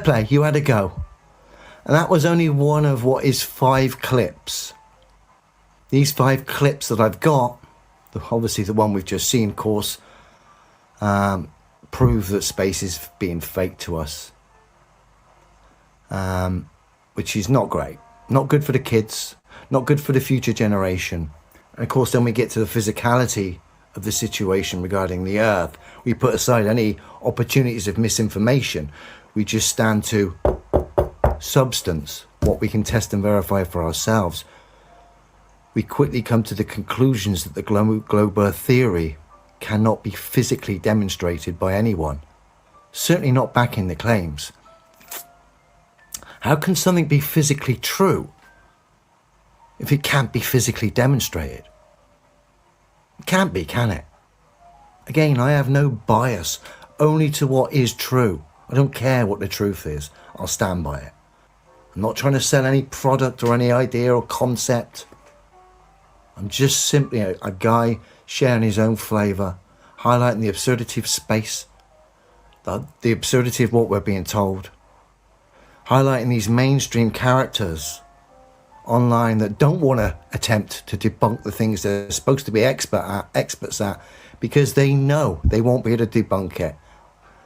play, you had a go. And that was only one of what is 5 clips. These 5 clips that I've got, obviously the one we've just seen, of course, prove that space is being faked to us. Which is not great. Not good for the kids, not good for the future generation. And of course, then we get to the physicality of the situation regarding the Earth. We put aside any opportunities of misinformation. We just stand to substance, what we can test and verify for ourselves. We quickly come to the conclusions that the globe Earth theory cannot be physically demonstrated by anyone. Certainly not backing the claims. How can something be physically true if it can't be physically demonstrated? It can't be, can it? Again, I have no bias, only to what is true. I don't care what the truth is. I'll stand by it. I'm not trying to sell any product or any idea or concept. I'm just simply a guy sharing his own flavour, highlighting the absurdity of space, the absurdity of what we're being told, highlighting these mainstream characters online that don't want to attempt to debunk the things they're supposed to be experts at, because they know they won't be able to debunk it,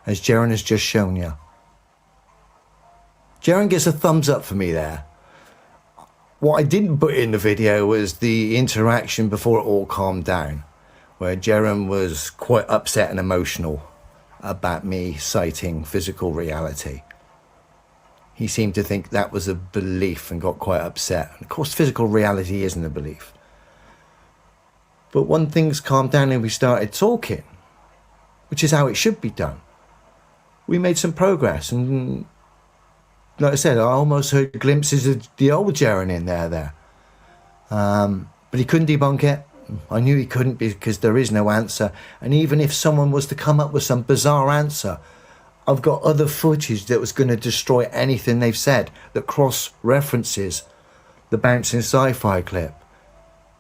as Jaren has just shown you. Jaren gets a thumbs up for me there. What I didn't put in the video was the interaction before it all calmed down, where Jaren was quite upset and emotional about me citing physical reality. He seemed to think that was a belief and got quite upset. And of course, physical reality isn't a belief. But when things calmed down and we started talking, which is how it should be done, we made some progress. And like I said, I almost heard glimpses of the old Jaren in there. But he couldn't debunk it. I knew he couldn't, because there is no answer. And even if someone was to come up with some bizarre answer, I've got other footage that was going to destroy anything they've said, that cross-references the bouncing sci-fi clip.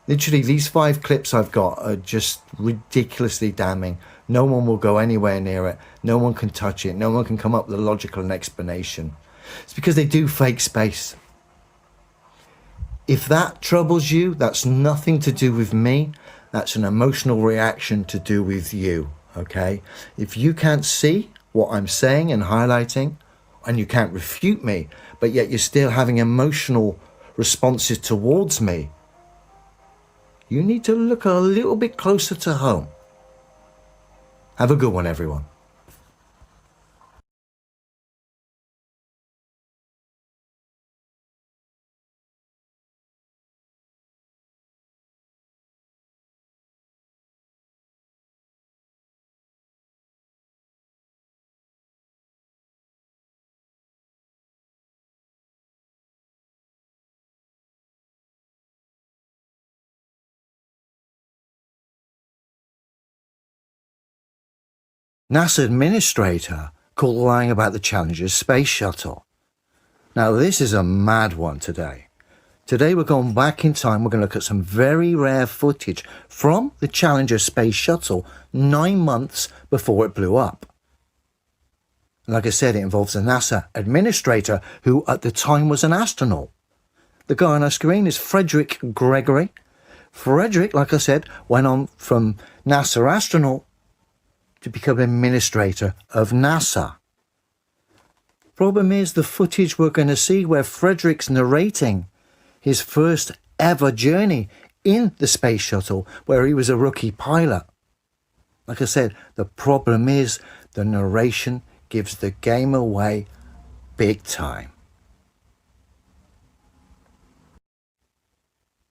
Literally, these 5 clips I've got are just ridiculously damning. No one will go anywhere near it. No one can touch it. No one can come up with a logical explanation. It's because they do fake space. If that troubles you, that's nothing to do with me. That's an emotional reaction to do with you, okay? If you can't see what I'm saying and highlighting, and you can't refute me, but yet you're still having emotional responses towards me, you need to look a little bit closer to home. Have a good one, everyone. NASA administrator caught lying about the Challenger's space shuttle. Now, this is a mad one today. Today we're going back in time. We're going to look at some very rare footage from the Challenger space shuttle 9 months before it blew up. Like I said, it involves a NASA administrator who at the time was an astronaut. The guy on our screen is Frederick Gregory. Frederick, like I said, went on from NASA astronaut to become administrator of NASA. Problem is, the footage we're going to see where Frederick's narrating his first ever journey in the space shuttle, where he was a rookie pilot. Like I said, the problem is the narration gives the game away big time.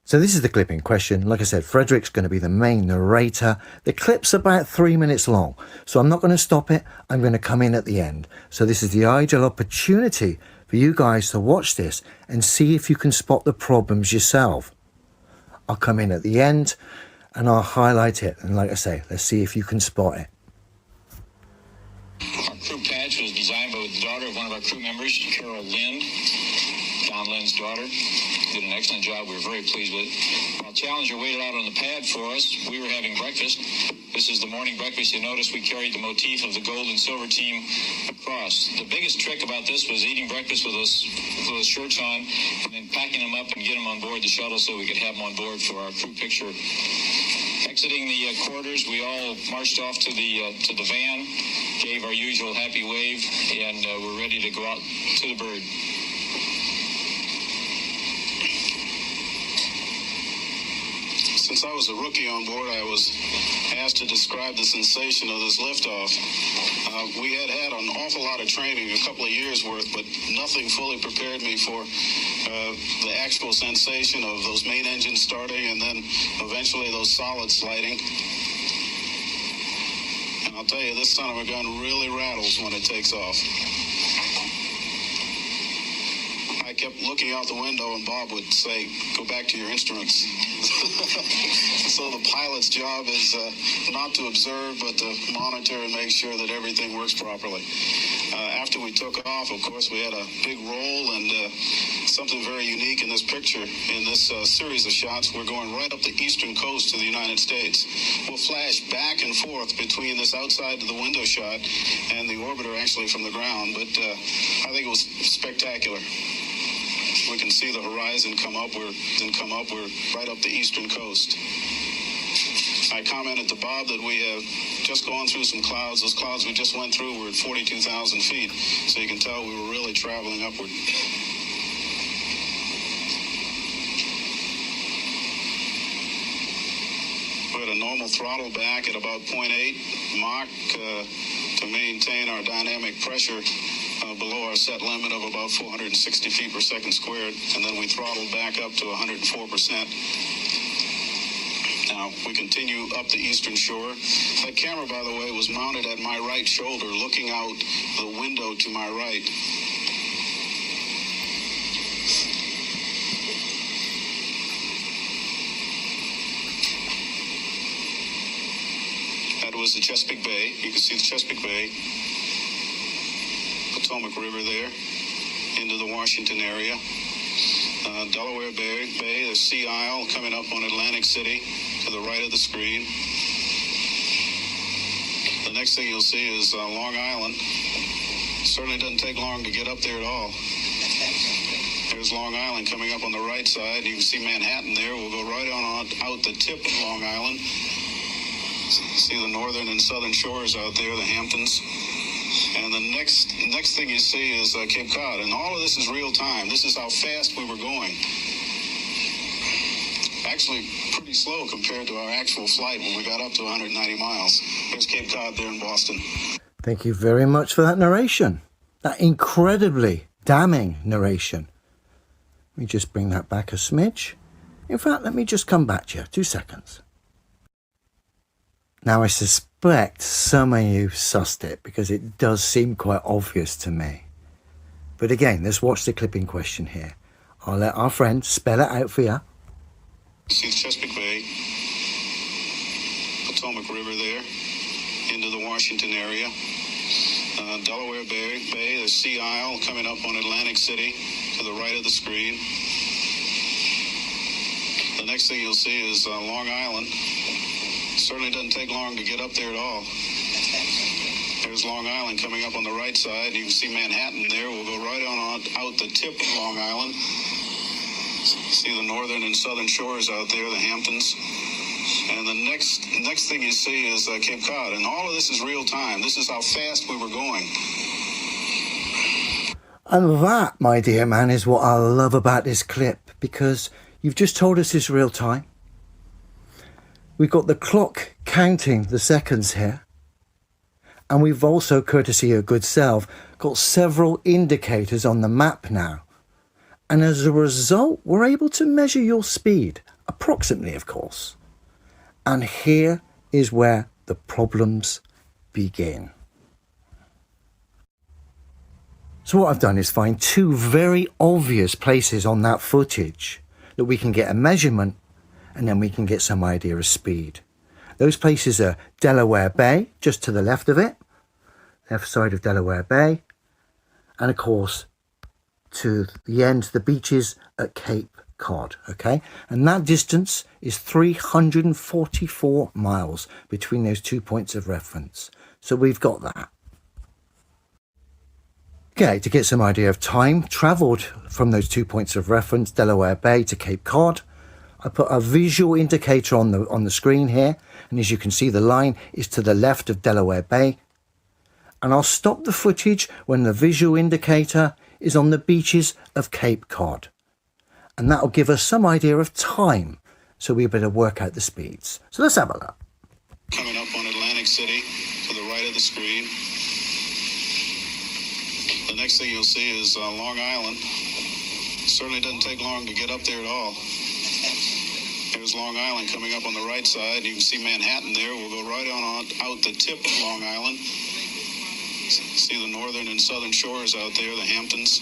So this is the clip in question. Like I said, Frederick's going to be the main narrator. The clip's about 3 minutes long, so I'm not going to stop it. I'm going to come in at the end. So this is the ideal opportunity for you guys to watch this and see if you can spot the problems yourself. I'll come in at the end and I'll highlight it. And like I say, let's see if you can spot it. Our crew patch was designed by the daughter of one of our crew members, Carol Lind. John Lynn's daughter. Did an excellent job. We were very pleased with it. While Challenger waited out on the pad for us, we were having breakfast. This is the morning breakfast. You notice we carried the motif of the gold and silver team across. The biggest trick about this was eating breakfast with those shirts on and then packing them up and get them on board the shuttle so we could have them on board for our crew picture. Exiting the quarters, we all marched off to the van, gave our usual happy wave, and we're ready to go out to the bird. Since I was a rookie on board, I was asked to describe the sensation of this liftoff. We had an awful lot of training, a couple of years worth, but nothing fully prepared me for the actual sensation of those main engines starting and then eventually those solids sliding. And I'll tell you, this son of a gun really rattles when it takes off. I kept looking out the window and Bob would say, "Go back to your instruments." So the pilot's job is not to observe, but to monitor and make sure that everything works properly. After we took off, of course, we had a big roll and something very unique in this picture. In this series of shots, we're going right up the eastern coast of the United States. We'll flash back and forth between this outside of the window shot and the orbiter actually from the ground, but I think it was spectacular. We can see the horizon come up. We're right up the eastern coast. I commented to Bob that we have just gone through some clouds. Those clouds we just went through were at 42,000 feet, so you can tell we were really traveling upward. We had a normal throttle back at about 0.8 Mach to maintain our dynamic pressure below our set limit of about 460 feet per second squared, and then we throttled back up to 104%. Now, we continue up the eastern shore. That camera, by the way, was mounted at my right shoulder, looking out the window to my right. That was the Chesapeake Bay. You can see the Chesapeake Bay. Potomac River there into the Washington area. Delaware Bay, the Sea Isle coming up on Atlantic City to the right of the screen. The next thing you'll see is Long Island. Certainly doesn't take long to get up there at all. There's Long Island coming up on the right side. You can see Manhattan there. We'll go right on out the tip of Long Island. See the northern and southern shores out there, the Hamptons. And the next thing you see is Cape Cod. And all of this is real time. This is how fast we were going. Actually, pretty slow compared to our actual flight when we got up to 190 miles. There's Cape Cod there in Boston. Thank you very much for that narration. That incredibly damning narration. Let me just bring that back a smidge. In fact, let me just come back to you. 2 seconds. Now, I suspect some of you sussed it because it does seem quite obvious to me. But again, let's watch the clip in question here. I'll let our friend spell it out for you. See the Chesapeake Bay, Potomac River there, into the Washington area. Delaware Bay, the Sea Isle coming up on Atlantic City to the right of the screen. The next thing you'll see is Long Island. Certainly doesn't take long to get up there at all. There's Long Island coming up on the right side. You can see Manhattan there. We'll go right on out the tip of Long Island. See the northern and southern shores out there, the Hamptons. And the next thing you see is Cape Cod. And all of this is real time. This is how fast we were going. And that, my dear man, is what I love about this clip, because you've just told us it's real time. We've got the clock counting the seconds here. And we've also, courtesy of good self, got several indicators on the map now. And as a result, we're able to measure your speed, approximately, of course. And here is where the problems begin. So what I've done is find 2 very obvious places on that footage that we can get a measurement, and then we can get some idea of speed. Those places are Delaware Bay, just to the left of it, left side of Delaware Bay, and of course to the end, the beaches at Cape Cod, okay? And that distance is 344 miles between those 2 points of reference. So we've got that. Okay, to get some idea of time travelled from those 2 points of reference, Delaware Bay to Cape Cod, I put a visual indicator on the screen here, and as you can see, the line is to the left of Delaware Bay. And I'll stop the footage when the visual indicator is on the beaches of Cape Cod. And that'll give us some idea of time, so we better work out the speeds. So let's have a look. Coming up on Atlantic City to the right of the screen. The next thing you'll see is Long Island. Certainly doesn't take long to get up there at all. There's Long Island coming up on the right side. You can see Manhattan there. We'll go right on out the tip of Long Island. See the northern and southern shores out there, the Hamptons.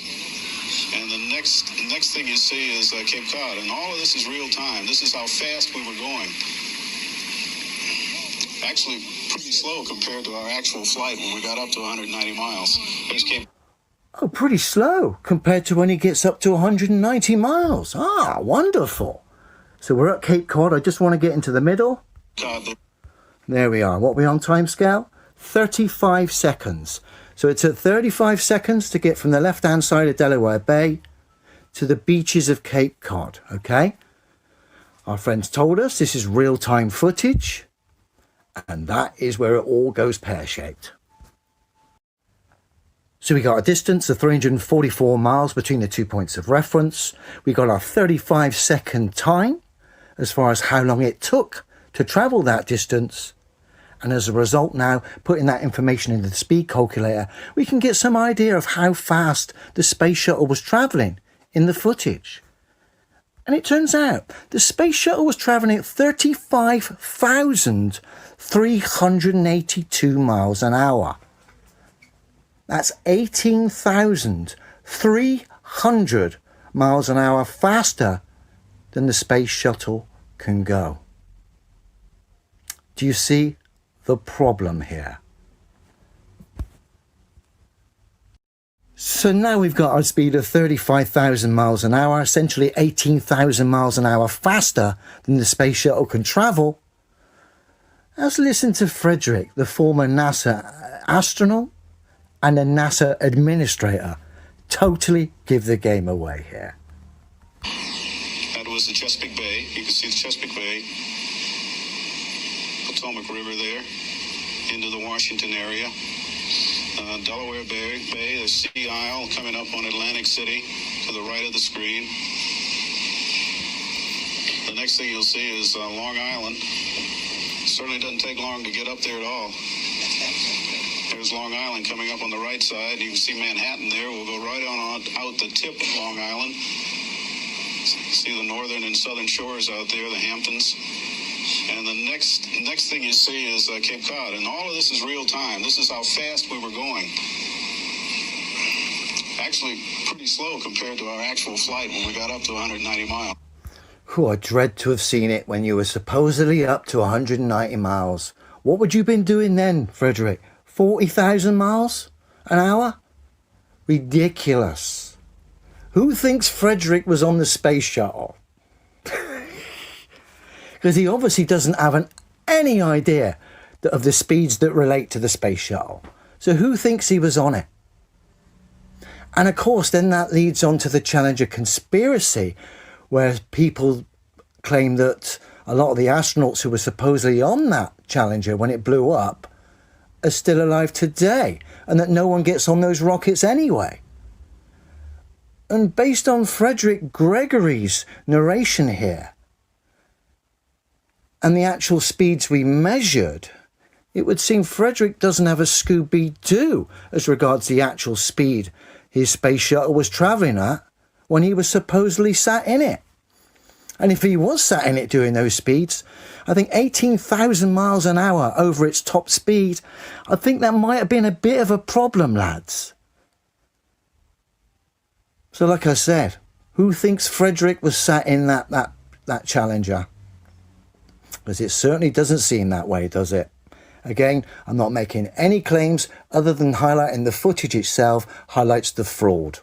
And the next thing you see is Cape Cod. And all of this is real time. This is how fast we were going. Actually, pretty slow compared to our actual flight when we got up to 190 miles. There's Cape. Oh, pretty slow compared to when he gets up to 190 miles. Ah, wonderful. So we're at Cape Cod. I just want to get into the middle. Cod. There we are. What are we on time scale? 35 seconds. So it took 35 seconds to get from the left-hand side of Delaware Bay to the beaches of Cape Cod, okay? Our friends told us this is real-time footage, and that is where it all goes pear-shaped. So we got a distance of 344 miles between the 2 points of reference. We got our 35-second time as far as how long it took to travel that distance. And as a result now, putting that information into the speed calculator, we can get some idea of how fast the space shuttle was travelling in the footage. And it turns out the space shuttle was travelling at 35,382 miles an hour. That's 18,300 miles an hour faster than the space shuttle can go. Do you see the problem here? So now we've got our speed of 35,000 miles an hour, essentially 18,000 miles an hour faster than the space shuttle can travel. Let's listen to Frederick, the former NASA astronaut and a NASA administrator, totally give the game away here. That was the Chesapeake Bay. You can see the Chesapeake Bay, Potomac River there, into the Washington area. Delaware Bay, the Sea Isle coming up on Atlantic City to the right of the screen. The next thing you'll see is Long Island. Certainly doesn't take long to get up there at all. There's Long Island coming up on the right side. You can see Manhattan there. We'll go right on out the tip of Long Island. See the northern and southern shores out there, the Hamptons. And the next thing you see is Cape Cod. And all of this is real time. This is how fast we were going. Actually, pretty slow compared to our actual flight when we got up to 190 miles. I dread to have seen it when you were supposedly up to 190 miles. What would you been doing then, Frederick? 40,000 miles an hour? Ridiculous. Who thinks Frederick was on the space shuttle? Because he obviously doesn't have any idea of the speeds that relate to the space shuttle. So who thinks he was on it? And of course, then that leads on to the Challenger conspiracy, where people claim that a lot of the astronauts who were supposedly on that Challenger when it blew up are still alive today, and that no one gets on those rockets anyway. And based on Frederick Gregory's narration here, and the actual speeds we measured, it would seem Frederick doesn't have a Scooby-Doo as regards the actual speed his space shuttle was travelling at when he was supposedly sat in it. And if he was sat in it doing those speeds, I think 18,000 miles an hour over its top speed, I think that might have been a bit of a problem, lads. So like I said, who thinks Frederick was sat in that Challenger? Because it certainly doesn't seem that way, does it? Again, I'm not making any claims other than highlighting the footage itself highlights the fraud.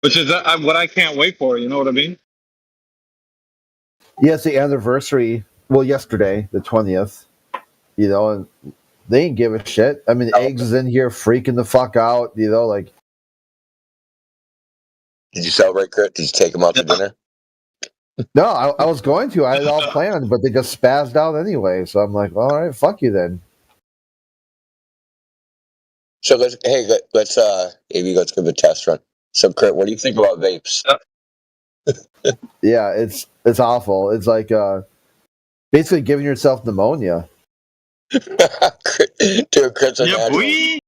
which is what I can't wait for. You know what I mean? Yeah, it's the anniversary. Well, yesterday, the 20th. And they ain't give a shit. I mean, Eggs is in here freaking the fuck out. Like. Did you celebrate, Kurt? Did you take him out to dinner? No, I was going to. I had it all planned, but they just spazzed out anyway. So I'm like, all right, fuck you then. So let's maybe let's give a test run. So Kurt, what do you think about vapes? Yeah, it's awful. It's like basically giving yourself pneumonia. Dude, Kurt's a natural. Boy.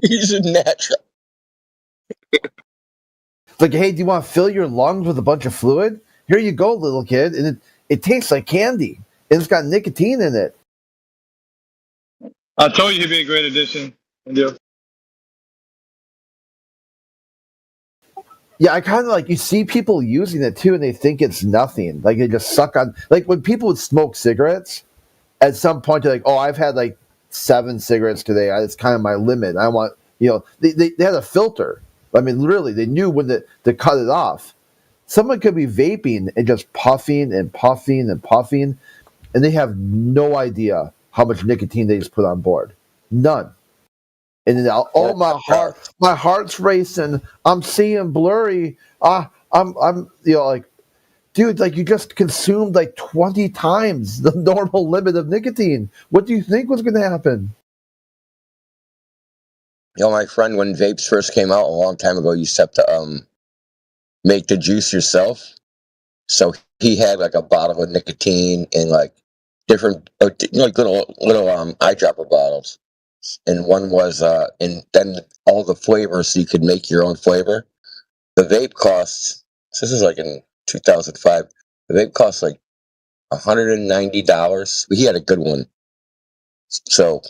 He's a natural. It's like, hey, do you want to fill your lungs with a bunch of fluid? Here you go, little kid. And it tastes like candy. And it's got nicotine in it. I told you he'd be a great addition. Yeah, I kind of like, you see people using it too, and they think it's nothing. Like, they just suck on, like, when people would smoke cigarettes, at some point, they're like, oh, I've had like 7 cigarettes today. It's kind of my limit. I want, they had a filter. I mean, literally, they knew when to cut it off. Someone could be vaping and just puffing and puffing and puffing, and they have no idea how much nicotine they just put on board. None. And then, my heart's racing. I'm seeing blurry. I'm like, dude, like, you just consumed like 20 times the normal limit of nicotine. What do you think was going to happen? My friend, when vapes first came out a long time ago, used to have to make the juice yourself. So he had like a bottle of nicotine and like different like little eyedropper bottles. And one was and then all the flavors, so you could make your own flavor. The vape costs, this is like in 2005, the vape costs like $190. He had a good one. So,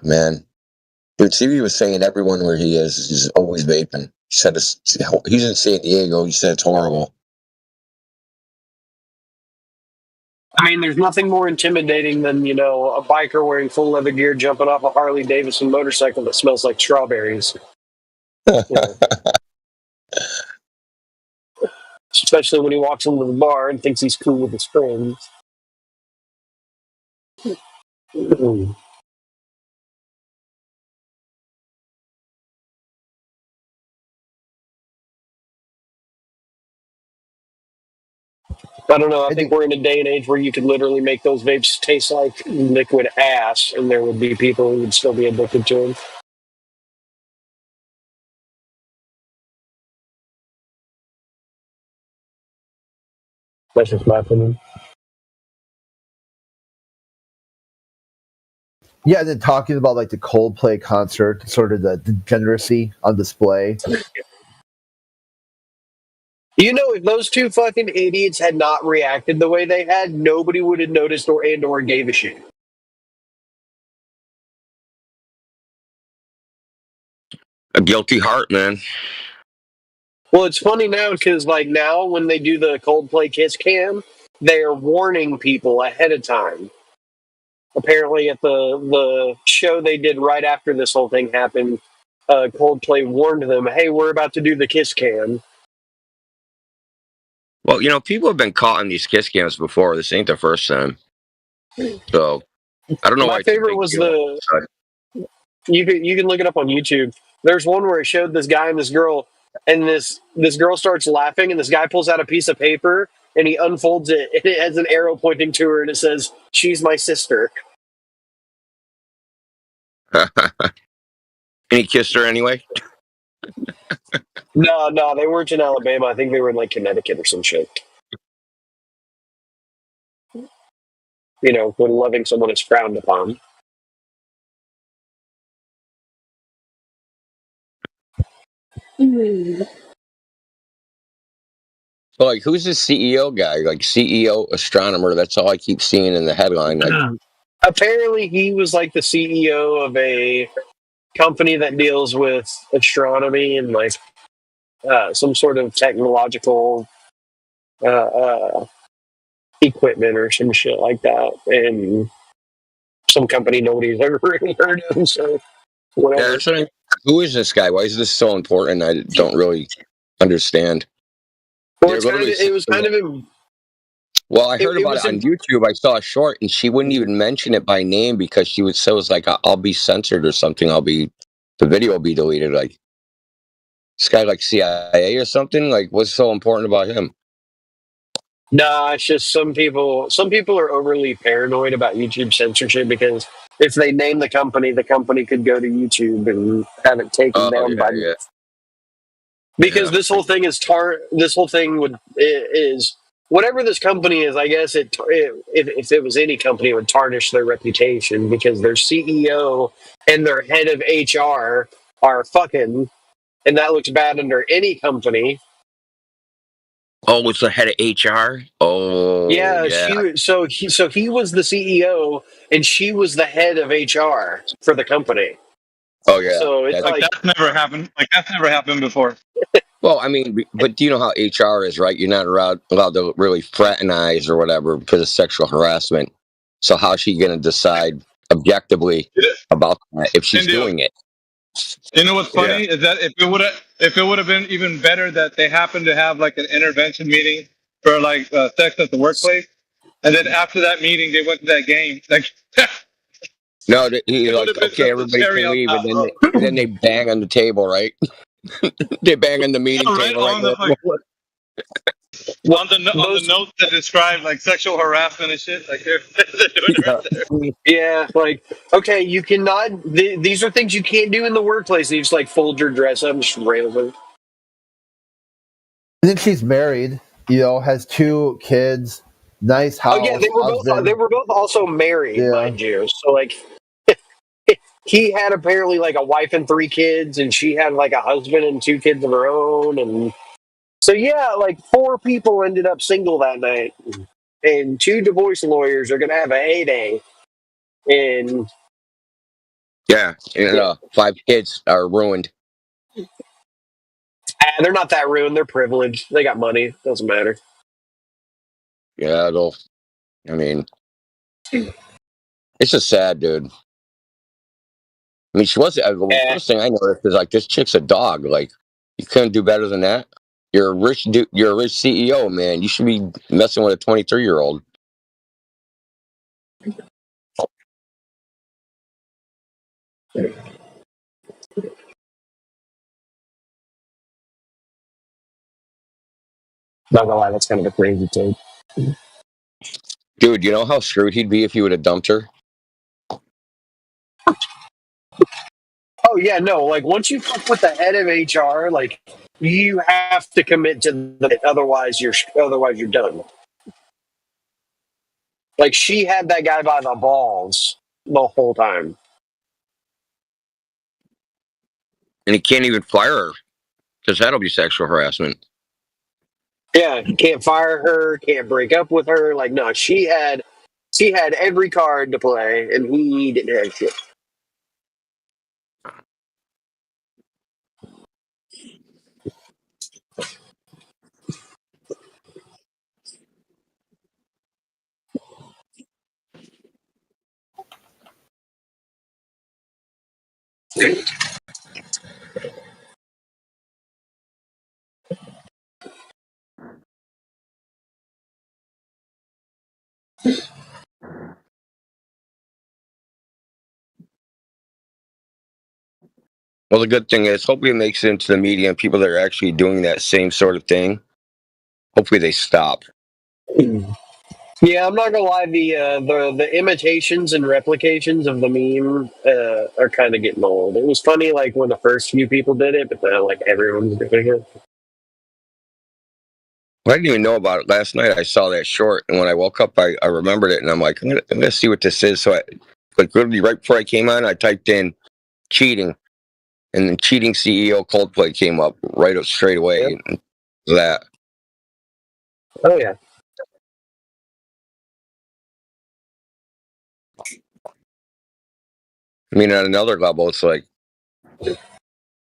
man, dude, CV was saying everyone where he is always vaping. He said he's in San Diego. He said it's horrible. I mean, there's nothing more intimidating than, a biker wearing full leather gear jumping off a Harley Davidson motorcycle that smells like strawberries. Especially when he walks into the bar and thinks he's cool with his friends. I don't know. I think we're in a day and age where you could literally make those vapes taste like liquid ass, and there would be people who would still be addicted to them. That's just my opinion. Yeah, and then talking about like the Coldplay concert, sort of the degeneracy on display. If those two fucking idiots had not reacted the way they had, nobody would have noticed or gave a shit. A guilty heart, man. Well, it's funny now because, like, now when they do the Coldplay Kiss Cam, they are warning people ahead of time. Apparently, at the show they did right after this whole thing happened, Coldplay warned them, "Hey, we're about to do the Kiss Cam." Well, people have been caught in these kiss cams before. This ain't the first time. So I don't know why. My favorite was you can look it up on YouTube. There's one where it showed this guy and this girl, and this girl starts laughing, and this guy pulls out a piece of paper and he unfolds it, and it has an arrow pointing to her, and it says, "She's my sister." And he kissed her anyway? No, they weren't in Alabama. I think they were in like Connecticut or some shit. When loving someone is frowned upon. So, like, who's the CEO guy? Like, CEO astronomer. That's all I keep seeing in the headline. Like, apparently, he was like the CEO of a company that deals with astronomy and like some sort of technological equipment or some shit like that, and some company nobody's ever really heard of. So, whatever. Yeah, Who is this guy? Why is this so important? I don't really understand. Well, They're literally it was kind saying- of Well, I heard it about was it on YouTube. I saw a short, and she wouldn't even mention it by name because she would say it was like, "I'll be censored or something. The video will be deleted." Like this guy, like CIA or something. Like, what's so important about him? Nah, it's just some people are overly paranoid about YouTube censorship because if they name the company could go to YouTube and have it taken Oh down by yeah. because Yeah. this whole thing is whatever this company is. I guess if it was any company, it would tarnish their reputation because their CEO and their head of HR are fucking, and that looks bad under any company. Oh, it's the head of HR. Oh Yeah, yeah. he was the CEO and she was the head of HR for the company. Oh yeah. So it's Like like that's never happened. Like that's never happened before. Well, I mean, but do you know how HR is, right? You're not allowed to really fraternize or whatever because of sexual harassment. So how's she going to decide objectively about that if she's India. doing it? You know what's funny is that if it would have been even better that they happened to have like an intervention meeting for like sex at the workplace, and then after that meeting they went to that game. Like No, he's it would like, have been okay, just the everybody cherry can on leave, top, and bro. then they bang on the table, right? They bang on the meeting Right table, right? on the like, on the those notes that describe like sexual harassment and shit. Like they're doing it right there. yeah, like okay, you cannot these are things you can't do in the workplace. You just like fold your dress up and just rail them. And then she's married, you know, has 2 kids, nice house. Oh yeah, husband. they were both also married, Yeah. mind you. So like he had apparently like a wife and 3 kids and she had like a husband and 2 kids of her own, and so yeah, like 4 people ended up single that night. And 2 divorce lawyers are gonna have a heyday. And Yeah, and 5 kids are ruined. they're not that ruined, they're privileged. They got money. Doesn't matter. Yeah, I mean, it's just sad, dude. I mean, she was. The Yeah. first thing I noticed is like this chick's a dog. Like, you couldn't do better than that. You're a rich dude. You're a rich CEO, man. You should be messing with a 23-year-old. Not gonna lie, that's kind of a crazy take. Dude, you know how screwed he'd be if you would have dumped her? Oh yeah, no. Like once you fuck with the head of HR, like you have to commit to the. Otherwise, you're done. Like she had that guy by the balls the whole time. And he can't even fire her because that'll be sexual harassment. Yeah, can't fire her, can't break up with her. Like no, she had every card to play, and he didn't have shit. Well, the good thing is, hopefully, it makes it into the media and people that are actually doing that same sort of thing. Hopefully, they stop. Yeah, I'm not gonna lie. The imitations and replications of the meme are kind of getting old. It was funny like when the first few people did it, but now like everyone's doing it. I didn't even know about it last night. I saw that short, and when I woke up, I remembered it, and I'm like, I'm gonna see what this is. So, like literally right before I came on, I typed in cheating, and then cheating CEO Coldplay came up right up straight away. Yep. And that. Oh yeah. I mean, on another level, it's like if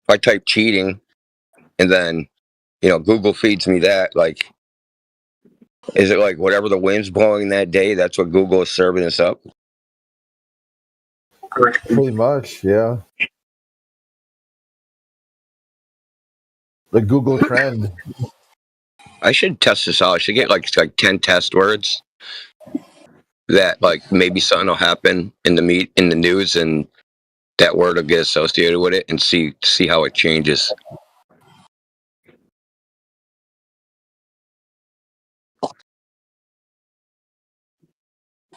I type cheating, and then Google feeds me that. Like, is it like whatever the wind's blowing that day? That's what Google is serving us up. Pretty much, yeah. The Google trend. I should test this out. I should get like 10 test words that like maybe something will happen in the news, and that word will get associated with it, and see how it changes.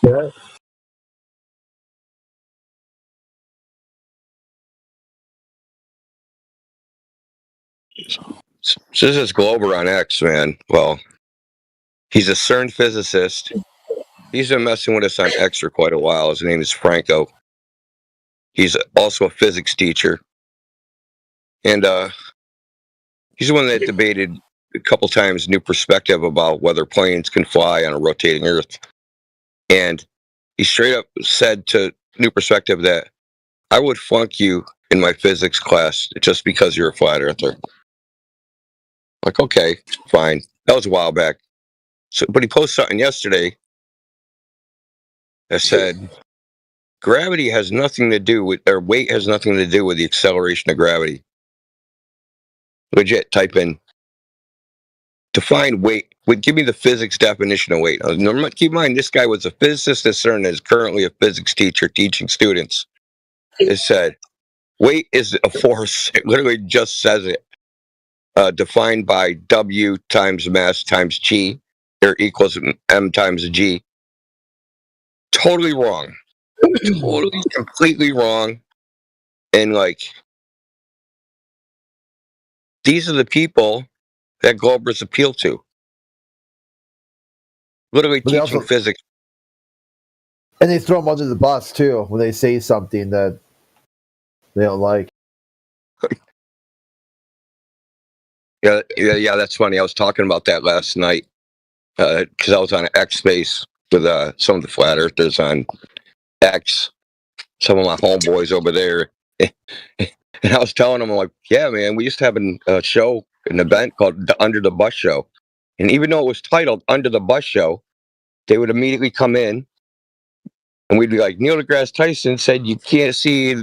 Yeah. So this is Glober on X, man. Well, he's a CERN physicist. He's been messing with us on X for quite a while. His name is Franco. He's also a physics teacher. And he's the one that debated a couple times New Perspective about whether planes can fly on a rotating Earth. And he straight up said to New Perspective that I would flunk you in my physics class just because you're a flat earther. Like, okay, fine. That was a while back. So, but he posted something yesterday that said gravity has nothing to do with, or weight has nothing to do with the acceleration of gravity. Legit, type in define weight. Give me the physics definition of weight. Keep in mind, this guy was a physicist at CERN and is currently a physics teacher teaching students. It said weight is a force. It literally just says it. Defined by W times mass times G, or equals M times G. Totally wrong. Totally, completely wrong. And like, these are the people that Glober's appeal to. Literally But they teaching also, physics. and they throw them under the bus too when they say something that they don't like. Yeah, that's funny. I was talking about that last night because I was on X Space with some of the flat earthers on X, some of my homeboys over there. And I was telling them, I'm like, yeah, man, we used to have a show, an event called the Under the Bus Show. And even though it was titled Under the Bus Show, they would immediately come in and we'd be like, Neil deGrasse Tyson said you can't see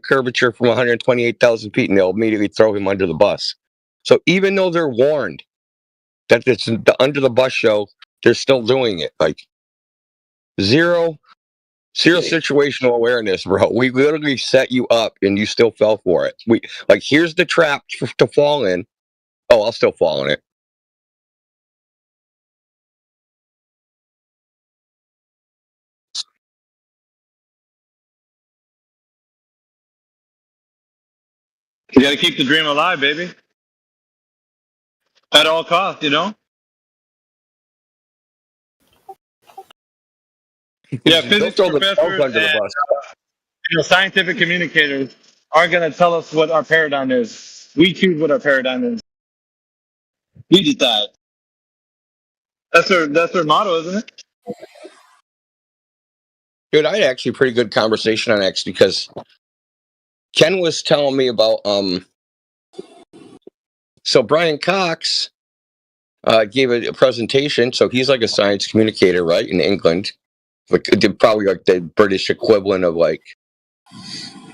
curvature from 128,000 feet, and they'll immediately throw him under the bus. So even though they're warned that it's the Under the Bus Show, they're still doing it. Like, zero situational awareness, bro. We literally set you up and you still fell for it. Here's the trap to fall in. Oh, I'll still fall in it. You got to keep the dream alive, baby. At all costs, you know? Yeah, Don't physics throw themselves professors under the and bus. scientific communicators aren't going to tell us what our paradigm is. We choose what our paradigm is. We decide. That's their motto, isn't it? Dude, I had actually a pretty good conversation on X because Ken was telling me about so Brian Cox gave a presentation. So he's like a science communicator, right, in England. Probably like the British equivalent of like,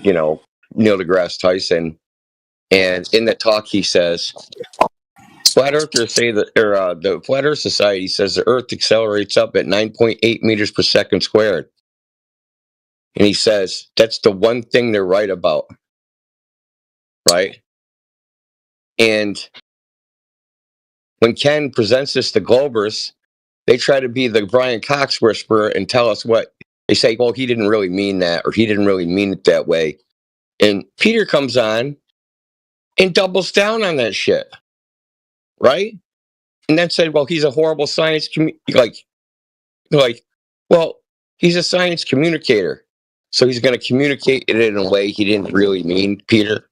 Neil deGrasse Tyson. And in the talk, he says, flat earthers say that, or the Flat Earth Society says the Earth accelerates up at 9.8 meters per second squared. And he says that's the one thing they're right about, right? And when Ken presents this to Globers, they try to be the Brian Cox whisperer and tell us what they say. Well, he didn't really mean that, or he didn't really mean it that way. And Peter comes on and doubles down on that shit, right? And then said, "Well, he's a horrible science well, he's a science communicator, so he's going to communicate it in a way he didn't really mean." Peter,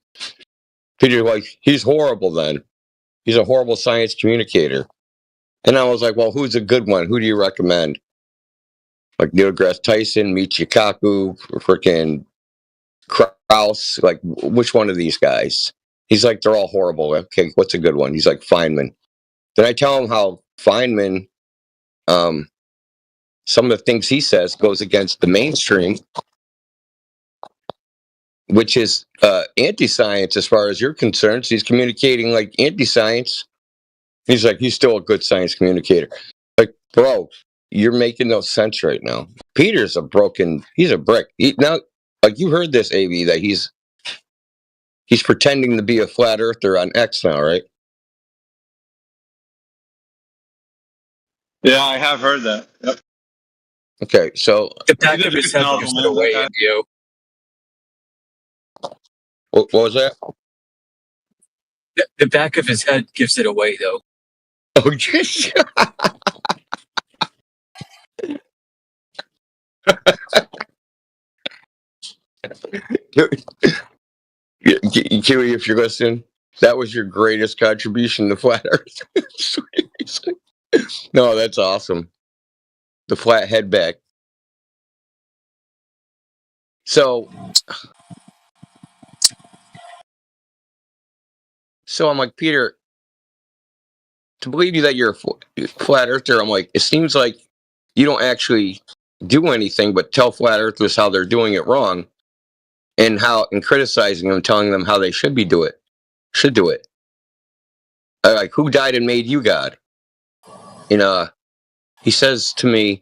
he's horrible. Then he's a horrible science communicator. And I was like, well, who's a good one? Who do you recommend? Like Neil deGrasse Tyson, Michio Kaku, freaking Krauss. Like, which one of these guys? He's like, they're all horrible. Okay, what's a good one? He's like, Feynman. Then I tell him how Feynman, some of the things he says goes against the mainstream. which is anti-science as far as you're concerned. So he's communicating like anti-science. He's like, he's still a good science communicator. Like, bro, you're making no sense right now. Peter's he's a brick. Now, like you heard this, AV, that he's pretending to be a flat earther on X now, right? Yeah, I have heard that. Yep. Okay, so The back of his head gives it away, Indio. what was that? The back of his head gives it away, though. Oh, geez. Kiwi, if you're listening, that was your greatest contribution to flat Earth. No, that's awesome. The flat head back. So I'm like, Peter, to believe you that you're a flat earther, I'm like, it seems like you don't actually do anything but tell flat earthers how they're doing it wrong, and criticizing them, telling them how they should do it. Like, who died and made you God? And he says to me,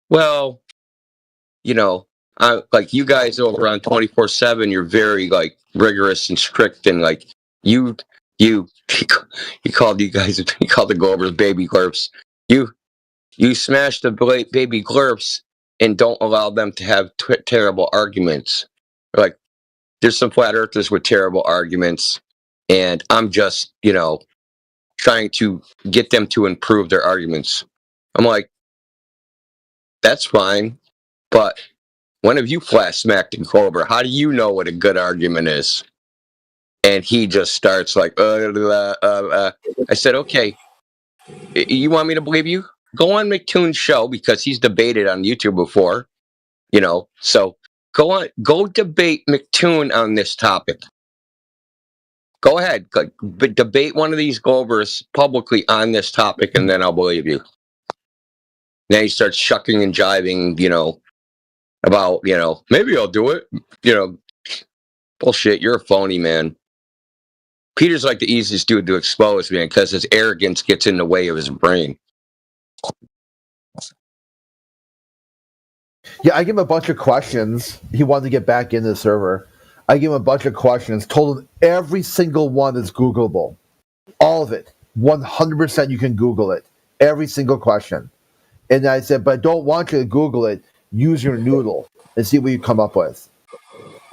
well, like you guys over on 24/7, you're very like rigorous and strict, and like he called you guys, he called the Globers baby glurps. You smash the baby glurps and don't allow them to have terrible arguments. Like, there's some flat earthers with terrible arguments, and I'm just, trying to get them to improve their arguments. I'm like, that's fine, but when have you flat smacked a Glober? How do you know what a good argument is? And he just starts like, I said, okay, you want me to believe you? Go on McToon's show, because he's debated on YouTube before, so go debate McToon on this topic. Go ahead, debate one of these Globers publicly on this topic, and then I'll believe you. Then he starts shucking and jiving, about, maybe I'll do it. Bullshit, you're a phony, man. Peter's like the easiest dude to expose, man, because his arrogance gets in the way of his brain. Yeah, I give him a bunch of questions. He wanted to get back into the server. I gave him a bunch of questions, told him every single one is Googleable. All of it. 100% you can Google it. Every single question. And I said, but I don't want you to Google it. Use your noodle and see what you come up with.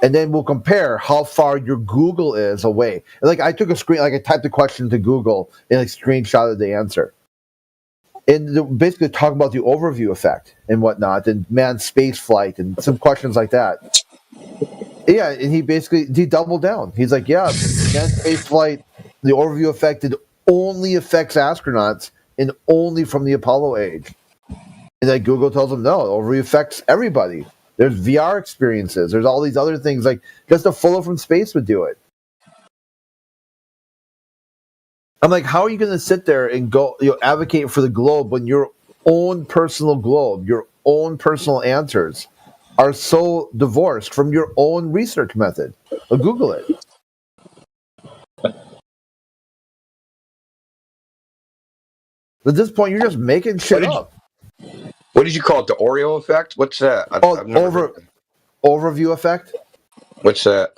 And then we'll compare how far your Google is away. And like, I took a screen, like I typed the question to Google and like screenshotted the answer. And basically talk about the overview effect and whatnot, and manned space flight and some questions like that. Yeah, and he doubled down. He's like, yeah, manned space flight, the overview effect, it only affects astronauts and only from the Apollo age. And then Google tells him, no, it overview affects everybody. There's VR experiences. There's all these other things, like just a fellow from space would do it. I'm like, how are you going to sit there and go, advocate for the globe when your own personal globe, your own personal answers are so divorced from your own research method? Well, Google it. At this point, you're just making shit up. What did you call it? The Oreo effect? What's that? Overview effect? What's that?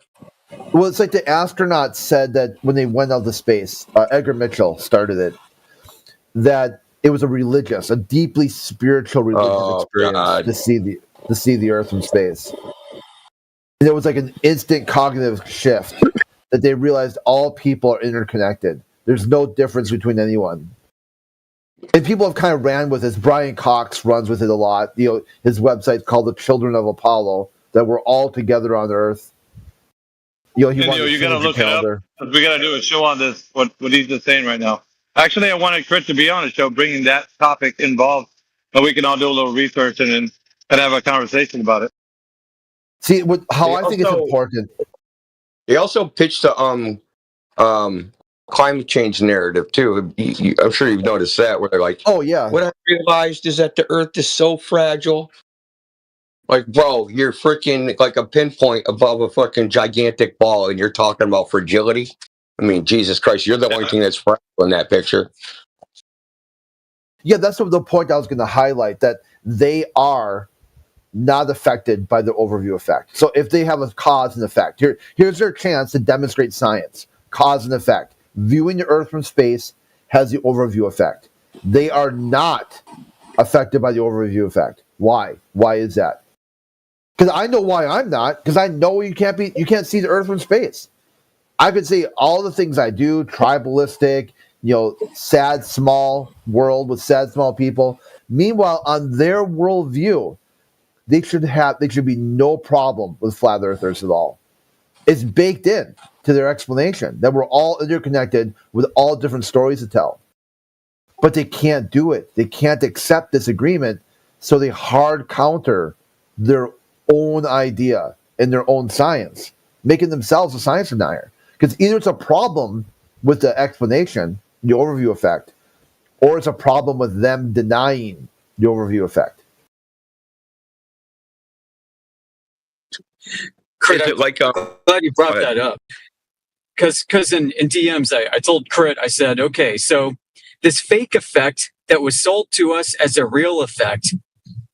Well, it's like the astronauts said that when they went out to space, Edgar Mitchell started it, that it was a deeply spiritual religious experience to see the Earth from space. And there was like an instant cognitive shift that they realized all people are interconnected. There's no difference between anyone. And people have kind of ran with this. Brian Cox runs with it a lot. His website's called The Children of Apollo, that we're all together on Earth. You gotta look it up. We gotta do a show on this. What he's just saying right now. Actually, I wanted Chris to be on the show, bringing that topic involved, but we can all do a little research and have a conversation about it. See, I think it's important. He also pitched the climate change narrative too. I'm sure you've noticed that, where they're like, "Oh yeah, what I realized is that the Earth is so fragile. Like, bro, you're freaking like a pinpoint above a fucking gigantic ball, and you're talking about fragility. I mean, Jesus Christ, you're the only thing that's fragile in that picture. Yeah, that's the point I was going to highlight, that they are not affected by the overview effect. So if they have a cause and effect, here's their chance to demonstrate science. Cause and effect. Viewing the Earth from space has the overview effect. They are not affected by the overview effect. Why? Why is that? Because I know why I'm not. Because I know you can't see the Earth from space. I could say all the things I do, tribalistic, sad small world with sad small people. Meanwhile, on their worldview, they should be no problem with flat earthers at all. It's baked in to their explanation that we're all interconnected with all different stories to tell. But they can't do it. They can't accept this agreement, so they hard counter their own idea and their own science, making themselves a science denier. Because either it's a problem with the explanation, the overview effect, or it's a problem with them denying the overview effect. Crit, Is it like I'm glad you brought that up. Because in DMs, I told Crit, I said, okay, so this fake effect that was sold to us as a real effect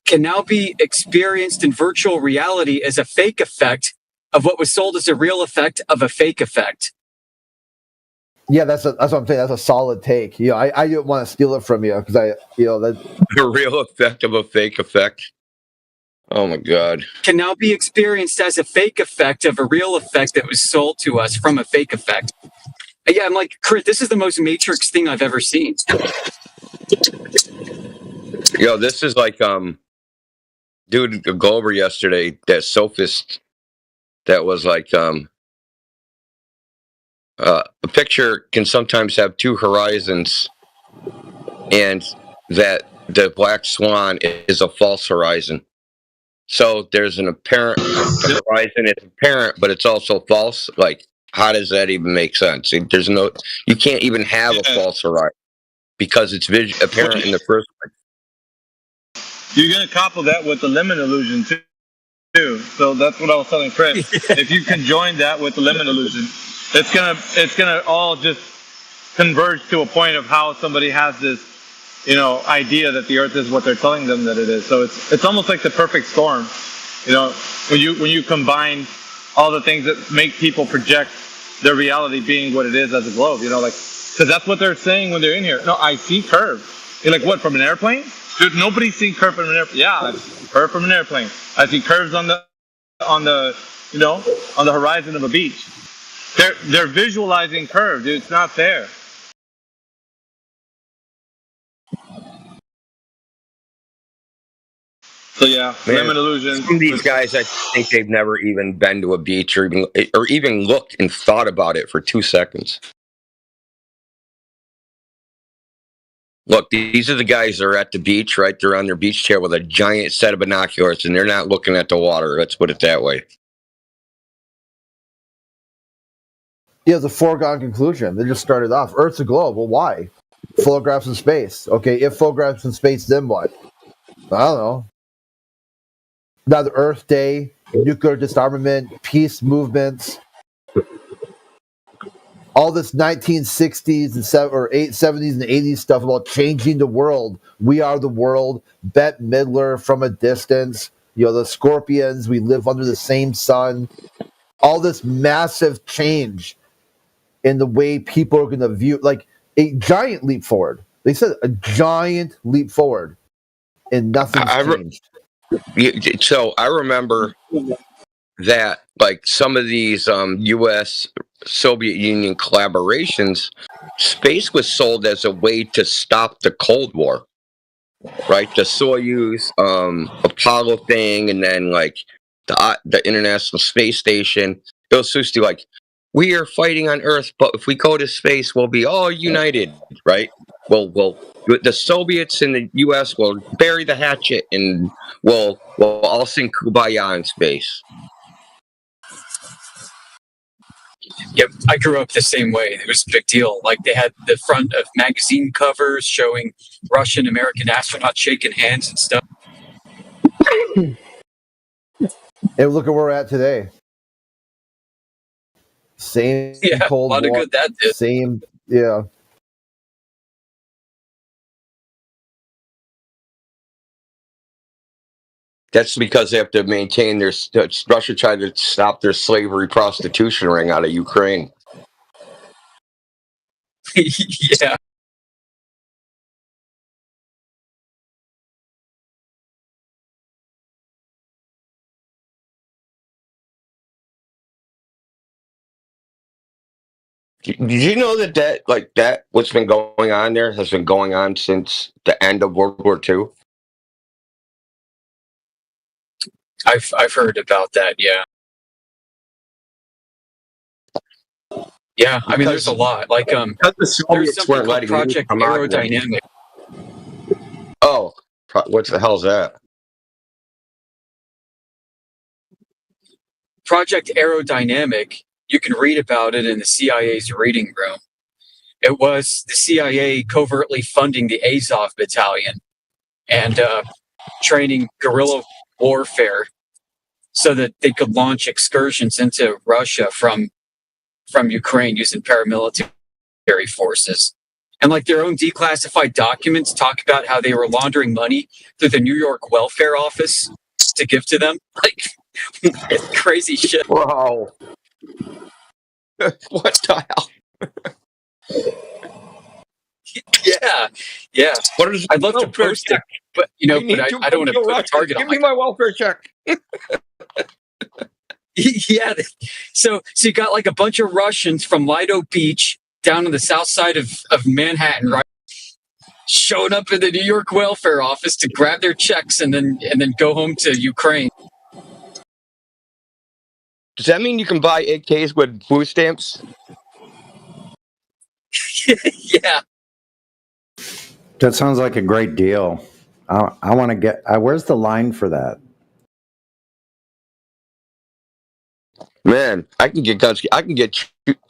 can now be experienced in virtual reality as a fake effect of what was sold as a real effect of a fake effect. Yeah, that's what I'm saying. That's a solid take. I didn't want to steal it from you because that the real effect of a fake effect. Oh my God. Can now be experienced as a fake effect of a real effect that was sold to us from a fake effect. Yeah, I'm like, Crit, this is the most Matrix thing I've ever seen. This is like dude, a Glober yesterday, that sophist that was like a picture can sometimes have two horizons, and that the black swan is a false horizon. So there's an apparent horizon, it's apparent, but it's also false. Like, how does that even make sense? You can't even have a false horizon because it's apparent in the first place. You're gonna couple that with the limit illusion too. So that's what I was telling Chris. If you can join that with the limit illusion, it's gonna all just converge to a point of how somebody has this, idea that the Earth is what they're telling them that it is. So it's almost like the perfect storm. When you combine all the things that make people project their reality being what it is as a globe. Because that's what they're saying when they're in here. No, I see curve. You're like, what, from an airplane? Dude, nobody's seen curve from an airplane. Yeah, I see curve from an airplane. I see curves on the horizon of a beach. They're visualizing curve, dude. It's not there. So yeah, Man, limit illusion. Some of these guys, I think they've never even been to a beach or even looked and thought about it for 2 seconds. Look, these are the guys that are at the beach, right? They're on their beach chair with a giant set of binoculars, and they're not looking at the water. Let's put it that way. Yeah, it's a foregone conclusion. They just started off. Earth's a globe. Well, why? Photographs in space. Okay, if photographs in space, then what? I don't know. Now the Earth Day, nuclear disarmament, peace movements, all this 1960s and 70s and 80s stuff about changing the world. We are the world. Bette Midler from a distance. The Scorpions. We live under the same sun. All this massive change in the way people are going to view, like a giant leap forward. They said a giant leap forward, and nothing's changed. So I remember that, like, some of these U.S. Soviet Union collaborations, space was sold as a way to stop the Cold War, right? The Soyuz, Apollo thing, and then like the International Space Station. It was supposed to be like, we are fighting on Earth, but if we go to space, we'll be all united, right? Well, the Soviets and the U.S. will bury the hatchet, and we'll all sing Kumbaya in space. Yep, I grew up the same way. It was a big deal. Like, they had the front of magazine covers showing Russian American astronauts shaking hands and stuff. And look at where we're at today. Same Yeah, a Cold lot of War, good that did. same, yeah. That's because they have to maintain their. Russia tried to stop their slavery prostitution ring out of Ukraine. Yeah. Did you know that what's been going on there has been going on since the end of World War II? I've heard about that. Yeah. Yeah. I mean, there's a lot. Like Because the there's Soviets something weren't called letting news Project come out. Aerodynamic. Oh, what the hell's that? Project Aerodynamic. You can read about it in the CIA's reading room. It was the CIA covertly funding the Azov Battalion and training guerrilla warfare so that they could launch excursions into Russia from Ukraine using paramilitary forces. And like their own declassified documents talk about how they were laundering money through the New York Welfare Office to give to them. Like crazy shit. Wow. What the hell? Yeah. What is I'd love to post it, but I don't want to put a target on Give me my welfare check. Yeah. So you got like a bunch of Russians from Lido Beach down on the south side of Manhattan, right? Showing up in the New York Welfare Office to grab their checks and then go home to Ukraine. Does that mean you can buy AKs with food stamps? Yeah. That sounds like a great deal. I want to get. Where's the line for that? Man, I can get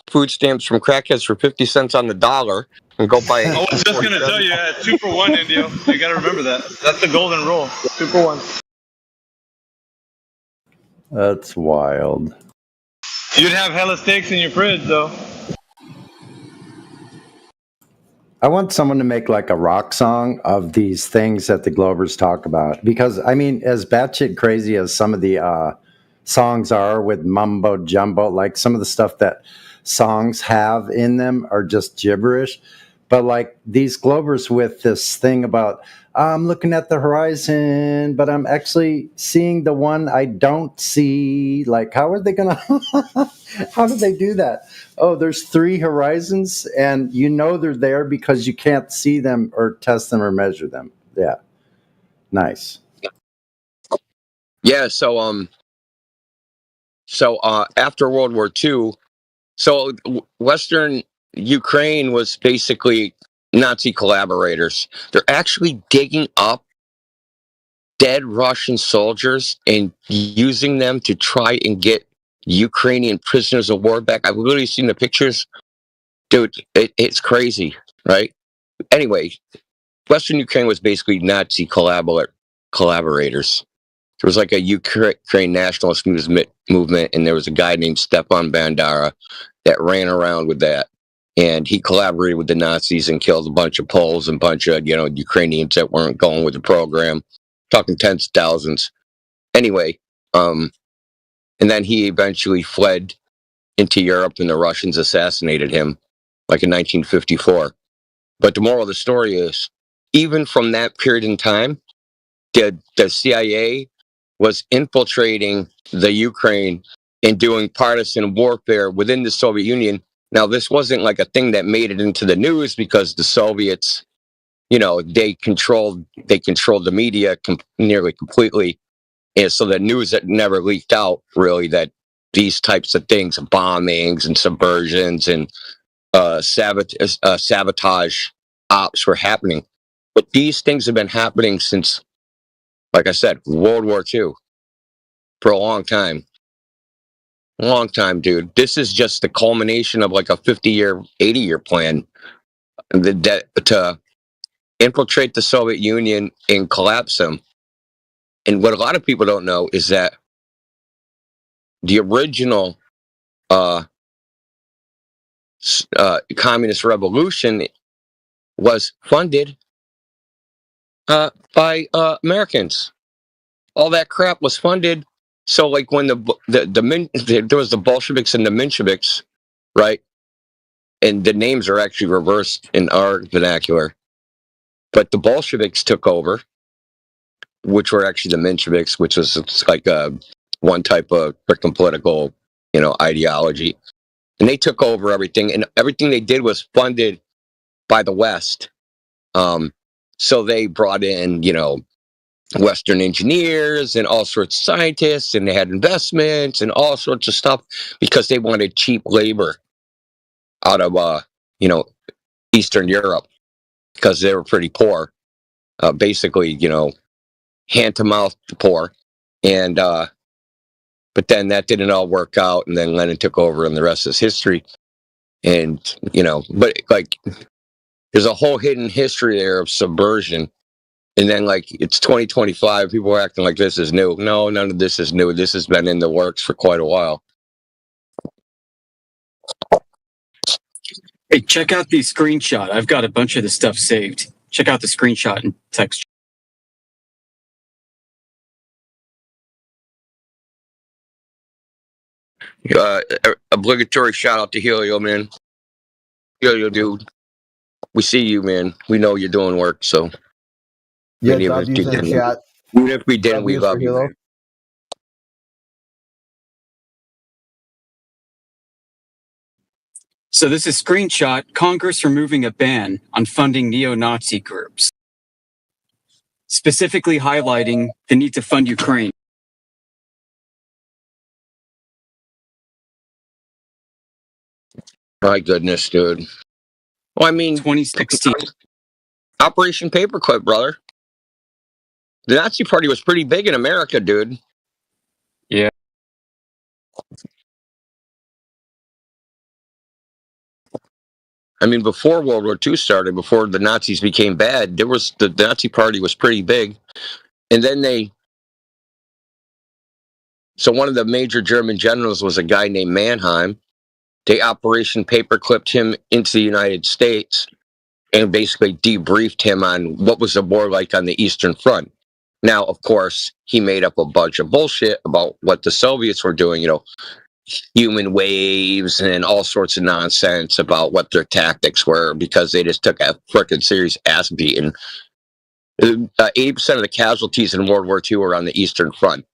food stamps from crackheads for 50 cents on the dollar and go buy. I was just gonna tell you, 2 for 1, Indio. You gotta remember that. That's the golden rule. 2 for 1. That's wild. You'd have hella steaks in your fridge, though. I want someone to make like a rock song of these things that the Glovers talk about. Because, I mean, as batshit crazy as some of the songs are with mumbo jumbo, like some of the stuff that songs have in them are just gibberish. But like these Glovers with this thing about, I'm looking at the horizon, but I'm actually seeing the one I don't see. Like, how are they going to, how do they do that? Oh, there's 3 horizons and you know they're there because you can't see them or test them or measure them. Yeah. Nice. Yeah, so after World War II, so Western Ukraine was basically Nazi collaborators. They're actually digging up dead Russian soldiers and using them to try and get Ukrainian prisoners of war back. I've literally seen the pictures. Dude, it's crazy, right? Anyway, Western Ukraine was basically Nazi collaborators. There was like a Ukraine nationalist movement, and there was a guy named Stepan Bandera that ran around with that. And he collaborated with the Nazis and killed a bunch of Poles and a bunch of, Ukrainians that weren't going with the program. Talking tens of thousands. Anyway, and then he eventually fled into Europe, and the Russians assassinated him, like in 1954. But the moral of the story is, even from that period in time, the CIA was infiltrating the Ukraine and doing partisan warfare within the Soviet Union. Now, this wasn't like a thing that made it into the news because the Soviets, they controlled the media nearly completely. And so the news that never leaked out, really, that these types of things, bombings and subversions and sabotage ops were happening. But these things have been happening since, like I said, World War II for a long time. A long time, dude. This is just the culmination of like a 50-year, 80-year plan to infiltrate the Soviet Union and collapse them. And what a lot of people don't know is that the original communist revolution was funded by Americans. All that crap was funded. So, like when there was the Bolsheviks and the Mensheviks, right? And the names are actually reversed in our vernacular. But the Bolsheviks took over, which were actually the Mensheviks, which was like one type of freaking political, ideology. And they took over everything, and everything they did was funded by the West. So they brought in, Western engineers and all sorts of scientists, and they had investments and all sorts of stuff because they wanted cheap labor out of, Eastern Europe because they were pretty poor, basically, hand to mouth poor. And, but then that didn't all work out, and then Lenin took over, and the rest is history. And, but like, there's a whole hidden history there of subversion. And then, like, it's 2025. People are acting like this is new. No, none of this is new. This has been in the works for quite a while. Hey, check out the screenshot. I've got a bunch of this stuff saved. Check out the screenshot and text. Obligatory shout out to Helio, man. Helio, dude. We see you, man. We know you're doing work, so. Yeah, Even W's in the chat. Even if we didn't, we W's love for you, Hilo. man. So this is screenshot. Congress removing a ban on funding neo-Nazi groups, specifically highlighting the need to fund Ukraine. My goodness, dude. Well, I mean, 2016. Operation Paperclip, brother. The Nazi Party was pretty big in America, dude. Yeah. I mean, before World War II started, before the Nazis became bad, the Nazi Party was pretty big. And then so one of the major German generals was a guy named Mannheim. They Operation Paperclipped him into the United States and basically debriefed him on what was the war like on the Eastern Front. Now, of course, he made up a bunch of bullshit about what the Soviets were doing, human waves and all sorts of nonsense about what their tactics were because they just took a freaking serious ass beating. 80% of the casualties in World War II were on the Eastern Front.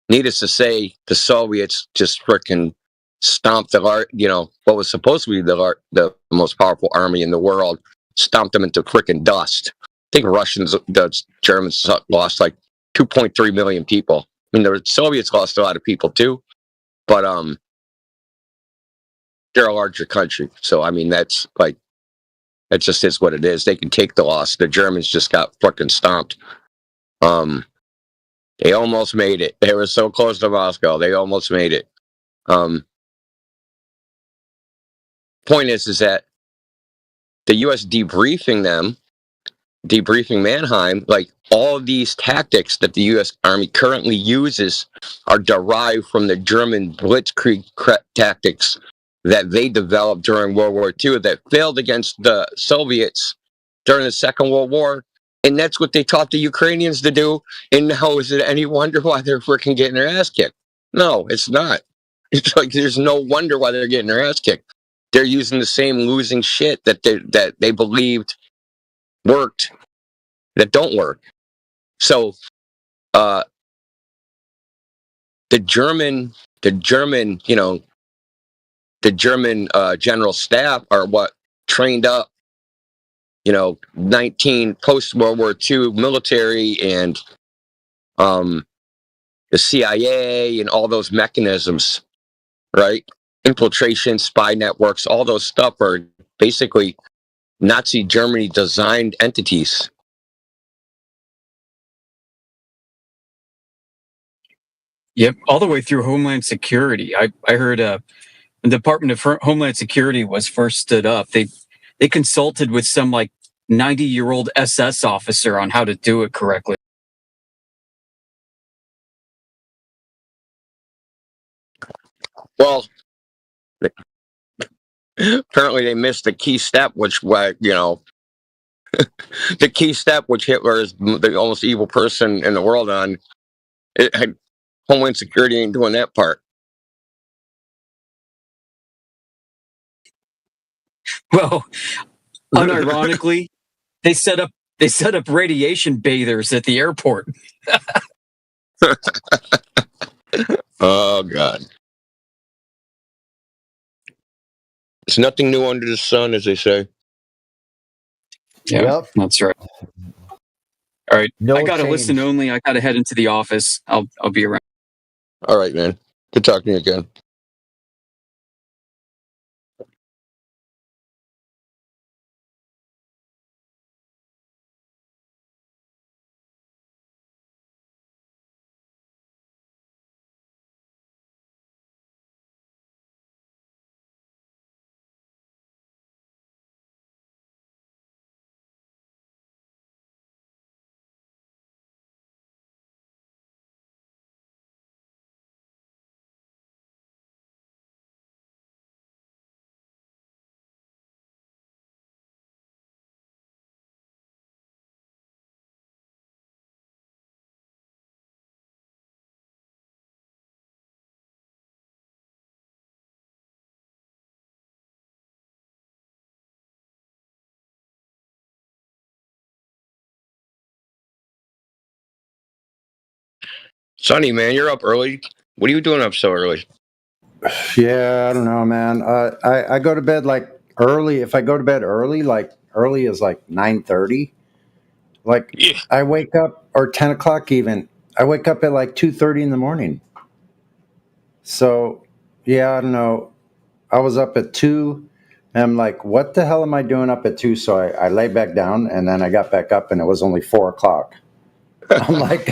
Needless to say, the Soviets just freaking stomped what was supposed to be the most powerful army in the world, stomped them into freaking dust. I think the Germans lost like 2.3 million people. I mean, the Soviets lost a lot of people too, but they're a larger country. So, I mean, that just is what it is. They can take the loss. The Germans just got fucking stomped. They almost made it. They were so close to Moscow. They almost made it. Point is that the U.S. debriefing Mannheim, like all of these tactics that the U.S. Army currently uses are derived from the German Blitzkrieg tactics that they developed during World War II that failed against the Soviets during the Second World War. And that's what they taught the Ukrainians to do. And now is it any wonder why they're freaking getting their ass kicked? No, it's not. It's like there's no wonder why they're getting their ass kicked. They're using the same losing shit that they believed worked that don't work. So the German general staff are what trained up 19 post-World War II military and the CIA and all those mechanisms, right? Infiltration, spy networks, all those stuff are basically Nazi Germany designed entities. Yep, all the way through Homeland Security. I heard the Department of Homeland Security was first stood up. They consulted with some like 90-year-old SS officer on how to do it correctly. Well, apparently they missed the key step, which, the key step which Hitler is the most evil person in the world on. Homeland Security ain't doing that part. Well, unironically, they set up radiation bathers at the airport. Oh God. It's nothing new under the sun, as they say. Yeah, Yep. that's right. All right, No I got to change. listen only. I got to head into the office. I'll be around. All right, man. Good talking to you again. Sonny, man, you're up early. What are you doing up so early? Yeah, I don't know, man. I go to bed like early. If I go to bed early, like early is like 9:30. Like Yeah. I wake up, or 10 o'clock even. I wake up at like 2:30 in the morning. So yeah, I don't know. I was up at 2. And I'm like, what the hell am I doing up at 2? So I lay back down, and then I got back up, and it was only 4 o'clock. I'm like,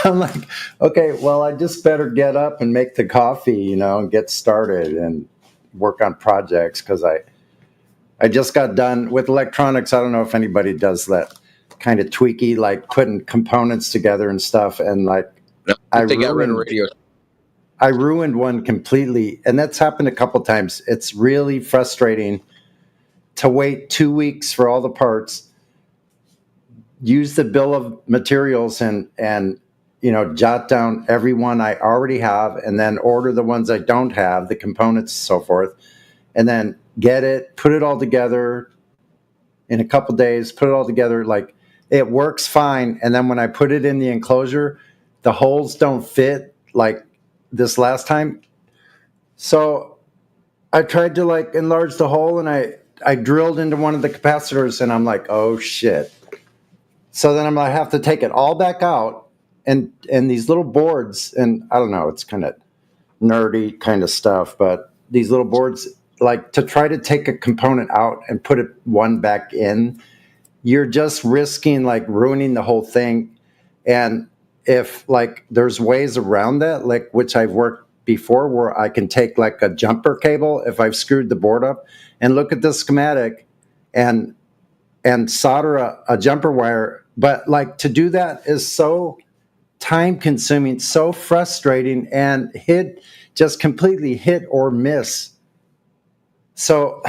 I'm like, okay, well, I just better get up and make the coffee, and get started and work on projects, because I just got done with electronics. I don't know if anybody does that kind of tweaky, like putting components together and stuff, and like No, I think I got rid of radio. I ruined one completely, and that's happened a couple times. It's really frustrating to wait 2 weeks for all the parts, use the bill of materials, and jot down every one I already have, and then order the ones I don't have, the components and so forth, and then get it, put it all together in a couple days, put it all together. Like, it works fine, and then when I put it in the enclosure, the holes don't fit like this last time. So I tried to like enlarge the hole, and I drilled into one of the capacitors, and I'm like, oh shit. So then I have to take it all back out, and these little boards, and I don't know, it's kind of nerdy kind of stuff, but these little boards, like, to try to take a component out and put one back in, you're just risking like ruining the whole thing. And if like there's ways around that, like which I've worked before, where I can take like a jumper cable if I've screwed the board up, and look at the schematic and solder a jumper wire. But like, to do that is so time consuming, so frustrating, and just completely hit or miss. So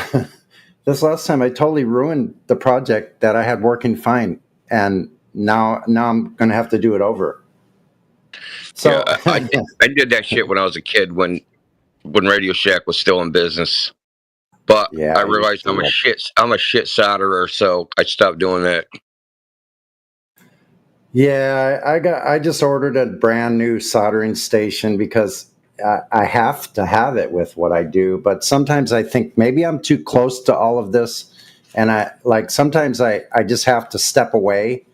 this last time I totally ruined the project that I had working fine, and now I'm going to have to do it over. So Yeah, I did that shit when I was a kid, when Radio Shack was still in business. But Yeah, I realized I'm a shit solderer, so I stopped doing that. Yeah, I just ordered a brand new soldering station because I have to have it with what I do. But sometimes I think maybe I'm too close to all of this, and sometimes I just have to step away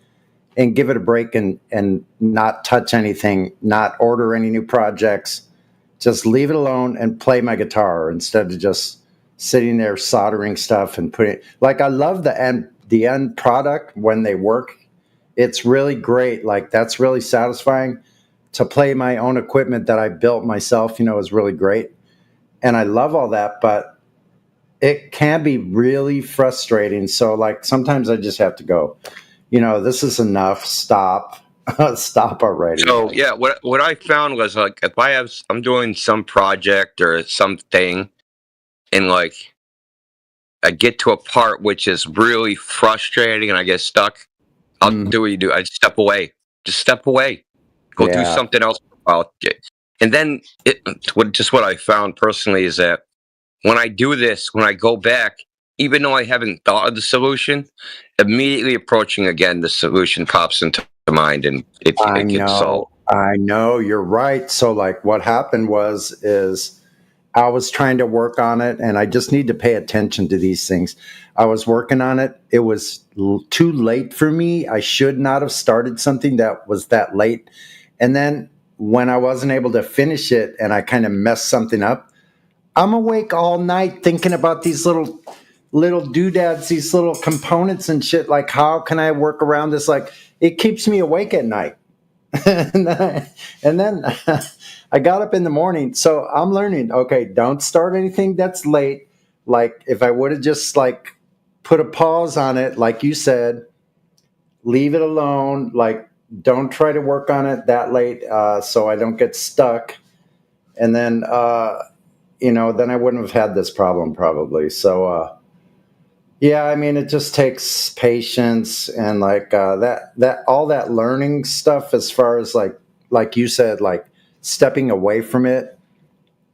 and give it a break, and not touch anything, not order any new projects, just leave it alone and play my guitar instead of just sitting there soldering stuff and putting. Like, I love the end product when they work. It's really great. Like, that's really satisfying. To play my own equipment that I built myself, is really great. And I love all that, but it can be really frustrating. So like, sometimes I just have to go, this is enough. Stop. Stop already. So yeah, what I found was like if I'm doing some project or something, and like I get to a part which is really frustrating and I get stuck, I'll do what you do. I step away. Just step away. Go do Yeah. something else about it. And then what I found personally is that when I do this, when I go back, even though I haven't thought of the solution, immediately approaching again, the solution pops into mind and it gets solved. I know, you're right. So like what happened is I was trying to work on it, and I just need to pay attention to these things. I was working on it. It was too late for me. I should not have started something that was that late. And then when I wasn't able to finish it and I kind of messed something up, I'm awake all night thinking about these little doodads, these little components and shit. Like, how can I work around this? Like, it keeps me awake at night. and then I got up in the morning. So I'm learning, okay, don't start anything that's late. Like if I would have just like put a pause on it, like you said, leave it alone. Like don't try to work on it that late so I don't get stuck. And then, then I wouldn't have had this problem probably. So, yeah, I mean, it just takes patience and like that all that learning stuff as far as like you said, like stepping away from it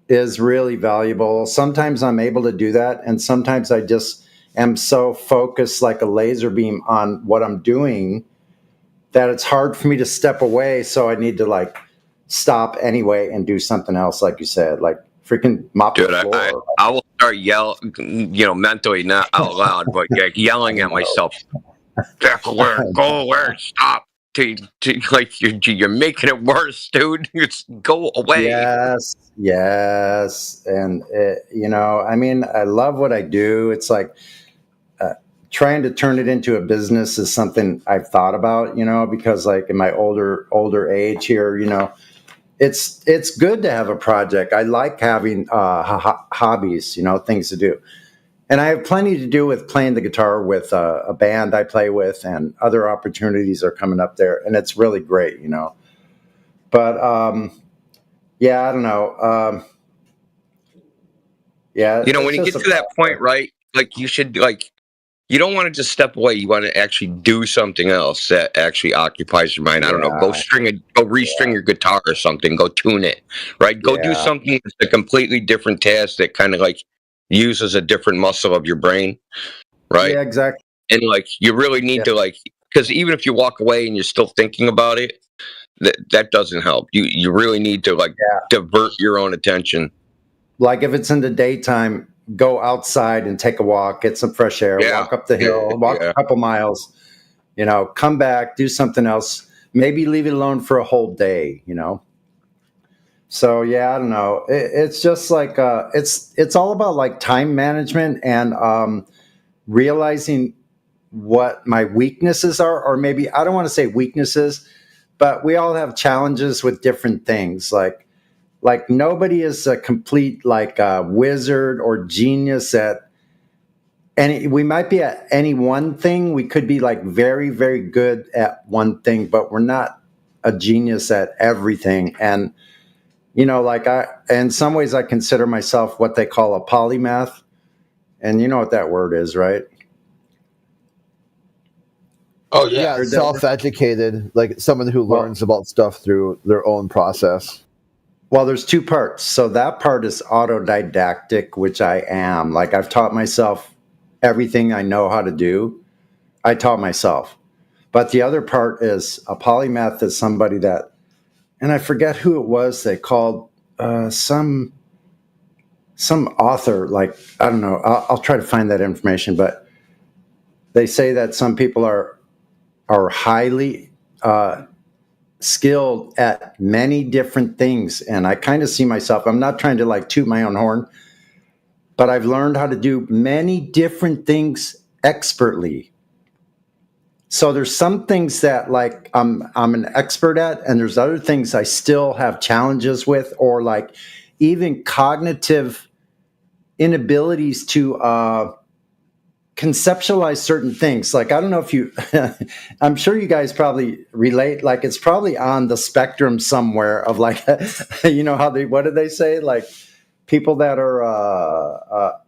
is really valuable. Sometimes I'm able to do that, and sometimes I just am so focused like a laser beam on what I'm doing that it's hard for me to step away. So I need to like stop anyway and do something else, like you said, like freaking mop the floor. I will start mentally, not out loud, but like yelling at myself. Go away, stop. Like you're making it worse, dude. Just go away. Yes, and I mean, I love what I do. It's like trying to turn it into a business is something I've thought about, because like in my older age here, it's good to have a project. I like having hobbies, things to do. And I have plenty to do with playing the guitar with a band I play with, and other opportunities are coming up there. And it's really great, But, yeah, I don't know. Yeah. When you get to that point, right, like you should, like, you don't want to just step away. You want to actually do something else that actually occupies your mind. I don't know. Go restring your guitar or something. Go tune it, right? Go do something that's a completely different task that kind of like uses a different muscle of your brain, right? Yeah, exactly. And like you really need to like, because even if you walk away and you're still thinking about it, that doesn't help. You really need to like divert your own attention. Like if it's in the daytime, go outside and take a walk, get some fresh air, walk up the hill, walk a couple miles, come back, do something else, maybe leave it alone for a whole day, So, yeah, I don't know. It's just like, it's all about like time management and realizing what my weaknesses are, or maybe I don't want to say weaknesses, but we all have challenges with different things. Like nobody is a complete like wizard or genius at any. We might be at any one thing. We could be like very, very good at one thing, but we're not a genius at everything. And like in some ways, I consider myself what they call a polymath, and you know what that word is, right? Oh yeah, self-educated, like someone who learns about stuff through their own process. Well, there's two parts. So that part is autodidactic, which I am. Like I've taught myself everything I know how to do. I taught myself. But the other part is a polymath is somebody that, and I forget who it was, they called some author, like, I don't know, I'll try to find that information, but they say that some people are highly skilled at many different things. And I kind of see myself, I'm not trying to like toot my own horn, but I've learned how to do many different things expertly. So there's some things that like I'm an expert at, and there's other things I still have challenges with, or like even cognitive inabilities to conceptualize certain things. Like, I don't know if you, I'm sure you guys probably relate. Like, it's probably on the spectrum somewhere of like, you know how what do they say? Like, people that are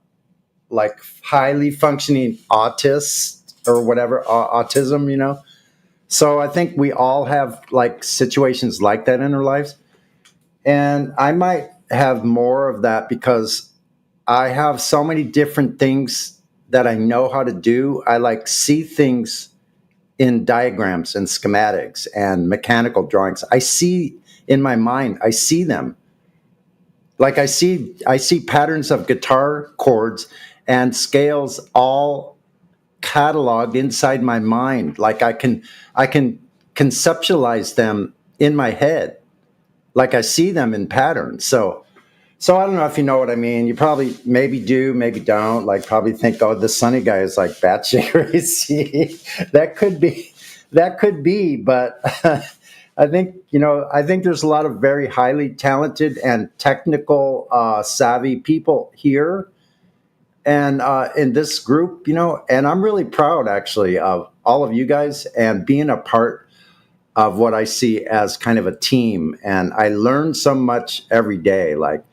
like highly functioning autists or whatever, autism, you know? So I think we all have like situations like that in our lives. And I might have more of that because I have so many different things that I know how to do. I like see things in diagrams and schematics and mechanical drawings. I see in my mind, I see them. Like I see patterns of guitar chords and scales all cataloged inside my mind. Like I can conceptualize them in my head. Like I see them in patterns. So I don't know if you know what I mean. You probably maybe do, maybe don't. Like probably think, oh, the Sunny guy is like batshit crazy. That could be. But I think there's a lot of very highly talented and technical savvy people here, and in this group, and I'm really proud actually of all of you guys and being a part of what I see as kind of a team. And I learn so much every day. Like,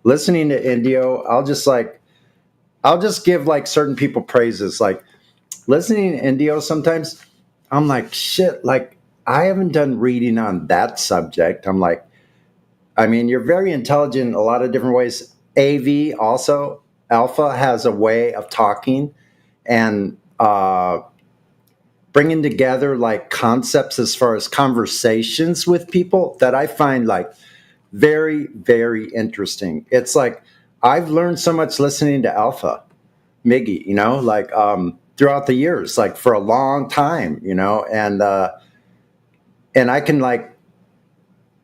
listening to Indio, I'll just give like certain people praises. Like listening to Indio, sometimes I'm like, shit, like I haven't done reading on that subject. I'm like, I mean, you're very intelligent in a lot of different ways. AV also, Alpha has a way of talking and bringing together like concepts as far as conversations with people that I find like very, very interesting. It's like I've learned so much listening to Alpha Miggy, like throughout the years, like for a long time, and I can like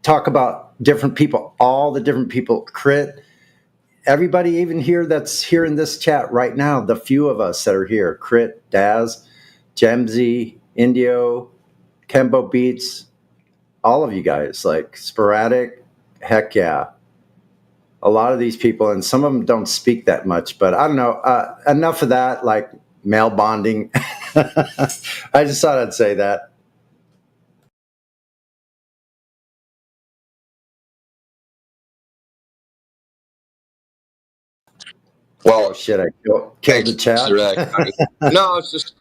talk about different people, all the different people, Crit, everybody even here that's here in this chat right now, the few of us that are here, Crit, Daz, Gemsy, Indio, Kembo Beats, all of you guys, like Sporadic, heck yeah. A lot of these people, and some of them don't speak that much, but I don't know. Enough of that, like male bonding. I just thought I'd say that. Well, Oh shit! I killed the chat. No, it's just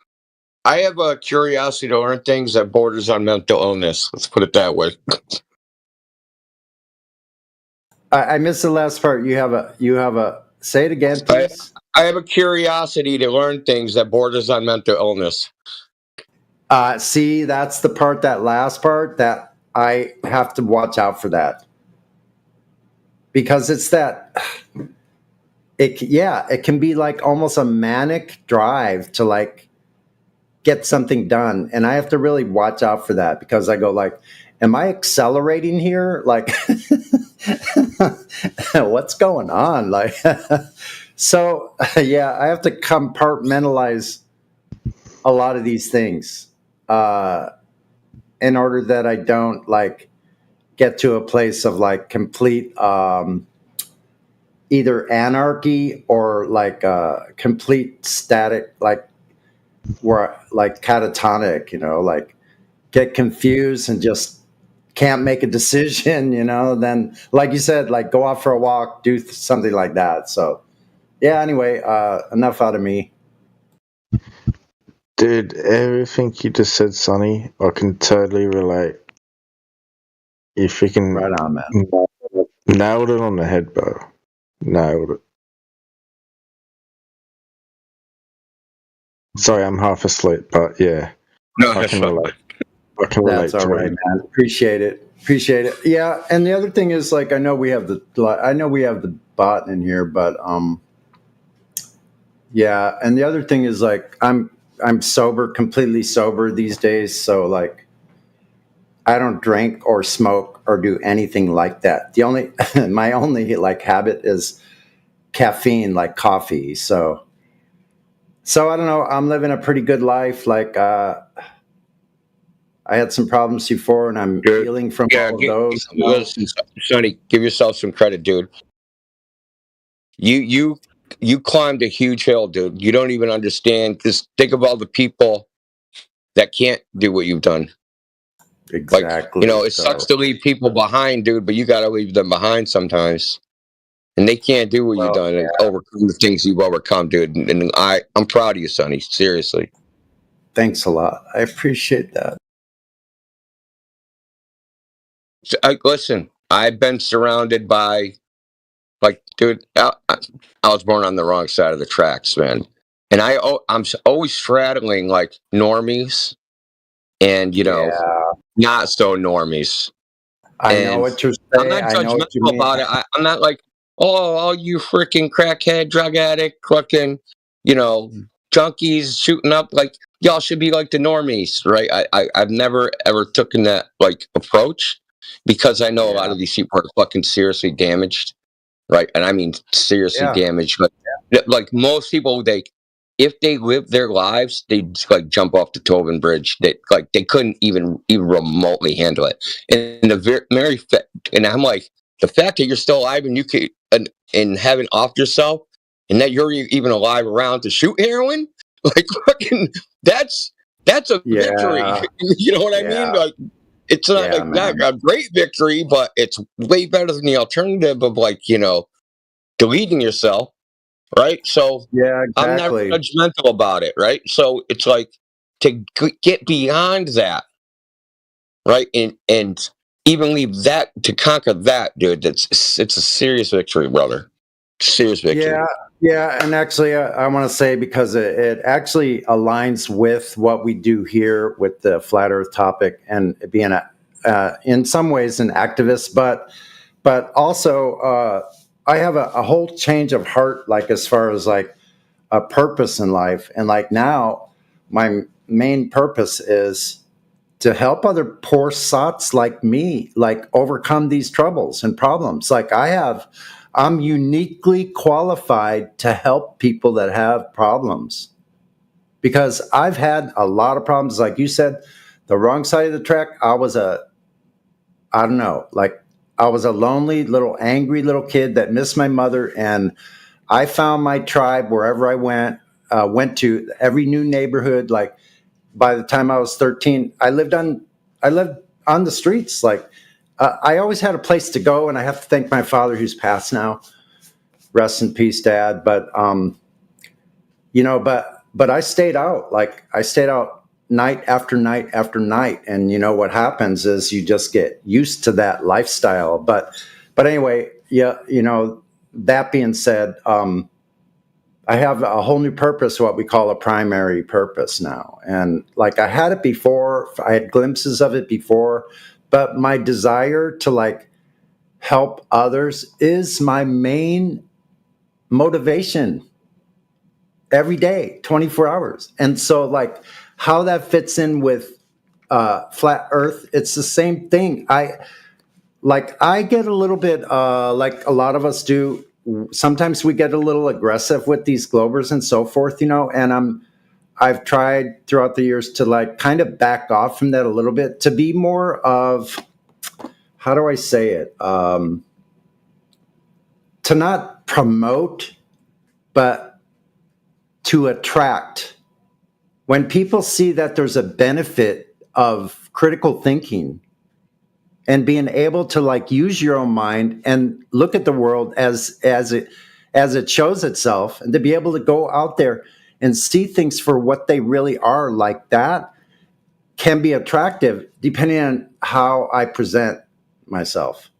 I have a curiosity to learn things that borders on mental illness. Let's put it that way. I missed the last part. You have a. Say it again, please. I have a curiosity to learn things that borders on mental illness. See, that's the part, that last part, that I have to watch out for that. Because it's that, it can be like almost a manic drive to like get something done. And I have to really watch out for that because I go like, am I accelerating here? Like, what's going on? Like, so yeah, I have to compartmentalize a lot of these things in order that I don't like get to a place of like complete either anarchy or like complete static, like where like catatonic, like get confused and just can't make a decision, then like you said, like go out for a walk, do something like that. So yeah, anyway, enough out of me. Dude, everything you just said, Sonny, I can totally relate. You freaking Right on, man. Nailed it on the head, bro. Nailed it. Sorry, I'm half asleep, but yeah. No, I can relate. I can relate. That's all right, man. Appreciate it. Yeah, and the other thing is like I know we have the bot in here, but yeah, and the other thing is like I'm sober, completely sober these days, so like I don't drink or smoke or do anything like that. My only like habit is caffeine, like coffee. So I don't know. I'm living a pretty good life. Like I had some problems before, and I'm healing from all of those. Sonny, give yourself some credit, dude. You you climbed a huge hill, dude. You don't even understand. Just think of all the people that can't do what you've done. Like, Exactly. you know, it sucks to leave people behind, dude, but you got to leave them behind sometimes. And they can't do what you've done and overcome the things you've overcome, dude. And I'm proud of you, Sonny. Seriously. Thanks a lot. I appreciate that. So, listen, I've been surrounded by, like, dude, I was born on the wrong side of the tracks, man. And I'm always straddling, like, normies and, you know, not so normies. I know what you're saying. I'm not I know what you judgmental mean. about it. I'm not like, oh, all you freaking crackhead, drug addict, fucking, you know, junkies shooting up. Like, y'all should be like the normies, right? I've never ever taken that, like, approach because I know a lot of these people are fucking seriously damaged, right? And I mean seriously damaged. Like most people, if they live their lives, they like jump off the Tobin Bridge. They couldn't even remotely handle it. And and I'm like, the fact that you're still alive and you can and haven't offed yourself, and that you're even alive around to shoot heroin, like fucking, that's a victory. You know what I mean? Like, it's not not a great victory, but it's way better than the alternative of, like, you know, deleting yourself. Right. So exactly. I'm not judgmental about it. Right. So it's like to get beyond that. Right. And even leave that to conquer that, dude. It's a serious victory, brother. Serious victory. Yeah. And actually, I want to say, because it actually aligns with what we do here with the flat earth topic and being in some ways an activist, but also, I have a whole change of heart, like as far as like a purpose in life. And like now, my main purpose is to help other poor sots like me, like overcome these troubles and problems. Like I'm uniquely qualified to help people that have problems, because I've had a lot of problems. Like you said, the wrong side of the track. I was a lonely little angry little kid that missed my mother, and I found my tribe wherever I went to every new neighborhood. Like by the time I was 13, I lived on the streets. Like I always had a place to go, and I have to thank my father, who's passed now. Rest in peace, Dad. But you know, but I stayed out. Like I stayed out night after night after night, and you know what happens is you just get used to that lifestyle. But anyway, yeah, you know, that being said, I have a whole new purpose, what we call a primary purpose now. And like I had it before, I had glimpses of it before, but my desire to like help others is my main motivation every day, 24 hours. And so like how that fits in with flat earth, it's the same thing. I get a little bit like a lot of us do. Sometimes we get a little aggressive with these globers and so forth, you know, and I've tried throughout the years to like kind of back off from that a little bit, to be more of, how do I say it? To not promote, but to attract. When people see that there's a benefit of critical thinking and being able to like use your own mind and look at the world as it shows itself, and to be able to go out there and see things for what they really are, like that can be attractive depending on how I present myself.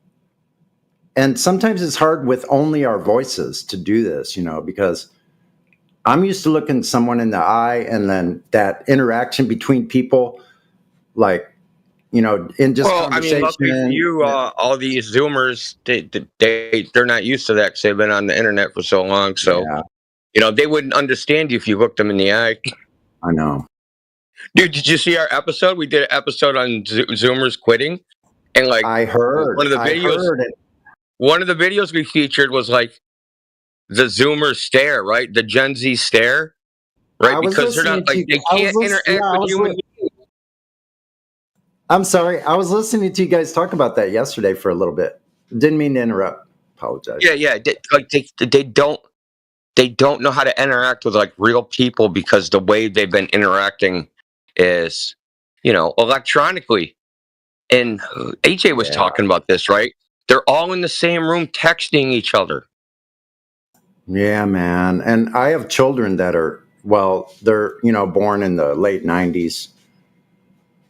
And sometimes it's hard with only our voices to do this, you know, because I'm used to looking someone in the eye, and then that interaction between people, like, you know, in just conversation. I mean, luckily for you, all these Zoomers, they're not used to that because they've been on the internet for so long. So, you know, they wouldn't understand you if you looked them in the eye. I know. Dude, did you see our episode? We did an episode on Zoomers quitting, and like I heard one of the videos we featured was like the Zoomer stare, right? The Gen Z stare, right? Because they're not like, they can't interact with human beings. I'm sorry. I was listening to you guys talk about that yesterday for a little bit. Didn't mean to interrupt. Apologize. Yeah. They don't. they don't know how to interact with like real people because the way they've been interacting is, electronically. And AJ was talking about this, right? They're all in the same room texting each other. Yeah, man. And I have children that are, well, they're, born in the late 90s.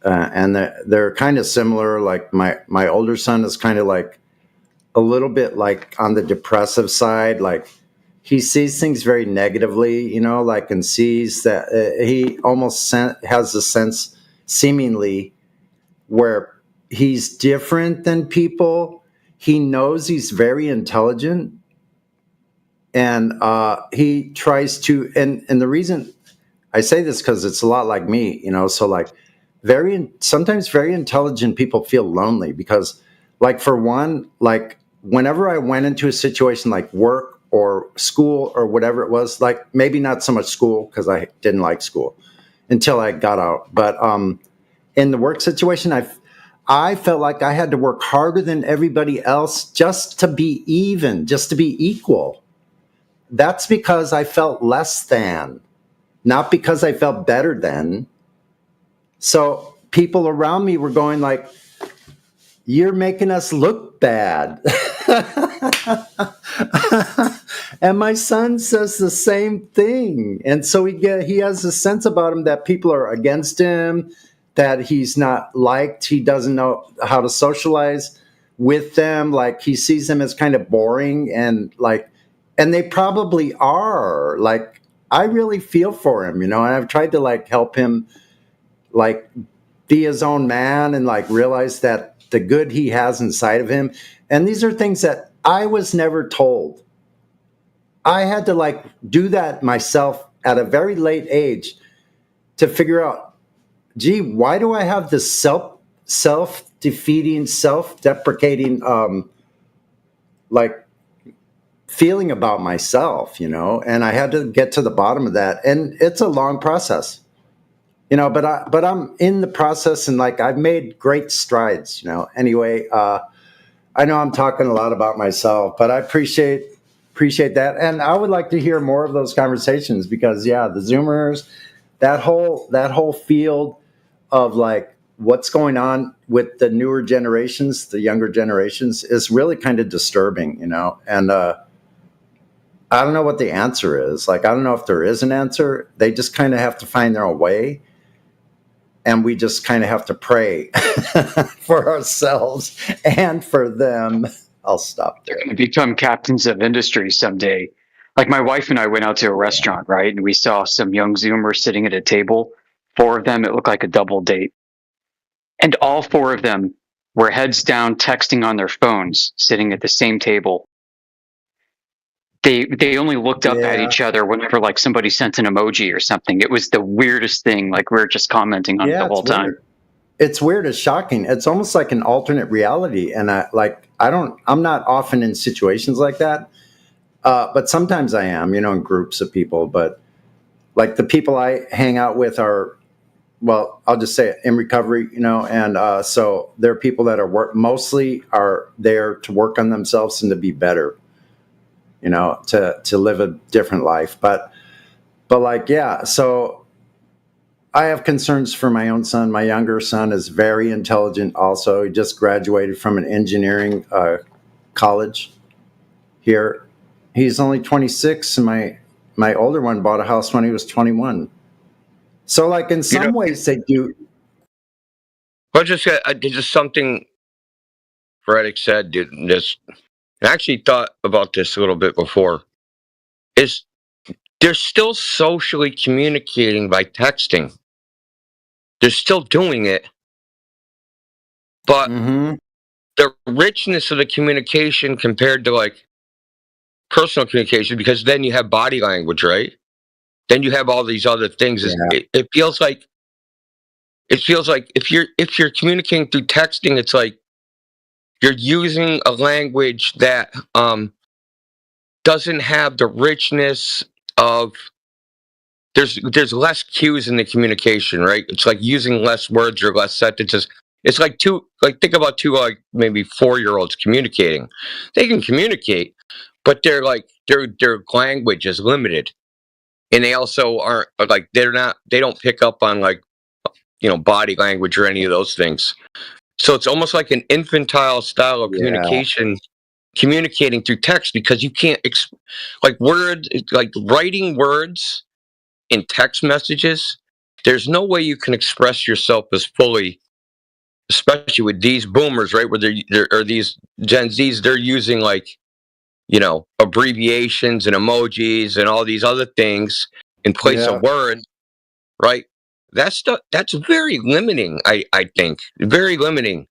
And they're kind of similar. Like my older son is kind of like a little bit like on the depressive side. Like he sees things very negatively, and sees that he almost has a sense seemingly where he's different than people. He knows he's very intelligent. And he tries to, and the reason I say this because it's a lot like me, so like sometimes very intelligent people feel lonely because, like, for one, like whenever I went into a situation like work or school or whatever it was, like maybe not so much school because I didn't like school until I got out. But in the work situation, I felt like I had to work harder than everybody else just to be even, just to be equal. That's because I felt less than, not because I felt better than. So people around me were going like, you're making us look bad. And my son says the same thing. And so he has a sense about him that people are against him, that he's not liked. He doesn't know how to socialize with them. Like he sees them as kind of boring and they probably are. Like, I really feel for him, and I've tried to like help him like be his own man and like realize that the good he has inside of him. And these are things that I was never told. I had to like do that myself at a very late age to figure out, gee, why do I have this self-defeating, self-deprecating, like feeling about myself, and I had to get to the bottom of that. And it's a long process, but I'm in the process and like I've made great strides, Anyway, I know I'm talking a lot about myself, but I appreciate that. And I would like to hear more of those conversations because the Zoomers, that whole field of like what's going on with the newer generations, the younger generations is really kind of disturbing, and, I don't know what the answer is. Like, I don't know if there is an answer. They just kind of have to find their own way. And we just kind of have to pray for ourselves and for them. I'll stop there. They're going to become captains of industry someday. Like my wife and I went out to a restaurant, right? And we saw some young Zoomers sitting at a table. 4 of them, it looked like a double date. And all 4 of them were heads down texting on their phones, sitting at the same table. They only looked up at each other whenever like somebody sent an emoji or something. It was the weirdest thing. Like we were just commenting on it the whole time. It's weird. It's shocking. It's almost like an alternate reality. And I'm not often in situations like that. But sometimes I am, in groups of people. But like the people I hang out with are, well, I'll just say it, in recovery, and so there are people that mostly are there to work on themselves and to be better. To live a different life. But like, so I have concerns for my own son. My younger son is very intelligent also. He just graduated from an engineering college here. He's only 26, and my older one bought a house when he was 21. So like in some ways they do. Well, just something Frederick said, I actually thought about this a little bit before, is they're still socially communicating by texting. They're still doing it. But the richness of the communication compared to like personal communication, because then you have body language, right? Then you have all these other things. Yeah. It feels like if you're communicating through texting, it's like you're using a language that doesn't have the richness of there's less cues in the communication, right? It's like using less words or less sentences. It's like think about two maybe 4-year-olds communicating. They can communicate, but their language is limited, and they also aren't like they don't pick up on like body language or any of those things. So it's almost like an infantile style of communicating through text, because you can't like writing words in text messages. There's no way you can express yourself as fully, especially with these boomers, right? Where or these Gen Zs, they're using like abbreviations and emojis and all these other things in place of words, right? That's very limiting. I think very limiting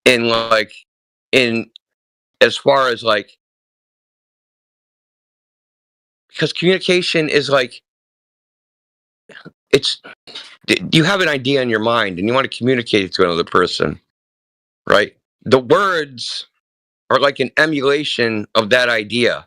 in as far as like, because communication is like, you have an idea in your mind and you want to communicate it to another person, right? The words are like an emulation of that idea,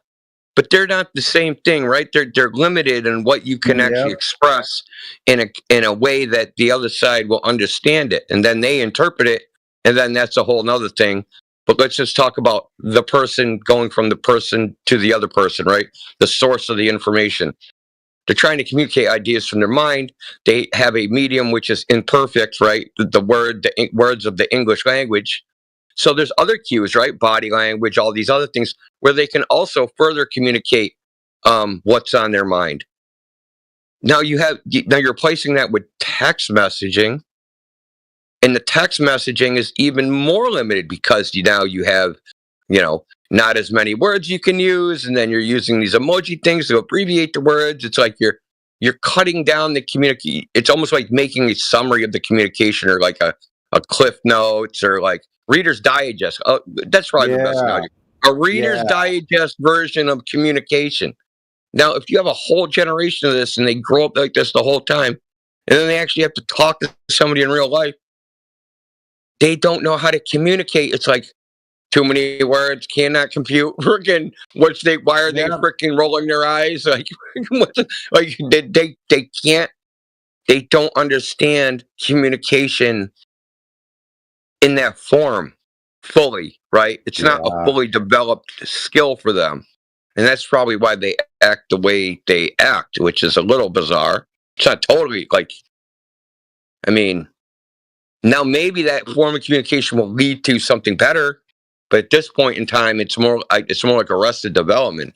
but they're not the same thing, right? They're limited in what you can actually express in a way that the other side will understand it, and then they interpret it, and then that's a whole nother thing. But let's just talk about the person going from the person to the other person, right? The source of the information. They're trying to communicate ideas from their mind. They have a medium which is imperfect, right? The words of the English language. So there's other cues, right? Body language, all these other things, where they can also further communicate what's on their mind. Now you're replacing that with text messaging, and the text messaging is even more limited because now you have, not as many words you can use, and then you're using these emoji things to abbreviate the words. It's like you're cutting down the communicate. It's almost like making a summary of the communication, or like a cliff notes, or like Reader's Digest. Oh, that's probably the best analogy. A Reader's Digest version of communication. Now, if you have a whole generation of this and they grow up like this the whole time, and then they actually have to talk to somebody in real life, they don't know how to communicate. It's like, too many words, cannot compute. Freaking, why are they freaking rolling their eyes? Like, they can't. They don't understand communication in that form fully, right? It's not a fully developed skill for them, and that's probably why they act the way they act, which is a little bizarre. It's not totally like. I mean, now maybe that form of communication will lead to something better. But at this point in time, it's more like arrested development.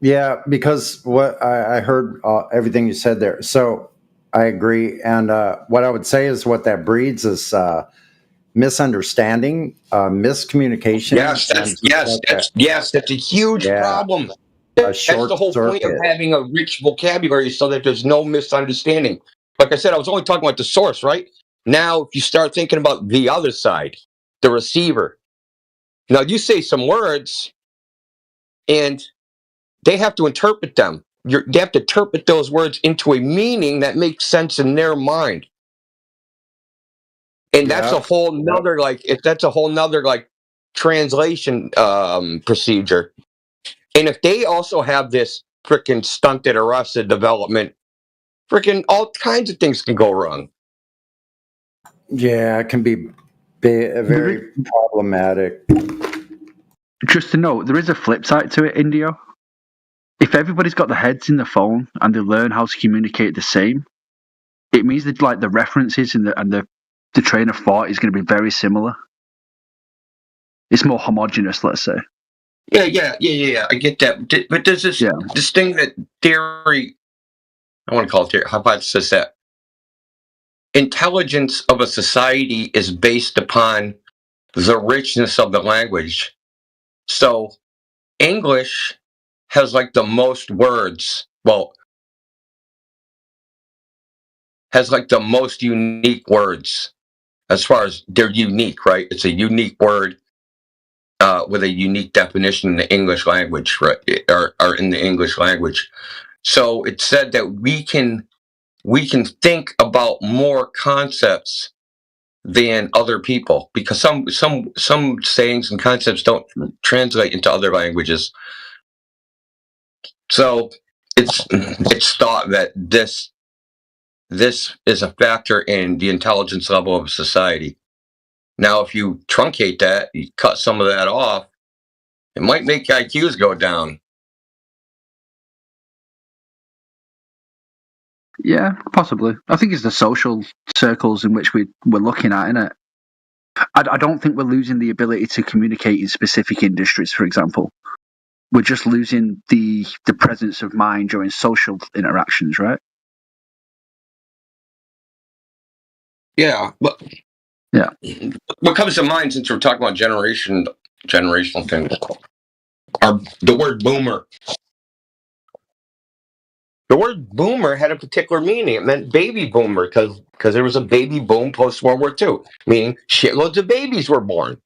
Yeah, because what I heard everything you said there, so I agree. And what I would say is what that breeds is misunderstanding, miscommunication. Yes, that's a huge problem. That's the whole point of having a rich vocabulary, so that there's no misunderstanding. Like I said, I was only talking about the source, right? Now, if you start thinking about the other side, the receiver. Now, you say some words, and they have to interpret them. They have to interpret those words into a meaning that makes sense in their mind. And that's a whole nother translation procedure. And if they also have this freaking stunted, arrested development, freaking all kinds of things can go wrong. Yeah, it can be very problematic. Just to note, there is a flip side to it, Indio. If everybody's got their heads in the phone and they learn how to communicate the same, it means that like the references and the train of thought is going to be very similar. It's more homogenous, let's say. Yeah. I get that, but there's this thing that theory. I want to call it theory. How about says that intelligence of a society is based upon the richness of the language. So English has like the most words. Well, has like the most unique words as far as they're unique, right? It's a unique word with a unique definition in the English language, right? Or in the English language. So it said that we can think about more concepts than other people, because some sayings and concepts don't translate into other languages. So it's thought that this is a factor in the intelligence level of society. Now, if you truncate that, you cut some of that off, It might make IQs go down. Yeah, possibly. I think it's the social circles in which we're looking at, innit? I don't think we're losing the ability to communicate in specific industries, for example. We're just losing the presence of mind during social interactions, right? Yeah, but Yeah. what comes to mind since we're talking about generational things are the word boomer. The word boomer had a particular meaning. It meant baby boomer because there was a baby boom post World War II, meaning shitloads of babies were born.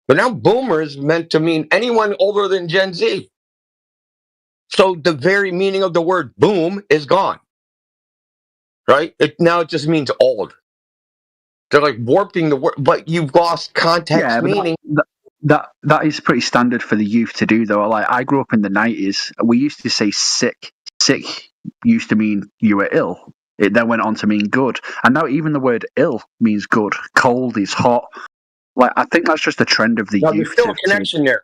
But now boomer is meant to mean anyone older than Gen Z. So the very meaning of the word boom is gone. Right? Now it just means old. They're like warping the word, but you've lost context Yeah, but meaning. that is pretty standard for the youth to do, though. Like, I grew up in the 90s. We used to say sick. Sick used to mean you were ill. It then went on to mean good. And now even the word ill means good. Cold is hot. Like, I think that's just a trend of the Now, youth. there's still a connection there.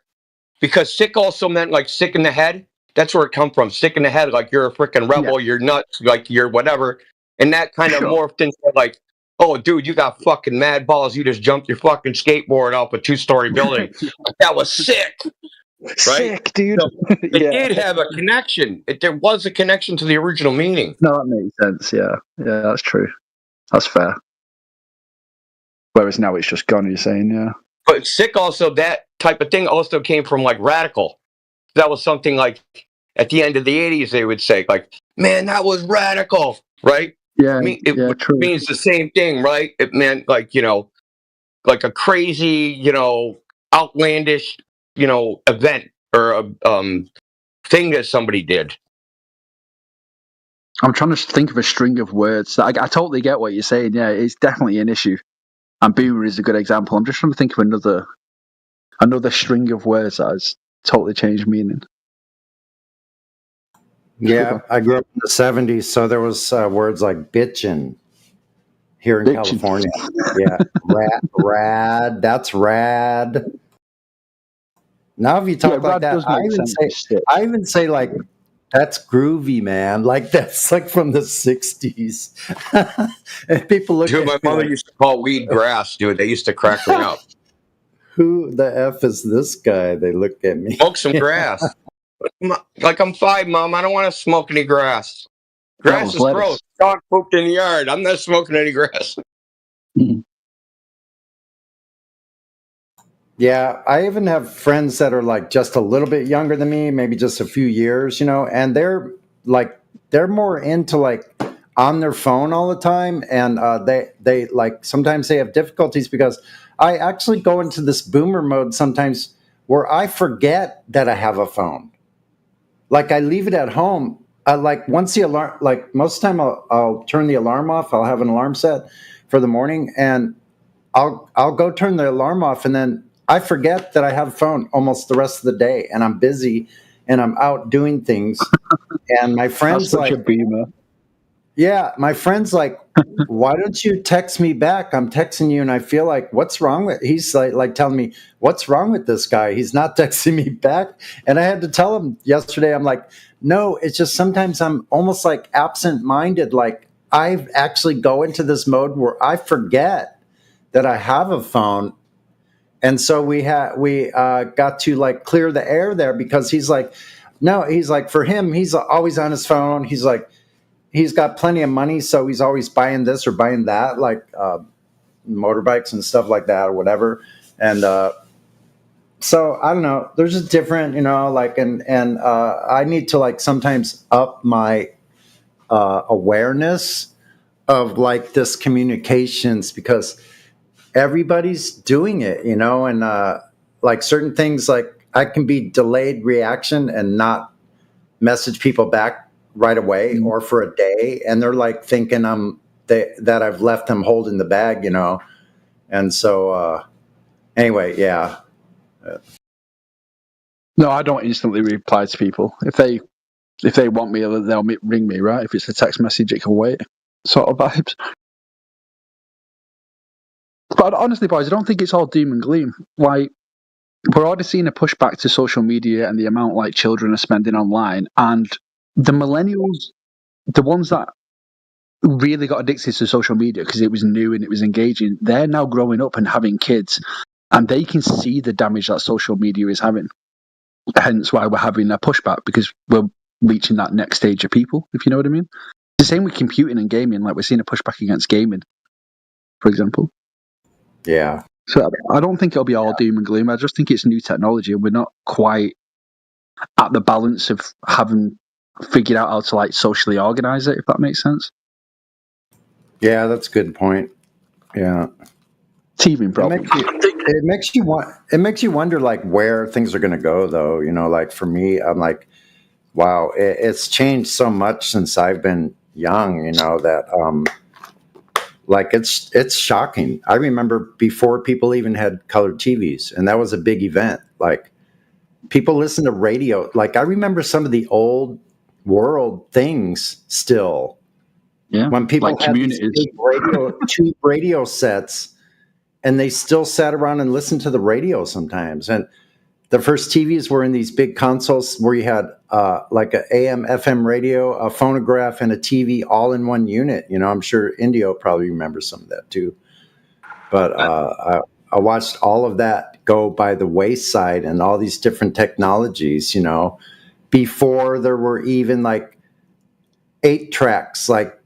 Because sick also meant like sick in the head. That's where it come from. Sick in the head, like you're a freaking rebel, you're nuts, like you're whatever. And that kind of morphed into like, oh, dude, you got fucking mad balls. You just jumped your fucking skateboard off a 2-story building. Like, that was sick. Right? Sick, dude. So it did have a connection. There was a connection to the original meaning. No, that makes sense. Yeah, that's true. That's fair. Whereas now it's just gone. You're saying, yeah. But sick also, that type of thing also came from like radical. That was something like at the end of the 80s, they would say like, man, that was radical, right? Yeah, it true. means the same thing, right? It meant like, like a crazy, outlandish, event or a thing that somebody did. I'm trying to think of a string of words. I totally get what you're saying. Yeah, it's definitely an issue. And boomer is a good example. I'm just trying to think of another string of words that has totally changed meaning. Yeah, I grew up in the 70s, so there was words like bitchin' here in California. Yeah, rad, that's rad. Now if you talk like that, I even say like, that's groovy, man. Like that's like from the 60s. And people look Dude, my mother used to call weed grass, dude. They used to crack me up. Who the F is this guy? They look at me. Smoke some grass. Like, I'm 5, Mom. I don't want to smoke any grass. Grass is gross. Dog pooped in the yard. I'm not smoking any grass. Yeah, I even have friends that are like just a little bit younger than me, maybe just a few years, and they're more into like on their phone all the time, and they like sometimes they have difficulties because I actually go into this boomer mode sometimes where I forget that I have a phone. Like I leave it at home. Like once the alarm, like most of the time I'll turn the alarm off. I'll have an alarm set for the morning, and I'll go turn the alarm off, and then I forget that I have a phone almost the rest of the day, and I'm busy, and I'm out doing things. And my friends That's such a boomer. Yeah, my friend's like, why don't you text me back? I'm texting you, and I feel like, what's wrong with? He's like telling me, what's wrong with this guy? He's not texting me back, and I had to tell him yesterday. I'm like, no, it's just sometimes I'm almost like absent-minded. Like I actually go into this mode where I forget that I have a phone, and so we got to like clear the air there because he's like, no, he's like for him, he's always on his phone. He's like. He's got plenty of money, so he's always buying this or buying that, like motorbikes and stuff like that or whatever. And so I don't know. There's just different, like, and I need to like sometimes up my awareness of like this communications because everybody's doing it, and like certain things, like I can be delayed reaction and not message people back right away or for a day, and they're like thinking that I've left them holding the bag, and so anyway, yeah. No, I don't instantly reply to people. If they want me, they'll ring me, right? If it's a text message, it can wait, sort of vibes. But honestly, boys, I don't think it's all doom and gloom. Like, we're already seeing a pushback to social media and the amount like children are spending online, and the millennials, the ones that really got addicted to social media because it was new and it was engaging, they're now growing up and having kids, and they can see the damage that social media is having. Hence why we're having a pushback, because we're reaching that next stage of people, if you know what I mean. It's the same with computing and gaming. Like, we're seeing a pushback against gaming, for example. Yeah. So I don't think it'll be all doom and gloom. I just think it's new technology, and we're not quite at the balance of having figured out how to like socially organize it, if that makes sense. Yeah, that's a good point. Yeah. Teething problem. It makes you wonder like where things are going to go, though. You know, like for me, I'm like, wow, it's changed so much since I've been young. You know that like it's shocking. I remember before people even had colored TVs, and that was a big event. Like people listen to radio. Like I remember some of the old world things still. Yeah, when people like had these communities. big tube radio sets, and they still sat around and listened to the radio sometimes. And the first TVs were in these big consoles where you had like a AM, FM radio, a phonograph, and a TV all in one unit. You know, I'm sure Indio probably remembers some of that too. But I watched all of that go by the wayside, and all these different technologies, you know, before there were even like 8 tracks, like,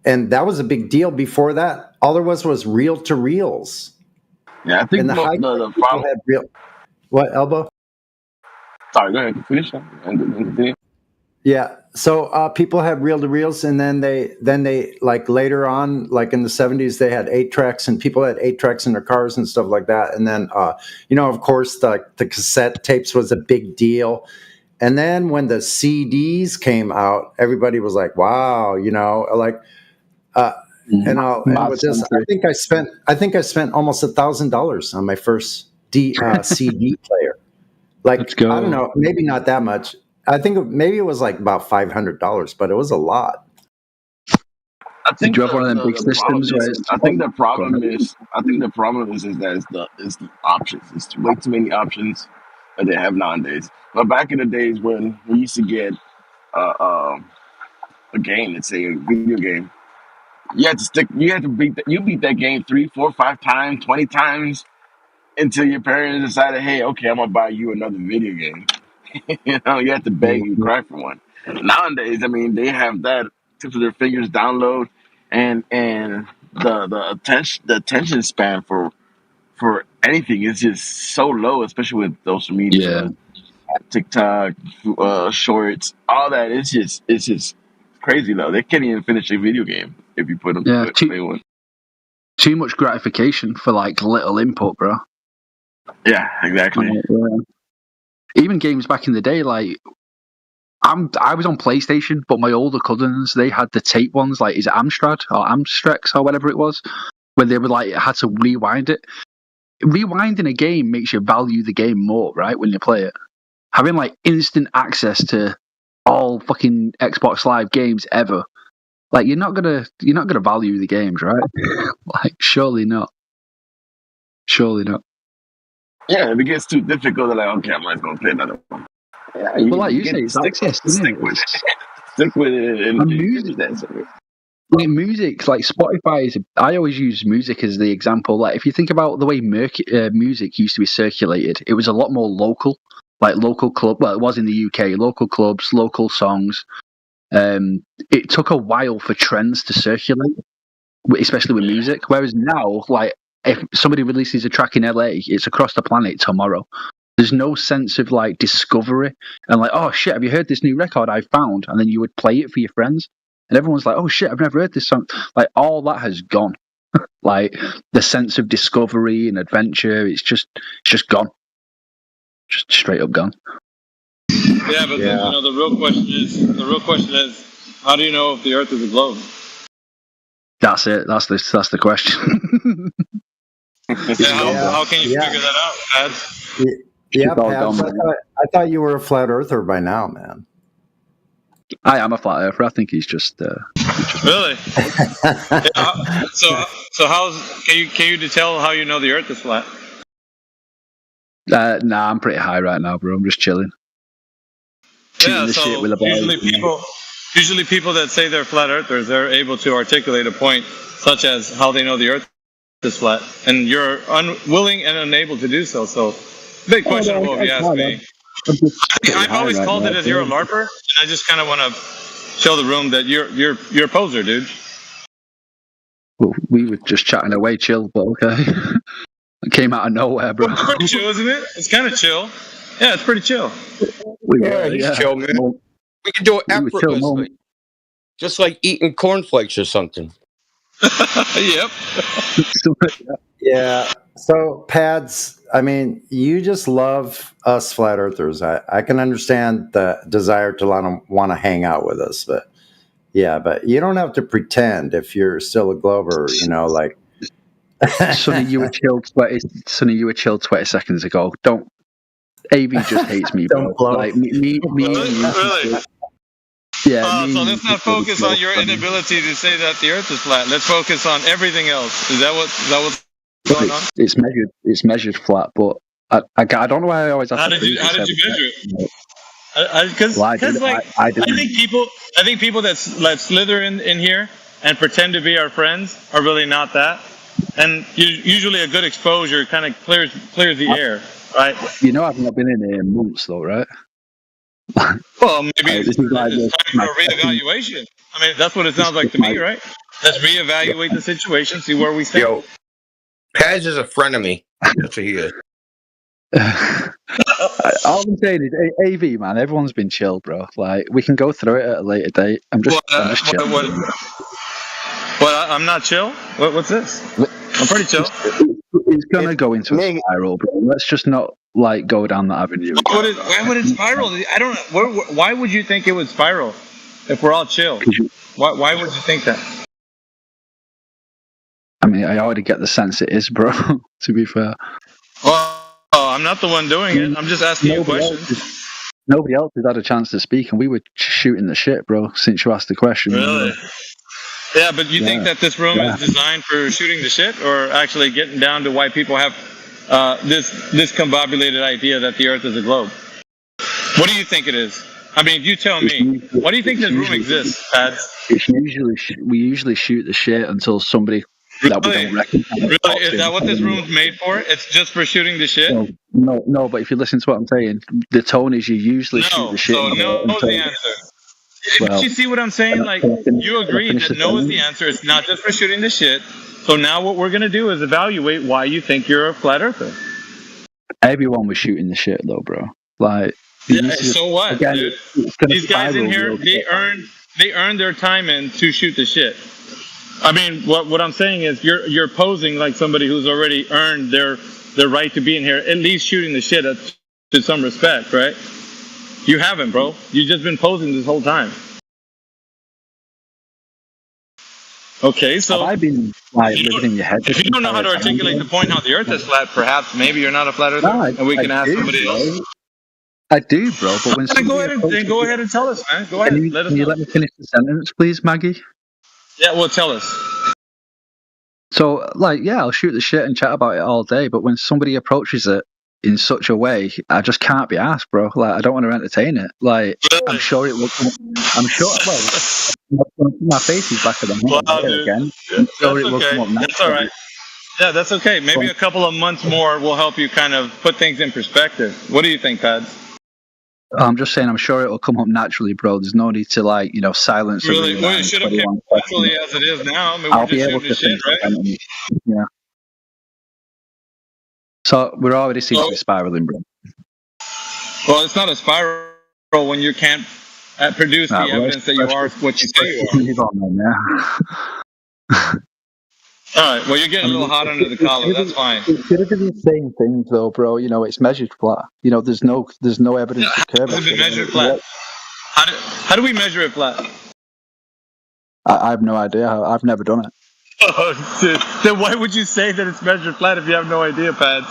and that was a big deal. Before that, all there was reel to reels. Yeah, I think And the high the people problem. had real. What, Elbow? Sorry, go ahead. Finish. And Yeah. So people had reel to reels, and then they like later on, like in the 70s, they had 8 tracks, and people had 8 tracks in their cars and stuff like that. And then, you know, of course, the cassette tapes was a big deal. And then when the CDs came out, everybody was like, "Wow," you know, like. And I'll end with this. I think I spent almost $1,000 on my first CD player. Like, Let's go. I don't know, maybe not that much. I think maybe it was like about $500, but it was a lot. I think Did you have one of them big the problem systems where is. it's I think the Go problem ahead. is. I think the problem is that it's the options. It's way too many options that they have nowadays. But back in the days when we used to get uh, uh, a game, let's say a video game, you had to stick. You had to beat that game 3, 4, 5 times, 20 times until your parents decided, hey, okay, I'm gonna buy you another video game. You know, you have to beg and cry for one. Nowadays, I mean, they have that tips of their fingers download, and the attention span for anything is just so low, especially with social Yeah. media, TikTok, shorts, all that. It's just crazy though. They can't even finish a video game if you put them Yeah. play one. Too much gratification for like little input, bro. Yeah, exactly. Yeah. Even games back in the day, like I was on PlayStation, but my older cousins, they had the tape ones, like is it Amstrad or Amstrex or whatever it was, where they were like had to rewind it. Rewinding a game makes you value the game more, right? When you play it, having like instant access to all fucking Xbox Live games ever, like you're not gonna value the games, right? Like surely not. Yeah, if it gets too difficult, they're like, okay, I'm not gonna play another one. Yeah, Well, like you say, it's access, isn't it? stick with it. Stick with it and And finish music, that. So, like music, like Spotify is. I always use music as the example. Like if you think about the way music used to be circulated, it was a lot more local, like local club. Well, it was in the UK, local clubs, local songs. It took a while for trends to circulate, especially with music. Whereas now, like if somebody releases a track in LA, it's across the planet tomorrow. There's no sense of like discovery and like, oh shit, have you heard this new record I found? And then you would play it for your friends, and everyone's like, oh shit, I've never heard this song. Like all that has gone. Like the sense of discovery and adventure, it's just gone, just straight up gone. Yeah, but then, you know, the real question is, how do you know if the Earth is a globe? That's it. That's the question. Yeah, how can you figure that out, Pat? Yeah, all Pabs, gone, I thought you were a flat earther by now, man. I am a flat earther. I think he's just. Really? Yeah, so can you tell how you know the Earth is flat? Nah, I'm pretty high right now, bro. I'm just chilling. Shooting the shit with a boy. Usually people that say they're flat earthers, they're able to articulate a point such as how they know the earth is flat, and you're unwilling and unable to do so. So, big questionable if you ask me. I've always called it as you're a LARPer, and I just kind of want to show the room that you're a poser, dude. Well, we were just chatting away, chill, but okay. It came out of nowhere, bro. It's pretty chill, isn't it? It's kind of chill. Yeah, it's pretty chill. He's chill, man. We can do it effortlessly. Just like eating cornflakes or something. Yep. Yeah. So, Pads, I mean, you just love us flat earthers. I can understand the desire to want to hang out with us, but yeah, but you don't have to pretend if you're still a Glober, you know, like. Sonny, you were chilled 20 seconds ago. Don't. AV just hates me, bro. Like me. Really? Yeah. So let's not focus on your inability to say that the Earth is flat. Let's focus on everything else. Is that what's going on? It's measured flat, but I don't know why I always have How to. did you measure it? Because I think people that slither in here and pretend to be our friends are really not that. And usually a good exposure kind of clears the air, right? You know, I've not been in here in months, though, right? Well, maybe it's time for a reevaluation. I mean, that's what it sounds like to me, right? Let's reevaluate the situation, see where we stand. Yo, Paz is a friend of me. That's what he is. All I'm saying is, AV, man, everyone's been chill, bro. Like, we can go through it at a later date. I'm just chill. What? I'm not chill? What's this? I'm pretty chill. It's gonna go into a spiral, bro. Let's just not like go down that avenue. Why would it spiral? I don't know. Why would you think it would spiral if we're all chill? Why would you think that? I mean, I already get the sense it is, bro. To be fair. Well, I'm not the one doing it. I'm just asking you questions. Nobody else has had a chance to speak, and we were shooting the shit, bro. Since you asked the question. Really? Yeah, but you think that this room is designed for shooting the shit, or actually getting down to why people have this discombobulated idea that the Earth is a globe? What do you think it is? I mean, you tell me. Why do you think this room exists, Pads? We usually shoot the shit until somebody that we don't recognize. Really? Is that what this room's made for? It's just for shooting the shit? No. But if you listen to what I'm saying, the tone is you usually shoot the shit. So no is the answer. But you see what I'm saying? Like, you agree that no is the answer. It's not just for shooting the shit. So now what we're going to do is evaluate why you think you're a flat earther. Everyone was shooting the shit, though, bro. Like, yeah, so what, again, dude? These guys in here, they earned their time in to shoot the shit. I mean, what I'm saying is you're posing like somebody who's already earned their right to be in here, at least shooting the shit to some respect, right? You haven't, bro. You've just been posing this whole time. Okay, so have I been living in your head? If you don't know how to articulate the point how the Earth is flat, perhaps maybe you're not a flat earther, and we can ask somebody else. I do, bro. But when go ahead and tell us, man. Go ahead. Can you let me finish the sentence, please, Maggie? Yeah, well, tell us. So, like, yeah, I'll shoot the shit and chat about it all day, but when somebody approaches it in such a way, I just can't be asked, bro. Like, I don't want to entertain it. Like, I'm sure it will. Well, my face is back at the again. I'm sure it will come up naturally. That's all right. Yeah, that's okay. Maybe a couple of months more will help you kind of put things in perspective. What do you think, Pads? I'm just saying, I'm sure it will come up naturally, bro. There's no need to, silence. Really? Well, it should have come naturally as it is now. I mean, I'll be able to shit, right? Yeah. So we're already seeing it spiraling, bro. Well, it's not a spiral when you can't produce the evidence that you are what you say you are. All right. Well, you're getting a little hot under the collar. That's fine. It's going to be the same thing, though, bro. It's measured flat. There's no evidence of curvature. How does it measure flat? How do we measure it flat? I have no idea. I've never done it. Oh, dude. Then why would you say that it's measured flat if you have no idea, Pads?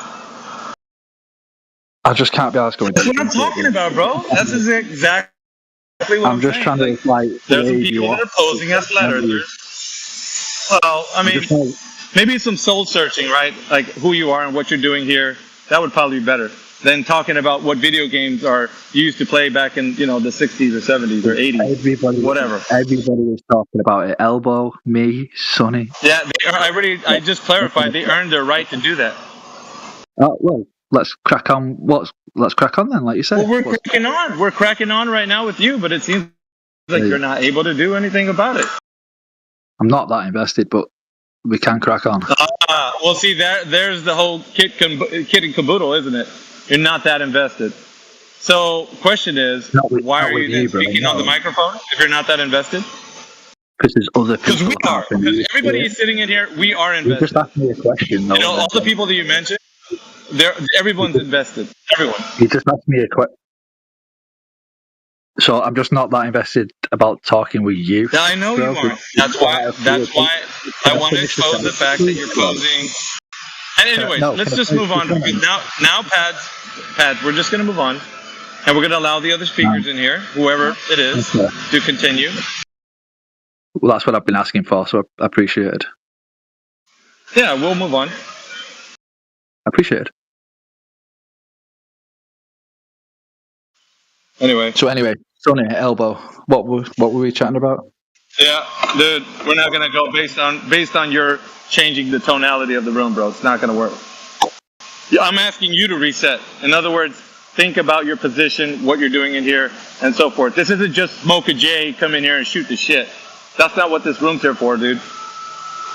I just can't be asked going. That's what I'm talking about, bro. That's exactly what I'm just saying. trying to like. There's some people that are posing as flat earthers. Well, I mean, maybe some soul searching, right? Like who you are and what you're doing here. That would probably be better. than talking about what video games are used to play back in, the 60s or 70s or 80s, whatever. Everybody was talking about it. Elbow, me, Sonny. Yeah, I just clarified. They earned their right to do that. Well, let's crack on. Let's crack on then, like you said. Well, we're cracking on. We're cracking on right now with you, but it seems like you're not able to do anything about it. I'm not that invested, but we can crack on. Well, see, there's the whole kit and caboodle, isn't it? You're not that invested. So, question is, why are you then speaking on the microphone if you're not that invested? Because there's other people. Because we are. Because everybody is sitting in here, we are invested. You just asked me a question. Though, all the people that you mentioned, everyone's invested. Everyone. You just asked me a question. So I'm just not that invested about talking with you. I know you aren't. That's why I want to expose the fact that you're posing. And anyway, let's just move on. Now, Pads, we're just going to move on. And we're going to allow the other speakers in here, whoever it is, to continue. Well, that's what I've been asking for, so I appreciate it. Yeah, we'll move on. I appreciate it. Anyway, Sonny, Elbow, what were we chatting about? Yeah, dude, we're not gonna go based on your changing the tonality of the room, bro. It's not gonna work. I'm asking you to reset. In other words, think about your position, what you're doing in here, and so forth. This isn't just smoke a J, come in here and shoot the shit. That's not what this room's here for, dude.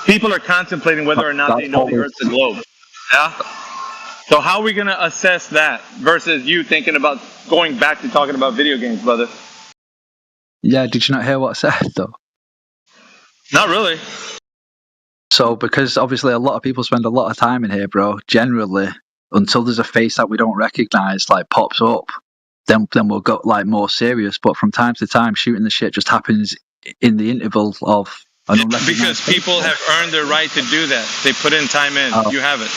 People are contemplating whether or not they know the Earth's a globe. Yeah. So how are we going to assess that versus you thinking about going back to talking about video games, brother? Yeah, did you not hear what I said, though? Not really. So, because obviously a lot of people spend a lot of time in here, bro, generally, until there's a face that we don't recognise, like, pops up, then we'll go, like, more serious. But from time to time, shooting the shit just happens in the interval of an unrecognised Because face. people have earned their right to do that. They put in time in. You haven't.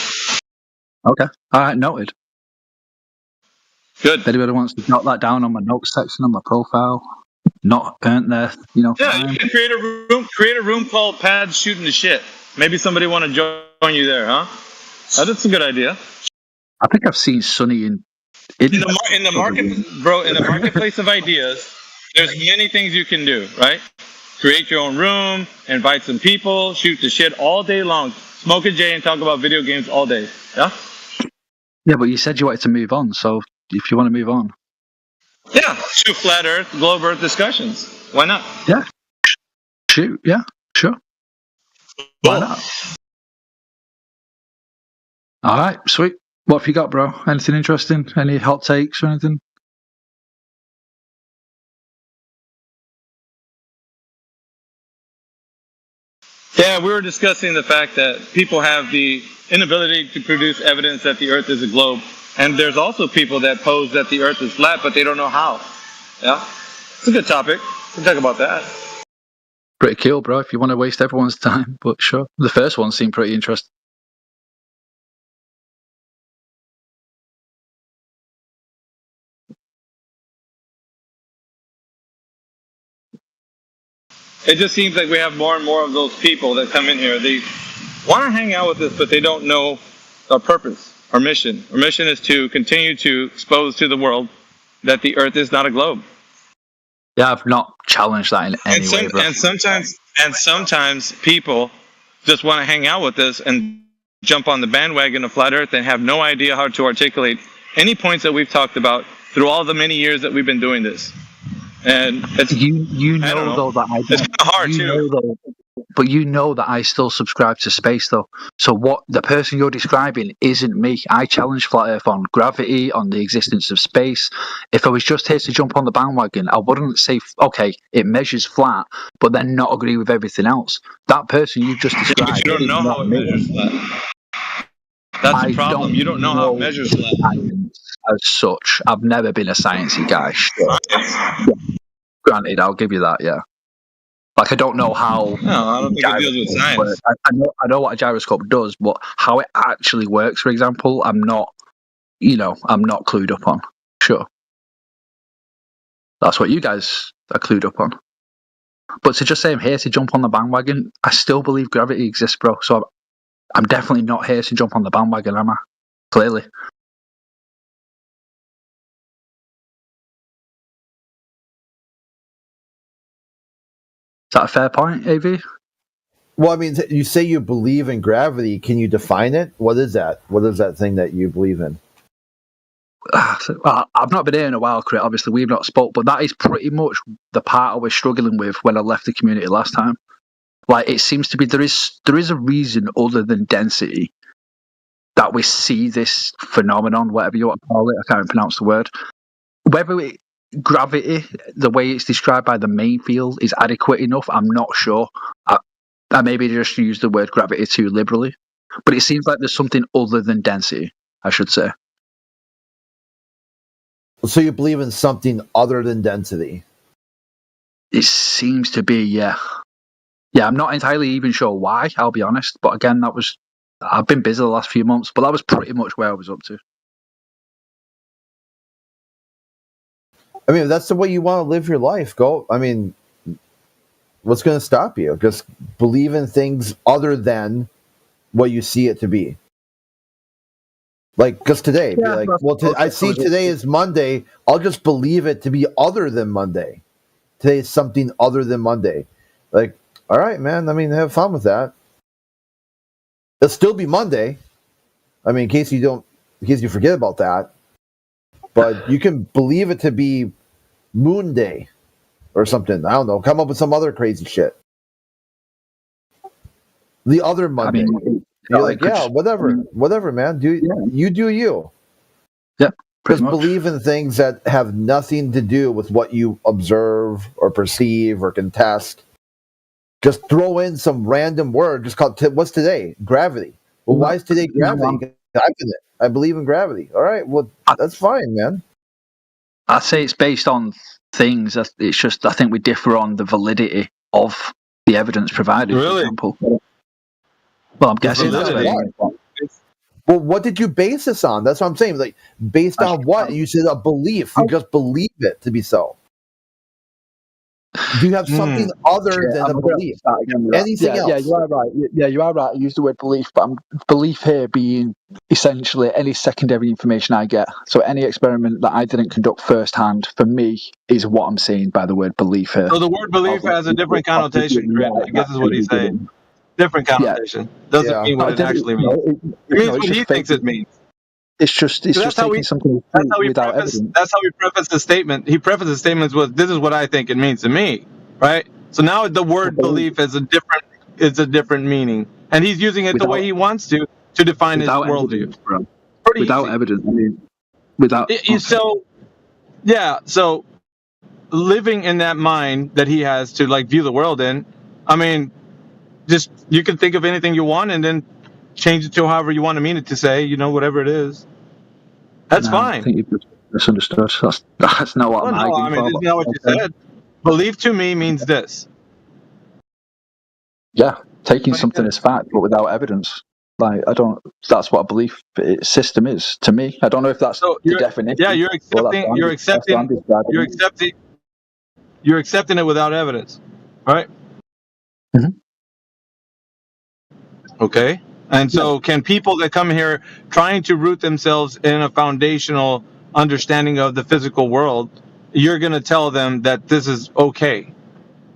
Okay. All right, noted. Good. If anybody wants to jot that down on my notes section on my profile, not earned their, Yeah, time. you can create a room called Pads Shooting the Shit. Maybe somebody want to join you there, huh? That's a good idea. I think I've seen Sonny in the market, bro. In the marketplace of ideas, there's many things you can do, right? Create your own room, invite some people, shoot the shit all day long, smoke a J, and talk about video games all day. Yeah. Yeah, but you said you wanted to move on, so if you want to move on. Yeah, to flat Earth, globe Earth discussions. Why not? Yeah. Shoot, yeah, sure. Why not? All right, sweet. What have you got, bro? Anything interesting? Any hot takes or anything? Yeah, we were discussing the fact that people have the inability to produce evidence that the Earth is a globe. And there's also people that pose that the Earth is flat, but they don't know how. Yeah? It's a good topic. We can talk about that. Pretty cool, bro, if you want to waste everyone's time. But sure. The first one seemed pretty interesting. It just seems like we have more and more of those people that come in here. They want to hang out with us, but they don't know our purpose, our mission. Our mission is to continue to expose to the world that the Earth is not a globe. Yeah, I've not challenged that in any way, bro. And sometimes people just want to hang out with us and jump on the bandwagon of flat Earth and have no idea how to articulate any points that we've talked about through all the many years that we've been doing this. And it's, you know though that I don't, it's kind of hard too. But you know that I still subscribe to space, though. So what the person you're describing isn't me. I challenge flat Earth on gravity, on the existence of space. If I was just here to jump on the bandwagon, I wouldn't say, okay, it measures flat, but then not agree with everything else. That person you just described. But you don't know how it measures flat. That's the problem. You don't know how it measures flat. As such, I've never been a sciencey guy. Sure. Yeah. Granted, I'll give you that. Yeah. Like, I don't know how. No, I don't think it deals with science. I know what a gyroscope does, but how it actually works, for example, I'm not clued up on. Sure. That's what you guys are clued up on. But to just say I'm here to jump on the bandwagon, I still believe gravity exists, bro. So I'm definitely not here to jump on the bandwagon, am I? Clearly. that a fair point, AV? Well, I mean, you say you believe in gravity. Can you define it? What is that? What is that thing that you believe in? Well, I've not been here in a while, Crit. Obviously, we've not spoke, but that is pretty much the part I was struggling with when I left the community last time. Like, it seems to be there is a reason other than density that we see this phenomenon, whatever you want to call it. I can't even pronounce the word. Whether gravity, the way it's described by the main field, is adequate enough, I'm not sure. I maybe just used the word gravity too liberally, but it seems like there's something other than density, I should say. So you believe in something other than density? It seems to be, yeah. Yeah, I'm not entirely even sure why, I'll be honest. But again, I've been busy the last few months, but that was pretty much where I was up to. I mean, if that's the way you want to live your life, go. I mean, what's going to stop you? Just believe in things other than what you see it to be. Like, just today, be like, well, I see today is Monday. I'll just believe it to be other than Monday. Today is something other than Monday. Like, all right, man. I mean, have fun with that. It'll still be Monday. I mean, in case you forget about that. But you can believe it to be Moon Day or something. I don't know. Come up with some other crazy shit. The other Monday. I mean, you're like, yeah, whatever, man. You do you. Yeah. Just believe in things that have nothing to do with what you observe or perceive or contest. Just throw in some random word. Just call it, what's today? Gravity. Well, why is today gravity? I believe in gravity. All right, well, that's fine, man. I say it's based on things. It's just, I think we differ on the validity of the evidence provided, for example. Well, I'm guessing that's Well, what did you base this on? That's what I'm saying. Like, based on what? You said a belief. You just believe it to be so. Do you have something other than a belief? Anything else? Yeah, you are right. Yeah, you are right. I use the word belief, but belief here being essentially any secondary information I get. So any experiment that I didn't conduct firsthand, for me, is what I'm saying by the word belief here. So the word belief has a different connotation, Grant. I guess is what he's saying. Different connotation. Doesn't mean what it actually means. It means what he thinks it means. It's just taking something without evidence. That's how he prefaced the statement. He prefaced the statements with, "This is what I think it means to me," right? So now the word belief is a different meaning, and he's using it the way he wants to define his worldview. Without evidence, I mean, without. So living in that mind that he has to like view the world in, I mean, just you can think of anything you want and then change it to however you want to mean it to say, whatever it is. That's fine. I think you've just misunderstood. That's not what I'm arguing for. Isn't that what you said? Belief to me means this. Yeah, taking something as fact, but without evidence. Like, that's what a belief system is to me. I don't know if that's the definition. Yeah, you're accepting it without evidence, right? Mm-hmm. Okay. And so can people that come here trying to root themselves in a foundational understanding of the physical world, you're going to tell them that this is okay.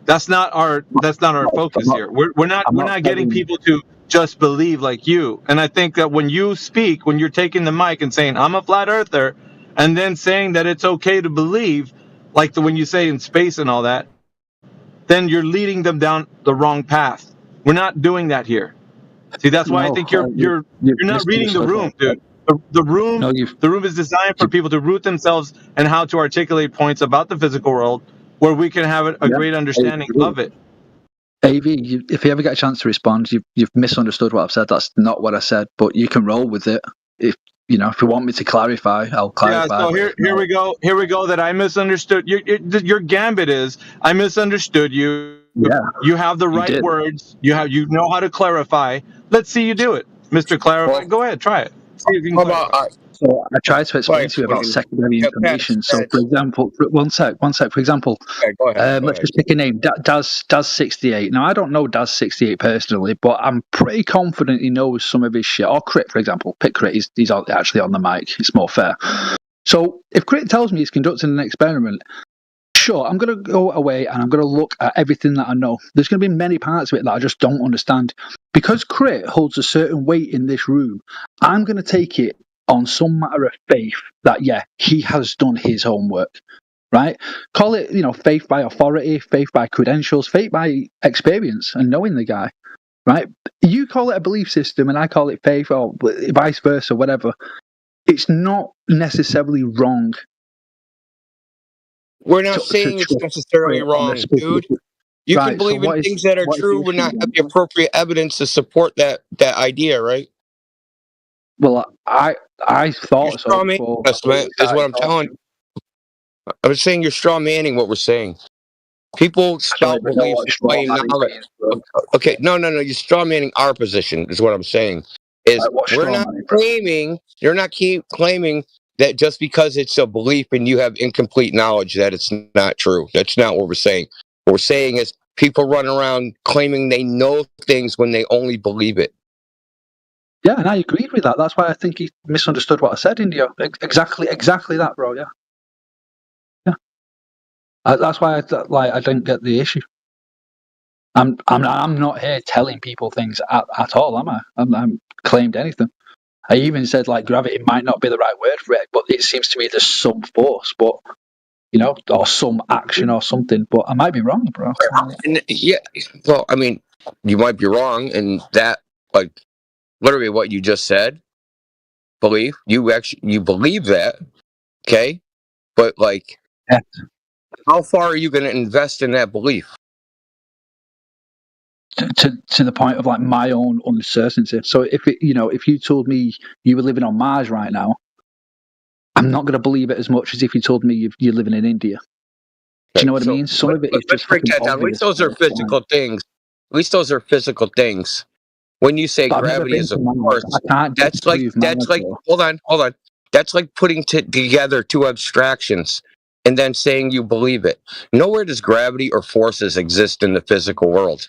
That's not our focus here. We're not getting people to just believe like you. And I think that when you speak, when you're taking the mic and saying, I'm a flat earther, and then saying that it's okay to believe, like when you say in space and all that, then you're leading them down the wrong path. We're not doing that here. See, that's why I think you're not reading the room, dude. The room is designed for people to root themselves and how to articulate points about the physical world where we can have a great understanding of it. AV, if you ever get a chance to respond, you've misunderstood what I've said. That's not what I said, but you can roll with it. If you want me to clarify, I'll clarify. Yeah, so here we go. Here we go. That I misunderstood. Your gambit is I misunderstood you. Yeah, you have the right words. You know how to clarify. Let's see you do it, Mr. Clarify. Go ahead, try it. See if you can clarify. So I tried to explain to you about secondary information. So, for example, one sec. For example, let's just pick a name. Daz68. Now, I don't know Daz68 personally, but I'm pretty confident he knows some of his shit. Or Crit, for example. Pick Crit. He's actually on the mic. It's more fair. So, if Crit tells me he's conducting an experiment, Sure, I'm going to go away and I'm going to look at everything that I know. There's going to be many parts of it that I just don't understand. Because Crit holds a certain weight in this room, I'm going to take it on some matter of faith that, yeah, he has done his homework, right? Call it, faith by authority, faith by credentials, faith by experience and knowing the guy, right? You call it a belief system and I call it faith, or vice versa, whatever. It's not necessarily wrong. We're not saying it's necessarily wrong, dude. You can believe in things that are true, but not have the appropriate evidence to support that idea, right? Well, I thought so. Is what I'm telling you. I was saying you're straw manning what we're saying. People spout beliefs and claim knowledge. Okay, no. You're straw manning our position, is what I'm saying. We're not claiming, you're not claiming that just because it's a belief and you have incomplete knowledge that it's not true. That's not what we're saying. What we're saying is people run around claiming they know things when they only believe it. Yeah, and I agree with that. That's why I think he misunderstood what I said, Indio. Exactly that, bro. Yeah. That's why I didn't get the issue. I'm not here telling people things at all, am I? I'm claimed anything. I even said gravity might not be the right word for it, but it seems to me there's some force, but or some action or something. But I might be wrong, bro. And, yeah, well, I mean, you might be wrong, and that literally what you just said. Believe you believe that, okay? But how far are you going to invest in that belief? To the point of my own uncertainty. So if you told me you were living on Mars right now, I'm not going to believe it as much as if you told me you're living in India. Do you know what I mean? Some of it is just break that down. At least those are physical things. At least those are physical things. When you say gravity is a force, that's like hold on. That's like putting together two abstractions and then saying you believe it. Nowhere does gravity or forces exist in the physical world.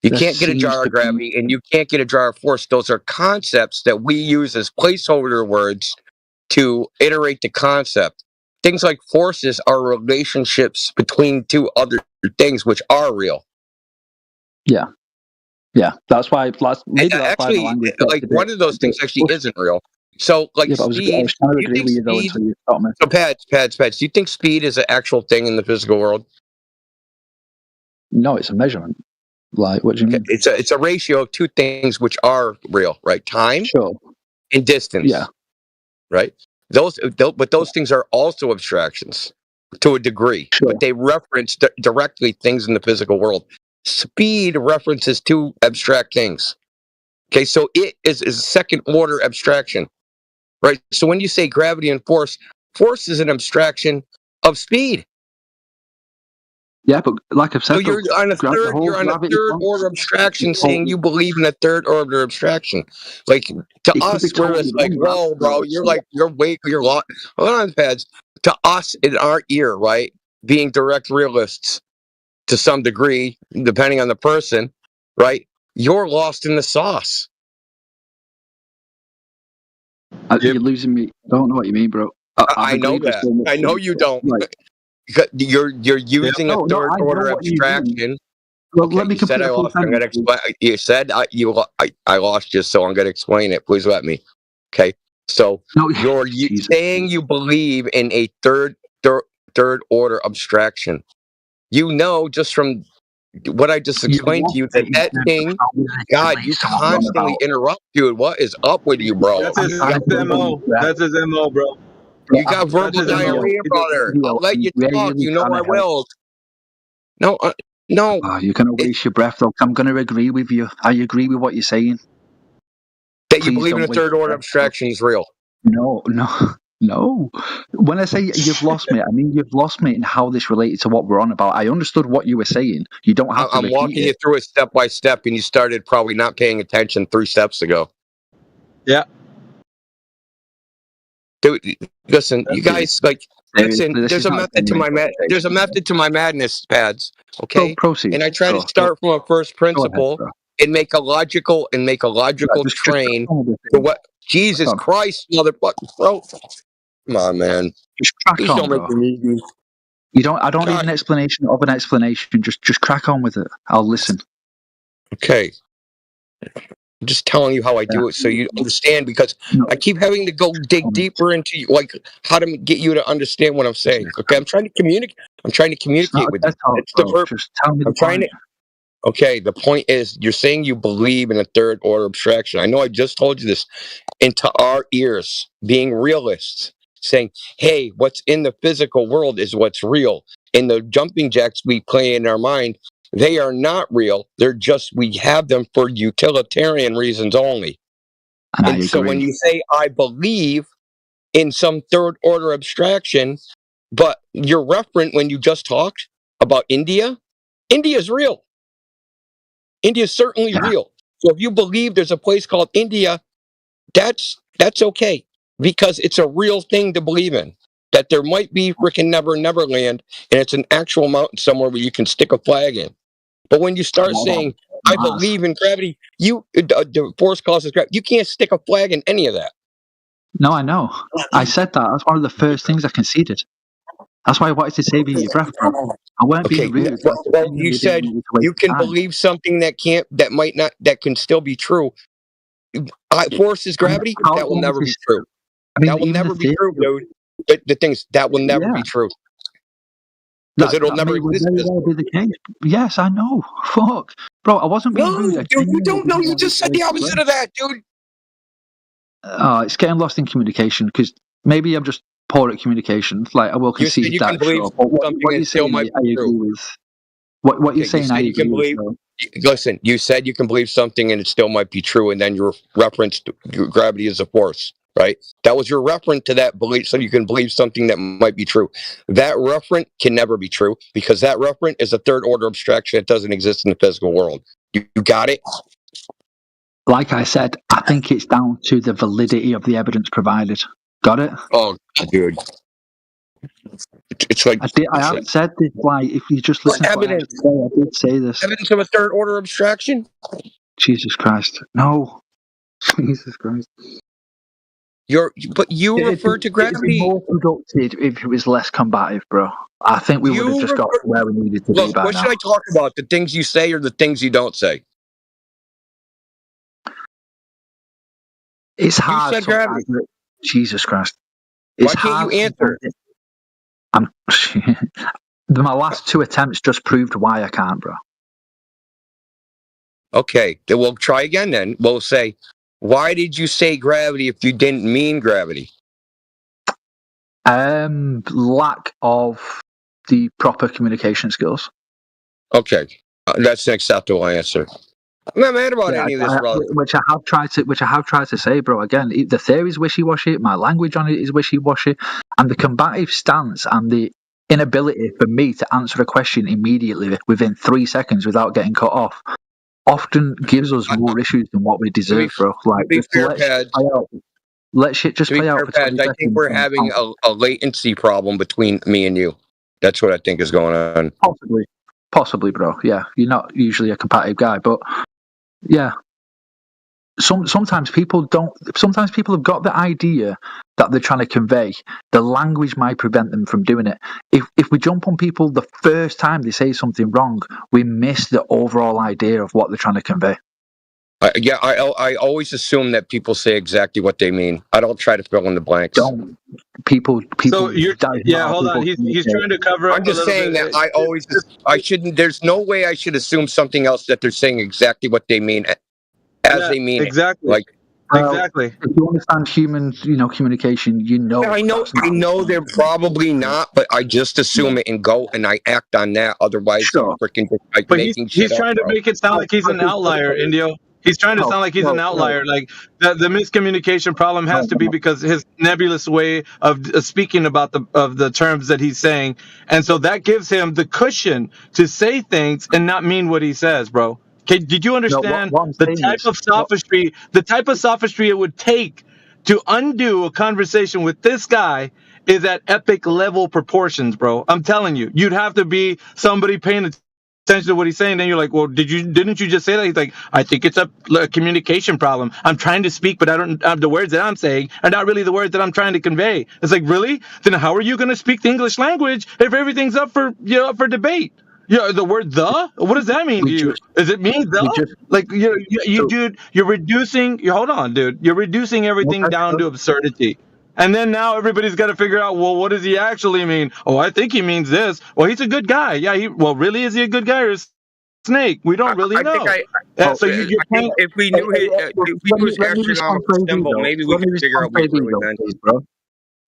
You can't get a jar of gravity and you can't get a jar of force. Those are concepts that we use as placeholder words to iterate the concept. Things like forces are relationships between two other things which are real. Yeah. Yeah, that's why. Maybe actually, one of those things actually isn't real. So, speed. I was trying to agree with you though until you stopped me. So, pads. Do you think speed is an actual thing in the physical world? No, it's a measurement. What do you mean? It's a ratio of two things which are real, right? Time, and distance. Yeah. Right. But those things are also abstractions to a degree, but they reference directly things in the physical world. Speed references two abstract things. Okay, so it is a second order abstraction, right? So when you say gravity and force is an abstraction of speed. Yeah, but like I've said, so you're on a third order abstraction, saying you believe in a third order abstraction. To us, we're just whoa, bro, you're lost. Hold on, pads. To us, in our ear, right, being direct realists to some degree, depending on the person, right, you're lost in the sauce. You're losing me. I don't know what you mean, bro. I know that. I know you don't. You're using a third order abstraction. Well, let me I lost. I'm gonna explain. You said I lost you, so I'm gonna explain it. Please let me. Okay. So you're saying you believe in a third order abstraction. Just from what I just explained to you, that thing, God, you constantly interrupt, dude. What is up with you, bro? That's his MO. That's his MO, bro. You got verbal diarrhea, brother. I'll let you talk. You know I will. No. Oh, you're going to waste your breath, though. I'm going to agree with you. I agree with what you're saying. That you believe in a third order abstraction is real. No. When I say you've lost me, I mean you've lost me in how this related to what we're on about. I understood what you were saying. You don't have to I'm walking you through it step by step, and you started probably not paying attention 3 steps ago. Yeah. Dude, listen, you guys, there's a method to my madness, pads. Okay, proceed. And I try to start from a first principle and make a logical train for what Jesus Christ, motherfucker, bro. Come on, man. Just crack on, bro. I don't need an explanation of an explanation. Just crack on with it. I'll listen. Okay. I'm just telling you how I do it so you understand, because I keep having to go dig deeper into like how to get you to understand what I'm saying. Okay, I'm trying to communicate. I'm trying to communicate with you. It's the verb. Just tell me I'm trying to. Okay, the point is you're saying you believe in a third order abstraction. I know I just told you this into our ears, being realists, saying, hey, what's in the physical world is what's real. And the jumping jacks we play in our mind, they are not real. They're just, we have them for utilitarian reasons only. And so when you say, I believe in some third order abstraction, but you're referent when you just talked about India, India is real. India is certainly real. So if you believe there's a place called India, that's okay, because it's a real thing to believe in. That there might be frickin' Neverland, and it's an actual mountain somewhere where you can stick a flag in. But when you start saying, I believe in gravity, the force causes gravity, you can't stick a flag in any of that. No, I know. I said that. That's one of the first things I conceded. That's why I wanted to save you your breath, bro. I weren't being rude. Well, you said you can believe something that can still be true. Force is gravity. That will never be true. That will never be true, dude. But the thing is, that will never be true. Because it'll never exist. Be the case. Yes, I know. Fuck. Bro, I wasn't being rude. Dude, you don't know. You just said the opposite of that, dude. It's getting lost in communication, because maybe I'm just poor at communication. Like, I will concede that. Sure. What you're saying, I agree with. What you're saying, I agree with. Listen, you said you can believe something and it still might be true, and then your reference to gravity is a force, right? That was your reference to that belief, so you can believe something that might be true. That reference can never be true, because that reference is a third order abstraction that doesn't exist in the physical world. You got it? Like I said, I think it's down to the validity of the evidence provided. Got it? Oh, dude. It's like I haven't said this. Like, if you just listen to what I did say this. Evidence of a third order abstraction? Jesus Christ. No. Jesus Christ. But you referred to gravity. It'd be more productive if it was less combative, bro. I think we would have just got to where we needed to be by what now. Should I talk about? The things you say or the things you don't say? It's hard. You said gravity. Jesus Christ. It's Why can't you answer? My last two attempts just proved why I can't, bro. Okay, then we'll try again then. We'll say, why did you say gravity if you didn't mean gravity? Lack of the proper communication skills. Okay, that's an acceptable answer. I'm not mad about any of this, brother. Which I have tried to say, bro. Again, the theory is wishy-washy. My language on it is wishy-washy, and the combative stance and the inability for me to answer a question immediately within 3 seconds without getting cut off often gives us more issues than what we deserve, bro. Like, let shit just play out for 20 seconds. I think we're having a latency problem between me and you. That's what I think is going on. Possibly, bro. Yeah, you're not usually a competitive guy, but yeah. Sometimes people don't. Sometimes people have got the idea that they're trying to convey. The language might prevent them from doing it. If we jump on people the first time they say something wrong, we miss the overall idea of what they're trying to convey. I always assume that people say exactly what they mean. I don't try to fill in the blanks. People. So hold on. He's trying to cover up. I'm just saying that I shouldn't. There's no way I should assume something else that they're saying exactly what they mean as they mean exactly. It. Exactly. If you understand human, communication, I know they're probably not, but I just assume it and go and I act on that. Otherwise, I'm freaking just but making he's trying to make it sound like he's an outlier, Indio. He's trying to sound like he's an outlier. Like the miscommunication problem has to be because his nebulous way of speaking about the terms that he's saying, and so that gives him the cushion to say things and not mean what he says, bro. Did you understand the type of sophistry it would take to undo a conversation with this guy is at epic level proportions, bro. I'm telling you, you'd have to be somebody paying attention essentially what he's saying. Then you're like, well, didn't you just say that? He's like, I think it's a communication problem. I'm trying to speak, but I don't have the words that I'm saying are not really the words that I'm trying to convey. It's like, really? Then how are you going to speak the English language if everything's up for debate? Yeah, the word "the." What does that mean to you? Does it mean "the"? Like dude, you're reducing. Hold on, dude. You're reducing everything down to absurdity. And then now everybody's got to figure out, well, what does he actually mean? Oh, I think he means this. Well, he's a good guy. Yeah. Really, is he a good guy or a snake? We don't really know. So you're I think if we knew if he was astronomical symbol, maybe we could figure out what he really meant. Bro.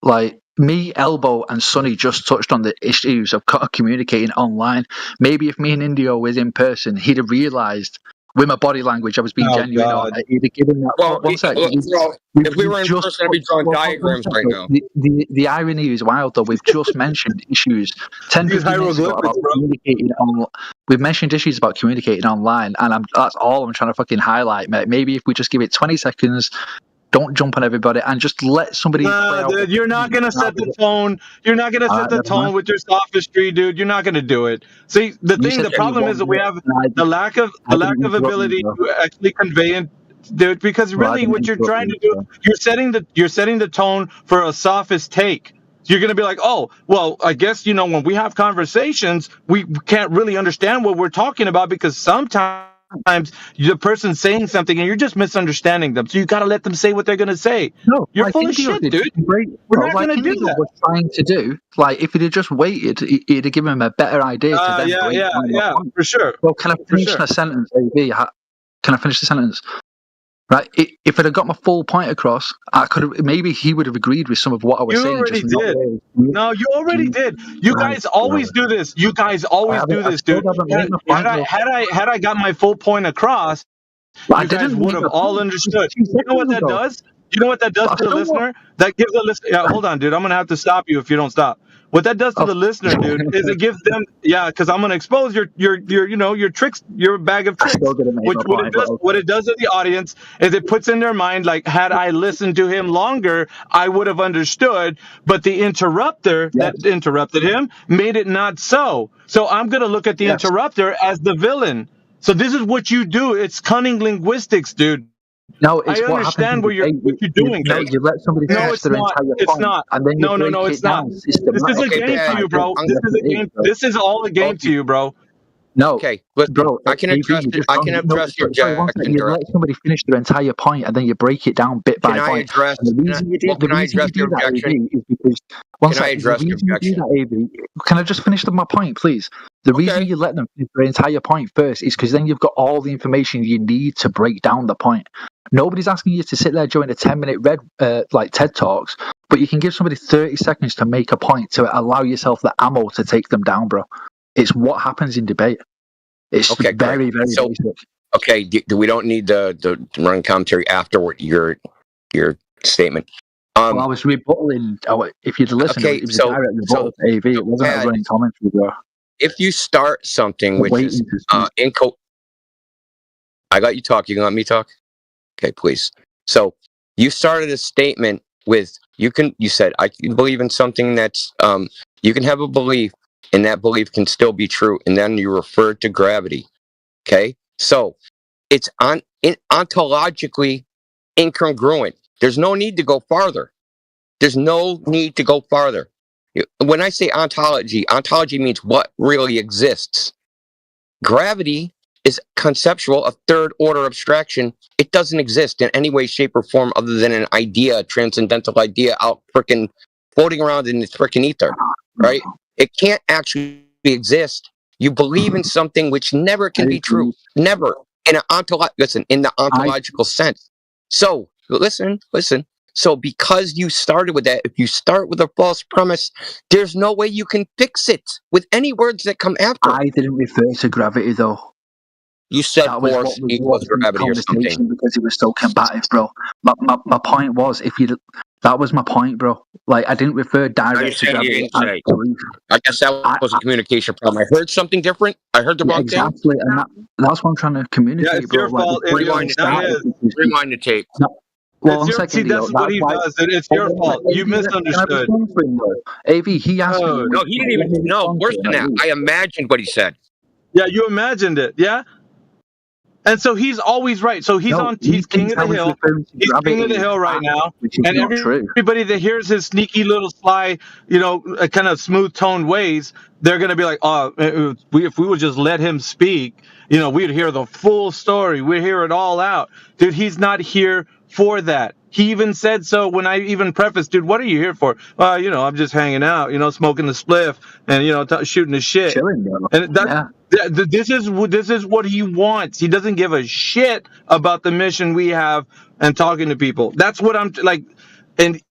Like me, Elbow, and Sonny just touched on the issues of communicating online. Maybe if me and Indio was in person, he'd have realised with my body language I was being genuine. On it. He'd have given that. Well, if we were in person, I'd be drawing diagrams right now. The irony is wild, though. We've just mentioned issues. 10 15 minutes ago about communicating on. We've mentioned issues about communicating online, and that's all I'm trying to fucking highlight, mate. Maybe if we just give it 20 seconds. Don't jump on everybody and just let somebody. Dude, you're not gonna set the tone. You're not gonna set the tone with your sophistry, dude. You're not gonna do it. See, the problem is that we have the lack of ability to actually convey it, dude. Because really, what you're trying to do, you're setting the tone for a sophist take. You're going to be like, oh, well, I guess, when we have conversations, we can't really understand what we're talking about because sometimes the person's saying something and you're just misunderstanding them. So you got to let them say what they're going to say. No, you're full of shit, dude. We're not going to do that. Was trying to do, like, if he'd have just waited, it'd have given him a better idea. Yeah, for sure. Well, can I finish the sentence, AB? Can I finish the sentence? Right, if I'd have got my full point across, I could have. Maybe he would have agreed with some of what I was saying. You already did. No, you already did. You guys always do this. You guys always do this, dude. Had I got my full point across, you guys would have all understood. You know what that does? You know what that does to the listener? That gives the listener. Yeah, hold on, dude. I'm gonna have to stop you if you don't stop. What that does to the listener, dude, is it gives them, because I'm gonna expose your tricks, your bag of tricks. What it does to the audience is it puts in their mind, like, had I listened to him longer, I would have understood. But the interrupter that interrupted him made it not so. So I'm gonna look at the interrupter as the villain. So this is what you do. It's cunning linguistics, dude. No, it's I understand what you're doing. No, you let somebody finish their entire point. It's not. And then you it's not. This is a game to you, bro. This is all a game to you, bro. No, okay, but bro, I can address your objection. You let somebody finish their entire point, and then you break it down bit by point. Can I address your objection? Can I address your objection? Can I just finish my point, please? The reason you let them finish their entire point first is because then you've got all the information you need to break down the point. Nobody's asking you to sit there during a 10-minute like TED Talks, but you can give somebody 30 seconds to make a point to allow yourself the ammo to take them down, bro. It's what happens in debate. It's very, very basic. Okay, we don't need the run commentary after your statement. Well, I was rebuttaling. If you'd listened, it was a direct rebuttal to AV. It wasn't a running commentary, bro. If you start something which is I got you talk. You gonna let me talk? Okay, please. So you started a statement with you said I can believe in something that's you can have a belief and that belief can still be true, and then you referred to gravity. Okay, so it's ontologically incongruent. There's no need to go farther. There's no need to go farther. When I say ontology means what really exists. Gravity is conceptual, a third order abstraction. It doesn't exist in any way, shape, or form other than an idea, a transcendental idea out frickin' floating around in the frickin' ether, right? It can't actually exist. You believe in something which never can be true. Never. In the ontological sense. So, listen. So because you started with that, if you start with a false premise, there's no way you can fix it with any words that come after. I didn't refer to gravity, though. You said force equals gravity or something. Because it was so combative, bro. My point was, that was my point, bro. Like, I didn't refer directly to gravity. I guess that was a communication problem. I heard something different. I heard the wrong thing. Exactly, and that's what I'm trying to communicate, it's your fault. Rewind the tape. Well, that's what he does. It's your fault. You misunderstood. AV, he asked me. No, he didn't even. No, worse than that. I imagined what he said. Yeah, you imagined it. Yeah. And so he's always right. So he's No, on. he He's king thinks of I the was hill. referring to He's king of gravity the as hill right that, now. which is And not true. everybody that hears his sneaky little sly, kind of smooth toned ways, they're gonna be like, oh, if we would just let him speak, we'd hear the full story. We'd hear it all out, dude. He's not here for that. He even said so when I even prefaced, dude, what are you here for? I'm just hanging out, smoking the spliff and shooting the shit. Chilling, bro. And Yeah. this is what he wants. He doesn't give a shit about the mission we have and talking to people. That's what I'm like, and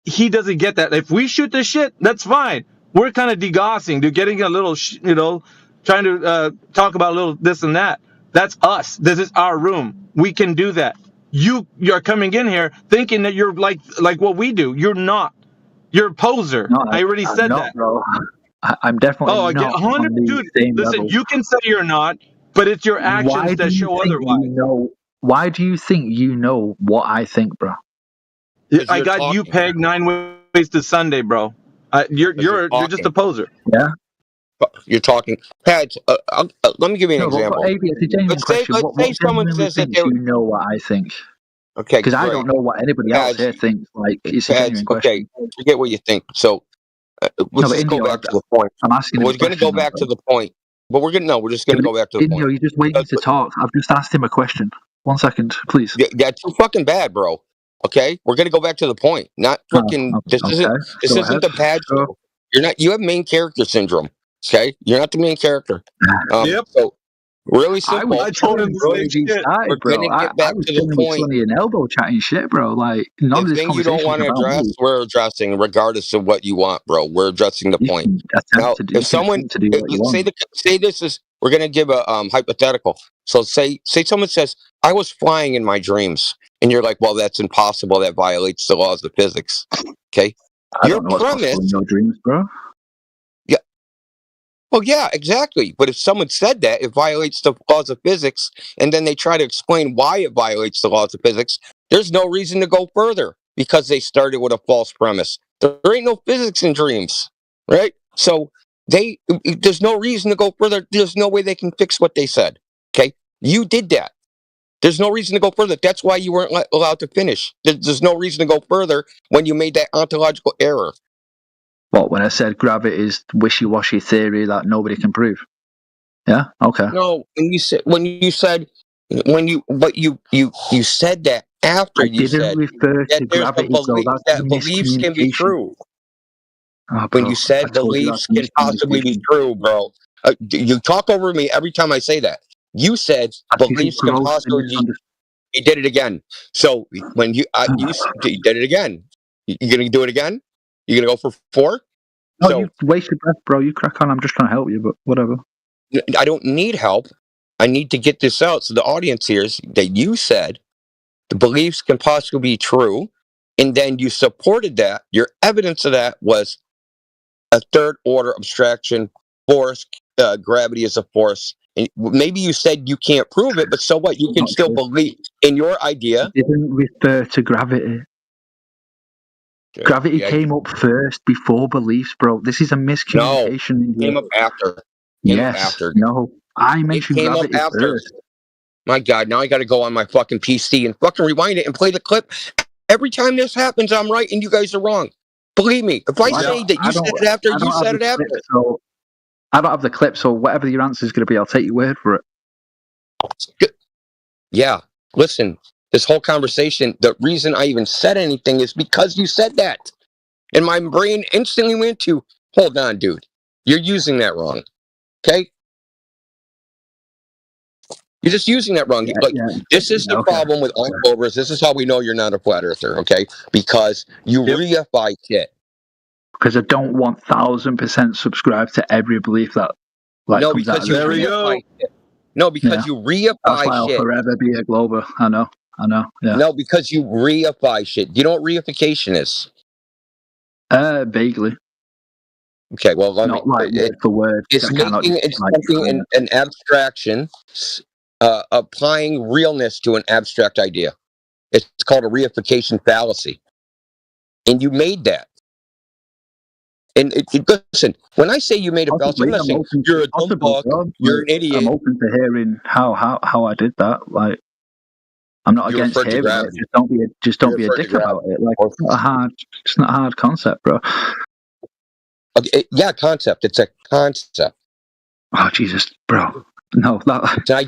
he doesn't get that. If we shoot the shit, that's fine. We're kind of degossing, dude, getting a little, trying to talk about a little this and that. That's us. This is our room. We can do that. You're coming in here thinking that you're like what we do. You're not. You're a poser. No, I already I'm said not, that. bro. I'm definitely Oh, I get not 100. on the Dude, same listen, level. you can say you're not, but it's your actions Why do that you show think otherwise. you know? Why do you think you know what I think, bro? I got you pegged 9 ways to Sunday, bro. You're just a poser. Yeah. You're talking, Pat. Let me give you an No, example. but AB, it's a genuine question. Let's say What someone genuinely says that thinks you know what I think? Okay, Because I great. don't know what anybody else here thinks. Like, it's a genuine Okay, question. forget what you think. So let's just go Indio, back to the point. I'm asking him We're a going to go question now, back bro. to the point, but we're just going to go back to the Indio, point. you're just waiting to talk. I've just asked him a question. 1 second, please. Yeah, too fucking bad, bro. Okay, we're going to go back to the point. Not fucking. This Okay. isn't the pad show. You're not. You have main character syndrome. Okay, you're not the main character. Yep. So really simple. I was chilling before AB started, We're bro. going to get back I was to the chilling with point. Sonny and Elbow chatting shit, bro. Like, none of The this thing you don't conversation want is to about address, me. we're addressing, regardless of what you want, bro. We're addressing the point. Now, if someone say this is, we're gonna give a hypothetical. So say someone says, "I was flying in my dreams," and you're like, "Well, that's impossible. That violates the laws of physics." Okay, I don't know what's possible in your dreams, bro. Yeah. Well, yeah, exactly. But if someone said that, it violates the laws of physics, and then they try to explain why it violates the laws of physics, there's no reason to go further because they started with a false premise. There ain't no physics in dreams, right? So there's no reason to go further. There's no way they can fix what they said. Okay, you did that. There's no reason to go further. That's why you weren't allowed to finish. There's no reason to go further when you made that ontological error. What, when I said gravity is wishy-washy theory that nobody can prove? Yeah. Okay. No, you said that after you said refer that to there's a gravity, so belief that's that beliefs can be miscommunication. true. Oh, When bro, you I said told you beliefs that's can possibly be miscommunication. true, bro. You talk over me every time I say that. You said beliefs can possibly be. You did it again. So when you did it again, you gonna do it again? You gonna go for 4? No, you waste your breath, bro. You crack on. I'm just trying to help you, but whatever. I don't need help. I need to get this out so the audience hears that you said the beliefs can possibly be true, and then you supported that. Your evidence of that was a third order abstraction, force, gravity is a force. And maybe you said you can't prove it, but so what? You can still believe in your idea. It didn't refer to gravity. Okay. Gravity came up first before beliefs, bro. This is a miscommunication. No, it came up after. No. I mentioned it came gravity up after. first. My God, now I got to go on my fucking PC and fucking rewind it and play the clip. Every time this happens, I'm right and you guys are wrong. Believe me, if I say that you said it after, you said it after. So I don't have the clip, so whatever your answer is going to be, I'll take your word for it. Yeah, listen, this whole conversation, the reason I even said anything is because you said that. And my brain instantly went to, hold on, dude, you're using that wrong. Okay? You're just using that wrong. This is the problem with Unclovers. This is how we know you're not a flat earther, okay? Because you reify shit. Because I don't want 1,000% subscribe to every belief that comes out of you reify shit. No, because you reify That's why I'll shit. forever be a Glober. I know. Yeah. No, because you reify shit. You know what reification is? Vaguely. Okay, well, not like word for word. It's making something an abstraction, applying realness to an abstract idea. It's called a reification fallacy. And you made that. And listen, when I say you made a belch, I'm not saying you're a dumb fuck, you're an idiot. I'm open to hearing how I did that. Like, I'm not You against referred to hearing it. gravity. Just don't You be a referred to dick about gravity. it. Like, it's not a hard concept, bro. Okay, yeah, concept. It's a concept. Oh Jesus, bro. No, that. So I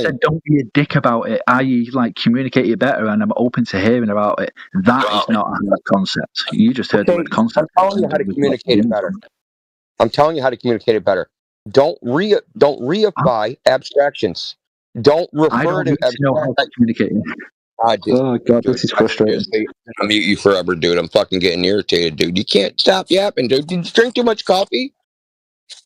said don't be a dick about it. I.e., like, communicate it better, and I'm open to hearing about it. That is not a hard concept. You just heard the word concept. I'm telling you how to communicate it better. I'm telling you how to communicate it better. Don't reify abstractions. Don't refer I don't need to know how to communicate it. Oh God, this is frustrating. I'll mute you forever, dude. I'm fucking getting irritated, dude. You can't stop yapping, dude. Did you drink too much coffee?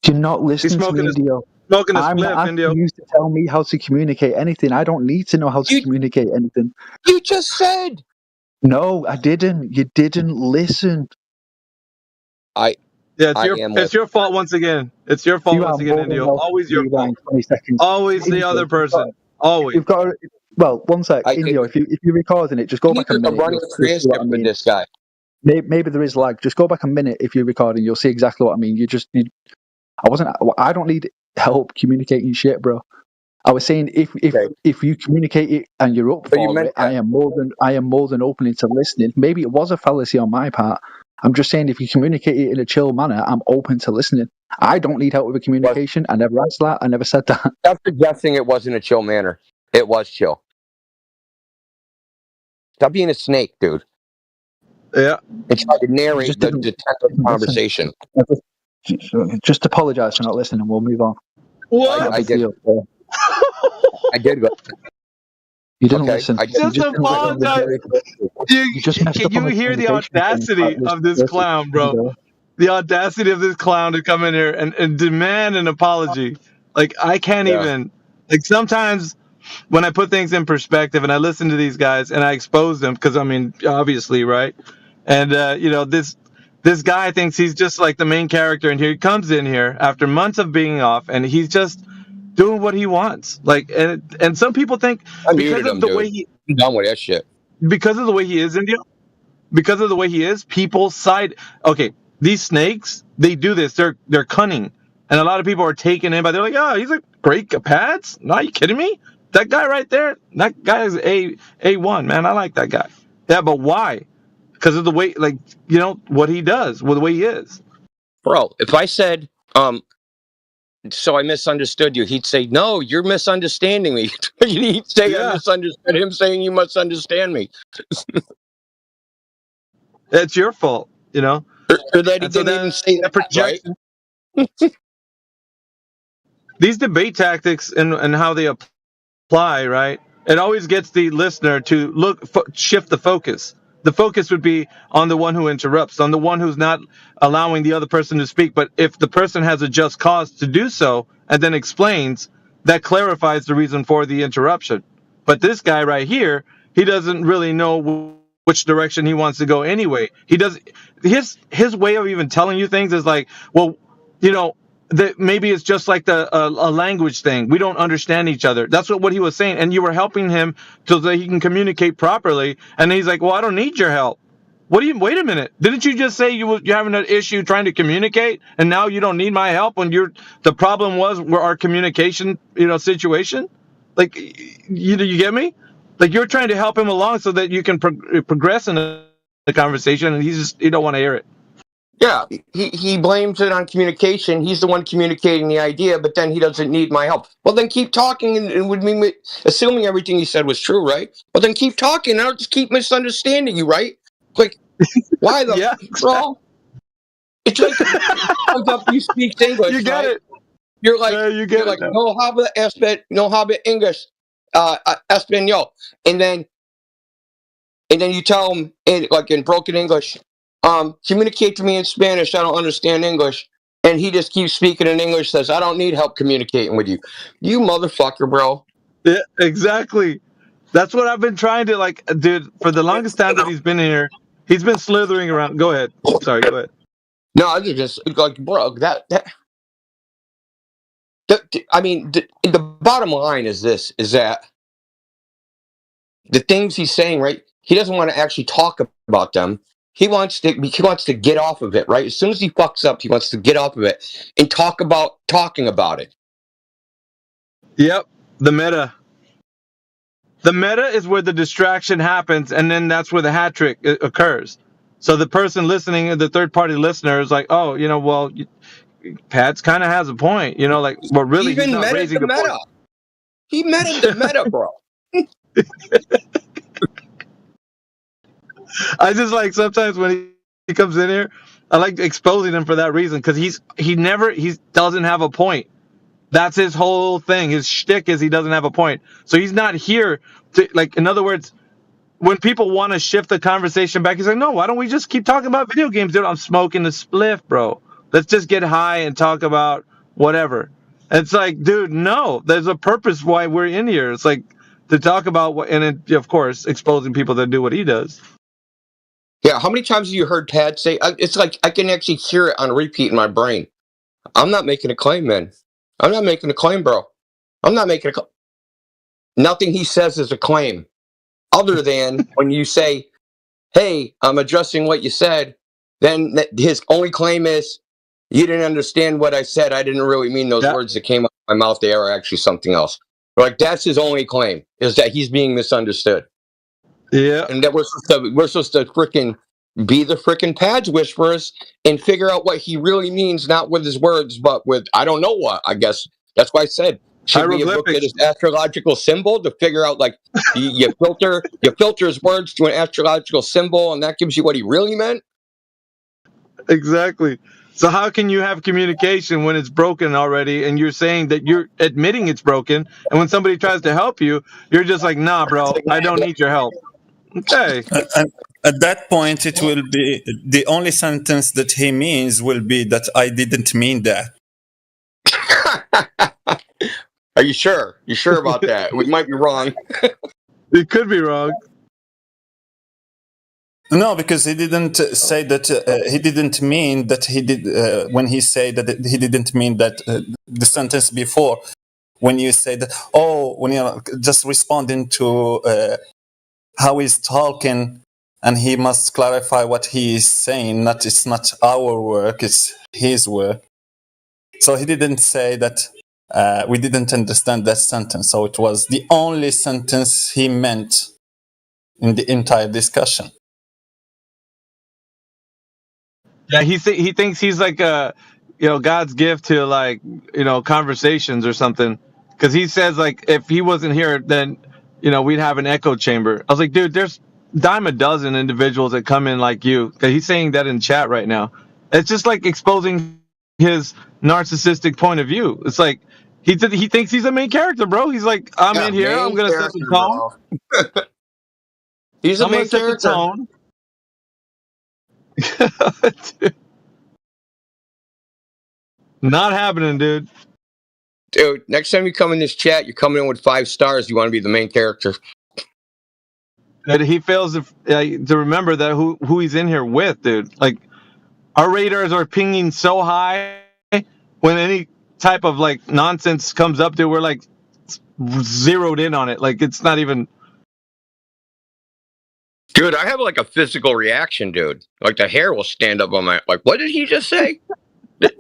Do not listen to me, Indio. I'm not asking you to tell me how to communicate anything. I don't need to know how to communicate anything. You just said. No, I didn't. You didn't listen. Yeah, it's your fault once again. It's your fault once again, Indio. Always your fault. 20 seconds. Always the other person. Always. You've got. Well, one sec, Indio. If you're recording it, just go back a minute. Running transcript with this guy. Maybe there is lag. Just go back a minute if you're recording. You'll see exactly what I mean. I don't need help communicating shit, bro. I was saying if you communicate it and you're up for it, I am more than open to listening. Maybe it was a fallacy on my part. I'm just saying if you communicate it in a chill manner, I'm open to listening. I don't need help with communication. I never asked that. I never said that. I'm suggesting it wasn't a chill manner. It was chill. Stop being a snake, dude. Yeah. And try to narrate the tenor conversation. Just apologize for not listening and we'll move on. What? I did. I did go. You didn't listen. Just apologize. Can you hear the audacity of this clown, bro? The audacity of this clown to come in here and demand an apology. Like, I can't even. Like, sometimes when I put things in perspective and I listen to these guys and I expose them, because, I mean, obviously, right? And, this guy thinks he's just like the main character, and here he comes in here after months of being off, and he's just doing what he wants. Like, and some people think because of the way I'm done with that shit. Because of the way he is, India, because of the way he is, people side. Okay, these snakes, they do this. They're cunning, and a lot of people are taken in by. They're like, oh, he's a great pads. No, are you kidding me? That guy right there, that guy is A1, man. I like that guy. Yeah, but why? Because of the way, like, what he does, with the way he is. Bro, if I said, so I misunderstood you, he'd say, no, you're misunderstanding me. He'd say, I misunderstood him saying you must understand me. It's your fault, Or that he didn't even say that, projection. Right? These debate tactics and how they apply, right? It always gets the listener to shift the focus. The focus would be on the one who interrupts, on the one who's not allowing the other person to speak. But if the person has a just cause to do so and then explains, that clarifies the reason for the interruption. But this guy right here, he doesn't really know which direction he wants to go anyway. He does his way of even telling you things is like, well, that maybe it's just like a language thing. We don't understand each other. That's what he was saying. And you were helping him so that he can communicate properly. And he's like, well, I don't need your help. Wait a minute. Didn't you just say you're having an issue trying to communicate and now you don't need my help when the problem was our communication, situation? Like, you get me? Like, you're trying to help him along so that you can progress in the conversation, and he don't want to hear it. Yeah, he blames it on communication. He's the one communicating the idea, but then he doesn't need my help. Well, then keep talking, and would mean assuming everything he said was true, right? Well, then keep talking. I'll just keep misunderstanding you, right? Like, why the bro? It's like comes up, you speak English, you get it. You're like, no habla English, español, and then you tell him in broken English. Communicate to me in Spanish. I don't understand English. And he just keeps speaking in English, says, I don't need help communicating with you. You motherfucker, bro. Yeah, exactly. That's what I've been trying to, dude, for the longest time that he's been here, he's been slithering around. Go ahead. Sorry, go ahead. No, I just, bro, I mean, the bottom line is that the things he's saying, right, he doesn't want to actually talk about them. He wants to get off of it, right? As soon as he fucks up, he wants to get off of it and talking about it. Yep, the meta. The meta is where the distraction happens, and then that's where the hat trick occurs. So the person listening, the third party listener, is like, oh, well, Pat's kind of has a point, like, well, really, he's not raising the point. He meted the meta, bro. I just like sometimes when he comes in here, I like exposing him for that reason, because he doesn't have a point. That's his whole thing. His shtick is he doesn't have a point. So he's not here to, like, in other words, when people want to shift the conversation back, he's like, no, why don't we just keep talking about video games, dude? I'm smoking a spliff, bro. Let's just get high and talk about whatever. And it's like, dude, no, there's a purpose why we're in here. It's like to talk about what, and it, of course, exposing people that do what he does. Yeah, how many times have you heard Pat say, it's like I can actually hear it on repeat in my brain. I'm not making a claim, man. I'm not making a claim, bro. I'm not making a claim. Nothing he says is a claim, other than when you say, hey, I'm addressing what you said, then his only claim is, you didn't understand what I said. I didn't really mean those words that came out of my mouth. They are actually something else. Like, that's his only claim, is that he's being misunderstood. Yeah. And that we're supposed to freaking be the freaking Pads whisperers and figure out what he really means, not with his words, but with, I don't know what, I guess. That's why I said, should we have looked at his astrological symbol to figure out, like, you filter his words to an astrological symbol, and that gives you what he really meant? Exactly. So how can you have communication when it's broken already, and you're saying that you're admitting it's broken, and when somebody tries to help you, you're just like, nah, bro, I don't need your help. Okay. At that point, it will be the only sentence that he means will be that I didn't mean that. Are you sure? You sure about that? We might be wrong. It could be wrong. No, because he didn't say that he didn't mean that he did when he said that he didn't mean that the sentence before, when you say that, when you're just responding to how he's talking, and he must clarify what he is saying. It's not our work; it's his work. So he didn't say that we didn't understand that sentence. So it was the only sentence he meant in the entire discussion. Yeah, he thinks he's like God's gift to, like, conversations or something, because he says, like, if he wasn't here, then we'd have an echo chamber. I was like, dude, there's dime a dozen individuals that come in like you. Because he's saying that in chat right now. It's just like exposing his narcissistic point of view. It's like he thinks he's a main character, bro. He's like, I'm in here, I'm gonna set the tone. He's a main character. Not happening, dude. Dude, next time you come in this chat, you're coming in with 5 stars. You want to be the main character. That he fails to remember that who he's in here with, dude. Like, our radars are pinging so high when any type of, like, nonsense comes up, dude. We're like zeroed in on it. Like, it's not even. Dude, I have like a physical reaction, dude. Like, the hair will stand up on my, like, what did he just say?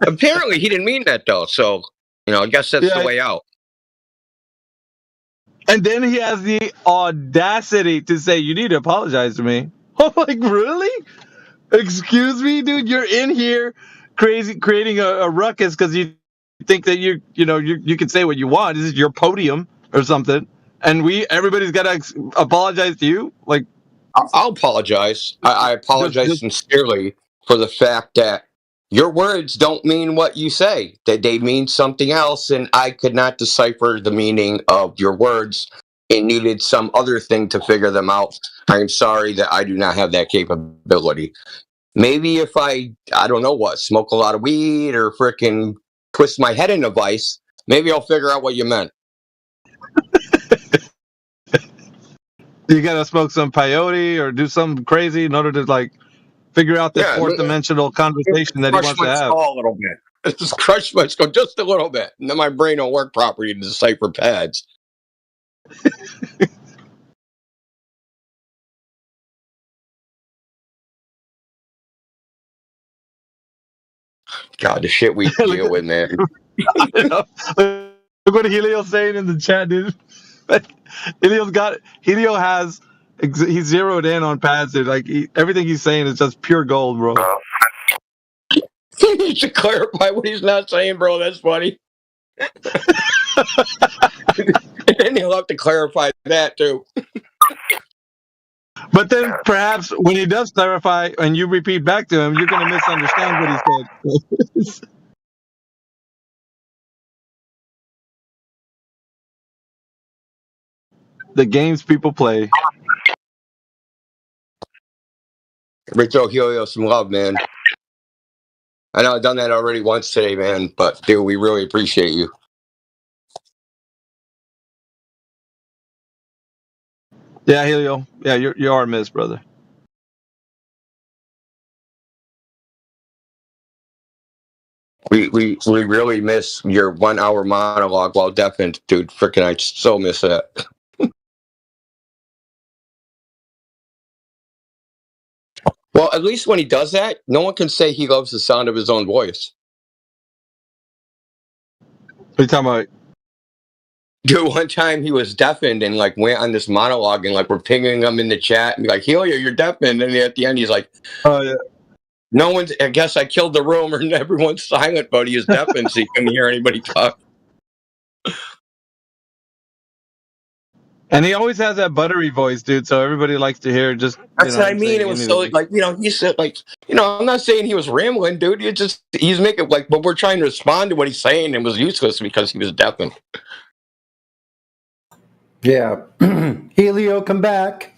Apparently he didn't mean that, though. So, I guess that's the way out. And then he has the audacity to say, you need to apologize to me. I'm like, really? Excuse me, dude? You're in here creating a ruckus because you think that you can say what you want. This is your podium or something. And everybody's got to apologize to you? Like, I'll apologize. I apologize sincerely for the fact that your words don't mean what you say. That they mean something else, and I could not decipher the meaning of your words and needed some other thing to figure them out. I am sorry that I do not have that capability. Maybe if I don't know what, smoke a lot of weed or frickin' twist my head in a vice, maybe I'll figure out what you meant. You gotta smoke some peyote or do something crazy in order to, like, figure out the fourth dimensional conversation that he wants to have. A little bit. Just crush my skull just a little bit. And then my brain will work properly to decipher pads. God, the shit we deal with, man. Look what Helio's saying in the chat, dude. Helio has he's zeroed in on Patsy. Like everything he's saying is just pure gold, bro. He needs to clarify what he's not saying, bro. That's funny. And then he'll have to clarify that too. But then perhaps when he does clarify and you repeat back to him, you're going to misunderstand what he said. The games people play. We throw Helio some love, man. I know I've done that already once today, man, but dude, we really appreciate you. Yeah, Helio. Yeah, you are missed, brother. We really miss your 1 hour monologue while deafened, dude. Freaking, I so miss that. Well, at least when he does that, no one can say he loves the sound of his own voice. What are you talking about? Dude, one time he was deafened and like went on this monologue and like we're pinging him in the chat and be like, Helio, you're deafened. And at the end he's like, oh yeah. No one's, I guess I killed the room and everyone's silent, but he is deafened, so you couldn't hear anybody talk. And he always has that buttery voice, dude. So everybody likes to hear just. That's what I mean. It was so like, he said like, I'm not saying he was rambling, dude. He's making like, but we're trying to respond to what he's saying and it was useless because he was deafened. Yeah. Helio, come back.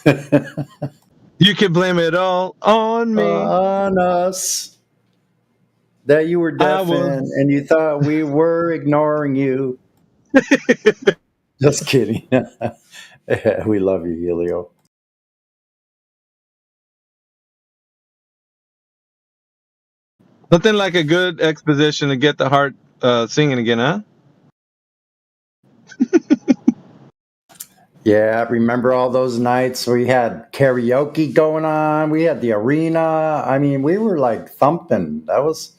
You can blame it all on me. On us. That you were deafened and you thought we were ignoring you. Just kidding. We love you, Helio. Nothing like a good exposition to get the heart singing again, huh? Yeah, remember all those nights we had karaoke going on? We had the arena. I mean, we were like thumping. Those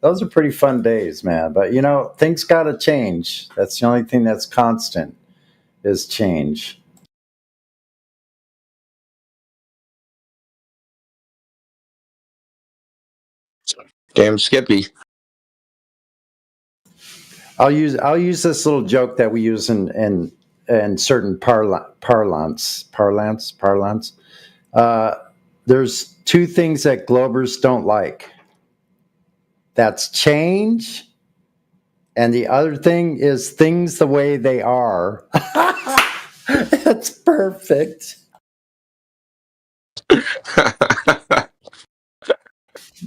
are pretty fun days, man. But things got to change. That's the only thing that's constant is change. Damn Skippy. I'll use this little joke that we use in certain parlance. There's two things that Globers don't like. That's change, and the other thing is things the way they are. That's perfect.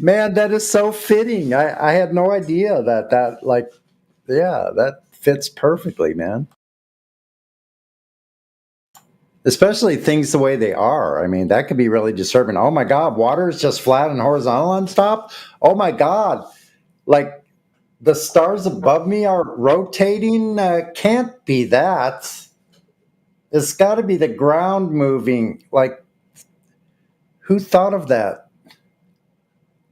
Man, that is so fitting. I had no idea that fits perfectly, man. Especially things the way they are. I mean, that could be really disturbing. Oh my God, water is just flat and horizontal on top. Oh my God, like the stars above me are rotating. Can't be that. It's got to be the ground moving. Like, who thought of that?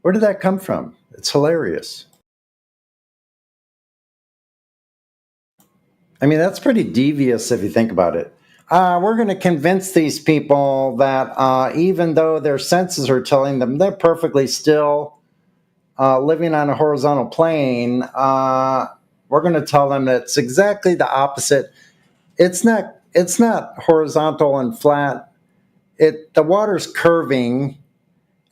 Where did that come from? It's hilarious. I mean, that's pretty devious if you think about it. We're going to convince these people that even though their senses are telling them they're perfectly still living on a horizontal plane, we're going to tell them that it's exactly the opposite. It's not horizontal and flat. The water's curving,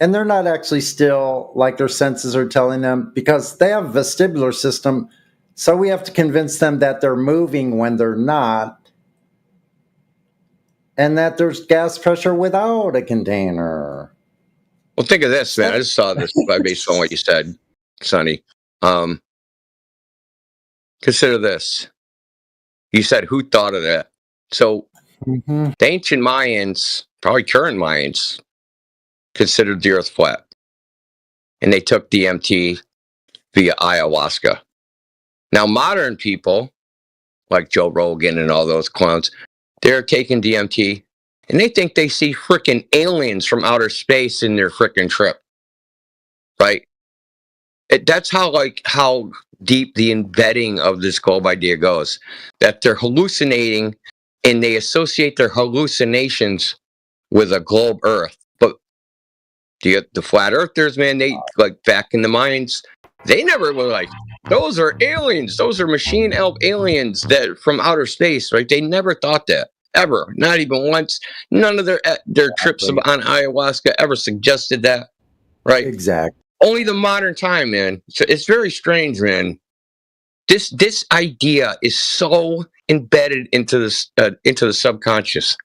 and they're not actually still like their senses are telling them because they have a vestibular system. So we have to convince them that they're moving when they're not. And that there's gas pressure without a container. Well, think of this, man. I just saw this based on what you said, Sonny. Consider this. You said, who thought of that? So the ancient Mayans, probably current Mayans, considered the earth flat. And they took DMT via ayahuasca. Now, modern people, like Joe Rogan and all those clowns, they're taking DMT, and they think they see frickin' aliens from outer space in their frickin' trip, right? That's how deep the embedding of this globe idea goes. That they're hallucinating, and they associate their hallucinations with a globe Earth. But the flat earthers, man, they like back in the mines, they never were like, those are aliens, those are machine elf aliens that from outer space, right? They never thought that ever, not even once. None of their trips on ayahuasca ever suggested that, right? Exactly. Only the modern time, man. So it's very strange, man. This idea is so embedded into the subconscious.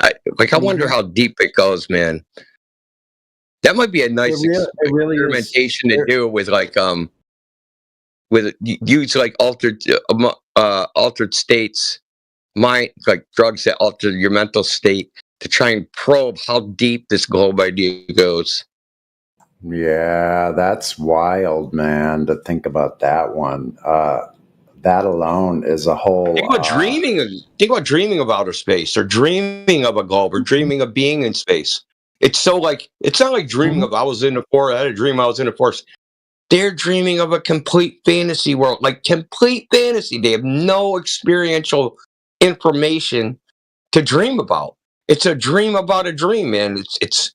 I wonder how deep it goes, man. That might be a nice experimentation to do with with use like altered states, mind, like drugs that alter your mental state to try and probe how deep this globe idea goes. Yeah, that's wild, man, to think about that one. That alone is a whole. Think about dreaming of outer space, or dreaming of a globe, or dreaming of being in space. It's not like dreaming of I was in the forest. I had a dream I was in the forest. They're dreaming of a complete fantasy world, like complete fantasy. They have no experiential information to dream about. It's a dream about a dream, man. It's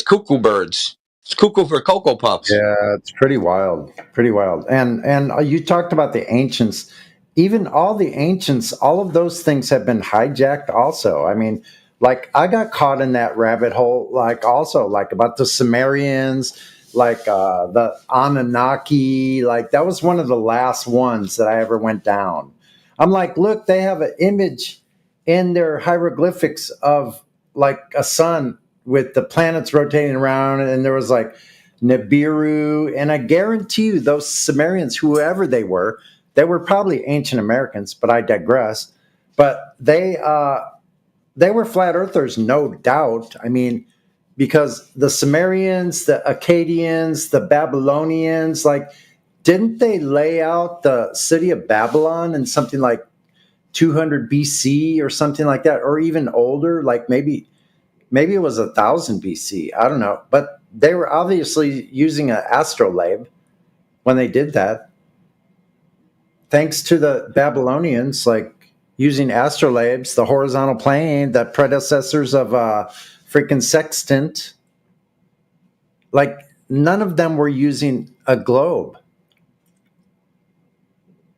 cuckoo birds. It's cuckoo for Cocoa Puffs. Yeah, it's pretty wild, pretty wild. And you talked about the ancients. Even all the ancients, all of those things have been hijacked. Also, I mean, like I got caught in that rabbit hole. Like also, like about the Sumerians, like the Anunnaki. Like that was one of the last ones that I ever went down. I'm like, look, they have an image in their hieroglyphics of like a sun with the planets rotating around, and there was like Nibiru, and I guarantee you those Sumerians, whoever they were probably ancient Americans, but I digress. But they were flat earthers, no doubt. I mean, because the Sumerians, the Akkadians, the Babylonians, like, didn't they lay out the city of Babylon in something like 200 BC or something like that, or even older? Like maybe it was 1000 BC. I don't know. But they were obviously using an astrolabe when they did that. Thanks to the Babylonians, like using astrolabes, the horizontal plane, the predecessors of freaking sextant. Like none of them were using a globe.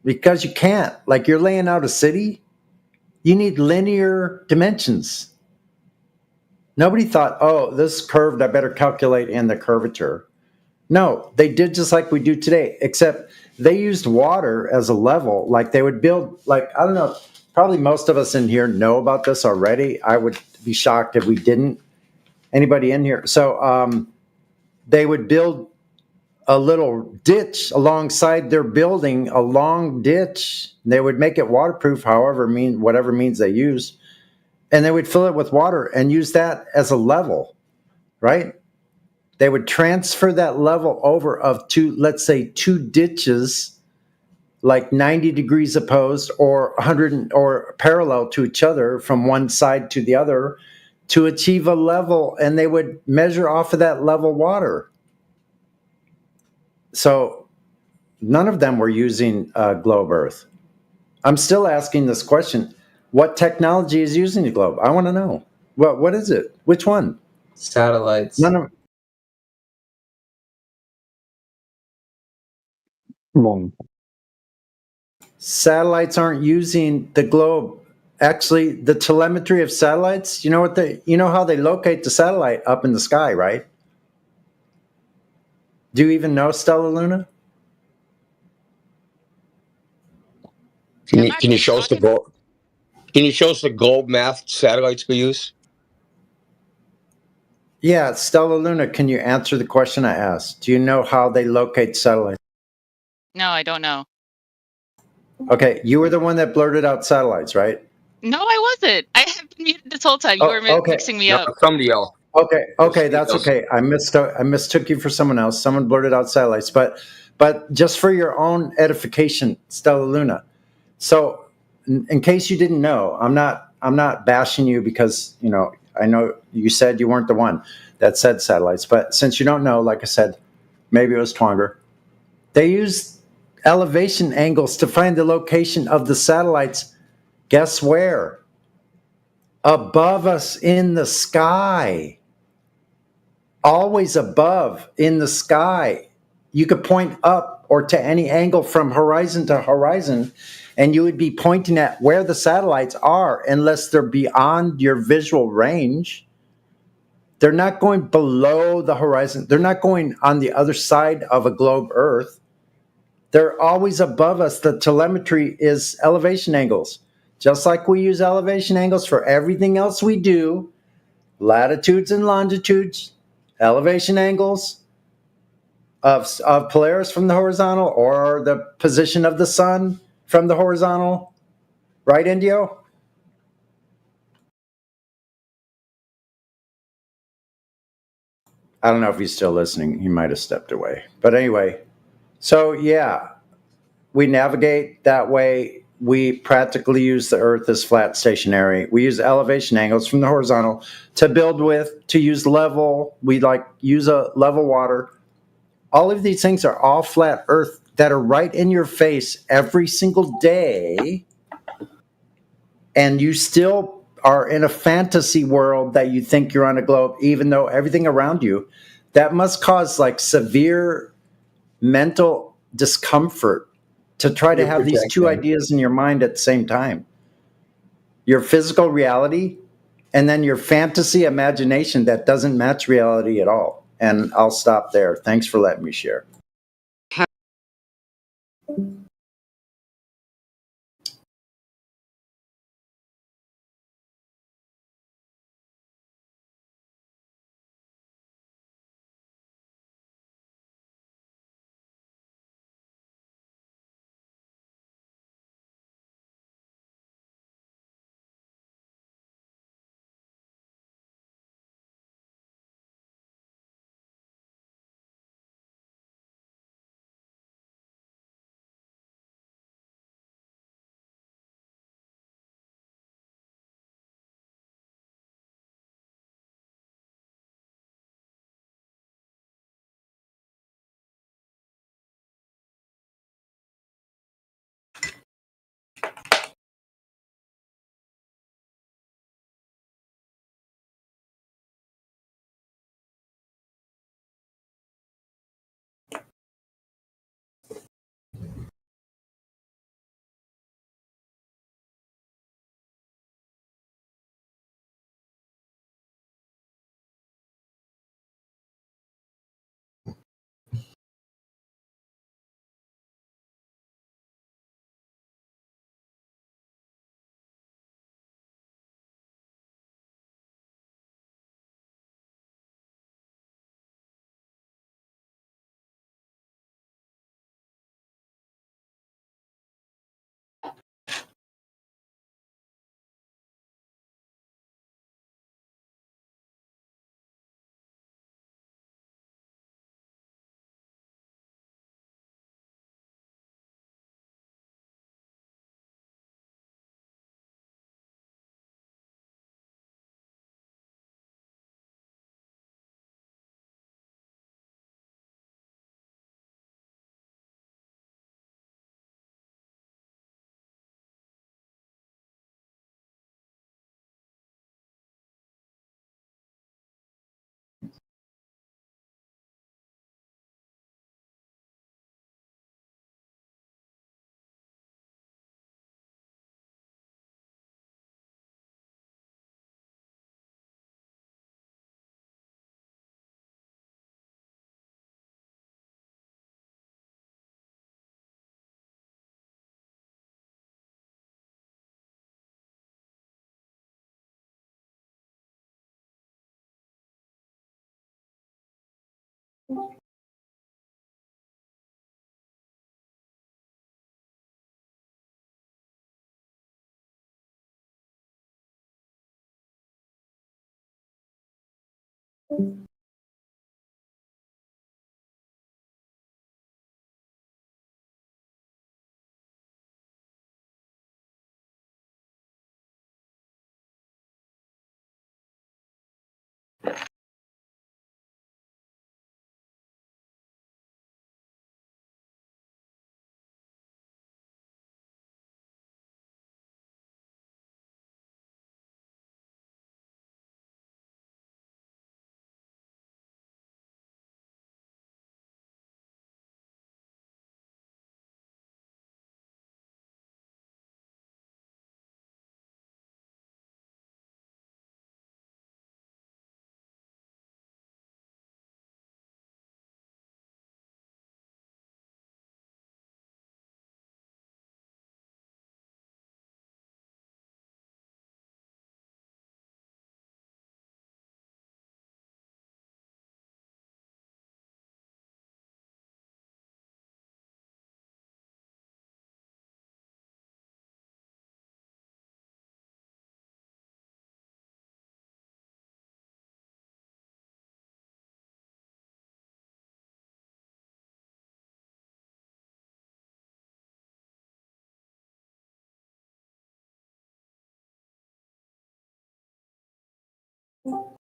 Because you can't. Like you're laying out a city, you need linear dimensions. Nobody thought, oh, this is curved, I better calculate in the curvature. No, they did just like we do today, except they used water as a level. Like they would build, like, I don't know, probably most of us in here know about this already. I would be shocked if we didn't. Anybody in here? So they would build a little ditch alongside their building, a long ditch. They would make it waterproof, whatever means they use. And they would fill it with water and use that as a level, right? They would transfer that level over of let's say two ditches, like 90 degrees opposed or 100 or parallel to each other from one side to the other to achieve a level, and they would measure off of that level water. So none of them were using globe Earth. I'm still asking this question. What technology is using the globe? I want to know. What is it? Which one? Satellites. None of. Satellites aren't using the globe. Actually, the telemetry of satellites. You know how they locate the satellite up in the sky, right? Do you even know, Stella Luna? Can you show us the globe? Can you show us the globe math satellites we use? Yeah, Stella Luna, can you answer the question I asked? Do you know how they locate satellites? No, I don't know. Okay, you were the one that blurted out satellites, right? No, I wasn't. I have been muted this whole time. You were mixing me up. Somebody else. Okay, that's okay. I mistook you for someone else. Someone blurted out satellites, but just for your own edification, Stella Luna. So, in case you didn't know, I'm not bashing you because I know you said you weren't the one that said satellites, but since you don't know, like I said, maybe it was Twanger. They used elevation angles to find the location of the satellites. Guess where? Above us in the sky. Always above in the sky. You could point up or to any angle from horizon to horizon, and you would be pointing at where the satellites are, unless they're beyond your visual range. They're not going below the horizon. They're not going on the other side of a globe Earth. They're always above us. The telemetry is elevation angles. Just like we use elevation angles for everything else we do, latitudes and longitudes, elevation angles of Polaris from the horizontal, or the position of the sun from the horizontal. Right, Indio? I don't know if he's still listening. He might have stepped away. But anyway, so yeah, we navigate that way. We practically use the Earth as flat stationary. We use elevation angles from the horizontal to build with, to use level. We use a level water. All of these things are all flat Earth that are right in your face every single day. And you still are in a fantasy world that you think you're on a globe, even though everything around you, that must cause severe mental discomfort to try to have these two ideas in your mind at the same time. Your physical reality and then your fantasy imagination that doesn't match reality at all. And I'll stop there. Thanks for letting me share. Welcome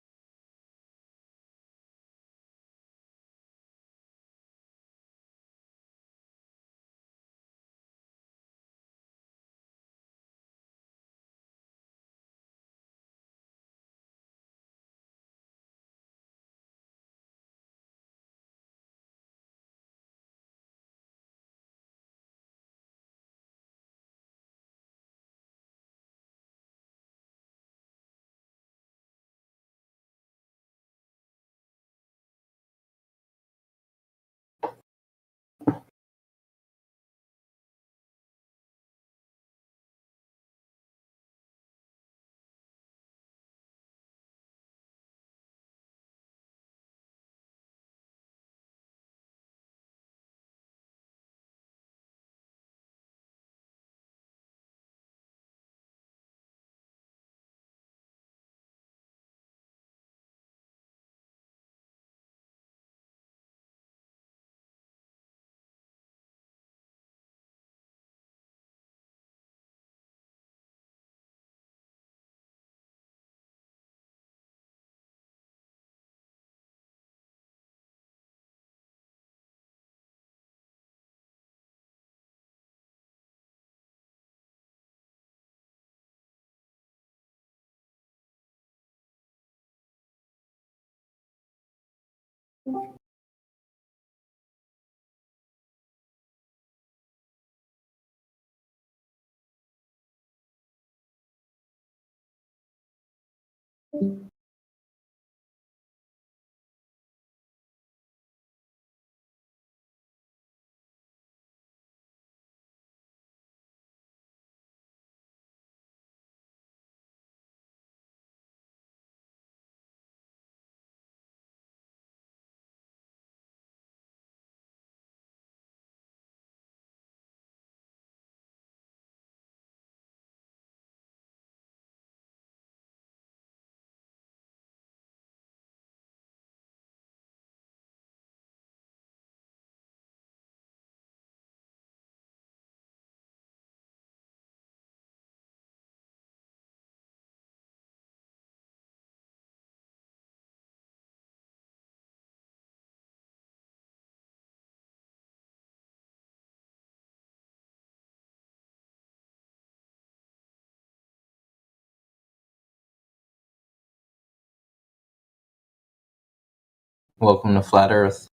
to Flat Earth.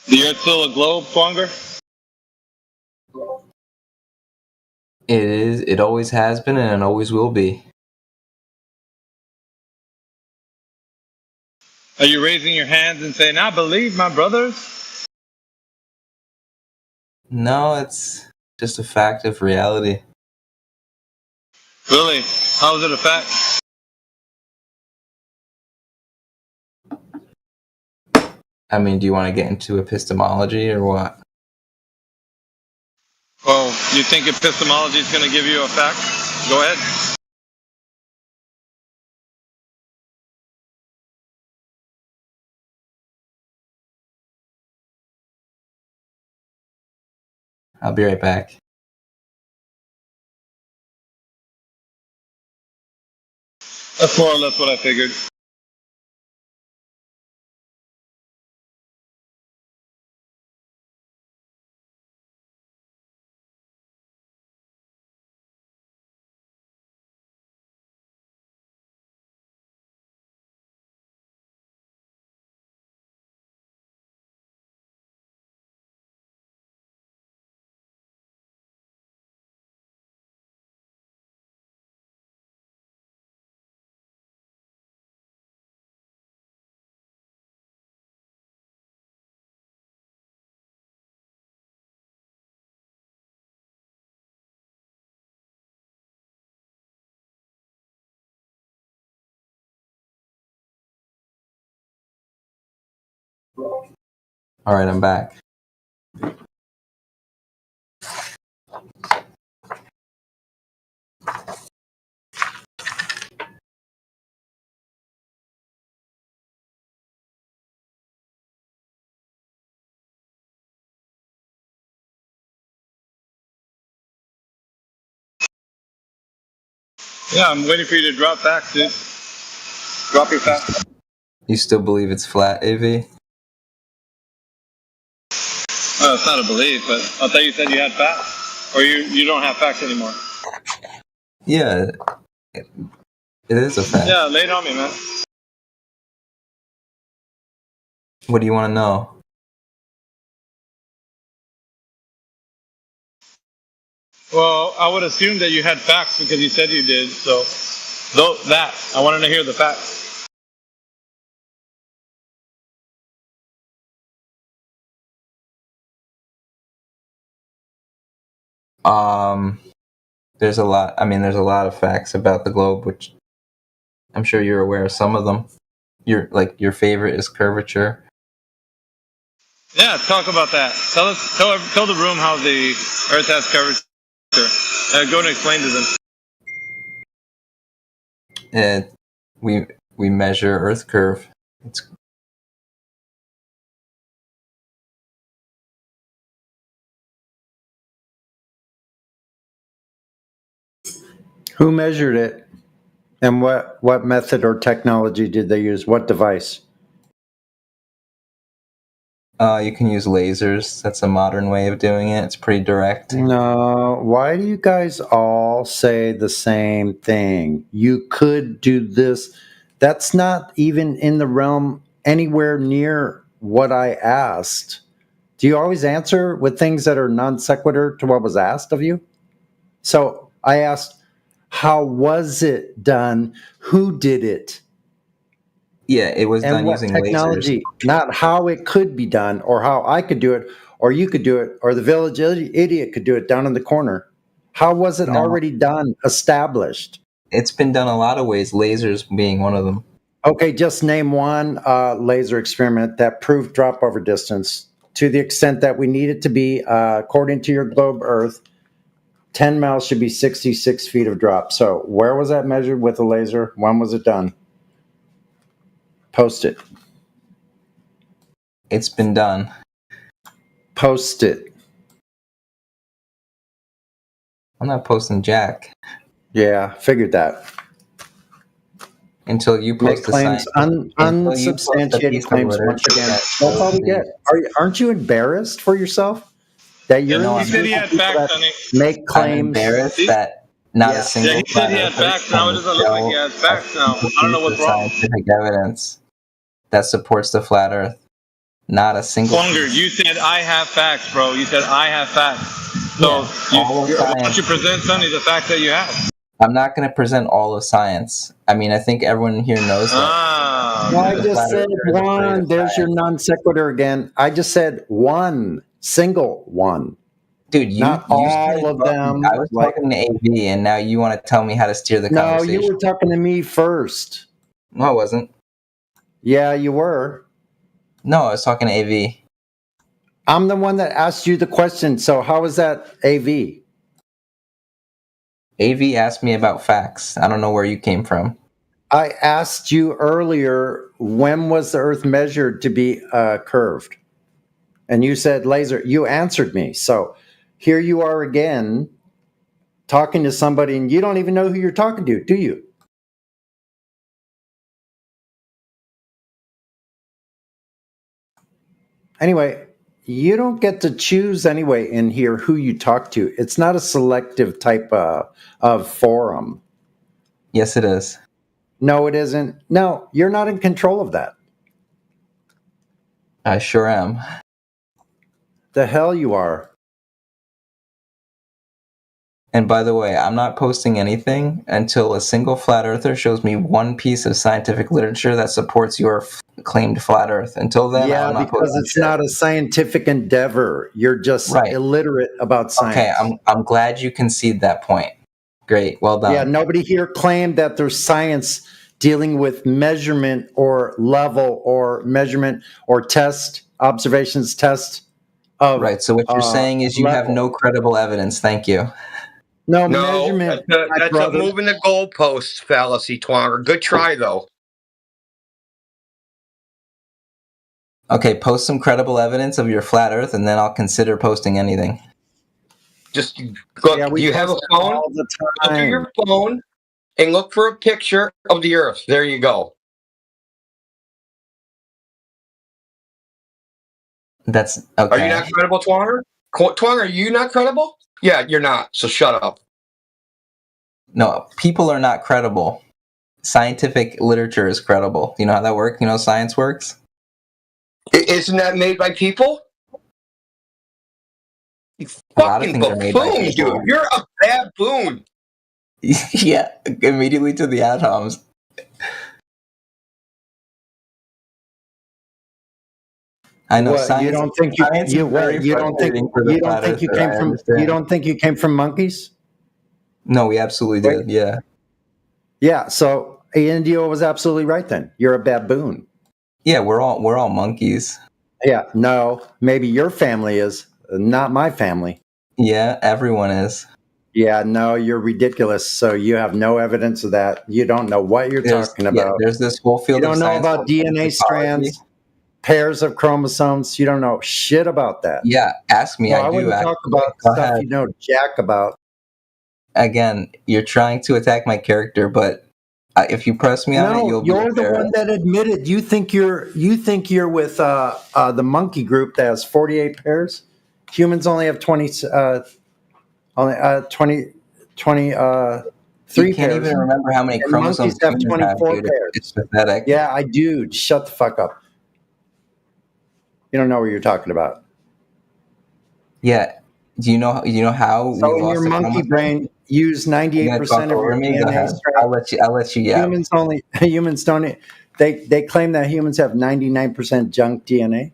The Earth's still a globe, Fonger? It is. It always has been, and it always will be. Are you raising your hands and saying, "I believe, my brothers"? No, it's just a fact of reality. Really? How is it a fact? I mean, do you want to get into epistemology or what? Well, you think epistemology is going to give you a fact? Go ahead. I'll be right back. That's more or less what I figured. All right, I'm back. Yeah, I'm waiting for you to drop facts, dude. Drop your facts. You still believe it's flat, AV? Well, it's not a belief, but I thought you said you had facts. Or you don't have facts anymore. Yeah, it is a fact. Yeah, lay it on me, man. What do you want to know? Well, I would assume that you had facts because you said you did, so I wanted to hear the facts. There's a lot. I mean, there's a lot of facts about the globe, which I'm sure you're aware of some of them. Your favorite is curvature. Yeah, talk about that. Tell the room how the Earth has curvature. Go and explain to them. We measure Earth curve. It's Who measured it? And what method or technology did they use? What device? You can use lasers. That's a modern way of doing it. It's pretty direct. No. Why do you guys all say the same thing? You could do this. That's not even in the realm anywhere near what I asked. Do you always answer with things that are non sequitur to what was asked of you? So I asked, how was it done? Who did it? Yeah, it was done using technology, lasers. not how it could be done or how I could do it or you could do it or the village idiot could do it down in the corner. How was it already done, established? It's been done a lot of ways, lasers being one of them. Okay, just name one laser experiment that proved drop over distance to the extent that we need it to be, according to your globe Earth, 10 miles should be 66 feet of drop. So where was that measured with a laser? When was it done? Post it. It's been done. Post it. I'm not posting jack. Yeah, figured that. Until you post claims, unsubstantiated claims once again. That's all we get. Aren't you embarrassed for yourself? That you're he said he had facts, honey. Make claims. I'm embarrassed that not a single. Yeah, he said he had facts. Now it doesn't look like he has facts now. I don't know what's wrong. Scientific evidence that supports the flat Earth. Not a single. Plunger, you said I have facts, bro. You said I have facts. So why don't you present, Sonny, the facts that you have? I'm not going to present all of science. I mean, I think everyone here knows that. No, I just said one. There's your non sequitur again. I just said one, single one. Dude, not all of them. I was talking to AV, and now you want to tell me how to steer the conversation. No, you were talking to me first. No, I wasn't. Yeah, you were. No, I was talking to AV. I'm the one that asked you the question. So how is that AV? AV asked me about facts. I don't know where you came from. I asked you earlier, when was the Earth measured to be curved? And you said laser. You answered me. So here you are again talking to somebody, and you don't even know who you're talking to, do you? Anyway, you don't get to choose anyway in here who you talk to. It's not a selective type of forum. Yes, it is. No, it isn't. No, you're not in control of that. I sure am. The hell you are. And by the way, I'm not posting anything until a single flat earther shows me one piece of scientific literature that supports your claimed flat earth. Until then, yeah, I'm not because it's not a scientific endeavor. You're just illiterate about science. Okay, I'm glad you concede that point. Great, well done. Yeah, nobody here claimed that there's science dealing with measurement or level or measurement or observations of right. So what you're saying is you have no credible evidence. Thank you. No, measurement. That's a moving the goalposts fallacy, Twanger. Good try, though. Okay, post some credible evidence of your flat earth, and then I'll consider posting anything. Just look, you have a phone? Go to your phone and look for a picture of the earth. There you go. That's okay. Are you not credible, Twanger? Twanger, are you not credible? Yeah, you're not. So shut up. No, people are not credible. Scientific literature is credible. You know how that works? You know how science works? Isn't that made by people? You fucking buffoon, dude. You're a baboon. Yeah, immediately to the atoms. I know. What, you don't think you don't think you came from monkeys? No, we absolutely did. Yeah. Yeah. So Indio was absolutely right. Then you're a baboon. Yeah, we're all monkeys. Yeah. No, maybe your family is, not my family. Yeah, everyone is. Yeah. No, you're ridiculous. So you have no evidence of that. You don't know what you're talking about. Yeah, there's this whole field. You don't know about DNA strands. Pairs of chromosomes. You don't know shit about that. Yeah, ask me. I wouldn't talk about stuff you know jack about. Again, you're trying to attack my character, but if you press me on it, you're the one that admitted. You think you're with the monkey group that has 48 pairs. Humans only have 20. Only 23 you can't even remember how many chromosomes have 24 pairs. It's pathetic. Yeah, I do. Shut the fuck up. You don't know what you're talking about. Yeah. Do you know how so we lost your monkey brain use 98% of your DNA strand? I'll let you. Yeah. Humans don't. They claim that humans have 99% junk DNA,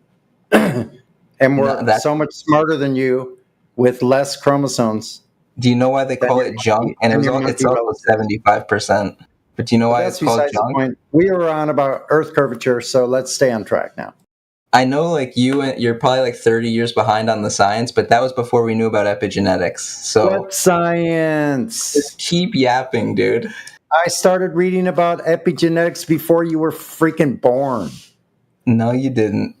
and we're so much smarter than you with less chromosomes. Do you know why they call it junk? And it's also 75%. But do you know why it's called junk? We were on about Earth curvature, so let's stay on track now. I know, like you're probably like 30 years behind on the science, but that was before we knew about epigenetics. So what science? Just keep yapping, dude. I started reading about epigenetics before you were freaking born. No, you didn't.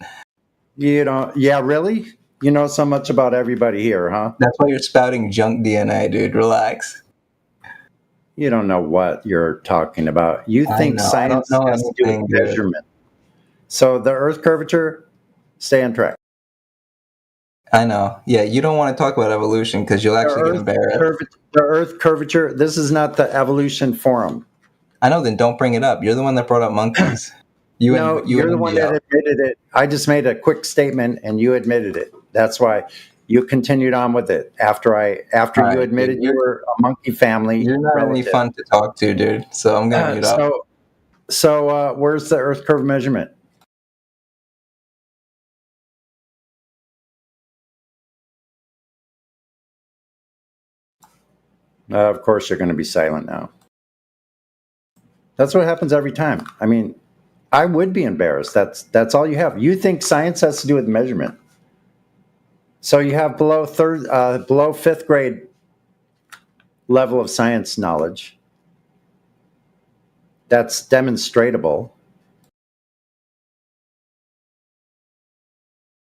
You don't? Yeah, really? You know so much about everybody here, huh? That's why you're spouting junk DNA, dude. Relax. You don't know what you're talking about. You think science has to do with measurement. So the Earth curvature, stay on track. I know. Yeah, you don't want to talk about evolution because you'll actually get embarrassed. The Earth curvature, this is not the evolution forum. I know, then don't bring it up. You're the one that brought up monkeys. No, you're the one that admitted it. I just made a quick statement, and you admitted it. That's why you continued on with it after you admitted you were a monkey family. You're not any fun to talk to, dude. So I'm gonna mute up. So where's the Earth curve measurement? Of course, you're going to be silent now. That's what happens every time. I mean, I would be embarrassed. That's all you have. You think science has to do with measurement. So you have below fifth grade level of science knowledge. That's demonstratable.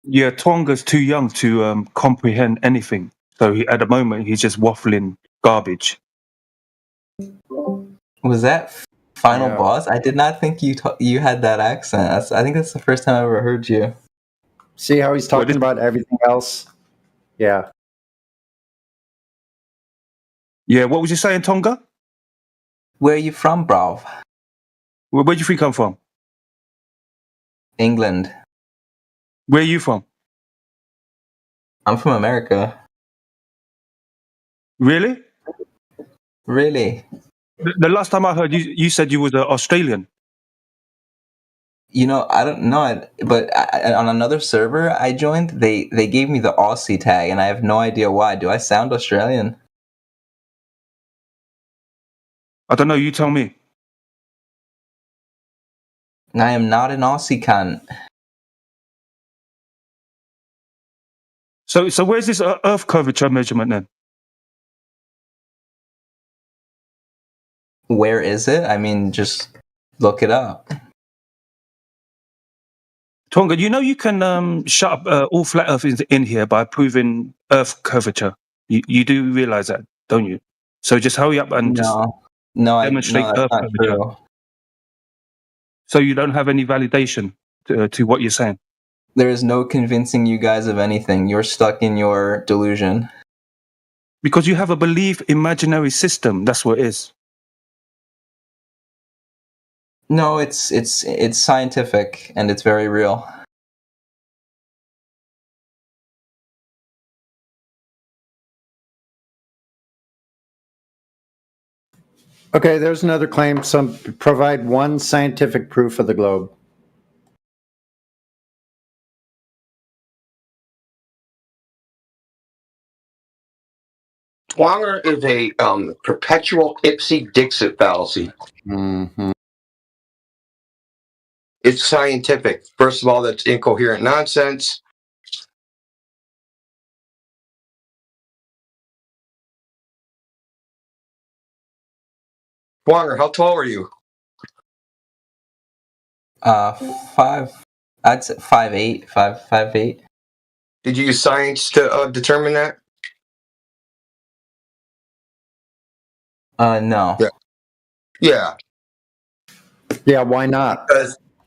Yeah, Tonga's too young to comprehend anything. So at the moment, he's just waffling garbage. Was that Final Boss? I did not think you had that accent. I think that's the first time I ever heard you. See how he's talking about everything else? Yeah. Yeah, what was you saying, Tonga? Where are you from, bro? Where do you think I'm from? England. Where are you from? I'm from America. Really? Really? The last time I heard you said you was Australian. You know, I don't know, but on another server I joined, they gave me the Aussie tag, and I have no idea why. Do I sound Australian? I don't know. You tell me. I am not an Aussie cunt. So where's this Earth curvature measurement then? Where is it? I mean, just look it up. Tonga, you know you can shut up all flat earthers in here by proving Earth curvature. You do realize that, don't you? So just hurry up and demonstrate that's Earth not curvature. true. So you don't have any validation to what you're saying. There is no convincing you guys of anything. You're stuck in your delusion. Because you have a belief imaginary system. That's what it is. No, it's scientific and it's very real. Okay, there's another claim. Provide one scientific proof of the globe. Twanger is a perpetual Ipsy-Dixit fallacy. Mm-hmm. It's scientific. First of all, that's incoherent nonsense. Twanger, how tall are you? 5. I'd say 5'8", 5'8". Did you use science to determine that? No. Yeah. Yeah, why not?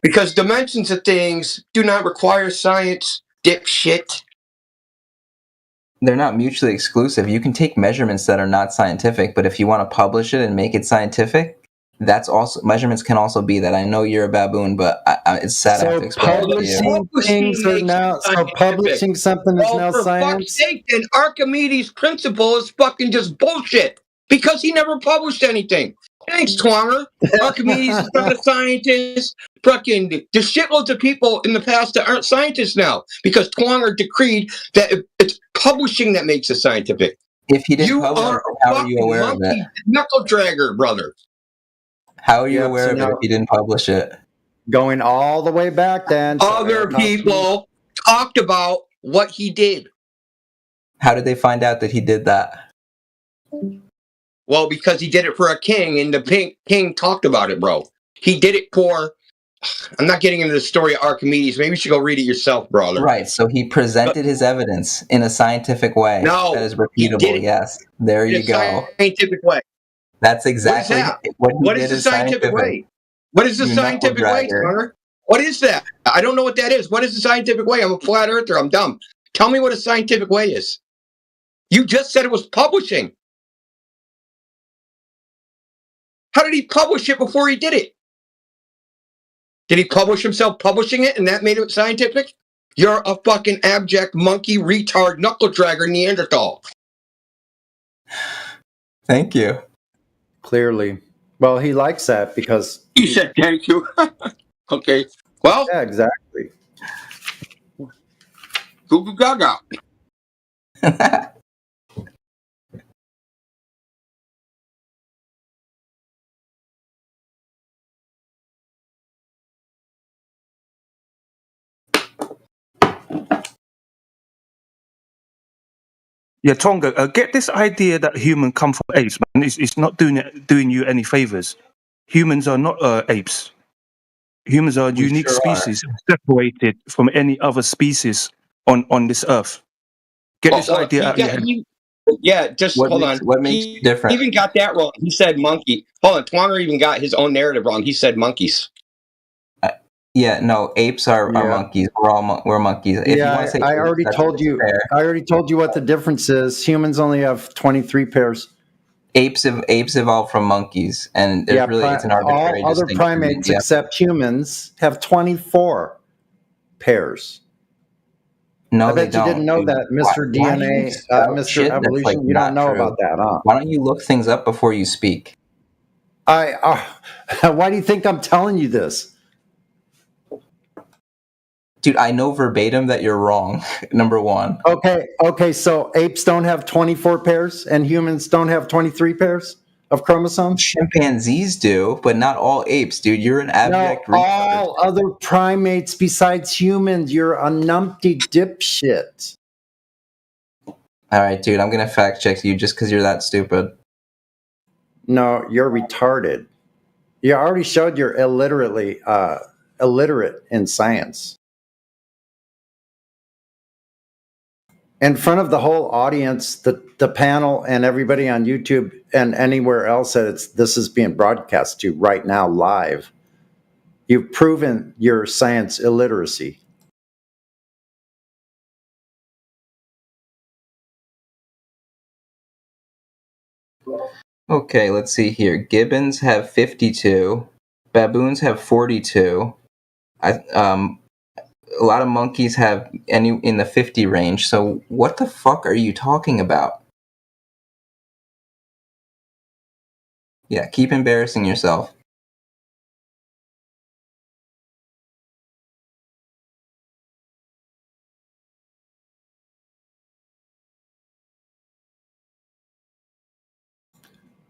Because dimensions of things do not require science, dipshit. They're not mutually exclusive. You can take measurements that are not scientific, but if you want to publish it and make it scientific, that's also measurements can also be that. I know you're a baboon, but it's sad I have to explain it to you. Publishing something is now for science. fuck's sake, then Archimedes' principle is fucking just bullshit because he never published anything. Thanks, Twanger. Archimedes is not a scientist. Fucking there's shitloads of people in the past that aren't scientists now because Twanger decreed that it's publishing that makes it scientific. If he didn't you publish are it, a how are you fucking aware of monkey it? knuckle dragger, brother. How are you aware of it if he didn't publish it? Going all the way back then. Other people talked about what he did. How did they find out that he did that? Well, because he did it for a king, and the king talked about it, bro. He did it for... I'm not getting into the story of Archimedes. Maybe you should go read it yourself, brother. Right, so he presented his evidence in a scientific way. No, that is he repeatable. didn't. Yes, there you In a go. scientific way. That's exactly What is the scientific way? What is the scientific way, Connor? What is that? I don't know what that is. What is the scientific way? I'm a flat earther. I'm dumb. Tell me what a scientific way is. You just said it was publishing. How did he publish it before he did it? Did he publish himself publishing it and that made it scientific? You're a fucking abject monkey, retard, knuckle dragger, Neanderthal. Thank you. Clearly. Well, he likes that because... You said thank you. Okay. Well... Yeah, exactly. Goo goo gaga. Yeah, Tonga, get this idea that human come from apes, man. It's not doing you any favors. Humans are not apes. Humans are a unique species, separated from any other species on this earth. Get this idea out of your head. Yeah, just hold on. What makes you different? He even got that wrong. He said monkey. Hold on, Twanger even got his own narrative wrong. He said monkeys. Yeah, no, apes are monkeys. We're monkeys. If you want to say I already apes, told you. fair. I already told you what the difference is. Humans only have 23 pairs. Apes evolved from monkeys, and there's it's an arbitrary all other distinction. primates except humans have 24 pairs. No, I bet they you don't, didn't know dude. that, Mr. Why do you DNA, spout Mr. shit that's, Evolution. like, You don't not know true? about that, huh? Why don't you look things up before you speak? Why do you think I'm telling you this? Dude, I know verbatim that you're wrong. Number one. Okay. So apes don't have 24 pairs, and humans don't have 23 pairs of chromosomes. Chimpanzees do, but not all apes, dude. You're an abject. No, all other primates besides humans. You're a numpty dipshit. All right, dude. I'm gonna fact check you just because you're that stupid. No, you're retarded. You already showed you're illiterate in science. In front of the whole audience, the panel, and everybody on YouTube and anywhere else that this is being broadcast to right now live, you've proven your science illiteracy. Okay, let's see here. Gibbons have 52. Baboons have 42. A lot of monkeys have any in the 50 range. So what the fuck are you talking about? Yeah, keep embarrassing yourself.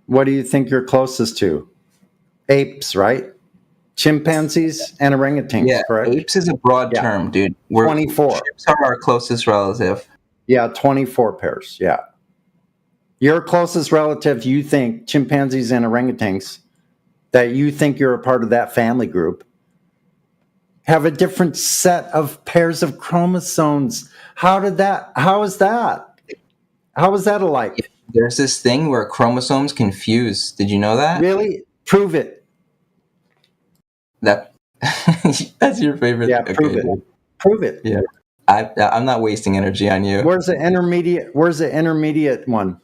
What do you think you're closest to? Apes, right? Chimpanzees and orangutans, correct? Apes is a broad term, dude. 24. Chimps are our closest relative. Yeah, 24 pairs. Yeah. Your closest relative, you think, chimpanzees and orangutans, that you think you're a part of that family group, have a different set of pairs of chromosomes. How is that? How is that alike? There's this thing where chromosomes can fuse. Did you know that? Really? Prove it. That's your favorite. Yeah, prove it. Prove it. Yeah. I'm not wasting energy on you. Where's the intermediate one?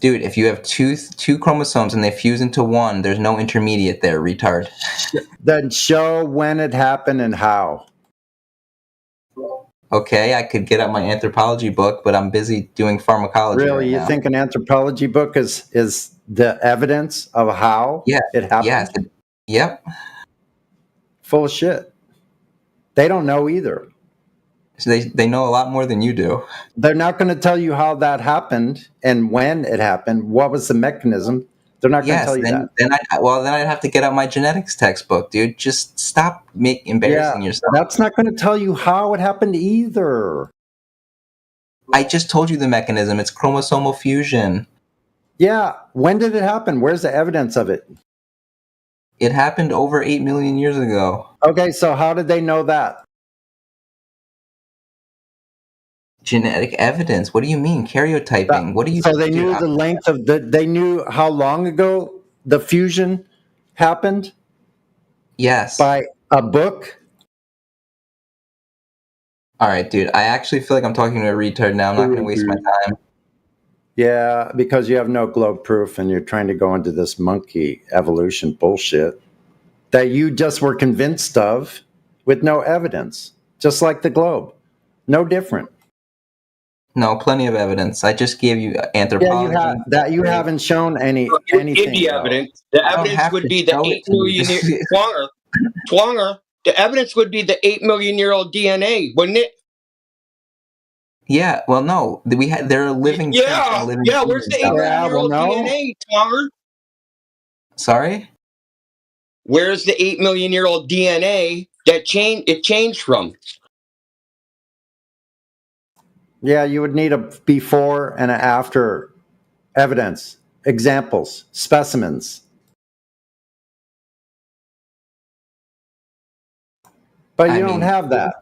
Dude, if you have two chromosomes and they fuse into one, there's no intermediate there, retard. Then show when it happened and how. Okay, I could get out my anthropology book, but I'm busy doing pharmacology. Really? Right You now. think an anthropology book is the evidence of how it happened? Yes. Yep. Full of shit. They don't know either. So they know a lot more than you do. They're not going to tell you how that happened and when it happened. What was the mechanism? They're not going to tell you that. Then I'd have to get out my genetics textbook, dude. Just stop embarrassing yourself. That's not going to tell you how it happened either. I just told you the mechanism. It's chromosomal fusion. Yeah. When did it happen? Where's the evidence of it? It happened over 8 million years ago. Okay, so how did they know that? Genetic evidence. What do you mean? Karyotyping. What do you? So they knew the length of they knew how long ago the fusion happened? Yes. By a book? All right, dude. I actually feel like I'm talking to a retard now. I'm not going to waste my time. Yeah, because you have no globe proof and you're trying to go into this monkey evolution bullshit that you just were convinced of with no evidence, just like the globe. No different. No, plenty of evidence. I just gave you Yeah, you anthropology. have that you haven't shown You would give anything the though. evidence. The I don't evidence have would to be the show it 8 to you. million year Twanger. The evidence would be the 8 million year old DNA, wouldn't it? Yeah, well, no, there are living chimps Yeah, and living yeah. Where's the humans 8 out million there. year old DNA, Twanger? Sorry? Where's the 8 million year old DNA that changed from? Yeah, you would need a before and an after evidence, examples, specimens. But you don't have that.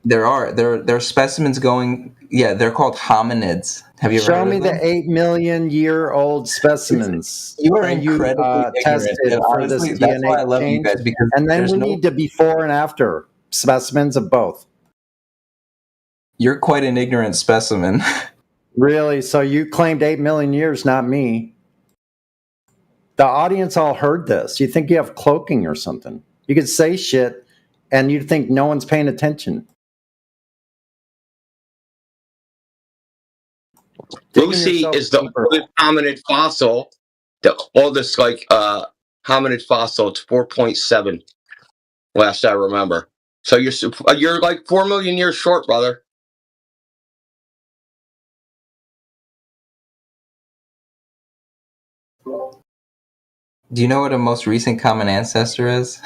There are specimens going. Yeah, they're called hominids. Have you ever Show heard me of them? the 8 million-year-old specimens You are that you incredibly tested ignorant. And for this honestly, that's why I DNA love you change, guys, because and then there's we no. need the before and after specimens of both. You're quite an ignorant specimen. Really? So you claimed 8 million years, not me. The audience all heard this. You think you have cloaking or something? You could say shit, and you'd think no one's paying attention. Lucy is the oldest hominid fossil. The oldest hominid fossil. It's 4.7. Last I remember. So you're like 4 million years short, brother. Do you know what a most recent common ancestor is?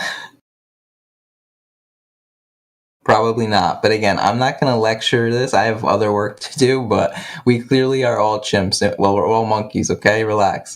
Probably not. But again, I'm not going to lecture this. I have other work to do, but we clearly are all chimps. Well, we're all monkeys, okay? Relax.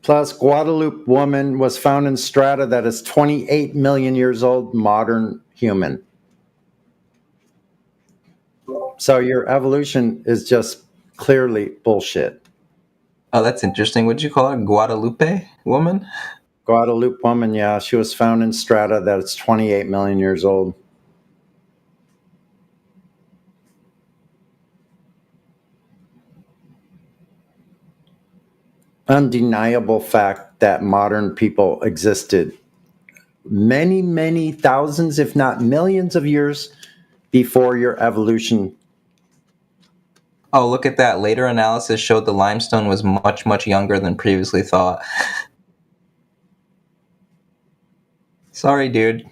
Plus, Guadalupe woman was found in strata that is 28 million years old, modern human. So your evolution is just clearly bullshit. Oh, that's interesting. What'd you call her? Guadalupe woman? Guadalupe woman, yeah. She was found in strata that is 28 million years old. Undeniable fact that modern people existed many, many thousands, if not millions of years before your evolution. Oh, look at that. Later analysis showed the limestone was much, much younger than previously thought. Sorry, dude.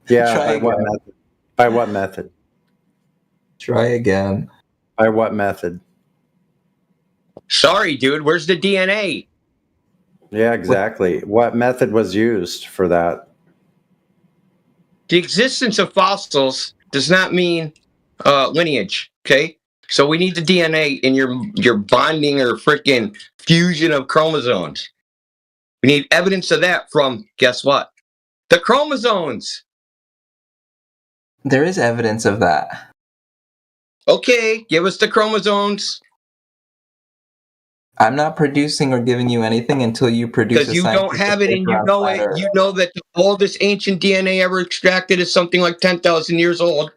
Yeah, Try by again. what method? By what method? Try again. By what method? Sorry, dude. Where's the DNA? Yeah, exactly. What method was used for that? The existence of fossils does not mean lineage. Okay, so we need the DNA in your bonding or freaking fusion of chromosomes. We need evidence of that from guess what? The chromosomes. There is evidence of that. Okay, give us the chromosomes. I'm not producing or giving you anything until you produce Because you don't have it and you know it. You know that the oldest ancient DNA ever extracted is something like 10,000 years old.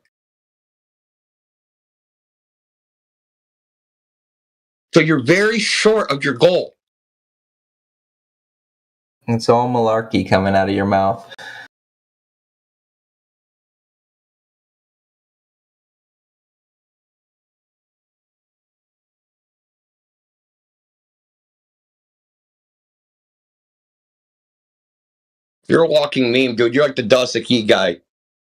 So you're very short of your goal. It's all malarkey coming out of your mouth. You're a walking meme, dude. You're like the Dusty guy.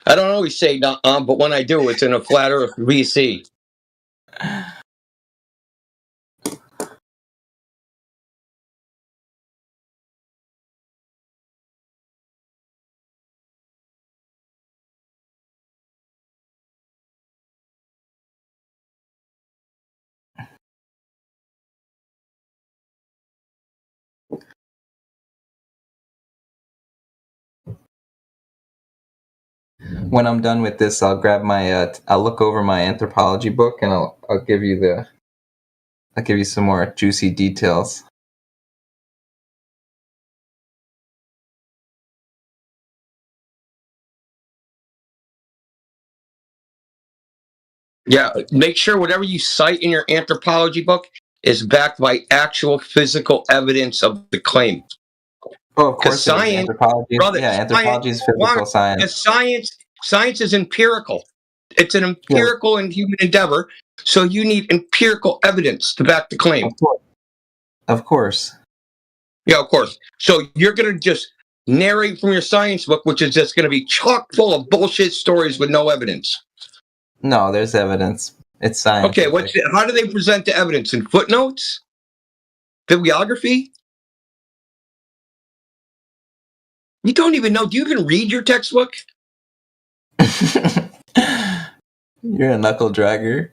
I don't always say but when I do, it's in a flat earth VC. when I'm done with this, I'll grab my I'll look over my anthropology book and I'll give you some more juicy details. Yeah, make sure whatever you cite in your anthropology book is backed by actual physical evidence of the claim. Oh, of course, science, anthropology. brother, Yeah, anthropology is physical science. Science is empirical. It's an empirical and human endeavor. So you need empirical evidence to back the claim. Of course. Yeah, of course. So you're going to just narrate from your science book, which is just going to be chock full of bullshit stories with no evidence. No, there's evidence. It's science. Okay, how do they present the evidence? In footnotes? Bibliography? You don't even know. Do you even read your textbook? You're a knuckle dragger.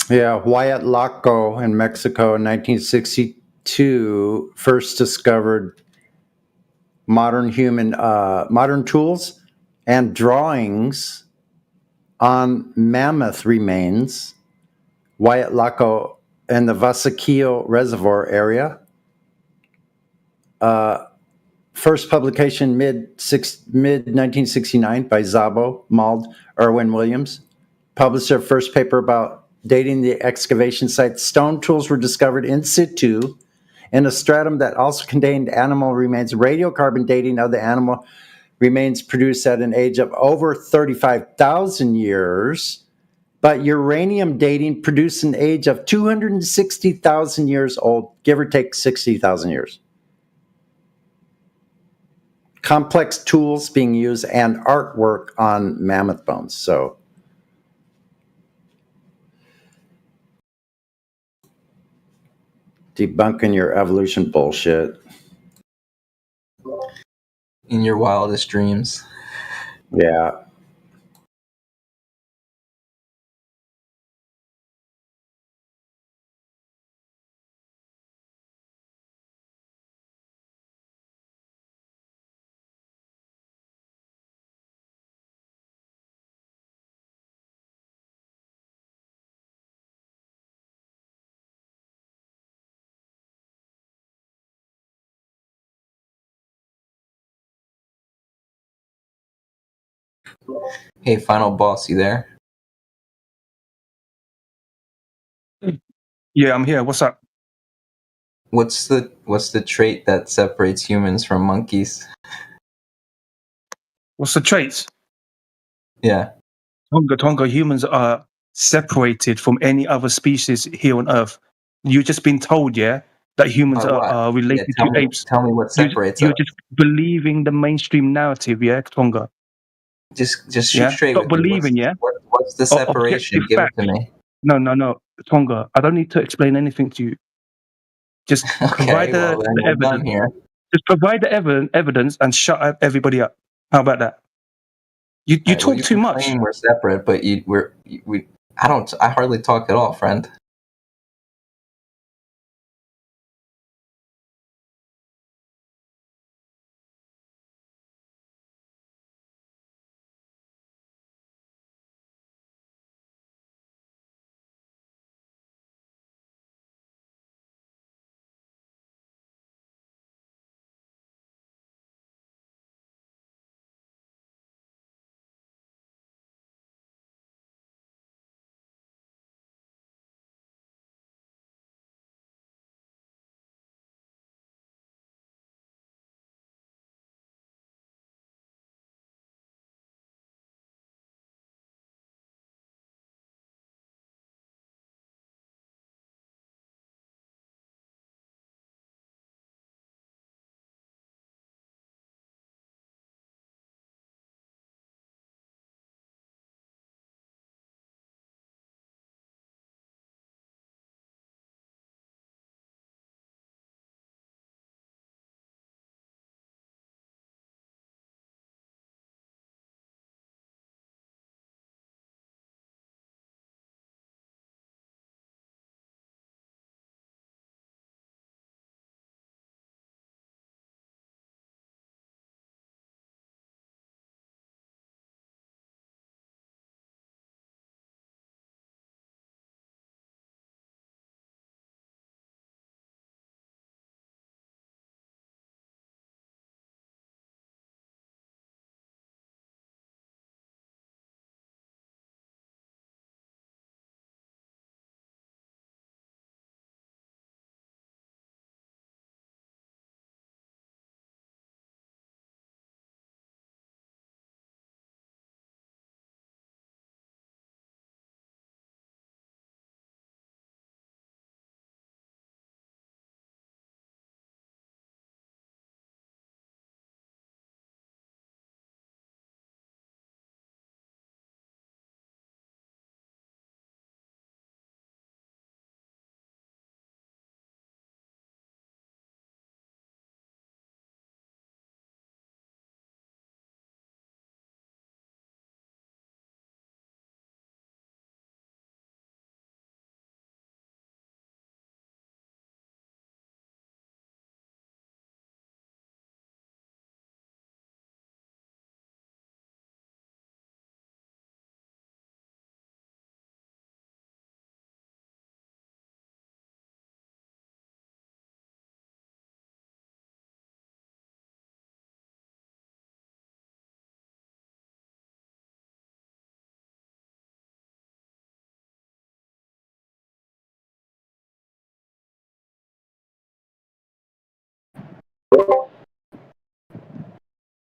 Yeah, Wyatt Locko in Mexico in 1962 first discovered modern tools and drawings on mammoth remains. Wyatt Locko in the Vasaquillo Reservoir area. First publication mid 1969 by Szabo, Mald, Irwin Williams. Published their first paper about dating the excavation site. Stone tools were discovered in situ in a stratum that also contained animal remains. Radiocarbon dating of the animal remains produced at an age of over 35,000 years, but uranium dating produced an age of 260,000 years old, give or take 60,000 years. Complex tools being used and artwork on mammoth bones. So debunking your evolution bullshit. In your wildest dreams. Yeah. Hey, final boss, you there? Yeah, I'm here. What's up? What's the trait that separates humans from monkeys? What's the traits? Yeah. Tonga, humans are separated from any other species here on Earth. You've just been told, yeah, that humans are related to apes. Tell me what separates You're us. just believing the mainstream narrative, yeah, Tonga. Just shoot straight Stop with me. believing, What's the separation? Objective Give fact. it to me. No, Tonga. I don't need to explain anything to you. Just provide well, then the we're done evidence. here. Just provide the evidence and shut everybody up. How about that? You Right, talk you too can much. claim we're separate, but I hardly talk at all, friend.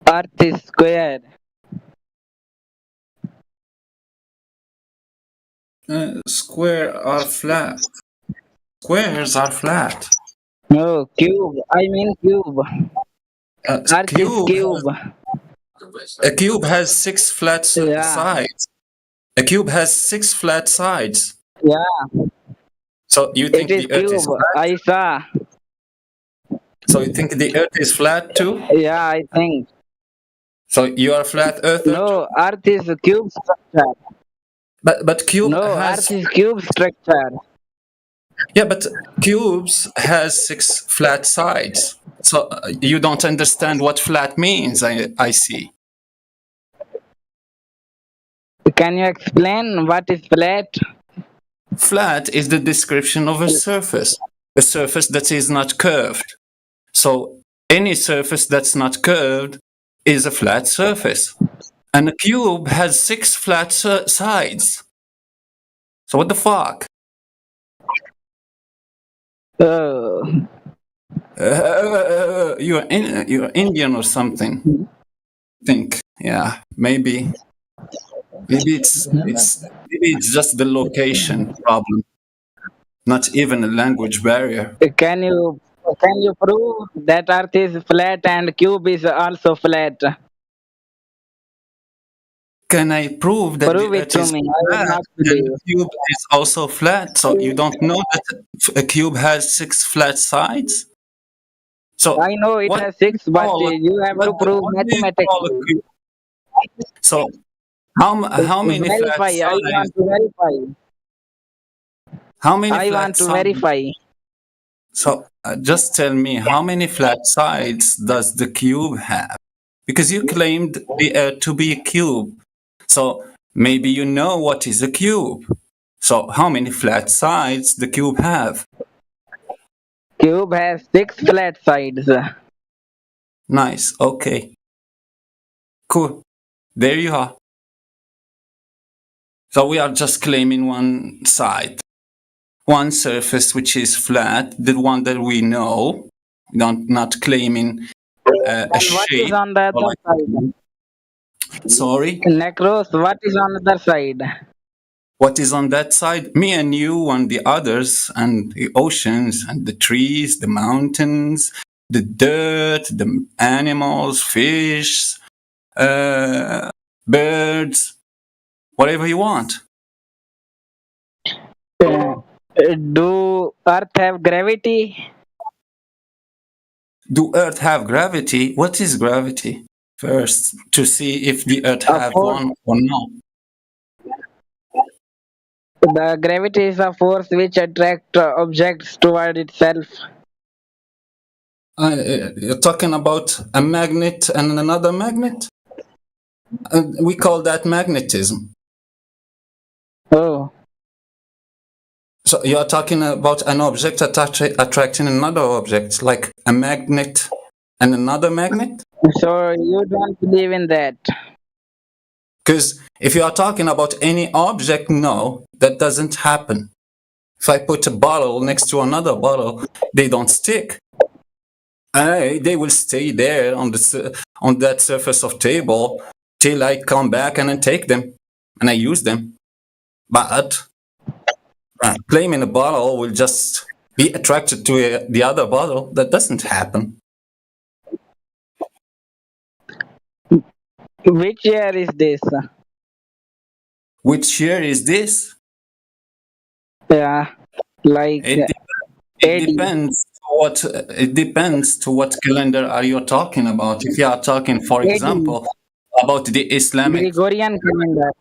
Earth is square. Square are flat. Squares are flat. No, cube. I mean cube. Earth is cube. A cube has 6 flat Yeah. sides. A cube has 6 flat sides. Yeah. So you think It is the Earth is cube. flat? I saw. So you think the Earth is flat too? Yeah, I think. So you are a flat earther? No, Earth is a cube structure. But cube No, has Earth is cube structure. yeah, but cubes has 6 flat sides. So you don't understand what flat means. I see. Can you explain what is flat? Flat is the description of a surface that is not curved. So any surface that's not curved is a flat surface. And a cube has 6 flat sides. So what the fuck? You're Indian or something. Think, yeah, maybe it's just the location problem, not even a language barrier. Can you prove that Earth is flat and cube is also flat? Can I prove that Prove the it Earth to is me. I will flat not and believe. the cube is also flat? So you don't know that a cube has 6 flat sides? So I know it what has do you 6, but call you have to prove what do you call a mathematically. cube? So how many flat Verify. I sides? want to verify. How many I flat want to sides? verify. So just tell me, how many flat sides does the cube have? Because you claimed the Earth to be a cube. So maybe you know what is a cube. So how many flat sides the cube have? Cube has 6 flat sides. Nice. Okay. Cool. There you are. So we are just claiming one side, one surface which is flat, the one that we know. Not claiming a And shape. what is on the other side? Sorry? Necros, what is on the other side? What is on that side? Me and you and the others, and the oceans and the trees, the mountains, the dirt, the animals, fish, birds, whatever you want. Do Earth have gravity? Do Earth have gravity? What is gravity? First, to see if the Earth have one or not. The gravity is a force which attracts objects toward itself. You're talking about a magnet and another magnet? We call that magnetism. Oh. So you're talking about an object attracting another object, like a magnet and another magnet? So you don't believe in that? Because if you are talking about any object, no, that doesn't happen. If I put a bottle next to another bottle, they don't stick. They will stay there on that surface of table till I come back and I take them and I use them. But claiming a bottle will just be attracted to the other bottle, that doesn't happen. Which year is this? Which year is this? Yeah, like it depends. It depends to what calendar are you talking about. If you are talking, for example, about the Islamic Gregorian calendar,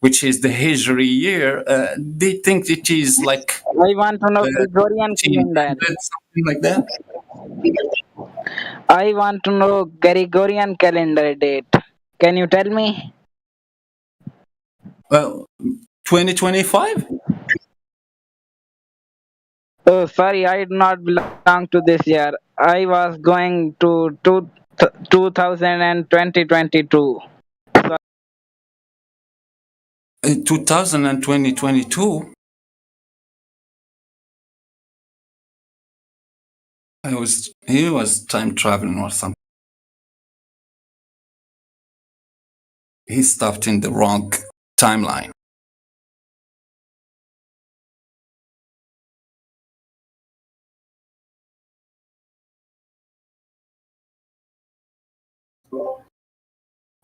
which is the Hijri year, they think it is like I want to know Gregorian calendar. Something like that. I want to know Gregorian calendar date. Can you tell me? Well, 2025. Oh, sorry, I do not belong to this year. I was going to 2000 and 2022. 2000 and 2022. He was time traveling or something. He stopped in the wrong timeline.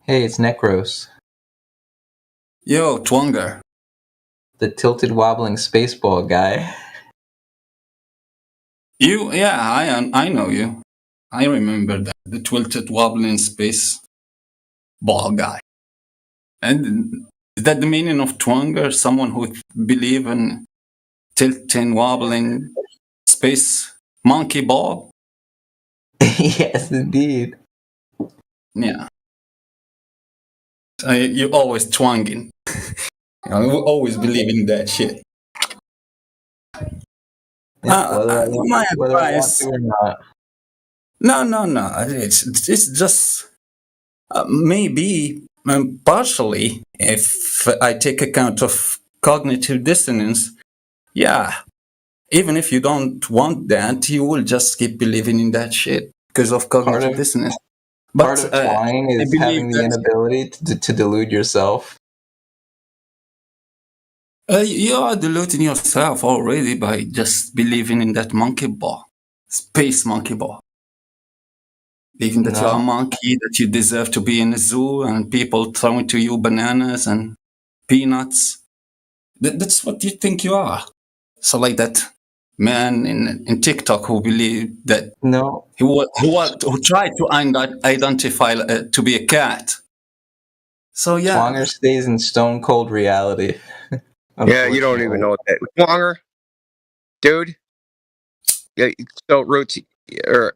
Hey, it's Necros. Yo, Twonger. The tilted wobbling spaceball guy. I know you. I remember that. The tilted wobbling space ball guy. And is that the meaning of Twonger? Someone who believe in tilting, wobbling space monkey ball? Yes, indeed. Yeah. You always twanging. You always believe in that shit. My advice. Or not. No. It's just maybe partially if I take account of cognitive dissonance. Yeah, even if you don't want that, you will just keep believing in that shit because of cognitive dissonance. But part of twanging is having the inability to delude yourself. You are deluding yourself already by just believing in that monkey ball, space monkey ball. Believing that you are a monkey, that you deserve to be in a zoo, and people throwing to you bananas and peanuts. That's what you think you are. So, like that man in TikTok who believed that who tried to identify to be a cat. So yeah, Twonger stays in stone cold reality. Yeah, you don't even know what that Twonger, dude. Yeah, so Roots or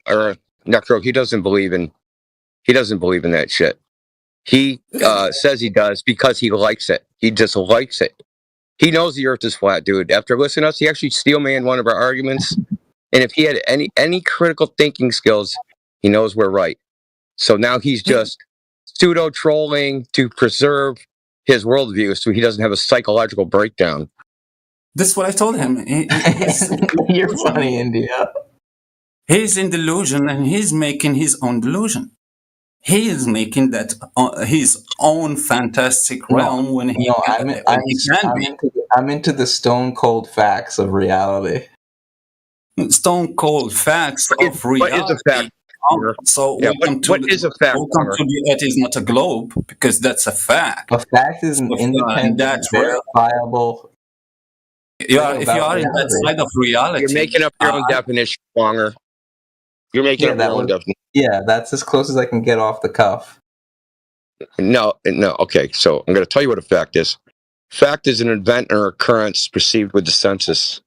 Necro, he doesn't believe in that shit. He says he does because he likes it. He just likes it. He knows the Earth is flat, dude. After listening to us, he actually steelmanned one of our arguments. And if he had any critical thinking skills, he knows we're right. So now he's just pseudo trolling to preserve his worldview, so he doesn't have a psychological breakdown. That's what I told him. You're funny, India. He's in delusion, and he's making his own delusion. He is making that his own fantastic realm when he I'm into the stone cold facts of reality. Stone cold facts of reality. What is a fact? So yeah, what is a fact? Welcome to the Earth is not a globe, because that's a fact. A fact is an independent, verifiable. If you are in that side of reality, you're making up your own definition, Wonger. You're making up your own definition. Yeah, that's as close as I can get off the cuff. No. Okay, so I'm going to tell you what a fact is. Fact is an event or occurrence perceived with the senses.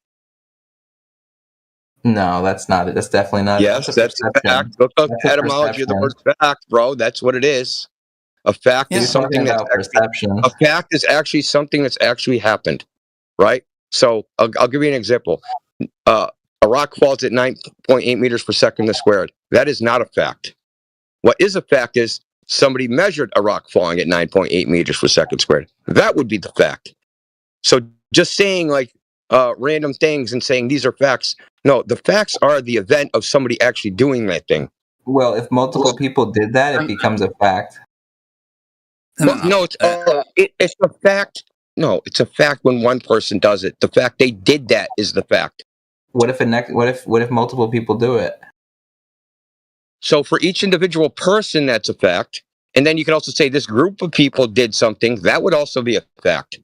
No, that's not it. That's definitely not it. Yes, that's a fact. Look up etymology of the word fact, bro. That's what it is. A fact is something that's perception. A fact is actually something that's actually happened, right? So I'll give you an example. A rock falls at 9.8 meters per second to squared. That is not a fact. What is a fact is somebody measured a rock falling at 9.8 meters per second squared. That would be the fact. So just saying like random things and saying these are facts. No, the facts are the event of somebody actually doing that thing. Well, if multiple people did that, it becomes a fact. Well, no, it's a fact. No, it's a fact when one person does it. The fact they did that is the fact. What if multiple people do it? So for each individual person, that's a fact. And then you can also say this group of people did something. That would also be a fact.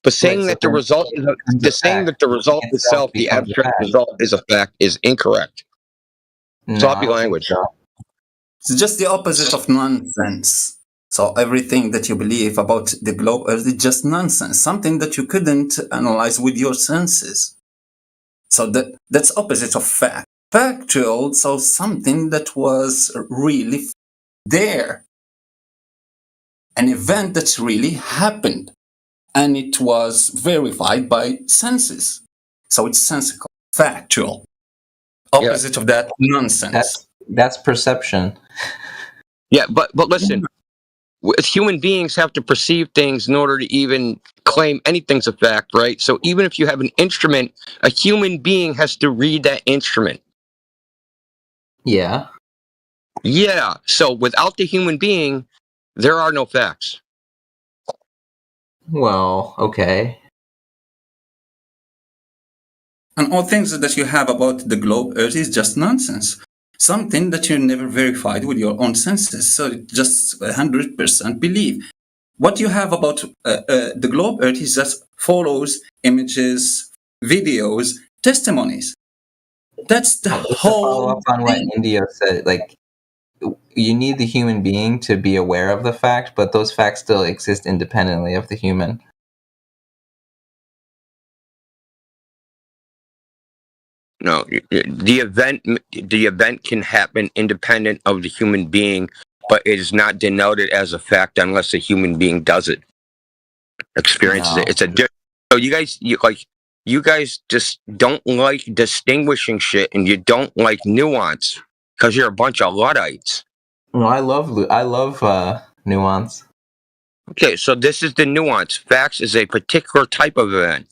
But saying that the result itself, the abstract result, is a fact is incorrect. Sloppy language. It's just the opposite of nonsense. So everything that you believe about the globe Earth is just nonsense. Something that you couldn't analyze with your senses. So that's opposite of fact. Factual, so something that was really there. An event that really happened. And it was verified by senses. So it's sensical, factual. Opposite of that, nonsense. That's perception. Yeah, but listen, human beings have to perceive things in order to even claim anything's a fact, right? So even if you have an instrument, a human being has to read that instrument. Yeah. Yeah. So without the human being, there are no facts. Well, okay. And all things that you have about the globe Earth is just nonsense. Something that you never verified with your own senses. So just 100% believe. What you have about the globe Earth is just photos, images, videos, testimonies. That's the Just to whole follow up on what Indio said, like, you need the human being to be aware of the fact, but those facts still exist independently of the human. No, the event can happen independent of the human being, but it is not denoted as a fact unless a human being does it, experiences it. It's a different. So you guys just don't like distinguishing shit, and you don't like nuance because you're a bunch of Luddites. No, I love nuance. Okay, so this is the nuance. Facts is a particular type of event.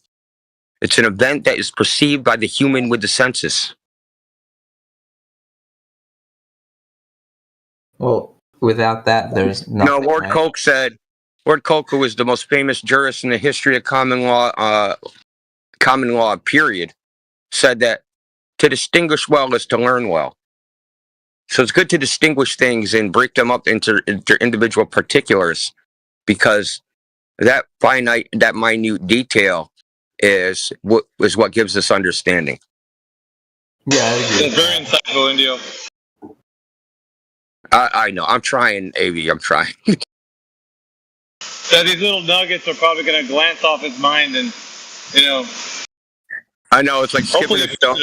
It's an event that is perceived by the human with the senses. Well, without that, there's nothing. No, Lord right? Coke said. Lord Coke, who was the most famous jurist in the history of common law, period, said that to distinguish well is to learn well. So it's good to distinguish things and break them up into individual particulars, because that minute detail is what gives us understanding. Yeah, I agree. That's very insightful, Indio. I know. I'm trying, AV. I'm trying. Yeah, these little nuggets are probably going to glance off his mind, and I know, it's like skipping a stone.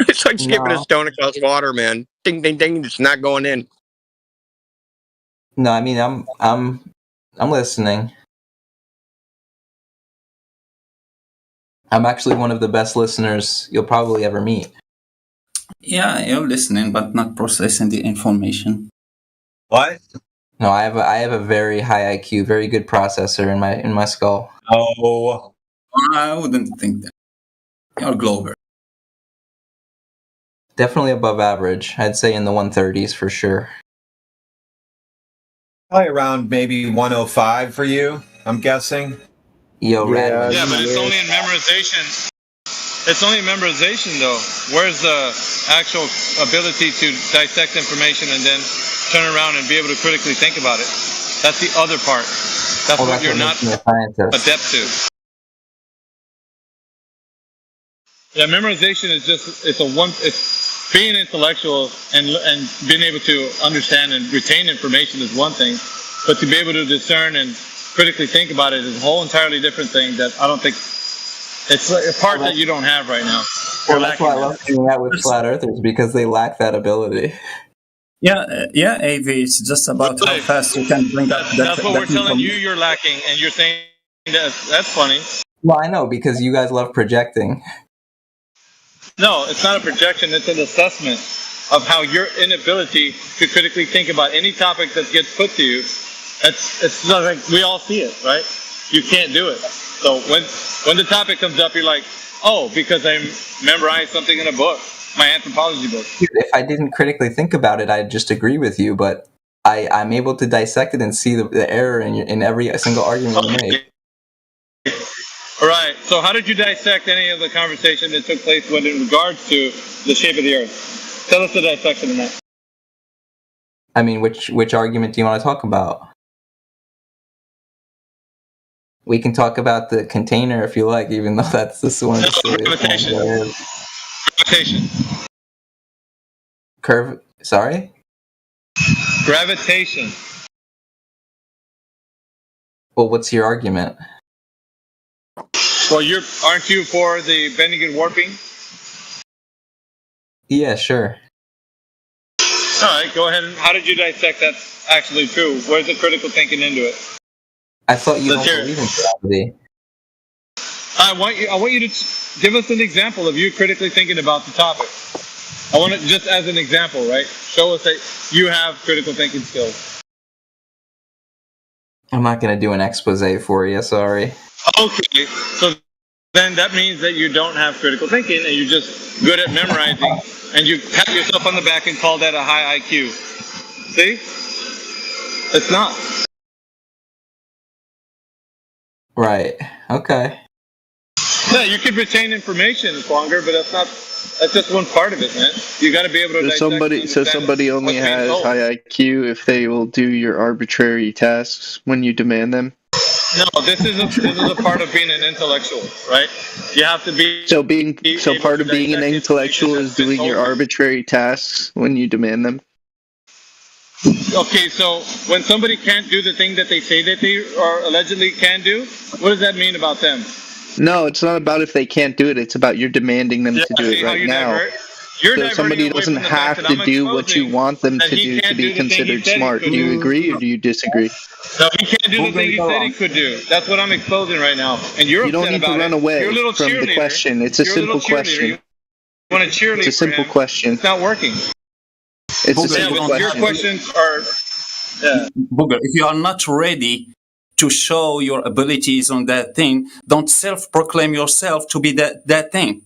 It's like skipping a stone across water, man. Ding, ding, ding. It's not going in. No, I mean I'm listening. I'm actually one of the best listeners you'll probably ever meet. Yeah, you're listening, but not processing the information. What? No, I have a very high IQ, very good processor in my skull. Oh, I wouldn't think that. You're Glober. Definitely above average. I'd say in the 130s for sure. probably around maybe 105 for you, I'm guessing. Yo, Yeah, but it's only in memorization. It's only memorization, though. Where's the actual ability to dissect information and then turn around and be able to critically think about it? That's the other part. That's what you're not adept to. Yeah, memorization is just, it's being intellectual and being able to understand and retain information is one thing, but to be able to discern and critically think about it is a whole entirely different thing that I don't think, it's a part that you don't have right now. Well, that's why I love hanging out with flat earthers, because they lack that ability. Yeah, AV, it's just about how fast you can bring up that. That's what we're telling you you're lacking, and you're saying that's funny. Well, I know, because you guys love projecting. No, it's not a projection, it's an assessment of how your inability to critically think about any topic that gets put to you, it's like we all see it, right? You can't do it. So when the topic comes up, you're like, oh, because I memorized something in a book, my anthropology book. If I didn't critically think about it, I'd just agree with you, but I'm able to dissect it and see the error in every single argument you make. All right, so how did you dissect any of the conversation that took place in regards to the shape of the earth? Tell us the dissection in that. I mean, which argument do you want to talk about? We can talk about the container if you like, even though that's the one. Gravitation. Sorry? Gravitation. Well, what's your argument? Well, aren't you for the bending and warping? Yeah, sure. All right, go ahead. How did you dissect that's actually true? Where's the critical thinking into it? I thought you don't believe in gravity. I want you to give us an example of you critically thinking about the topic. I want it just as an example, right? Show us that you have critical thinking skills. I'm not going to do an expose for you, sorry. Okay, so then that means that you don't have critical thinking and you're just good at memorizing, and you pat yourself on the back and call that a high IQ. See? It's not. Right. Okay. Yeah, you can retain information longer, but that's just one part of it, man. You got to be able to dissect and understand somebody only what's being has told. high IQ if they will do your arbitrary tasks when you demand them. No, this is a part of being an intellectual, right? You have to be So part of being an intellectual is doing your arbitrary tasks when you demand them. Okay, so when somebody can't do the thing that they say that they or allegedly can do, what does that mean about them? No, it's not about if they can't do it. It's about you're demanding them to do it right now. So somebody doesn't have to do what you want them to do to be considered smart. Do you agree or do you disagree? No, he can't do the thing he said he could do. That's what I'm exposing right now. And you're You don't upset need to about run it. away You're a little from the cheerleader. question. It's a You're simple little cheerleader. question. You want to cheerlead It's a simple for him. question. It's not working. It's a Yeah, simple but your question. questions are... Yeah. Booger, if you are not ready to show your abilities on that thing, don't self-proclaim yourself to be that thing.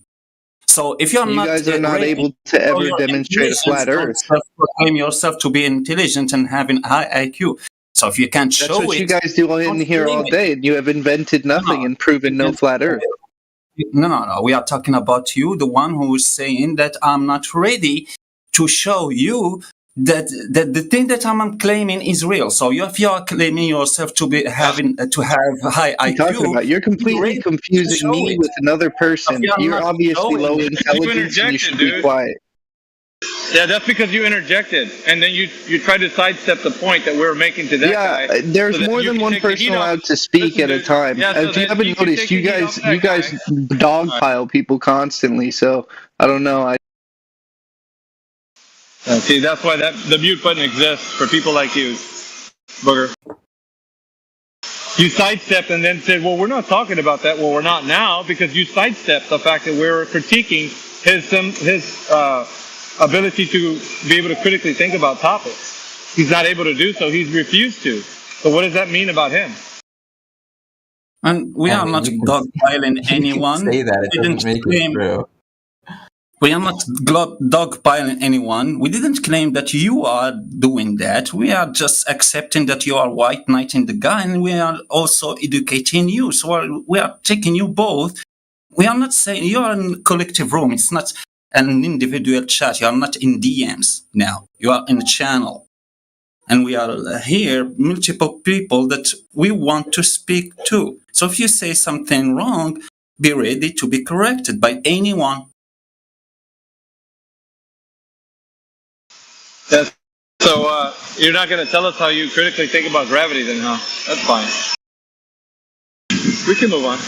So if you're You not guys are not ready able to show ever your demonstrate a intelligence, flat don't Earth. self-proclaim yourself to be intelligent and having high IQ. So if you can't That's show what it, you guys do in don't here claim all it. day, and you have invented nothing and proven no flat Earth. No. We are talking about you, the one who is saying that I'm not ready to show you that the thing that I'm claiming is real. So if you are claiming yourself to be having to have high What are you talking about? IQ, You're completely confusing me with another person. You're obviously low intelligence and you should be quiet. Yeah, that's because you interjected, and then you tried to sidestep the point that we were making to that guy. Yeah, there's so that more you than can one take the person heat off. allowed to speak at a time. Yeah, so If you that haven't you can noticed, take the heat off that you guys dogpile people constantly. So I don't know. See, that's why the mute button exists for people like you, Booger. You sidestepped and then said, well, we're not talking about that. Well, we're not now because you sidestepped the fact that we're critiquing his ability to be able to critically think about topics. He's not able to do so. He's refused to. So what does that mean about him? And we are not dogpiling anyone. Say that, it doesn't make it true. We are not dogpiling anyone. We didn't claim that you are doing that. We are just accepting that you are white knighting the guy, and we are also educating you. So we are taking you both. We are not saying you are in a collective room. It's not an individual chat. You are not in DMs now. You are in a channel. And we are here, multiple people that we want to speak to. So if you say something wrong, be ready to be corrected by anyone. Yes. So you're not going to tell us how you critically think about gravity then, huh? That's fine. We can move on.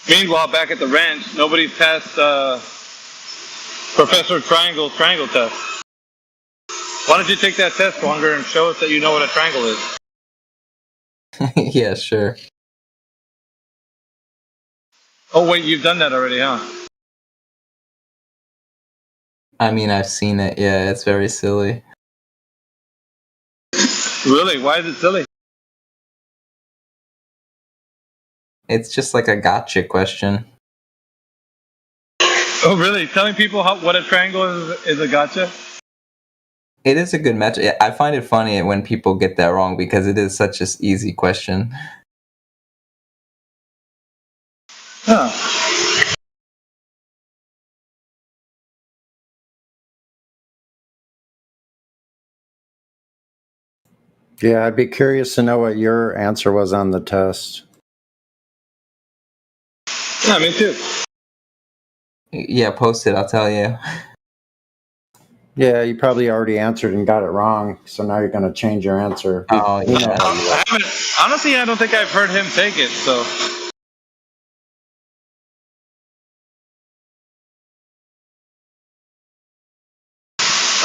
Meanwhile, back at the ranch, nobody's passed Professor Triangle's triangle test. Why don't you take that test, Longer, and show us that you know what a triangle is? Yeah, sure. Oh, wait, you've done that already, huh? I mean, I've seen it. Yeah, it's very silly. Really? Why is it silly? It's just like a gotcha question. Oh, really? Telling people what a triangle is a gotcha? It is a good metric. I find it funny when people get that wrong because it is such an easy question. Huh. Yeah, I'd be curious to know what your answer was on the test. Yeah, me too. Yeah, post it. I'll tell you. Yeah, you probably already answered and got it wrong, so now you're going to change your answer. Oh, You know how you are. Honestly, I don't think I've heard him take it, so.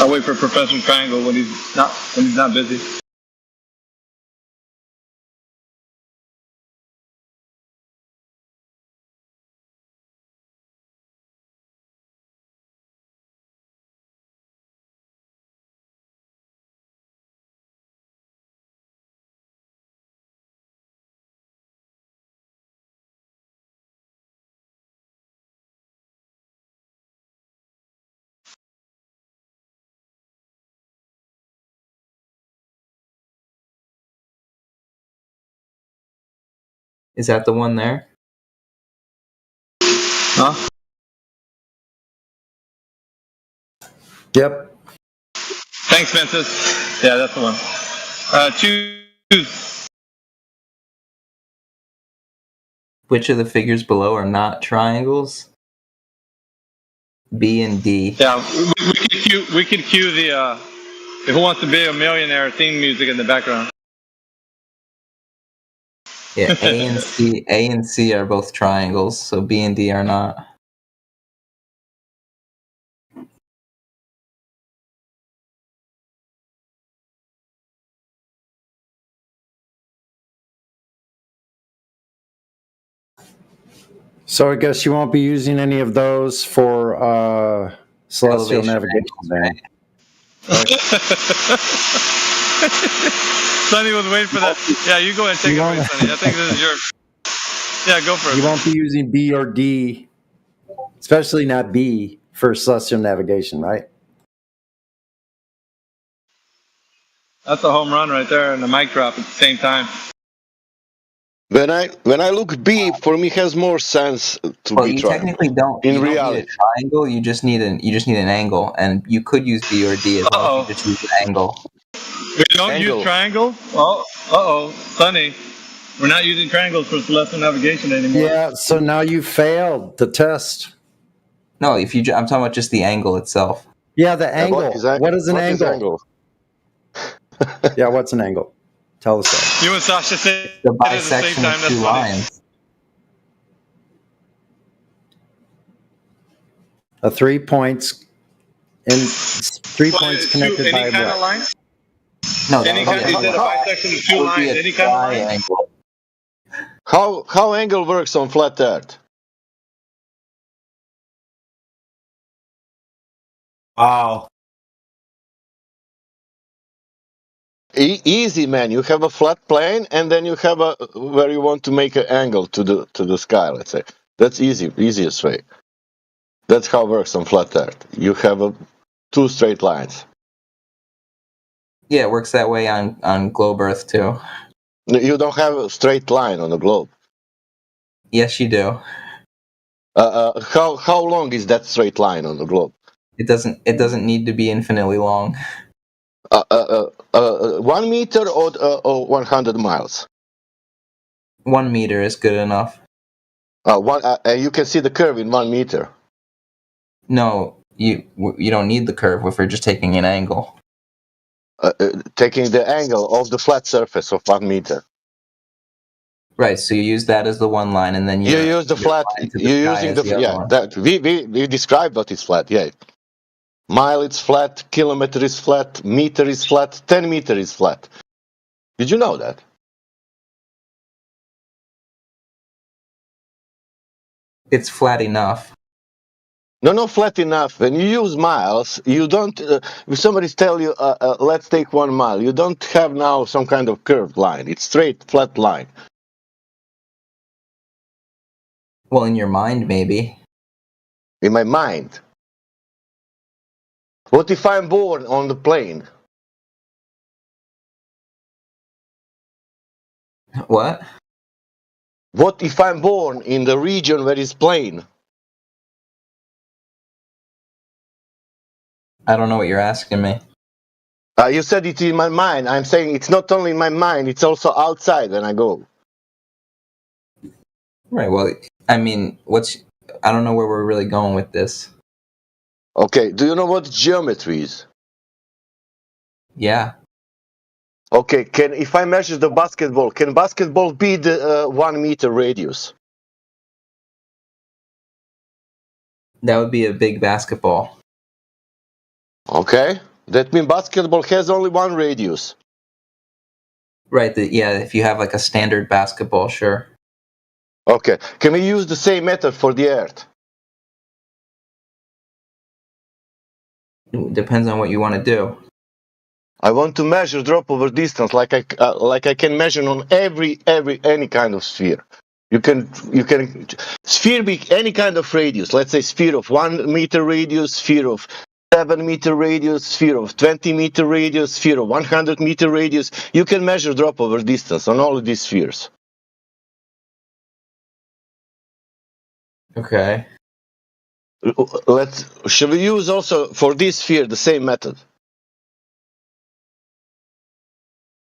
I'll wait for Professor Triangle when he's not busy. Is that the one there? Huh? Yep. Thanks, Ventus. Yeah, that's the one. Choose. Which of the figures below are not triangles? B and D. Yeah, we could cue the Who Wants to Be a Millionaire theme music in the background. Yeah, A and C are both triangles, so B and D are not. So I guess you won't be using any of those for celestial Elevation navigation then. Sonny was waiting for that. Yeah, you go ahead and take it away, Sonny. I think this is your. Yeah, go for it. You won't be using B or D, especially not B, for celestial navigation, right? That's a home run right there, and the mic drop at the same time. When I look B, for me has more sense to Well, be you triangle. technically don't. In You don't reality, need a triangle. You just need an angle, and you could use B or D as long as you just use an angle. We don't use triangles? Oh, Sonny. We're not using triangles for celestial navigation anymore. Yeah, so now you failed the test. No, I'm talking about just the angle itself. Yeah, the angle. What is an what is angle? Yeah, what's an angle? Tell us that. You and Sasha say The it at the same bisection time. of That's two funny. lines. A 3 points in 3 points connected by Any a kind what? of line? No, Any kind, is it a bisection of two lines? Any kind of line? how angle works on flat Earth? Wow. Easy, man. You have a flat plane, and then you have a where you want to make an angle to the sky. Let's say that's easiest way. That's how it works on flat Earth. You have two straight lines. Yeah, it works that way on globe Earth too. You don't have a straight line on the globe. Yes, you do. How long is that straight line on the globe? It doesn't need to be infinitely long. 1 meter or 100 miles? 1 meter is good enough. You can see the curve in 1 meter. No, you don't need the curve if we're just taking an angle. Taking the angle of the flat surface of 1 meter. Right, so you use that as the one line, and then you use the flat. You're using that we described what is flat. Yeah, mile is flat, kilometer is flat, meter is flat, 10 meter is flat. Did you know that? It's flat enough. No, flat enough. When you use miles, you don't. If somebody tell you, let's take 1 mile, you don't have now some kind of curved line. It's straight, flat line. Well, in your mind, maybe. In my mind. What if I'm born on the plane? What? What if I'm born in the region where it's plain? I don't know what you're asking me. You said it's in my mind. I'm saying it's not only in my mind, it's also outside when I go. Right, well, I mean, I don't know where we're really going with this. Okay, do you know what geometry is? Yeah. Okay, if I measure the basketball, can basketball be the 1 meter radius? That would be a big basketball. Okay, that means basketball has only one radius. Right, if you have like a standard basketball, sure. Okay, can we use the same method for the Earth? It depends on what you want to do. I want to measure drop over distance like I can measure on any kind of sphere. You can sphere be any kind of radius. Let's say sphere of 1 meter radius, sphere of 7 meter radius, sphere of 20 meter radius, sphere of 100 meter radius. You can measure drop over distance on all of these spheres. Okay. Shall we use also for this sphere the same method?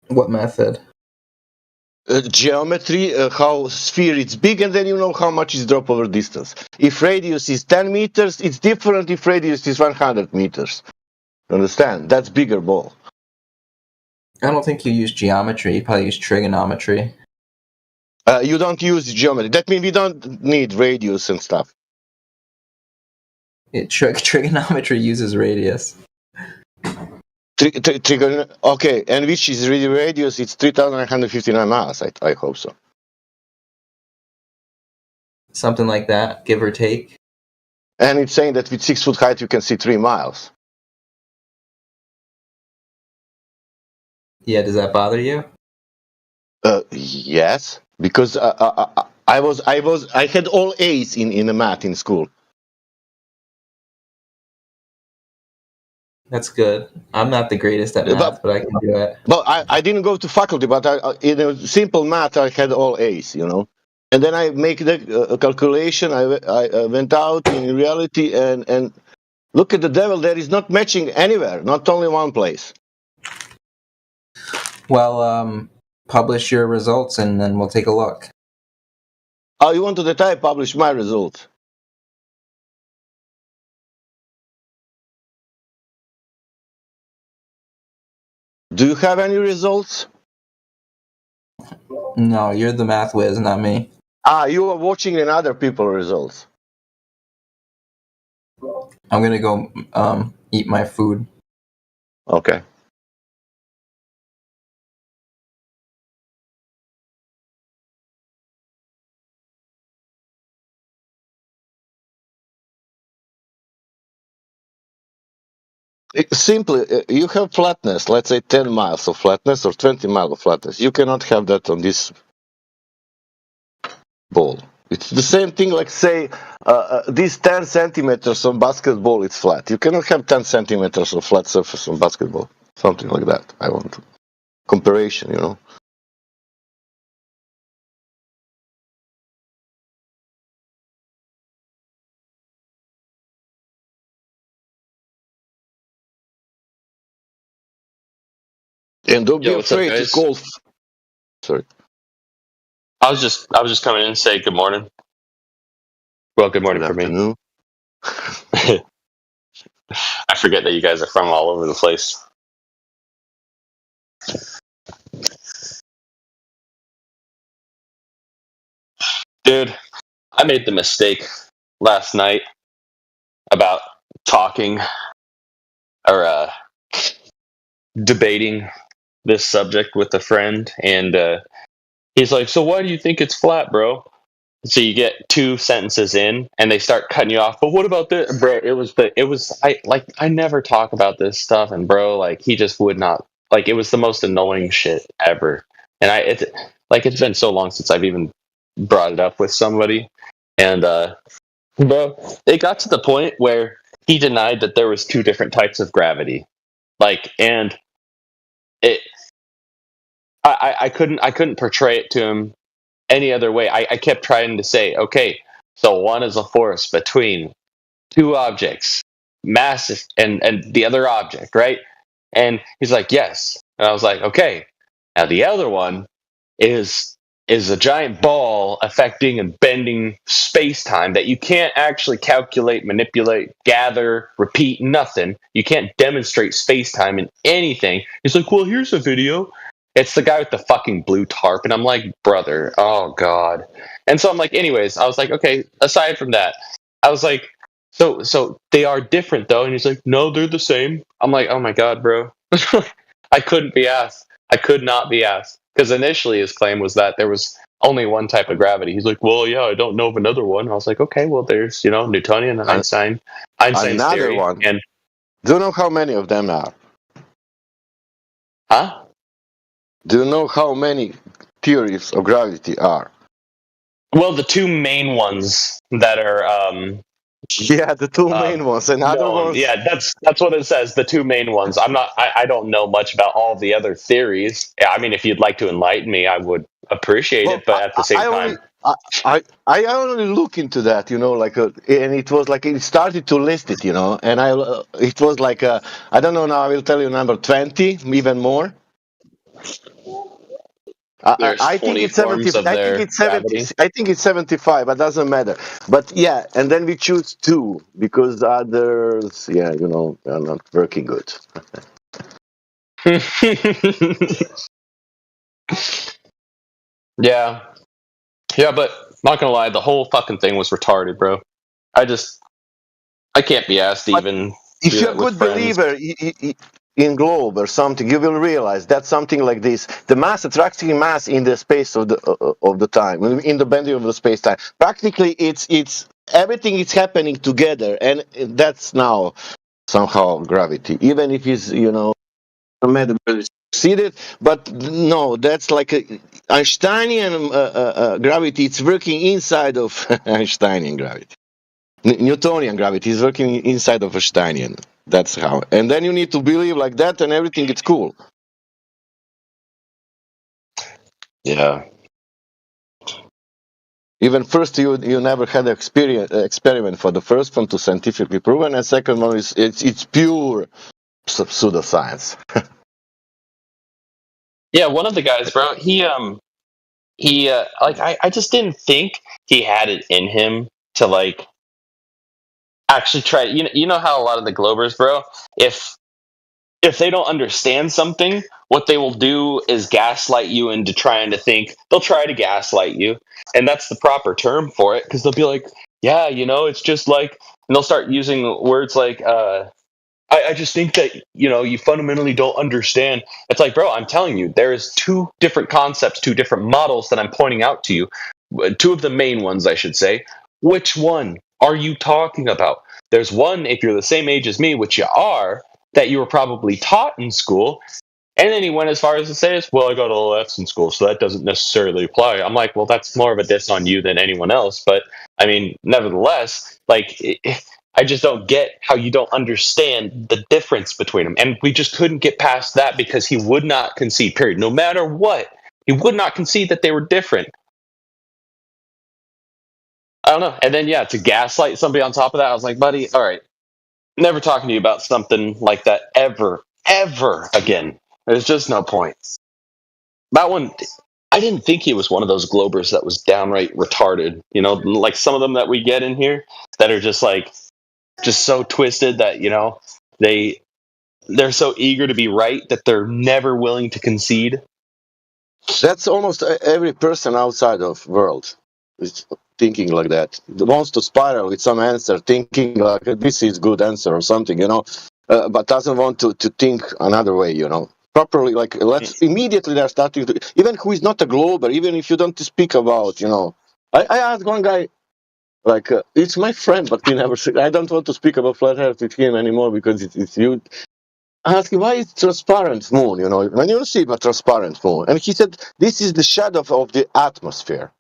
What method? Geometry, how sphere is big, and then you know how much is drop over distance. If radius is 10 meters, it's different if radius is 100 meters. Understand? That's bigger ball. I don't think you use geometry. You probably use trigonometry. You don't use geometry. That means we don't need radius and stuff. Trigonometry uses radius. Okay, and which is really radius? It's 3,159 miles. I hope so. Something like that, give or take. And it's saying that with 6 foot height you can see 3 miles. Yeah, does that bother you? Yes, because I had all A's in the math in school. That's good. I'm not the greatest at math, but I can do it. But I didn't go to faculty, but in a simple math I had all A's, you know. And then I make the calculation. I went out in reality and look at the devil. There is not matching anywhere, not only one place. Well, publish your results and then we'll take a look. Oh, you wanted that I publish my results? Do you have any results? No, you're the math whiz, not me. You are watching in other people's results. I'm gonna go eat my food. Okay. Simply, you have flatness, let's say 10 miles of flatness or 20 miles of flatness. You cannot have that on this ball. It's the same thing like say these 10 centimeters on basketball, it's flat. You cannot have 10 centimeters of flat surface on basketball. Something like that. I want comparison, you know. And don't be afraid to call. Sorry. I was just coming in to say good morning. Well, good morning for me. I forget that you guys are from all over the place. Dude, I made the mistake last night about talking or debating this subject with a friend, and he's like, "So why do you think it's flat, bro?" So you get 2 sentences in, and they start cutting you off. But what about this, bro? I never talk about this stuff, and bro, like he just would not. Like it was the most annoying shit ever, and it's been so long since I've even brought it up with somebody, and bro, it got to the point where he denied that there was 2 different types of gravity, like, and it. I couldn't portray it to him any other way. I kept trying to say, okay, so one is a force between 2 objects, massive, and the other object, right? And he's like, yes. And I was like, okay. Now the other one is a giant ball affecting and bending space-time that you can't actually calculate, manipulate, gather, repeat, nothing. You can't demonstrate space-time in anything. He's like, well, here's a video. It's the guy with the fucking blue tarp. And I'm like, brother, oh God. And so I'm like, anyways, I was like, okay, aside from that, I was like, so they are different though. And he's like, no, they're the same. I'm like, oh my God, bro. I couldn't be asked. I could not be asked. Because initially his claim was that there was only one type of gravity. He's like, well, yeah, I don't know of another one. I was like, okay, well, there's, Newtonian and Einstein's another theory. One. And do you know how many of them are? Huh? Do you know how many theories of gravity are? Well, the 2 main ones that are yeah, the 2 main ones. And other ones. Yeah, that's what it says. The 2 main ones. I don't know much about all the other theories. I mean, if you'd like to enlighten me, I would appreciate it. But at the same time, I only look into that, like, and it was like it started to list it, and it was like I don't know now. I will tell you number 20, even more. There's I think 20 it's 70. forms of I think their it's 70. gravity. I think it's 75, but doesn't matter. But yeah, and then we choose 2 because others, yeah, are not working good. Yeah. Yeah, but not gonna lie, the whole fucking thing was retarded, bro. I can't be asked to But even if do you're a that with good friends. believer in globe or something, you will realize that something like this, the mass attracting mass in the space of the time, in the bending of the space time. Practically, it's everything is happening together, and that's now somehow gravity. Even if it's matter succeeded, but no, that's like a Einsteinian gravity. It's working inside of Einsteinian gravity. Newtonian gravity is working inside of Einsteinian. That's how. And then you need to believe like that, and everything is cool. Yeah. Even first, you never had an experiment for the first one to scientifically proven, and second one is it's pure pseudoscience. Yeah, one of the guys, bro, he like I just didn't think he had it in him to like actually try. You know how a lot of the Globers, bro, if they don't understand something, what they will do is gaslight you into trying to think. They'll try to gaslight you, and that's the proper term for it, because they'll be like, yeah, it's just like, and they'll start using words like I just think that you fundamentally don't understand. It's like, bro, I'm telling you, there's 2 different concepts, 2 different models that I'm pointing out to you. 2 of the main ones, I should say. Which one are you talking about? There's one, if you're the same age as me, which you are, that you were probably taught in school. And then he went as far as to say, well, I got all F's in school, so that doesn't necessarily apply. I'm like, well, that's more of a diss on you than anyone else. But I mean, nevertheless, like, I just don't get how you don't understand the difference between them. And we just couldn't get past that because he would not concede, period. No matter what, he would not concede that they were different. I don't know. And then, yeah, to gaslight somebody on top of that, I was like, buddy, all right, never talking to you about something like that ever again. There's just no point. That one, I didn't think he was one of those Globers that was downright retarded. Like some of them that we get in here that are just like, just so twisted that, they're so eager to be right that they're never willing to concede. That's almost every person outside of world is thinking like that. It wants to spiral with some answer, thinking like this is good answer or something, but doesn't want to think another way, properly. Like let's immediately they're starting to, even who is not a glober, even if you don't speak about, I asked one guy, like it's my friend, but he never said. I don't want to speak about flat Earth with him anymore because it's you. I asked him why it's transparent moon, when you see a transparent moon, and he said this is the shadow of the atmosphere.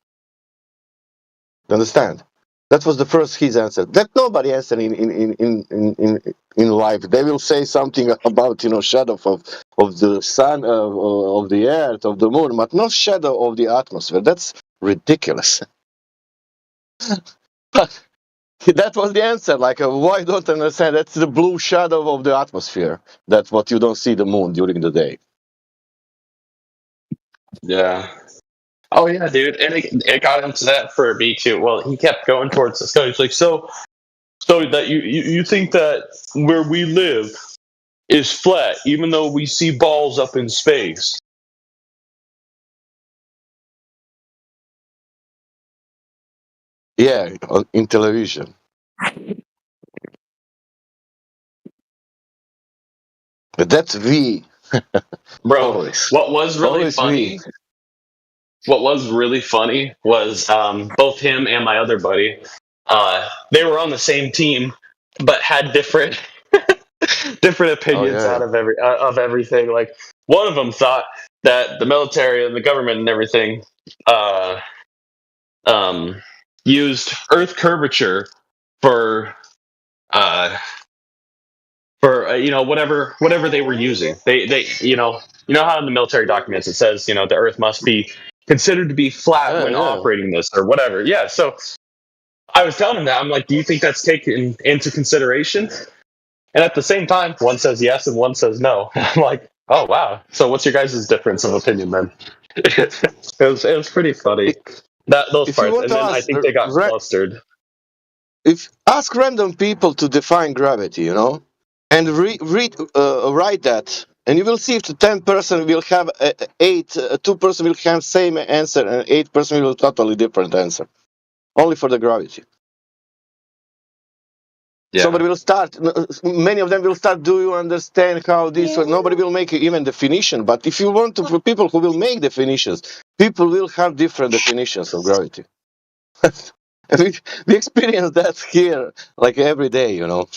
You understand? That was the first his answer. That nobody answered in life. They will say something about shadow of the sun, of the earth, of the moon, but no shadow of the atmosphere. That's ridiculous. That was the answer. Like, why don't I understand? That's the blue shadow of the atmosphere. That's what you don't see the moon during the day. Yeah. Oh yeah, dude, and it got into that for me too. Well, he kept going towards the sky. He's like, so that you think that where we live is flat, even though we see balls up in space? Yeah, in television. But that's we. Bro, Always. what was really Always funny? we. What was really funny was both him and my other buddy. They were on the same team, but had different opinions Yeah. out of everything. Like one of them thought that the military and the government and everything used Earth curvature for whatever they were using. They how in the military documents it says the Earth must be considered to be flat when yeah. operating this or whatever. Yeah. So I was telling him that. I'm like, do you think that's taken into consideration? And at the same time, one says yes and one says no. I'm like, oh wow. So what's your guys' difference of opinion then? it was pretty funny. Those If you parts. want And to then I ask, think they got flustered. if ask random people to define gravity, you know, and write that, and you will see if the 10 person will have 2 person will have same answer, and 8 person will have totally different answer, only for the gravity. Yeah. Somebody will start. Many of them will start. Do you understand how this? Nobody will make even definition. But if you want to, for people who will make definitions, people will have different definitions of gravity. we experience that here, like every day, you know.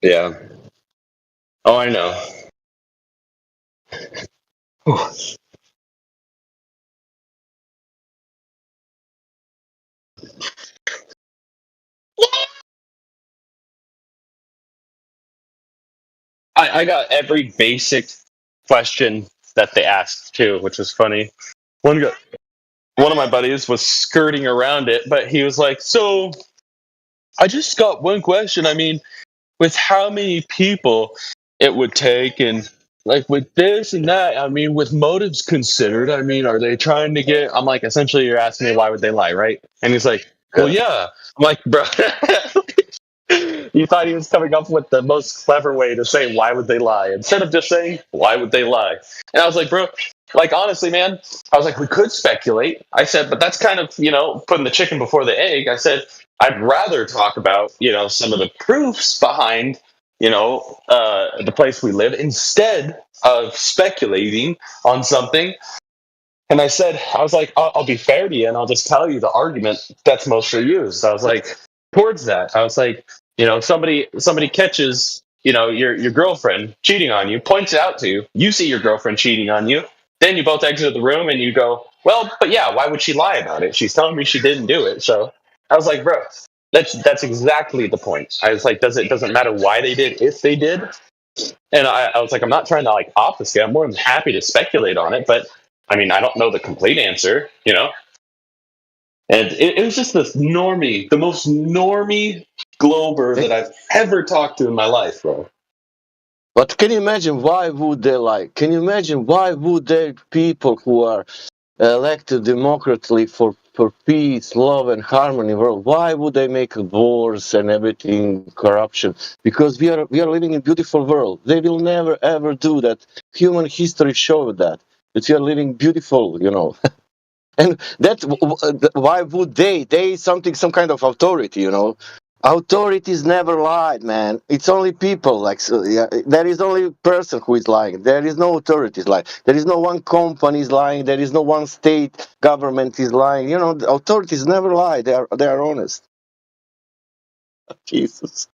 Yeah. Oh, I know. I got every basic question that they asked too, which was funny. One of my buddies was skirting around it, but he was like, "So, I just got one question. I mean, with how many people it would take, and like with this and that. I mean, with motives considered. I mean, are they trying to get?" I'm like, essentially, you're asking me why would they lie, right? And he's like, "Well, yeah." I'm like, bro. You thought he was coming up with the most clever way to say why would they lie instead of just saying why would they lie. And I was like, bro, like honestly, man, I was like, we could speculate. I said, but that's kind of putting the chicken before the egg. I said I'd rather talk about some of the proofs behind the place we live instead of speculating on something. And I said, I was like, I'll be fair to you, and I'll just tell you the argument that's mostly used. I was like, towards that, I was like, somebody catches, your girlfriend cheating on you, points it out to you, you see your girlfriend cheating on you, then you both exit the room and you go, well, but yeah, why would she lie about it? She's telling me she didn't do it. So I was like, bro, that's exactly the point. I was like, doesn't matter why they did, if they did. And I was like, I'm not trying to like obfuscate. I'm more than happy to speculate on it, but I mean, I don't know the complete answer, And it was just this normie, the most normie Glober that I've ever talked to in my life, bro. But can you imagine why would they lie? Can you imagine why would there people who are elected democratically for peace, love, and harmony in the world, why would they make wars and everything, corruption? Because we are living in a beautiful world. They will never ever do that. Human history showed that we are living beautiful, And why would they some kind of authority, Authorities never lied, man. It's only people. There is only person who is lying. There is no authorities lying. There is no one company is lying. There is no one state government is lying. The authorities never lie. They are honest. Jesus.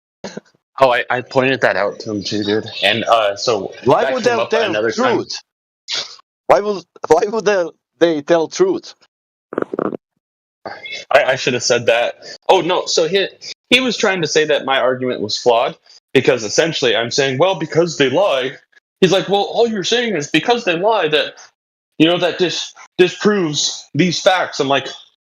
Oh, I pointed that out to him too, dude. And so why would they tell truth? Why would they tell truth? I should have said that. Oh no, so he was trying to say that my argument was flawed because essentially I'm saying, well, because they lie. He's like, well, all you're saying is because they lie that that disproves these facts. I'm like,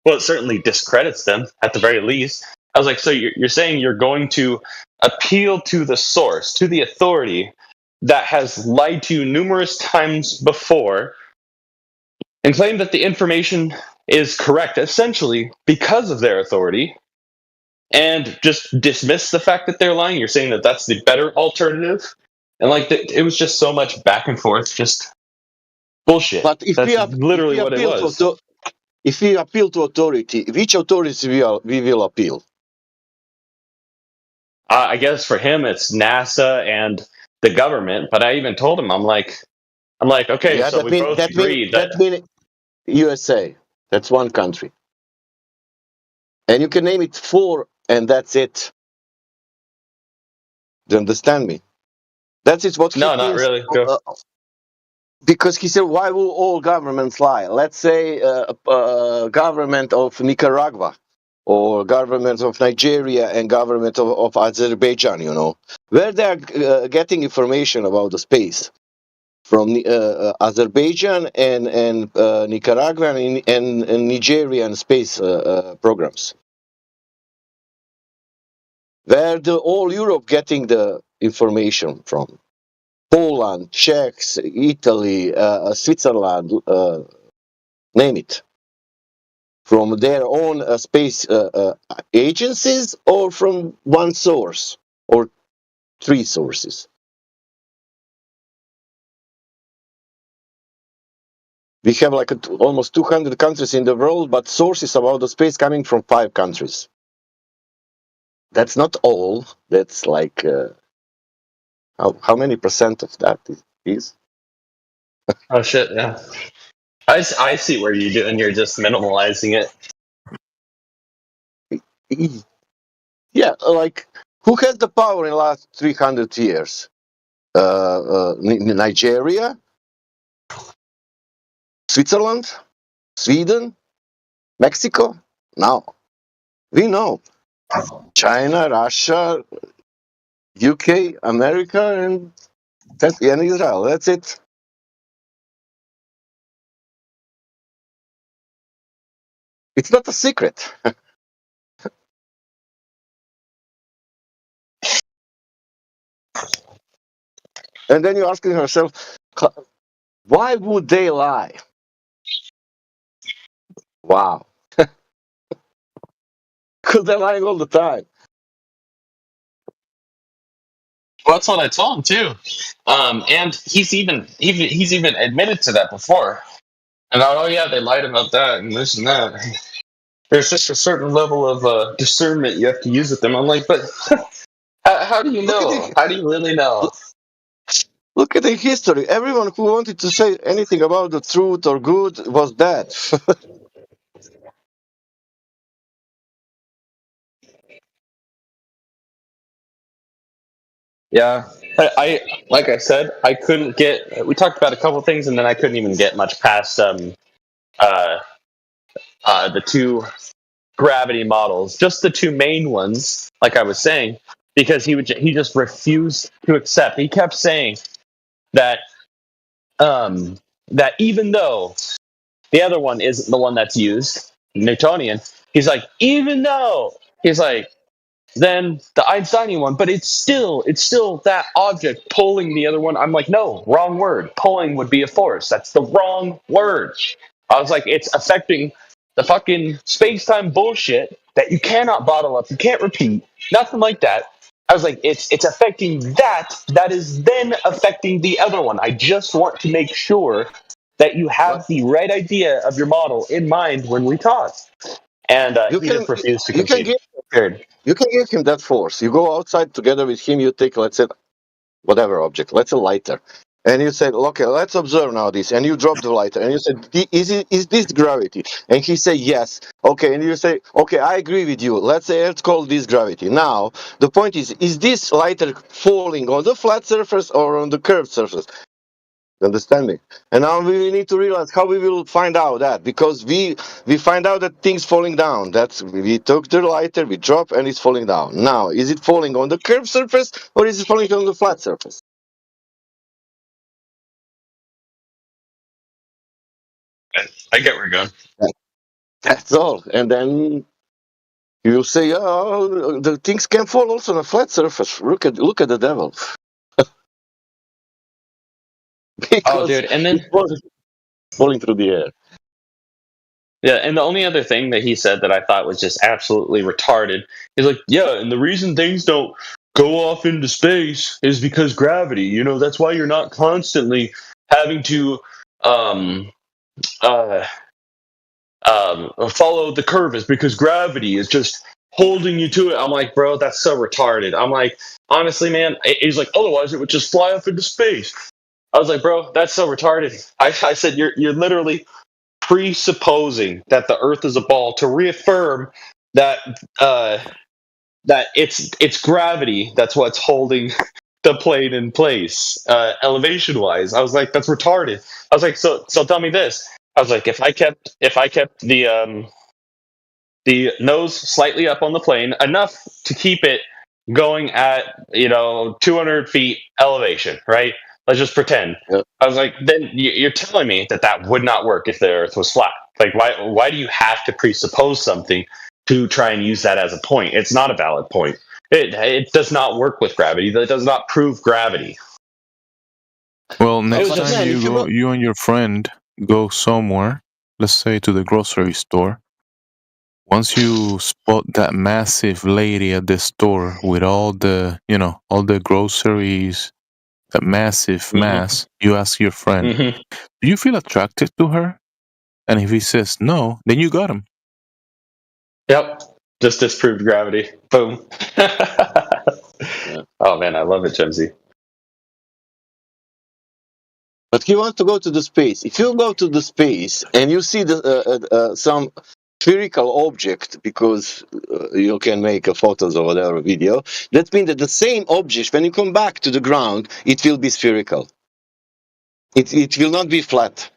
well, it certainly discredits them at the very least. I was like, so you're saying you're going to appeal to the source, to the authority that has lied to you numerous times before and claim that the information is correct essentially because of their authority and just dismiss the fact that they're lying. You're saying that that's the better alternative. And like it was just so much back and forth, just bullshit. But if that's literally what it was. If we appeal to authority, which authorities we will appeal? I guess for him it's NASA and the government. But I even told him, I'm like, okay, so we both agreed that means USA. That's one country, and you can name it 4, and that's it. Do you understand me? That's it. What he No, not really. Go. Because he said, why will all governments lie? Let's say government of Nicaragua or government of Nigeria and government of Azerbaijan, where they are getting information about the space. from Azerbaijan and Nicaragua and Nigerian space programs. Where all Europe getting the information from? Poland, Czechs, Italy, Switzerland, name it. From their own space agencies, or from one source or three sources. We have like almost 200 countries in the world, but sources about the space coming from 5 countries. That's not all. That's like how many percent of that is? Oh shit! Yeah, I see where you're doing. You're just minimalizing it. Yeah, like who has the power in the last 300 years? Nigeria, Switzerland, Sweden, Mexico? No, we know China, Russia, UK, America, and Israel. That's it. It's not a secret. And then you're asking yourself, why would they lie? Wow. Because they're lying all the time. Well, that's what I told him too, and he's even admitted to that before. And oh yeah, they lied about that and this and that. There's just a certain level of discernment you have to use with them. I'm like, but how do you know? How do you really know? Look at the history. Everyone who wanted to say anything about the truth or good was bad. Yeah, I like I said, I couldn't get. We talked about a couple things, and then I couldn't even get much past the 2 gravity models, just the 2 main ones, like I was saying, because he just refused to accept. He kept saying that that even though the other one isn't the one that's used, Newtonian, he's like, even though he's like, then the Einsteinian one, but it's still that object pulling the other one. I'm like, no, wrong word. Pulling would be a force. That's the wrong word. I was like, it's affecting the fucking space-time bullshit that you cannot bottle up, you can't repeat, nothing like that. I was like, it's affecting that is then affecting the other one. I just want to make sure that you have the right idea of your model in mind when we talk. And he just refused to concede. You can give him that force. You go outside together with him, you take, let's say, whatever object, let's say lighter. And you said, okay, let's observe now this. And you drop the lighter. And you said, is this gravity? And he said, yes. Okay, and you say, okay, I agree with you. Let's call this gravity. Now, the point is this lighter falling on the flat surface or on the curved surface? You understand me? And now we need to realize how we will find out that, because we find out that things falling down. That's, we took the lighter, we drop, and it's falling down. Now, is it falling on the curved surface or is it falling on the flat surface? I get where you're going. That's all. And then you'll say, oh, the things can fall also on a flat surface. Look at the devil. Oh, dude, and then falling through the air. Yeah, and the only other thing that he said that I thought was just absolutely retarded is like, yeah, and the reason things don't go off into space is because gravity. You know, that's why you're not constantly having to follow the curve, is because gravity is just holding you to it. I'm like, bro, that's so retarded. I'm like, honestly, man, he's like, otherwise it would just fly off into space. I was like, bro, that's so retarded. I said, you're literally presupposing that the Earth is a ball to reaffirm that that it's gravity that's what's holding the plane in place, elevation wise. I was like, that's retarded. I was like, so tell me this. I was like, if I kept the nose slightly up on the plane enough to keep it going at 200 feet elevation, right? Let's just pretend. I was like, then you're telling me that would not work if the Earth was flat. Like, why do you have to presuppose something to try and use that as a point? It's not a valid point. It does not work with gravity. That does not prove gravity. Well, next time you and your friend go somewhere, let's say to the grocery store, once you spot that massive lady at the store with all the, all the groceries, that massive mass, you ask your friend, do you feel attracted to her? And if he says no, then you got him. Yep. Just disproved gravity. Boom. Oh man, I love it, Jemsy. But he wants to go to the space. If you go to the space and you see some spherical object, because you can make photos or whatever video, that means that the same object, when you come back to the ground, it will be spherical. It will not be flat,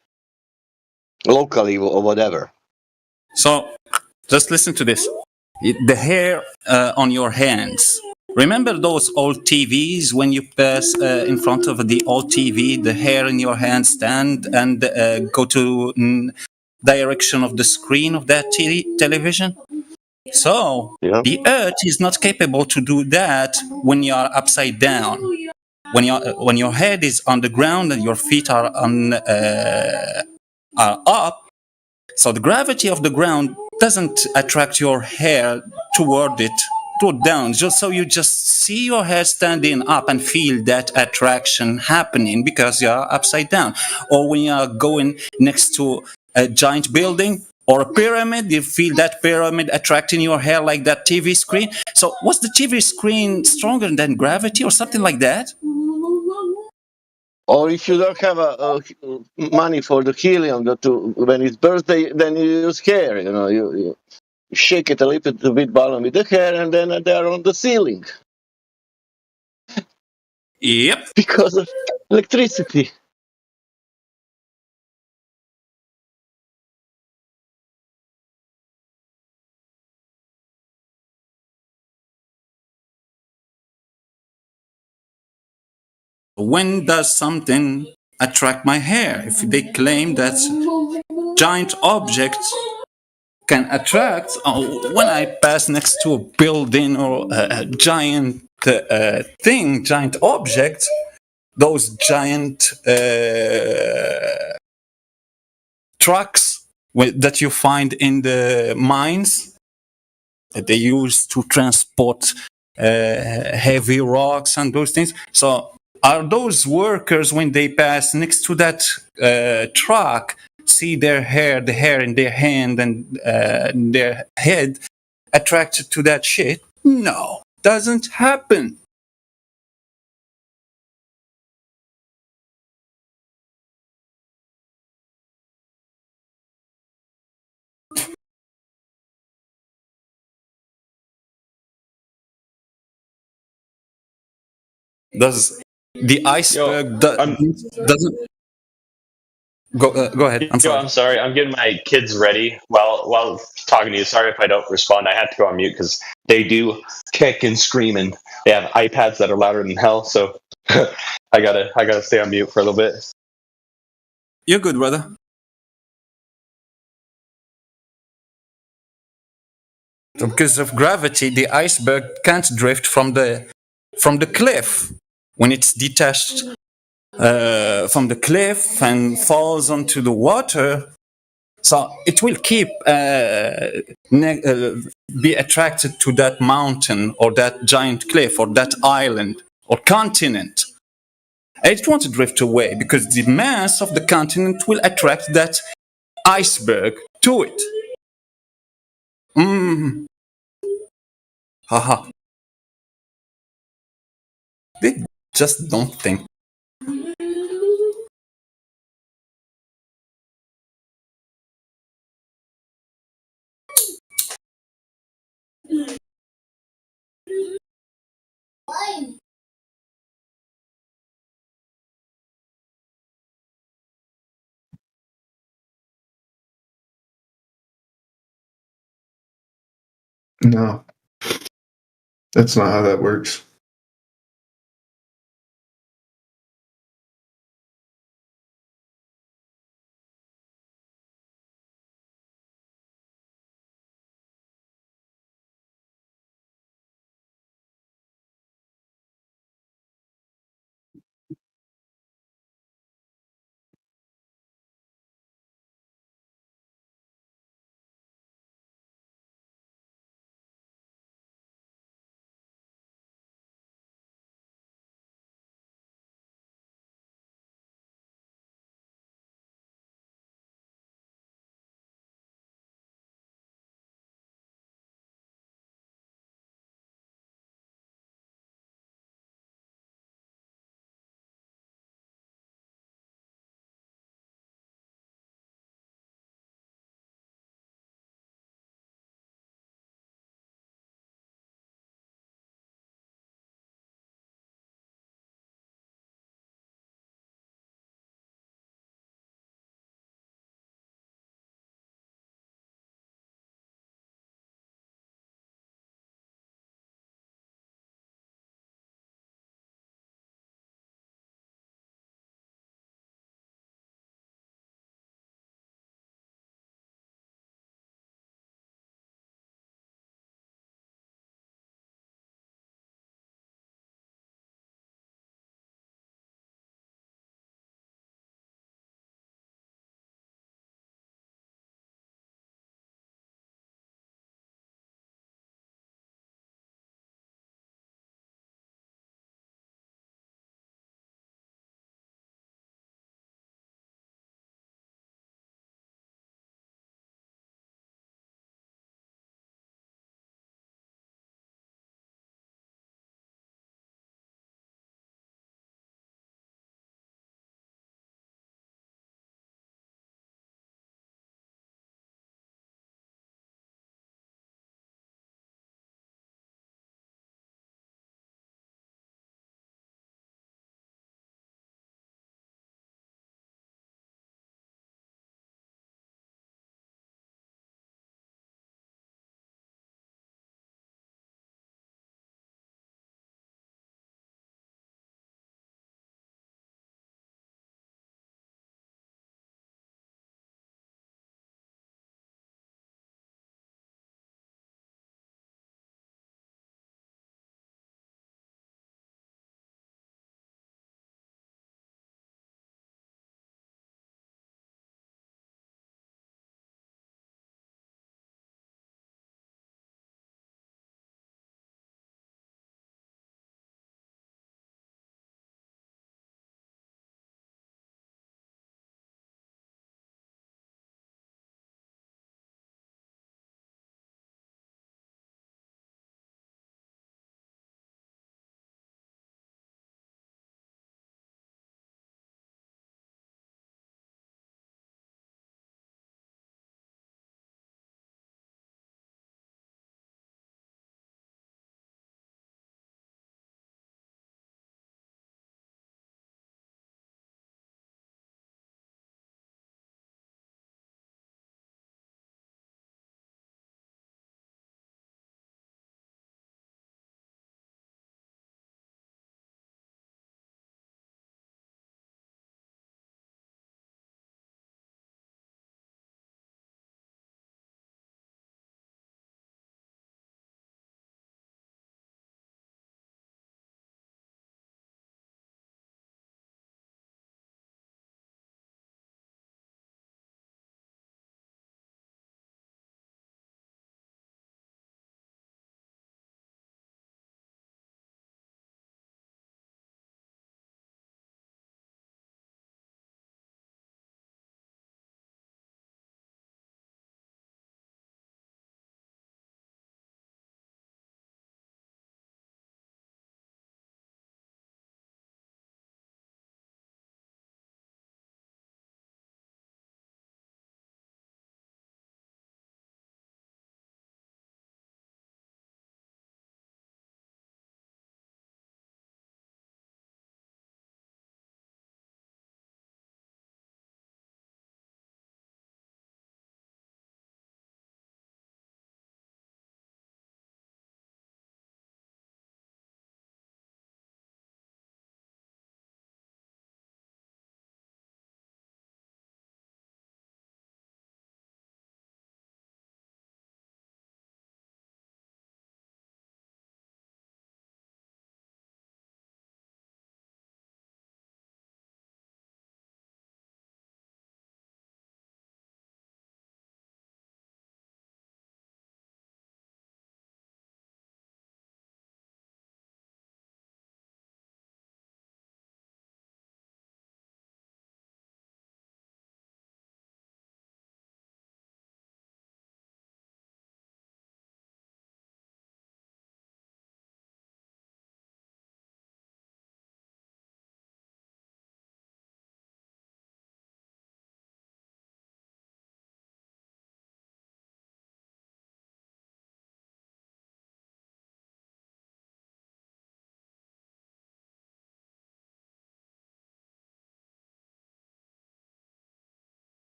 locally or whatever. So, just listen to this. The hair on your hands. Remember those old TVs when you pass in front of the old TV, the hair in your hand stand and go to direction of the screen of that television? So, the Earth is not capable to do that when you are upside down. When your head is on the ground and your feet are up, so the gravity of the ground doesn't attract your hair toward down. So you just see your hair standing up and feel that attraction happening because you're upside down. Or when you're going next to a giant building or a pyramid, you feel that pyramid attracting your hair like that TV screen. So was the TV screen stronger than gravity or something like that? Or if you don't have money for the helium when it's birthday, then you use hair. You shake it a little bit balloon with the hair, and then they're on the ceiling. Yep. Because of electricity. When does something attract my hair? If they claim that giant objects can attract, when I pass next to a building or a giant giant object, those giant trucks that you find in the mines that they use to transport heavy rocks and those things. So are those workers, when they pass next to that truck, see the hair in their hand and their head attracted to that shit? No, doesn't happen. Does the iceberg doesn't go ahead? I'm sorry. I'm getting my kids ready while talking to you. Sorry if I don't respond. I had to go on mute because they do kick and scream, and they have iPads that are louder than hell. So I gotta stay on mute for a little bit. You're good, brother. Because of gravity, the iceberg can't drift from the cliff when it's detached from the cliff and falls onto the water. So it will keep be attracted to that mountain or that giant cliff or that island or continent. It won't drift away because the mass of the continent will attract that iceberg to it. Haha. They just don't think. No, that's not how that works.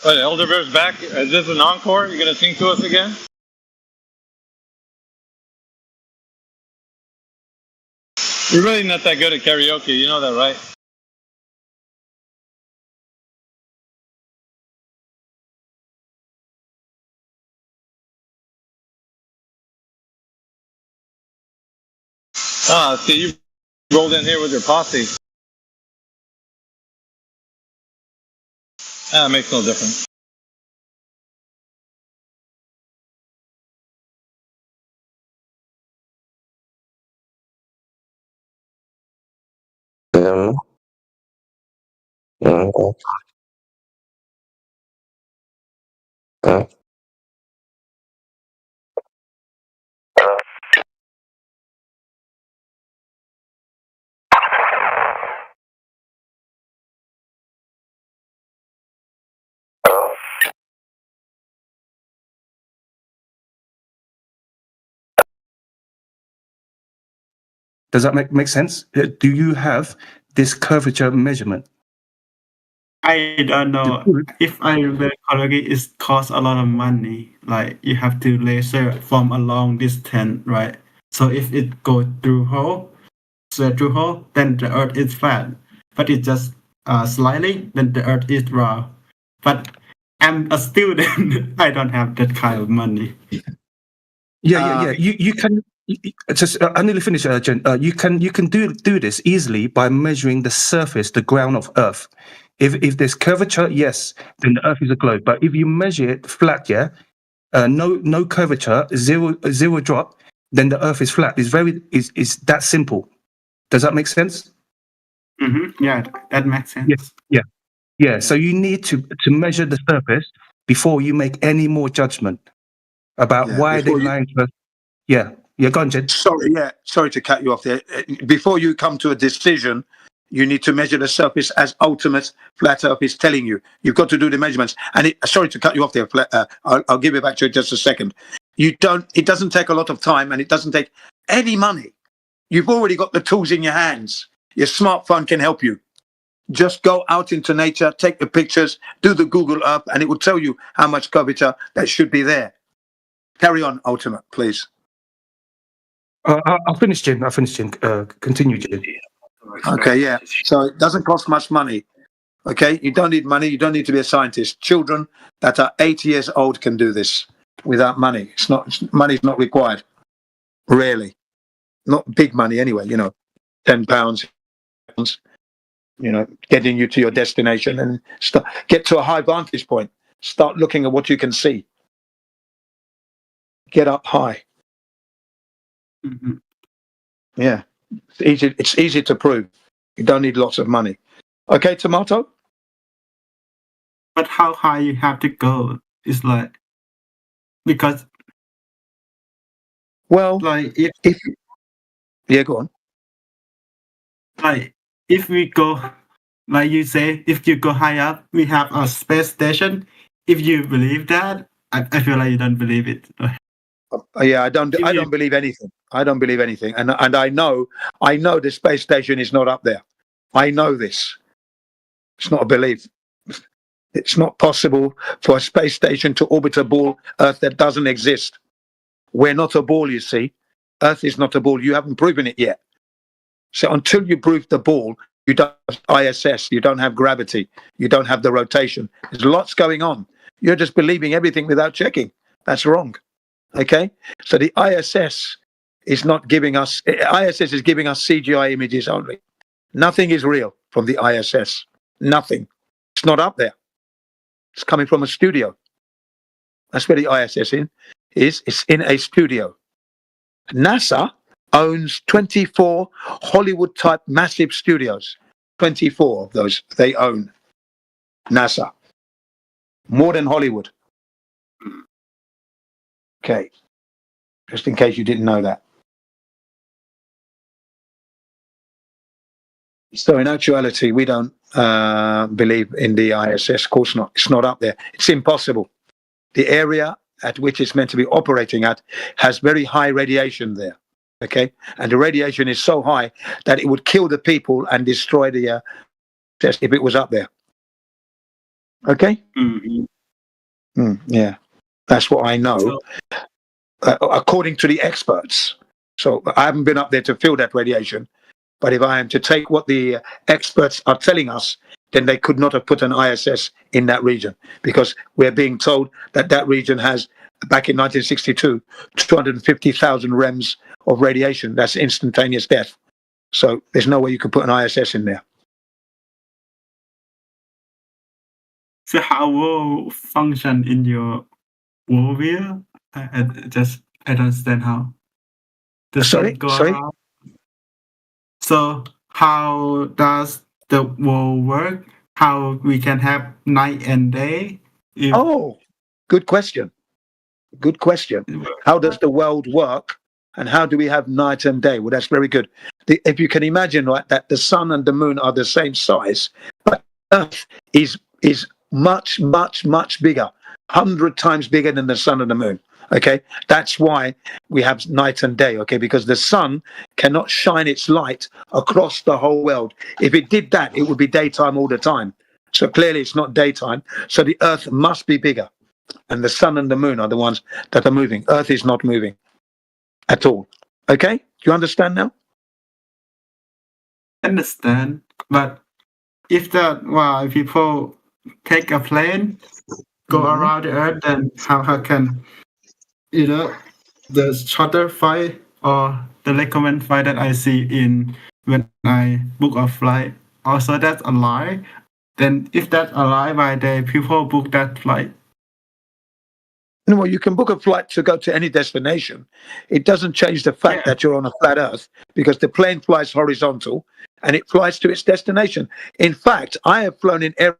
What, Elderbear's back? Is this an encore? You gonna sing to us again? You're really not that good at karaoke, you know that, right? Ah, see, you rolled in here with your posse. Ah, it makes no difference. Does that make sense? Do you have this curvature measurement? I don't know. If I remember correctly, it costs a lot of money. Like you have to laser from a long distance, right? So if it goes through hole, straight through hole, then the Earth is flat. But it just slightly, then the Earth is round. But I'm a student. I don't have that kind of money. Yeah. You can just. I nearly finished, Jen. You can do this easily by measuring the surface, the ground of Earth. If there's curvature, yes, then the Earth is a globe. But if you measure it flat, no curvature, zero drop, then the Earth is flat. It's that simple. Does that make sense? Mm-hmm. Yeah, that makes sense. Yeah. So you need to measure the surface before you make any more judgment about why the lines were. Yeah, go on, Jen. Sorry to cut you off there. Before you come to a decision, you need to measure the surface as ultimate flat Earth is telling you. You've got to do the measurements. And sorry to cut you off there. I'll give it back to you in just a second. It doesn't take a lot of time, and it doesn't take any money. You've already got the tools in your hands. Your smartphone can help you. Just go out into nature, take the pictures, do the Google Earth, and it will tell you how much curvature that should be there. Carry on, Ultimate, please. I'll finish, Jen. Continue, Jen. Okay, yeah. So it doesn't cost much money. Okay, you don't need money. You don't need to be a scientist. Children that are 8 years old can do this without money. Money's not required. Rarely. Not big money anyway, £10, getting you to your destination and get to a high vantage point. Start looking at what you can see. Get up high. Mm-hmm. Yeah. It's easy to prove. You don't need lots of money. Okay, Tomato? But how high you have to go? It's like, because like if yeah, go on. Like if we go, like you say, if you go high up, we have a space station. If you believe that, I feel like you don't believe it. Yeah, I don't believe anything. I don't believe anything, and I know the space station is not up there. I know this. It's not a belief. It's not possible for a space station to orbit a ball Earth that doesn't exist. We're not a ball, you see. Earth is not a ball. You haven't proven it yet. So until you prove the ball, you don't have ISS, you don't have gravity, you don't have the rotation. There's lots going on. You're just believing everything without checking. That's wrong. Okay? So the ISS is not giving us, ISS is giving us CGI images only. Nothing is real from the ISS. Nothing. It's not up there. It's coming from a studio. That's where the ISS is. It's in a studio. NASA owns 24 Hollywood-type massive studios. 24 of those they own. NASA. More than Hollywood. Okay. Just in case you didn't know that. So in actuality, we don't believe in the ISS. Of course not. It's not up there. It's impossible. The area at which it's meant to be operating at has very high radiation there. Okay, and the radiation is so high that it would kill the people and destroy the if it was up there. Okay. Mm-hmm. Yeah, that's what I know, according to the experts. So I haven't been up there to feel that radiation, but if I am to take what the experts are telling us, then they could not have put an ISS in that region, because we're being told that that region has, back in 1962, 250,000 rems of radiation. That's instantaneous death. So there's no way you could put an ISS in there. So how will function in your worldview? I don't understand how. Sorry. Around? So how does the world work? How we can have night and day? Oh, good question. Good question. How does the world work, and how do we have night and day? Well, that's very good. If you can imagine, right, that the sun and the moon are the same size, but Earth is much, much, much bigger, 100 times bigger than the sun and the moon. Okay, that's why we have night and day. Okay, because the sun cannot shine its light across the whole world. If it did that, it would be daytime all the time. So clearly, it's not daytime. So the Earth must be bigger, and the sun and the moon are the ones that are moving. Earth is not moving at all. Okay, do you understand now? Understand, but if people take a plane, go around the Earth, then how can either the charter flight or the recommend flight that I see in when I book a flight, also that's a lie? Then if that's a lie, why the people book that flight? No, well, you can book a flight to go to any destination. It doesn't change the fact that you're on a flat Earth, because the plane flies horizontal and it flies to its destination. In fact, I have flown in airplanes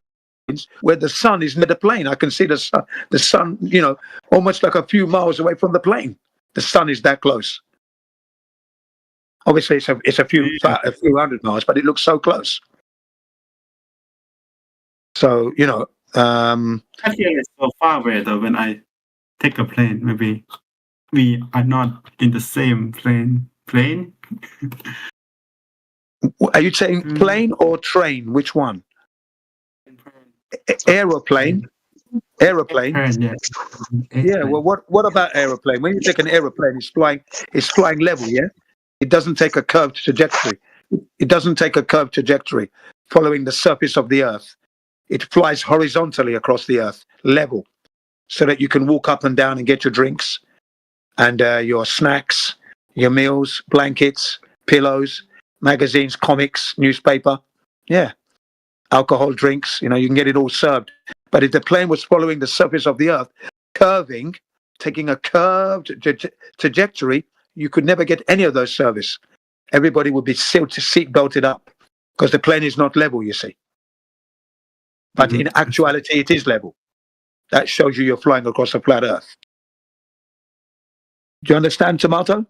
where the sun is near the plane. I can see the sun, you know, almost like a few miles away from the plane. The sun is that close. Obviously, it's a few hundred miles, but it looks so close. So, you know, I feel it's so far away though. When I take a plane, maybe we are not in the same plane. Are you saying plane or train? Which one? Aeroplane. Aeroplane. Yeah. Well, what about aeroplane? When you take an aeroplane, it's flying level. Yeah. It doesn't take a curved trajectory. It doesn't take a curved trajectory following the surface of the Earth. It flies horizontally across the Earth, level, so that you can walk up and down and get your drinks and your snacks, your meals, blankets, pillows, magazines, comics, newspaper. Yeah. Alcohol, drinks, you know, you can get it all served. But if the plane was following the surface of the Earth, curving, taking a curved trajectory, you could never get any of those service. Everybody would be seat belted up because the plane is not level, you see. But in actuality, it is level. That shows you you're flying across a flat Earth. Do you understand, Tomato?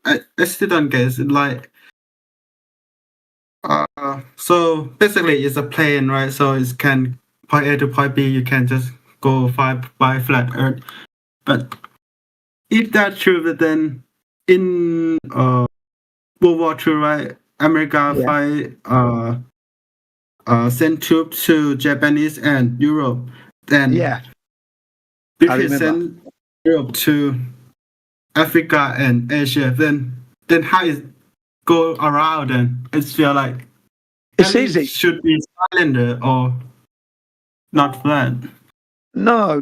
I still don't guess. Like, so basically, it's a plane, right? So it can point A to point B. You can just go by flat Earth. But if that's true, then in World War II, right? America sent troops to Japanese and Europe. Then British sent Europe to Africa and Asia. Then how is go around? And it's feel like it's easy. Should be cylinder or not flat. No.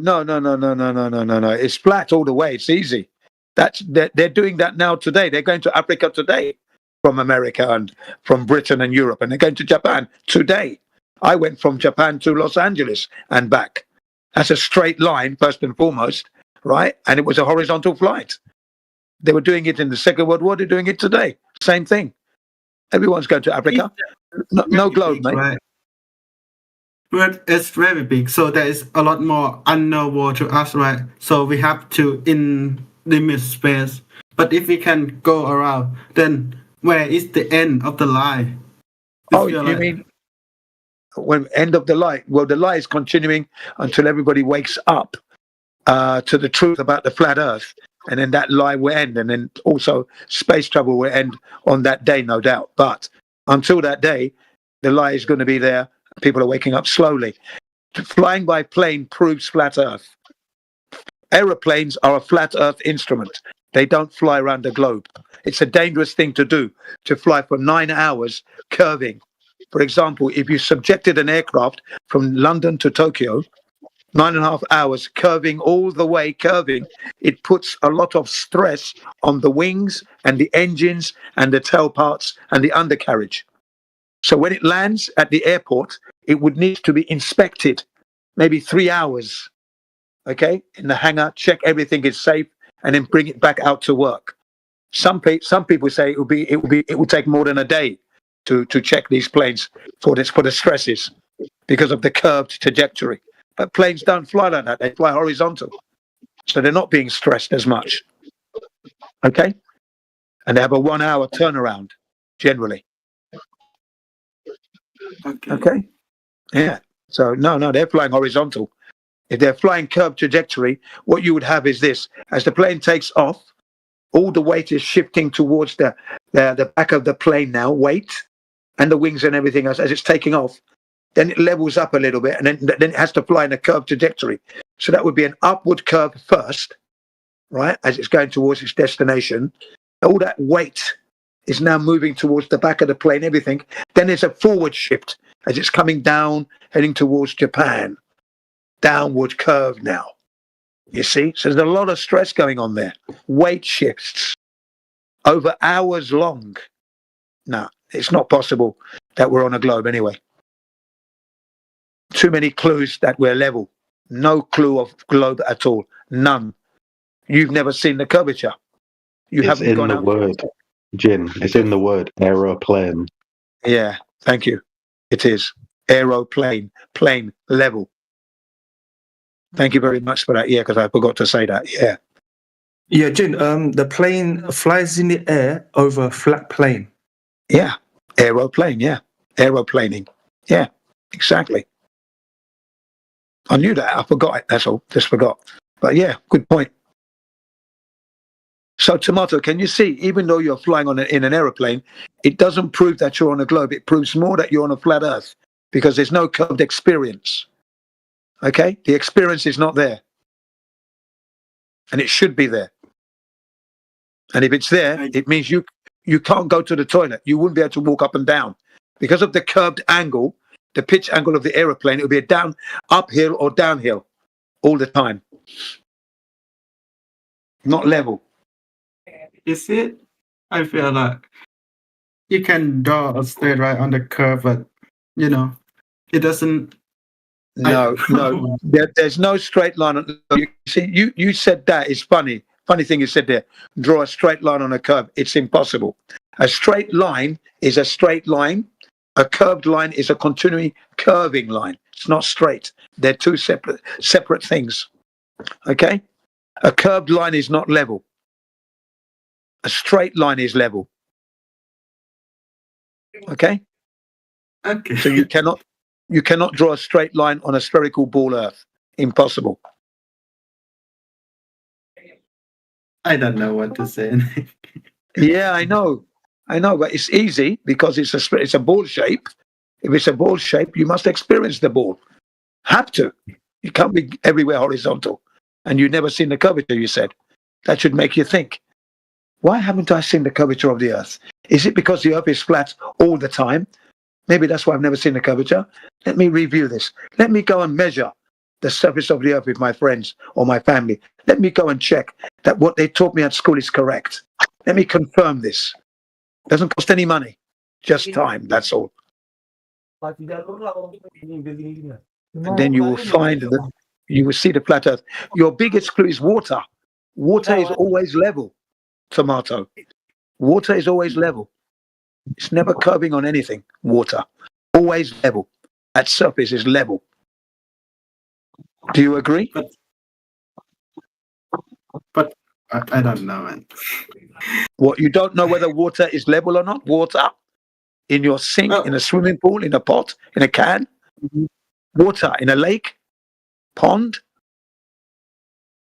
It's flat all the way. It's easy. They're doing that now today. They're going to Africa today from America and from Britain and Europe, and they're going to Japan today. I went from Japan to Los Angeles and back. That's a straight line, first and foremost, right? And it was a horizontal flight. They were doing it in the Second World War. They're doing it today. Same thing. Everyone's going to Africa. No globe, mate. Right. But it's very big, so there is a lot more unknowable to us, right? So we have to limit space. But if we can go around, then where is the end of the line? You mean when end of the lie? Well, the lie is continuing until everybody wakes up to the truth about the flat Earth, and then that lie will end, and then also space travel will end on that day, no doubt. But until that day, the lie is going to be there, People are waking up slowly. Flying by plane proves flat Earth. Aeroplanes are a flat Earth instrument. They don't fly around the globe. It's a dangerous thing to do, to fly for 9 hours curving. For example, if you subjected an aircraft from London to Tokyo, 9.5 hours curving all the way, it puts a lot of stress on the wings and the engines and the tail parts and the undercarriage. So when it lands at the airport, it would need to be inspected, maybe 3 hours, okay, in the hangar, check everything is safe, and then bring it back out to work. Some people say it will take more than a day to check these planes for the stresses because of the curved trajectory. But planes don't fly like that; they fly horizontal, so they're not being stressed as much. Okay, and they have a 1 hour turnaround generally. Okay. Yeah. So no, they're flying horizontal. If they're flying curved trajectory, what you would have is this: as the plane takes off, all the weight is shifting towards the back of the plane now, weight, and the wings and everything else as it's taking off. Then it levels up a little bit, and then it has to fly in a curved trajectory. So that would be an upward curve first, right, as it's going towards its destination. All that weight is now moving towards the back of the plane, everything. Then there's a forward shift as it's coming down, heading towards Japan. Downward curve now. You see? So there's a lot of stress going on there. Weight shifts over hours long. No, it's not possible that we're on a globe anyway. Too many clues that we're level. No clue of globe at all. None. You've never seen the curvature. It's haven't in gone the out. word, Jin. It's in the word aeroplane. Yeah, thank you. It is aeroplane, plane, level. Thank you very much for that. Yeah, because I forgot to say that. Yeah. Yeah, Jin. The plane flies in the air over a flat plane. Yeah, aeroplane. Yeah, aeroplaning. Yeah, exactly. I knew that. I forgot it. That's all. Just forgot. But yeah, good point. So, Tomato, can you see, even though you're flying in an aeroplane, it doesn't prove that you're on a globe. It proves more that you're on a flat Earth because there's no curved experience. Okay? The experience is not there. And it should be there. And if it's there, it means you can't go to the toilet. You wouldn't be able to walk up and down. Because of the curved angle, the pitch angle of the aeroplane, it would be a uphill or downhill all the time. Not level. Is it? I feel like you can draw a straight line on the curve, but it doesn't. No. There's no straight line. You see, you said that is funny. Funny thing you said there. Draw a straight line on a curve. It's impossible. A straight line is a straight line. A curved line is a continually curving line. It's not straight. They're two separate things. Okay? A curved line is not level. A straight line is level. Okay? Okay. So you cannot draw a straight line on a spherical ball Earth. Impossible. I don't know what to say. Yeah, I know, but it's easy because it's a ball shape. If it's a ball shape, you must experience the ball. Have to. You can't be everywhere horizontal. And you've never seen the curvature, you said. That should make you think. Why haven't I seen the curvature of the Earth? Is it because the Earth is flat all the time? Maybe that's why I've never seen the curvature. Let me review this. Let me go and measure the surface of the Earth with my friends or my family. Let me go and check that what they taught me at school is correct. Let me confirm this. Doesn't cost any money, just time. That's all. And then you will find that you will see the flat Earth. Your biggest clue is water. Water is always level. Tomato. Water is always level. It's never curving on anything. Water. Always level. That surface is level. Do you agree? But I don't know, man. What, you don't know whether water is level or not? Water? In your sink, in a swimming pool, in a pot, in a can? Water in a lake? Pond?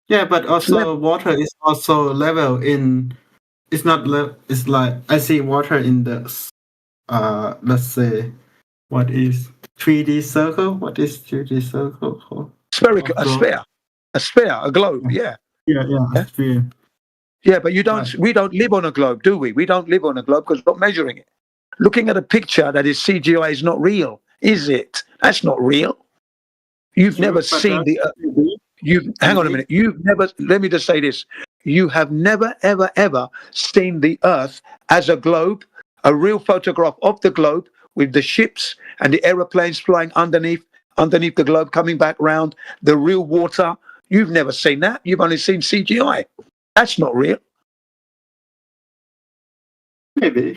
Yeah, but also water is also level in. It's not level. It's like I see water in the. Let's say, what is 3D circle. What is 3D circle? Spherical, a sphere, a globe. Yeah. A sphere. Yeah, but we don't live on a globe, do we? We don't live on a globe because we're not measuring it. Looking at a picture that is CGI is not real, is it? That's not real. You've never seen hang on a minute. Let me just say this. You have never, ever, ever seen the Earth as a globe, a real photograph of the globe with the ships and the aeroplanes flying underneath the globe, coming back round, the real water. You've never seen that. You've only seen CGI. That's not real. Maybe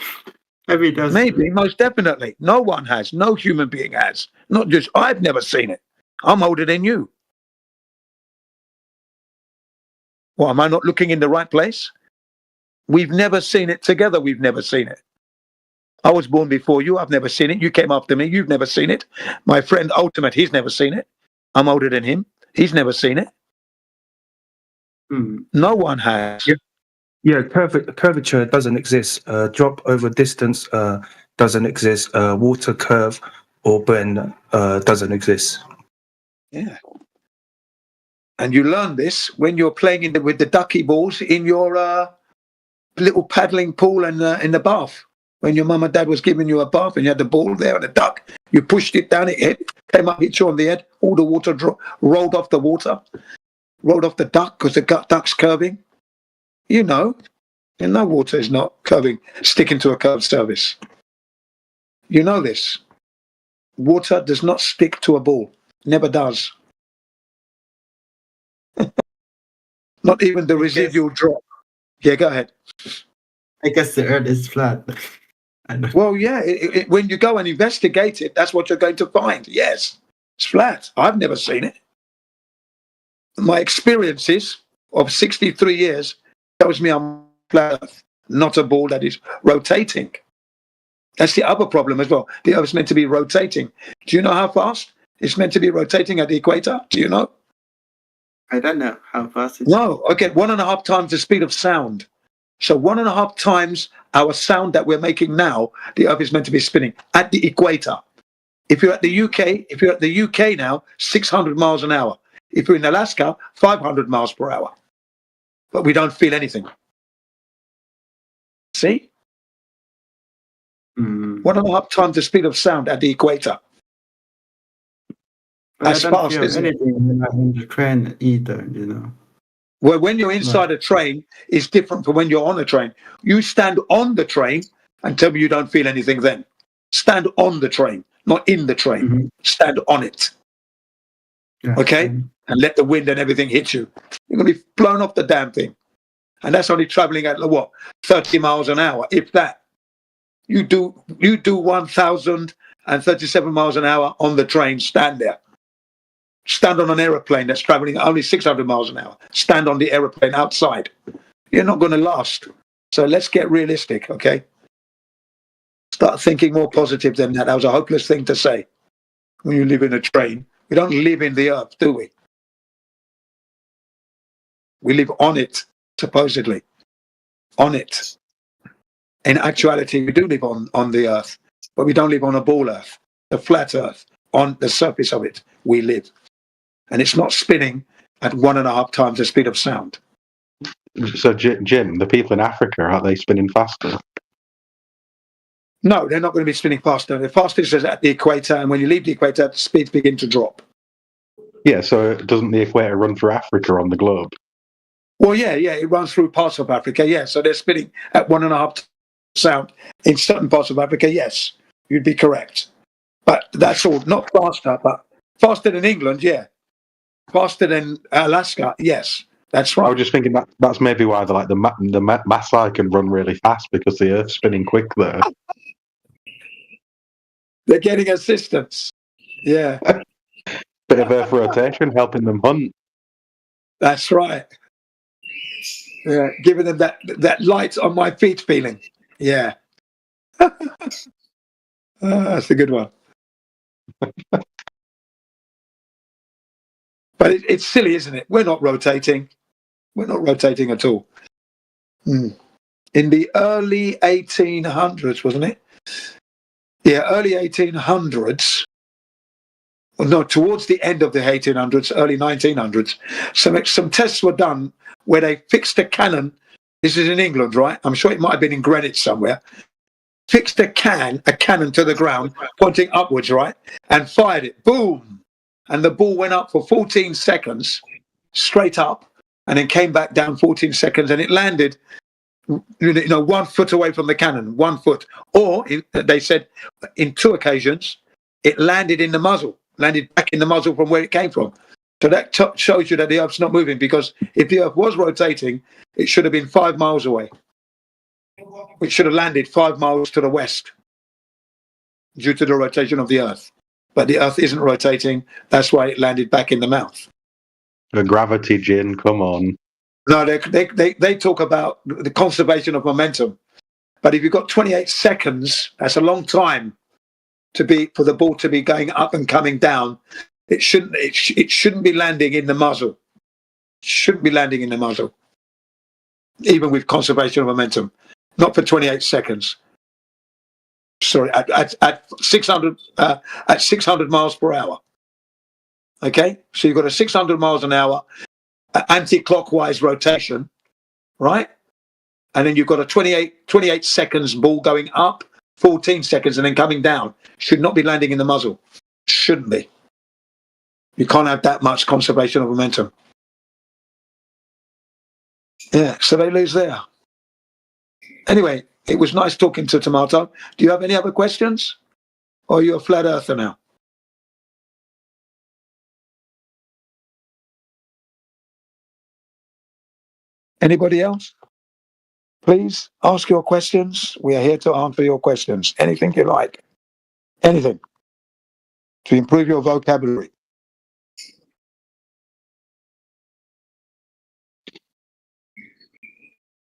does. Maybe, most definitely. No one has. No human being has. Not just, I've never seen it. I'm older than you. Well, am I not looking in the right place? We've never seen it together. We've never seen it. I was born before you. I've never seen it. You came after me. You've never seen it. My friend Ultimate, he's never seen it. I'm older than him. He's never seen it. No one has. Yeah, curvature doesn't exist. Drop over distance doesn't exist. Water curve or bend doesn't exist. Yeah. And you learn this when you're playing with the ducky balls in your little paddling pool and in the bath. When your mum and dad was giving you a bath and you had the ball there and the duck, you pushed it down, it came up, hit you on the head, all the water rolled off the water, rolled off the duck because the duck's curving. You know water is not curving, sticking to a curved surface. You know this. Water does not stick to a ball. Never does. Not even the residual drop. Yeah, go ahead. I guess the Earth is flat. Well, yeah, when you go and investigate it, that's what you're going to find. Yes, it's flat. I've never seen it. My experiences of 63 years tells me I'm flat Earth, not a ball that is rotating. That's the other problem as well. The Earth's meant to be rotating. Do you know how fast it's meant to be rotating at the equator? Do you know? I don't know how fast it's... No, okay, 1.5 times the speed of sound. So 1.5 times our sound that we're making now, the Earth is meant to be spinning at the equator. If you're at the UK now, 600 miles an hour. If you're in Alaska, 500 miles per hour. But we don't feel anything. See? 1.5 times the speed of sound at the equator. As fast as anything in the train either, you know. Well, when you're inside a train, it's different from when you're on a train. You stand on the train and tell me you don't feel anything then. Stand on the train, not in the train. Stand on it. Yeah. Okay? And let the wind and everything hit you. You're going to be blown off the damn thing. And that's only traveling at, 30 miles an hour, if that. You do 1,037 miles an hour on the train, stand there. Stand on an aeroplane that's traveling only 600 miles an hour. Stand on the aeroplane outside. You're not going to last. So let's get realistic, okay? Start thinking more positive than that. That was a hopeless thing to say. When you live in a train, we don't live in the Earth, do we? We live on it, supposedly. On it. In actuality, we do live on the Earth, but we don't live on a ball Earth, the flat Earth. On the surface of it, we live. And it's not spinning at 1.5 times the speed of sound. So, Jim, the people in Africa, are they spinning faster? No, they're not going to be spinning faster. The fastest is at the equator, and when you leave the equator, the speeds begin to drop. Yeah, so doesn't the equator run through Africa on the globe? Well, yeah, it runs through parts of Africa, yeah. So they're spinning at 1.5 sound in certain parts of Africa, yes. You'd be correct. But that's all, not faster, but faster than England, yeah. Faster than Alaska, yes. That's right. I was just thinking that's maybe why the Maasai can run really fast, because the Earth's spinning quick there. They're getting assistance. Yeah. Bit of Earth rotation helping them hunt. That's right. Yeah, giving them that light on my feet feeling. Yeah. That's a good one. But it's silly, isn't it? We're not rotating. We're not rotating at all. In the early 1800s, wasn't it? Yeah, early 1800s, no, towards the end of the 1800s, early 1900s, some tests were done where they fixed a cannon. This is in England, right? I'm sure it might have been in Greenwich somewhere. Fixed a cannon to the ground, pointing upwards, right? And fired it. Boom! And the ball went up for 14 seconds, straight up, and then came back down 14 seconds, and it landed, 1 foot away from the cannon, 1 foot. Or, they said, in 2 occasions, it landed in the muzzle, landed back in the muzzle from where it came from. So that shows you that the Earth's not moving, because if the Earth was rotating, it should have been 5 miles away. It should have landed 5 miles to the west due to the rotation of the Earth. But the Earth isn't rotating. That's why it landed back in the mouth. The gravity, Jin, come on. No, they talk about the conservation of momentum. But if you've got 28 seconds, that's a long time for the ball to be going up and coming down. It shouldn't be landing in the muzzle. Shouldn't be landing in the muzzle, even with conservation of momentum. Not for 28 seconds. Sorry, at 600 miles per hour. Okay, so you've got a 600 miles an hour anti-clockwise rotation, right? And then you've got a 28 seconds ball going up, 14 seconds, and then coming down. Should not be landing in the muzzle. Shouldn't be. You can't have that much conservation of momentum. Yeah, so they lose there. Anyway, it was nice talking to Tomato. Do you have any other questions? Or are you a flat earther now? Anybody else? Please ask your questions. We are here to answer your questions. Anything you like. Anything. To improve your vocabulary.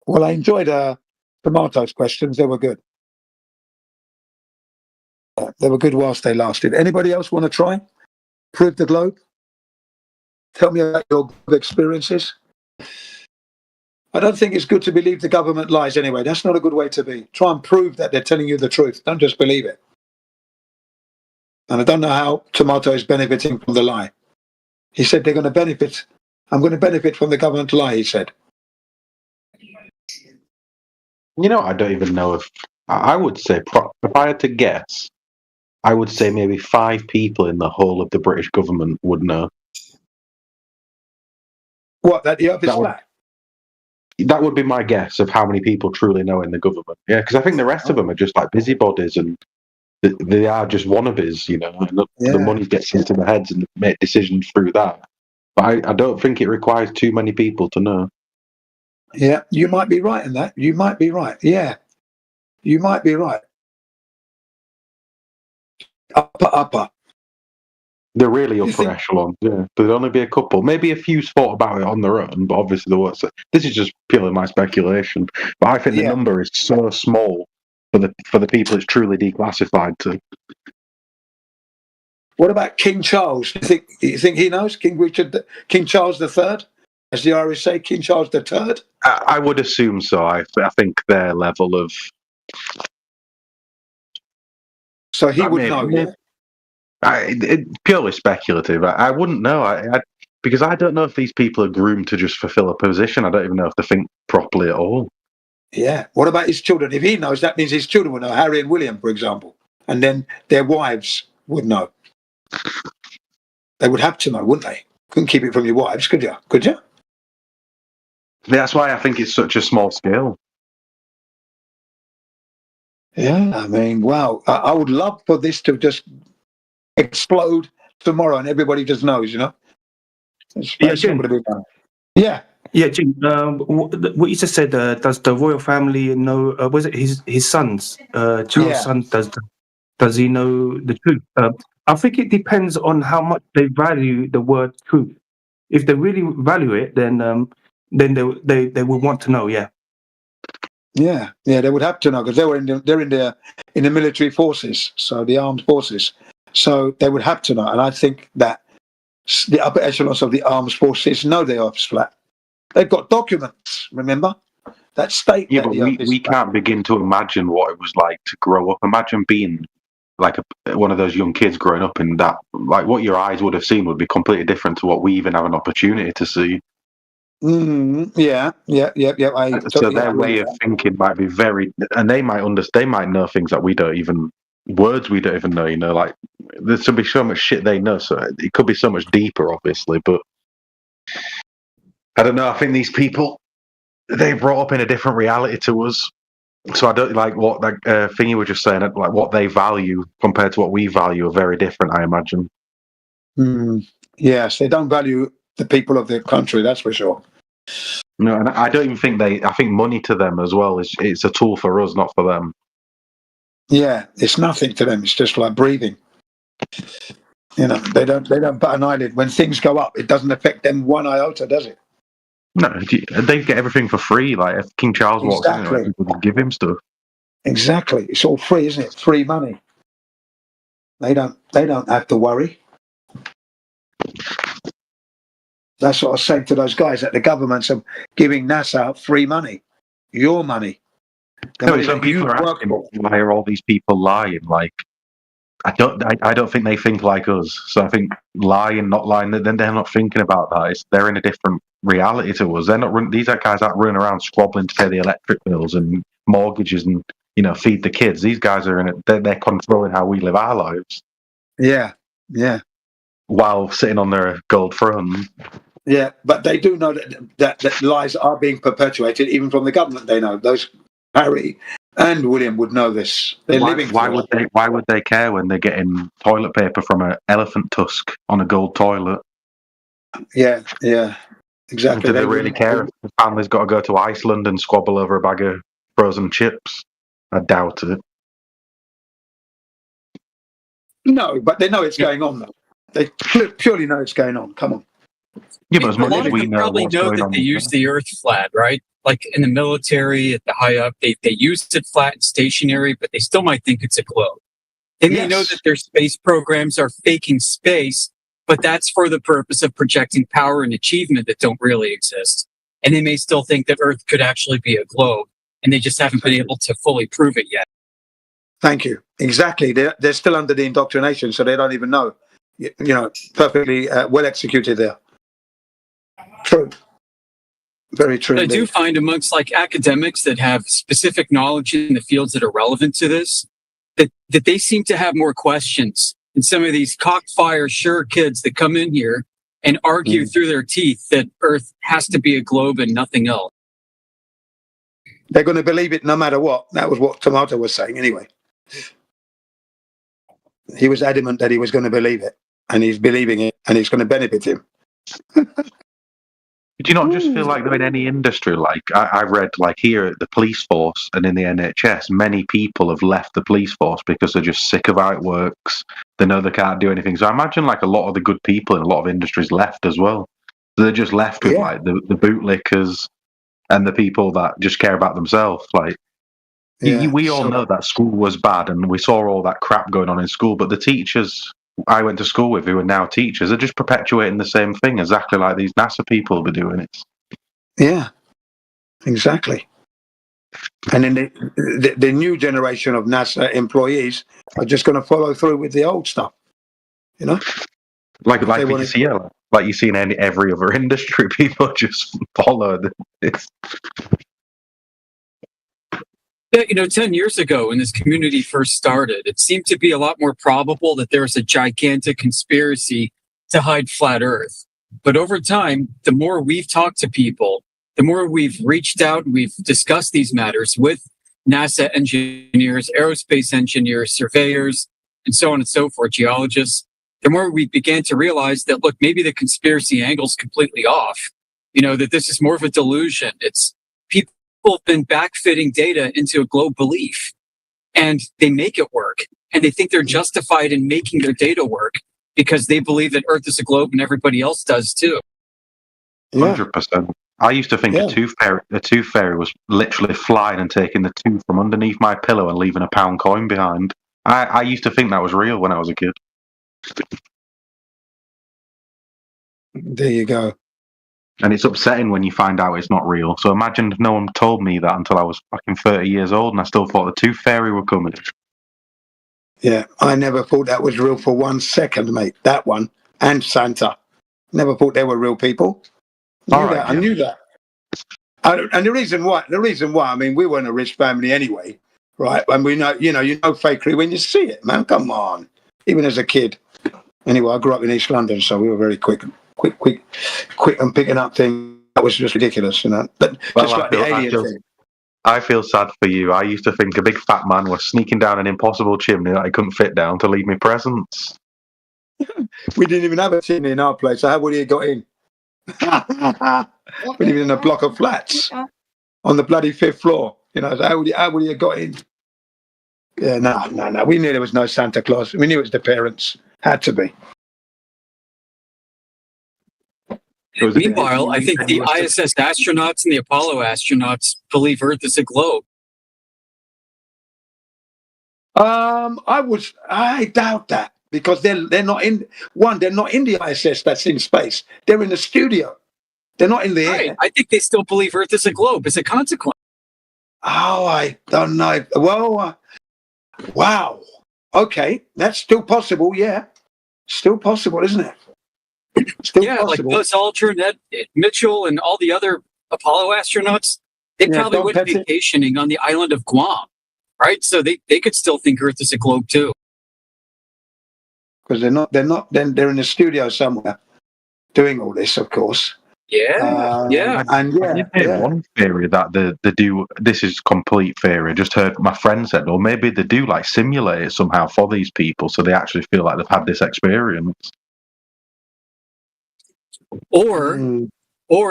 Well, I enjoyed Tomato's questions. They were good. They were good whilst they lasted. Anybody else want to try? Prove the globe? Tell me about your experiences. I don't think it's good to believe the government lies anyway. That's not a good way to be. Try and prove that they're telling you the truth. Don't just believe it. And I don't know how Tomato is benefiting from the lie. He said they're going to benefit. I'm going to benefit from the government lie, he said. I don't even know if... I would say, if I had to guess, I would say maybe 5 people in the whole of the British government would know. What, that the Earth is flat? That would be my guess of how many people truly know in the government. Yeah, because I think the rest of them are just like busybodies, and they are just wannabes, and the money gets into their heads and make decisions through that. But I don't think it requires too many people to know. Yeah, you might be right in that. You might be right. Yeah, you might be right. Upper. They're really upper echelon. Yeah, there'd only be a couple. Maybe a few thought about it on their own, but obviously there was. This is just purely my speculation. But I think the number is so small for the people it's truly declassified to. What about King Charles? You think he knows? King Charles III? As the Irish say, King Charles III? I would assume so. I think their level of... So he would know, yeah? Purely speculative. I wouldn't know. Because I don't know if these people are groomed to just fulfill a position. I don't even know if they think properly at all. Yeah. What about his children? If he knows, that means his children will know. Harry and William, for example. And then their wives would know. They would have to know, wouldn't they? Couldn't keep it from your wives, could you? Could you? That's why I think it's such a small scale. Yeah, I mean, wow. I would love for this to just explode tomorrow and everybody just knows, Yeah. Yeah, Jim, what you just said, does the royal family know, was it his sons, Charles' son, does he know the truth? I think it depends on how much they value the word truth. If they really value it, then they would want to know, yeah. Yeah, they would have to know because they're in the military forces, so the armed forces. So they would have to know, and I think that the upper echelons of the armed forces know the Earth's flat. They've got documents, remember, that state. Yeah, but we can't begin to imagine what it was like to grow up. Imagine being like one of those young kids growing up in that, like what your eyes would have seen would be completely different to what we even have an opportunity to see. Yeah. So their way of thinking might be very, and they might they might know things that we don't even, words we don't even know. You know, like there's to be so much shit they know. So it could be so much deeper, obviously. But I don't know. I think these people, they brought up in a different reality to us. So I don't like what that thing you were just saying. Like what they value compared to what we value are very different. I imagine. Yes, they don't value the people of their country. That's for sure. No, and I don't even think I think money to them as well is it's a tool for us, not for them. Yeah, it's nothing to them. It's just like breathing. You know, they don't bat an eyelid when things go up. It doesn't affect them one iota, does it? No, they get everything for free. Like if King Charles walks in, like, people will give him stuff. Exactly, it's all free, isn't it? Free money. They don't have to worry. That's what I was saying to those guys that the governments are giving NASA free money, your money. No, some people are asking why are all these people lying? Like, I don't think they think like us. So I think lying, not lying, then they're not thinking about that. They're in a different reality to us. They're not. These guys aren't running around squabbling to pay the electric bills and mortgages and feed the kids. These guys are they're controlling how we live our lives. Yeah. While sitting on their gold throne. Yeah, but they do know that lies are being perpetuated, even from the government. They know. Those Harry and William would know this. They're living. Why would they care when they're getting toilet paper from an elephant tusk on a gold toilet? Yeah, exactly. Do they really care if the family's got to go to Iceland and squabble over a bag of frozen chips? I doubt it. No, but they know it's going on, though. They purely know it's going on. Come on. Yeah, but as much as we know probably know that they use the Earth flat, right? Like in the military, at the high up, they use it flat and stationary, but they still might think it's a globe. They may know that their space programs are faking space, but that's for the purpose of projecting power and achievement that don't really exist. And they may still think that Earth could actually be a globe, and they just haven't been able to fully prove it yet. Thank you. Exactly. They're still under the indoctrination, so they don't even know. Perfectly well executed there. True. Very true. But I do find amongst academics that have specific knowledge in the fields that are relevant to this, that they seem to have more questions than some of these cockfire sure kids that come in here and argue through their teeth that Earth has to be a globe and nothing else. They're going to believe it no matter what. That was what Tomato was saying anyway. He was adamant that he was going to believe it, and he's believing it, and it's going to benefit him. Do you not just feel like they're in any industry? Like I read, like here at the police force and in the NHS, many people have left the police force because they're just sick of how it works. They know they can't do anything. So I imagine like a lot of the good people in a lot of industries left as well. So they're just left with like the bootlickers and the people that just care about themselves. Like we all know that school was bad and we saw all that crap going on in school, but the teachers I went to school with who are now teachers are just perpetuating the same thing, exactly like these NASA people will be doing it. Yeah, exactly. And then the new generation of NASA employees are just going to follow through with the old stuff, Like you see in every other industry, people just follow this. 10 years ago when this community first started, it seemed to be a lot more probable that there was a gigantic conspiracy to hide flat Earth. But over time, the more we've talked to people, the more we've reached out and we've discussed these matters with NASA engineers, aerospace engineers, surveyors, and so on and so forth, geologists, the more we began to realize that, look, maybe the conspiracy angle's completely off, that this is more of a delusion. It's people have been backfitting data into a globe belief, and they make it work, and they think they're justified in making their data work because they believe that Earth is a globe and everybody else does too. 100%. I used to think a tooth fairy was literally flying and taking the tooth from underneath my pillow and leaving a £1 coin behind. I used to think that was real when I was a kid. There you go. And it's upsetting when you find out it's not real. So imagine if no one told me that until I was fucking 30 years old and I still thought the tooth fairy were coming. Yeah, I never thought that was real for 1 second, mate. That one and Santa. Never thought they were real people. I knew that. And the reason why, I mean, we weren't a rich family anyway, right? And we know, you know fakery when you see it, man. Come on, even as a kid. Anyway, I grew up in East London, so we were very quick and picking up things. That was just ridiculous, you know. But just like the alien thing. I feel sad for you. I used to think a big fat man was sneaking down an impossible chimney that I couldn't fit down to leave me presents. We didn't even have a chimney in our place, so how would he have got in? We lived in a block of flats on the bloody 5th floor. You know, so how would he have got in? Yeah, no. We knew there was no Santa Claus. We knew it was the parents. Had to be. Meanwhile, I think the ISS astronauts and the Apollo astronauts believe Earth is a globe. I doubt that because they're not in they're not in the ISS that's in space. They're in the studio. They're not in the air. I think they still believe Earth is a globe as a consequence. Oh, I don't know. Well, wow. Okay, that's still possible. Yeah, still possible, isn't it? Still possible. Like Buzz Aldrin, Ed Mitchell, and all the other Apollo astronauts. They probably went vacationing on the island of Guam, right? So they could still think Earth is a globe too. Because they're not. Then they're in the studio somewhere doing all this, of course. One theory that they do. This is complete theory. I just heard my friend said, or maybe they do like simulate it somehow for these people, so they actually feel like they've had this experience. Or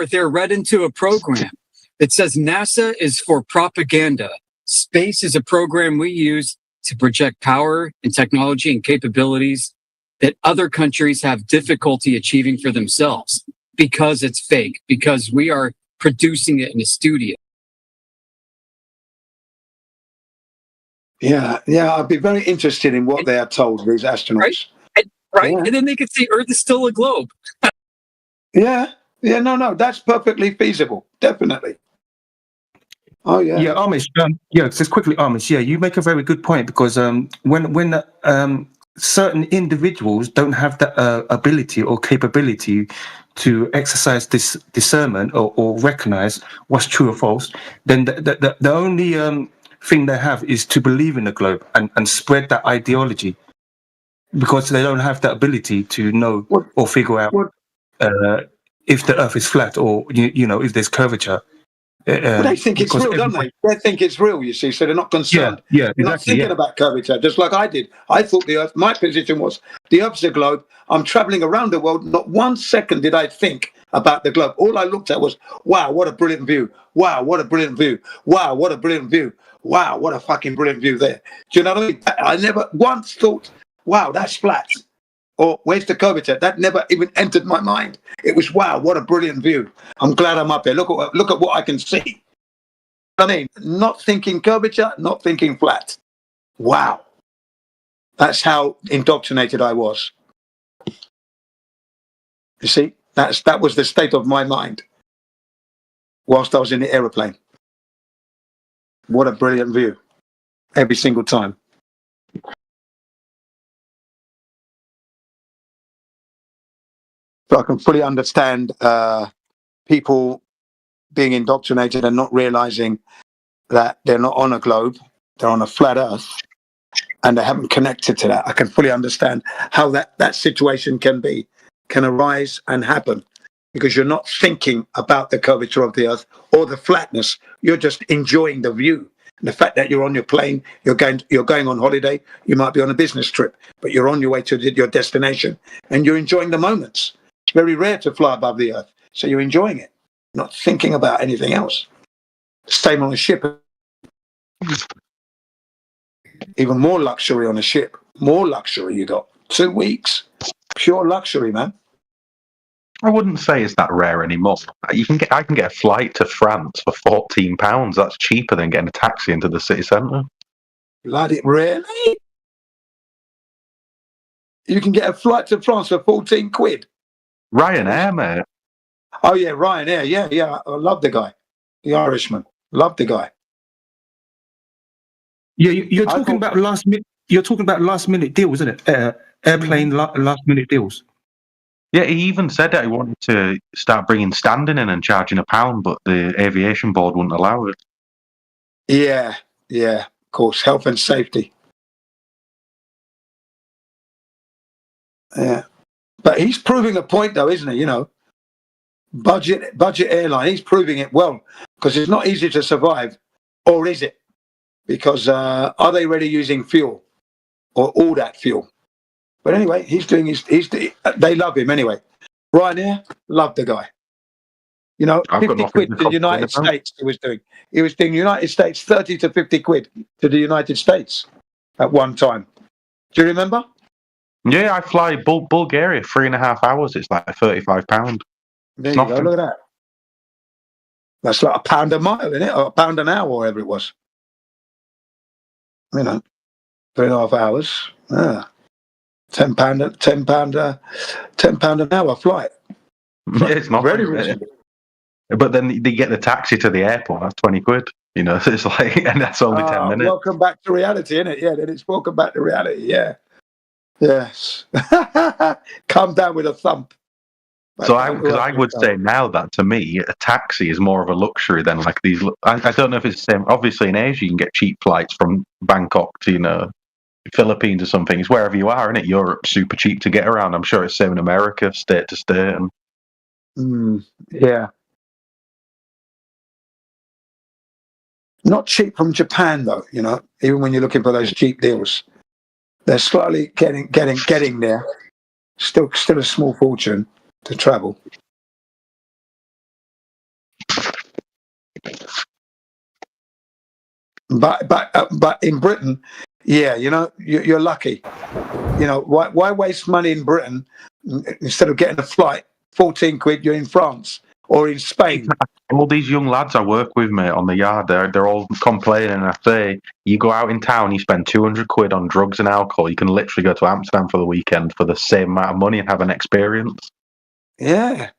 they're read into a program that says NASA is for propaganda. Space is a program we use to project power and technology and capabilities that other countries have difficulty achieving for themselves because it's fake, because we are producing it in a studio. Yeah, I'd be very interested in what they are told, these astronauts. Right? And then they could say Earth is still a globe. No, that's perfectly feasible. Definitely. Oh yeah. Yeah, Amish. Just quickly, Amish. Yeah, you make a very good point because when certain individuals don't have the ability or capability to exercise this discernment or recognize what's true or false, then the only thing they have is to believe in the globe and spread that ideology because they don't have the ability to know or figure out if the Earth is flat or you know if there's curvature. They think it's real, don't they? They think it's real, you see, so they're not concerned. Yeah, they're not thinking about curvature, just like I did. I thought the Earth, my position was the Earth's a globe. I'm traveling around the world. Not 1 second did I think about the globe. All I looked at was, wow, what a brilliant view. Wow, what a brilliant view. Wow, what a brilliant view. Wow, what a fucking brilliant view there. Do you know what I mean? I never once thought, wow, that's flat. Or where's the curvature? That never even entered my mind. It was, wow, what a brilliant view. I'm glad I'm up there. Look at what I can see. I mean, not thinking curvature, not thinking flat. Wow. That's how indoctrinated I was. You see, that was the state of my mind whilst I was in the aeroplane. What a brilliant view. Every single time. So I can fully understand people being indoctrinated and not realizing that they're not on a globe, they're on a flat Earth, and they haven't connected to that. I can fully understand how that situation can arise and happen because you're not thinking about the curvature of the Earth or the flatness. You're just enjoying the view. And the fact that you're on your plane, you're going on holiday, you might be on a business trip, but you're on your way to your destination and you're enjoying the moments. It's very rare to fly above the Earth, so you're enjoying it, not thinking about anything else. Same on a ship. Even more luxury on a ship. More luxury you got. 2 weeks. Pure luxury, man. I wouldn't say it's that rare anymore. I can get a flight to France for £14. That's cheaper than getting a taxi into the city centre. Bloody really? You can get a flight to France for 14 quid. Ryanair, mate. Oh yeah, Ryanair. Yeah. I love the guy. The Irishman. Love the guy. Yeah, you're talking about last minute. you're talking about last minute deals, isn't it? Airplane last minute deals. Yeah, he even said that he wanted to start bringing standing in and charging £1, but the aviation board wouldn't allow it. Yeah, of course, health and safety. Yeah, but he's proving a point, though, isn't he? You know, budget airline. He's proving it well because it's not easy to survive, or is it? Because are they really using fuel or all that fuel? But anyway, he's doing they love him anyway. Ryanair, love the guy. You know, 50 quid to the United States he was doing. He was doing United States 30 to 50 quid to the United States at one time. Do you remember? Yeah, I fly Bulgaria 3.5 hours. It's like £35. There you go, look at that. That's like £1 a mile, isn't it? Or £1 an hour, whatever it was. You know, 3.5 hours. £10 an hour flight. Yeah, it's not very reasonable. But then they get the taxi to the airport. That's 20 quid. You know, it's like, and that's only 10 minutes. Welcome back to reality, isn't it? Yeah, then it's welcome back to reality. Yeah. Yes. Come down with a thump. So I would say now that to me, a taxi is more of a luxury than like these. I don't know if it's the same. Obviously, in Asia, you can get cheap flights from Bangkok to Philippines or something. It's wherever you are, isn't it? Europe, super cheap to get around. I'm sure it's same in America, state to state. Yeah. Not cheap from Japan though. You know, even when you're looking for those cheap deals, they're slowly getting there. Still a small fortune to travel. But in Britain, yeah, you know, you're lucky. You know, why waste money in Britain instead of getting a flight 14 quid? You're in France or in Spain. All these young lads I work with, mate, on the yard, they're all complaining. I say, you go out in town, you spend 200 quid on drugs and alcohol. You can literally go to Amsterdam for the weekend for the same amount of money and have an experience. Yeah.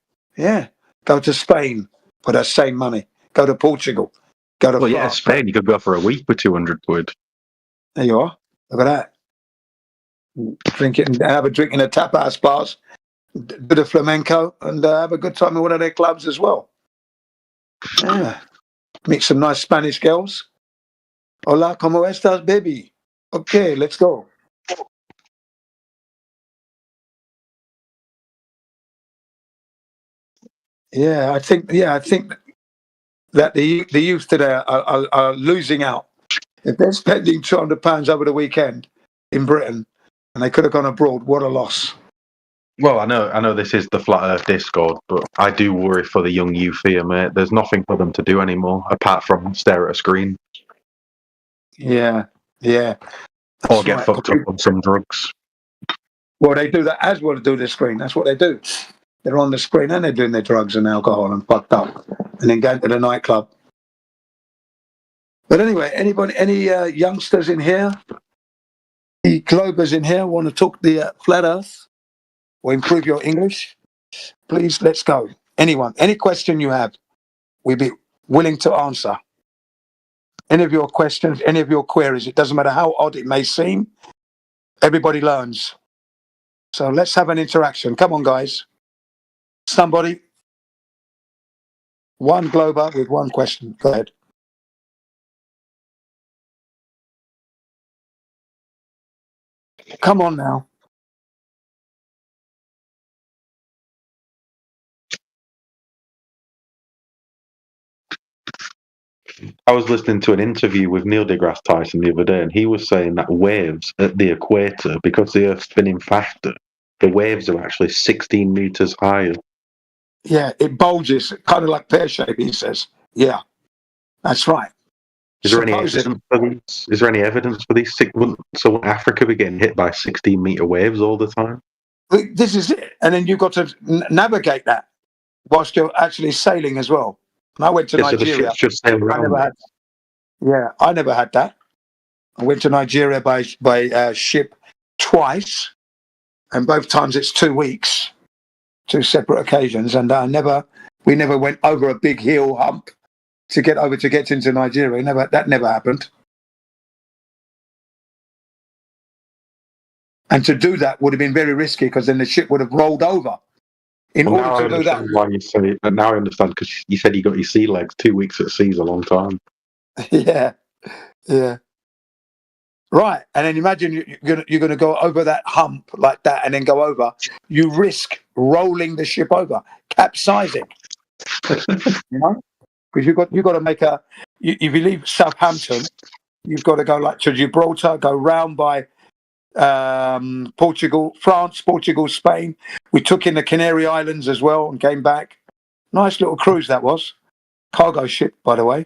Go to Spain for that same money. Go to Portugal. Go to France. Yeah, Spain. You could go for a week for 200 quid. There you are. Look at that. Have a drink in a tapas bars, do the flamenco, and have a good time in one of their clubs as well. Yeah. Meet some nice Spanish girls. Hola, ¿cómo estás, baby? Okay, let's go. Yeah, I think that the youth today are losing out. If they're spending £200 over the weekend in Britain and they could have gone abroad, what a loss. Well, I know this is the Flat Earth Discord, but I do worry for the young youth here, mate. There's nothing for them to do anymore apart from stare at a screen. Yeah. Or get fucked up on some drugs. Well, they do that as well as do the screen. That's what they do. They're on the screen and they're doing their drugs and alcohol and fucked up, and then going to the nightclub. But anyway, any youngsters in here, any Globers in here want to talk the Flat Earth or improve your English? Please, let's go. Anyone, any question you have, we'd be willing to answer. Any of your questions, any of your queries, it doesn't matter how odd it may seem, everybody learns. So let's have an interaction. Come on, guys. Somebody, one Glober with one question. Go ahead. Come on now. I was listening to an interview with Neil deGrasse Tyson the other day, and he was saying that waves at the equator, because the Earth's spinning faster, the waves are actually 16 meters higher. Yeah, it bulges, kind of like pear shape, he says. Yeah, that's right. Is there any evidence for these? Is there any evidence for these? So will Africa be getting hit by 16-meter waves all the time? This is it. And then you've got to navigate that whilst you're actually sailing as well. And I went to Nigeria. So just sail around. I never had that. I went to Nigeria by ship twice, and both times it's 2 weeks, 2 separate occasions, and we never went over a big hill hump to get into Nigeria. That never happened. And to do that would have been very risky because then the ship would have rolled over. In Well, now I order to do that, understand why you say it. Now I understand because you said you got your sea legs. 2 weeks at sea is a long time. yeah, yeah. Right, and then imagine you're going to go over that hump like that, and then go over. You risk rolling the ship over, capsizing. You know, because you've got to make if you leave Southampton, you've got to go like to Gibraltar, go round by Portugal, France, Portugal, Spain. We took in the Canary Islands as well and came back. Nice little cruise that was. Cargo ship, by the way.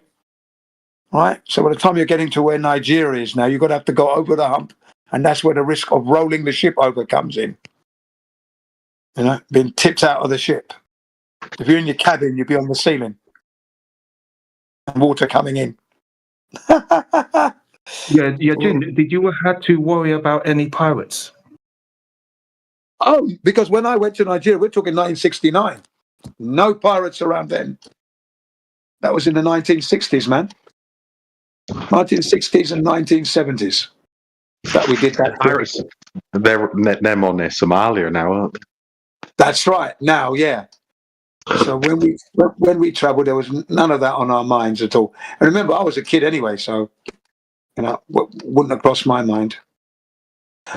Right, so by the time you're getting to where Nigeria is now, you've got to have to go over the hump, and that's where the risk of rolling the ship over comes in. You know, being tipped out of the ship. If you're in your cabin, you'd be on the ceiling, and water coming in. Yeah, Jim, did you have to worry about any pirates? Oh, because when I went to Nigeria, we're talking 1969. No pirates around then. That was in the 1960s, man. 1960s and 1970s. That we did that. Pirates, they're more near Somalia now, aren't they? That's right. Now, yeah. So when we travelled, there was none of that on our minds at all. And remember, I was a kid anyway, so wouldn't have crossed my mind.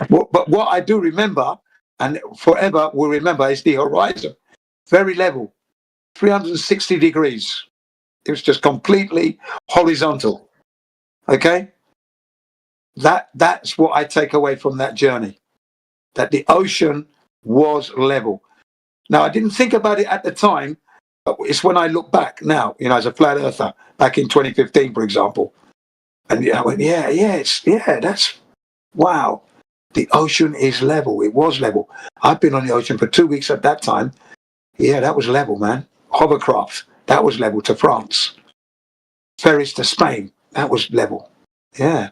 But what I do remember, and forever will remember, is the horizon. Very level, 360 degrees. It was just completely horizontal. Okay? That's what I take away from that journey. That the ocean was level. Now, I didn't think about it at the time, but it's when I look back now, as a flat earther, back in 2015, for example. And I went, that's, wow. The ocean is level. It was level. I've been on the ocean for 2 weeks at that time. Yeah, that was level, man. Hovercraft, that was level to France. Ferries to Spain, that was level. Yeah.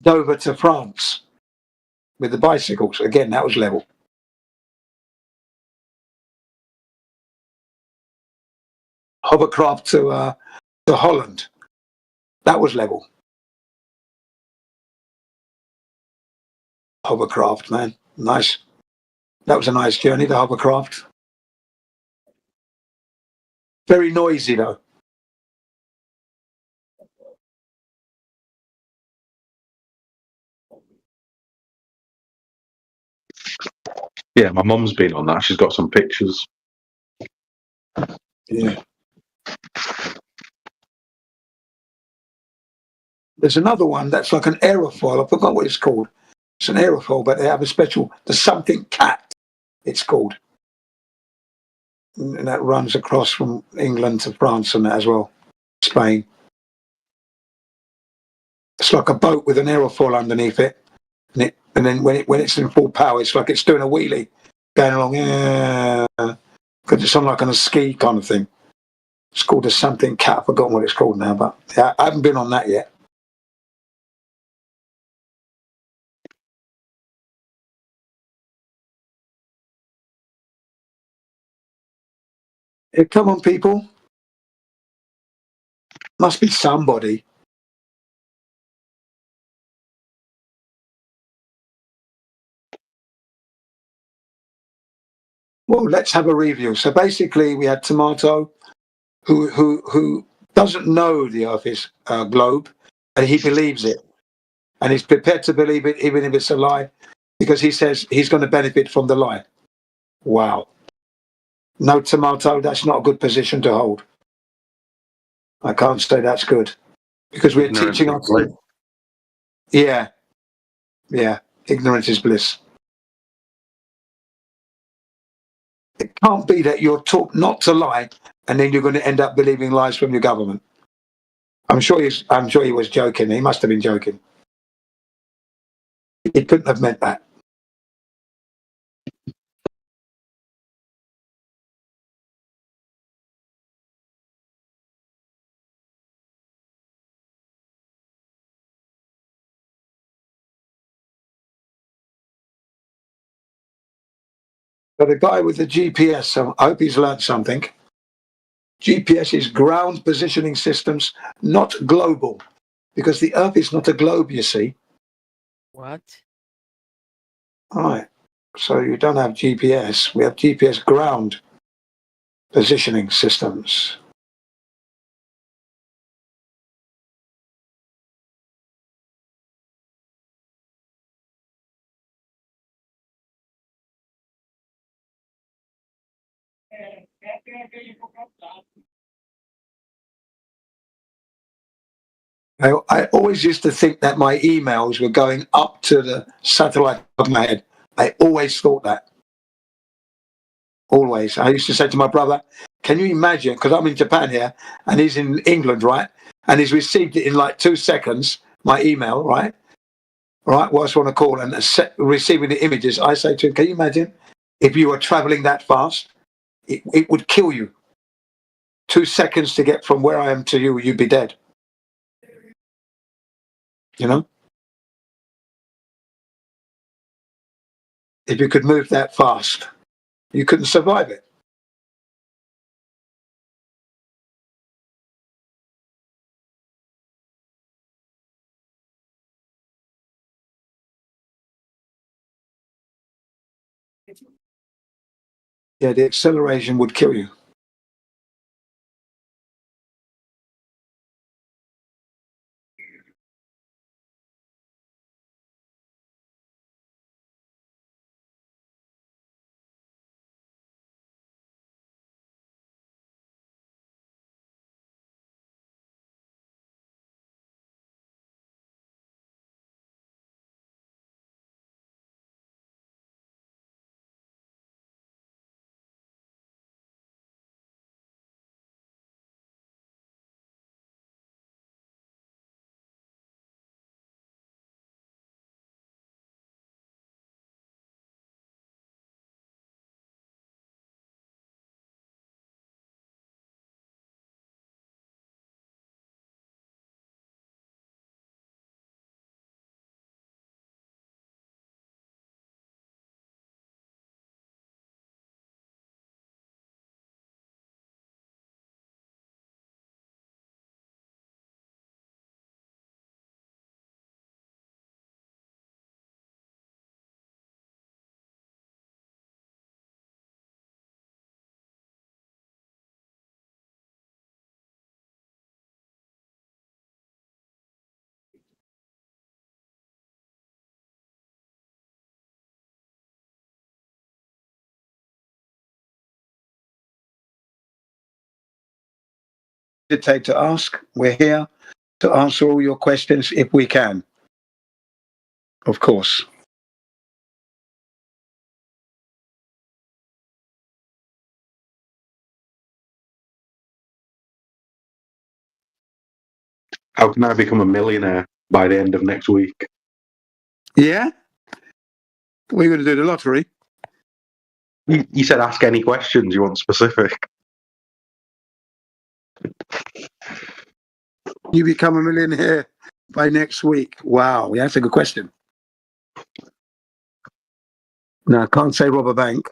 Dover to France with the bicycles, again, that was level. Hovercraft to Holland, that was level. Hovercraft, man, nice. That was a nice journey, the hovercraft. Very noisy though. Yeah, my mum's been on that. She's got some pictures. Yeah. There's another one that's like an aerofoil. I forgot what it's called. It's an aerofoil, but they have a special, the something cat, it's called. And that runs across from England to France and that as well, Spain. It's like a boat with an aerofoil underneath it. And then when it's in full power, it's like it's doing a wheelie, going along, because it's on like on a ski kind of thing. It's called a something cat. I've forgotten what it's called now, but yeah, I haven't been on that yet. Hey, come on, people. Must be somebody. Well, let's have a review. So basically, we had Tomato, who doesn't know the Earth is a globe, and he believes it, and he's prepared to believe it even if it's a lie, because he says he's going to benefit from the lie. Wow. No, Tomato, that's not a good position to hold. I can't say that's good, because we're teaching our kids. Yeah, ignorance is bliss. It can't be that you're taught not to lie, and then you're going to end up believing lies from your government. I'm sure he was joking. He must have been joking. He couldn't have meant that. But the guy with the GPS, I hope he's learned something. GPS is ground positioning systems, not global, because the Earth is not a globe, you see. What? All right. So you don't have GPS. We have GPS ground positioning systems. I always used to think that my emails were going up to the satellite of my head. I always thought that. Always. I used to say to my brother, can you imagine, because I'm in Japan here, and he's in England, right? And he's received it in like 2 seconds, my email, right? Right, whilst on a call and receiving the images. I say to him, can you imagine if you were traveling that fast? It would kill you. 2 seconds to get from where I am to you, you'd be dead. You know? If you could move that fast, you couldn't survive it. Yeah, the acceleration would kill you. Hesitate to ask. We're here to answer all your questions if we can. Of course. How can I become a millionaire by the end of next week? Yeah? We're going to do the lottery. You said ask any questions you want specific. You become a millionaire by next week. Wow, yeah, that's a good question. No, I can't say rob a bank.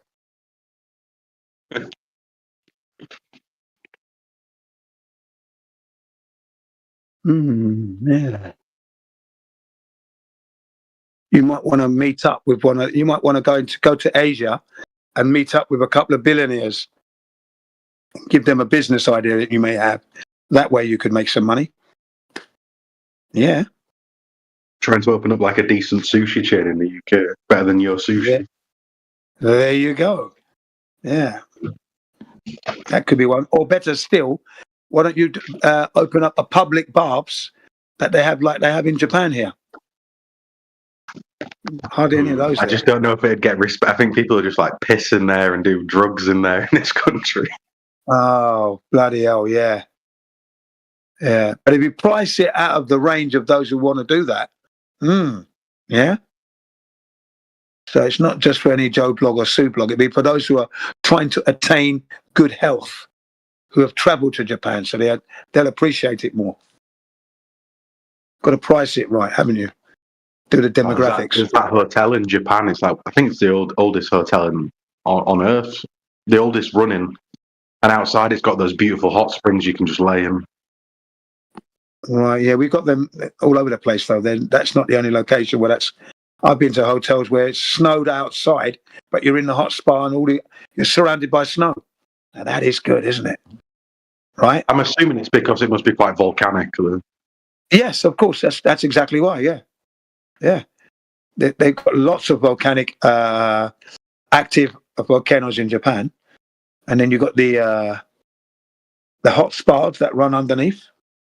Yeah. You might want to meet up with you might want to go to Asia and meet up with a couple of billionaires. Give them a business idea that you may have. That way you could make some money. Yeah. Trying to open up like a decent sushi chain in the UK. Better than your sushi. Yeah. There you go. Yeah. That could be one. Or better still, why don't you open up a public baths that they have like they have in Japan here? Hardly any of those. I just don't know if it'd get respect. I think people are just like piss in there and do drugs in there in this country. Oh, bloody hell, yeah. Yeah. But if you price it out of the range of those who want to do that, yeah. So it's not just for any Joe blog or Sue blog. It'd be for those who are trying to attain good health, who have traveled to Japan, so they'll appreciate it more. Got to price it right, haven't you? Do the demographics. There's that hotel in Japan. It's like I think it's the oldest hotel on Earth, the oldest running, And outside, it's got those beautiful hot springs you can just lay in. Right, yeah, we've got them all over the place, though. Then that's not the only location where that's. I've been to hotels where it's snowed outside, but you're in the hot spa and you're surrounded by snow. Now that is good, isn't it? Right? I'm assuming it's because it must be quite volcanic. Yes, of course. That's exactly why. Yeah, yeah. They've got lots of volcanic active volcanoes in Japan, and then you've got the hot spas that run underneath.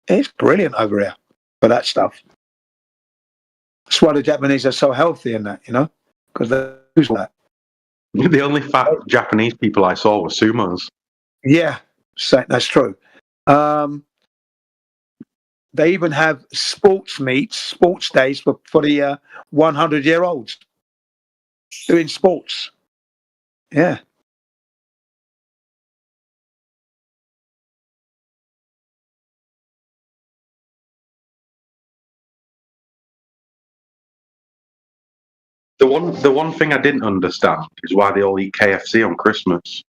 It's brilliant over here for that stuff. That's why the Japanese are so healthy in that, because they use that. The only fat Japanese people I saw were sumos. Yeah, that's true. They even have sports days for the 100-year-olds doing sports. Yeah. The one thing I didn't understand is why they all eat KFC on Christmas.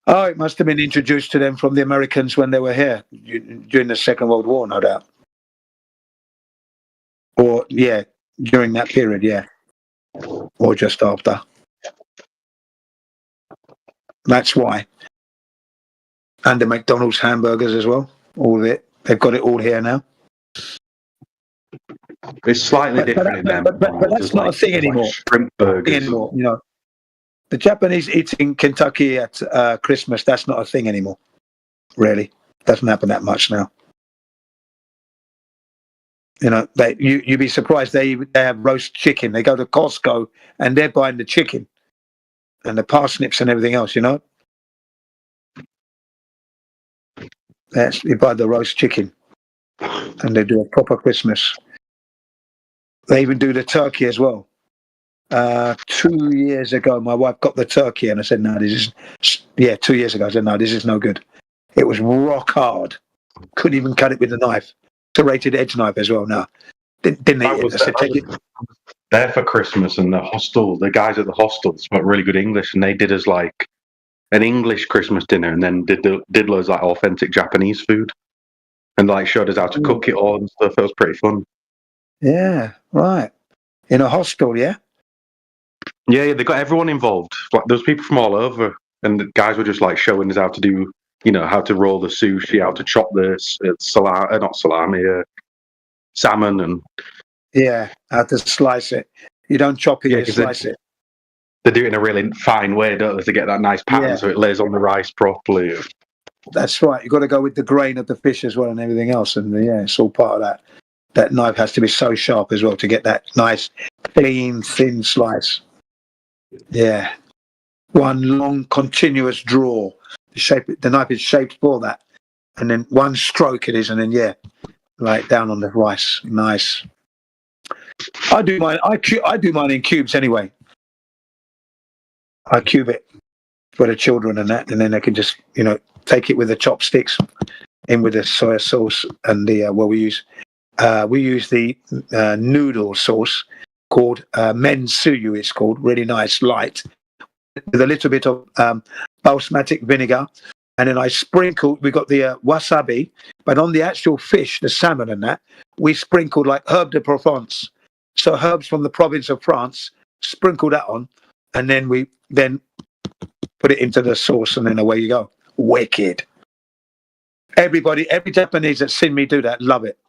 Oh, it must have been introduced to them from the Americans when they were here during the Second World War, no doubt. Or, yeah, during that period, yeah. Or just after. That's why. And the McDonald's hamburgers as well. All of it. They've got it all here now. It's slightly different in them. But that's not a thing anymore. Shrimp burgers. The Japanese eating Kentucky at Christmas, that's not a thing anymore. Really. Doesn't happen that much now. You'd be surprised they have roast chicken. They go to Costco and they're buying the chicken and the parsnips and everything else, You buy the roast chicken and they do a proper Christmas. They even do the turkey as well. 2 years ago, my wife got the turkey and I said, no, 2 years ago, I said, no, this is no good. It was rock hard. Couldn't even cut it with a knife. Serrated edge knife as well. No, didn't eat it. I said, take it. There for Christmas, and the guys at the hostel spoke really good English, and they did us like an English Christmas dinner, and then did loads like authentic Japanese food, and like showed us how to cook it all and stuff. It was pretty fun. Yeah, right. In a hostel, yeah. Yeah, they got everyone involved. Like there was people from all over, and the guys were just like showing us how to do, how to roll the sushi, how to chop this salmon, and how to slice it. You don't chop it, you slice it. They do it in a really fine way, don't they, to get that nice pattern so it lays on the rice properly. That's right. You've got to go with the grain of the fish as well and everything else, and it's all part of that. That knife has to be so sharp as well to get that nice, clean, thin slice. Yeah. One long, continuous draw. The knife is shaped for that. And then one stroke it is, and then, right down on the rice. Nice. I do mine in cubes anyway. I cube it for the children and that, and then they can just, take it with the chopsticks in with the soy sauce and the, we use the noodle sauce called mensuyu, it's called, really nice, light, with a little bit of balsamic vinegar. And then we got the wasabi, but on the actual fish, the salmon and that, we sprinkled like herb de Provence. So herbs from the province of France, sprinkle that on, and then we put it into the sauce, and then away you go. Wicked. Every Japanese that's seen me do that, love it.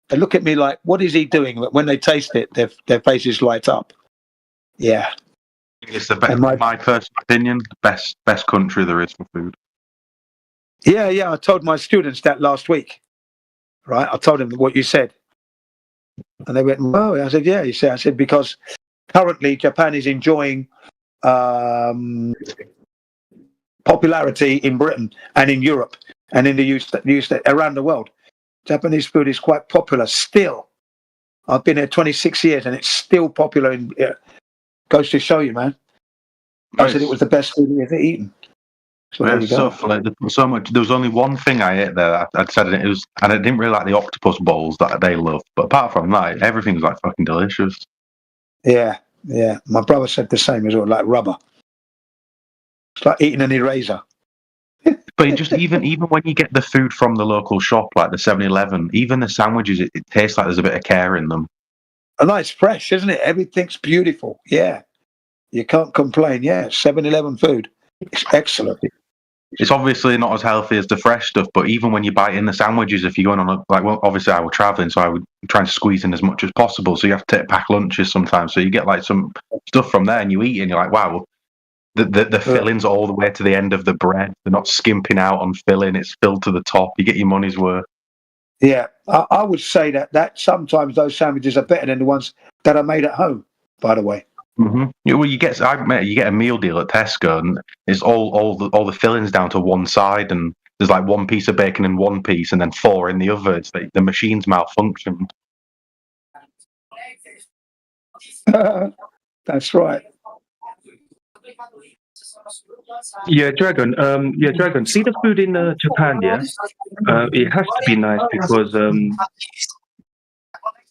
They look at me like, what is he doing? But when they taste it, their faces light up. Yeah. It's the best, my personal opinion, the best country there is for food. Yeah. I told my students that last week. Right? I told them what you said. And they went, "Oh," I said, "Yeah." I said, because currently Japan is enjoying popularity in Britain and in Europe and in the US around the world. Japanese food is quite popular still. I've been here 26 years and it's still popular. Goes to show you, man. I said it was the best food we've ever eaten. So so much. There was only one thing I ate there. I'd said it was, and I didn't really like the octopus bowls that they love. But apart from that, everything's like fucking delicious. Yeah. My brother said the same as well, like rubber. It's like eating an eraser. But just even when you get the food from the local shop, like the 7-Eleven, even the sandwiches, it tastes like there's a bit of care in them. And it's fresh, isn't it? Everything's beautiful. Yeah. You can't complain. Yeah. 7-Eleven food. It's excellent. It's obviously not as healthy as the fresh stuff, but even when you bite in the sandwiches, if you're going on obviously I was traveling, so I would try and squeeze in as much as possible. So you have to take pack lunches sometimes. So you get like some stuff from there and you eat and you're like, wow, the filling's all the way to the end of the bread. They're not skimping out on filling. It's filled to the top. You get your money's worth. Yeah. I would say that sometimes those sandwiches are better than the ones that are made at home, by the way. Mm-hmm. Yeah, well, you get a meal deal at Tesco, and it's all the fillings down to one side, and there's like one piece of bacon in one piece, and then 4 in the other. It's like the machine's malfunctioned. That's right. Yeah, Dragon. Dragon. See the food in Japan, yeah. It has to be nice because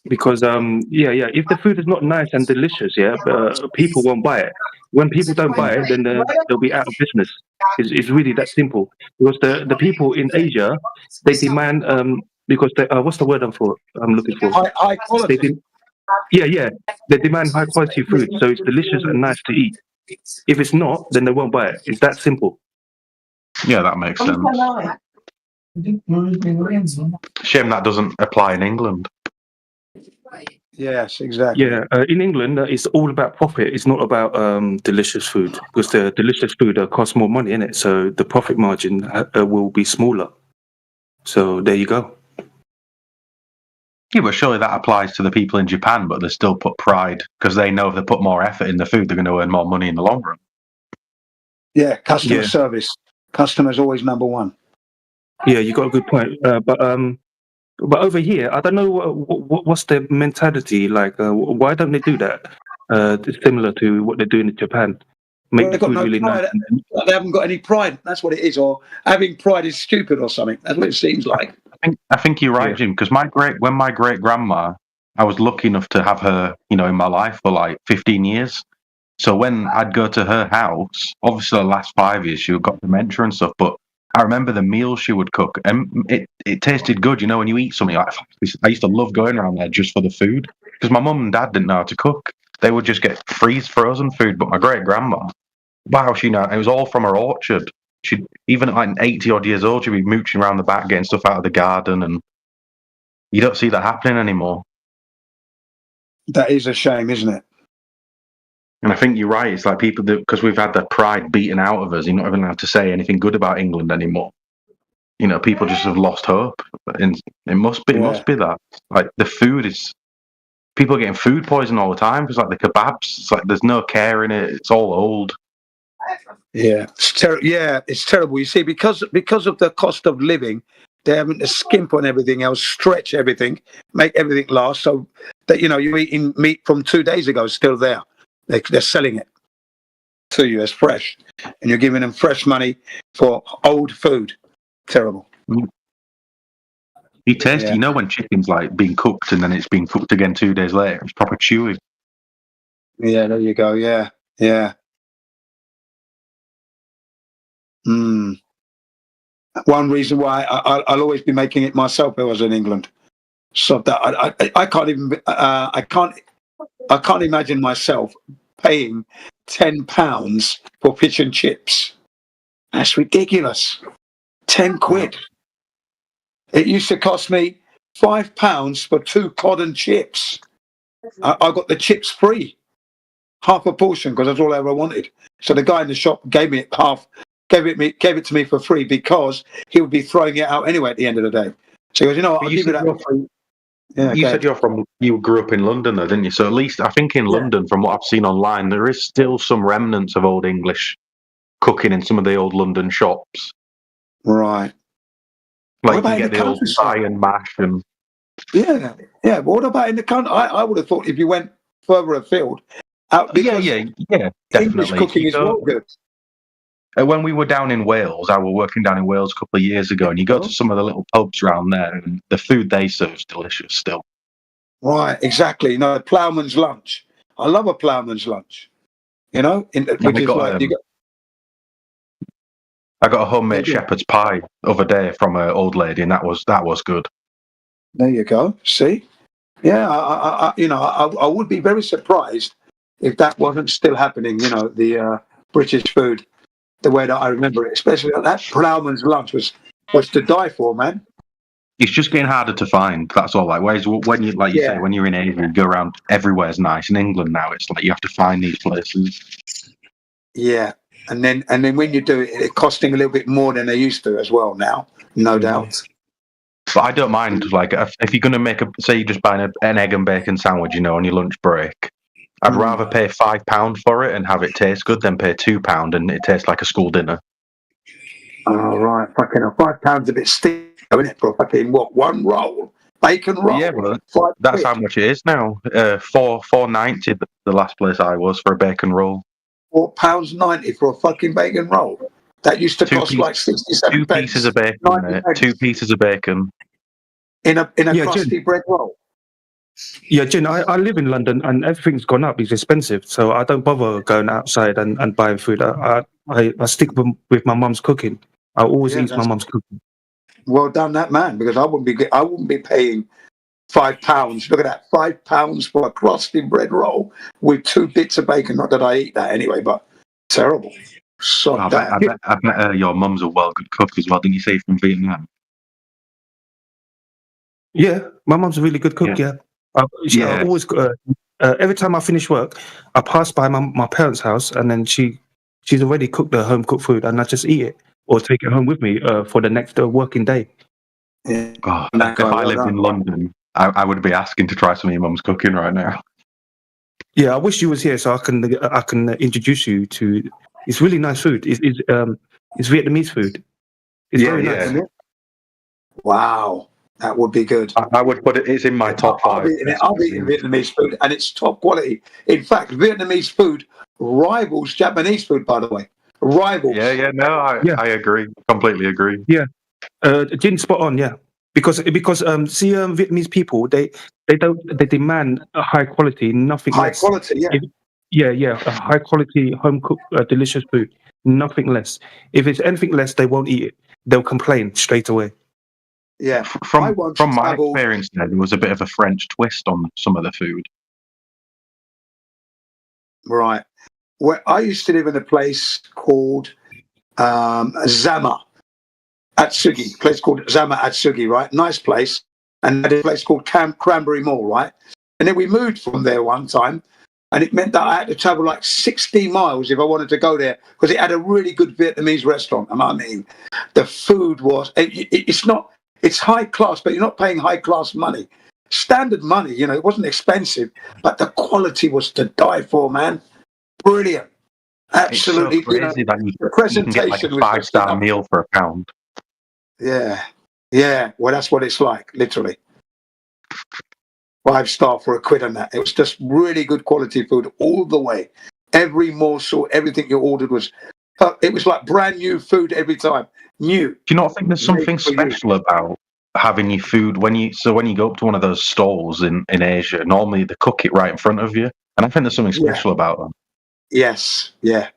if the food is not nice and delicious, people won't buy it. When people don't buy it, then they'll be out of business. It's really that simple. Because the people in Asia, they demand because they, what's the word I'm looking for? High quality. They demand high quality food, so it's delicious and nice to eat. If it's not, then they won't buy it. It's that simple. Yeah, that makes sense. Shame that doesn't apply in England. Yes, exactly. Yeah, in England, it's all about profit. It's not about delicious food, because the delicious food costs more money, innit? So the profit margin will be smaller. So there you go. Yeah, but surely that applies to the people in Japan, but they still put pride because they know if they put more effort in the food, they're going to earn more money in the long run. Yeah, customer service. Customer's always number one. Yeah, you got a good point. But over here, I don't know what's their mentality like. Why don't they do that? Similar to what they're doing in Japan. Make the food really nice. They haven't got any pride. That's what it is. Or having pride is stupid or something. That's what it seems like. I think you're right, Jim. Because when my great grandma, I was lucky enough to have her, in my life for like 15 years. So when I'd go to her house, obviously the last 5 years she got dementia and stuff, but I remember the meals she would cook, and it tasted good. When you eat something, I used to love going around there just for the food, because my mum and dad didn't know how to cook. They would just get frozen food. But my great grandma, wow, it was all from her orchard. She'd, even at like 80 odd years old, she'd be mooching around the back, getting stuff out of the garden, and you don't see that happening anymore. That is a shame, isn't it? And I think you're right. It's like people, because we've had the pride beaten out of us, you're not even allowed to say anything good about England anymore. People just have lost hope. And it must be that. Like the food is, people are getting food poisoning all the time. It's like the kebabs. It's like there's no care in it. It's all old. Yeah, it's terrible. You see, because of the cost of living, they're having to skimp on everything else, stretch everything, make everything last. So that you're eating meat from 2 days ago, still there. They're selling it to you as fresh, and you're giving them fresh money for old food. Terrible. You taste, when chicken's like being cooked and then it's being cooked again 2 days later, it's proper chewy. Yeah, there you go. Yeah. One reason why I'll always be making it myself if I was in England. So that I can't even I can't imagine myself paying £10 for fish and chips. That's ridiculous. 10 quid. It used to cost me £5 for 2 cod and chips. I got the chips free, half a portion, because that's all I ever wanted. So the guy in the shop gave me half, gave it to me for free, because he would be throwing it out anyway at the end of the day. So he goes, I'll give you that for free. Yeah, you said you grew up in London though, didn't you? So at least I think in London, from what I've seen online, there is still some remnants of old English cooking in some of the old London shops. Right. Like you get the old pie and mash and... Yeah. But what about in the country? I would have thought if you went further afield, definitely. English cooking is real good. When we were down in Wales, I was working down in Wales a couple of years ago, and you go to some of the little pubs around there, and the food they serve is delicious still. Right, exactly. A ploughman's lunch. I love a ploughman's lunch. I got a homemade shepherd's pie the other day from an old lady, and that was good. There you go. See, yeah, I would be very surprised if that wasn't still happening. You know, the British food, the way that I remember it, especially that ploughman's lunch was to die for, man. It's just getting harder to find. That's all. Like, whereas when you, like you say, when you're in Asia, you go around, everywhere's nice. In England now, it's like you have to find these places. Yeah, and then when you do it, it's costing a little bit more than they used to as well now, no doubt. But I don't mind. Like, if you're gonna say you're just buying an egg and bacon sandwich, you know, on your lunch break, I'd rather pay £5 for it and have it taste good than pay £2 and it tastes like a school dinner. Oh right, fucking £5 a bit steep, isn't it? For fucking one roll, bacon roll. Yeah, well, that's how much it is now. £4.90 the last place I was for a bacon roll. £4.90 for a fucking bacon roll. That used to cost like 67 2 pieces of bacon, mate. 2 pieces of bacon in a crusty bread roll. Yeah, Jin, I live in London and everything's gone up. It's expensive, so I don't bother going outside and buying food. I stick with my mum's cooking. I always eat my mum's cooking. Well done, that man, because I wouldn't be paying £5. Look at that, £5 for a crusty bread roll with 2 bits of bacon. Not that I eat that anyway, but terrible. So I bet your mum's a well good cook as well. Didn't you say from Vietnam? Yeah, my mum's a really good cook. Yeah, I always every time I finish work, I pass by my parents' house, and then she's already cooked the home cooked food, and I just eat it or take it home with me for the next working day. Yeah. Oh, if I lived in London, I would be asking to try some of your mum's cooking right now. Yeah, I wish you was here so I can introduce you to. It's really nice food. It's Vietnamese food. It's very nice. Wow, that would be good. I would put it. It's in my top 5. I'll be eating Vietnamese food, and it's top quality. In fact, Vietnamese food rivals Japanese food. By the way, rivals. Yeah. No, I agree. Completely agree. Yeah, Jin, spot on. Yeah, because Vietnamese people they demand a high quality, nothing less. High quality, yeah. Yeah, a high quality home cooked delicious food, nothing less. If it's anything less, they won't eat it. They'll complain straight away. Yeah, from my experience, there was a bit of a French twist on some of the food. Right. Well, I used to live in a place called Zama Atsugi. Place called Zama Atsugi, right? Nice place. And had a place called Cranberry Mall, right? And then we moved from there one time. And it meant that I had to travel like 60 miles if I wanted to go there because it had a really good Vietnamese restaurant. And I mean, the food was, it's high class, but you're not paying high class money. Standard money, you know, it wasn't expensive, but the quality was to die for, man. Brilliant. Absolutely. It's so crazy that the presentation you can get like a 5-star meal for £1. Yeah. Well, that's what it's like, literally. 5-star for £1 on that. It was just really good quality food all the way. Every morsel, everything you ordered was like brand new food every time. New. Do you not think there's something special about having your food when you go up to one of those stalls in Asia? Normally they cook it right in front of you, and I think there's something special about them. Yes. Yeah.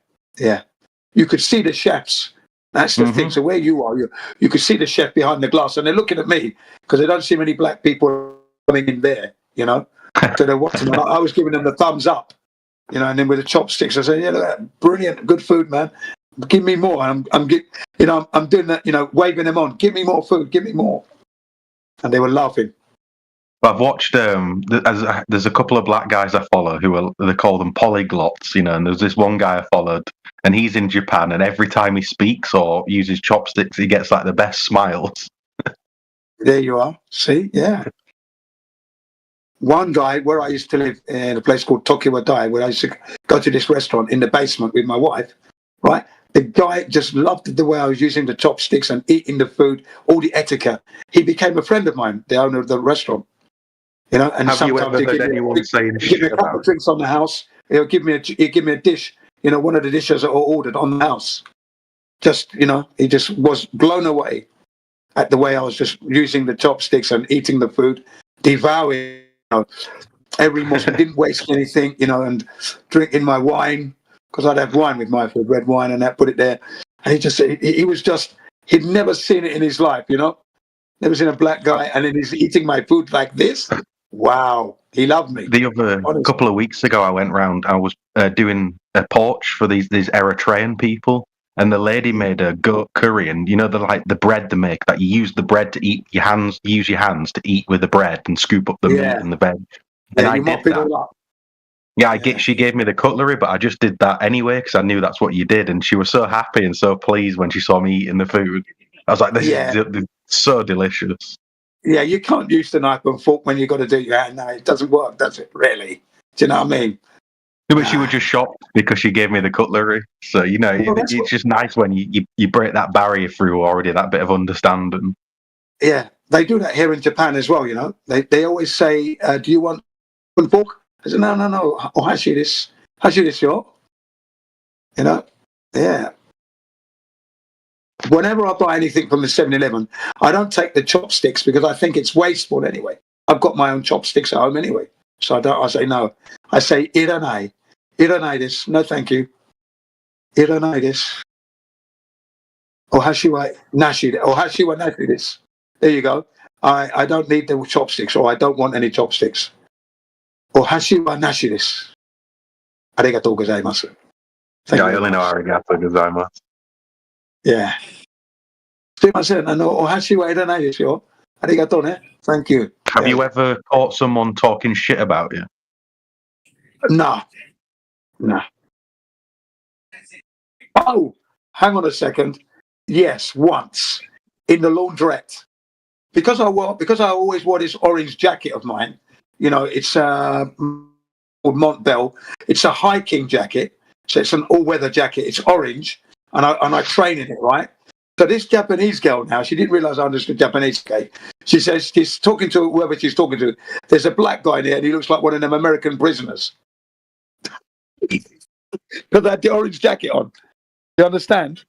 You could see the chefs. That's the thing. So where you are, you could see the chef behind the glass, and they're looking at me because they don't see many black people coming in there. You know, so they're watching. I was giving them the thumbs up, you know, and then with the chopsticks, I said, "Yeah, look at that, brilliant, good food, man. Give me more." And I'm doing that, you know, waving them on. Give me more food. Give me more. And they were laughing. I've watched. There's a couple of black guys I follow they call them polyglots, you know. And there's this one guy I followed, and he's in Japan, and every time he speaks or uses chopsticks, he gets like the best smiles. There you are. See, yeah. One guy where I used to live in a place called Tokyo Wadai, where I used to go to this restaurant in the basement with my wife, right? The guy just loved the way I was using the chopsticks and eating the food, all the etiquette. He became a friend of mine, the owner of the restaurant. You know, and have you ever heard anyone saying shit give me a couple of drinks on the house? He'll give me a dish, you know, one of the dishes that I ordered on the house. Just, you know, he just was blown away at the way I was just using the chopsticks and eating the food, devouring. You know, every morsel, didn't waste anything, you know, and drinking my wine because I'd have wine with my food, red wine, and that, put it there. And he was just, he'd never seen it in his life, you know? Never seen a black guy, and then he's eating my food like this. Wow, he loved me. A couple of weeks ago, I went round. I was doing a porch for these Eritrean people, and the lady made a goat curry, and you know the bread they make that you use the bread to eat your hands. You use your hands to eat with the bread and scoop up the meat and the veg. And Yeah, I you did mop it that. all up. Yeah, she gave me the cutlery, but I just did that anyway because I knew that's what you did, and she was so happy and so pleased when she saw me eating the food. I was like, "This is so delicious." Yeah, you can't use the knife and fork when you got to do your hand. No, it doesn't work, does it? Really? Do you know what I mean? No, but she was just shocked because she gave me the cutlery. So it's just nice when you break that barrier through already, that bit of understanding. Yeah, they do that here in Japan as well. You know, they always say, "Do you want a fork?" I said, "No. Oh, hashi this, yo." You know, yeah. Whenever I buy anything from the 7-Eleven, I don't take the chopsticks because I think it's wasteful anyway. I've got my own chopsticks at home anyway, so I say no. I say iranai this. No, thank you. Iranai this. Or hashiwa nashi. Or hashiwa nashi this. There you go. I don't need the chopsticks, or I don't want any chopsticks. Or hashiwa nashi this. Arigatou gozaimasu. Yeah, I only know arigato gozaimasu. Yeah. Thank you. Have you ever caught someone talking shit about you? No. Oh, hang on a second. Yes, once in the laundrette, because I always wore this orange jacket of mine. You know, it's called Montbell. It's a hiking jacket, so it's an all-weather jacket. It's orange, and I train in it, right? So this Japanese girl now, she didn't realize I understood Japanese. Okay, she says she's talking to whoever she's talking to. There's a black guy there, and he looks like one of them American prisoners because I had the orange jacket on. You understand?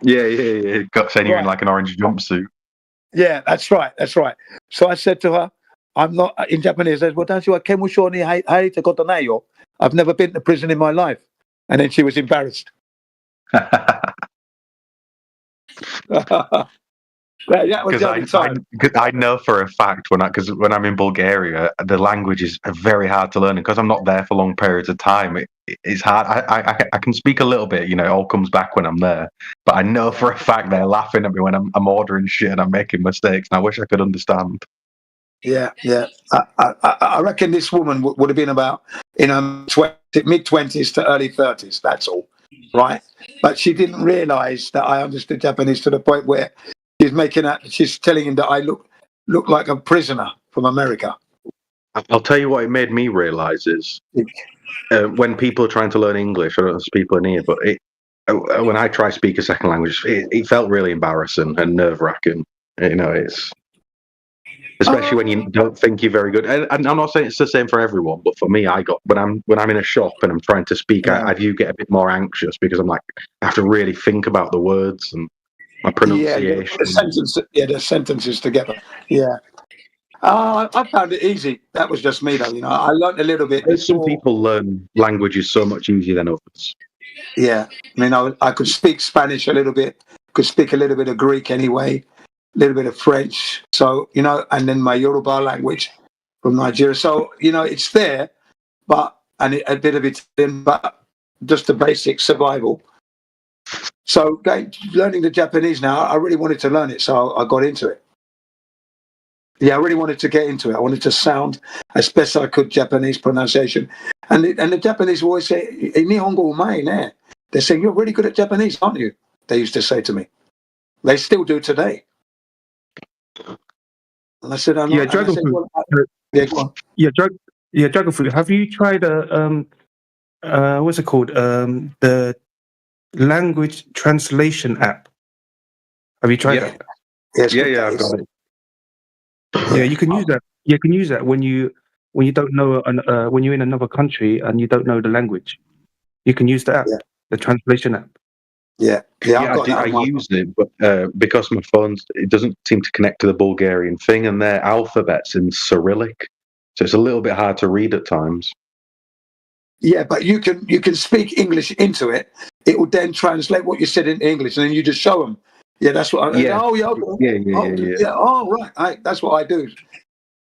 Yeah. Got saying you're in like an orange jumpsuit. Yeah, that's right. So I said to her, I'm not in Japanese. I said, well, that's what I've never been to prison in my life. And then she was embarrassed. Because I know for a fact when I'm in Bulgaria, the language is very hard to learn, and because I'm not there for long periods of time, it's hard. I can speak a little bit, you know, it all comes back when I'm there, but I know for a fact they're laughing at me when I'm ordering shit and I'm making mistakes, and I wish I could understand. Yeah. I reckon this woman would have been about in her mid-20s to early 30s. That's all, right? But she didn't realise that I understood Japanese to the point where she's telling him that I look like a prisoner from America. I'll tell you what it made me realise is when people are trying to learn English, I don't know if people in here, but when I try to speak a second language, it felt really embarrassing and nerve-wracking. You know, it's especially when you don't think you're very good. And I'm not saying it's the same for everyone, but for me, when I'm in a shop and I'm trying to speak, I do get a bit more anxious because I'm like, I have to really think about the words and my pronunciation. The sentences together. Yeah. I found it easy. That was just me, though. You know, I learned a little bit. Some people learn languages so much easier than others. Yeah, I mean, I could speak Spanish a little bit. Could speak a little bit of Greek anyway. A little bit of French. So you know, and then my Yoruba language from Nigeria. So you know, it's there, and a bit of Italian, but just the basic survival. So learning the Japanese now, I really wanted to learn it, so I got into it. Yeah, I really wanted to get into it. I wanted to sound as best I could Japanese pronunciation. And the Japanese always say, Nihongo umae ne. They say, you're really good at Japanese, aren't you? They used to say to me. They still do today. And I said, I'm not. Dragon Fruit. Go on. Dragon Fruit. Have you tried what's it called? The language translation app. Have you tried that? Yes, yeah, I've got it. Yeah, you can use that. You can use that when you don't know when you're in another country and you don't know the language. You can use the app, the translation app. I use it, but because my phone it doesn't seem to connect to the Bulgarian thing, and their alphabet's in Cyrillic, so it's a little bit hard to read at times. Yeah, but you can speak English into it it will then translate what you said into English, and then you just show them. Yeah, that's what. Yeah. Oh, yeah, okay. Yeah. Oh, right. That's what I do.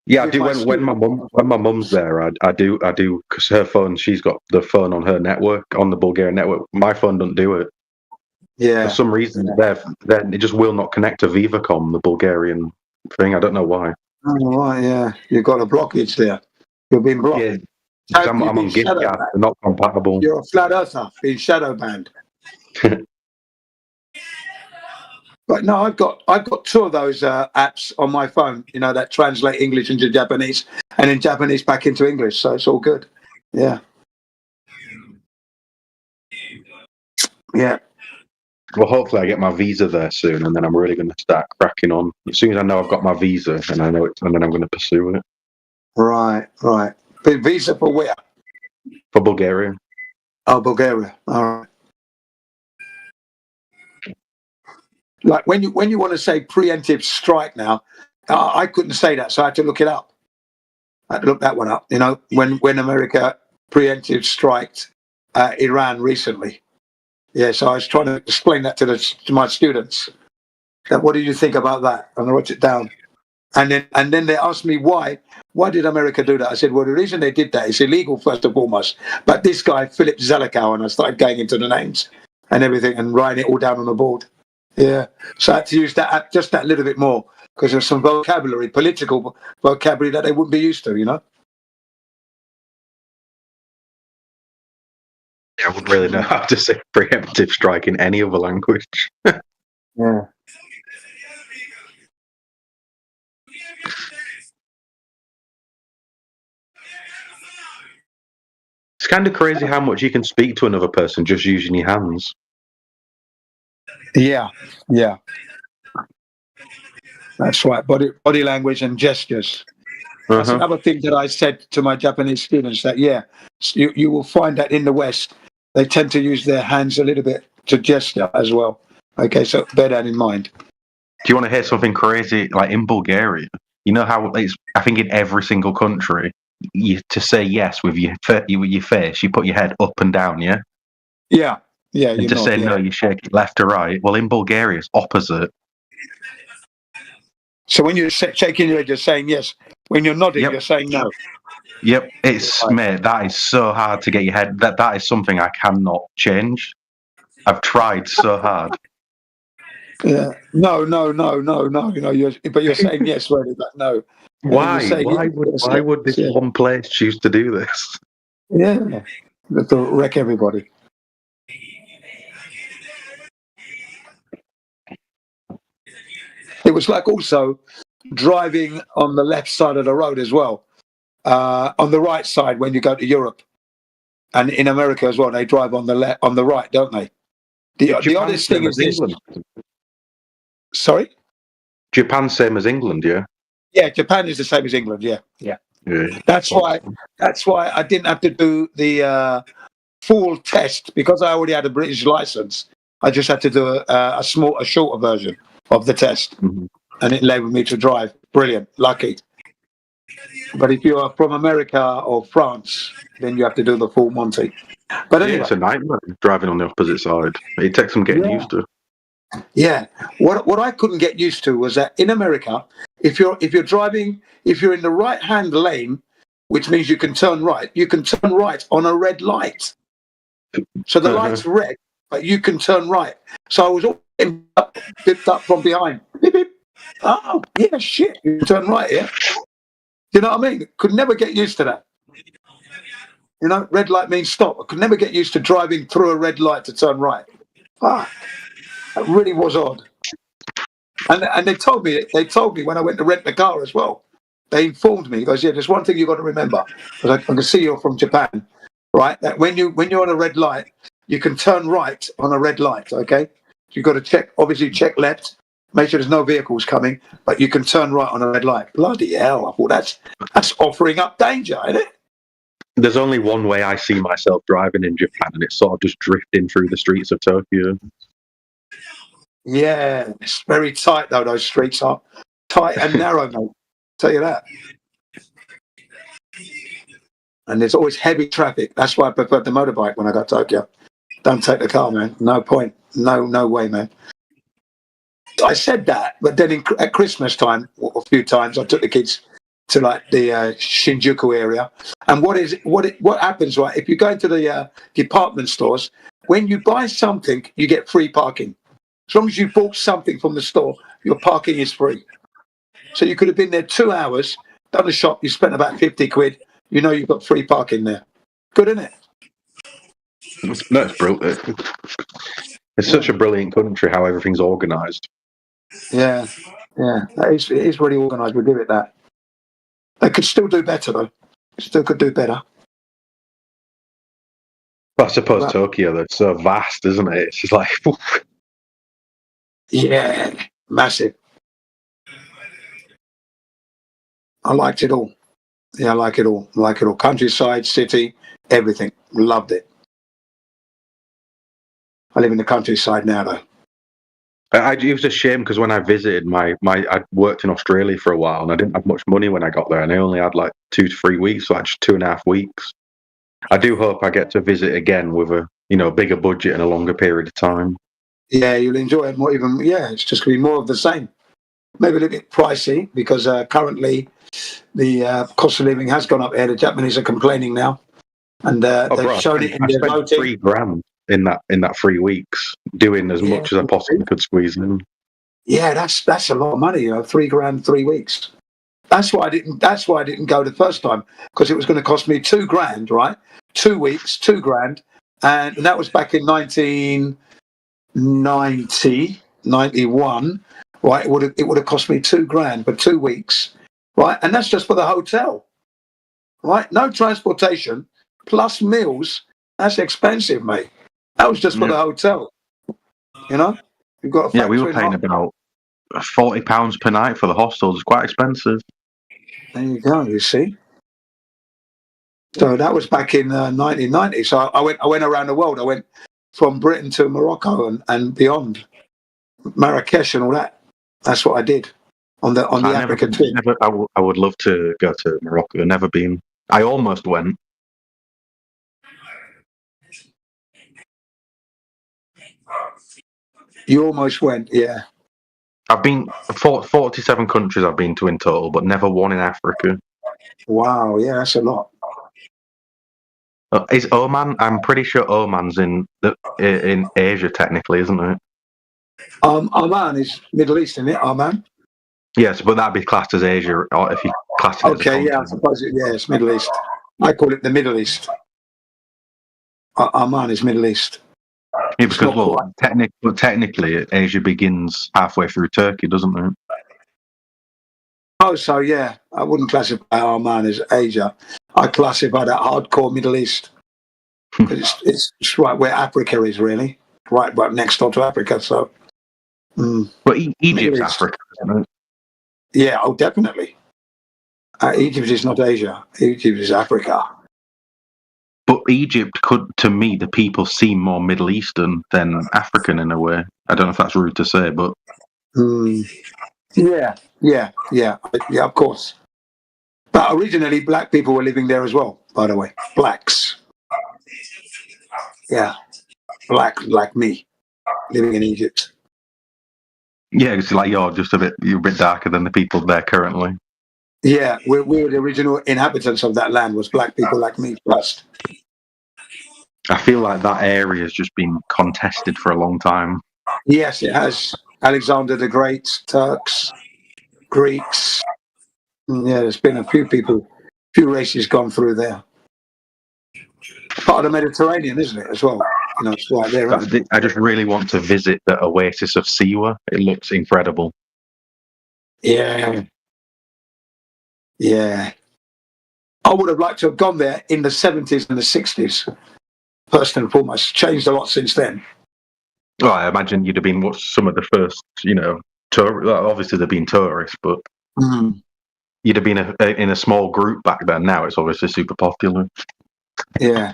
Yeah, I do. When my mum's there, I do because her phone, she's got the phone on her network, on the Bulgarian network. My phone doesn't do it. Yeah. For some reason, then it just will not connect to Vivacom, the Bulgarian thing. I don't know why. Oh, right. Yeah, you've got a blockage there. You've been blocked. Yeah, I'm on Giga, they're not compatible. You're a flat earther being shadow banned. But no, I've got two of those apps on my phone, that translate English into Japanese and then Japanese back into English. So it's all good. Yeah. Yeah. Well, hopefully I get my visa there soon, and then I'm really going to start cracking on. As soon as I know I've got my visa, and I know it, and then I'm going to pursue it. Right. But visa for where? For Bulgaria. Oh, Bulgaria. All right. Like when you want to say preemptive strike now, I couldn't say that, so I had to look it up. I had to look that one up. When America preemptive striked Iran recently. Yeah, so I was trying to explain that to my students. What do you think about that? And I wrote it down. And then they asked me why did America do that? I said, well, the reason they did that is illegal first and foremost. But this guy, Philip Zelikow, and I started going into the names and everything and writing it all down on the board. Yeah, so I had to use that just that little bit more because there's some vocabulary, political vocabulary that they wouldn't be used to, Yeah, I wouldn't really know how to say preemptive strike in any other language. Yeah. It's kind of crazy how much you can speak to another person just using your hands. Yeah. That's right. Body language and gestures. That's another thing that I said to my Japanese students that, you will find that in the West, they tend to use their hands a little bit to gesture as well. Okay, so bear that in mind. Do you want to hear something crazy? Like in Bulgaria, you know how it's, I think in every single country, to say yes with your face, you put your head up and down, yeah? Yeah. And to say no, you shake it left to right. Well, in Bulgaria, it's opposite. So when you're shaking your head, you're saying yes. When you're nodding, you're saying no. Yep, mate, that is so hard to get your head. That is something I cannot change. I've tried so hard. Yeah. No. But you're saying yes, really, but no. Why? Why would this one place choose to do this? Yeah, to wreck everybody. It was like also driving on the left side of the road as well. On the right side when you go to Europe, and in America as well, they drive on the right, don't they? The oddest thing is this. Sorry? Japan's same as England, yeah. Yeah, Japan is the same as England. Yeah. That's why I didn't have to do the full test because I already had a British license. I just had to do a shorter version of the test, and it enabled me to drive. Brilliant, lucky. But if you are from America or France, then you have to do the full Monty. But anyway, it's a nightmare driving on the opposite side. It takes some getting used to. Yeah, what I couldn't get used to was that in America, if you're driving, if you're in the right-hand lane, which means you can turn right on a red light. So the light's red, but you can turn right. So I was all picked up from behind. Beep, beep. Oh, yeah, shit, you turn right here. You know what I mean? Could never get used to that. Red light means stop. I could never get used to driving through a red light to turn right. That really was odd. And they told me when I went to rent the car as well. They informed me. He goes, there's one thing you've got to remember. Because I can see you're from Japan, right? That when you're on a red light, you can turn right on a red light, okay? You've got to check left, make sure there's no vehicles coming, but you can turn right on a red light. Bloody hell, I thought that's offering up danger, isn't it? There's only one way I see myself driving in Japan, and it's sort of just drifting through the streets of Tokyo. Yeah, it's very tight though, those streets are tight and narrow, mate. Tell you that. And there's always heavy traffic. That's why I preferred the motorbike when I got to Tokyo. Don't take the car, man. No point. No way, man. I said that, but then at Christmas time, a few times, I took the kids to like the Shinjuku area. And what happens, right? If you go into the department stores, when you buy something, you get free parking. As long as you bought something from the store, your parking is free. So you could have been there 2 hours, done a shop, you spent about 50 quid. You know you've got free parking there. Good, isn't it? That's brilliant. It's such a brilliant country how everything's organised. Yeah. It is really organised. We'll give it that. They could still do better, though. Still could do better. I suppose Tokyo, that's so vast, isn't it? It's just like... Yeah, massive. I liked it all. Yeah, I like it all. Countryside, city, everything. Loved it. I live in the countryside now, though. It was a shame because when I visited, I worked in Australia for a while and I didn't have much money when I got there, and I only had like 2 to 3 weeks, so like just 2.5 weeks. I do hope I get to visit again with a bigger budget and a longer period of time. Yeah, you'll enjoy it more. It's just going to be more of the same. Maybe a little bit pricey because currently the cost of living has gone up here. The Japanese are complaining now, and they've shown it in their voting. $3,000 in that 3 weeks, doing as much as I possibly could squeeze in. Yeah, that's a lot of money. $3,000, 3 weeks. That's why I didn't go the first time, because it was going to cost me $2,000, right? 2 weeks, $2,000, and that was back in 1990, 91. Right, it would have cost me $2,000 for 2 weeks, right? And that's just for the hotel, right? No transportation plus meals. That's expensive, mate. That was just for the hotel. You've got a we were paying about £40 per night for the hostels. It's quite expensive. There you go. You see. So that was back in 1990. So I went around the world. I went from Britain to Morocco and beyond, Marrakesh and all that. That's what I did on the African trip. I would love to go to Morocco. I've never been. I almost went. You almost went, yeah. I've been 47 countries I've been to in total, but never one in Africa. Wow, yeah, that's a lot. Is Oman? I'm pretty sure Oman's in Asia, technically, isn't it? Oman is Middle East, isn't it? Oman. Yes, but that'd be classed as Asia, or if you class it as a continent. I suppose it's Middle East. I call it the Middle East. Oman is Middle East. Yeah, because technically, Asia begins halfway through Turkey, doesn't it? Oh, so yeah, I wouldn't classify Oman as Asia. I classify that hardcore Middle East. it's right where Africa is, really. Right next door to Africa, so... But Egypt's Africa, isn't it? Yeah, definitely. Egypt is not Asia. Egypt is Africa. But Egypt could, to me, the people seem more Middle Eastern than African in a way. I don't know if that's rude to say, but... Yeah, of course. But originally, black people were living there as well, by the way. Blacks. Yeah. Black, like me, living in Egypt. Yeah, it's like you're a bit darker than the people there currently. Yeah, we were the original inhabitants of that land, was black people like me first. I feel like that area has just been contested for a long time. Yes, it has. Alexander the Great, Turks, Greeks. Yeah, there's been a few races gone through there. Part of the Mediterranean, isn't it, as well? It's right there. I just really want to visit the Oasis of Siwa. It looks incredible. Yeah. I would have liked to have gone there in the 70s and the 60s, first and foremost. Changed a lot since then. Well, I imagine you'd have been some of the first, obviously there've been tourists, but you'd have been in a small group back then. Now it's obviously super popular. Yeah.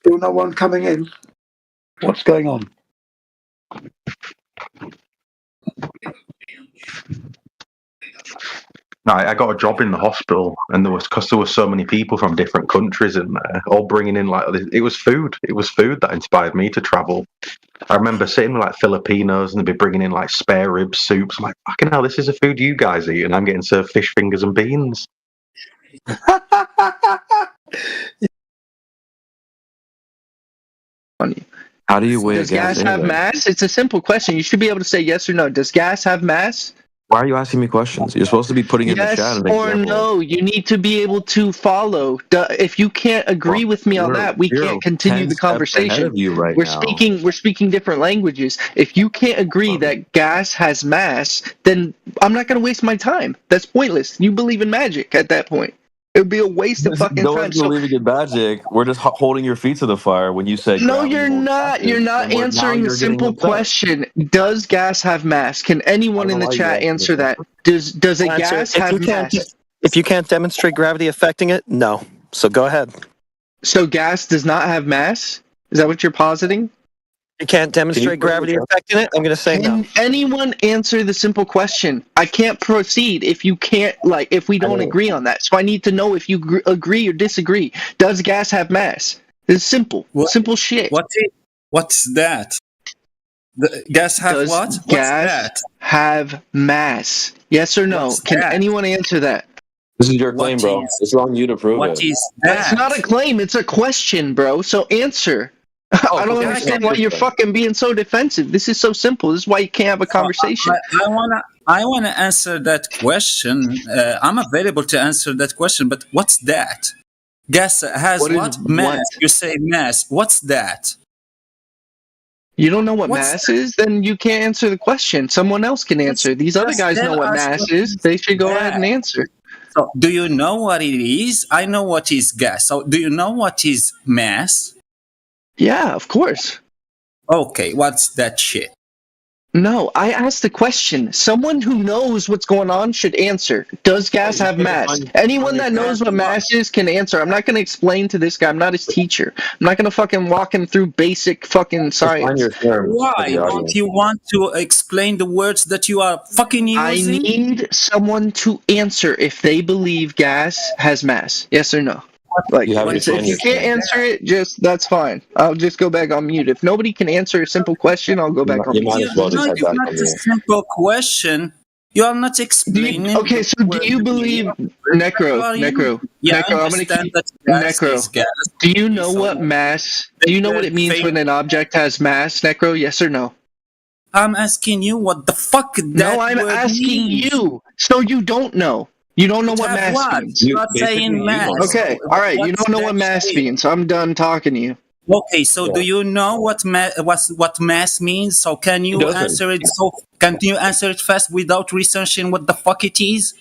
Still no one coming in. What's going on? I got a job in the hospital, and because there were so many people from different countries in there, all bringing in like it was food. It was food that inspired me to travel. I remember sitting with like Filipinos, and they'd be bringing in like spare rib soups. I'm like, fucking hell, this is the food you guys eat, and I'm getting served fish fingers and beans. How do you weigh Does gas have anyway? mass? It's a simple question. You should be able to say yes or no. Does gas have mass? Why are you asking me questions? You're supposed to be putting in the chat Yes an or example. no. You need to be able to follow. If you can't agree with me on that, we can't continue the conversation. Ahead of you right we're now. speaking different languages. If you can't agree that gas has mass, then I'm not going to waste my time. That's pointless. You believe in magic at that point. It would be a waste of fucking No time. one's believing in magic. We're just holding your feet to the fire when you say. No, you're not. You're not answering the simple question. Does gas have mass? Can anyone in the chat answer that? Does a gas have mass? If you can't demonstrate gravity affecting it, no. So go ahead. So gas does not have mass? Is that what you're positing? You can't demonstrate gravity affecting it? I'm going to say no. Can anyone answer the simple question? I can't proceed if you can't, if we don't agree on that. So I need to know if you agree or disagree. Does gas have mass? It's simple. Simple shit. What's that? The gas have Does what? What's gas that? have mass? Yes or no? Can anyone answer that? This is your claim, bro. It's on you to prove What it. is That's that? not a claim. It's a question, bro. So answer. I don't understand why you're fucking being so defensive. This is so simple. This is why you can't have a conversation. I wanna answer that question. I'm available to answer that question. But what's that? Gas has what? Mass. You say mass. What's that? You don't know what mass is? Then you can't answer the question. Someone else can answer. These other guys know what mass is. They should go ahead and answer. So, do you know what it is? I know what is gas. So, do you know what is mass? Yeah, of course. Okay, what's that shit? No, I asked the question. Someone who knows what's going on should answer. Does gas have mass? Anyone that knows what mass is can answer. I'm not going to explain to this guy. I'm not his teacher. I'm not going to fucking walk him through basic fucking science. Why don't you want to explain the words that you are fucking using? I need someone to answer if they believe gas has mass. Yes or no? If you can't answer it, that's fine. I'll just go back on mute. If nobody can answer a simple question, I'll go back on mute. It's not a simple question. You are not explaining. Okay, so do you believe Necro? Yeah, Necro, I'm gonna keep Necro. Do you know what mass? Do you know what it means when an object has mass, Necro? Yes or no? I'm asking you what the fuck that No, I'm asking you. So you don't know. You don't know what mass means. You're not saying mass. Okay, all right. You don't know what mass means. I'm done talking to you. Okay, so do you know what mass means? So can you answer it? So can you answer it fast without researching what the fuck it is?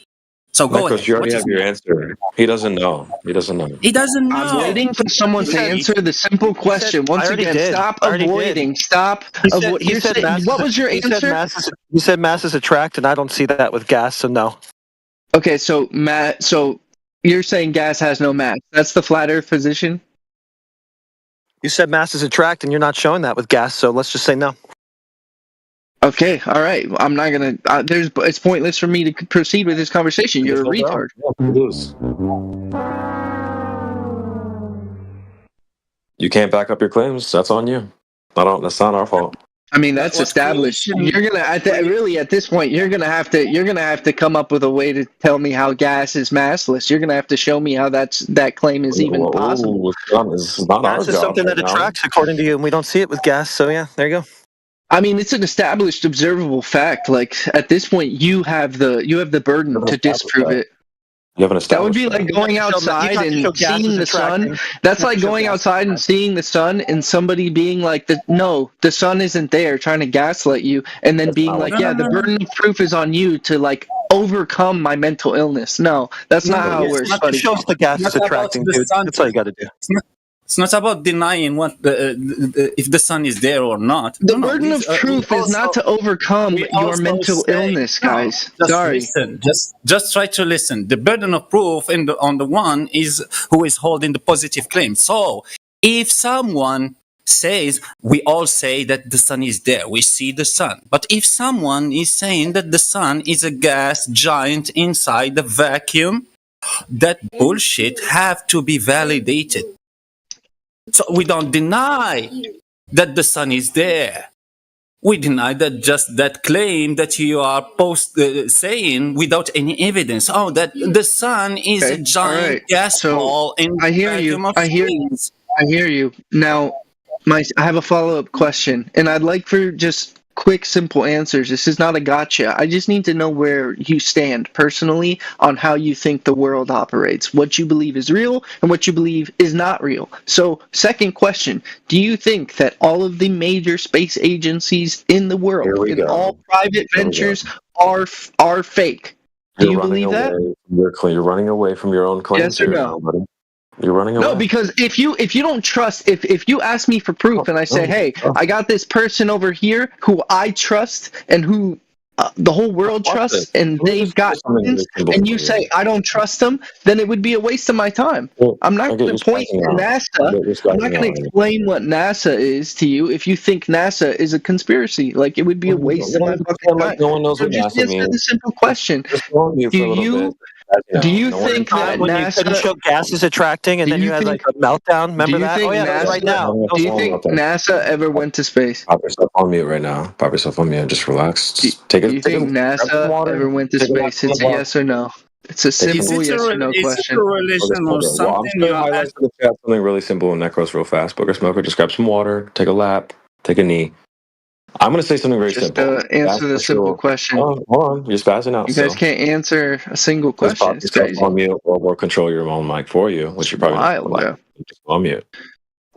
So go ahead. You already have your answer. He doesn't know. He doesn't know. He doesn't know. I'm waiting for someone to answer the simple question. Once again, stop avoiding. Stop. What was your answer? You said mass is attract, and I don't see that with gas, so no. Okay, so so you're saying gas has no mass. That's the flat Earth position? You said mass is attract, and you're not showing that with gas, so let's just say no. Okay, all right. I'm not gonna. It's pointless for me to proceed with this conversation. You're a retard. You can't back up your claims. That's on you. That's not our fault. I mean, that's established. You're gonna at this point, you're gonna have to come up with a way to tell me how gas is massless. You're gonna have to show me how that claim is even possible. It's not our Gas is job something that right now. attracts, according to you, and we don't see it with gas. So yeah, there you go. I mean, it's an established, observable fact. Like at this point, you have the burden to disprove it. You haven't That would be like going outside and seeing the sun. That's like going outside and seeing the sun and somebody being like, the sun isn't there, trying to gaslight you, and then being like, yeah, the burden of proof is on you to like overcome my mental illness. No, that's not how it works, buddy. It shows the gas is attracting, dude. That's all you got to do. It's not about denying if the sun is there or not. The burden of proof is not to overcome your mental illness, guys. Sorry. Listen, just try to listen. The burden of proof on the one is who is holding the positive claim. So if someone says, we all say that the sun is there. We see the sun. But if someone is saying that the sun is a gas giant inside the vacuum, that bullshit have to be validated. So we don't deny that the sun is there. We deny that just that claim that you are saying without any evidence. Oh, that the sun is a giant gas ball in I hear you. I hear you. Now, I have a follow-up question, and I'd like for just quick, simple answers. This is not a gotcha. I just need to know where you stand personally on how you think the world operates, what you believe is real and what you believe is not real. So, second question, do you think that all of the major space agencies in the world, and all private ventures are fake? Do you believe that? You're running away from your own claims. Yes or no? Buddy. You're running away. No, because if you don't trust, if you ask me for proof and I say, hey, I got this person over here who I trust and who the whole world trusts, and they've got evidence, and you say I don't trust them, then it would be a waste of my time. I'm not going to point to NASA. I'm not going to explain what NASA is to you if you think NASA is a conspiracy. Like, it would be a waste of my fucking time. No one knows So what just NASA answer means. the simple question: Do you think that when you couldn't show NASA? gas is attracting, and then you had like a meltdown? Remember that? Oh yeah, that was right now. Do you think NASA ever went to space? Pop yourself on mute right now. Pop yourself on mute. Just relax. Just Do you think NASA ever went to space? It's a yes or no. It's a simple yes or no question. Something really simple in Necros real fast. Booger Smoker, just grab some water, take a lap, take a knee. I'm going to say something very simple. Answer the simple question. Hold on. You're spazzing out. You guys can't answer a single Just question. pop It's yourself crazy. on mute or control your own mic for you, which you're probably not. Just on mute.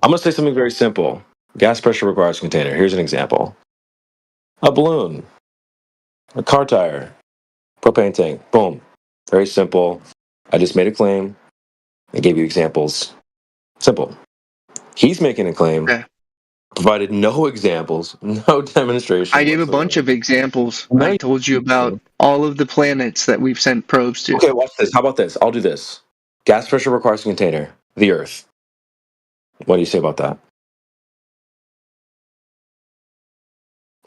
I'm going to say something very simple. Gas pressure requires a container. Here's an example. A balloon, a car tire, propane tank. Boom. Very simple. I just made a claim. I gave you examples. Simple. He's making a claim. Provided no examples, no demonstration. I gave a bunch of examples. I told you about all of the planets that we've sent probes to. Okay, watch this. How about this? I'll do this. Gas pressure requires a container. The Earth. What do you say about that?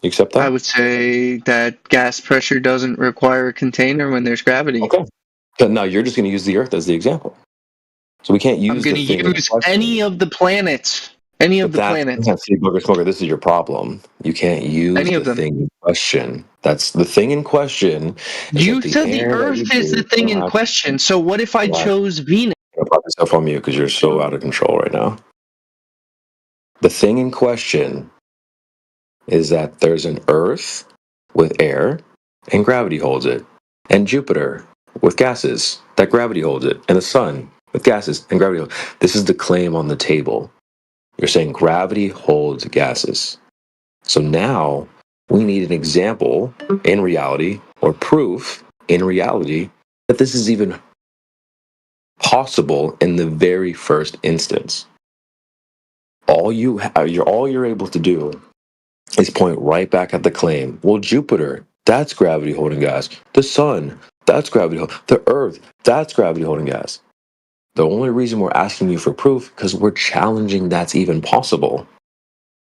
You accept that? I would say that gas pressure doesn't require a container when there's gravity. Okay. But now you're just going to use the Earth as the example. So we can't use. I'm going to use any of the planets. Any of the planets. See, Booger Smoker, this is your problem. You can't use Any of the them. thing in question. That's the thing in question. You said the Earth is the thing in question. So what if I chose Venus? I'm gonna pop yourself on mute because you're so out of control right now. The thing in question is that there's an Earth with air and gravity holds it, and Jupiter with gases that gravity holds it, and the Sun with gases and gravity holds it. This is the claim on the table. You're saying gravity holds gases. So now we need an example in reality or proof in reality that this is even possible in the very first instance. All you're able to do is point right back at the claim. Well, Jupiter, that's gravity holding gas. The Sun, that's gravity holding. The Earth, that's gravity holding gas. The only reason we're asking you for proof because we're challenging that's even possible.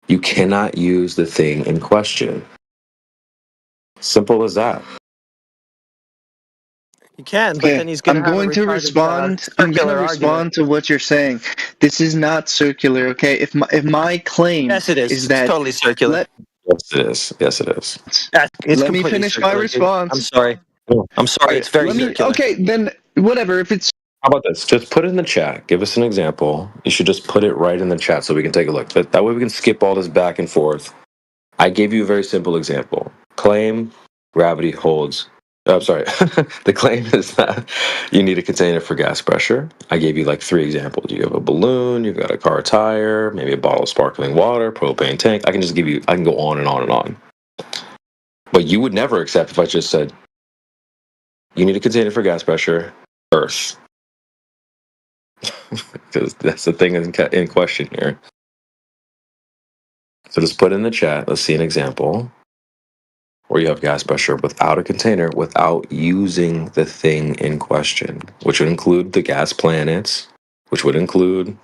You cannot use the thing in question. Simple as that. You can, but then he's going I'm going to respond. I'm going to respond to what you're saying. This is not circular, okay? If my claim Yes, it is. is that it's totally circular. Yes, it is. Yes, it is. It's let me completely finish my circular, dude. response. I'm sorry. I'm sorry. It's very circular. Okay, then whatever. If it's How about this? Just put it in the chat. Give us an example. You should just put it right in the chat so we can take a look. That way we can skip all this back and forth. I gave you a very simple example. Claim gravity holds. I'm sorry. The claim is that you need a container for gas pressure. I gave you like 3 examples. You have a balloon, you've got a car tire, maybe a bottle of sparkling water, propane tank. I can go on and on and on. But you would never accept if I just said, you need a container for gas pressure, Earth. Because that's the thing in question here. So just put in the chat, let's see an example where you have gas pressure without a container, without using the thing in question, which would include the gas planets, which would include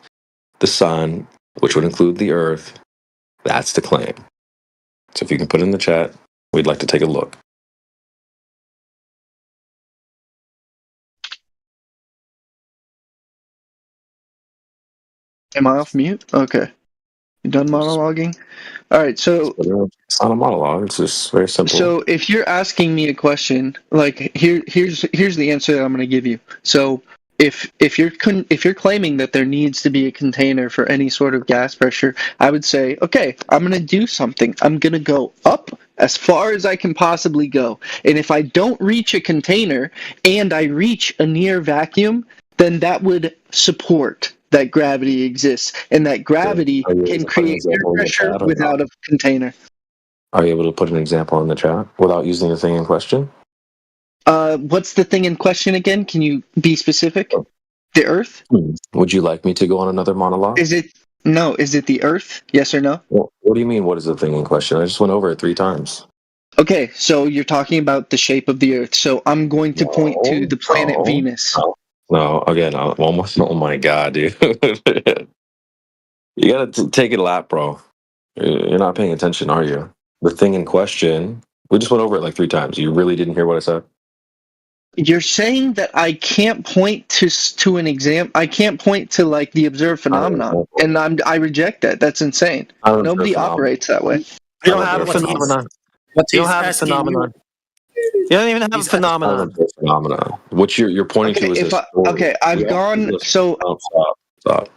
the Sun, which would include the Earth, That's the claim. So if you can put it in the chat, we'd like to take a look. Am I off mute? Okay. You done monologuing? All right, so it's not a monologue. It's just very simple. So if you're asking me a question, like here's the answer that I'm going to give you. So if you're claiming that there needs to be a container for any sort of gas pressure, I would say, okay, I'm going to do something. I'm going to go up as far as I can possibly go. And if I don't reach a container and I reach a near vacuum, then that would support that gravity exists and that gravity can create air pressure without a container. Are you able to put an example in the chat without using the thing in question? What's the thing in question again? Can you be specific? The Earth? Would you like me to go on another monologue? Is it the Earth? Yes or no? What do you mean, what is the thing in question? I just went over it 3 times. Okay, so you're talking about the shape of the Earth. So I'm going to point to the planet Venus. No, again, almost. Oh my god, dude! You gotta take it a lap, bro. You're not paying attention, are you? The thing in question. We just went over it like 3 times. You really didn't hear what I said? You're saying that I can't point to an example. I can't point to like the observed phenomenon, and I reject that. That's insane. Nobody operates that way. You don't have a phenomenon. You don't have a phenomenon. You don't even have a phenomenon. Phenomenon. What you're pointing to is I've gone. So stop.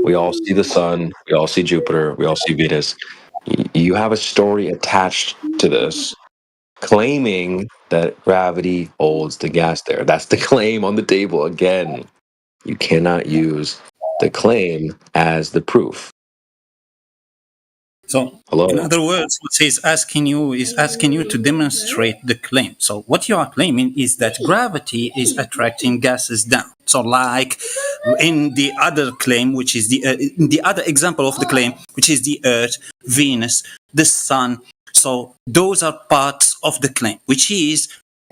We all see the sun. We all see Jupiter. We all see Venus. You have a story attached to this, claiming that gravity holds the gas there. That's the claim on the table. Again, you cannot use the claim as the proof. So, in other words, what he's asking you is asking you to demonstrate the claim. So, what you are claiming is that gravity is attracting gases down. So, like in the other claim, which is the other example of the claim, which is the Earth, Venus, the Sun. So, those are parts of the claim, which is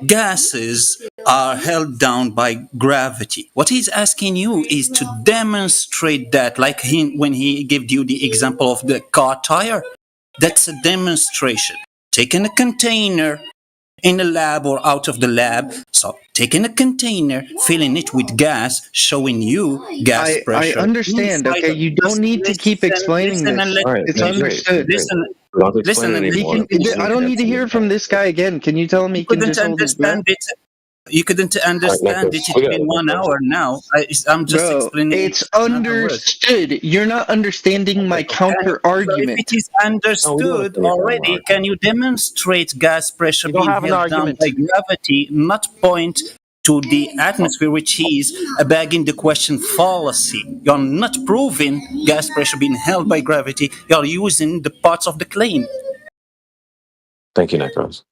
gases are held down by gravity. What he's asking you is to demonstrate that, like when he gave you the example of the car tire. That's a demonstration. Taking a container in a lab or out of the lab. So taking a container, filling it with gas, showing you gas pressure. I understand. Okay, you don't need to keep explaining this. It's understood. Listen, I don't need to hear from this guy again. Can you tell him he can just hold his breath? You couldn't understand it. It's been 1 hour now. I'm just explaining. It's understood. You're not understanding my counter argument. If it is understood already, can you demonstrate gas pressure being held down by gravity, not point to the atmosphere, which is a begging the question fallacy? You're not proving gas pressure being held by gravity. You're using the parts of the claim. Thank you, Necros.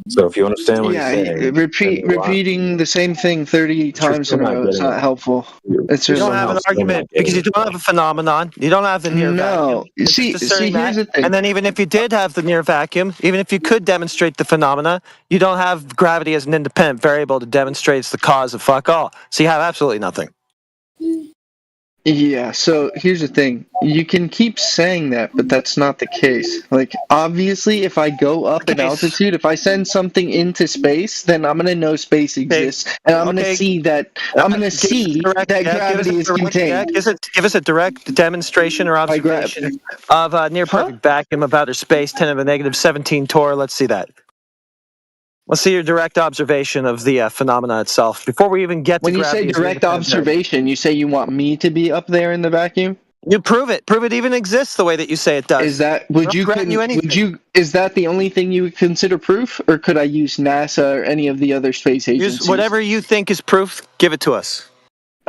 So if you understand what he's saying... repeating the same thing 30 times in a row is not helpful. It's you don't have an argument because you don't have a phenomenon. You don't have the near vacuum. See, here's the thing. And then even if you did have the near vacuum, even if you could demonstrate the phenomena, you don't have gravity as an independent variable to demonstrate it's the cause of fuck all. So you have absolutely nothing. Yeah, so here's the thing. You can keep saying that, but that's not the case. Like, obviously, if I go up in altitude, if I send something into space, then I'm gonna know space exists, and I'm gonna see that. I'm gonna see that gravity is contained. Give us a direct demonstration or observation of a near perfect vacuum of outer space, 10 to the negative 17 torr. Let's see that. Let's see your direct observation of the phenomena itself before we even get to when you say direct observation, you say you want me to be up there in the vacuum? You prove it. Prove it even exists the way that you say it does. Is that is that the only thing you would consider proof, or could I use NASA or any of the other space agencies? Use whatever you think is proof. Give it to us.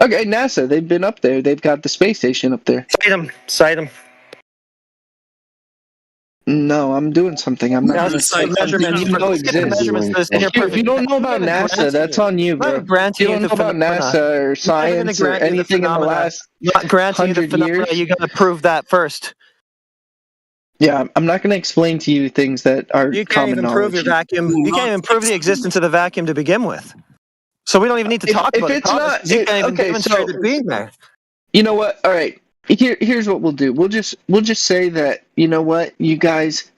Okay, NASA. They've been up there. They've got the space station up there. Cite them. No, I'm doing something. I'm not. Measurements. If you don't know about NASA, that's on you, bro. If you don't know about NASA or science or anything in the last not granting you the phenomena, you got to prove that first. Yeah, I'm not going to explain to you things that are you can't even prove your vacuum. You can't even prove the existence of the vacuum to begin with. So we don't even need to talk about it. If it's not, you can't even demonstrate it being there. You know what? All right. Here's what we'll do. We'll just say that, you know what, you guys,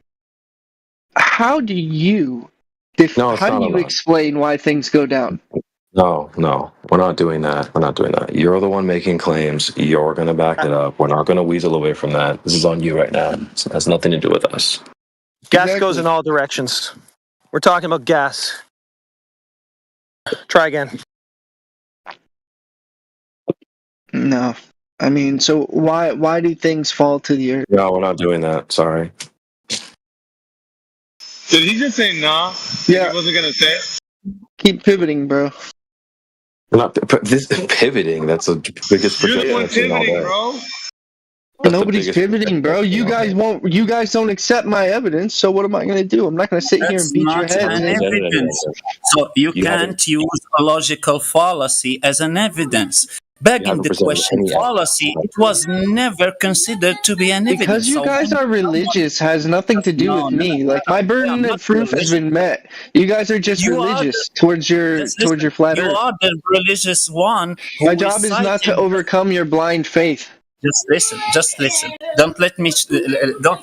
how do you explain why things go down? No, we're not doing that. We're not doing that. You're the one making claims. You're going to back it up. We're not going to weasel away from that. This is on you right now. It has nothing to do with us. Gas goes in all directions. We're talking about gas. Try again. No. I mean, so why do things fall to the earth? No, we're not doing that. Sorry. Did he just say nah? Yeah. He wasn't gonna say it? Keep pivoting, bro. We're not this pivoting. That's the biggest You're the one projection all pivoting, day. bro. Nobody's pivoting, bro. You guys don't accept my evidence, so what am I going to do? I'm not going to sit here and beat your head. An evidence. So you can't use a logical fallacy as an evidence. Back in the question fallacy, it was never considered to be an evidence. Because you guys are religious has nothing to do with me. Like, my burden of proof has been met. You guys are just religious towards your flat earth. You are the religious one. My job is not to overcome your blind faith. Just listen. Don't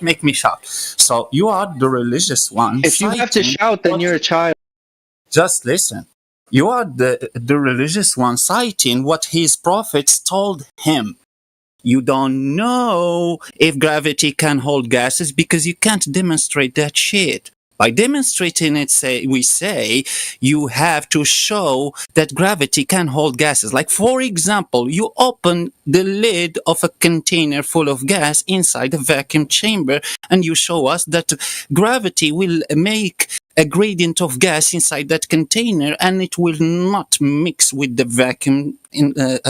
make me shout. So you are the religious one. If you have to shout, then you're a child. Just listen. You are the religious one citing what his prophets told him. You don't know if gravity can hold gases because you can't demonstrate that shit. By demonstrating it, we say you have to show that gravity can hold gases. Like, for example, you open the lid of a container full of gas inside a vacuum chamber, and you show us that gravity will make a gradient of gas inside that container, and it will not mix with the vacuum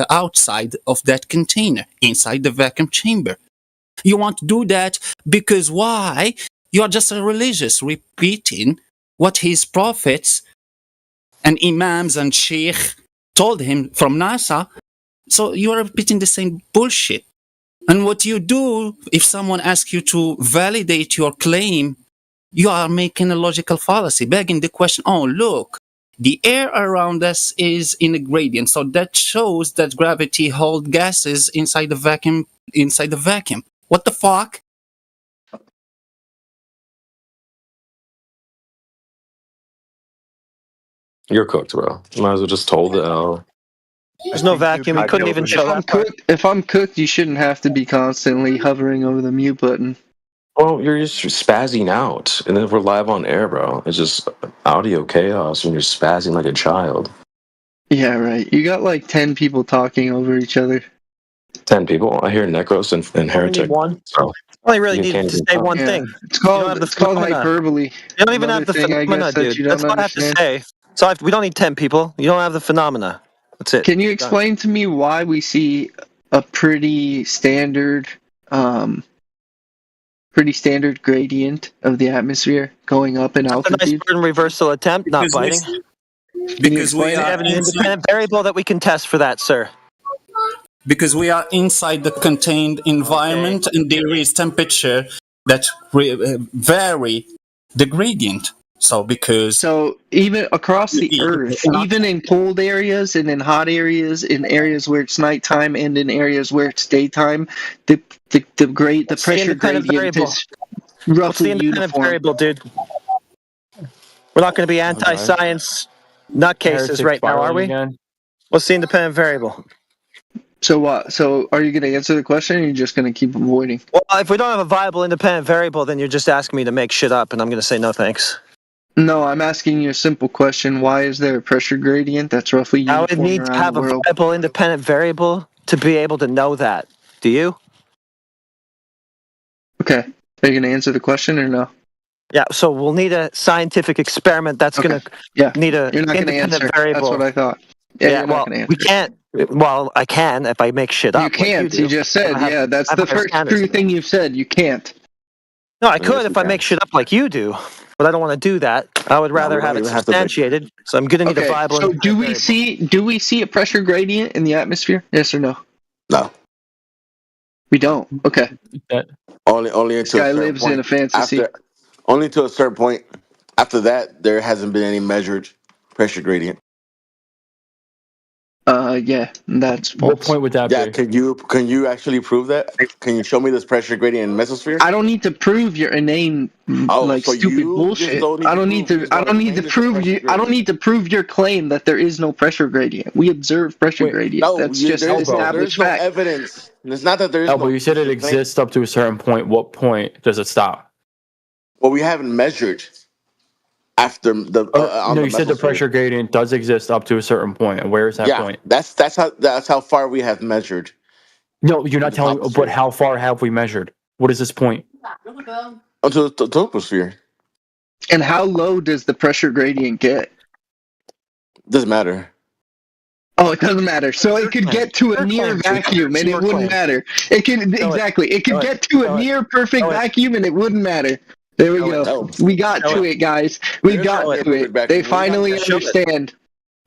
outside of that container, inside the vacuum chamber. You want to do that because why? You are just a religious repeating what his prophets and imams and sheikh told him from NASA. So you are repeating the same bullshit. And what you do, if someone asks you to validate your claim, you are making a logical fallacy, begging the question, oh, look, the air around us is in a gradient. So that shows that gravity holds gases inside the vacuum. What the fuck? You're cooked, bro. You might as well just told the L. There's no vacuum. He couldn't even show that part. If I'm cooked, you shouldn't have to be constantly hovering over the mute button. Well, you're just spazzing out, and then we're live on air, bro. It's just audio chaos when you're spazzing like a child. Yeah, right. You got like 10 people talking over each other. 10 people. I hear Necros and Heretic. So only really needed to say one thing. It's called hyperbole. You don't even have the phenomena, dude. That's what I have to say. So we don't need 10 people. You don't have the phenomena. That's it. Can you explain to me why we see a pretty standard gradient of the atmosphere going up in altitude? A nice burden reversal attempt, not biting. Because we have an independent variable that we can test for that, sir. Because we are inside the contained environment, and there is temperature that vary the gradient. So even across the earth, even in cold areas and in hot areas, in areas where it's nighttime and in areas where it's daytime, the pressure gradient is roughly What's the independent variable, dude? We're not going to be anti-science nutcases right now, are we? What's the independent variable? So what? So are you going to answer the question, or are you just going to keep avoiding? Well, if we don't have a viable independent variable, then you're just asking me to make shit up, and I'm going to say no thanks. No, I'm asking you a simple question. Why is there a pressure gradient that's roughly uniform around the world? I would need to have a viable independent variable to be able to know that. Do you? Okay. Are you going to answer the question or no? Yeah, so we'll need a scientific experiment that's going to need a independent variable. That's what I thought. Yeah, well, we can't. Well, I can if I make shit up. You can't. Like you just said, that's the first true thing you've said. You can't. No, I could if I make shit up like you do, but I don't want to do that. I would rather have it substantiated. So I'm going to need a viable. So do we see a pressure gradient in the atmosphere? Yes or no? No. We don't. Okay. Only until this guy lives in a fantasy. Only to a certain point. After that, there hasn't been any measured pressure gradient. Yeah, that's false. What point would that Yeah, be? can you actually prove that? Can you show me this pressure gradient in mesosphere? I don't need to prove your inane like so stupid you bullshit. just don't need I don't to need prove, you to. just I wanna don't need to claim there's a prove pressure you. I don't gradient. need to prove your claim that there is no pressure gradient. We observe pressure gradient. No, That's just there's established no fact. evidence. It's not that there is Elbow, no. you said it your claim- exists up to a certain point. What point does it stop? Well, we haven't measured after the on No, the you said the mesosphere. pressure gradient does exist up to a certain point. And where is that Yeah, point? that's how far we have measured. No, you're not the telling. toposphere. But how far have we measured? What is this point? Onto the toposphere. And how low does the pressure gradient get? Doesn't matter. Oh, it doesn't matter. So it could get to a near vacuum and it wouldn't matter. It could exactly. It could get to a near perfect vacuum and it wouldn't matter. There we go. We got to it, guys. We got to it. They finally understand.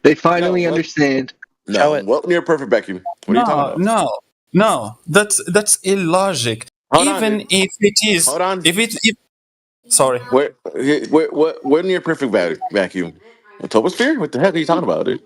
They finally understand. No, what near perfect vacuum? What are you talking about? No. That's illogic. Even if it is, Hold on. Sorry. Where near perfect vacuum? A toposphere? What the heck are you talking about, dude?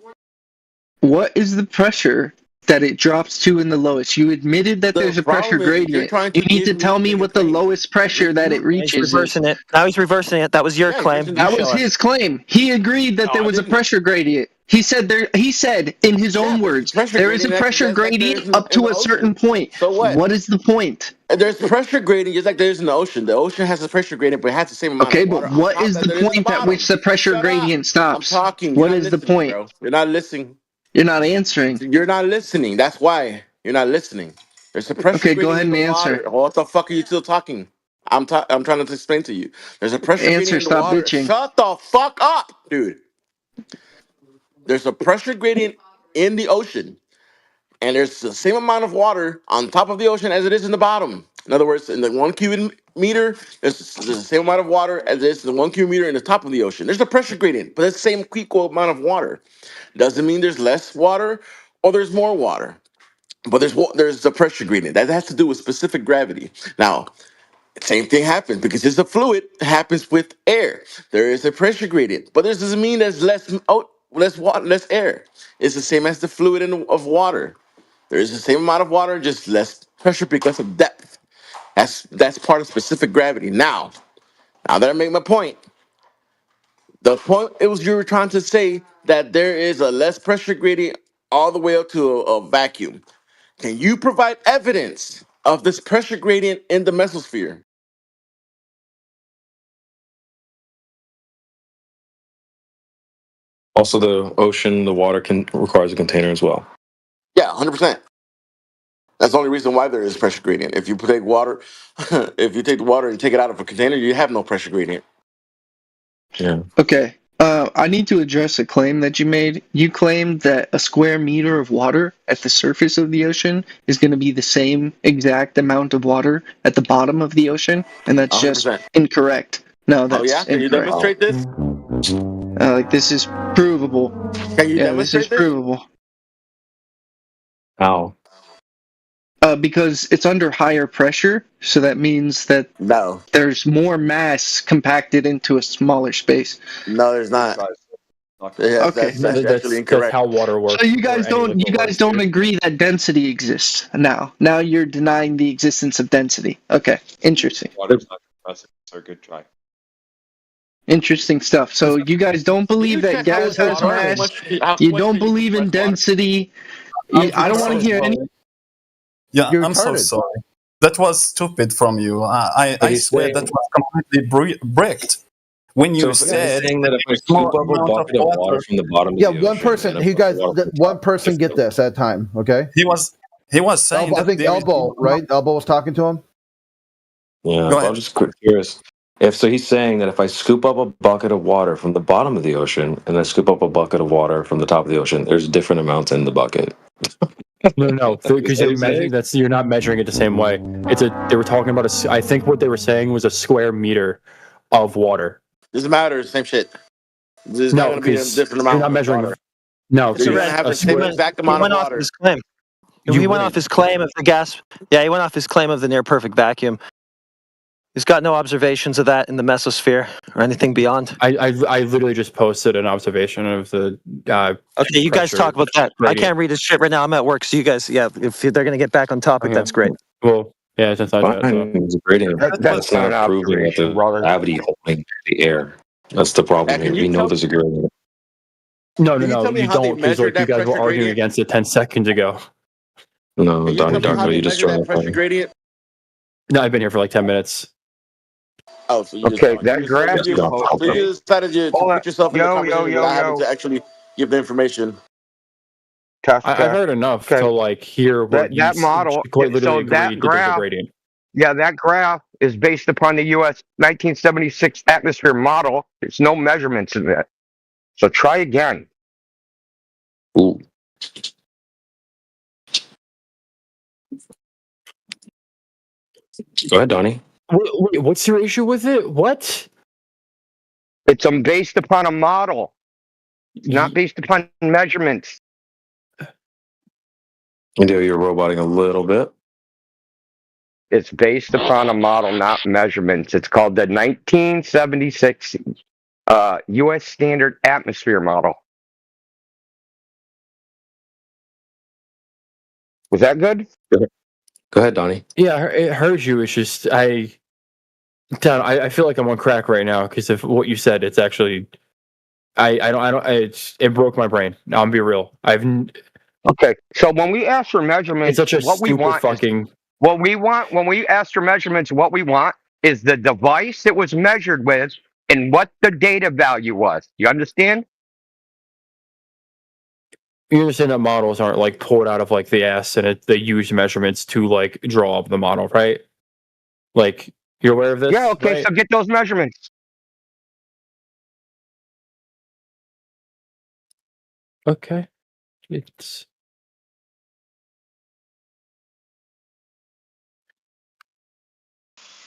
What is the pressure that it drops to in the lowest? You admitted that there's a pressure gradient. You need to tell me what the lowest pressure that it reaches He's reversing it. Now he's reversing it. That was your claim. That was his claim. He agreed that there was a pressure gradient. He said He said in his own words, there is a pressure gradient up to a certain point. So what? What is the point? There's pressure gradient just like there is in the ocean. The ocean has a pressure gradient, but it has the same amount of water. Okay, but what is the point at which the pressure gradient stops? I'm talking. What is the point? Bro. You're not listening. You're not answering. You're not listening. That's why you're not listening. There's a pressure Okay, gradient go ahead in and the answer. water. What the fuck are you still talking? I'm trying to explain to you. There's a pressure gradient in the Stop water. bitching. Shut the fuck up, dude. There's a pressure gradient in the ocean, and there's the same amount of water on top of the ocean as it is in the bottom. In other words, in the 1 cubic meter, there's the same amount of water as it is in the 1 cubic meter in the top of the ocean. There's a pressure gradient, but it's the same equal amount of water. Doesn't mean there's less water or there's more water, but there's the pressure gradient that has to do with specific gravity. Now, same thing happens because it's a fluid. It happens with air. There is a pressure gradient, but this doesn't mean there's less water, less air. It's the same as the fluid of water. There is the same amount of water, just less pressure because of depth. That's part of specific gravity. Now that I make my point, the point it was you were trying to say that there is a less pressure gradient all the way up to a vacuum. Can you provide evidence of this pressure gradient in the mesosphere? Also, the ocean, the water requires a container as well. Yeah, 100%. That's the only reason why there is pressure gradient. If you take water, if you take the water and take it out of a container, you have no pressure gradient. Yeah. Okay. I need to address a claim that you made. You claimed that a square meter of water at the surface of the ocean is going to be the same exact amount of water at the bottom of the ocean, and that's 100%. just incorrect. No, that's Oh yeah, can you incorrect. demonstrate this? Like this is provable. Can you This demonstrate is this? provable. How? Because it's under higher pressure, so that means that there's more mass compacted into a smaller space. No, there's not. Okay. That's actually incorrect. That's how water works. So you guys don't agree that density exists now. Now you're denying the existence of density. Okay, interesting. Water's not compressive, so good try. Interesting stuff. So you guys don't believe that gas has mass. You don't believe in density. I don't want to hear any. Yeah, I'm so sorry. That was stupid from you. I swear that was completely bricked. When you said that if I scoop up a bucket of water from the bottom of the ocean, one person. You guys, one person get this at a time. Okay. He was saying. I think Elbow, right? Elbow was talking to him. Yeah, I'm just curious. He's saying that if I scoop up a bucket of water from the bottom of the ocean and I scoop up a bucket of water from the top of the ocean, there's different amounts in the bucket. No, because you're not measuring it the same way. They were talking about I think what they were saying was a square meter of water. Doesn't matter. Same shit. There's not going to be a different amount. You're not measuring. Water. No, you're going to have the same exact amount of water. His claim. He went off his claim of the gas. Yeah, he went off his claim of the near perfect vacuum. He's got no observations of that in the mesosphere or anything beyond. I literally just posted an observation of the. Okay, you guys talk about that. I can't read his shit right now. I'm at work, so you guys, if they're gonna get back on topic, that's great. Well, yeah, it's inside chat. So. It's gradient. That's not proving that the gravity holding the air. That's the problem here. We know there's a gradient. No, Can you tell me you how they don't, because measured like you that guys were pressure arguing gradient? against it 10 seconds ago. No, Can you tell me how Darko, they you just measure trying that to pressure find. gradient? No, I've been here for like 10 minutes. Oh, so you Okay, just, that graph. so you decided to Hold on. put yourself in the Yo, conversation without having to actually give the information. Tough. I've heard enough to like hear what that model. quite literally So that agreed that there's a graph. gradient. Yeah, that graph is based upon the U.S. 1976 atmosphere model. There's no measurements in it. So try again. Ooh. Go ahead, Donnie. Wait, what's your issue with it? What? It's based upon a model, not based upon measurements. Indio, you're roboting a little bit. It's based upon a model, not measurements. It's called the 1976 U.S. Standard Atmosphere Model. Was that good? Go ahead, Donnie. Yeah, it heard you. It's just I feel like I'm on crack right now because of what you said. It's actually it broke my brain. Now I'm be real. Okay, so when we ask for measurements, it's such a what we stupid want fucking. What we want when we ask for measurements, what we want is the device it was measured with and what the data value was. You understand? You understand that models aren't like pulled out of like the ass and they use measurements to like draw up the model, right? Like you're aware of this? Yeah. Okay. Right? So get those measurements. Okay. It's.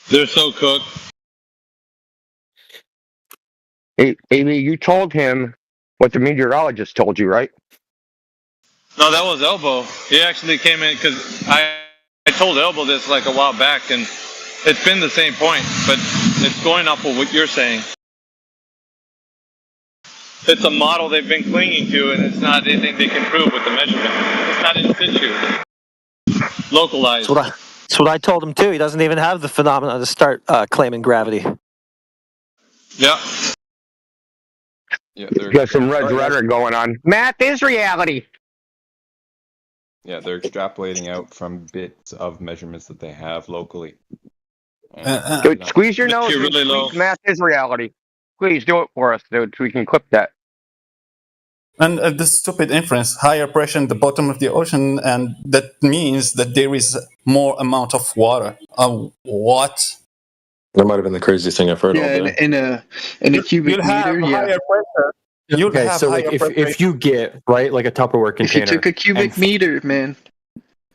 They're so cooked. Hey, Amy, you told him what the meteorologist told you, right? No, that was Elbow. He actually came in because I told Elbow this like a while back, and it's been the same point, but it's going off of what you're saying. It's a model they've been clinging to, and it's not anything they can prove with the measurement. It's not in situ. Localized. That's what I told him too. He doesn't even have the phenomena to start claiming gravity. Yeah. Yeah, Got some red rhetoric going on. Math is reality. Yeah, they're extrapolating out from bits of measurements that they have locally. Dude, squeeze your nose. You're really and low. squeeze math is reality. Please do it for us, dude, so we can clip that. And the stupid inference, higher pressure in the bottom of the ocean, and that means that there is more amount of water. What? That might have been the craziest thing I've heard all day. in a cubic You'll have meter, yeah. higher pressure. You'll Okay, have so like higher pressure. if you get right like a Tupperware If you container, took a cubic and meter, man,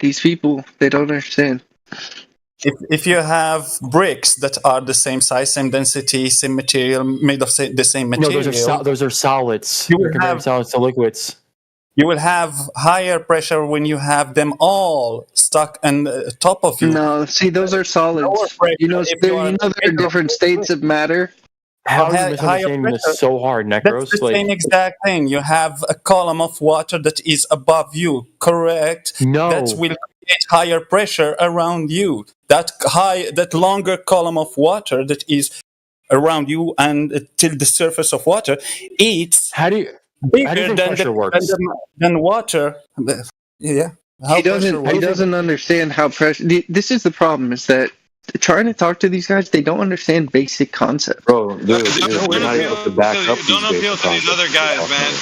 these people, they don't understand. If you have bricks that are the same size, same density, same material, made of the same no, material, those are solids. You You're will comparing have- solids to liquids. you will have higher pressure when you have them all stuck on the top of you. No, see, those are solids. You know, there are different states of matter. How are you Higher misunderstanding pressure. this so hard, Necros? That's the same exact thing. You have a column of water that is above you, correct? No. That will create higher pressure around you. That longer column of water that is around you and till the surface of water, it's bigger than water. Yeah. He doesn't understand how pressure. This is the problem: is that trying to talk to these guys, they don't understand basic concepts. Bro, dude, you're not able to back up Don't these appeal basic to these other guys, man.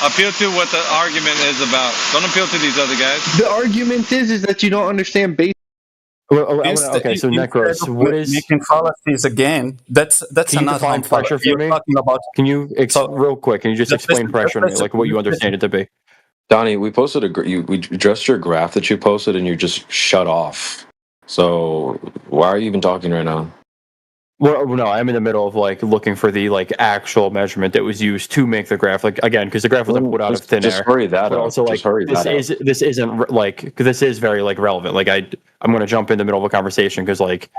Appeal to what the argument is about. Don't appeal to these other guys. The argument is that you don't understand basic. Okay, so Necros, what is making fallacies again? That's can you another define pressure for me? Talking about. Can you real quick? Can you just explain pressure to me, like what you understand it to be? Donnie, we posted we addressed your graph that you posted, and you just shut off. So why are you even talking right now? Well, no, I'm in the middle of like looking for the like actual measurement that was used to make the graph. Like again, because the graph was like put out of thin air. Just hurry that but up. also, like this isn't like this is very like relevant. Like I'm going to jump in the middle of a conversation because like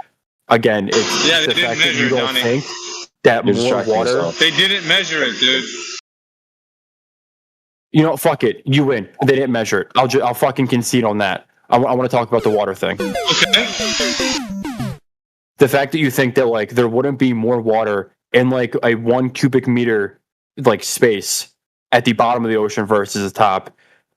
Again, it's Yeah, they the didn't fact that measure you it, don't Donnie. think that You're more distracting water. yourself. They didn't measure it, dude. You know, fuck it. You win. They didn't measure it. I'll fucking concede on that. I want to talk about the water thing. Okay. The fact that you think that like there wouldn't be more water in like a 1 cubic meter like space at the bottom of the ocean versus the top,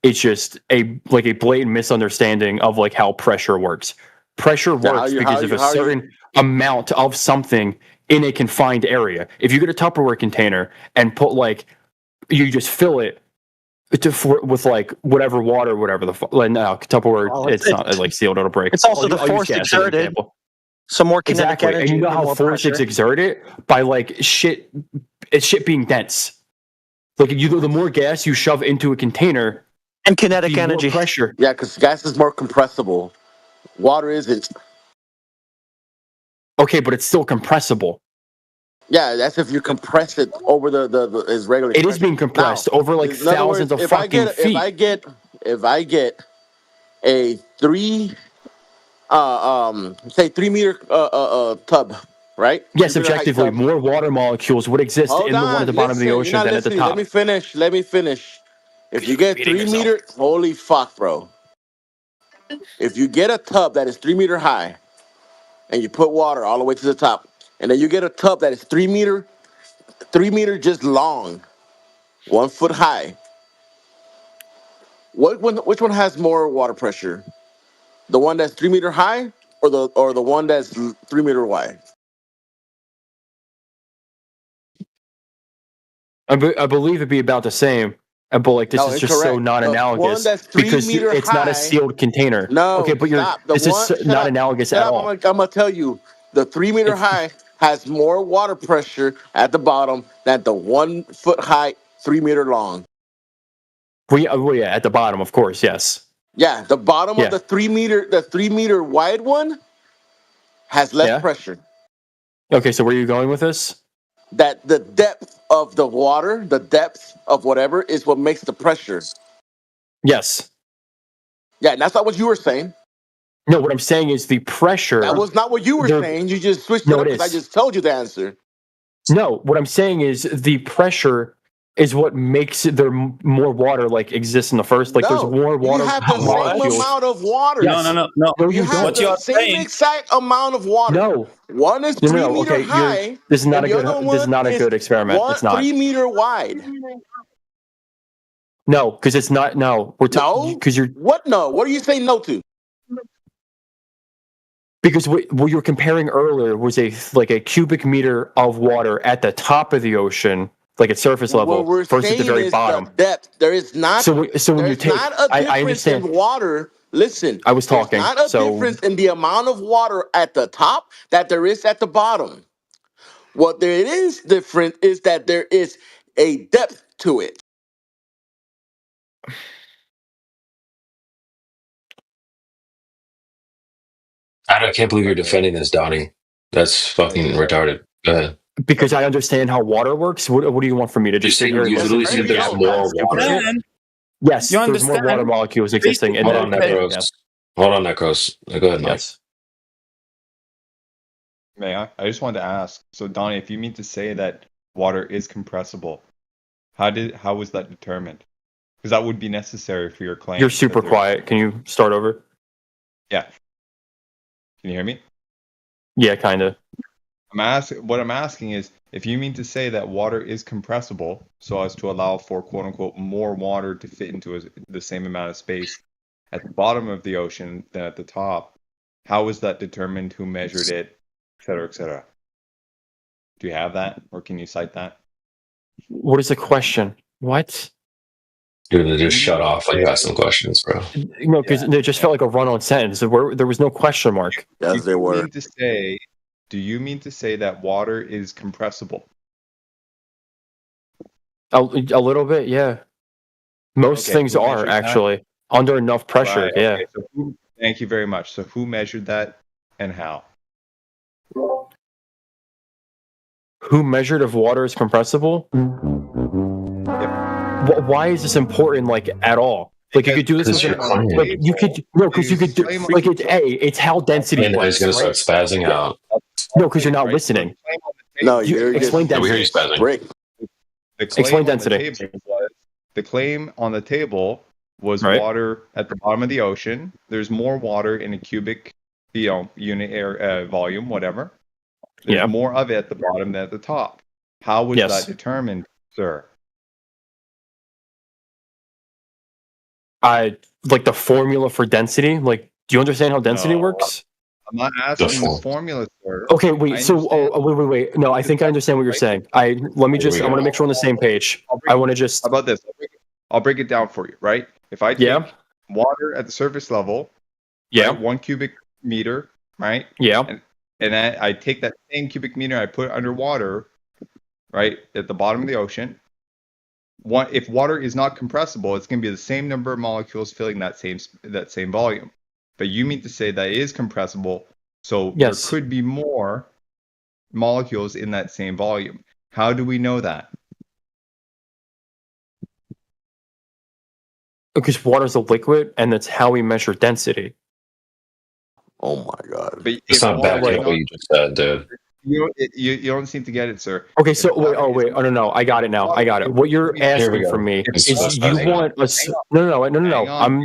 it's just a blatant misunderstanding of like how pressure works. Pressure works because of a certain amount of something in a confined area. If you get a Tupperware container and put like you just fill it with like whatever water, whatever the like no Tupperware, it's not like sealed, it'll break. It's also the I'll use force gas as an exerted. example. Some more kinetic Exactly, energy. and you know how more force it's pressure. exerted by like shit being dense. Like the more gas you shove into a container, and kinetic the more energy pressure. Yeah, because gas is more compressible. Water isn't. Okay, but it's still compressible. Yeah, that's if you compress it over the is regular. It is being compressed over like in other thousands words, of fucking feet. If I get a 3 say 3 meter tub, right? Yes, 3 meter height objectively, tub. more water molecules would exist in the one at the bottom of the listen, ocean you're not than at the listening. top. Let me finish. If you get 3 meter, holy fuck, bro. If you get a tub that is 3 meter high, and you put water all the way to the top, and then you get a tub that is 3 meter just long, 1 foot high. Which one has more water pressure? The one that's 3 meter high, or the one that's 3 meter wide? I believe it'd be about the same. But like this is just so incorrect. non-analogous The one that's 3 because meter it's not a high- sealed container. No, okay, but stop. this is not analogous at all. I'm gonna tell you, the 3 meter high has more water pressure at the bottom than the 1 foot high, 3 meter long. Well, yeah, at the bottom, of course, yes. Yeah, the bottom Yeah. of the 3 meter wide one has less Yeah. pressure. Okay, so where are you going with this? That the depth of the water, the depth of whatever, is what makes the pressure. Yes. Yeah, that's not what you were saying. No, what I'm saying is the pressure. That was not what you were saying. You just switched it No, up it because I is. just told you the answer. No, what I'm saying is the pressure is what makes there more water like exist in the first. Like there's more water You have the same molecules. amount of water. Yes. No, you have don't. the same exact amount of water. No. One is No, 3 no, meter okay, high. this is not and a the good. other This is one not a good experiment. It's not. 3 meter wide. No, because it's not. No, because you're What? No. What are you saying no to? because what you were comparing earlier was a cubic meter of water at the top of the ocean, like at surface level, What we're versus the saying very is bottom. the depth. There is not. So when you there's take, not a difference I understand. in water. Listen, I was talking. There's not a So difference in the amount of water at the top that there is at the bottom. What there is different is that there is a depth to it. I can't believe you're defending this, Donnie. That's fucking retarded. Go ahead. because I understand how water works. What do you want from me to just sit here and usually listen? see there's more water. Yes, You there's more understand? water molecules existing in Hold that. on, Necros. Hold on, Necros. Go ahead, Mike. Yes. May I? I just wanted to ask. So, Donnie, if you mean to say that water is compressible, how was that determined? Because that would be necessary for your claim. You're super quiet. Can you start over? Yeah. Can you hear me? Yeah, kind of. What I'm asking is, if you mean to say that water is compressible, so as to allow for quote unquote more water to fit into the same amount of space at the bottom of the ocean than at the top, how was that determined? Who measured it, et cetera, et cetera? Do you have that, or can you cite that? What is the question? What? Dude, they just shut off like you asked some questions, bro. No, because it just felt like a run-on sentence. There was no question mark. Yes, there were. Do you mean to say that water is compressible? A little bit, yeah. Most Okay, things who are measured that? actually under enough pressure. Right, Yeah. okay, so thank you very much. So who measured that and how? Who measured if water is compressible? Why is this important? Like at all? Like you could do this. Because you're claiming. Like you could no, because you could do like it's how density And he's works. gonna start spazzing out. No, because you're not listening. No, You you're explain just density. brick. The claim Explain on the density. table was the claim on the table was Right. water at the bottom of the ocean. There's more water in a cubic, unit air volume, whatever. There's Yeah. more of it at the bottom than at the top. How was Yes. that determined, sir? Like the formula for density. Like, do you understand how density No. works? I'm not asking the formula, sir. Okay, wait. I So, understand. wait. No, I think I understand what you're saying. I want to make sure we're on the same page. I want to just. How about this? I'll break it down for you, right? If I take water at the surface level, right, 1 cubic meter, right? Yeah. And I take that same cubic meter, I put it underwater, right, at the bottom of the ocean. If water is not compressible, it's going to be the same number of molecules filling that same volume. But you mean to say that it is compressible, so there could be more molecules in that same volume. How do we know that? Because water is a liquid, and that's how we measure density. Oh my god! But It's not backing up what you just said, dude. You don't seem to get it, sir. Okay, so wait. Oh no, I got it now. I got it. What you're asking from me is you want us. No. I'm.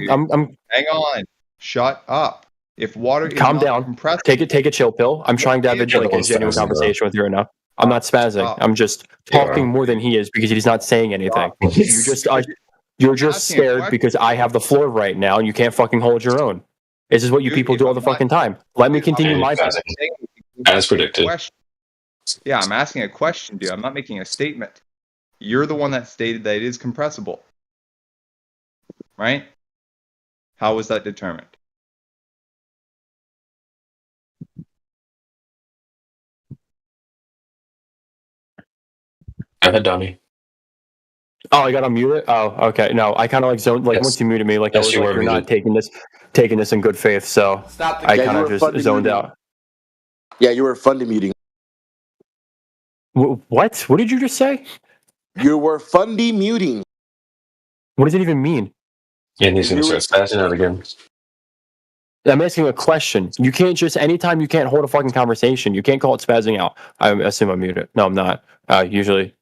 Hang on. Shut up. If water is Calm not down. compressed, Take a chill pill. I'm trying to have a genuine conversation with you right now. I'm not spazzing. I'm just talking more than he is because he's not saying anything. You're just scared because I have the floor right now and you can't fucking hold your own. This is what you people do all the fucking time. Let me continue my thing. As predicted. Yeah, I'm asking a question, dude. I'm not making a statement. You're the one that stated that it is compressible. Right? How was that determined? Go ahead, Donnie. Oh, I got to mute it? Oh, okay. No, I kind of like zoned, like once you muted me, like I was like, you're not taking this in good faith, so I kind of just zoned out. Yeah, you were funding muting. What? What did you just say? You were funding muting. What does it even mean? Yeah, he's going to start spazzing out again. I'm asking a question. You can't just, anytime you can't hold a fucking conversation, you can't call it spazzing out. I assume I'm muted. No, I'm not. Usually.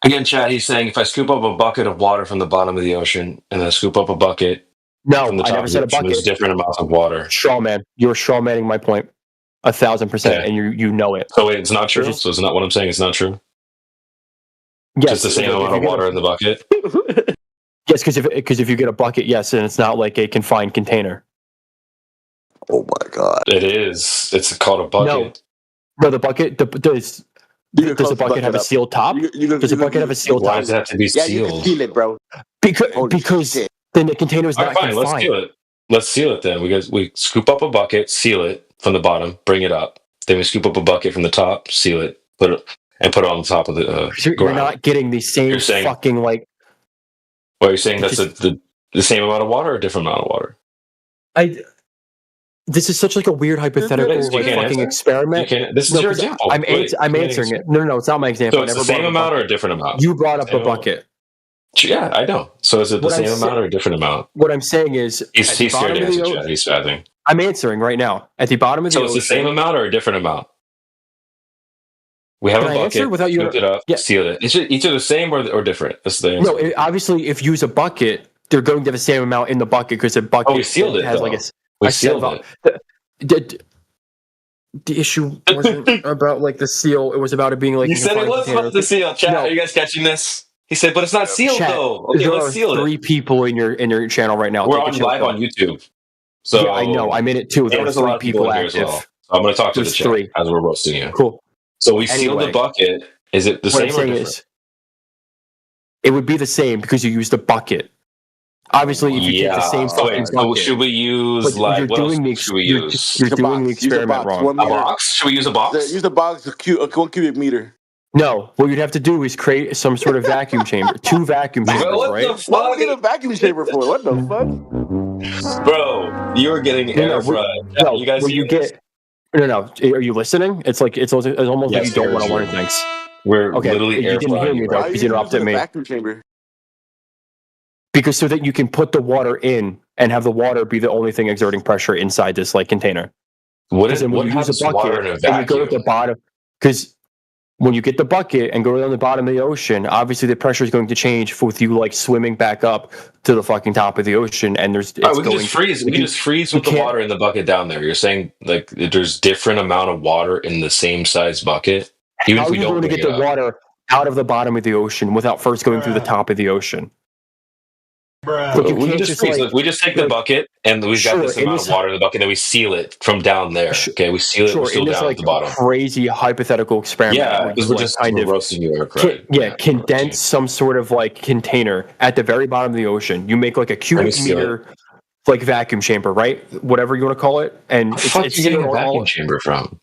Again, Chad, he's saying if I scoop up a bucket of water from the bottom of the ocean and then scoop up a bucket from the top I never of said the a ocean, bucket. there's different amounts of water. Straw man. You're straw manning my point 1,000%, and you know it. So wait, it's not true? So it's not what I'm saying, it's not true? Yes. Just the same amount of water in the bucket? Yes, because if you get a bucket, yes, and it's not like a confined container. Oh my god! It is. It's called a bucket. No, the bucket. Does the bucket have a sealed top? Does the bucket have a sealed top? Why does it have to be Yeah, you sealed? can seal it, bro. Because then the container is All not right, fine. confined. Let's seal it. Let's seal it then. We scoop up a bucket, seal it from the bottom, bring it up. Then we scoop up a bucket from the top, seal it, put it on the top of the You're ground. not getting the same fucking like. Well, you're saying that's the same amount of water or a different amount of water? This is such like a weird hypothetical like fucking experiment. This is your example. I'm answering it. No, it's not my example. So it's the same amount or a different amount? You brought up a bucket. Yeah, I know. So is it the same amount or a different amount? What I'm saying is, He's scared to answer, Chad. He's spazzing. I'm answering right now. At the bottom of the ocean. So it's the same amount or a different amount? We have a bucket, scooped it up, sealed it. Is it each of the same or different? That's the answer. No, obviously, if you use a bucket, they're going to have the same amount in the bucket because the bucket we sealed it, has though. like We sealed it. The issue wasn't about like the seal. It was about it being like. You said it was about the seal, Chad. Are you guys catching this? He said, but it's not sealed Chat, though. Okay, there let's are seal it. 3 people in your channel right now. We're Take a on chill live pill. on YouTube. So yeah, I know. I'm in it too. There there's are a 3 lot of people people in here active. as well. So I'm going to talk to There's the chat 3. as we're roasting you. Cool. So we sealed the Anyway. bucket. Is it the What I'm same or saying different? is, it would be the same because you used a bucket. Obviously, if you take the same So fucking wait, so bucket, should we use but like you're what else doing the should we you're- use? You're Use a doing the box. Use a experiment box. wrong. 1 A meter. box? Should we use a box? Use the box. 1 cubic meter. No, what you'd have to do is create some sort of vacuum chamber, 2 vacuum chambers, What right? the What fuck? was it a vacuum chamber for? What the fuck? Bro, you're getting air fried. No, You guys when see you this? get no. Are you listening? It's like it's almost like you don't we're want to learn listening. things. We're Okay, literally you air didn't hear frying me you though right because you interrupted a me. vacuum chamber? Because so that you can put the water in and have the water be the only thing exerting pressure inside this like container. What When you use happens a to water bucket in a and you go to vacuum? the bottom, because when you get the bucket and go down the bottom of the ocean, obviously the pressure is going to change with you like swimming back up to the fucking top of the ocean, and there's Oh, we can just freeze. We can just freeze with the can't- water in the bucket down there. You're saying like there's different amount of water in the same size bucket, even How if are we you don't going to bring get it the up. water out of the bottom of the ocean without first going through the top of the ocean? Like, you We can can't just freeze. like, Look, we just take the bucket and we've got this in amount this- of water in the bucket, then we seal it from down there. Okay, we seal it. We're Sure, still in this down like at the bottom. crazy hypothetical experiment, Yeah, where because you, we're like, just kind we're of roasting you. Right? condense some sort of like container at the very bottom of the ocean. You make like a cubic seal meter like vacuum chamber, right? Whatever you want to call it, and Where the fuck are you getting a vacuum chamber from?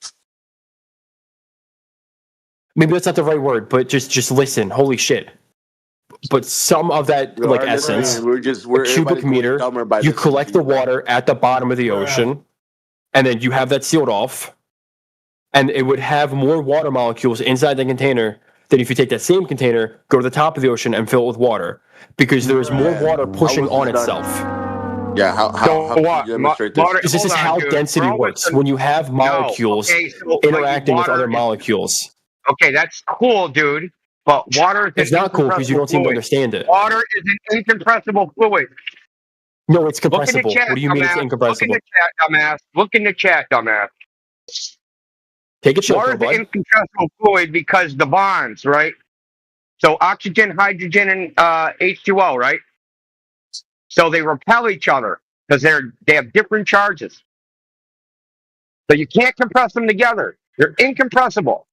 Maybe that's not the right word, but just listen. Holy shit! But some of that like essence, We're a cubic meter, you collect the water at the bottom of the ocean, and then you have that sealed off, and it would have more water molecules inside the container than if you take that same container, go to the top of the ocean, and fill it with water, because there is more water pushing on itself. Yeah, how can you demonstrate this? Because this is how density works. When you have molecules interacting with other molecules. Okay, that's cool, dude. But water is It's not cool because you don't seem to understand it. Water is an incompressible fluid. No, it's Look in the compressible. chat, What do you mean it's dumbass. incompressible? Look in the chat, dumbass. Look in the chat, dumbass. Take a chill, Water is bud. an incompressible fluid because the bonds, right? So oxygen, hydrogen, and H2O, right? So they repel each other because they have different charges. So you can't compress them together. They're incompressible.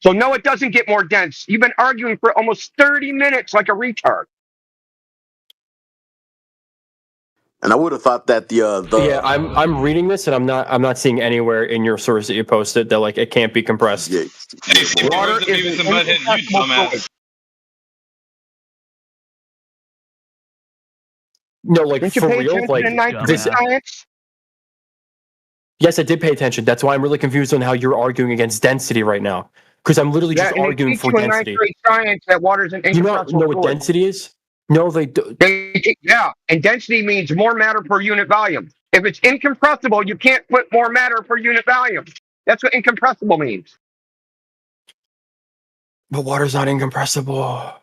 So no, it doesn't get more dense. You've been arguing for almost 30 minutes like a retard. And I would have thought that the Yeah, I'm reading this and I'm not seeing anywhere in your source that you posted that like it can't be compressed. Water is an incompressible fluid. No, like Didn't you for pay real, attention like in ninth this. grade science? Yes, I did pay attention. That's why I'm really confused on how you're arguing against density right now. Because I'm literally just and they arguing teach for you in ninth density. grade science that water is an You not incompressible know what fluid. density is? No, they do. Yeah, and density means more matter per unit volume. If it's incompressible, you can't put more matter per unit volume. That's what incompressible means. But water's not incompressible.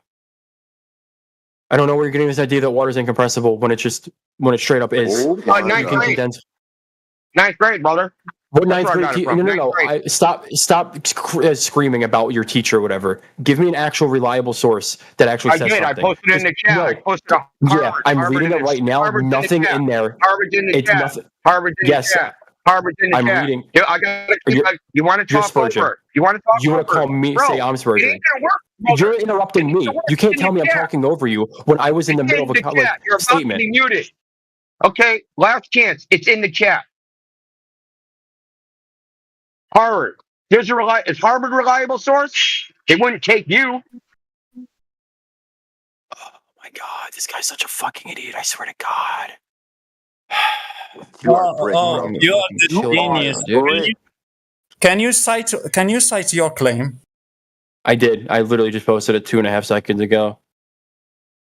I don't know where you're getting this idea that water's incompressible when it straight up is. Ninth You can grade. condense. Ninth grade, brother. What That's ninth where I grade? got it from. No. Ninth grade. Stop screaming about your teacher or whatever. Give me an actual reliable source that actually I says did. something. I posted it in the chat. No. I posted a Harvard. Yeah, I'm Harvard reading in it right now. Harvard's Nothing chat. in there. Harvard's in the It's chat. nothing. Harvard's in Yes, the chat. Harvard's in the I'm chat. reading. Yeah, I got. You want to You're talk Spurgeon. over it? You want to talk You over want to call it? me? Bro, Say I'm it Spurgeon. ain't gonna work, brother. You're interrupting me. You can't tell me I'm talking over you when I was in the middle of a It's in the chat. You're about statement. to be muted. Okay, last chance. It's in the chat. Harvard. Is Harvard a reliable source? It wouldn't take you. My God, this guy's such a fucking idiot. I swear to God. You are a brick, bro. You are the genius. Can you cite your claim? I did. I literally just posted it 2.5 seconds ago.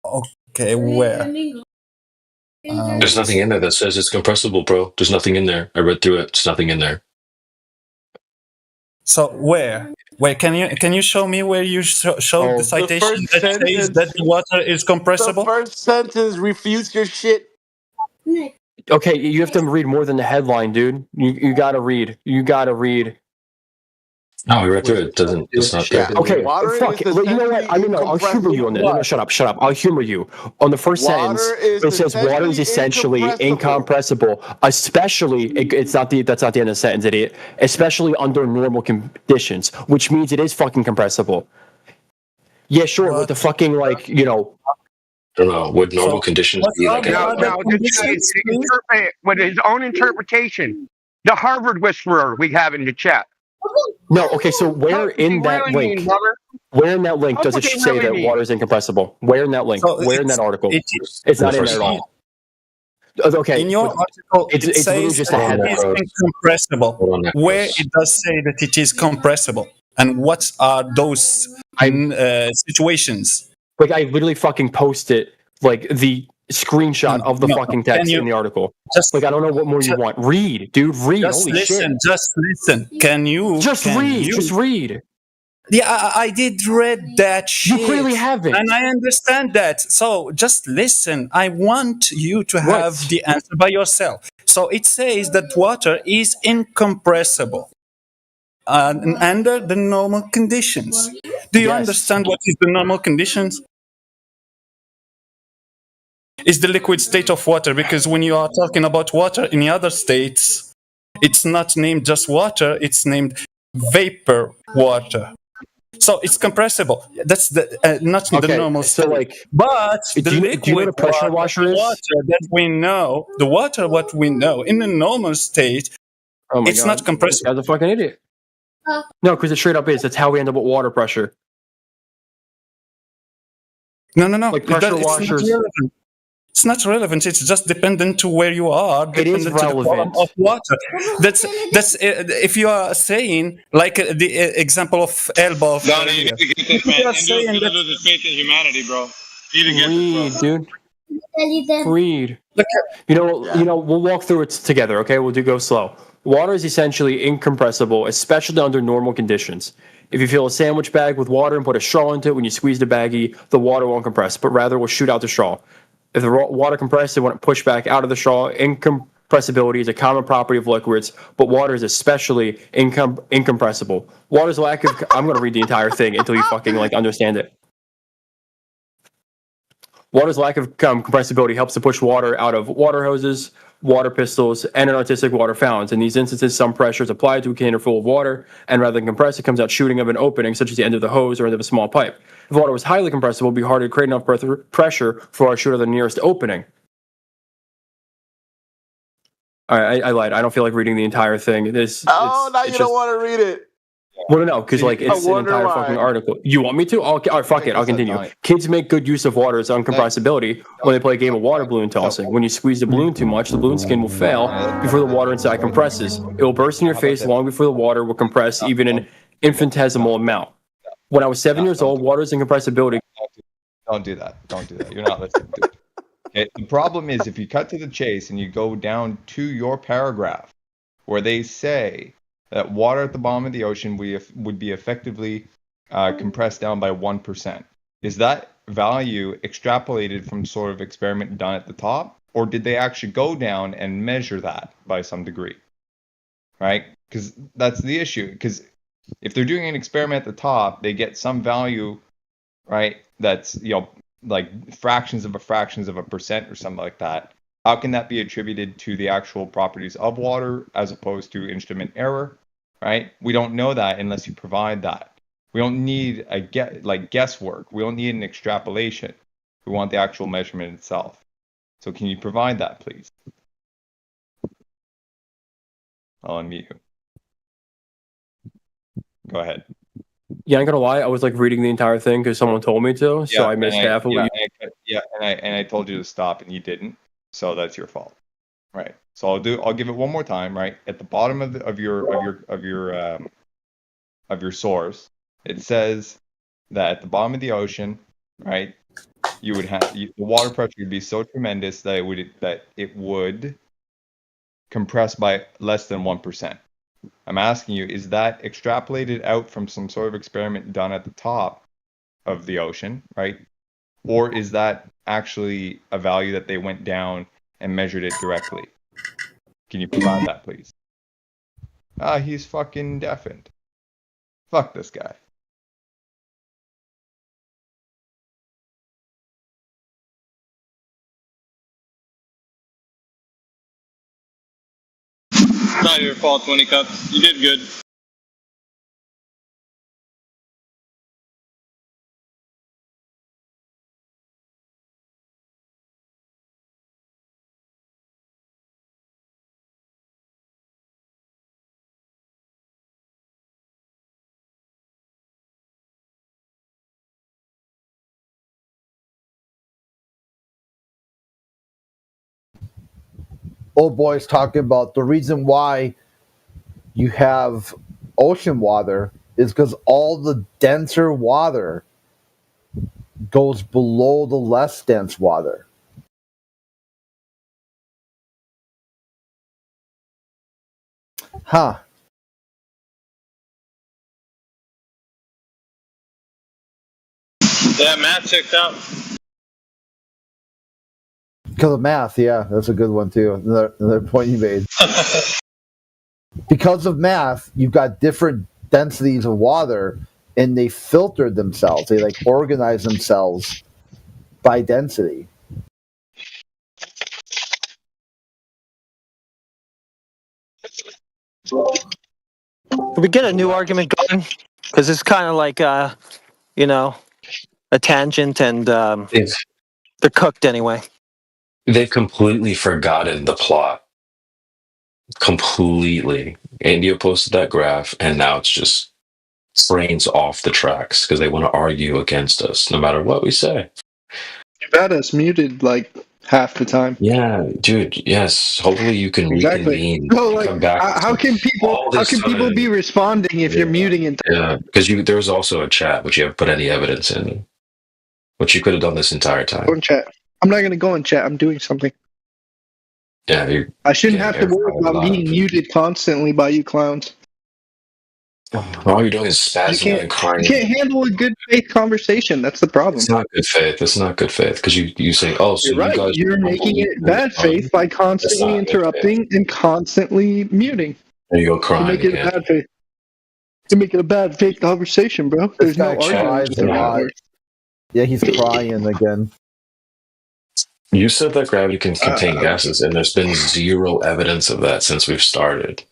Okay, where? There's nothing in there that says it's compressible, bro. There's nothing in there. I read through it. There's nothing in there. So where? Where can you show me where you showed the citation that says that the water is compressible? The first sentence refutes your shit. Okay, you have to read more than the headline, dude. You gotta read. You gotta read. No, I read through it. It's not there. Okay, fuck it. Well, you know what? I mean, no, I'll humor you on that. No, shut up. I'll humor you. On the first sentence, it says water is essentially incompressible, especially, that's not the end of the sentence, idiot, especially under normal conditions, which means it is fucking compressible. Yeah, sure, with the fucking, like, you know. I don't know. Would normal conditions be like Now, this is with his own interpretation. The Harvard whisperer we have in the chat. No, okay, so where in that link? Where in that link does it say that water is incompressible? Where in that link? Where in that article? It's not in there at all. Okay. In your article, it's it literally says just a that headline. it is incompressible. Where it does say that it is compressible, and what are those situations? Like, I literally fucking posted like the screenshot of the fucking text in the article. Like, I don't know what more you want. Read, dude. Read. Holy shit. Just listen. Can you Just read. Just read. Yeah, I did read that shit. You clearly haven't. And I understand that. So just listen. I want you to have the answer by yourself. So it says that water is incompressible under the normal conditions. Do you understand what is the normal conditions? Is the liquid state of water, because when you are talking about water in the other states, it's not named just water, it's named vapor water. So it's compressible. That's not the normal state. So like, but the liquid do you know what a pressure washer is? water that we know, the water what we know in the normal state, it's not compressible. This guy's a fucking idiot. No, because it straight up is. That's how we end up with water pressure. No. Like pressure washers. It's not relevant. It's just dependent to where you are. It is relevant. Of water. That's if you are saying like the example of elbow. Donnie, you need to get this, man. You're losing faith in humanity, bro. You need to get this, bro. Dude. Read. You know, we'll walk through it together, okay? We'll go slow. Water is essentially incompressible, especially under normal conditions. If you fill a sandwich bag with water and put a straw into it, when you squeeze the baggie, the water won't compress, but rather will shoot out the straw. If the water compresses, it won't push back out of the straw. Incompressibility is a common property of liquids, but water is especially incompressible. Water's lack of... I'm going to read the entire thing until you fucking understand it. Water's lack of compressibility helps to push water out of water hoses, water pistols, and in artistic water fountains. In these instances, some pressure is applied to a container full of water, and rather than compress, it comes out shooting of an opening, such as the end of the hose or end of a small pipe. If water was highly compressible, it would be harder to create enough pressure for our shoot of the nearest opening. All right, I lied. I don't feel like reading the entire thing. Now you don't want to read it. Well, no, because it's an entire fucking article. You want me to? All right, fuck it. I'll continue. Kids make good use of water's uncompressibility when they play a game of water balloon tossing. When you squeeze the balloon too much, the balloon skin will fail before the water inside compresses. It will burst in your face long before the water will compress even an infinitesimal amount. When I was 7 years old, water's incompressibility... Don't do that. Don't do that. You're not listening to it. Okay? The problem is if you cut to the chase and you go down to your paragraph where they say that water at the bottom of the ocean would be effectively compressed down by 1%. Is that value extrapolated from sort of experiment done at the top? Or did they actually go down and measure that by some degree? Right? Because that's the issue. Because if they're doing an experiment at the top, they get some value, right? That's, like fractions of a percent or something like that. How can that be attributed to the actual properties of water as opposed to instrument error, right? We don't know that unless you provide that. We don't need guesswork. We don't need an extrapolation. We want the actual measurement itself. So can you provide that, please? I'll unmute you. Go ahead. Yeah, I'm gonna lie. I was reading the entire thing because someone told me to, so I missed half of it. And I told you to stop, and you didn't. So that's your fault, right? So I'll give it one more time, right? At the bottom of your source, it says that at the bottom of the ocean, right, you would have the water pressure would be so tremendous that it would compress by less than 1%. I'm asking you, is that extrapolated out from some sort of experiment done at the top of the ocean, right? Or is that actually a value that they went down and measured it directly? Can you provide that, please? He's fucking deafened. Fuck this guy. It's not your fault, 20 cups. You did good. Old boy's talking about the reason why you have ocean water is because all the denser water goes below the less dense water. Huh. Yeah, Matt checked out. Because of math, yeah, that's a good one too. Another point you made. Because of math, you've got different densities of water, and they filtered themselves. They like organize themselves by density. Can we get a new argument going? Because it's kind of like, you know, a tangent, and they're cooked anyway. They've completely forgotten the plot. Completely. India posted that graph, and now it's just trains off the tracks because they want to argue against us no matter what we say. You've got us muted like half the time. Yeah, dude. Yes. Hopefully you can reconvene. No, and come like, back. how can people be responding if you're muting and? Yeah, because there was also a chat which you haven't put any evidence in, which you could have done this entire time. Go in chat. I'm not going to go in chat. I'm doing something. Yeah, I shouldn't have to worry about being muted constantly by you clowns. All you're doing is spazzing out and crying. You can't handle a good faith conversation. That's the problem. It's not good faith. It's not good faith because you say, "Oh, so You're right. you guys." You're making it bad faith by constantly interrupting and constantly muting. There you go, crying. You make it a bad faith. You make it a bad faith conversation, bro. There's no argument. Yeah, he's crying again. You said that gravity can contain gases, and there's been zero evidence of that since we've started.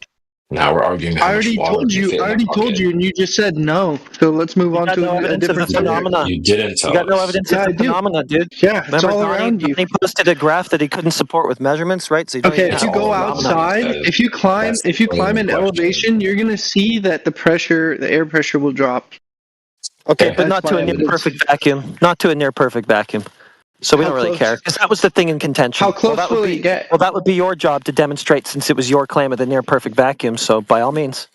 Now we're arguing how I already much water told can you. fit in I already our told pocket. you, and you just said no. So let's move on to a different phenomena. You didn't tell You got no us. evidence of the phenomena, dude. Yeah, it's Remember all Donnie, around you. Donnie posted a graph that he couldn't support with measurements, right? So you don't Okay, even if you have go all the phenomena. outside, if you climb an elevation, you're gonna see that the air pressure will drop. Okay, but That's not to my a near evidence. perfect vacuum. Not to a near perfect vacuum. So we How don't really close? care because that was the thing in contention. How close that will would it be, get? Well, that would be your job to demonstrate since it was your claim of the near perfect vacuum. So by all means,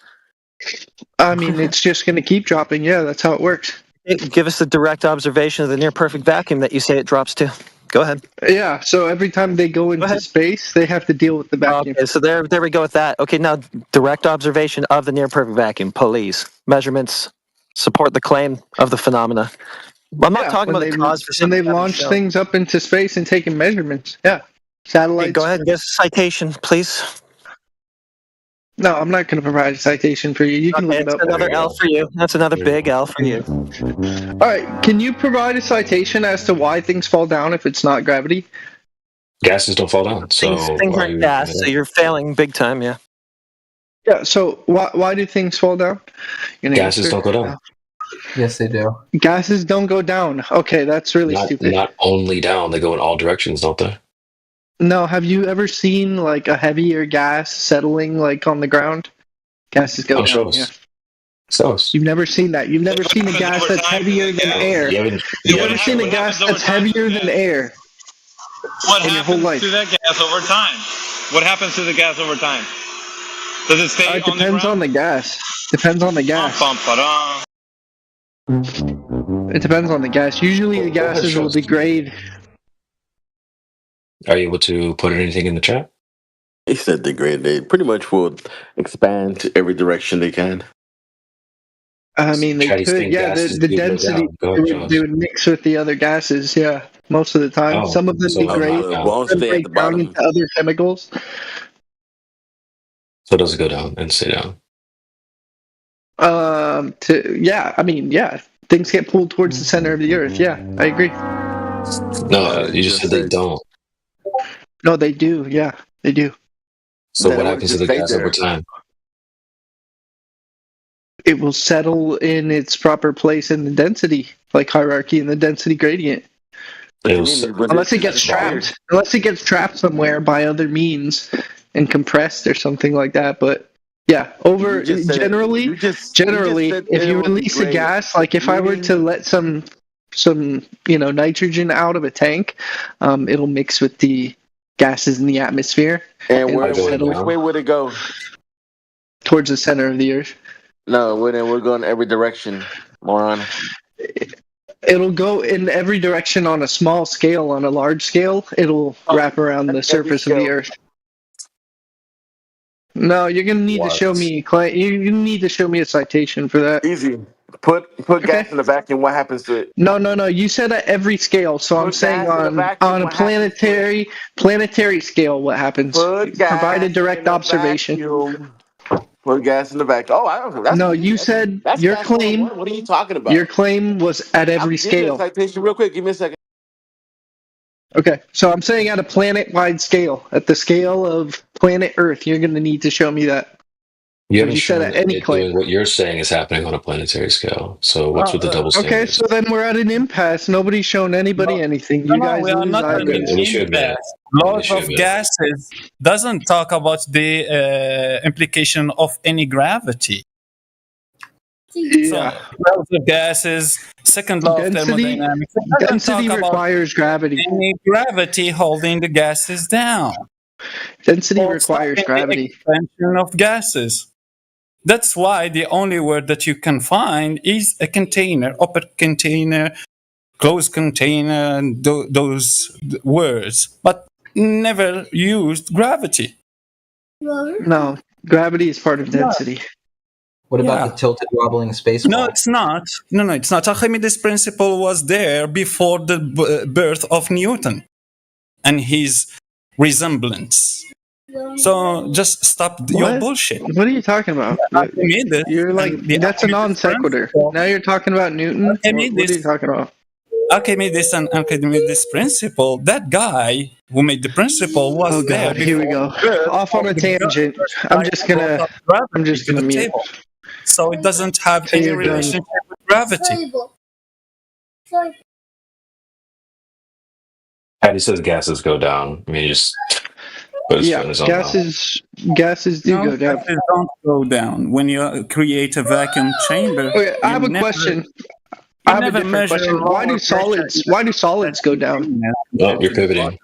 I mean, it's just gonna keep dropping. Yeah, that's how it works. give us the direct observation of the near perfect vacuum that you say it drops to. Go ahead. Yeah. So every time they go into space, they have to deal with the vacuum. Okay, so there we go with that. Okay, now direct observation of the near perfect vacuum. Please, measurements support the claim of the phenomena. I'm not talking about the cause for and something. they've launched things up into space and taken measurements. Yeah, satellites. Hey, go ahead and give us a citation, please. No, I'm not going to provide a citation for you. You can look it That's up. another L for you. That's another big L for you. All right, can you provide a citation as to why things fall down if it's not gravity? Gases don't fall down. So Things why aren't you- gas, so you're failing big time. Yeah. Yeah. So why do things fall down? Gases don't go down. Yes, they do. Gases don't go down. Okay, that's really stupid. Not only down, they go in all directions, don't they? No, have you ever seen like a heavier gas settling like on the ground? Gases go down. Show us. Yeah. Show us. You've never seen that. You've never seen a gas that's heavier than air. You've never seen a gas that's heavier than air. What in your whole happens life. to that gas over time? What happens to the gas over time? Does it stay It on the depends ground? on the gas. Depends on the gas. It depends on the gas. Usually the gases will degrade. Are you able to put anything in the chat? He said degrade. They pretty much will expand to every direction they can. I mean, they Chatty could. stink Yeah, gases the do go density down. Go ahead, Josh. they would mix with the other gases. Yeah, most of the time. Oh, Some of them so degrade. how- Some of them break down into other chemicals. So does it go down and stay down? Yeah, things get pulled towards the center of the earth. Yeah, I agree. No, you just said they don't. No, they do. Yeah, they do. So Then what it happens to would the just gas stay over time? It will settle in its proper place in the density, like hierarchy in the density gradient. Unless it gets trapped. Unless it gets trapped somewhere by other means and compressed or something like that. But yeah, generally, if you release a gas, like if I were to let some nitrogen out of a tank, it'll mix with the gases in the atmosphere. And it'll settle which way would it go? towards the center of the earth. No, we're going every direction, moron. It'll go in every direction on a small scale. On a large scale, it'll wrap around the surface of the earth. No, you're gonna need to show me. You need to show me a citation for that. Easy. Put gas in the vacuum. What happens to it? No. You said at every scale, so I'm saying gas in the vacuum, on a what happens planetary scale, what happens? Put gas Provide a direct in the observation. vacuum. Put gas in the vacuum. Oh, I don't. That's No, easy. you said That's your gas claim. 101. What are you talking about? Your claim was at every I'll give you a scale. citation real quick. Give me a second. Okay, so I'm saying at a planet-wide scale, at the scale of planet Earth, you're going to need to show me that. You haven't You said shown at any that claim. what you're saying is happening on a planetary scale. So what's with the double Okay, standards? so then we're at an impasse. Nobody's shown anybody anything. You guys we are lose. not I in lose. When you should admit it. Laws of gases doesn't talk about the implication of any gravity. Yeah. So, laws of gases, second law of thermodynamics. it doesn't Density talk about requires gravity. any gravity holding the gases down. Density Or requires stopping gravity. The expansion of gases. That's why the only word that you can find is a container, open container, closed container, and those words, but never used gravity. No, gravity is part of density. What about the tilted wobbling space No, ball? it's not. No, it's not. Archimedes' principle was there before the birth of Newton and his resemblance. So just stop your bullshit. What are you talking about? You're like, that's a non sequitur. Now you're talking about Newton? What are you talking about? Archimedes and Archimedes' principle, that guy who made the principle was there. Here we go. Off on a tangent. I'm just gonna mute. So it doesn't have any relationship with gravity. Patty says gases go down. I mean, you just put his foot in his own mouth. Gases do go down. Gases don't go down. When you create a vacuum chamber. Okay, I have a question. I have a different question. Why do solids go down? Oh, you're pivoting.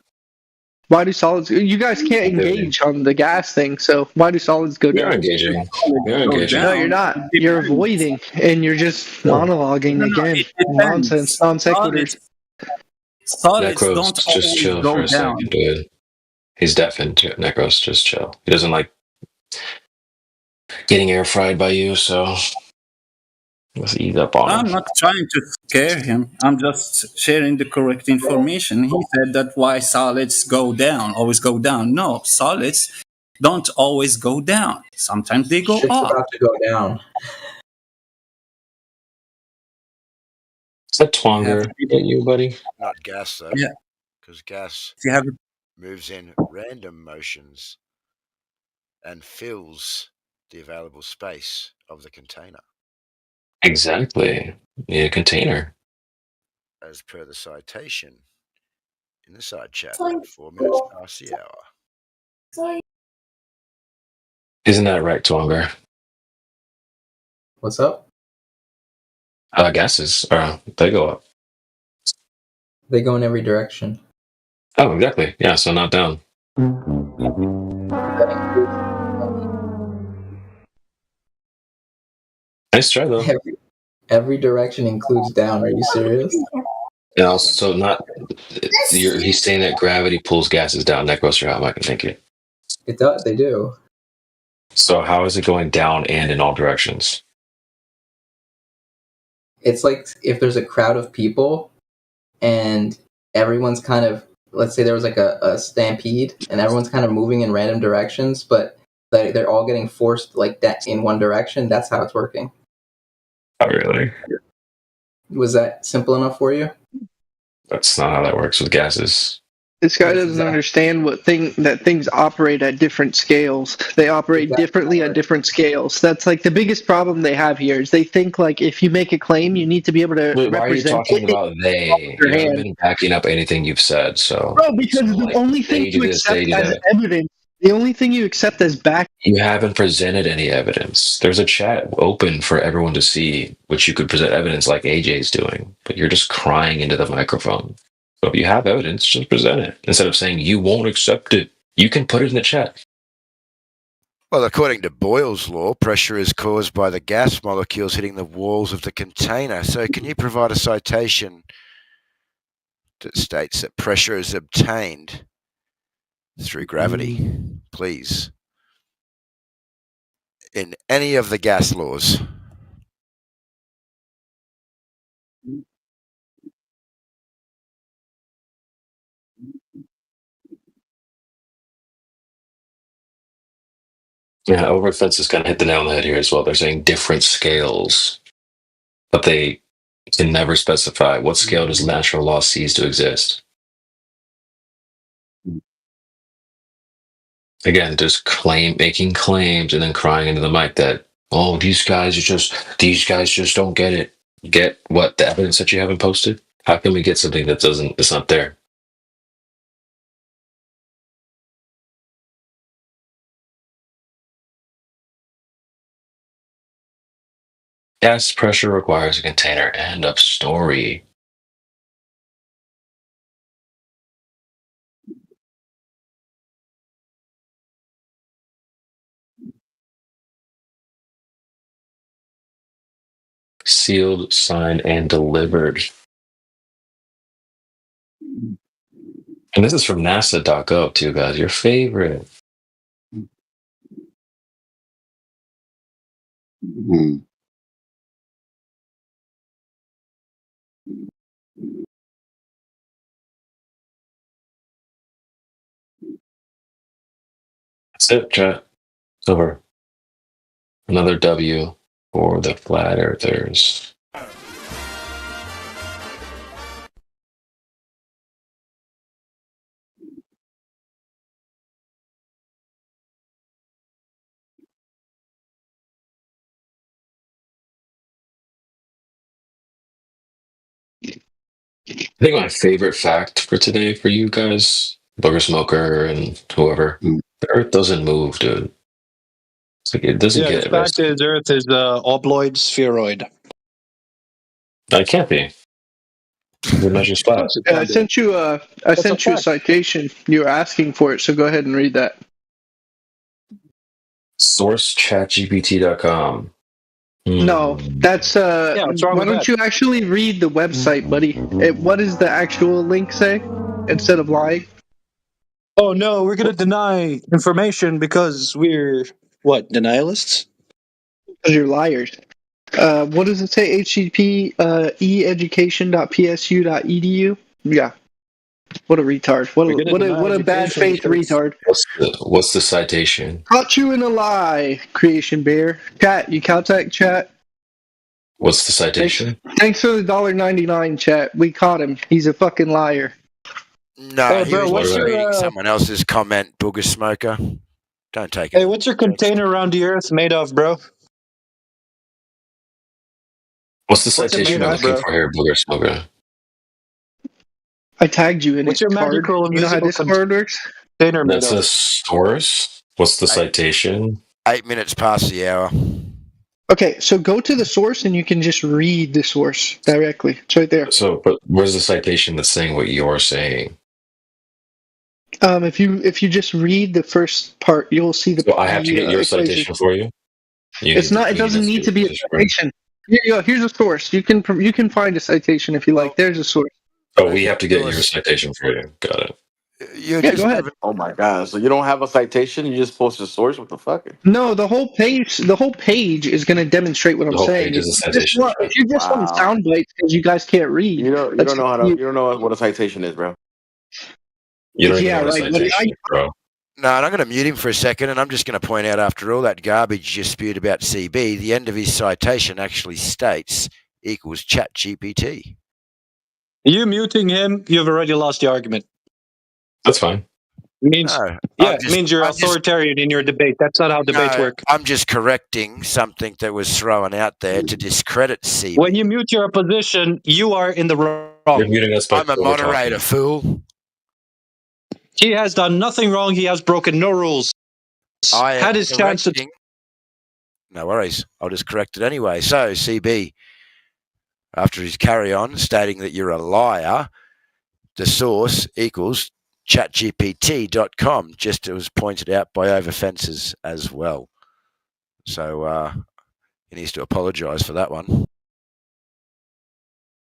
Why do solids? You guys can't engage on the gas thing, so why do solids go down? You're engaging. You're engaging. No, you're not. You're avoiding, and you're just monologuing again. Nonsense, non sequiturs. Solids Necros, don't just chill go for a down. second, dude. He's deafened. Necros, just chill. He doesn't like getting air fried by you, so let's ease up on him. I'm not trying to scare him. I'm just sharing the correct information. He said that why solids go down, always go down. No, solids don't always go down. Sometimes they go Shit's up. about to go down. Is that Twonger at you, buddy? Not gas though. Yeah. Because gas You have moves in random motions and fills the available space of the container, Exactly. You need a container. as per the citation in the side chat. 4 minutes past the hour. Isn't that right, Twonger? What's up? Gases, they go up. They go in every direction. Oh, exactly. Yeah, so not down. Nice try, though. Every direction includes down. Are you serious? And also, so not. He's saying that gravity pulls gases down. Necros, you're out, Mike. Thank you. It does. They do. So how is it going down and in all directions? It's like if there's a crowd of people and everyone's kind of, let's say there was like a stampede and everyone's kind of moving in random directions, but they're all getting forced like that in one direction. That's how it's working. Oh, really? Was that simple enough for you? That's not how that works with gases. This guy doesn't understand that things operate at different scales. They operate differently at different scales. That's like the biggest problem they have here is they think like if you make a claim, you need to be able to Wait, why are you represent talking it about they? your You haven't hand. been backing up anything you've said, so. Bro, because the like, only thing they do you this, accept they do as that. evidence, the only thing you accept as back. You haven't presented any evidence. There's a chat open for everyone to see, which you could present evidence like AJ's doing, but you're just crying into the microphone. So if you have evidence, just present it. Instead of saying you won't accept it, you can put it in the chat. Well, according to Boyle's law, pressure is caused by the gas molecules hitting the walls of the container. So can you provide a citation that states that pressure is obtained through gravity, please? in any of the gas laws? Yeah, Overfence is kind of hit the nail on the head here as well. They're saying different scales, but they can never specify what scale does natural law cease to exist. Again, just making claims and then crying into the mic that, oh, these guys just don't get it. Get what? The evidence that you haven't posted? How can we get something that's not there? Gas pressure requires a container. End of story. Sealed, signed, and delivered. And this is from NASA.gov too, guys. Your favorite. That's it, chat. It's over. Another W for the flat earthers. I think my favorite fact for today for you guys, Booger Smoker and whoever, the Earth doesn't move, dude. It's like it doesn't Yeah, get the fact is, Earth is obloid spheroid. That can't be. The measure's flat. I sent you a citation. You were asking for it, so go ahead and read that. Source chatgpt.com. No, that's what's wrong why with don't that? you actually read the website, buddy? What does the actual link say instead of lying? Oh no, we're gonna deny information because we're what, denialists? Because you're liars. What does it say? HTTP education.psu.edu? Yeah. What a retard. What a bad faith retard. What's the citation? Caught you in a lie, Creation Bear. Chat, you contact chat. What's the citation? Thanks for the $1.99, chat. We caught him. He's a fucking liar. No, Hey, he bro, was what's reading your, someone else's comment, Booger Smoker. Don't take it. Hey, what's your container around the Earth made of, bro? What's the What's it citation made you're of, looking bro? for here, Booger Smoker? I tagged you in What's it, your card. magical You know how invisible Discord works? container made That's of? a source. What's the citation? 8 minutes past the hour. Okay, so go to the source and you can just read the source directly. It's right there. So, but where's the citation that's saying what you're saying? If you just read the first part, you'll see the. So I have to get your equation. citation for you. It's not. It doesn't need to be a citation. Here you go. Here's a source. You can find a citation if you like. There's a source. Oh, we have to get your citation for you. Got it. You Yeah, go ahead. Oh my god! So you don't have a citation? You just post a source? What the fuck? No, the whole page is going to demonstrate what I'm whole saying. page is a If you just citation. want- if you just want Wow. sound bites because you guys can't read, You don't know how to. You don't know what a citation is, bro. You don't even Yeah, know what a right, buddy. citation is, bro. No, and I'm going to mute him for a second, and I'm just going to point out, after all that garbage you spewed about CB, the end of his citation actually states equals ChatGPT. You muting him, you've already lost the argument. That's fine. Means No, it means you're authoritarian in your debate. That's not how debates No, work. I'm just correcting something that was thrown out there to discredit CB. When you mute your opposition, you are in the wrong. You're muting us by I'm a moderator, fool. He has done nothing wrong. He has broken no rules. I am Had his chance to. correcting- No worries. I'll just correct it anyway. So, CB, after his carry on stating that you're a liar, the source equals chatgpt.com, just as was pointed out by Overfences as well. So, he needs to apologize for that one.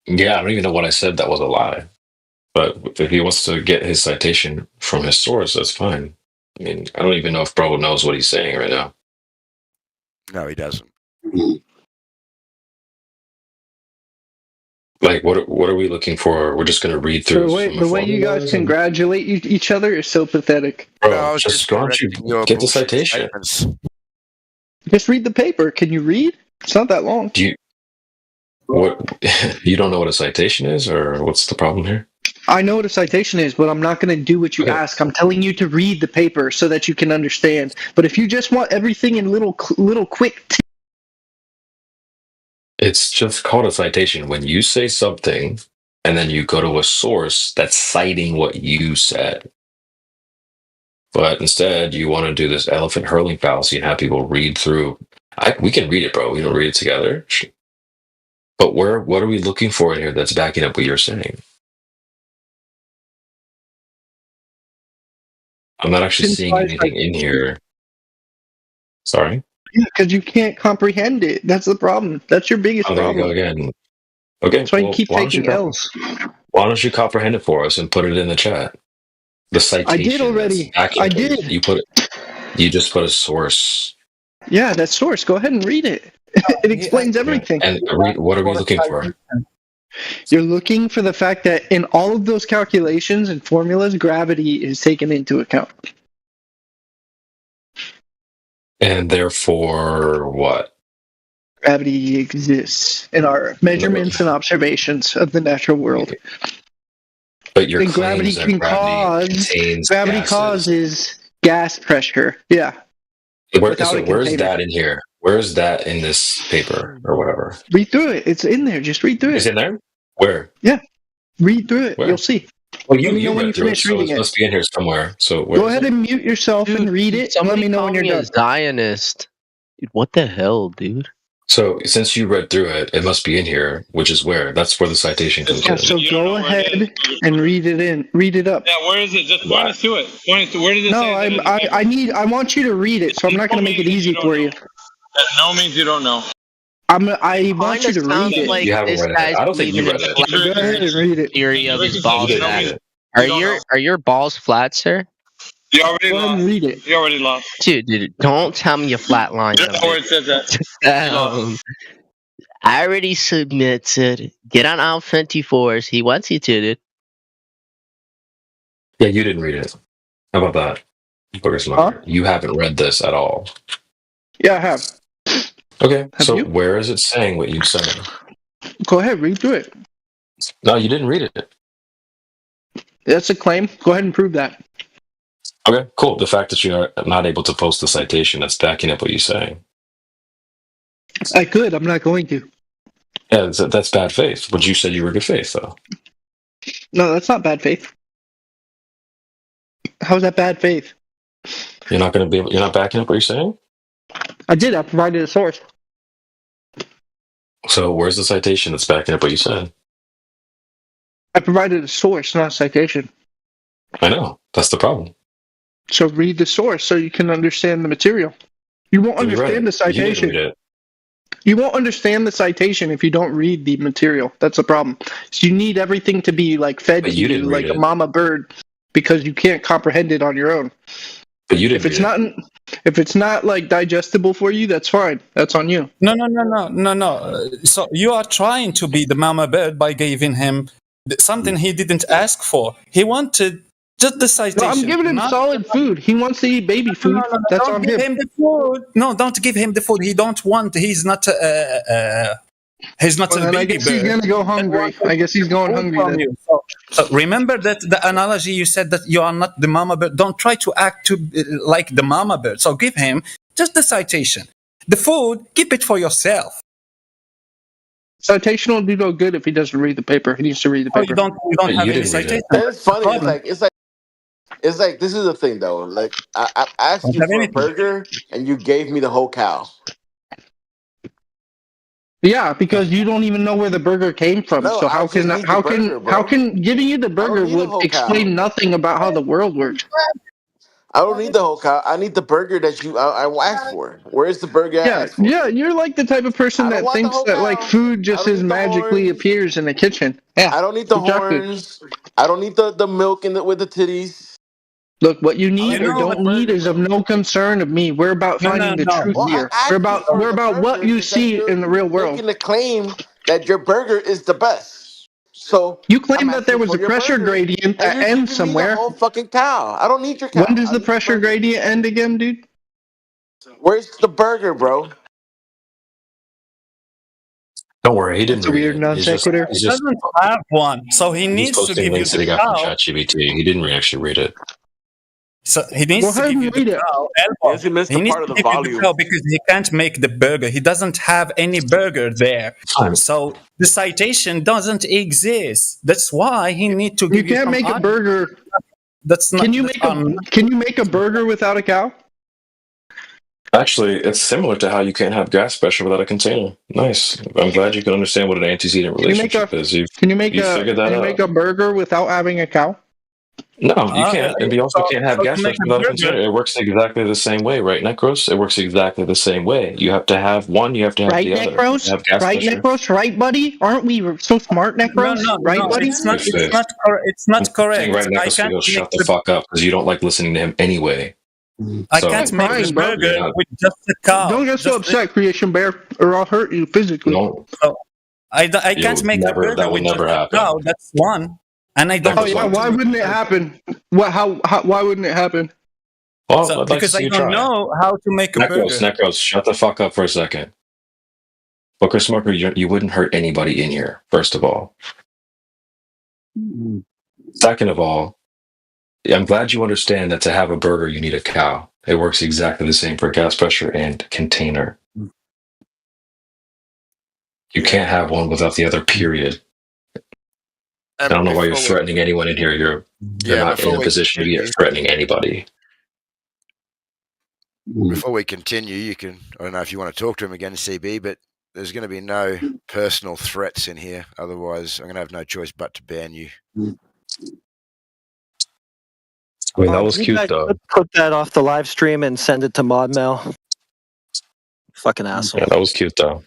Yeah, I don't even know what I said that was a lie. But if he wants to get his citation from his source, that's fine. I mean, I don't even know if Bro knows what he's saying right now. No, he doesn't. Like, what are we looking for? We're just going to read through The way you guys congratulate each other is so pathetic. Bro, just why don't you get the citation? Just read the paper. Can you read? It's not that long. Do you you don't know what a citation is, or what's the problem here? I know what a citation is, but I'm not going to do what you ask. I'm telling you to read the paper so that you can understand. But if you just want everything in little quick. It's just called a citation when you say something and then you go to a source that's citing what you said. But instead, you want to do this elephant hurling fallacy and have people read through. We can read it, bro. We don't read it together. But what are we looking for in here that's backing up what you're saying? I'm not actually seeing anything in here. Sorry? Yeah, because you can't comprehend it. That's the problem. That's your biggest There you problem. go again. Okay, That's why you keep taking L's. Why don't you comprehend it for us and put it in the chat? The citation. I did already. I did. You just put a source. Yeah, that source. Go ahead and read it. It explains everything. And what are we looking for? You're looking for the fact that in all of those calculations and formulas, gravity is taken into account. And therefore, what? Gravity exists in our measurements and observations of the natural world. But your and gravity can causes gas pressure. Yeah. Where's that in here? Where's that in this paper or whatever? Read through it. It's in there. Just read through it. It's in there? Where? Yeah. Read through it. Where? You'll see. Well, you read through it, so it must be in here somewhere. So go ahead and mute yourself and read it. Let me know when you're done. Zionist. Dude, what the hell, dude? So since you read through it, it must be in here, which is where? That's where the citation comes in. So go ahead and read it in. Read it up. Yeah, where is it? Just point us to it. Point us to where does it say? No, I want you to read it, so I'm not going to make it easy for you. That no means you don't know. I want you to read it. Like you haven't read it. I don't think you read it. Go ahead and read it. Theory of his balls flat. Are your balls flat, sir? You already lost. Read it. You already lost. Dude, don't tell me you flatline. That's where it says that. I already submitted. Get on aisle 24s. He wants you to, dude. Yeah, you didn't read it. How about that? Huh? You haven't read this at all. Yeah, I have. Okay, so where is it saying what you said? Go ahead, read through it. No, you didn't read it. That's a claim. Go ahead and prove that. Okay, cool. The fact that you're not able to post the citation, that's backing up what you're saying. I could. I'm not going to. Yeah, that's bad faith. But you said you were good faith, though. No, that's not bad faith. How's that bad faith? You're not going to be. You're not backing up what you're saying. I did. I provided a source. So where's the citation that's backing up what you said? I provided a source, not a citation. I know. That's the problem. So read the source so you can understand the material. You won't understand the citation. You won't understand the citation if you don't read the material. That's the problem. So you need everything to be like fed to you like a mama bird because you can't comprehend it on your own. But you didn't. If it's not like digestible for you, that's fine. That's on you. No. So you are trying to be the mama bird by giving him something he didn't ask for. He wanted just the citation. No, I'm giving him solid food. He wants to eat baby food. No, that's don't on give him the food. No, don't give him the food. He don't want. He's not. He's not a baby I guess bird. he's gonna go hungry. I guess he's going hungry. So remember that the analogy you said that you are not the mama bird. Don't try to act like the mama bird. So give him just the citation. The food, keep it for yourself. Citation will do no good if he doesn't read the paper. He needs to read the paper. You don't have any citation. It's funny. It's like this is the thing though. Like I asked you for a burger and you gave me the whole cow. Yeah, because you don't even know where the burger came from. No, so how can giving you the burger would explain nothing about how the world works? I don't need the whole cow. I need the burger that I asked for. Where's the burger? Yeah, you're like the type of person that thinks that like food just magically appears in the kitchen. Yeah, I don't need the horns. I don't need the milk with the titties. Look, what you need You or know, don't need is of no concern of me. We're about finding the truth Well, I here. asked you for We're the about what burger you because see in the real world. making the claim that your burger is the best. So You I'm claim that there asking was for a your pressure burger, gradient and that you're ends giving me the somewhere. whole fucking cow. I don't need your cow. When does I the need your pressure burger. gradient end again, dude? Where's the burger, bro? Don't worry, he That's didn't a read weird it. non sequitur. He doesn't have one, so he He's needs to posting give you links that the he got from cow. ChatGPT. He didn't actually read it. So he needs Well, to have give him you the read it. cow. Yes, he missed He the needs part of to the give you the volume. cow because he can't make the burger. He doesn't have any burger there. Fine. So the citation doesn't exist. That's why he need to You give you can't some make a other- burger. That's not. Can you make a burger without a cow? Actually, it's similar to how you can't have gas pressure without a container. Nice. I'm glad you can understand what an antecedent Can you make relationship is. You make figured that out. a burger without having a cow? No, you can't. And you also can't have so gas to make pressure a without a burger- container. It works exactly the same way, right, Necros? It works exactly the same way. You have to have one, you have to have Right, the other. Necros? You have gas Right, pressure. Necros? Right, buddy? Aren't we so smart, Necros? Right, buddy? It's not. Your face. It's not I'm correct. saying right, I Necros, can't go make shut the fuck up because you don't like listening to him anyway. I So, can't make the crying, bro. burger You're not- with just a cow. Don't get so Just- upset, Creation Bear, or I'll hurt you physically. Don't. I You can't would make the never- burger that would with never just happen. a cow. That's one. And I don't. Oh yeah, why wouldn't it happen? What? How? Why wouldn't it happen? Well, So- I'd like to because see I you don't try. know how to make a burger. Necros, shut the fuck up for a second. Booker Smoker, you wouldn't hurt anybody in here, first of all. Second of all, I'm glad you understand that to have a burger, you need a cow. It works exactly the same for gas pressure and container. You can't have one without the other, period. I don't know why you're threatening anyone in here. You're not in a position to be threatening anybody. Before we continue, you can, I don't know if you want to talk to him again, CB, but there's going to be no personal threats in here. Otherwise, I'm going to have no choice but to ban you. I mean, that was You cute, guys though. could put that off the live stream and send it to ModMail. Fucking asshole. Yeah, that was cute, though.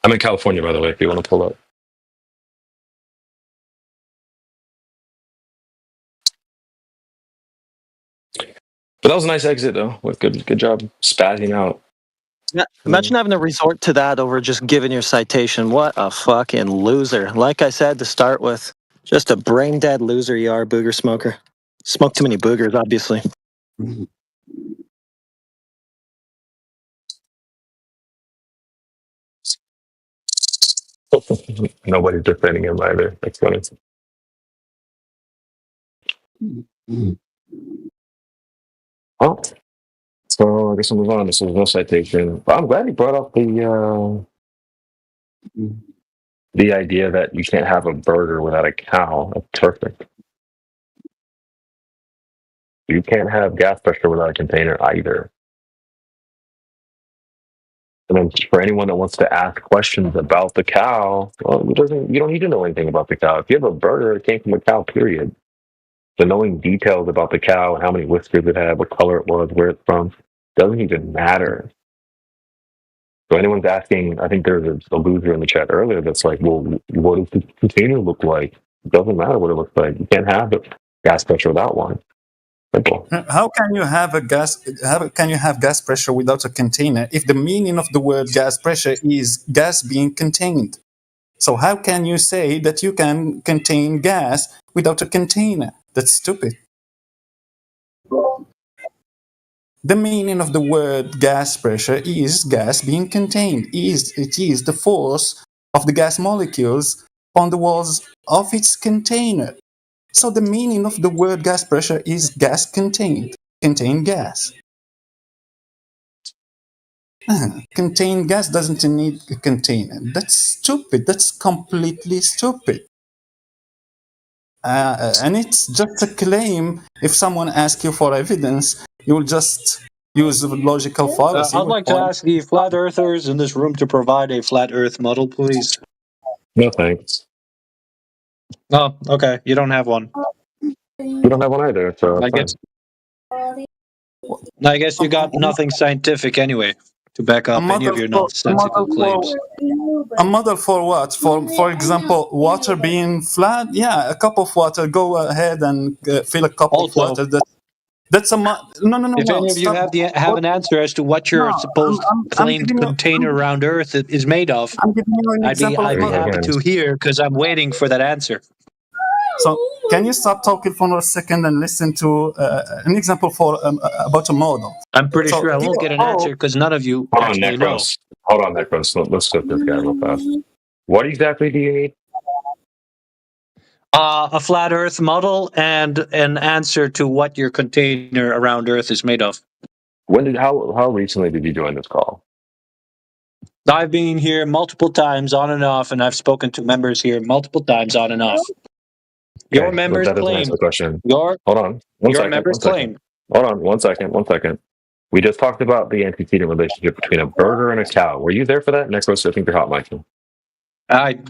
I'm in California, by the way, if you want to pull up. But that was a nice exit, though. Good job spazzing out. Yeah, imagine having to resort to that over just giving your citation. What a fucking loser. Like I said to start with, just a brain dead loser you are, booger smoker. Smoke too many boogers, obviously. Nobody's defending him either. That's funny. Well, so I guess we'll move on. This is no citation. But I'm glad he brought up the idea that you can't have a burger without a cow. That's perfect. You can't have gas pressure without a container either. And then for anyone that wants to ask questions about the cow, well, you don't need to know anything about the cow. If you have a burger, it came from a cow, period. So knowing details about the cow and how many whiskers it had, what color it was, where it's from, doesn't even matter. So anyone's asking, I think there's a loser in the chat earlier that's like, well, what does the container look like? It doesn't matter what it looks like. You can't have it gas pressure without one. Simple. How can you have can you have gas pressure without a container if the meaning of the word gas pressure is gas being contained? So how can you say that you can contain gas without a container? That's stupid. The meaning of the word gas pressure is gas being contained. It is the force of the gas molecules on the walls of its container. So the meaning of the word gas pressure is gas contained. Contain gas. Contained gas doesn't need a container. That's stupid. That's completely stupid. And it's just a claim. If someone asks you for evidence, you will just use logical fallacy. I'd like to ask the flat earthers in this room to provide a flat earth model, please. No thanks. Oh, okay. You don't have one. You don't have one either, so I guess you got nothing scientific anyway to back up any of your nonsensical claims. A model for what? For example, water being flat? Yeah, a cup of water. Go ahead and fill a cup of water. That's a no. If any of you have an answer as to what your supposed claimed container around Earth is made of, I'm giving you an example I'd be of happy to hear because I'm waiting for that answer. So, can you stop talking for a second and listen to an example for about a model? I'm pretty sure I won't get an answer because none of you Hold on, actually know. Necros. Hold on, Necros. Let's flip this guy real fast. What exactly do you need? A flat Earth model and an answer to what your container around Earth is made of. How recently did you join this call? I've been here multiple times on and off, and I've spoken to members here multiple times on and off. Your Okay, members that doesn't claim. answer the question. Hold on. One members second. claim. Hold on. One second. We just talked about the antecedent relationship between a burger and a cow. Were you there for that? Necros, I think you're hot micing.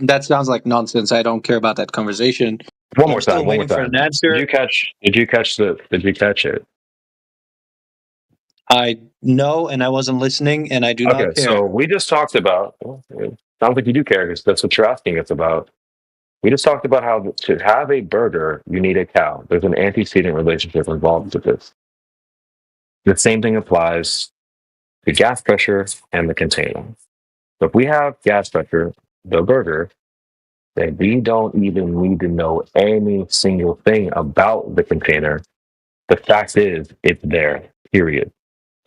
That sounds like nonsense. I don't care about that conversation. One more time. For an answer. Did you catch it? I know, and I wasn't listening, and I do not care. So we just talked about. It sounds like you do care because that's what you're asking us about. We just talked about how to have a burger, you need a cow. There's an antecedent relationship involved with this. The same thing applies to gas pressure and the container. So if we have gas pressure, the burger, then we don't even need to know any single thing about the container. The fact is, it's there, period.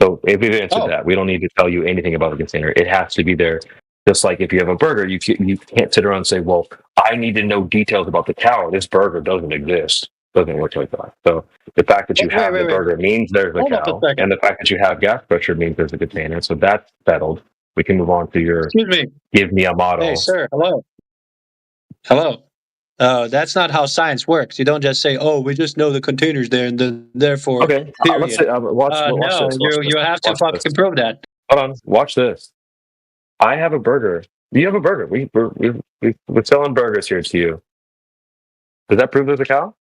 So if we've answered that, we don't need to tell you anything about the container. It has to be there. Just like if you have a burger, you can't sit around and say, well, I need to know details about the cow. This burger doesn't exist. Doesn't work like that. So the fact that you have the burger means there's a cow. And the fact that you have gas pressure means there's a container. So that's settled. We can move on to your give me a model. Hey, sir. Hello. That's not how science works. You don't just say, "Oh, we just know the container's there, and then therefore." Okay. Let's say, watch this. You have to fucking prove that. Hold on. Watch this. I have a burger. You have a burger. We're selling burgers here to you. Does that prove there's a cow?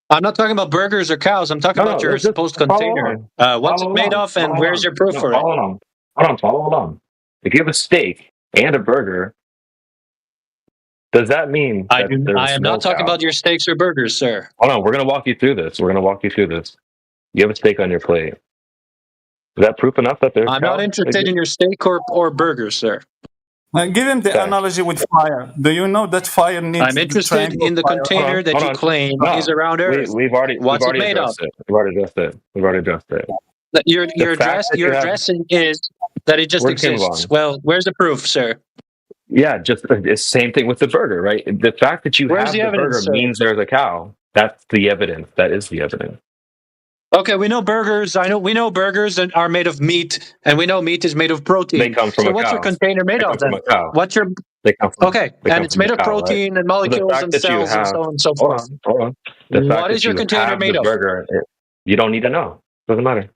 I'm not talking about burgers or cows. I'm talking about your supposed container. What's it made of, and where's your proof for it? Hold on. If you have a steak and a burger, does that mean I am not talking about your steaks or burgers, sir? Hold on. We're going to walk you through this. You have a steak on your plate. Is that proof enough that there's? I'm not interested in your steak or burgers, sir. Give him the analogy with fire. Do you know that fire needs? I'm interested in the container that you claim is around Earth. We've already addressed it. We've already addressed it. Your addressing is that it just exists. Well, where's the proof, sir? Yeah, just the same thing with the burger, right? The fact that you have the burger means there's a cow. That's the evidence. That is the evidence. Okay, we know burgers. We know burgers are made of meat, and we know meat is made of protein. They come from a cow. So what's your container made of then? What's your? They come from, and it's made of protein and molecules and cells and so on and so forth. Hold on. What is your container made of? Burger, you don't need to know. Doesn't matter.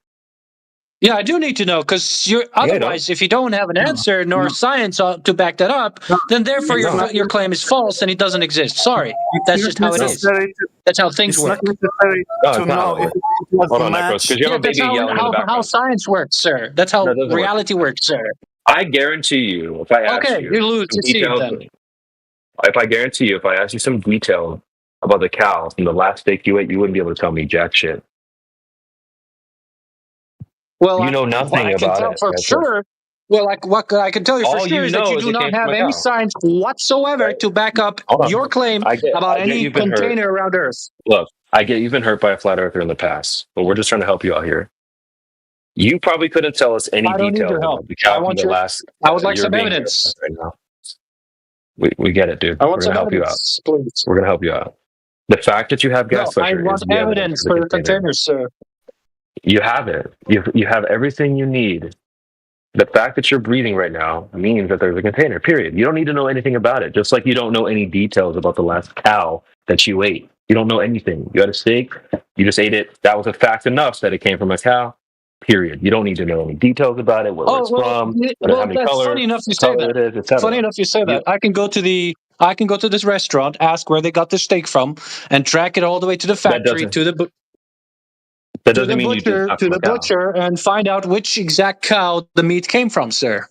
Yeah, I do need to know because otherwise, if you don't have an answer nor science to back that up, then therefore your claim is false and it doesn't exist. Sorry, that's just how it is. That's how things work. To know if it was a match. That's how science works, sir. That's how reality works, sir. I guarantee you, if I ask you lose. If I guarantee you, if I ask you some detail about the cow from the last steak you ate, you wouldn't be able to tell me jack shit. Well, you know nothing about it. For sure. Well, what I can tell you for sure is that you do not have any science whatsoever to back up your claim about any container around Earth. Look, I get you've been hurt by a flat earther in the past, but we're just trying to help you out here. You probably couldn't tell us any details about the cow from the last. I would like some evidence. Right now. We get it, dude. I want some evidence, please. We're gonna help you out. The fact that you have gas pressure. I want evidence for the containers, sir. You have it. You have everything you need. The fact that you're breathing right now means that there's a container, period. You don't need to know anything about it, just like you don't know any details about the last cow that you ate. You don't know anything. You had a steak, you just ate it. That was a fact enough that it came from a cow, period. You don't need to know any details about it, where it's from, how many colors, funny enough you say that. Funny enough you say that. I can go to this restaurant, ask where they got the steak from, and track it all the way to the factory, to the butcher, and find out which exact cow the meat came from, sir.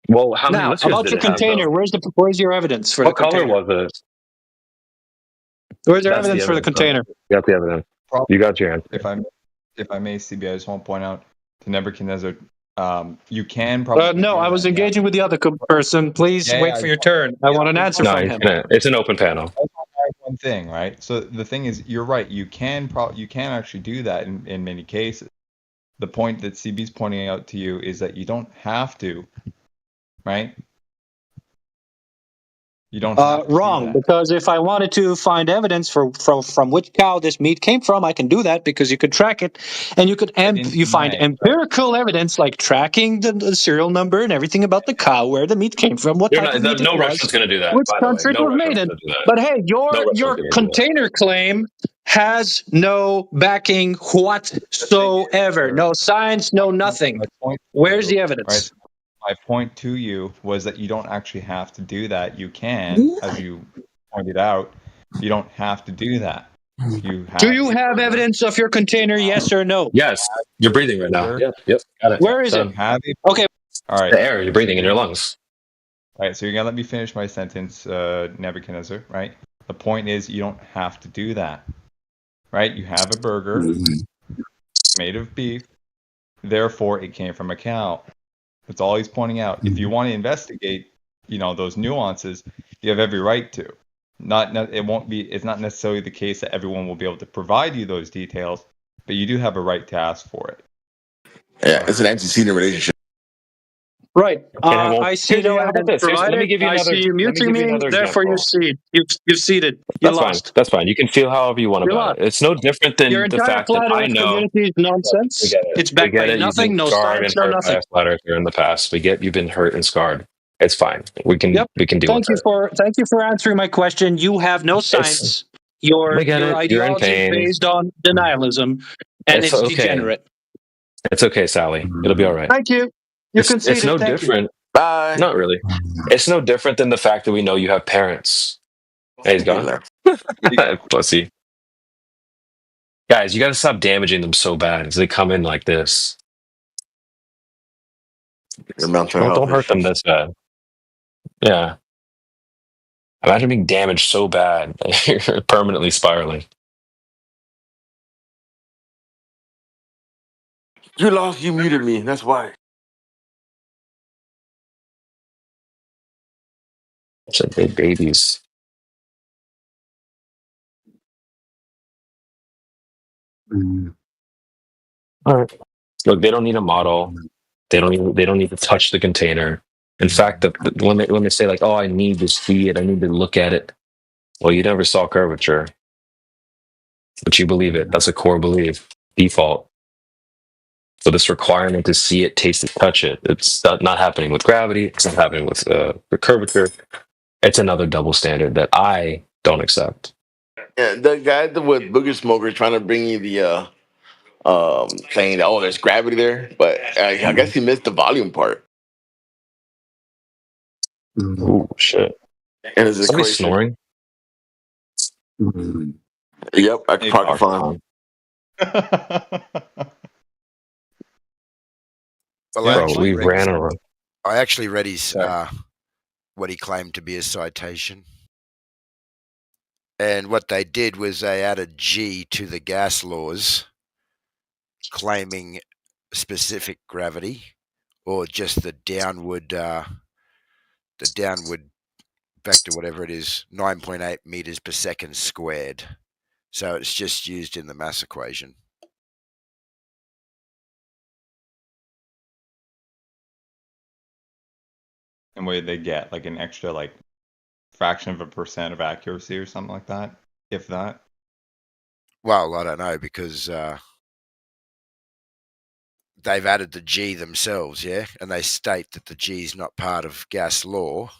Well, how many about your container? Where's your evidence for what the container? What color was Where's there That's the evidence for the container? You got the evidence. You got your answer. If I may, CB, I just want to point out to Nebuchadnezzar, you can probably. No, I was engaging with the other person. Please wait for your turn. I want an answer from him. It's an open panel. One thing, right? So the thing is, you're right. You can actually do that in many cases. The point that CB's pointing out to you is that you don't have to, right? You don't have to wrong, because if I wanted to find evidence from which cow this meat came from, I can do that because you could track it, and you could you find empirical evidence like tracking the serial number and everything about the cow, where the meat came from, what type of meat no it restaurant's was, going to do that. which By the way, country it no was made in. restaurant's gonna do that. But hey, No your restaurant's gonna do container claim has no backing whatsoever, no science, no nothing. Where's the evidence? Right. My point to you was that you don't actually have to do that. You can, as you pointed out, you don't have to do that. Do you have evidence of your container? Yes or no? Yes, you're breathing right now. Yep, got it. Where is it? Okay. All right. The air you're breathing in your lungs. All right, so you're gonna let me finish my sentence, Nebuchadnezzar. Right. The point is, you don't have to do that. Right. You have a burger made of beef, therefore it came from a cow. That's all he's pointing out. If you want to investigate, those nuances, you have every right to. It's not necessarily the case that everyone will be able to provide you those details, but you do have a right to ask for it. Yeah, it's an antecedent relationship. Right. I see no evidence provided. I see you muting me. Therefore, you cede. You've ceded. You lost. Fine. That's fine. You can feel however you want about it. It's no different than your the fact that I know community is nonsense. It's backed by nothing. No science. No nothing. Flat earther in the past. We get you've been hurt and scarred. It's fine. We can deal with it. Thank you for answering my question. You have no science. Your ideology is based on denialism, and it's degenerate. It's okay, Sally. It'll be all right. Thank you. You conceded. It's no different. Bye. Not really. It's no different than the fact that we know you have parents. Hey, he's gone. Pussy. Guys, you got to stop damaging them so bad as they come in like this. Don't hurt them this bad. Yeah. Imagine being damaged so bad that you're permanently spiraling. You muted me. That's why. Such big babies. All right. Look, they don't need a model. They don't need to touch the container. In fact, when they say like, "Oh, I need to see it. I need to look at it," well, you never saw curvature, but you believe it. That's a core belief, default. So this requirement to see it, taste it, touch it, it's not happening with gravity. It's not happening with the curvature. It's another double standard that I don't accept. Yeah, the guy with Booger Smoker trying to bring you the saying that there's gravity there, but I guess he missed the volume part. Ooh, shit! And is it somebody snoring? Yep, I can probably find. Well, we ran around. I actually read his what he claimed to be a citation. And what they did was they added G to the gas laws, claiming specific gravity or just the downward vector, whatever it is, 9.8 meters per second squared. So it's just used in the mass equation. And what did they get? Like an extra fraction of a percent of accuracy or something like that, if that? Well, I don't know, because they've added the G themselves, yeah? And they state that the G is not part of gas law.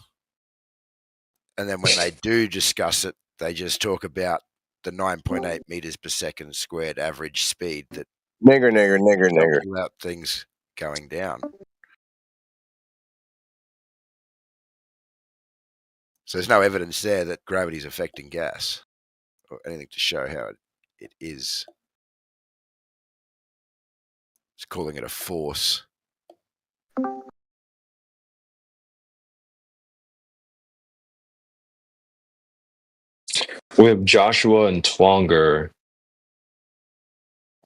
And then when they do discuss it, they just talk about the 9.8 meters per second squared average speed that nigger without things going down. So there's no evidence there that gravity is affecting gas or anything to show how it is. It's calling it a force. We have Joshua and Twonger.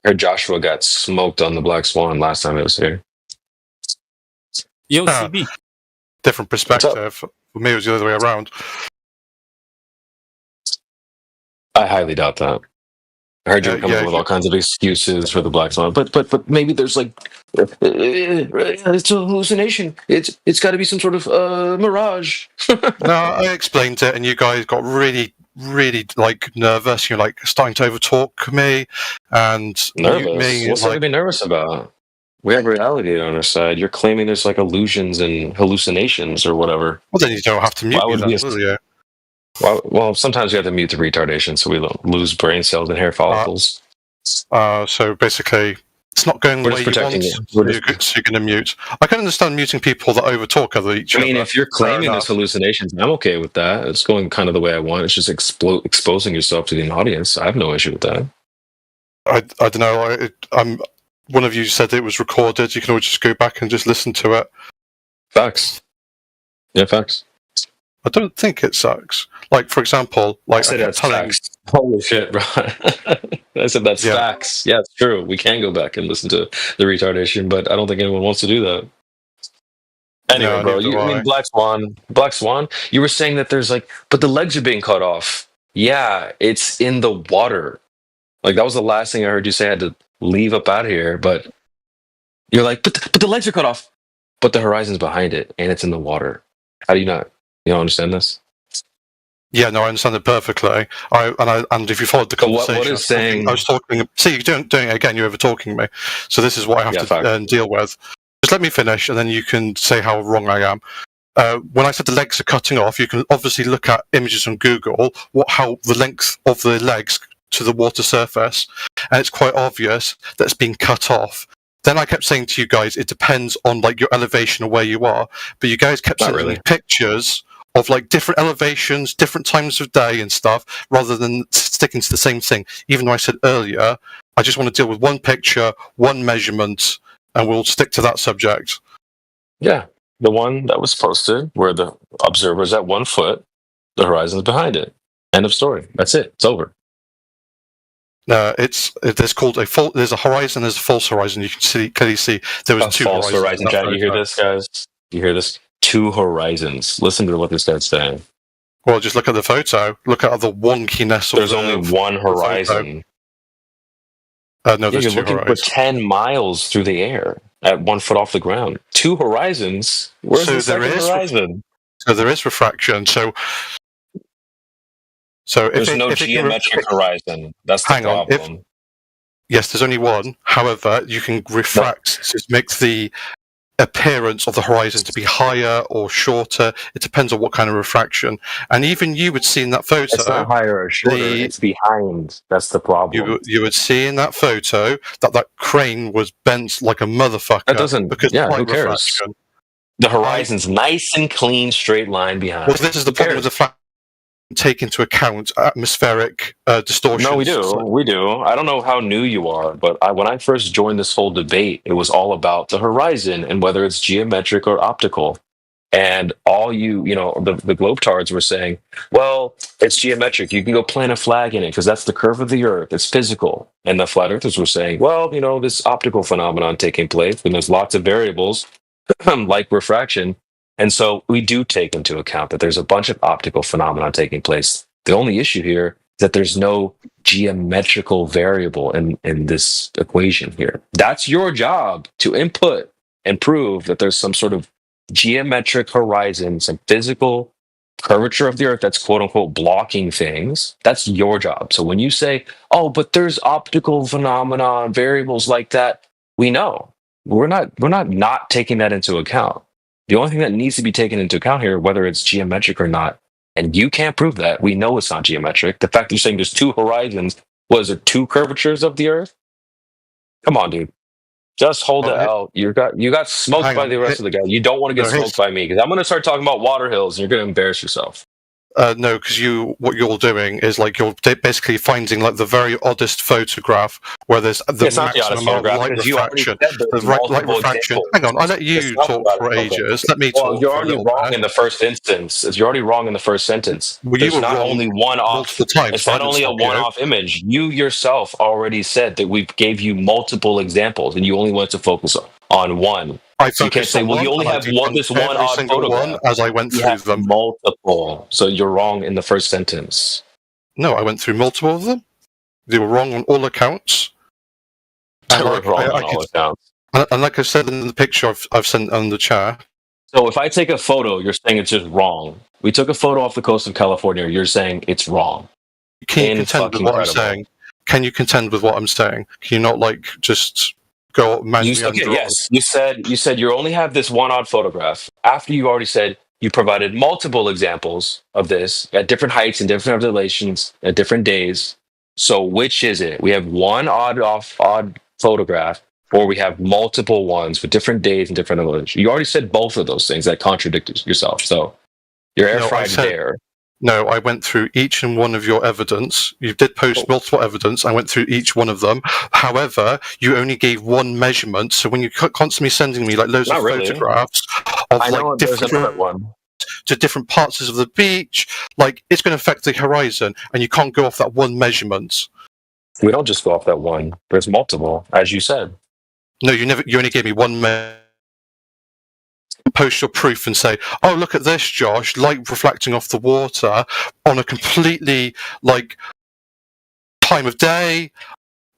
I heard Joshua got smoked on the Black Swan last time it was here. Yo, CB. Different perspective. For me, it was the other way around. I highly doubt that. I heard you were coming up with all kinds of excuses for the Black Swan, but maybe there's like it's a hallucination. It's got to be some sort of mirage. No, I explained it, and you guys got really like nervous. You're like starting to overtalk me, and nervous. What's there to be nervous about? We have reality on our side. You're claiming there's like illusions and hallucinations or whatever. Well, then you don't have to mute me, then, will you? Well, sometimes you have to mute the retardation so we don't lose brain cells and hair follicles. So basically, it's not going the way you want. So you're going to mute. I can understand muting people that overtalk each other. I mean, if you're claiming there's hallucinations, I'm okay with that. It's going kind of the way I want. It's just exposing yourself to the audience. I have no issue with that. I don't know. One of you said it was recorded. You can always just go back and just listen to it. Facts. Yeah, facts. I don't think it sucks. Like, for example, like I said that's facts. Holy shit, bro. I said that's facts. Yeah, it's true. We can go back and listen to the retardation, but I don't think anyone wants to do that. Anyway, bro, I mean, Black Swan, you were saying that there's like, but the legs are being cut off. Yeah, it's in the water. Like, that was the last thing I heard you say. I had to leave up out of here, but you're like, but the legs are cut off, but the horizon's behind it, and it's in the water. How do you not? You don't understand this? Yeah, no, I understand it perfectly. And if you followed the conversation, what is saying? I was talking. See, you're doing it again. You're over talking me. So this is what I have to deal with. Just let me finish, and then you can say how wrong I am. When I said the legs are cutting off, you can obviously look at images on Google. How the length of the legs to the water surface, and it's quite obvious that it's been cut off. Then I kept saying to you guys, it depends on like your elevation or where you are. But you guys kept sending me pictures of like different elevations, different times of day and stuff, rather than sticking to the same thing. Even though I said earlier, I just want to deal with one picture, one measurement, and we'll stick to that subject. Yeah, the one that was posted where the observer's at 1 foot, the horizon's behind it. End of story. That's it. It's over. There's called there's a horizon, there's a false horizon. You can clearly see there was two false horizons. Chat. You hear this, guys? You hear this? 2 horizons. Listen to what this guy's saying. Well, just look at the photo. Look at the wonkiness. There's only one horizon. No, there's 2 looking horizons. for 10 miles through the air at 1 foot off the ground. 2 horizons. Where's the second horizon? So there is refraction. So there's no geometric horizon. That's the problem. Yes, there's only one. However, you can refract to make the appearance of the horizon to be higher or shorter. It depends on what kind of refraction. And even you would see in that photo. It's not higher or shorter. It's behind. That's the problem. You would see in that photo that crane was bent like a motherfucker. That doesn't. Because who cares? Refraction. The horizon's nice and clean, straight line behind. Well, this is the problem with the flat. Take into account atmospheric distortions. No, we do. I don't know how new you are, but when I first joined this whole debate, it was all about the horizon and whether it's geometric or optical. And all the globetards were saying, well, it's geometric. You can go plant a flag in it because that's the curve of the earth. It's physical. And the flat earthers were saying, well, this optical phenomenon taking place, and there's lots of variables like refraction. And so we do take into account that there's a bunch of optical phenomena taking place. The only issue here is that there's no geometrical variable in this equation here. That's your job to input and prove that there's some sort of geometric horizon, some physical curvature of the earth that's quote unquote blocking things. That's your job. So when you say, oh, but there's optical phenomena and variables like that, we know. We're not taking that into account. The only thing that needs to be taken into account here, whether it's geometric or not, and you can't prove that. We know it's not geometric. The fact that you're saying there's 2 horizons, was there 2 curvatures of the earth? Come on, dude. Just hold it out. You got smoked by the rest of the guys. You don't want to get smoked by me because I'm going to start talking about water hills and you're going to embarrass yourself. No, because what you're doing is like you're basically finding like the very oddest photograph where there's the It's not the maximum oddest amount of photograph light because you already refraction. said there's Light multiple refraction. examples. Hang on, I let you It's not talk the for oddest ages. photograph. Let me Well, talk you're for a already little wrong bit. in the first instance. You're already wrong in the first sentence. Well, you There's were not wrong only one-off. multiple times. It's not only a one-off image. You yourself already said that we gave you multiple examples, and you only want to focus on one. I So you can't focused say, on well, one, you only and I have one, this debunked one every odd single photograph. one as I went You through have them. multiple. So you're wrong in the first sentence. No, I went through multiple of them. They were wrong on all accounts. And like, wrong on all accounts. And like I said in the picture I've sent on the chat. So if I take a photo, you're saying it's just wrong. We took a photo off the coast of California. You're saying it's wrong. Can you contend with what I'm saying? Can you contend with what I'm saying? Can you not like just go manually Okay, under? yes. You said you only have this one odd photograph. After you already said you provided multiple examples of this at different heights and different relations at different days. So which is it? We have one odd photograph, or we have multiple ones with different days and different relations. You already said both of those things that contradict yourself. So you're air fried there. No, I went through each and one of your evidence. You did post multiple evidence. I went through each one of them. However, you only gave one measurement. So when you're constantly sending me like loads of photographs of like different parts of the beach, like it's going to affect the horizon, and you can't go off that one measurement. We don't just go off that one. There's multiple, as you said. No, you never. You only gave me one measurement. Post your proof and say, "Oh, look at this, Josh! Light reflecting off the water on a completely like time of day,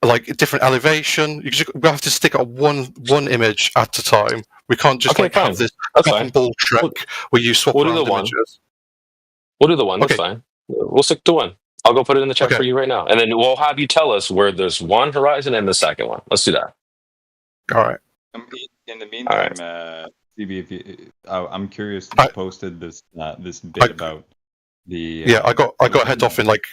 like a different elevation." We have to stick at one image at a time. We can't just have this ball trick where you swap around images. We'll do the one. That's fine. We'll stick to one. I'll go put it in the chat for you right now, and then we'll have you tell us where there's one horizon and the second one. Let's do that. All right. In the meantime, CB, I'm curious. You posted this bit about the. I got head off in like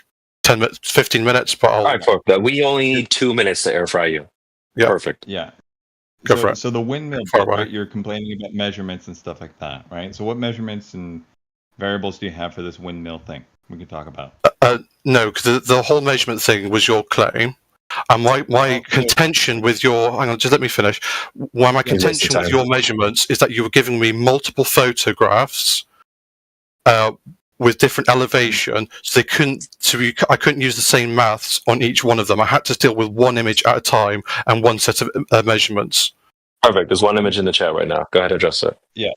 10 minutes, 15 minutes, but all right, perfect. We only need 2 minutes to air fry you. Yeah, perfect. Yeah. Go for it. So the windmill, right, you're complaining about measurements and stuff like that, right? So what measurements and variables do you have for this windmill thing? We can talk about. No, because the whole measurement thing was your claim. And my contention with your... Hang on, just let me finish. My contention with your measurements is that you were giving me multiple photographs with different elevation, so I couldn't use the same maths on each one of them. I had to deal with one image at a time and one set of measurements. Perfect. There's one image in the chat right now. Go ahead and address it. Yeah,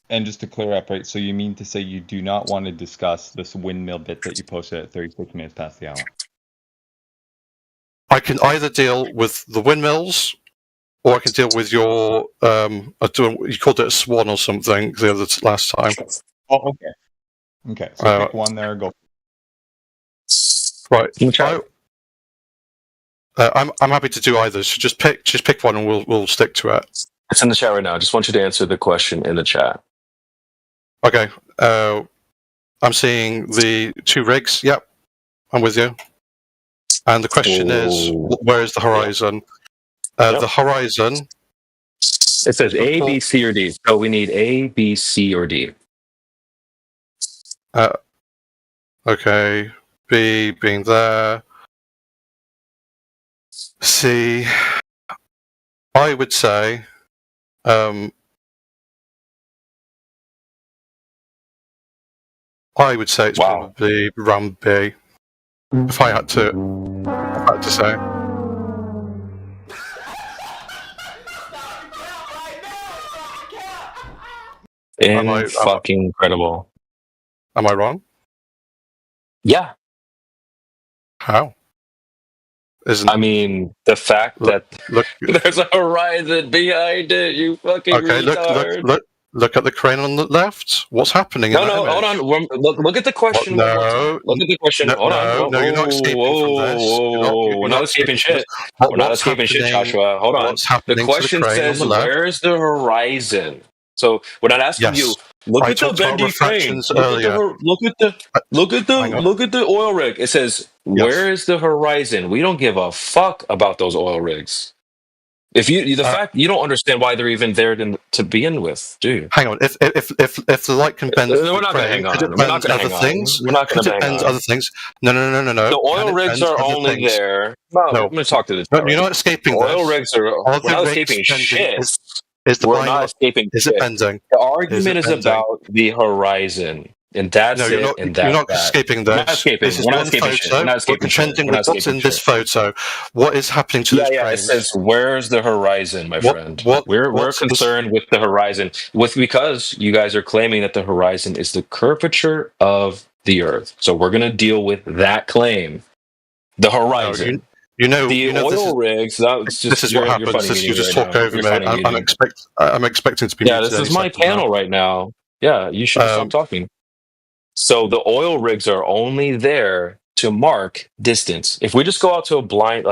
and just to clear up, right? So you mean to say you do not want to discuss this windmill bit that you posted at 36 minutes past the hour? I can either deal with the windmills, or I can deal with your you called it a swan or something last time. Oh, okay. Okay, so pick one there. Go. Right. I'm happy to do either. So just pick one, and we'll stick to it. It's in the chat right now. I just want you to answer the question in the chat. Okay. I'm seeing the 2 rigs. Yep, I'm with you. And the question is, where is the horizon? The horizon. It says A, B, C, or D. So we need A, B, C, or D. Okay. B being there. C. I would say. I would say it's probably around B. If I had to say. Fucking incredible. Am I wrong? Yeah. How? I mean, the fact that there's a horizon behind it, you fucking retard. Look at the crane on the left. What's happening? No, hold on. Look at the question. Look at the question. Hold on. No, you're not escaping from this. We're not escaping shit. We're not escaping shit, Joshua. Hold on. The question says, "Where's the horizon?" So we're not asking you. Look at the bendy crane. Look at the oil rig. It says, "Where is the horizon?" We don't give a fuck about those oil rigs. If the fact you don't understand why they're even there to begin with, do you? Hang on. If the light can bend, we're not going to hang on. We're not going to hang on. We're not going to hang on. Other things. No. The oil rigs are only there. No, I'm going to talk to the. You're not escaping. Oil rigs are. We're not escaping shit. We're not escaping. Is it bending? The argument is about the horizon. And that's you're not, you're not escaping those. We're not escaping. This is We're not one escaping photo. shit. We're not escaping shit. What's in this photo? What is happening to those It frames? says, "Where's the horizon, my friend?" We're concerned with the horizon, because you guys are claiming that the horizon is the curvature of the Earth. So we're going to deal with that claim. The horizon. The oil rigs. This is what happens. You just talk over me. I'm expecting to be. Yeah, this is my panel right now. Yeah, you should stop talking. So the oil rigs are only there to mark distance. If we just go out to a blind,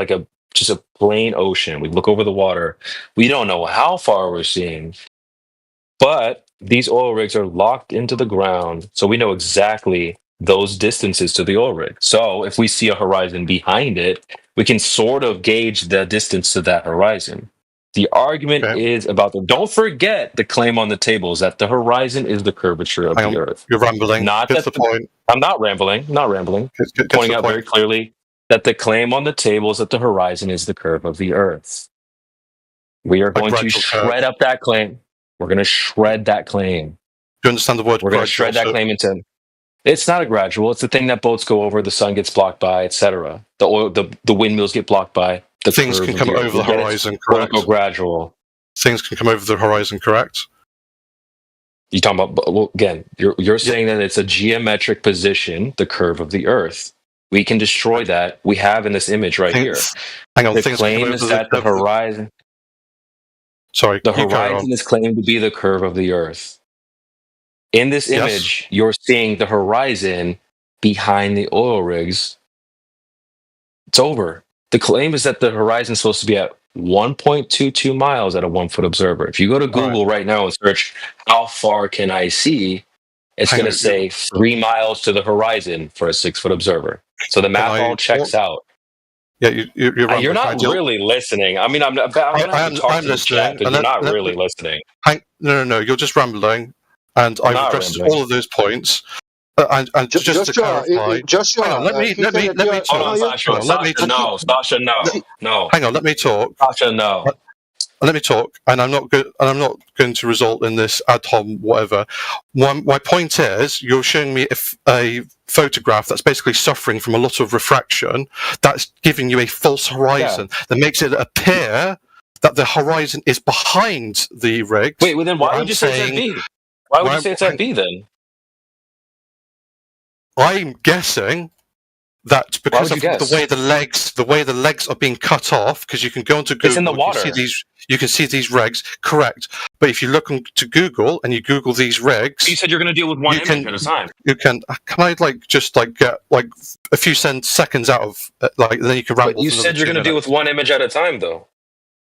just a plain ocean, we look over the water, we don't know how far we're seeing. But these oil rigs are locked into the ground, so we know exactly those distances to the oil rig. So if we see a horizon behind it, we can sort of gauge the distance to that horizon. The argument is about don't forget the claim on the table is that the horizon is the curvature of the Earth. You're rambling. That's the point. I'm not rambling. Pointing out very clearly that the claim on the table is that the horizon is the curve of the Earth. We are going to shred up that claim. We're going to shred that claim. Do you understand the word? We're going to shred that claim into. It's not a gradual. It's the thing that boats go over, the sun gets blocked by, etc. The windmills get blocked by. The things can come over the horizon, correct? Gradual. Things can come over the horizon, correct? You're talking about again. You're saying that it's a geometric position, the curve of the Earth. We can destroy that. We have in this image right here. Hang on. The claim is that the horizon. Sorry, the horizon is claimed to be the curve of the Earth. In this image, you're seeing the horizon behind the oil rigs. It's over. The claim is that the horizon is supposed to be at 1.22 miles at a 1 foot observer. If you go to Google right now and search how far can I see, it's going to say 3 miles to the horizon for a 6 foot observer. So the math all checks out. Yeah, you're not really listening. I mean, I'm listening, but you're not really listening. No. You're just rambling, and I've addressed all of those points. And just to clarify, let me talk. Sasha, no. Hang on, let me talk. Sasha, no. Let me talk, and I'm not going to result in this ad hom whatever. My point is, you're showing me a photograph that's basically suffering from a lot of refraction. That's giving you a false horizon that makes it appear that the horizon is behind the rigs. Wait, well then why would you say it's at B? Why would you say it's at B then? I'm guessing that because of the way the legs are being cut off, because you can go onto Google, it's in the water. You can see these regs, correct? But if you look to Google and you Google these regs, you said you're going to deal with one image at a time. You can. Can I get a few seconds out of then you can ramble. But you said you're going to deal with one image at a time, though.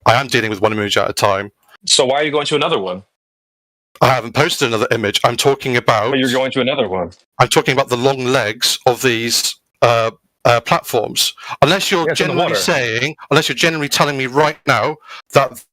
I am dealing with one image at a time. So why are you going to another one? I haven't posted another image. I'm talking about. But you're going to another one. I'm talking about the long legs of these platforms. Unless you're generally telling me right now that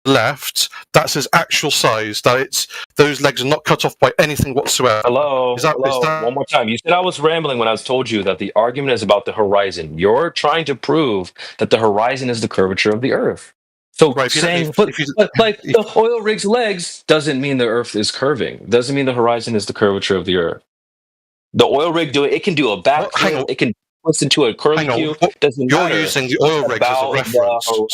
left, that's its actual size. That those legs are not cut off by anything whatsoever. Hello. One more time. You said I was rambling when I told you that the argument is about the horizon. You're trying to prove that the horizon is the curvature of the Earth. So saying, but the oil rig's legs doesn't mean the Earth is curving. Doesn't mean the horizon is the curvature of the Earth. The oil rig it can do a backflip. It can twist into a curlicue. You're using the oil rig as a reference, so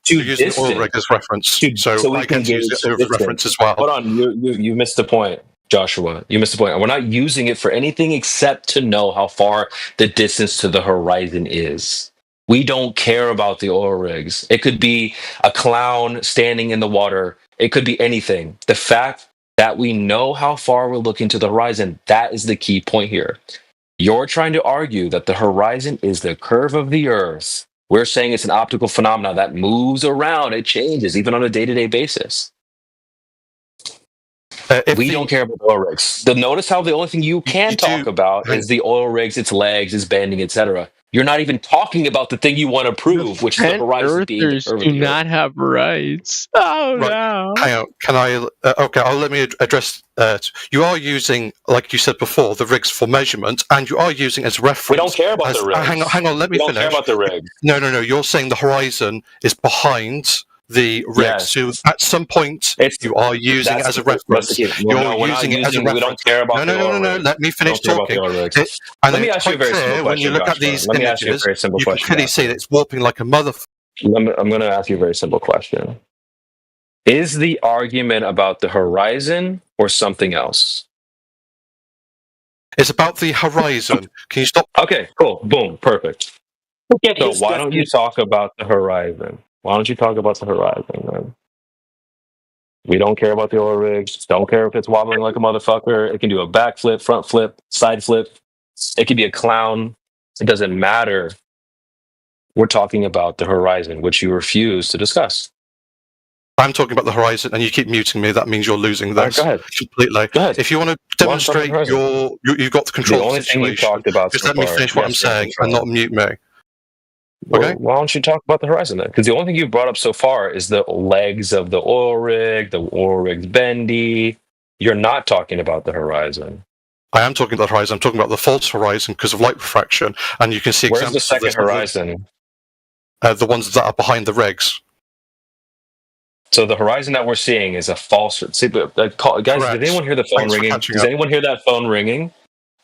you're using the oil rig as reference. So I can use it as a reference as well. Hold on, you missed the point, Joshua. You missed the point. We're not using it for anything except to know how far the distance to the horizon is. We don't care about the oil rigs. It could be a clown standing in the water. It could be anything. The fact that we know how far we're looking to the horizon, that is the key point here. You're trying to argue that the horizon is the curve of the Earth. We're saying it's an optical phenomenon that moves around. It changes, even on a day-to-day basis. We don't care about the oil rigs. Notice how the only thing you can talk about is the oil rigs, its legs, its bending, etc. You're not even talking about the thing you want to prove, which is the horizon being the Earthers curve of do the not have rights. Oh Right. no! Hang on. Can I? Okay, let me address. You are using, like you said before, the rigs for measurement, and you are using as reference. We don't care about the rigs. Hang on. Let me finish. We don't care about the rigs. No. You're saying the horizon is behind the rigs. Yes. So at some point, you are using it as a reference. You're using it as a reference. We don't care about No. Let me finish talking. Let me ask you a very simple question. When you look at these images, you can clearly see that it's warping like a mother. I'm going to ask you a very simple question. Is the argument about the horizon or something else? It's about the horizon. Can you stop? Okay, cool. Boom. Perfect. So why don't you talk about the horizon? Why don't you talk about the horizon, then? We don't care about the oil rigs. Don't care if it's wobbling like a motherfucker. It can do a backflip, front flip, side flip. It could be a clown. It doesn't matter. We're talking about the horizon, which you refuse to discuss. I'm talking about the horizon, and you keep muting me. That means you're losing this Go ahead. completely. Go ahead. If you want to demonstrate you've got the control of the situation, just let me finish what I'm saying and not mute me. Okay. Why don't you talk about the horizon then? Because the only thing you've brought up so far is the legs of the oil rig, the oil rig's bendy. You're not talking about the horizon. I am talking about the horizon. I'm talking about the false horizon because of light refraction, and you can see Where's the examples second of this. horizon? The ones that are behind the rigs. So the horizon that we're seeing is a false. See, guys, did anyone hear the phone ringing? Does anyone hear that phone ringing?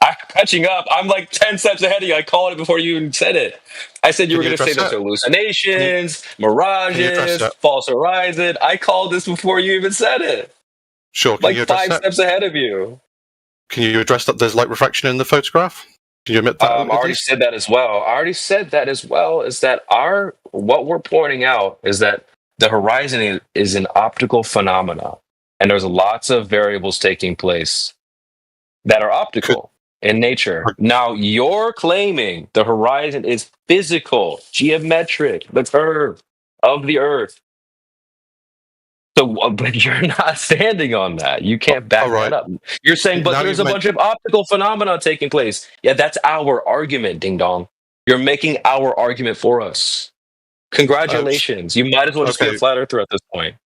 I'm catching up. I'm like 10 steps ahead of you. I called it before you even said it. I said you were going to say there's hallucinations, mirages, false horizon. I called this before you even said it. Sure. Like 5 steps ahead of you. Can you address that there's light refraction in the photograph? Can you admit that? I already said that as well. Is that what we're pointing out is that the horizon is an optical phenomena, and there's lots of variables taking place that are optical in nature. Now, you're claiming the horizon is physical, geometric, the curve of the Earth. So, but you're not standing on that. You can't back that up. You're saying, but there's a bunch of optical phenomena taking place. Yeah, that's our argument, ding dong. You're making our argument for us. Congratulations. You might as well just be a flat earther at this point.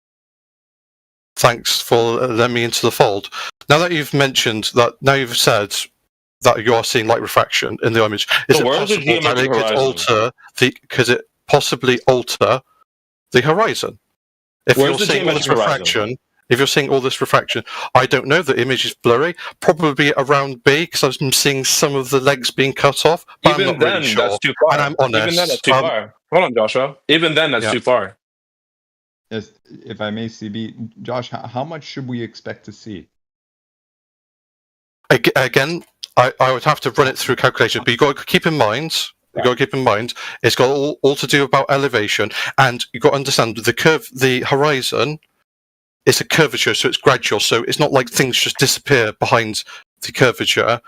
Thanks for letting me into the fold. Now that you've mentioned that, now you've said that you are seeing light refraction in the image, is it possible that it could alter could it possibly alter the horizon? If you're seeing all this refraction, I don't know. The image is blurry. Probably around B because I'm seeing some of the legs being cut off. But Even I'm not then, really sure. that's too far. And I'm honest. Even then, that's too far. Hold on, Joshua. Even then, that's too far. Yes, if I may, CB, Josh, how much should we expect to see? Again, I would have to run it through calculation, but you've got to keep in mind. It's got all to do about elevation, and you've got to understand the horizon is a curvature, so it's gradual. So it's not like things just disappear behind the curvature.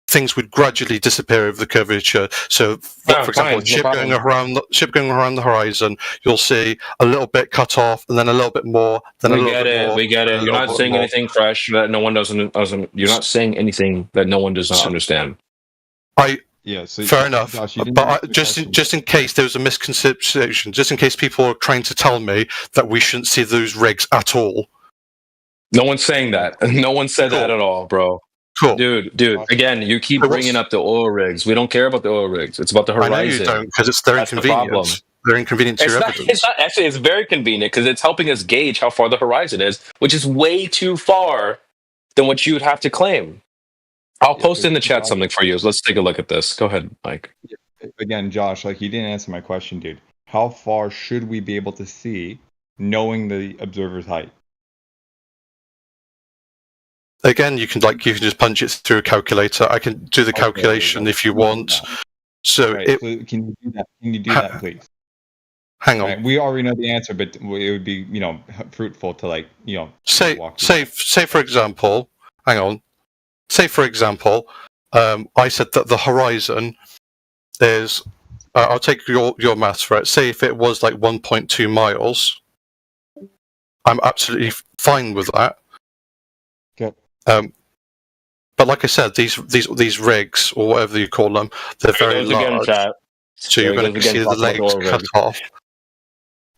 Things would gradually disappear over the curvature. So, for example, ship going around the horizon, you'll see a little bit cut off, and then a little bit more. Then We get it. You're not saying anything fresh that no one doesn't. You're not saying anything that no one does not understand. Fair enough. Josh, but just in case there was a misconception, just in case people are trying to tell me that we shouldn't see those rigs at all. No one's saying that. No one said that at all, bro. Cool. Dude, again, you keep bringing up the oil rigs. We don't care about the oil rigs. It's about the horizon. I know you don't, because they're inconvenient. They're inconvenient to your evidence. It's not, actually, it's very convenient, because it's helping us gauge how far the horizon is, which is way too far than what you would have to claim. I'll post in the chat something for you. Let's take a look at this. Go ahead, Mike. Again, Josh, you didn't answer my question, dude. How far should we be able to see knowing the observer's height? Again, you can just punch it through a calculator. I can do the calculation if you want. So can you do that? Can you do that, please? Hang on. We already know the answer, but it would be fruitful to say for example. Hang on. Say for example, I said that the horizon is. I'll take your maths for it. Say if it was like 1.2 miles, I'm absolutely fine with that. Okay. But like I said, these rigs or whatever you call them, they're very large. So you're going to see the legs cut off.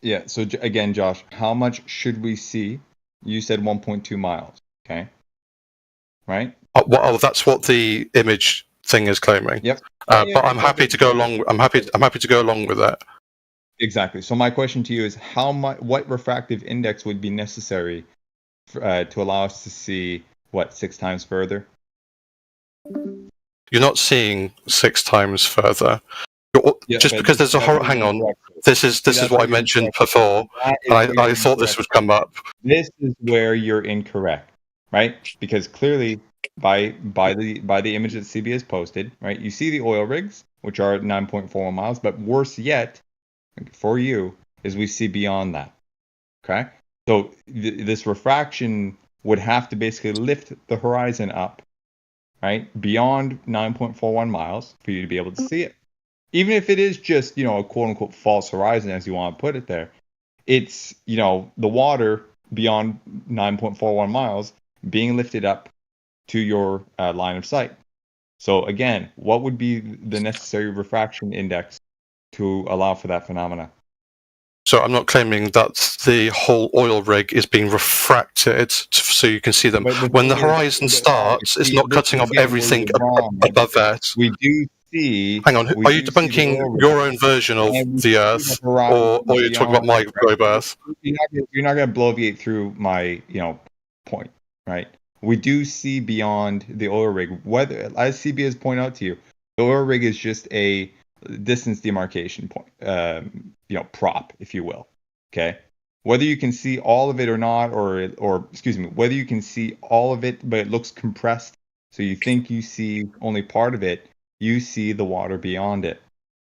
Yeah. So again, Josh, how much should we see? You said 1.2 miles. Okay. Right. Well, that's what the image thing is claiming. Yep. But I'm happy to go along. I'm happy to go along with that. Exactly. So my question to you is, what refractive index would be necessary to allow us to see 6 times further? You're not seeing 6 times further. Just because there's a hang on. This is what I mentioned before, and I thought this would come up. This is where you're incorrect, right? Because clearly, by the image that CB has posted, right, you see the oil rigs, which are at 9.41 miles, but worse yet, for you, is we see beyond that. Okay, so this refraction would have to basically lift the horizon up, right, beyond 9.41 miles for you to be able to see it. Even if it is just, a quote-unquote false horizon, as you want to put it there, it's, the water beyond 9.41 miles being lifted up to your line of sight. So again, what would be the necessary refraction index to allow for that phenomena? So I'm not claiming that the whole oil rig is being refracted so you can see them. When the horizon starts, it's not cutting off everything above that. We do see... Hang on, are you debunking your own version of the Earth, or are you talking about my globe Earth? You're not going to bloviate through my, point, right? We do see beyond the oil rig. Whether, as CB has pointed out to you, the oil rig is just a distance demarcation point, prop, if you will. Okay, whether you can see all of it or not, or excuse me, whether you can see all of it but it looks compressed, so you think you see only part of it, you see the water beyond it.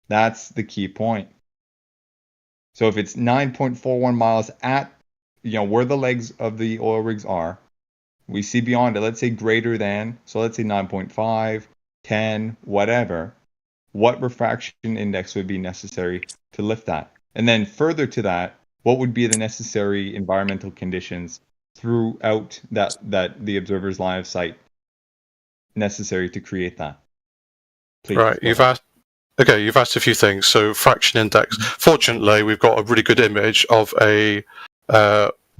That's the key point. So if it's 9.41 miles at where the legs of the oil rigs are, we see beyond it, let's say greater than, so let's say 9.5, 10, whatever. What refraction index would be necessary to lift that? And then further to that, what would be the necessary environmental conditions throughout that the observer's line of sight necessary to create that? Please, right, you've asked a few things. So fraction index. Fortunately, we've got a really good image of a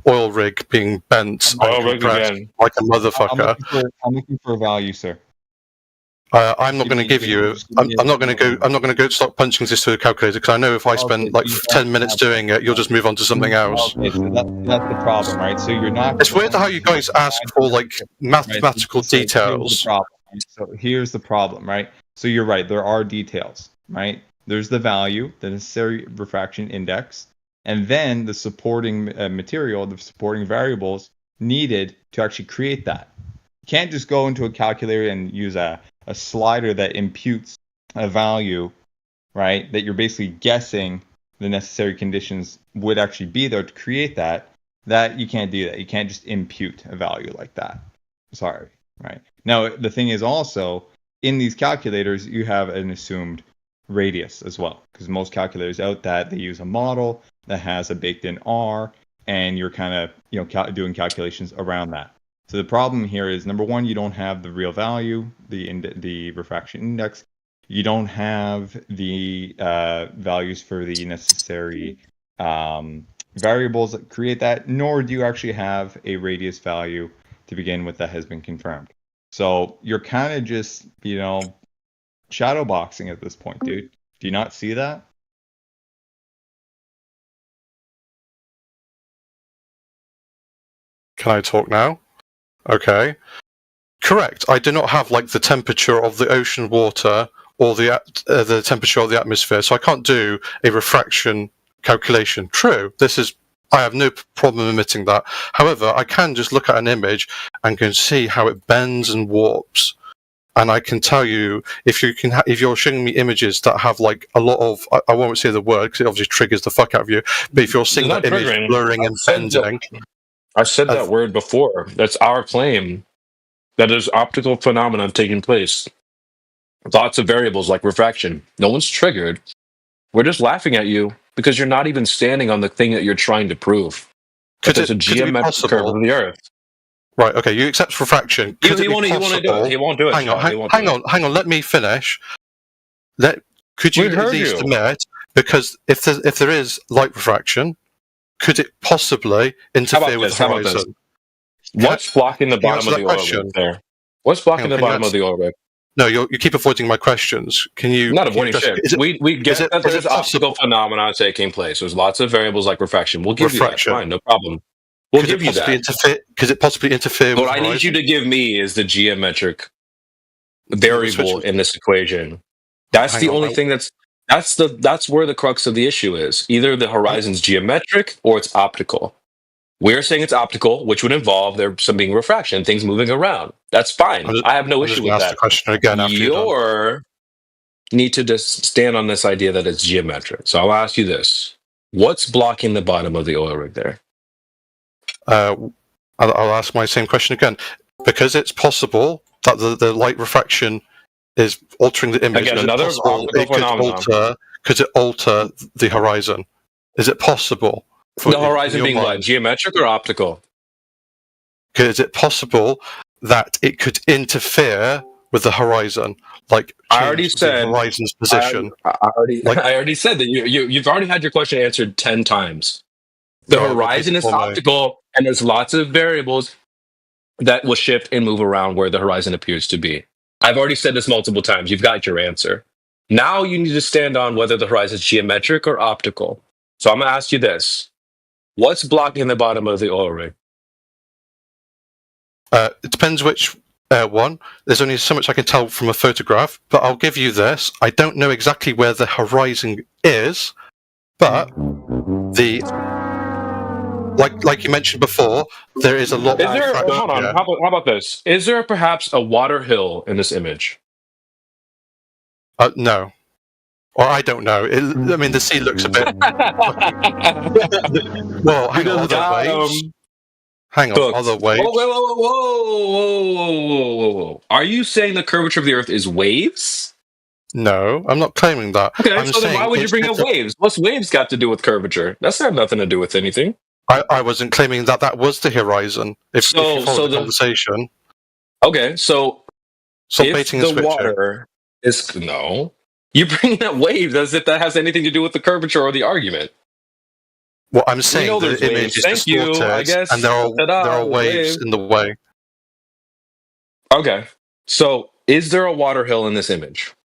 oil rig being bent like a motherfucker. I'm looking for a value, sir. I'm not going to give you. I'm not going to go start punching this through the calculator because I know if I spend 10 minutes doing it, you'll just move on to something else. Okay, so that's the problem, right? So you're not. It's weird how you guys ask for mathematical details. So here's the problem, right? So you're right. There are details, right? There's the value, the necessary refraction index, and then the supporting material, the supporting variables needed to actually create that. You can't just go into a calculator and use a slider that imputes a value, right? That you're basically guessing the necessary conditions would actually be there to create that. That you can't do that. You can't just impute a value like that. Sorry, right? Now, the thing is also, in these calculators, you have an assumed radius as well, because most calculators out that they use a model that has a baked in R, and you're kind of doing calculations around that. So the problem here is, number one, you don't have the real value, the refraction index. You don't have the values for the necessary variables that create that, nor do you actually have a radius value to begin with that has been confirmed. So you're kind of just, shadow boxing at this point, dude. Do you not see that? Can I talk now? Okay. Correct. I do not have the temperature of the ocean water or the temperature of the atmosphere, so I can't do a refraction calculation. True. I have no problem admitting that. However, I can just look at an image and can see how it bends and warps. And I can tell you, if you're showing me images that have a lot of, I won't say the word because it obviously triggers the fuck out of you, but if you're seeing that image blurring and bending. I said that word before. That's our claim. That is optical phenomenon taking place. Lots of variables like refraction. No one's triggered. We're just laughing at you because you're not even standing on the thing that you're trying to prove. There's a geometric curve of the Earth. Right. Okay. You accept refraction. He won't do it. He won't do it. Hang on. Let me finish. Could you at least admit, because if there is light refraction, could it possibly interfere with the horizon? What's blocking the bottom of the oil rig there? What's blocking the bottom of the oil rig? No, you keep avoiding my questions. Can you? Not avoiding shit. We get that there's optical phenomena taking place. There's lots of variables like refraction. We'll give you that. Fine, no problem. We'll give you that. Could it possibly interfere with what I need you to give me is the geometric variable in this equation. That's the only thing that's where the crux of the issue is. Either the horizon's geometric or it's optical. We're saying it's optical, which would involve there some being refraction, things moving around. That's fine. I have no issue with that. The question again after you need to just stand on this idea that it's geometric. So I'll ask you this: what's blocking the bottom of the oil rig there? I'll ask my same question again, because it's possible that the light refraction is altering the image. Again, another optical phenomenon. Could it alter the horizon? Is it possible? The horizon being what? Geometric or optical? Is it possible that it could interfere with the horizon? Like I already said, the horizon's position. I already said that you've already had your question answered 10 times. The horizon is optical, and there's lots of variables that will shift and move around where the horizon appears to be. I've already said this multiple times. You've got your answer. Now you need to stand on whether the horizon is geometric or optical. So I'm going to ask you this. What's blocking the bottom of the oil rig? It depends which one. There's only so much I can tell from a photograph, but I'll give you this. I don't know exactly where the horizon is, but like you mentioned before, there is a lot of refraction. Hold on. How about this? Is there perhaps a water hill in this image? No. Or I don't know. I mean, the sea looks a bit. Well, hang on. Other waves. Hang on. Other waves. Whoa. Are you saying the curvature of the Earth is waves? No, I'm not claiming that. Okay, so then why would you bring up waves? What's waves got to do with curvature? That's not nothing to do with anything. I wasn't claiming that was the horizon. If you follow the conversation. Okay, so if the water is no. You bring up waves as if that has anything to do with the curvature or the argument. Well, I'm saying the image is distorted, and there are waves in the way. Okay, so is there a water hill in this image?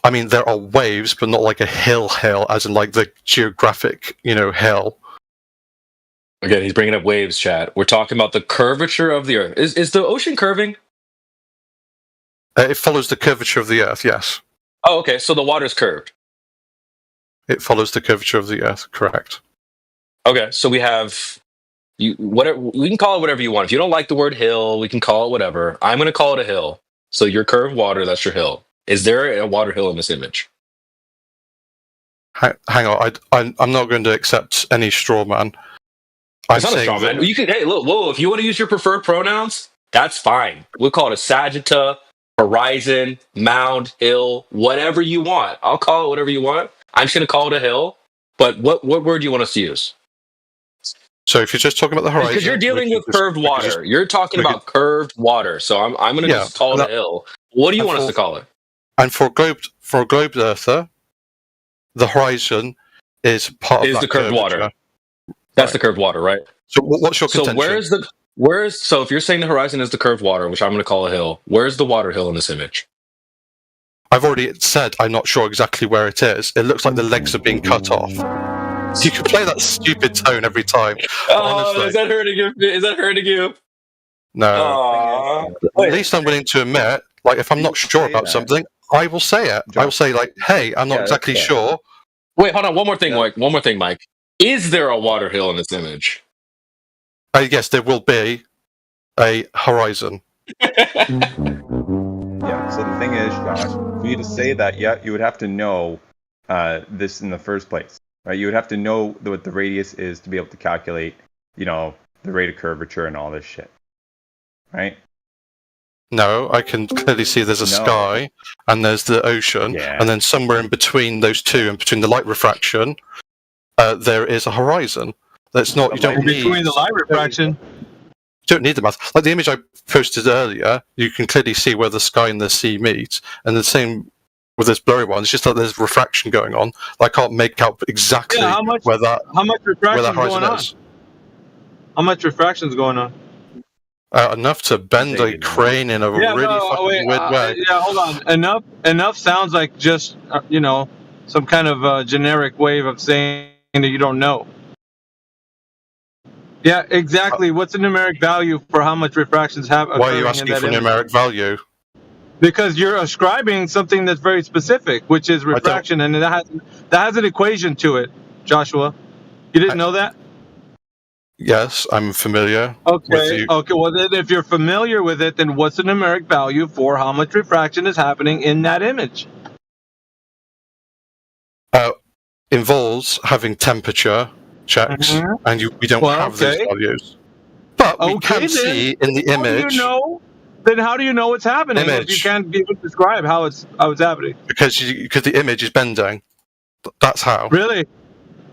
I mean, there are waves, but not like a hill, as in like the geographic, hill. Again, he's bringing up waves, chat. We're talking about the curvature of the Earth. Is the ocean curving? It follows the curvature of the Earth, yes. Oh, okay. So the water's curved. It follows the curvature of the Earth, correct. Okay, so we have whatever we can call it whatever you want. If you don't like the word hill, we can call it whatever. I'm going to call it a hill. So your curved water, that's your hill. Is there a water hill in this image? Hang on, I'm not going to accept any straw man. It's not a straw man. You can. Hey, look, whoa! If you want to use your preferred pronouns, that's fine. We'll call it a sagitta, horizon, mound, hill, whatever you want. I'll call it whatever you want. I'm just going to call it a hill. But what word do you want us to use? So if you're just talking about the horizon, because you're dealing with curved water, you're talking about curved water. So I'm going to just call it a hill. What do you want us to call it? And for a globe earther, the horizon is part of that the curved water. That's the curved water, right? So what's your contention? So so if you're saying the horizon is the curved water, which I'm going to call a hill, where's the water hill in this image? I've already said I'm not sure exactly where it is. It looks like the legs are being cut off. You can play that stupid tone every time. Oh, is that hurting you? Is that hurting you? No. At least I'm willing to admit, like, if I'm not sure about something, I will say it. I will say, like, hey, I'm not exactly sure. Wait, hold on. One more thing, Mike. One more thing, Mike. Is there a water hill in this image? Yes, there will be a horizon. Yeah, so the thing is, Josh, for you to say that, you would have to know this in the first place, right? You would have to know what the radius is to be able to calculate, the rate of curvature and all this shit, right? No, I can clearly see there's a sky and there's the ocean, and then somewhere in between those two, and between the light refraction, there is a horizon. That's not. You don't need between the light refraction. You don't need the math. Like the image I posted earlier, you can clearly see where the sky and the sea meet, and the same with this blurry one. It's just that there's refraction going on. I can't make out exactly how much refraction going on? How much refraction is going on? Enough to bend a crane in a really fucking weird way. Yeah, hold on. Enough sounds like just some kind of generic wave of saying that you don't know. Yeah, exactly. What's the numeric value for how much refractions have? Why are you asking for numeric value? Because you're ascribing something that's very specific, which is refraction, and that has an equation to it. Joshua, you didn't know that? Yes, I'm familiar. Okay. Okay. Well, then, if you're familiar with it, then what's the numeric value for how much refraction is happening in that image? Involves having temperature checks, and we don't have those values. But we can see in the image. Then how do you know what's happening if you can't even describe how it's happening? Because the image is bending. That's how. Really?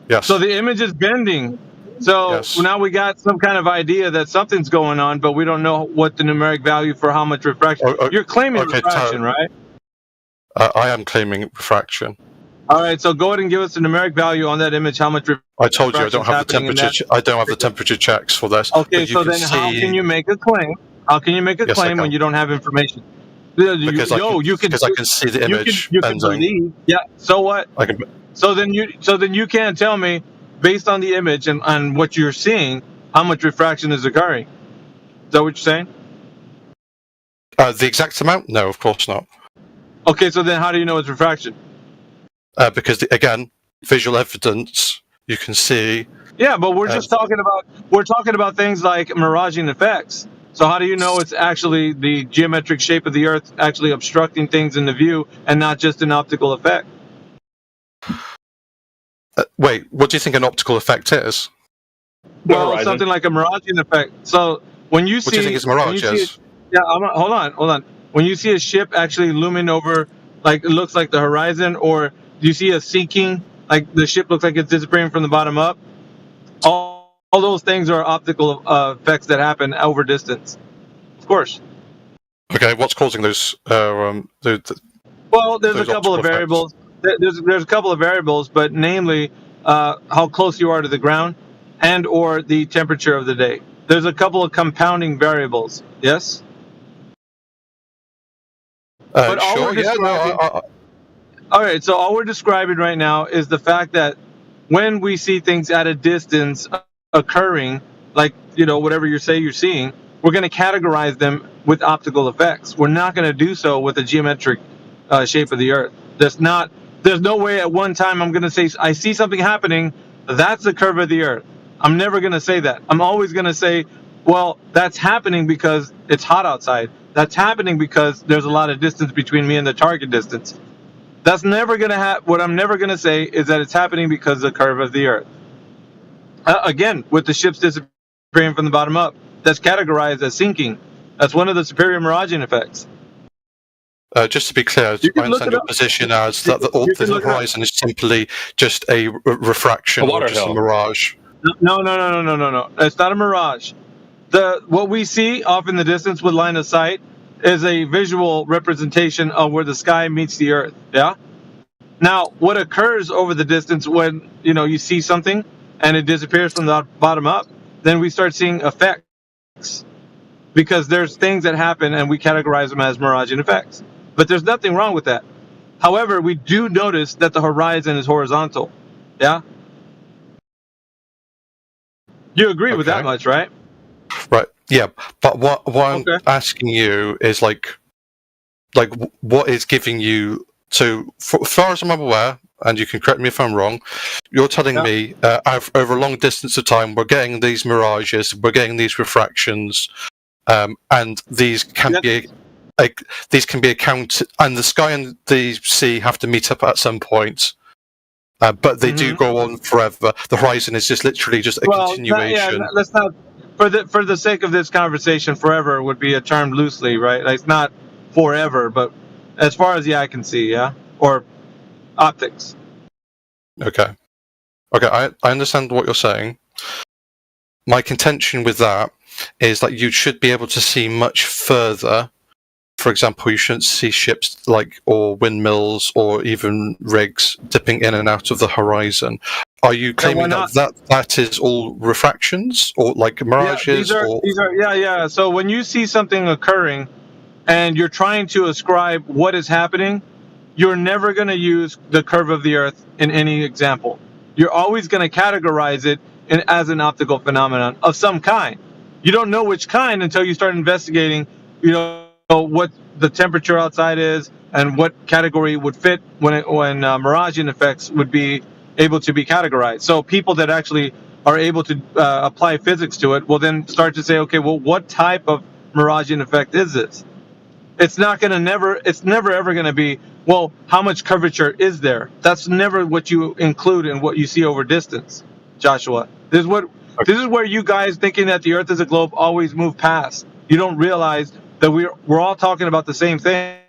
Yes. So the image is bending. So now we got some kind of idea that something's going on, but we don't know what the numeric value for how much refraction. You're claiming refraction, right? I am claiming refraction. All right, so go ahead and give us the numeric value on that image. How much refraction? I told you I don't have the temperature. I don't have the temperature checks for this. Okay, so then how can you make a claim? How can you make a claim when you don't have information? Because I can see the image. You can believe. Yeah. So what? So then you can't tell me based on the image and what you're seeing how much refraction is occurring. Is that what you're saying? The exact amount? No, of course not. Okay, so then how do you know it's refraction? Because again, visual evidence, you can see. Yeah, but we're just talking about things like miraging effects. So how do you know it's actually the geometric shape of the Earth actually obstructing things in the view and not just an optical effect? Wait, what do you think an optical effect is? Well, something like a miraging effect. So when you see, what do you think is mirage? Hold on. When you see a ship actually looming over, like it looks like the horizon, or you see a sinking, like the ship looks like it's disappearing from the bottom up. All those things are optical effects that happen over distance. Of course. Okay, what's causing those? Well, there's a couple of variables. There's a couple of variables, but namely how close you are to the ground and or the temperature of the day. There's a couple of compounding variables. Yes? But all right, so all we're describing right now is the fact that when we see things at a distance occurring, like, whatever you're seeing, we're going to categorize them with optical effects. We're not going to do so with the geometric shape of the Earth. There's no way at one time I'm going to say, I see something happening, that's the curve of the Earth. I'm never going to say that. I'm always going to say, well, that's happening because it's hot outside. That's happening because there's a lot of distance between me and the target distance. That's never going to happen. What I'm never going to say is that it's happening because of the curve of the Earth. Again, with the ships disappearing from the bottom up, that's categorized as sinking. That's one of the superior miraging effects. Just to be clear, I understand your position as that the horizon is simply just a refraction or just a mirage. No. It's not a mirage. What we see off in the distance with line of sight is a visual representation of where the sky meets the Earth. Yeah. Now, what occurs over the distance when you see something and it disappears from the bottom up, then we start seeing effects because there's things that happen and we categorize them as miraging effects. But there's nothing wrong with that. However, we do notice that the horizon is horizontal. Yeah? You agree with that much, right? Right. Yeah. But what I'm asking you is like what is giving you to, as far as I'm aware, and you can correct me if I'm wrong, you're telling me over a long distance of time, we're getting these mirages, we're getting these refractions, and these can be accounted, and the sky and the sea have to meet up at some point, but they do go on forever. The horizon is just literally just a continuation. Let's not, for the sake of this conversation, forever would be a term loosely, right? Like, it's not forever, but as far as the eye can see, or optics. Okay, I understand what you're saying. my contention with that is that you should be able to see much further. For example, you shouldn't see ships or windmills or even rigs dipping in and out of the horizon. Are you claiming that is all refractions or mirages? Yeah. So when you see something occurring and you're trying to ascribe what is happening, you're never going to use the curve of the Earth in any example. You're always going to categorize it as an optical phenomenon of some kind. You don't know which kind until you start investigating, what the temperature outside is and what category would fit when miraging effects would be able to be categorized. So people that actually are able to apply physics to it will then start to say, okay, well, what type of miraging effect is this? It's never ever going to be, well, how much curvature is there? That's never what you include in what you see over distance, Joshua. This is where you guys thinking that the Earth is a globe always move past. You don't realize that we're all talking about the same thing.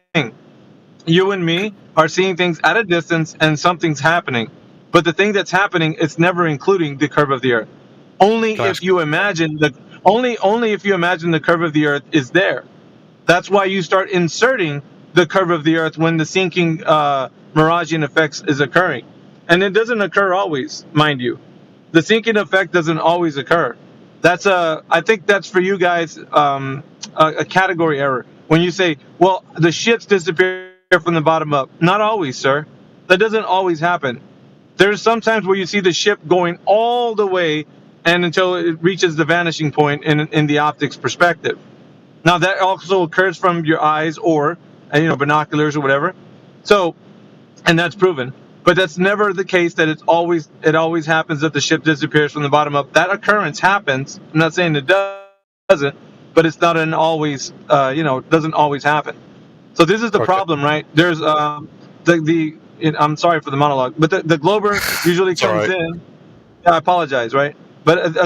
You and me are seeing things at a distance and something's happening. But the thing that's happening, it's never including the curve of the Earth. Only if you imagine the curve of the Earth is there. That's why you start inserting the curve of the Earth when the sinking miraging effects is occurring. And it doesn't occur always, mind you. The sinking effect doesn't always occur. I think that's for you guys a category error. When you say, well, the ships disappear from the bottom up. Not always, sir. That doesn't always happen. There's sometimes where you see the ship going all the way and until it reaches the vanishing point in the optics perspective. Now that also occurs from your eyes or binoculars or whatever. So, and that's proven. But that's never the case that it always happens that the ship disappears from the bottom up. That occurrence happens. I'm not saying it doesn't, but it's not an always, doesn't always happen. So this is the problem, right? There's I'm sorry for the monologue, but the Glober usually comes in. Yeah, I apologize, right? But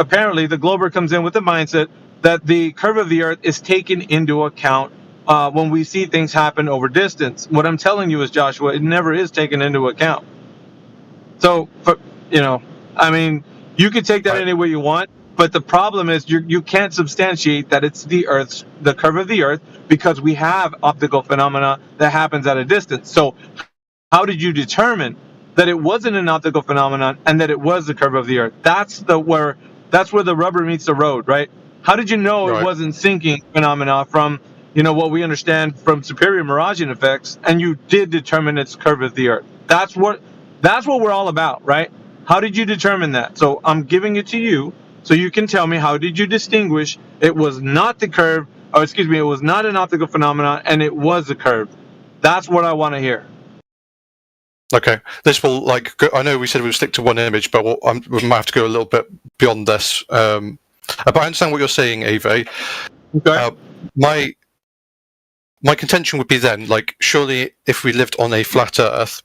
apparently the Glober comes in with the mindset that the curve of the Earth is taken into account when we see things happen over distance. What I'm telling you is, Joshua, it never is taken into account. So, you can take that any way you want, but the problem is you can't substantiate that it's the curve of the Earth, because we have optical phenomena that happens at a distance. So, how did you determine that it wasn't an optical phenomenon and that it was the curve of the Earth? That's where the rubber meets the road, right? How did you know it wasn't sinking phenomena from what we understand from superior miraging effects, and you did determine its curve of the Earth? That's what we're all about, right? How did you determine that? So I'm giving it to you so you can tell me, how did you distinguish it was not the curve, it was not an optical phenomenon and it was a curve? That's what I want to hear. Okay, this will I know we said we would stick to one image, but we might have to go a little bit beyond this. But I understand what you're saying, Ave. Okay. My contention would be then, surely if we lived on a flat Earth,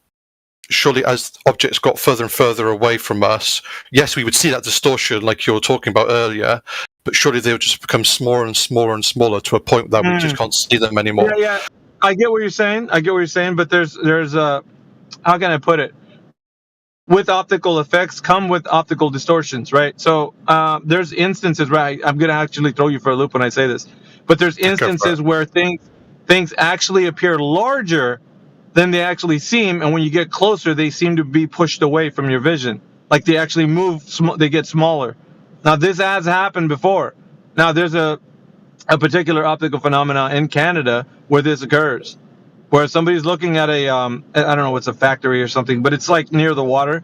surely as objects got further and further away from us, yes, we would see that distortion like you were talking about earlier, but surely they would just become smaller and smaller and smaller to a point that we just can't see them anymore. Yeah, I get what you're saying. But there's how can I put it? With optical effects come with optical distortions, right? So there's instances, right? I'm going to actually throw you for a loop when I say this, but there's instances where things actually appear larger than they actually seem, and when you get closer, they seem to be pushed away from your vision. Like they actually move, they get smaller. Now this has happened before. Now there's a particular optical phenomenon in Canada where this occurs, where somebody's looking at I don't know, it's a factory or something, but it's near the water.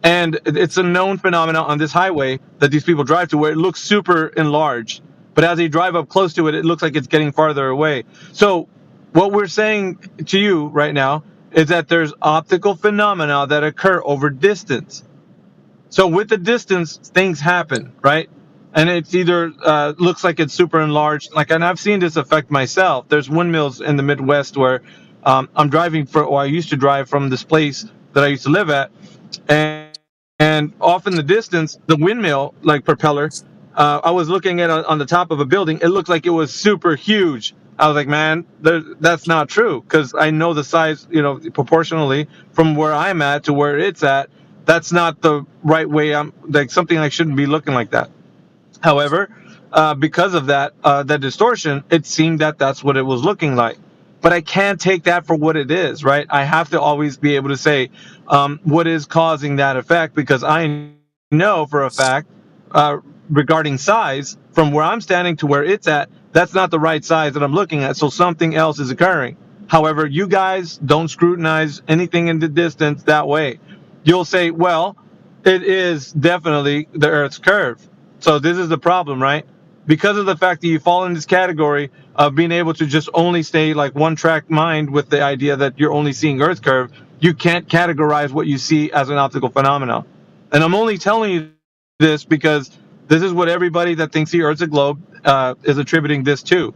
And it's a known phenomenon on this highway that these people drive to, where it looks super enlarged. But as they drive up close to it, it looks like it's getting farther away. So what we're saying to you right now is that there's optical phenomena that occur over distance. So with the distance, things happen, right? And it's either looks like it's super enlarged, and I've seen this effect myself. There's windmills in the Midwest where I'm driving I used to drive from this place that I used to live at, and off in the distance, the windmill propeller, I was looking at on the top of a building. It looked like it was super huge. I was like, man, that's not true, because I know the size, proportionally from where I'm at to where it's at. that's not the right way. I'm like something I shouldn't be looking like that. However, because of that distortion, it seemed that that's what it was looking like. But I can't take that for what it is, right? I have to always be able to say what is causing that effect, because I know for a fact regarding size, from where I'm standing to where it's at, that's not the right size that I'm looking at. So something else is occurring. However, you guys don't scrutinize anything in the distance that way. You'll say, well, it is definitely the Earth's curve. So this is the problem, right? Because of the fact that you fall in this category of being able to just only stay like one track mind with the idea that you're only seeing Earth curve, you can't categorize what you see as an optical phenomenon. And I'm only telling you this because this is what everybody that thinks the Earth's a globe is attributing this to.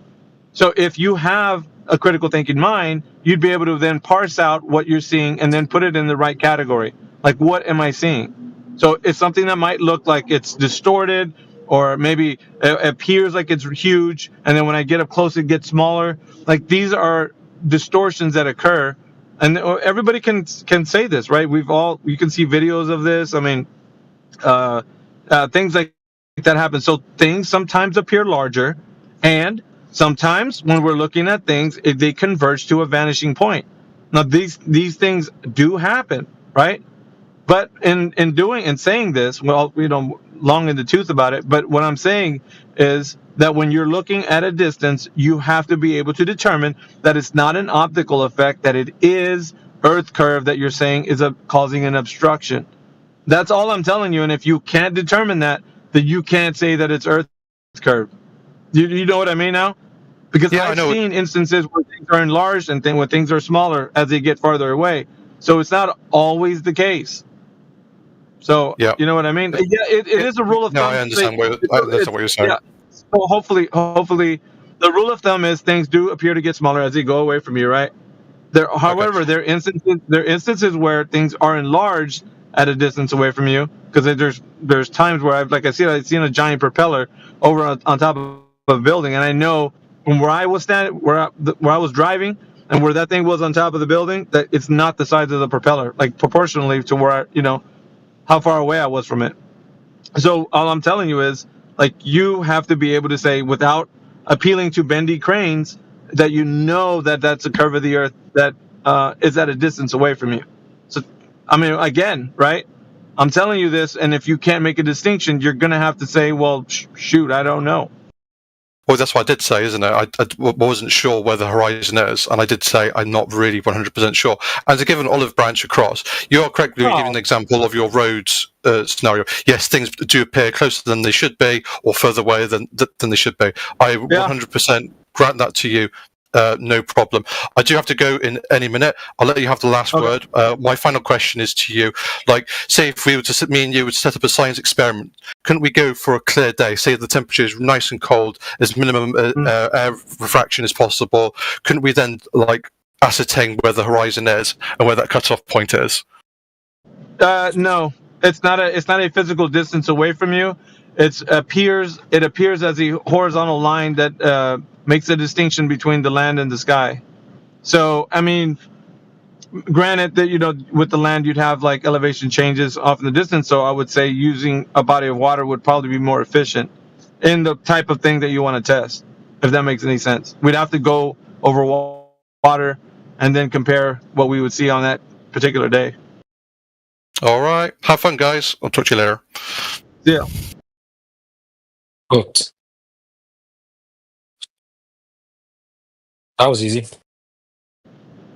So if you have a critical thinking mind, you'd be able to then parse out what you're seeing and then put it in the right category. Like, what am I seeing? So it's something that might look like it's distorted, or maybe it appears like it's huge, and then when I get up close, it gets smaller. Like, these are distortions that occur, and everybody can say this, right? You can see videos of this. I mean, things like that happen. So things sometimes appear larger, and sometimes when we're looking at things, they converge to a vanishing point. Now these things do happen, right? But in saying this, well, long in the tooth about it. But what I'm saying is that when you're looking at a distance, you have to be able to determine that it's not an optical effect, that it is Earth curve that you're saying is causing an obstruction. That's all I'm telling you. And if you can't determine that, then you can't say that it's Earth curve. You know what I mean now? Because I've seen instances where things are enlarged and when things are smaller as they get farther away. So it's not always the case. So you know what I mean? Yeah, it is a rule of thumb. No, I understand what you're saying. Yeah. So hopefully, the rule of thumb is things do appear to get smaller as they go away from you, right? However, there are instances where things are enlarged at a distance away from you, because there's times where I've seen a giant propeller over on top of a building, and I know from where I was standing, where I was driving, and where that thing was on top of the building, that it's not the size of the propeller, like proportionally to where how far away I was from it. So all I'm telling you is, like, you have to be able to say, without appealing to bendy cranes, that that's a curve of the Earth that is at a distance away from you. So, I mean, again, right? I'm telling you this, and if you can't make a distinction, you're going to have to say, well, shoot, I don't know. Well, that's what I did say, isn't it? I wasn't sure where the horizon is, and I did say I'm not really 100% sure. And to give an olive branch across, you are correctly giving an example of your roads scenario. Yes, things do appear closer than they should be, or further away than they should be. I 100% grant that to you. No problem. I do have to go in any minute. I'll let you have the last word. My final question is to you. Like, say if we were to, me and you would set up a science experiment, couldn't we go for a clear day? Say the temperature is nice and cold, as minimum air refraction as possible. Couldn't we then, like, ascertain where the horizon is and where that cutoff point is? No, it's not a physical distance away from you. It appears as a horizontal line that makes a distinction between the land and the sky. So, I mean, granted that, with the land, you'd have like elevation changes off in the distance. So I would say using a body of water would probably be more efficient in the type of thing that you want to test, if that makes any sense. We'd have to go over water and then compare what we would see on that particular day. All right. Have fun, guys. I'll talk to you later. Yeah. Hooked. That was easy.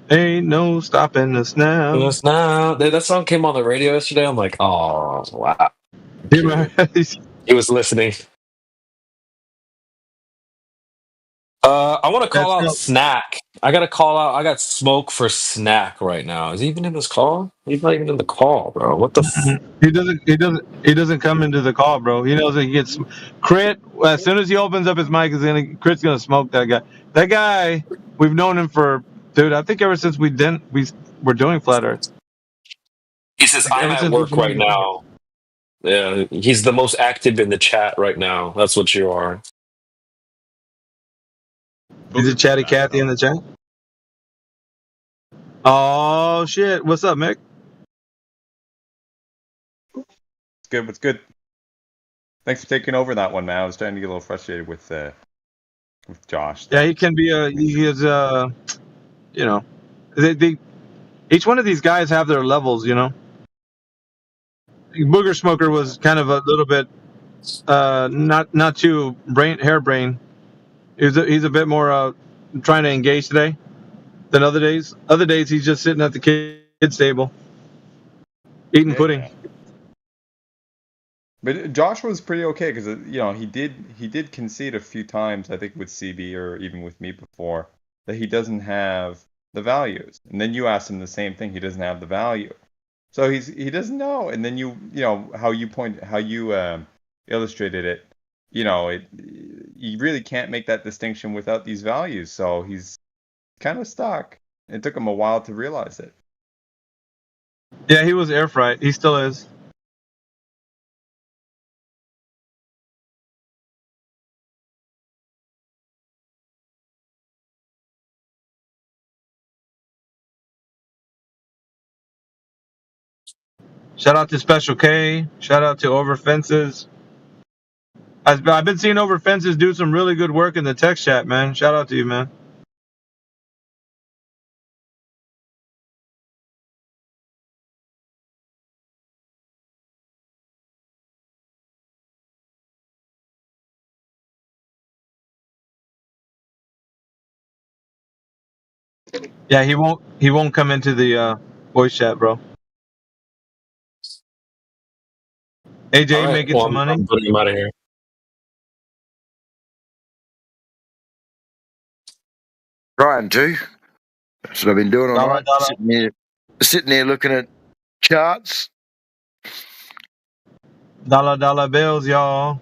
Ain't no stopping us now. Us now. That song came on the radio yesterday. I'm like, oh, wow. He was listening. I want to call out Snack. I got smoke for Snack right now. Is he even in this call? He's not even in the call, bro. What the He doesn't come into the call, bro. He knows that he gets Crit. As soon as he opens up his mic, Crit's gonna smoke that guy. That guy, we've known him for, dude, I think ever since we were doing Flat Earth. He says, I'm at work right now. Yeah, he's the most active in the chat right now. That's what you are. Is it Chatty Cathy in the chat? Oh shit! What's up, Mick? good? What's good? Thanks for taking over that one, man. I was starting to get a little frustrated with Josh. Yeah, he can be he is you know, each one of these guys have their levels, you know. Booger Smoker was kind of a little bit not too harebrained. He's a bit more trying to engage today than other days. Other days he's just sitting at the kids table eating pudding. But Josh was pretty okay because he did concede a few times, I think with CB or even with me before, that he doesn't have the values. And then you asked him the same thing, he doesn't have the value. So he doesn't know. And then you how you illustrated it, you really can't make that distinction without these values. So he's kind of stuck. It took him a while to realize it. Yeah, he was air fried. He still is. Shout out to Special K. Shout out to Over Fences. I've been seeing Over Fences do some really good work in the text chat, man. Shout out to you, man. Yeah, he won't come into the voice chat, bro. AJ, All right, making some money. I'm putting him out of here. Trying to. That's what I've been doing all night. Sitting here looking at charts. Dollar bills, y'all.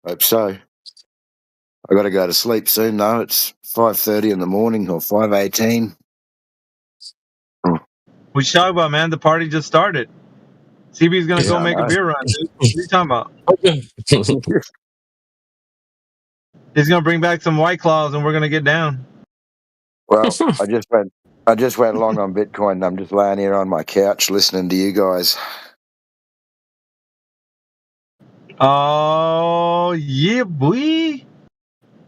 Hope so. I got to go to sleep soon, though. It's 5:30 in the morning or 5:18. What you talking about, man? The party just started. CB's gonna go make a beer run, dude. What are you talking about? He's gonna bring back some White Claws, and we're gonna get down. Well, I just went long on Bitcoin, and I'm just laying here on my couch listening to you guys. Oh yeah, boy!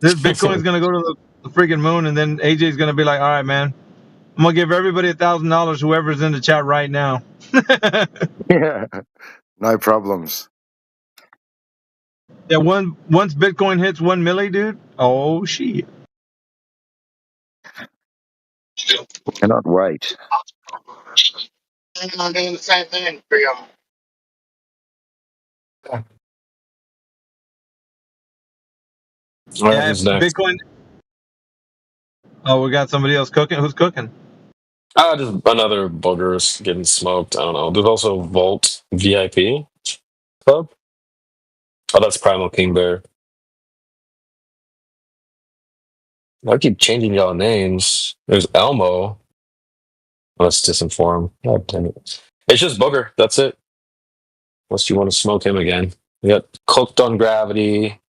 This Bitcoin's gonna go to the freaking moon, and then AJ's gonna be like, "All right, man, I'm gonna give everybody $1,000, whoever's in the chat right now." Yeah, no problems. Yeah, once Bitcoin hits 1 milli, dude. Oh shit! Cannot wait. I'm doing the same thing for you. All right, Yeah, who's next? Bitcoin. Oh, we got somebody else cooking. Who's cooking? Just another boogers getting smoked. I don't know. There's also Vault VIP Club. Oh, that's Primal King Bear. I keep changing y'all names. There's Elmo. Let's disinform. God damn it. It's just Booger. That's it. Unless you want to smoke him again. We got Cooked on Gravity.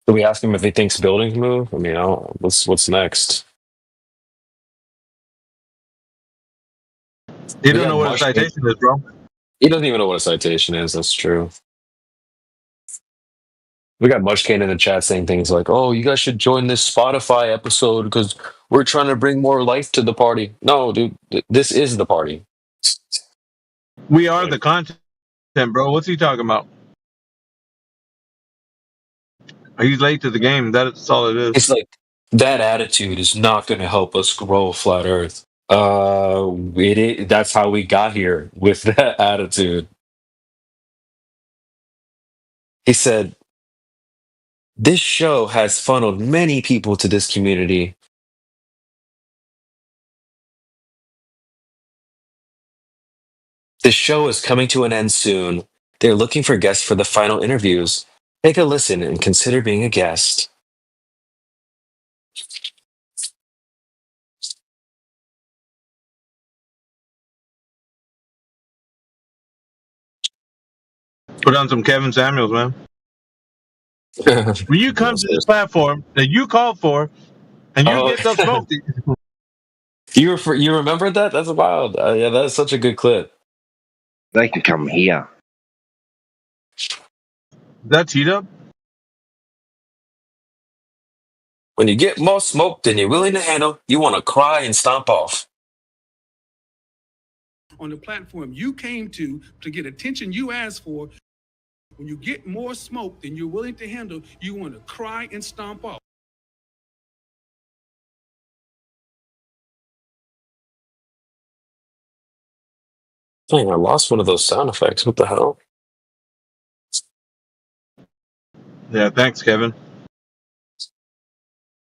Do we ask him if he thinks buildings move? I mean, what's next? You don't know what a citation is, bro. He doesn't even know what a citation is. That's true. We got Mushkane in the chat saying things like, "Oh, you guys should join this Spotify episode because we're trying to bring more life to the party." No, dude, this is the party. We are the content, bro. What's he talking about? He's late to the game. That's all it is. It's like that attitude is not going to help us grow Flat Earth. That's how we got here with that attitude. He said, "This show has funneled many people to this community. This show is coming to an end soon. They're looking for guests for the final interviews. Take a listen and consider being a guest." Put on some Kevin Samuels, man. When you come to this platform that you called for, and you get the smoke, You remembered that? That's wild. Yeah, that's such a good clip. They could come here. That's heat up. When you get more smoke than you're willing to handle, you want to cry and stomp off. On the platform you came to get attention you asked for, when you get more smoke than you're willing to handle, you want to cry and stomp off. Dang, I lost one of those sound effects. What the hell? Yeah, thanks, Kevin.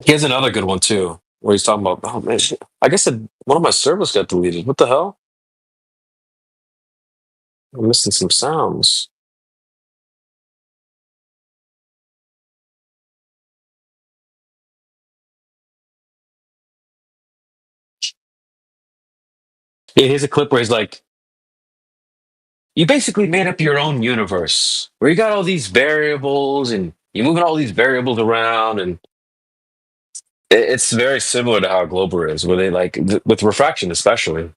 He has another good one too, where he's talking about, oh man, shit. I guess one of my servers got deleted. What the hell? I'm missing some sounds. Yeah, here's a clip where he's like, you basically made up your own universe where you got all these variables and you're moving all these variables around, and it's very similar to how Glober is, where they with refraction especially.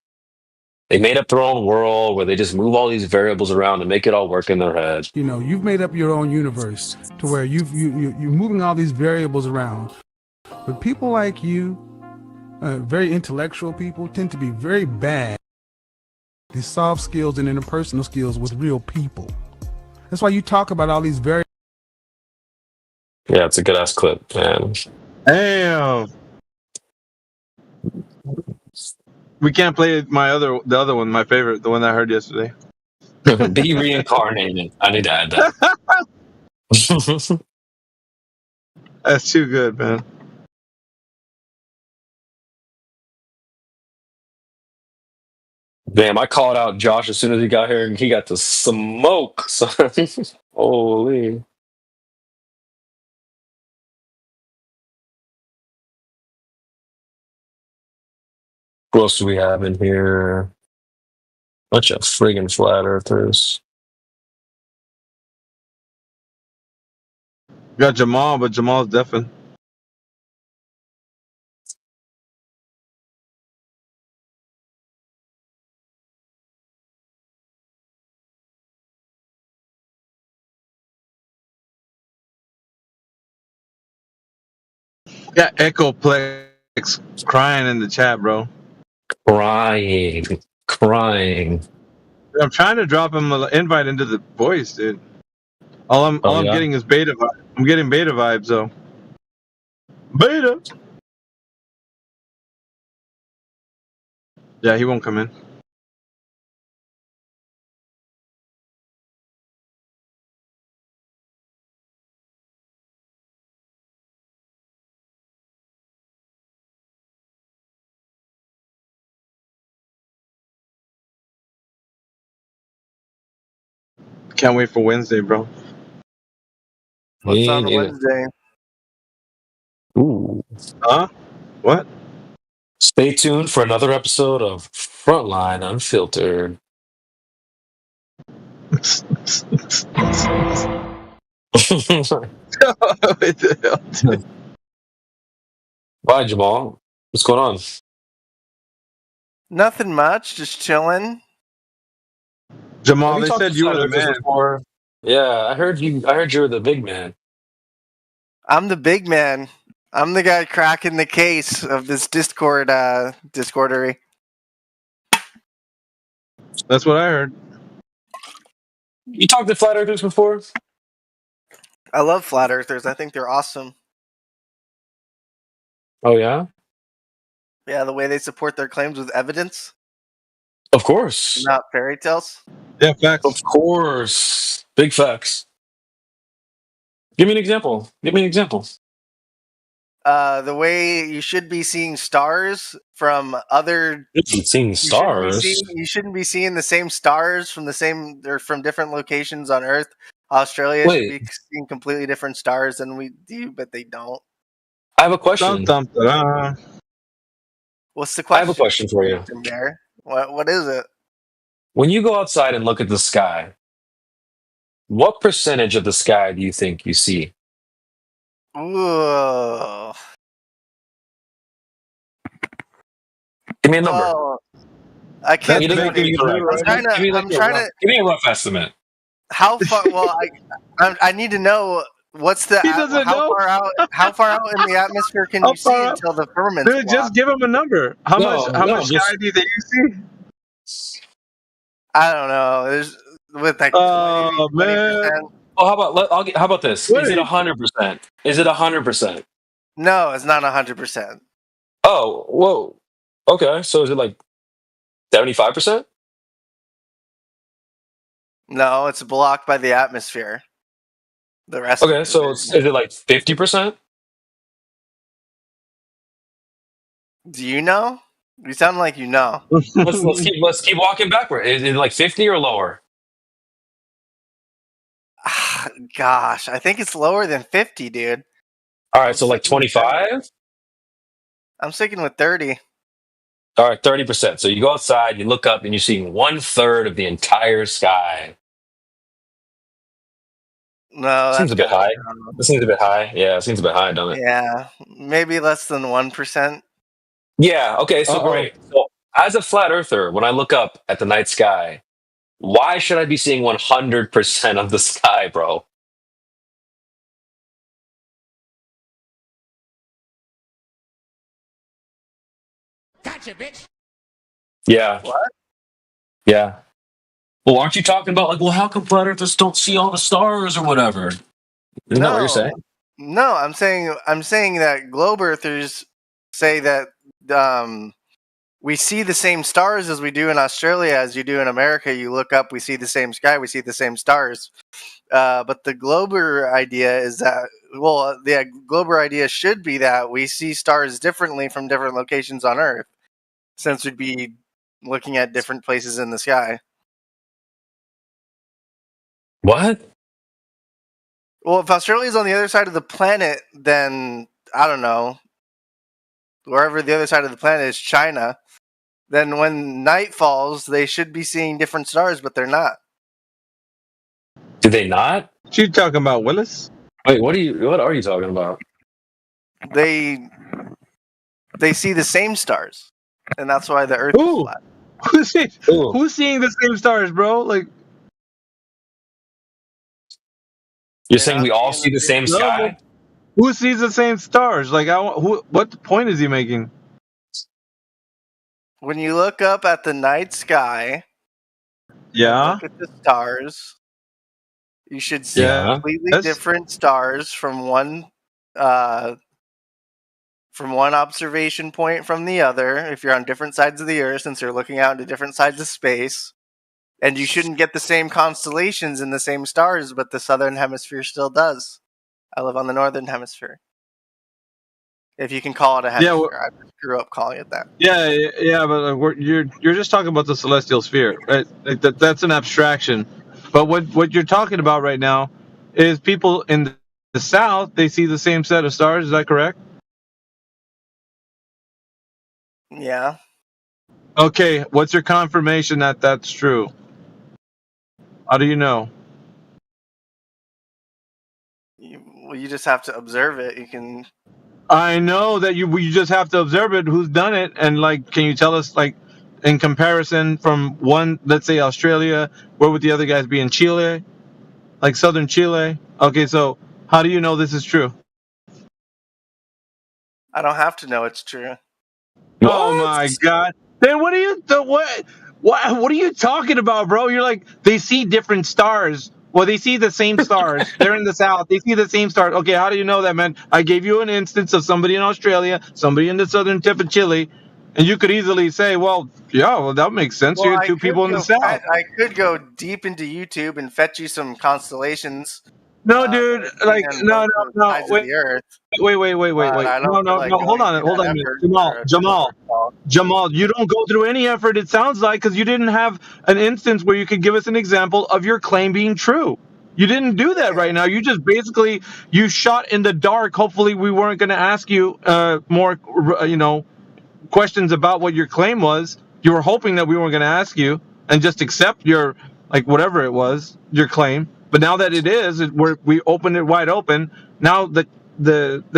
They made up their own world where they just move all these variables around and make it all work in their head. You know, you've made up your own universe to where you're moving all these variables around. But people like you, very intellectual people, tend to be very bad. These soft skills and interpersonal skills with real people. That's why you talk about all these variables. Yeah, it's a good ass clip, man. Damn. We can't play the other one, my favorite, the one I heard yesterday. Be reincarnated. I need to add that. That's too good, man. Damn, I called out Josh as soon as he got here, and he got to smoke. Son. Holy. What else do we have in here? Bunch of friggin' flat earthers. Got Jamal, but Jamal's deafened. Yeah, Echoplex crying in the chat, bro. Crying. I'm trying to drop him an invite into the voice, dude. All I'm getting is beta. I'm getting beta vibes though. Beta. Yeah, he won't come in. Can't wait for Wednesday, bro. What's on Wednesday? Ooh. Huh? What? Stay tuned for another episode of Frontline Unfiltered. Bye, Jamal. What's going on? Nothing much, just chilling. Jamal, they said you were the man. Before? Yeah, I heard you were the big man. I'm the big man. I'm the guy cracking the case of this Discordery. That's what I heard. You talked to flat earthers before? I love flat earthers. I think they're awesome. Oh yeah? Yeah, the way they support their claims with evidence. Of course. Not fairy tales. Yeah, facts. Of course. Big facts. Give me an example. The way you should be seeing stars from other. Seeing stars. You shouldn't be seeing the same stars from from different locations on Earth. Australia should be seeing completely different stars than we do, but they don't. I have a question. What's the question? I have a question for you. What is it? When you go outside and look at the sky, what percentage of the sky do you think you see? Ooh. Give me a number. Oh, I can't. Give me I'm trying to. Give me a rough estimate. How far? Well, I need to know what's the how far out in the atmosphere can you see until the firmament? Dude, just give him a number. How much sky do you think you see? I don't know. There's with like 20%. Oh, how about this? Is it 100%? Is it 100%? No, it's not 100%. Oh, whoa. Okay, so is it like 75%? No, it's blocked by the atmosphere. The rest. Okay, so is it like 50%? Do you know? You sound like you know. let's keep walking backward. Is it like 50 or lower? Gosh, I think it's lower than 50, dude. All right, so like 25? I'm sticking with 30. All right, 30%. So you go outside, you look up, and you're seeing 1/3 of the entire sky. No, seems a bit high. This seems a bit high. Yeah, it seems a bit high, doesn't it? Yeah, maybe less than 1%. Yeah. Okay. So great. So as a flat earther, when I look up at the night sky, why should I be seeing 100% of the sky, bro? Gotcha, bitch. Yeah. What? Yeah. Well, aren't you talking about like, well, how come flat earthers don't see all the stars or whatever? Isn't that what you're saying? No, I'm saying that globe earthers say that we see the same stars as we do in Australia as you do in America. You look up, we see the same sky, we see the same stars. But the glober idea is that, well, the glober idea should be that we see stars differently from different locations on Earth, since we'd be looking at different places in the sky. What? Well, if Australia's on the other side of the planet, then I don't know. Wherever the other side of the planet is, China, then when night falls, they should be seeing different stars, but they're not. Do they not? What you talking about, Willis? Wait, what are you talking about? They see the same stars, and that's why the Earth is flat. Who's seeing the same stars, bro? Like, you're saying we all see the same sky? Who sees the same stars? Like, what point is he making? When you look up at the night sky, yeah, look at the stars, you should see completely different stars from one observation point from the other. If you're on different sides of the Earth, since you're looking out into different sides of space, and you shouldn't get the same constellations and the same stars, but the southern hemisphere still does. I live on the northern hemisphere. If you can call it a hemisphere, I grew up calling it that. Yeah, but you're just talking about the celestial sphere, right? Like that's an abstraction. But what you're talking about right now is people in the south, they see the same set of stars. Is that correct? Yeah. Okay, what's your confirmation that that's true? How do you know? You just have to observe it. You can. I know that you just have to observe it. Who's done it? And like, can you tell us, like, in comparison from one, let's say Australia, where would the other guys be in Chile? Like southern Chile? Okay, so how do you know this is true? I don't have to know it's true. What? Oh my God! Then what are you talking about, bro? You're like, they see different stars. Well, they see the same stars. They're in the south. They see the same stars. Okay, how do you know that, man? I gave you an instance of somebody in Australia, somebody in the southern tip of Chile, and you could easily say, well, that makes sense. You're two people in the south. I could go deep into YouTube and fetch you some constellations. No, dude. Like, no. Wait. No. Hold on. Jamal, you don't go through any effort, it sounds like, because you didn't have an instance where you could give us an example of your claim being true. You didn't do that right now. You just basically, you shot in the dark. Hopefully we weren't going to ask you more, questions about what your claim was. You were hoping that we weren't going to ask you and just accept your, like, whatever it was, your claim. But now that it is, we opened it wide open. Now the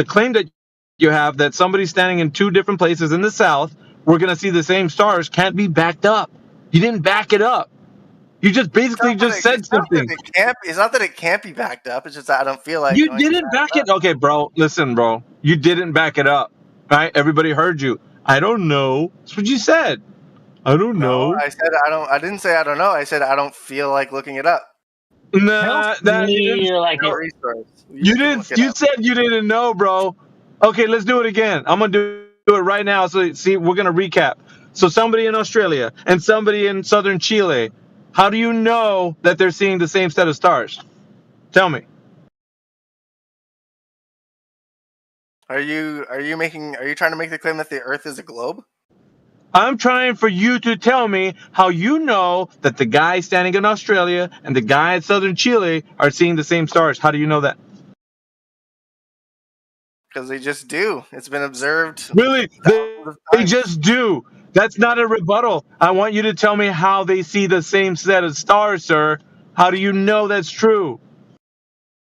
claim that you have that somebody's standing in two different places in the south we're going to see the same stars can't be backed up. You didn't back it up. You just basically just said something. It's not that it can't be backed up. It's just that I don't feel like you didn't back it. Okay, bro. Listen, bro. You didn't back it up. Right? Everybody heard you. I don't know. That's what you said. I don't know. I said I don't. I didn't say I don't know. I said I don't feel like looking it up. Nah, You're like resource. You didn't. You said you didn't know, bro. Okay, let's do it again. I'm gonna do it right now. So see, we're gonna recap. So somebody in Australia and somebody in southern Chile. How do you know that they're seeing the same set of stars? Tell me. Are you trying to make the claim that the Earth is a globe? I'm trying for you to tell me how you know that the guy standing in Australia and the guy in southern Chile are seeing the same stars. How do you know that? Because they just do. It's been observed. Really? They just do. That's not a rebuttal. I want you to tell me how they see the same set of stars, sir. How do you know that's true?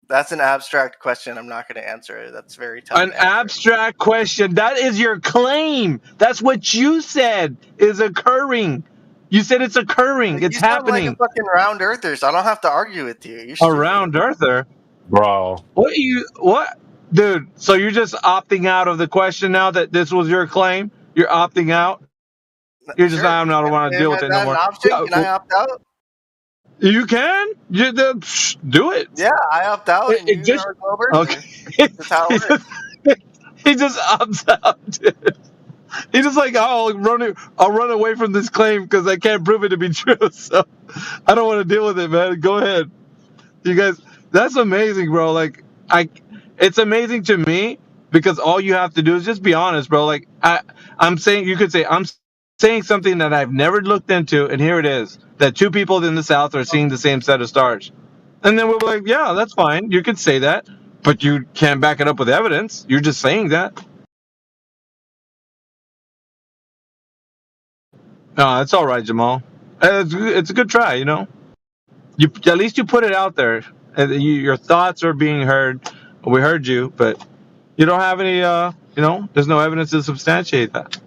That's an abstract question. I'm not going to answer it. That's very tough. An abstract question. That is your claim. That's what you said is occurring. You said it's occurring. It's happening. You sound like a fucking round earther, so I don't have to argue with you. A round earther? Bro. What? Dude, so you're just opting out of the question now that this was your claim? You're opting out? You're just, I don't want to deal with it no more. Can I opt out? You can? Do it. Yeah, I opt out. Okay. That's how it works. He just opts out, dude. He's just like, I'll run away from this claim because I can't prove it to be true. So I don't want to deal with it, man. Go ahead. You guys, that's amazing, bro. Like, it's amazing to me because all you have to do is just be honest, bro. Like, I'm saying, you could say, I'm saying something that I've never looked into, and here it is, that two people in the South are seeing the same set of stars. And then we're like, yeah, that's fine. You could say that, but you can't back it up with evidence. You're just saying that. No, it's all right, Jamal. It's a good try, you know. At least you put it out there. Your thoughts are being heard. We heard you, but you don't have any, there's no evidence to substantiate that.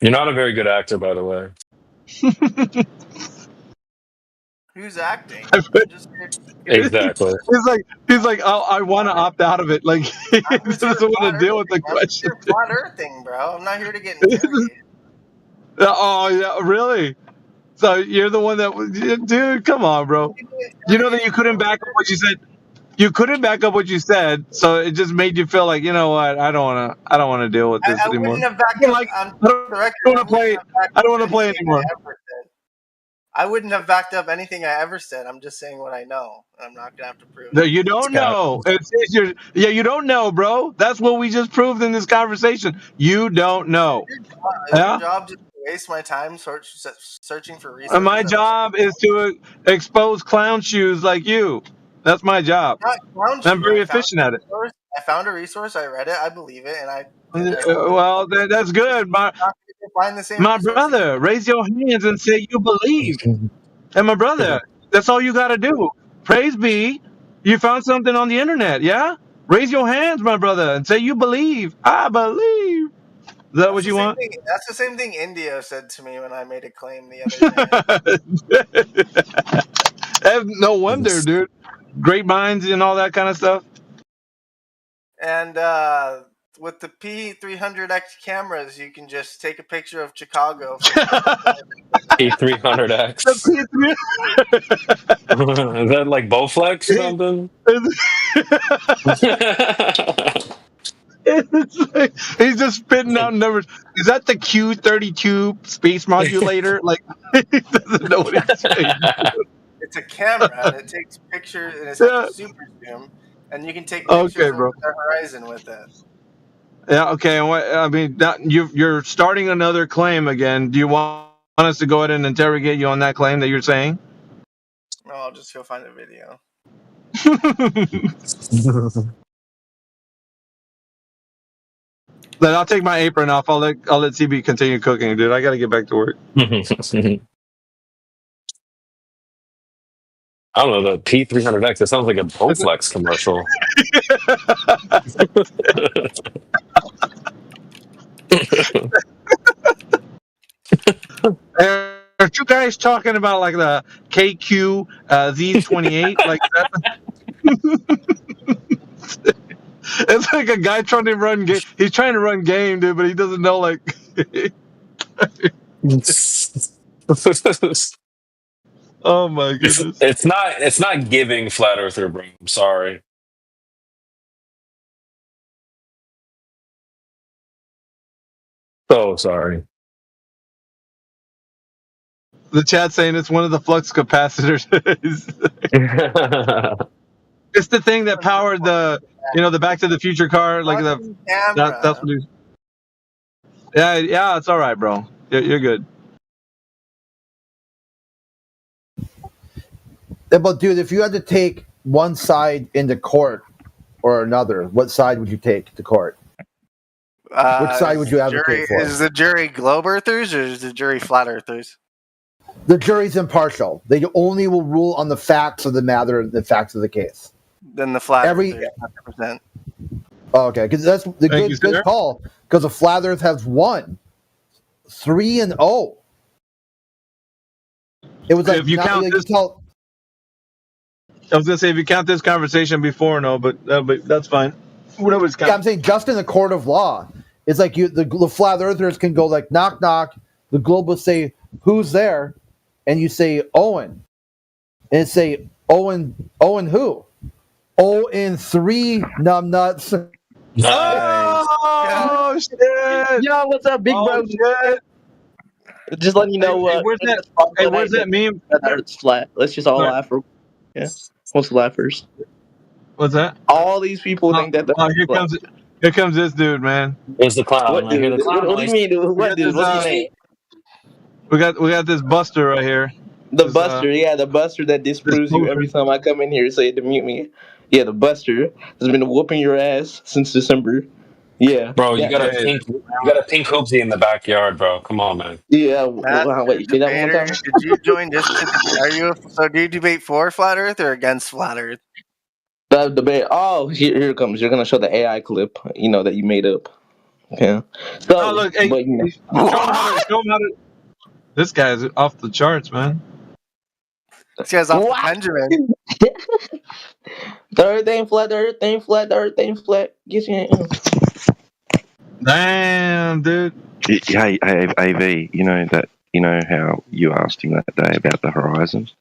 You're not a very good actor, by the way. Who's acting? Exactly. He's like, oh, I want to opt out of it. Like, he doesn't want to deal with the question. I'm flat earthing, bro. I'm not here to get interrogated. Oh, yeah, really? So you're the one that, dude, come on, bro. You know that you couldn't back up what you said. You couldn't back up what you said, so it just made you feel like, you know what? I don't want to deal with this anymore. I wouldn't have backed up. I don't want to play anymore. I wouldn't have backed up anything I ever said. I'm just saying what I know. I'm not gonna have to prove it. You don't know. You don't know, bro. That's what we just proved in this conversation. You don't know. Your job just to waste my time searching for reasons. And my job is to expose clown shoes like you. That's my job. I'm very efficient at it. I found a resource. I read it. I believe it, and well, that's good. My brother, raise your hands and say you believe. And my brother, that's all you got to do. Praise be, you found something on the internet, yeah? Raise your hands, my brother, and say you believe. I believe. Is that what you want? That's the same thing Indio said to me when I made a claim the day. other No wonder, dude. Great minds and all that kind of stuff. And with the P300X cameras, you can just take a picture of Chicago. P300X. Is that like Bowflex or something? He's just spitting out numbers. Is that the Q32 space modulator? Like, he doesn't know what he's saying. It's a camera, and it takes pictures, and it's like a super zoom, and you can take pictures of the horizon with it. Yeah, okay. And you're starting another claim again. Do you want us to go ahead and interrogate you on that claim that you're saying? No, I'll just go find a video. Then I'll take my apron off. I'll let CB continue cooking, dude. I got to get back to work. I don't know, the P300X, it sounds like a Bowflex commercial. Aren't you guys talking about like the KQ Z28 like that? It's like a guy trying to run game. He's trying to run game, dude, but he doesn't know like. Oh my goodness! It's not giving flat earther, bro. I'm sorry. So sorry. The chat saying it's one of the flux capacitors. It's the thing that powered the Back to the Future car, like that's what he's. Yeah, it's all right, bro. You're good. Yeah, but dude, if you had to take one side into court or another, what side would you take to court? Which side would you advocate for? Is the jury globe earthers or is the jury flat earthers? The jury's impartial. They only will rule on the facts of the matter, the facts of the case. Then the flat earthers, 100%. Oh, okay, because that's the good call. Because the flat Earth has won 3-0. It was like if you count this. I was gonna say if you count this conversation before, no, but that's fine. Whatever's counting. Yeah, I'm saying just in the court of law, it's like the flat earthers can go like knock knock. The globalists say who's there, and you say Owen, and it say Owen who? Owen 3 numbnuts. Oh shit! Yo, what's up, big bro? Shit. Just letting you know. Hey, where's that meme? It's flat. Let's just all laugh. Yeah, what's the laugh first? What's that? All these people think that. Here comes this dude, man. It's the clown. What, dude? What do you mean? What dude? What's his name? We got this Buster right here. The Buster, the Buster that disproves you every time I come in here and say to mute me. Yeah, the Buster has been whooping your ass since December. Yeah, bro, you got a pink hoopsie in the backyard, bro. Come on, man. Yeah, wait, you say that one more time? Did you join this? Do you debate for flat Earth or against flat Earth? That debate. Oh, here it comes. You're gonna show the AI clip, that you made up. Okay. So, look, hey, show him how to. This guy's off the charts, man. This guy's off the Benjamin. The Earth ain't flat. The Earth ain't flat. The Earth ain't flat. Get your Damn, dude. Hey, AV, you know how you asked him that day about the horizons?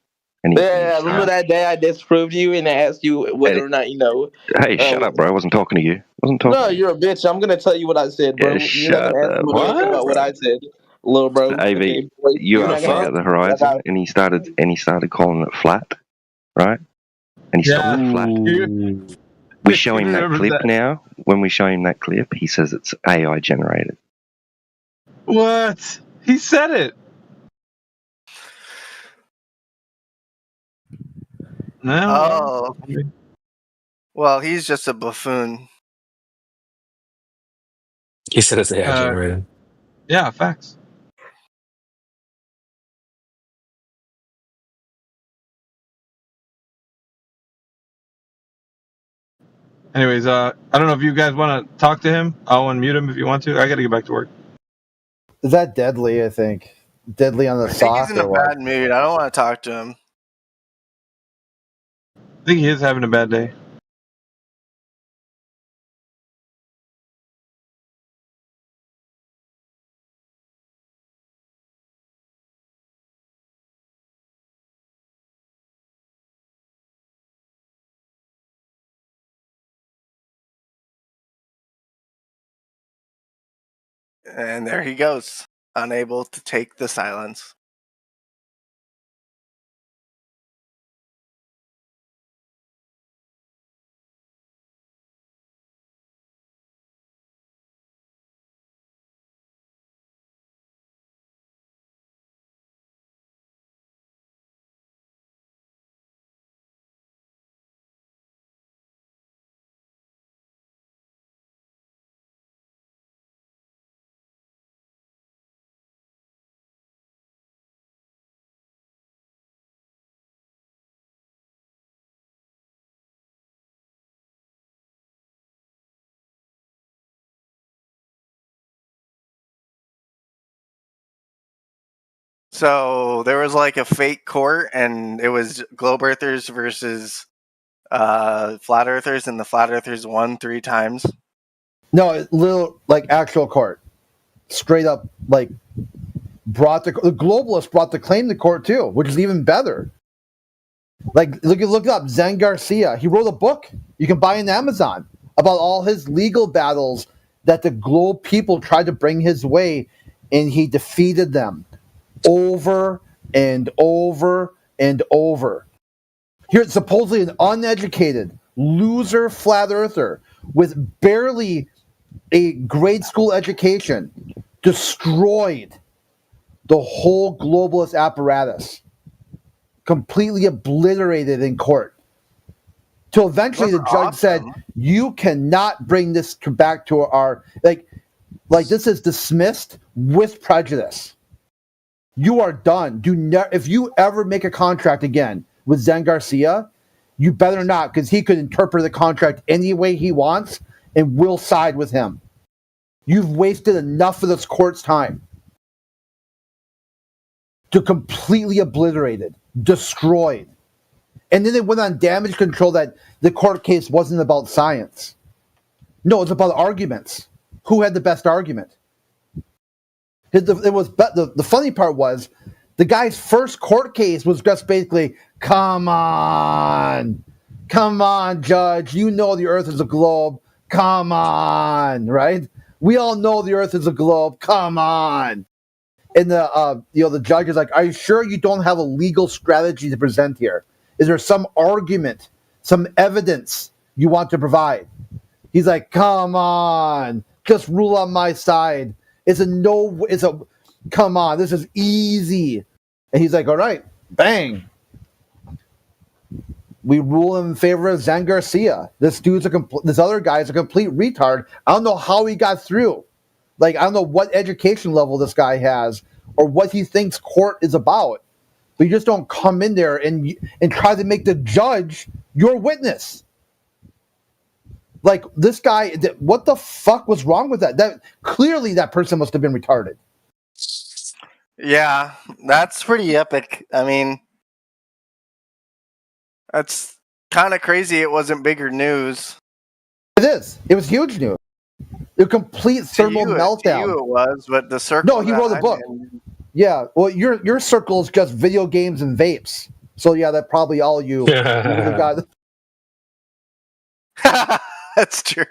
And remember that day I disproved you and I asked you whether or not Hey, shut up, bro. I wasn't talking to you. No, you're a bitch. I'm gonna tell you what I said, bro. Yeah, You're not gonna ask me about what I said, little bro. AV, you asked him about the horizon, and he started calling it flat, right? And he stopped at flat. We show him that clip now. When we show him that clip, he says it's AI generated. What? He said it. No. Oh. Well, he's just a buffoon. He said it's AI generated. Yeah, facts. Anyways, I don't know if you guys want to talk to him. I'll unmute him if you want to. I got to get back to work. Is that Deadly? I think Deadly on the I think he's in a bad mood. I don't want to talk to him. I think he is having a bad day. And there he goes, unable to take the silence. So there was like a fake court, and it was globe earthers versus flat earthers, and the flat earthers won 3 times. No, little like actual court, straight up like brought the globalists brought the claim to court too, which is even better. Like look up Zen Garcia. He wrote a book you can buy on Amazon about all his legal battles that the globe people tried to bring his way, and he defeated them over and over and over. Here's supposedly an uneducated loser flat earther with barely a grade school education destroyed the whole globalist apparatus, completely obliterated in court. Till eventually the judge said, "You cannot bring this back to our like this is dismissed with prejudice. You are done. If you ever make a contract again with Zen Garcia, you better not, because he could interpret the contract any way he wants, and we'll side with him. You've wasted enough of this court's time to completely obliterated, destroyed." And then they went on damage control that the court case wasn't about science. No, it's about arguments. Who had the best argument? The funny part was the guy's first court case was just basically, come on, judge, you know the earth is a globe. Come on, right? We all know the earth is a globe. Come on. And the judge is like, are you sure you don't have a legal strategy to present here? Is there some argument, some evidence you want to provide? He's like, come on, just rule on my side. Come on, this is easy. And he's like, all right, bang. We rule in favor of Zen Garcia. This other guy's a complete retard. I don't know how he got through. Like, I don't know what education level this guy has or what he thinks court is about. But you just don't come in there and try to make the judge your witness. Like, this guy, what the fuck was wrong with that? Clearly that person must have been retarded. Yeah, that's pretty epic. I mean, that's kind of crazy it wasn't bigger news. It is. It was huge news. A complete thermal meltdown. To you it was, but the circle... No, he wrote a book. Yeah, well, your circle is just video games and vapes. So yeah, that probably all you got. That's true.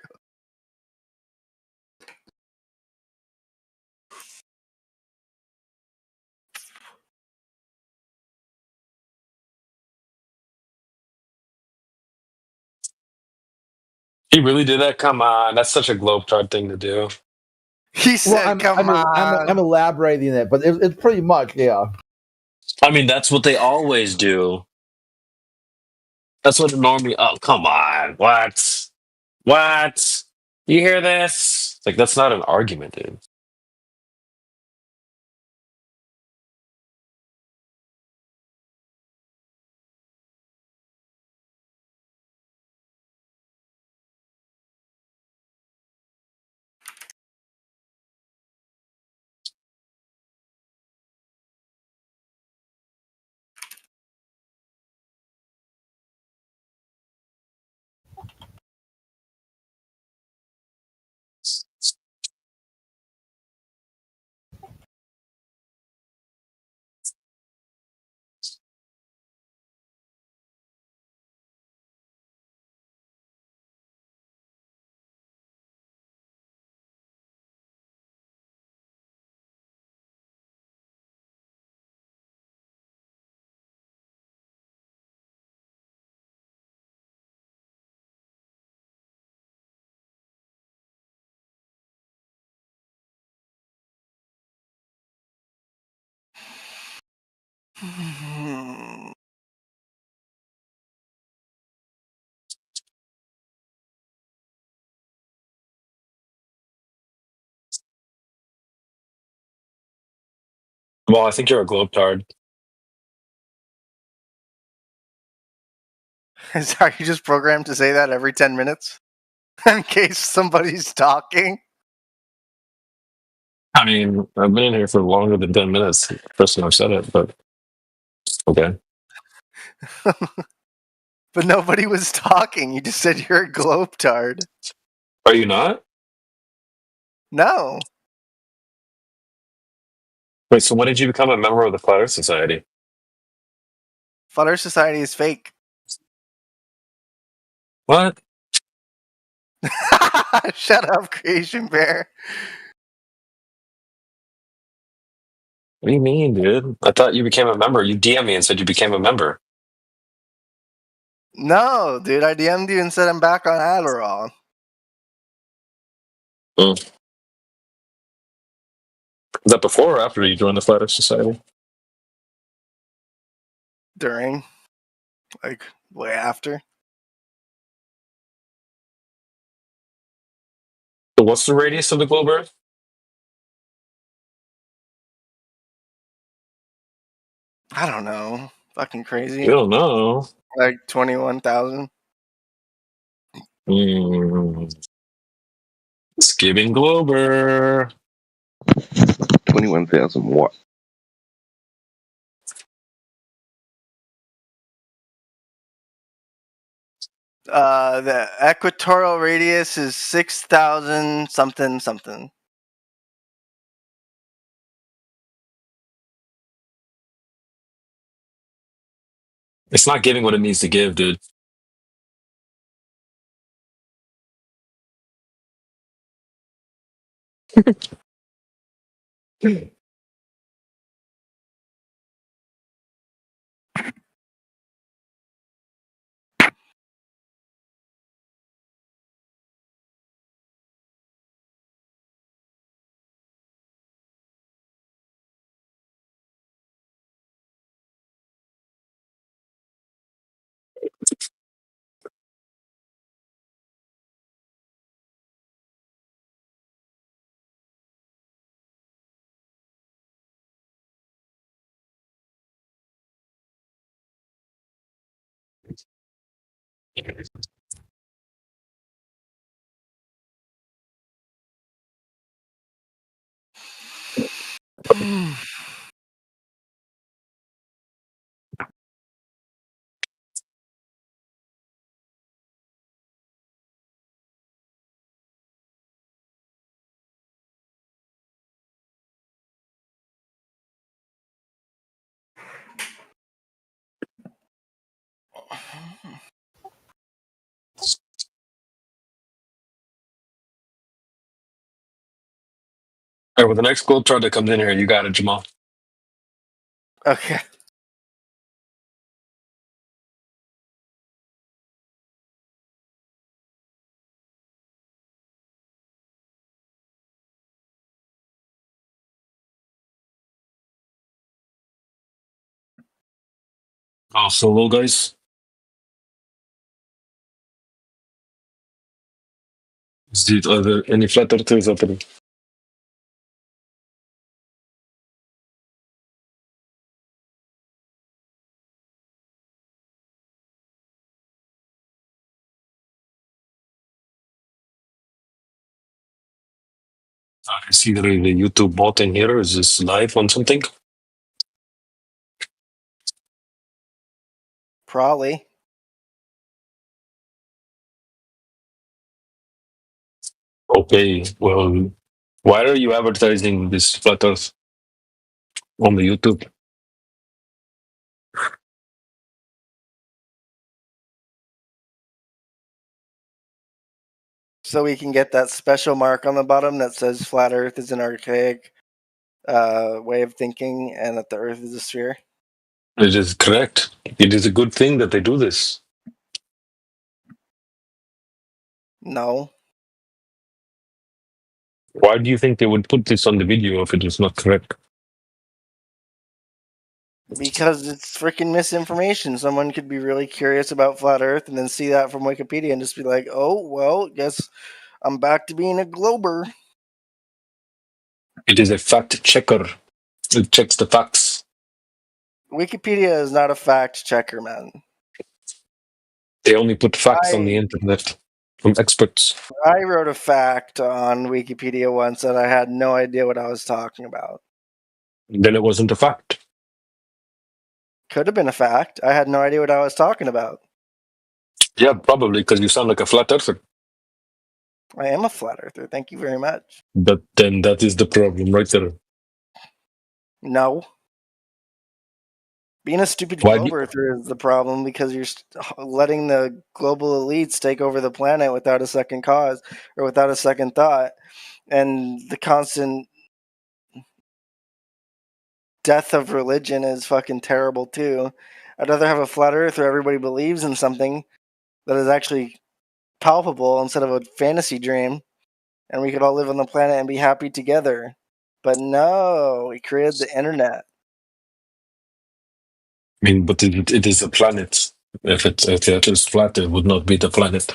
He really did that? Come on. That's such a globetrot thing to do. He said, come on. I'm elaborating it, but it's pretty much, yeah. I mean, that's what they always do. That's what normally... Oh, come on. What? You hear this? Like, that's not an argument, dude. Well, I think you're a globetard. Are you just programmed to say that every 10 minutes? In case somebody's talking? I mean, I've been in here for longer than 10 minutes. First time I've said it, but okay. But nobody was talking. You just said you're a globetard. Are you not? No. Wait, so when did you become a member of the Flat Earth Society? Flat Earth Society is fake. What? Shut up, Creation Bear. What do you mean, dude? I thought you became a member. You DM'd me and said you became a member. No, dude, I DM'd you and said I'm back on Adderall. Was that before or after you joined the Flat Earth Society? During. Like, way after. So what's the radius of the globe Earth? I don't know. Fucking crazy. You don't know. Like 21,000. Skipping Glober. 21,000 what? The equatorial radius is 6,000 something. It's not giving what it needs to give, dude. All right, well, the next Globetrotter that comes in here, you got it, Jamal. Okay. Oh, solo, guys. Are there any flat earthers up in? I see there is a YouTube bot in here. Is this live on something? Probably. Okay, well, why are you advertising this flat earth on the YouTube? So we can get that special mark on the bottom that says flat Earth is an archaic way of thinking and that the Earth is a sphere. It is correct. It is a good thing that they do this. No. Why do you think they would put this on the video if it is not correct? Because it's freaking misinformation. Someone could be really curious about flat Earth and then see that from Wikipedia and just be like, oh, well, guess I'm back to being a glober. It is a fact checker. It checks the facts. Wikipedia is not a fact checker, man. They only put facts on the internet. from experts. I wrote a fact on Wikipedia once that I had no idea what I was talking about. Then it wasn't a fact. Could have been a fact. I had no idea what I was talking about. Yeah, probably because you sound like a flat earther. I am a flat earther. Thank you very much. But then that is the problem right there. No. Being a stupid globe earther is the problem because you're letting the global elites take over the planet without a second cause or without a second thought. And the constant death of religion is fucking terrible too. I'd rather have a flat earth where everybody believes in something that is actually palpable instead of a fantasy dream, and we could all live on the planet and be happy together. But no, we created the internet. I mean, but it is a planet. If it is flat, it would not be the planet.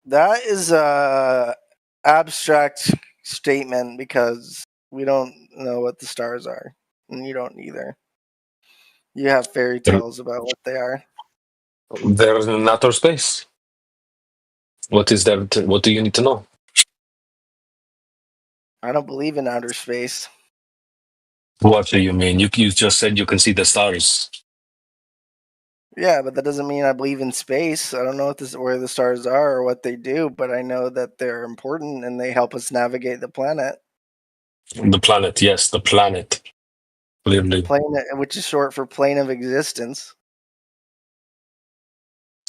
That is a abstract statement because we don't know what the stars are, and you don't either. You have fairy tales about what they are. They're in outer space. What is there? What do you need to know? I don't believe in outer space. What do you mean? You just said you can see the stars. Yeah, but that doesn't mean I believe in space. I don't know where the stars are or what they do, but I know that they're important and they help us navigate the planet. The planet, yes, the planet. Clearly. Plane, which is short for plane of existence.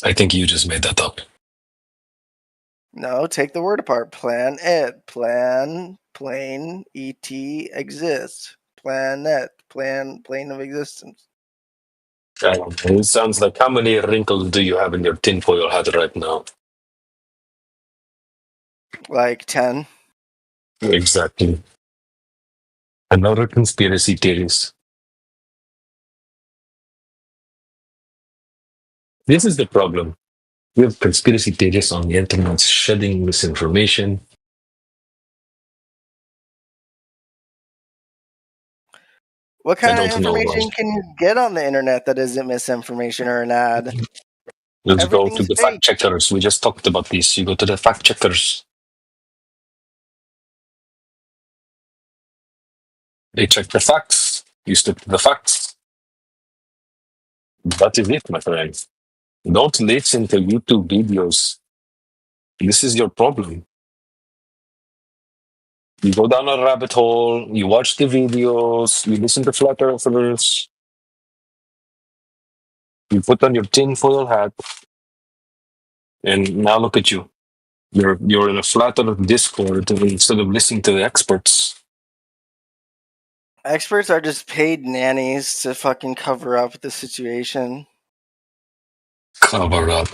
I think you just made that up. No, take the word apart. Planet, plan, plane, et, exist. Planet, plane of existence. It sounds like, how many wrinkles do you have in your tinfoil hat right now? Like 10. Exactly. Another conspiracy theories. This is the problem. We have conspiracy theories on the internet shedding misinformation. What kind of information can you get on the internet that isn't misinformation or an ad? Let's go to the fact checkers. We just talked about this. You go to the fact checkers. They check the facts. You stick to the facts. That is it, my friend. Don't listen to YouTube videos. This is your problem. You go down a rabbit hole, you watch the videos, you listen to flat earthers, you put on your tinfoil hat, and now look at you. You're in a flat earth Discord instead of listening to the experts. Experts are just paid nannies to fucking cover up the situation. Cover up.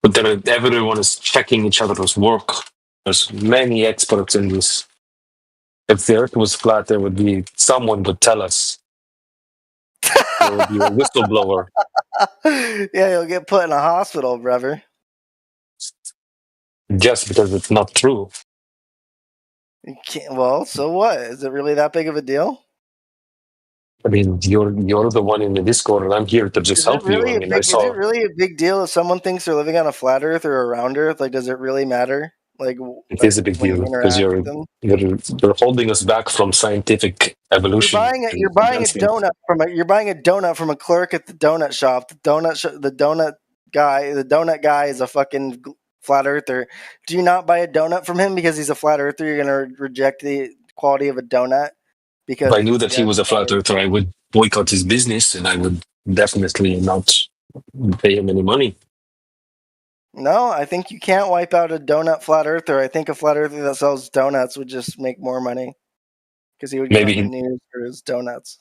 But then everyone is checking each other's work. There's many experts in this. If the earth was flat, there would be someone would tell us. There would be a whistleblower. Yeah, you'll get put in a hospital, brother. Just because it's not true. You can't, well, so what? Is it really that big of a deal? I mean, you're the one in the Discord, and I'm here to just help you. I mean, is it really a big deal if someone thinks they're living on a flat Earth or a round Earth? Like, does it really matter? Like, it is a big deal because you're holding us back from scientific evolution. You're buying a donut from a clerk at the donut shop. The donut guy is a fucking flat earther. Do you not buy a donut from him because he's a flat earther? You're gonna reject the quality of a donut because if I knew that he was a flat earther, I would boycott his business, and I would definitely not pay him any money. No, I think you can't wipe out a donut flat earther. I think a flat earther that sells donuts would just make more money because he would get the news for his donuts.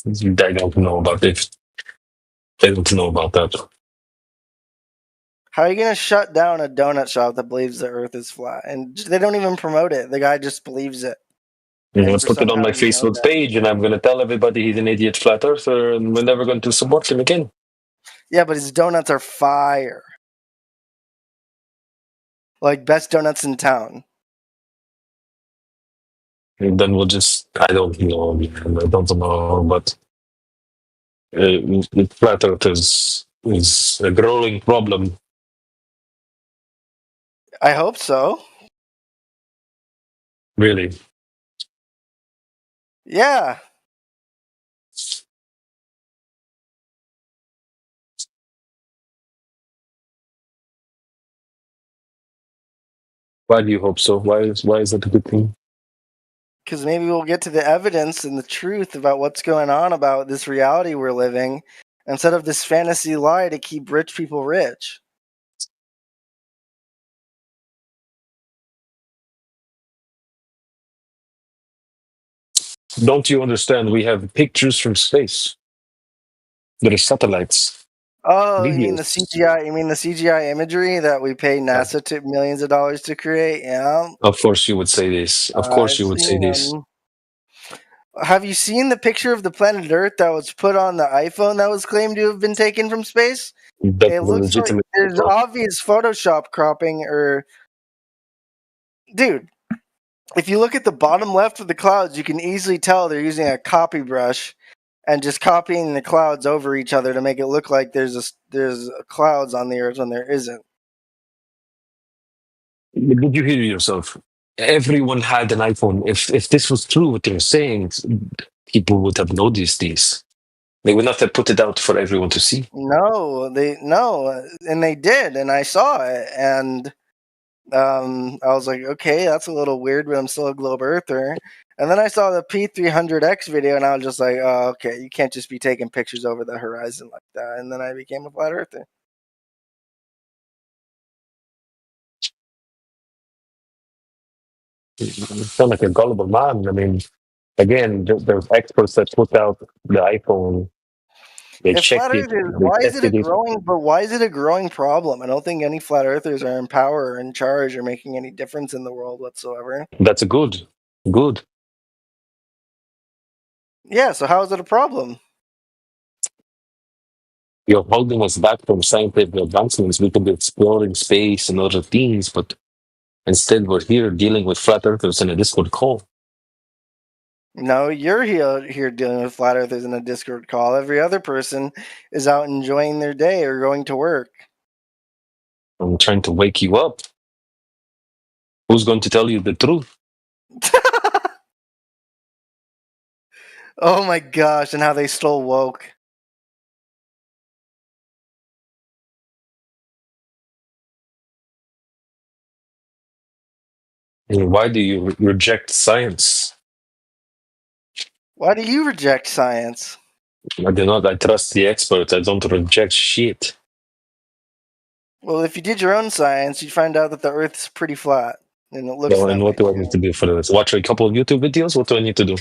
I don't know about it. I don't know about that. How are you going to shut down a donut shop that believes the earth is flat? And they don't even promote it. The guy just believes it. Let's put it on my Facebook page, and I'm going to tell everybody he's an idiot flat earther, and we're never going to support him again. Yeah, but his donuts are fire. Like, best donuts in town. And then we'll just, I don't know, but flat earthers is a growing problem. I hope so. Really? Yeah. Why do you hope so? Why is that a good thing? Because maybe we'll get to the evidence and the truth about what's going on about this reality we're living, instead of this fantasy lie to keep rich people rich. Don't you understand? We have pictures from space. There are satellites. Oh, you mean the Videos. CGI? You mean the CGI imagery that we pay NASA to millions of dollars to create? Yeah. Of course you would say this. Of course I've you would say seen this. them. Have you seen the picture of the planet Earth that was put on the iPhone that was claimed to have been taken from space? That's It a looks like legitimate there's photo. obvious Photoshop cropping, or dude, if you look at the bottom left of the clouds, you can easily tell they're using a copy brush and just copying the clouds over each other to make it look like there's clouds on the Earth when there isn't. Did you hear yourself? Everyone had an iPhone. If this was true, what they're saying, people would have noticed this. They would not have put it out for everyone to see. No, and they did, and I saw it, and I was like, okay, that's a little weird, but I'm still a globe earther. And then I saw the P300X video, and I was just like, oh, okay, you can't just be taking pictures over the horizon like that. And then I became a flat earther. You sound like a gullible man. I mean, again, there's experts that put out the iPhone. They If flat checked it. earthers, They why is it a tested it. growing? But why is it a growing problem? I don't think any flat earthers are in power or in charge or making any difference in the world whatsoever. That's a good. Yeah, so how is it a problem? You're holding us back from scientific advancements. We could be exploring space and other things, but instead we're here dealing with flat earthers in a Discord call. No, you're here dealing with flat earthers in a Discord call. Every other person is out enjoying their day or going to work. I'm trying to wake you up. Who's going to tell you the truth? Oh my gosh, and how they stole woke. And why do you reject science? Why do you reject science? I do not. I trust the experts. I don't reject shit. Well, if you did your own science, you'd find out that the Earth's pretty flat, and it looks Well, that and way. what do I need to do for this? Watch a couple of YouTube videos? What do I need to do?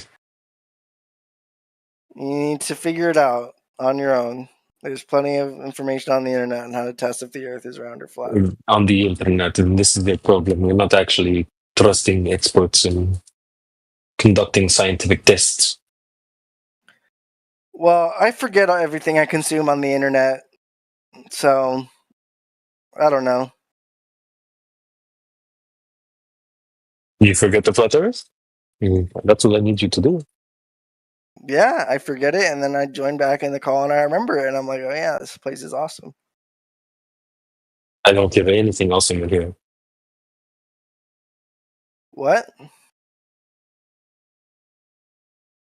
You need to figure it out on your own. There's plenty of information on the internet on how to test if the Earth is round or flat. On the internet, and this is the problem. We're not actually trusting experts and conducting scientific tests. Well, I forget everything I consume on the internet, so I don't know. You forget the flat Earth? That's what I need you to do. Yeah, I forget it, and then I join back in the call, and I remember it, and I'm like, oh yeah, this place is awesome. I don't hear anything else in here. What?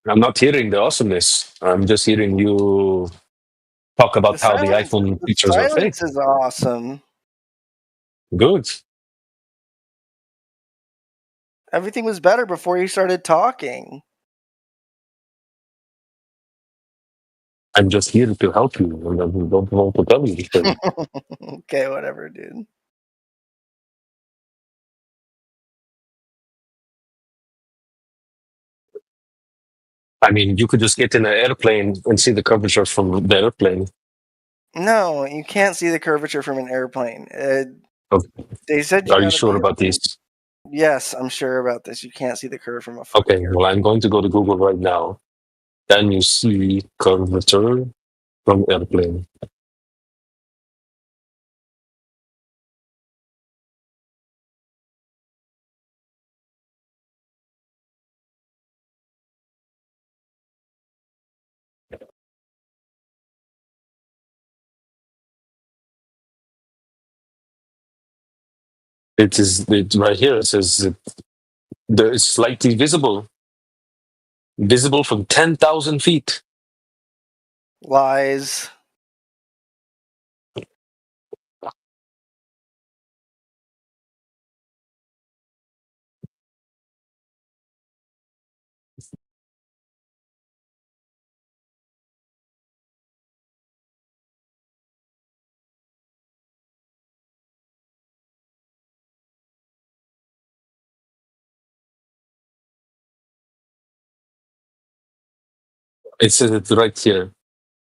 I'm not hearing the awesomeness. I'm just hearing you talk about how the iPhone pictures are fake. Silence is awesome. Good. Everything was better before you started talking. I'm just here to help you, and I don't want to tell you anything. Okay, whatever, dude. I mean, you could just get in an airplane and see the curvature from the airplane. No, you can't see the curvature from an airplane. They said Are you sure about this? Yes, I'm sure about this. You can't see the curve from a Okay, well, I'm going to go to Google right now. Can you see curvature from airplane? It's right here. It says it's slightly visible from 10,000 feet. Lies. It says it's right here.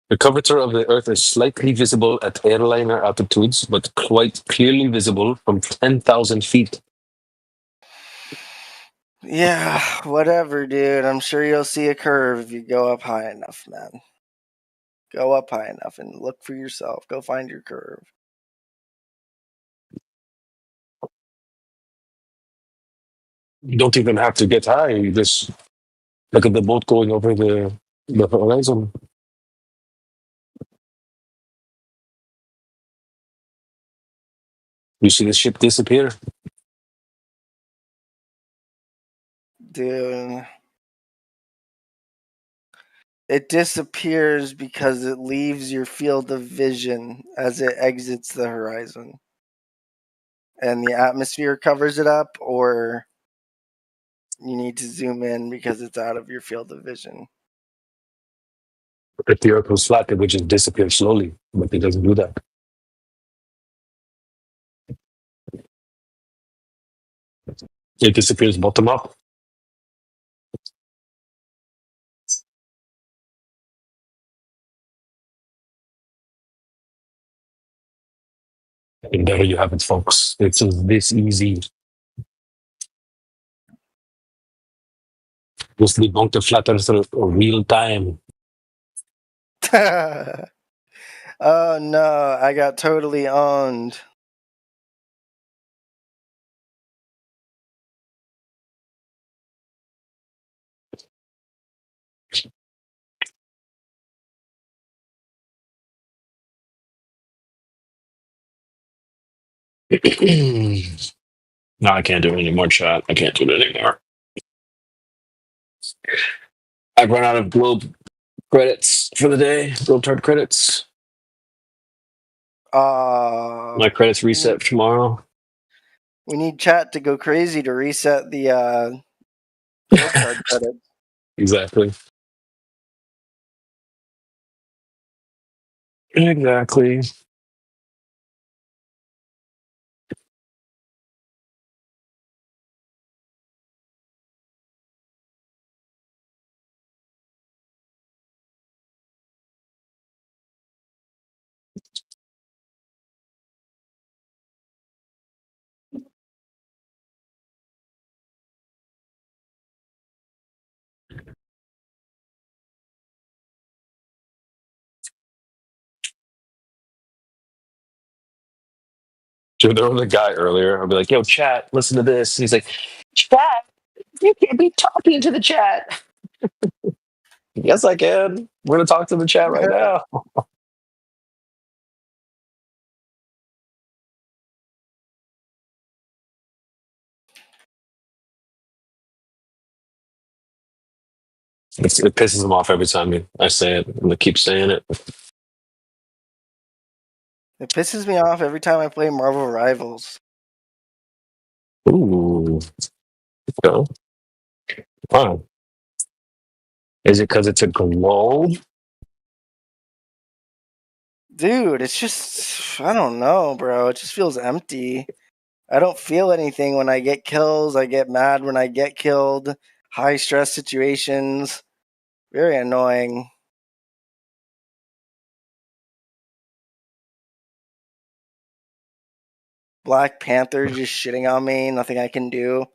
The curvature of the Earth is slightly visible at airliner altitudes, but quite clearly visible from 10,000 feet. Yeah, whatever, dude. I'm sure you'll see a curve if you go up high enough, man. Go up high enough and look for yourself. Go find your curve. You don't even have to get high. You just look at the boat going over the horizon. You see the ship disappear. Dude. It disappears because it leaves your field of vision as it exits the horizon. And the atmosphere covers it up, or you need to zoom in because it's out of your field of vision. If the Earth was flat, it would just disappear slowly, but it doesn't do that. It disappears bottom up. And there you have it, folks. It's just this easy. Just debunk the flat earth real time. Oh no, I got totally owned. No, I can't do it anymore, chat. I can't do it anymore. I've run out of Globe credits for the day. Globe Tart credits. My credits reset for tomorrow. We need chat to go crazy to reset the card credits. Exactly. Exactly. Dude, there was a guy earlier. I'll be like, yo, chat, listen to this. And he's like, chat, you can't be talking to the chat. Yes, I can. We're going to talk to the chat right now. It pisses him off every time I say it. I'm going to keep saying it. It pisses me off every time I play Marvel Rivals. Ooh. Go. Wow. Is it because it's a globe? Dude, it's just, I don't know, bro. It just feels empty. I don't feel anything when I get kills. I get mad when I get killed. High stress situations. Very annoying. Black Panther just shitting on me. Nothing I can do.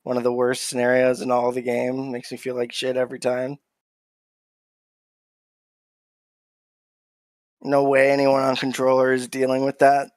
One of the worst scenarios in all the game. Makes me feel like shit every time. No way anyone on controller is dealing with that.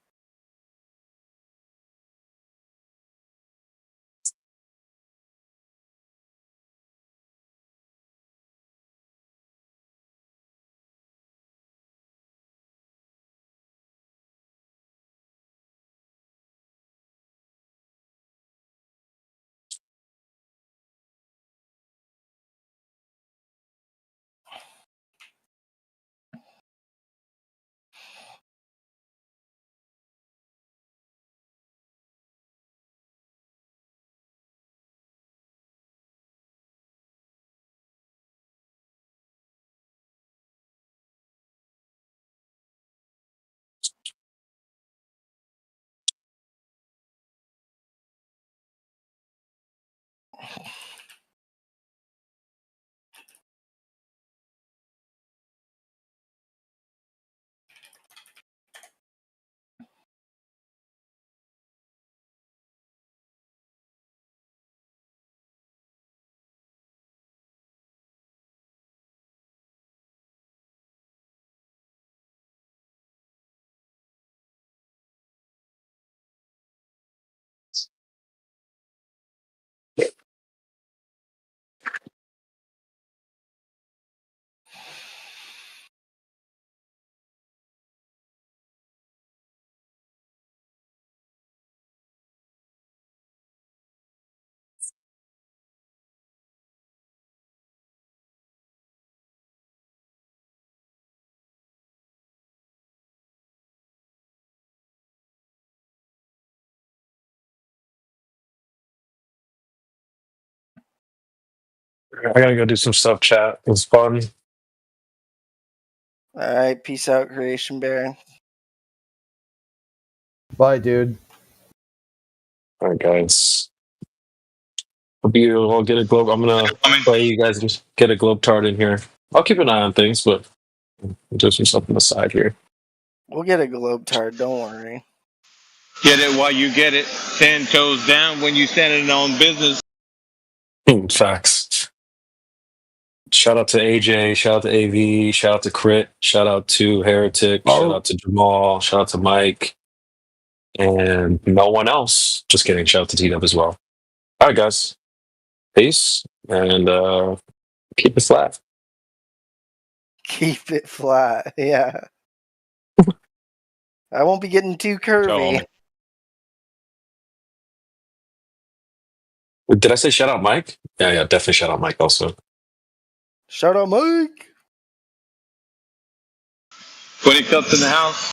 I gotta go do some stuff, chat. It was fun. All right, peace out, Creation Baron. Bye, dude. All right, guys. Hope you all get a globe. I'm gonna play you guys just get a globe tart in here. I'll keep an eye on things, but do some stuff on the side here. We'll get a Globetard, don't worry. Get it while you get it. 10 toes down when you standing on business. Facts. Shout out to AJ, shout out to AV, shout out to Crit, shout out to Heretic, shout out to Jamal, shout out to Mike, and no one else. Just kidding. Shout out to T-Dub as well. All right, guys. Peace, and keep it flat. Keep it flat, yeah. I won't be getting too curvy. Did I say shout out Mike? Yeah, definitely shout out Mike also. Shout out Mike. When he comes in the house.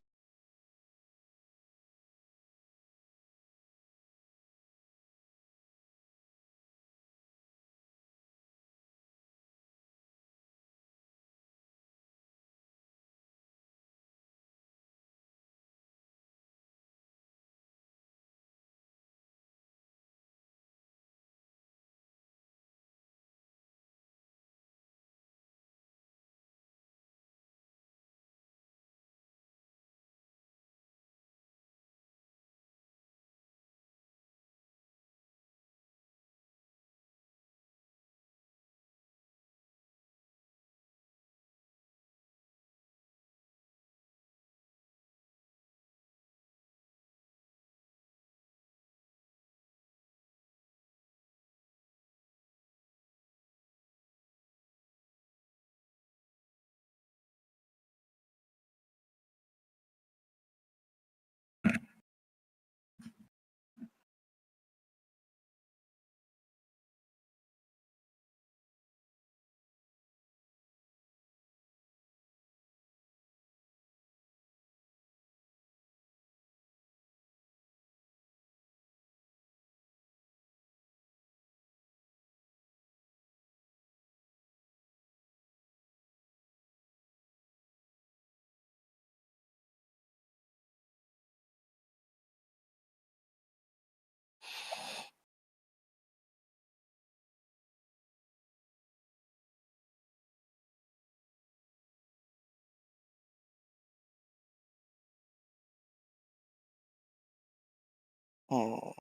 Oh.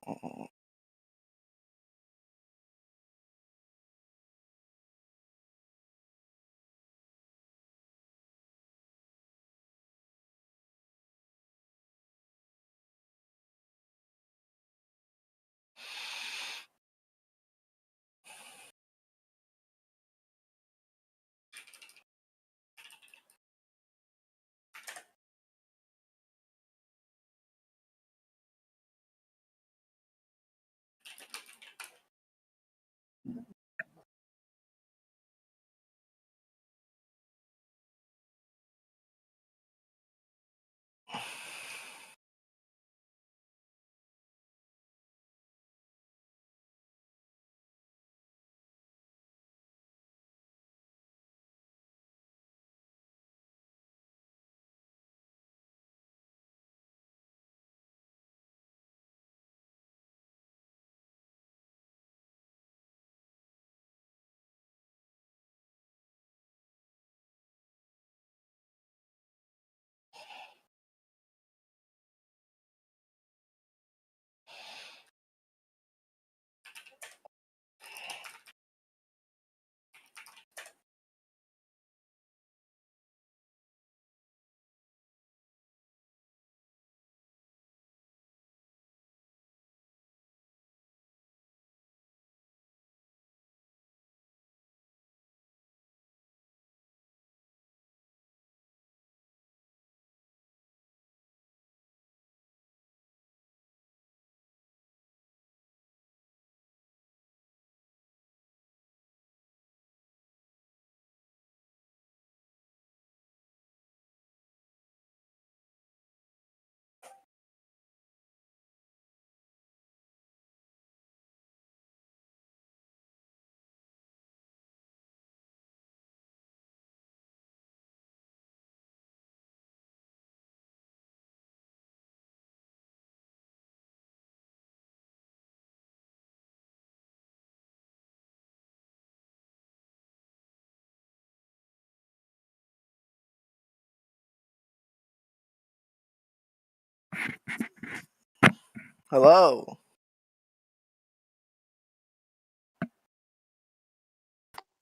Hello.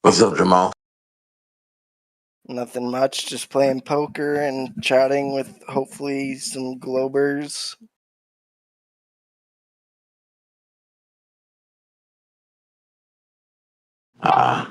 What's up, Jamal? Nothing much. Just playing poker and chatting with hopefully some Globers. Ah.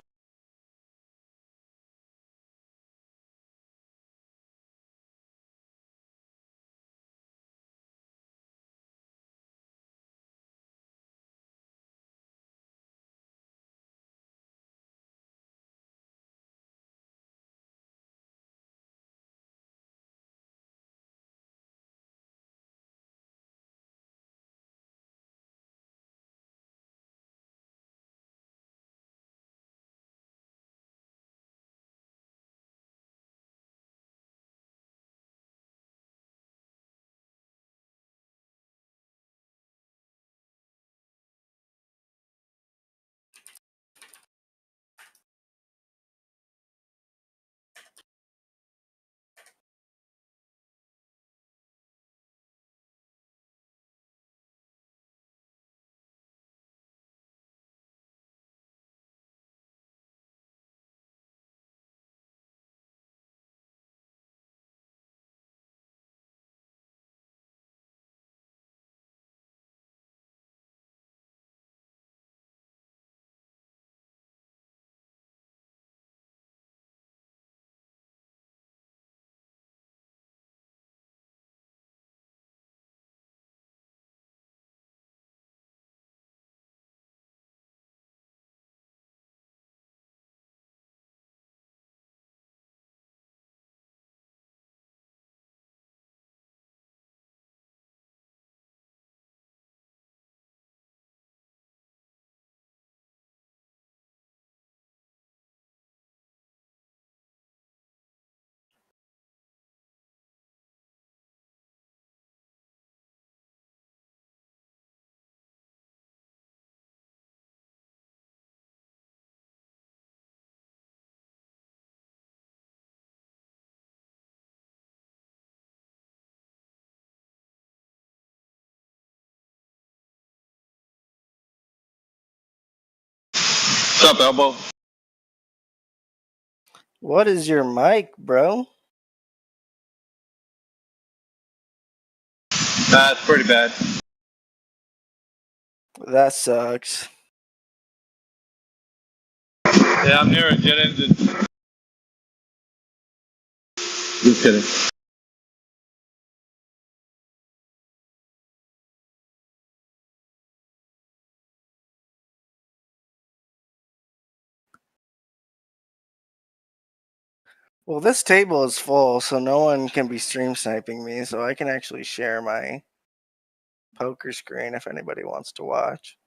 What's up, Elbow? What is your mic, bro? That's pretty bad. That sucks. Yeah, I'm near a jet engine. Just kidding. Well, this table is full, so no one can be stream sniping me, so I can actually share my poker screen if anybody wants to watch.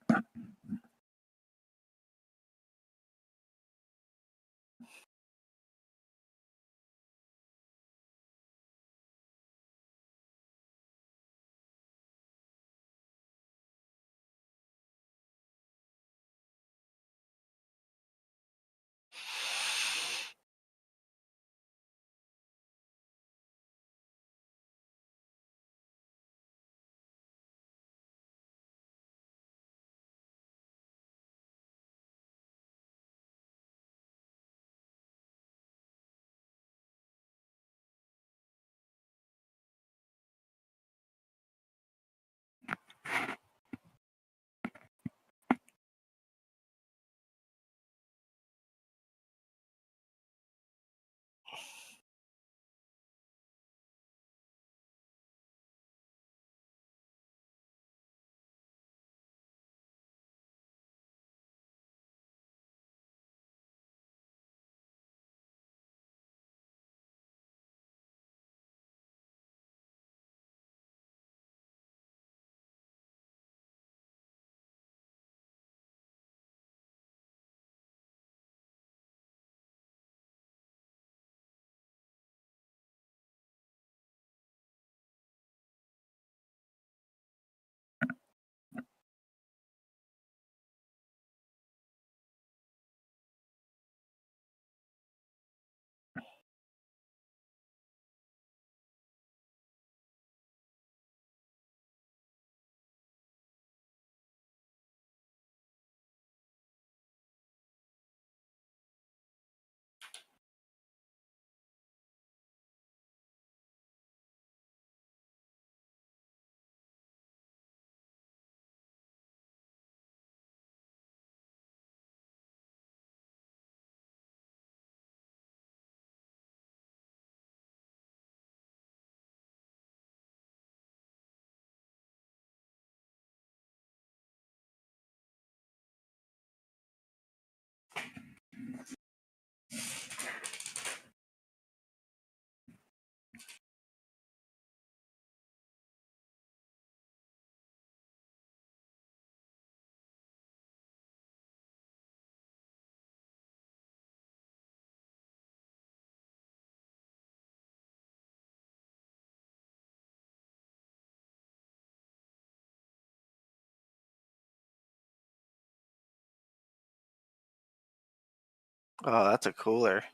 Oh, that's a cooler.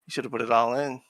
You should have put it all in.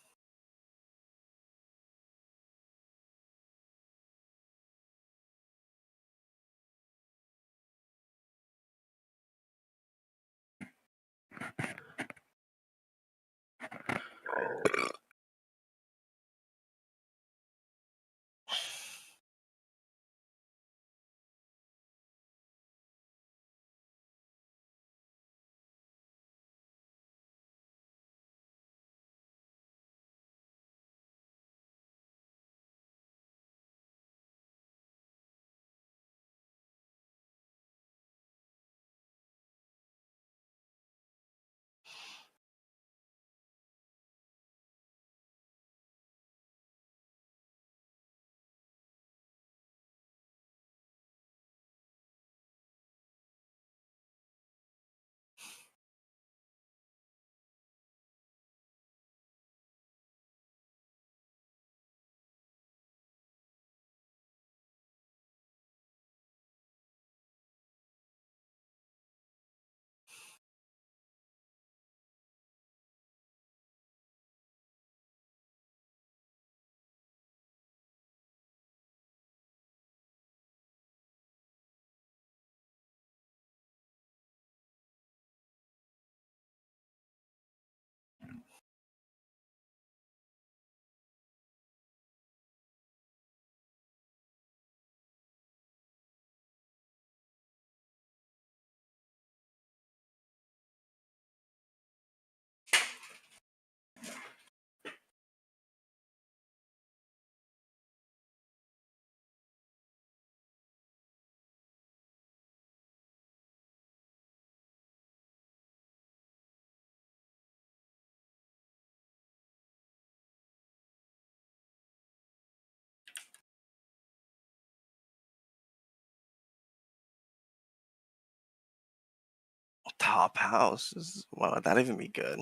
Top house. Why would that even be good?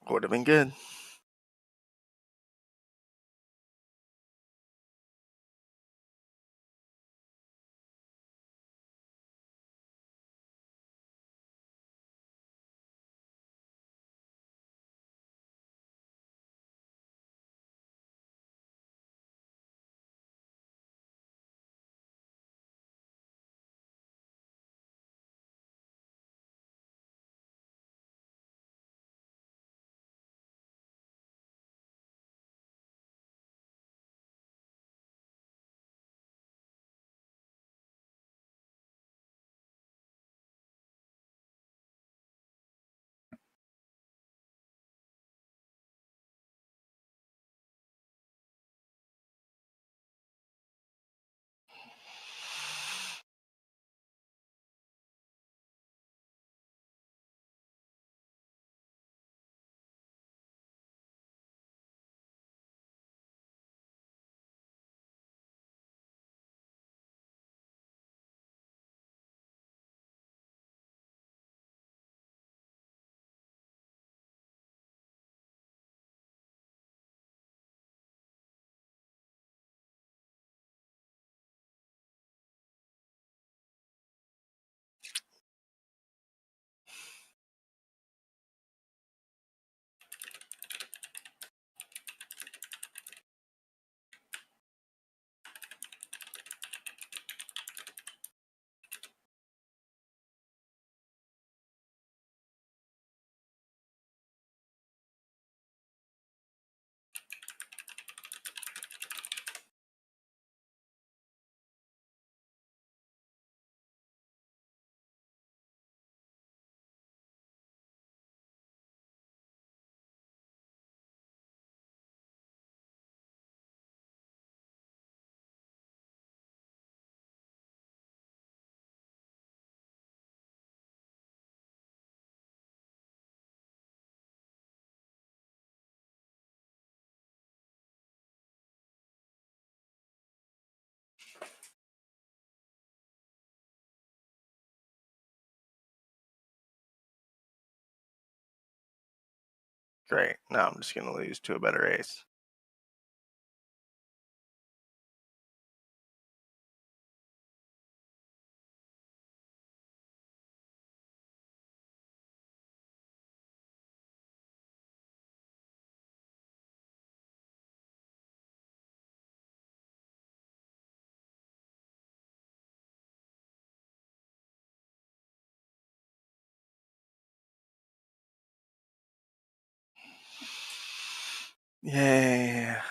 Would have been good. Great. Now I'm just going to lose to a better ace. Yeah.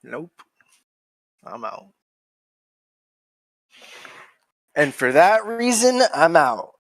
Nope. I'm out. And for that reason, I'm out.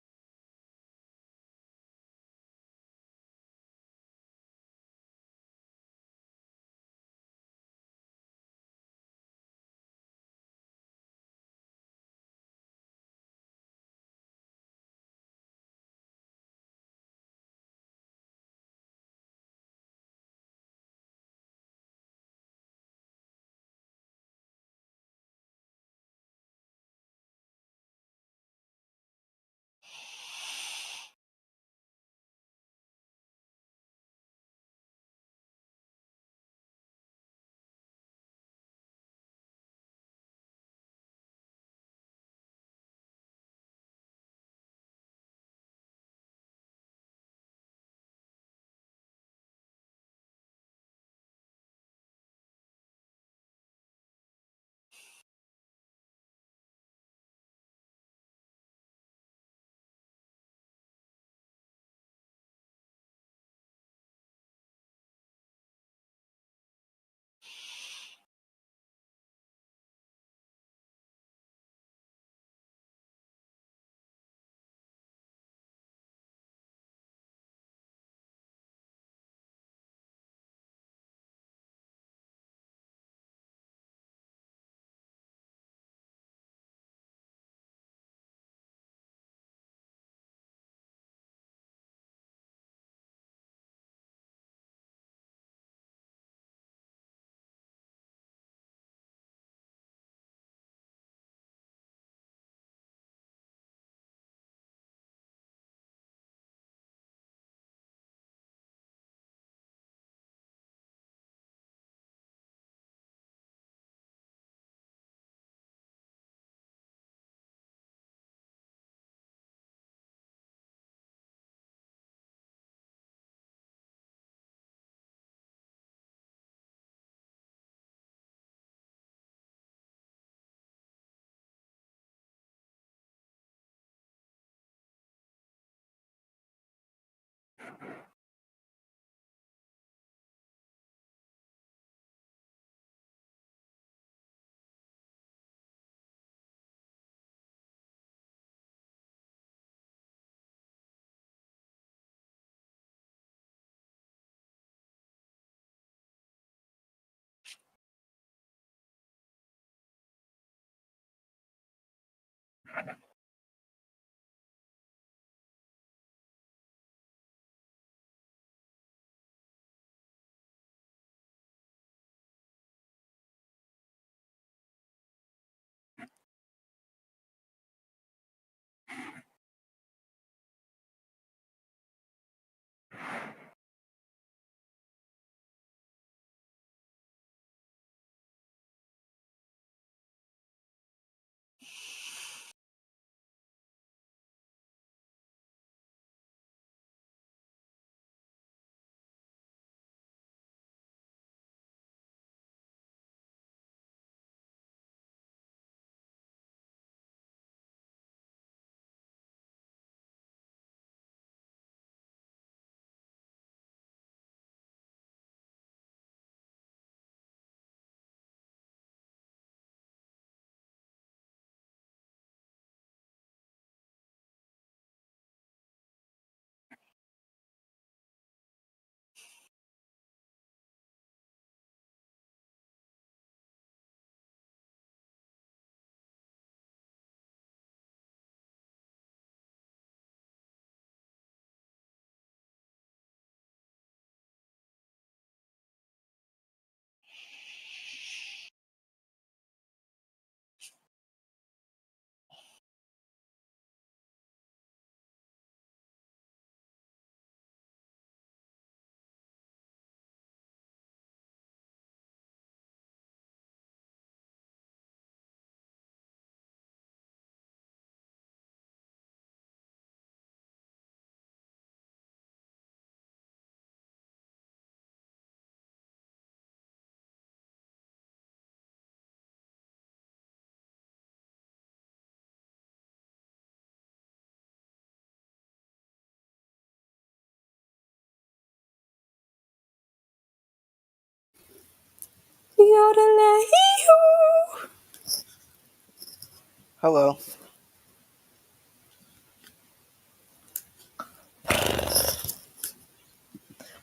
Hello.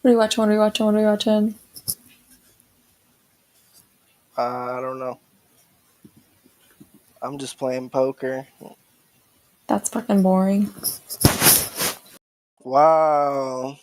What are you watching? What are you watching? What are you watching? I don't know. I'm just playing poker. That's fucking boring. Wow.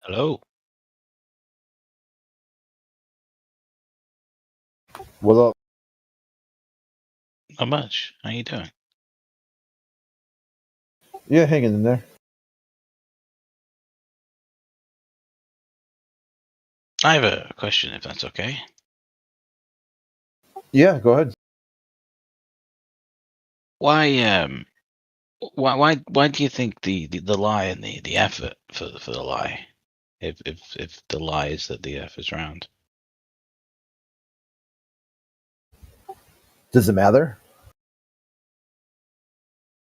Hello. What up? Not much. How you doing? Yeah, hanging in there. I have a question, if that's okay. Yeah, go ahead. Why do you think the lie and the effort for the lie, if the lie is that the Earth is round? Does it matter?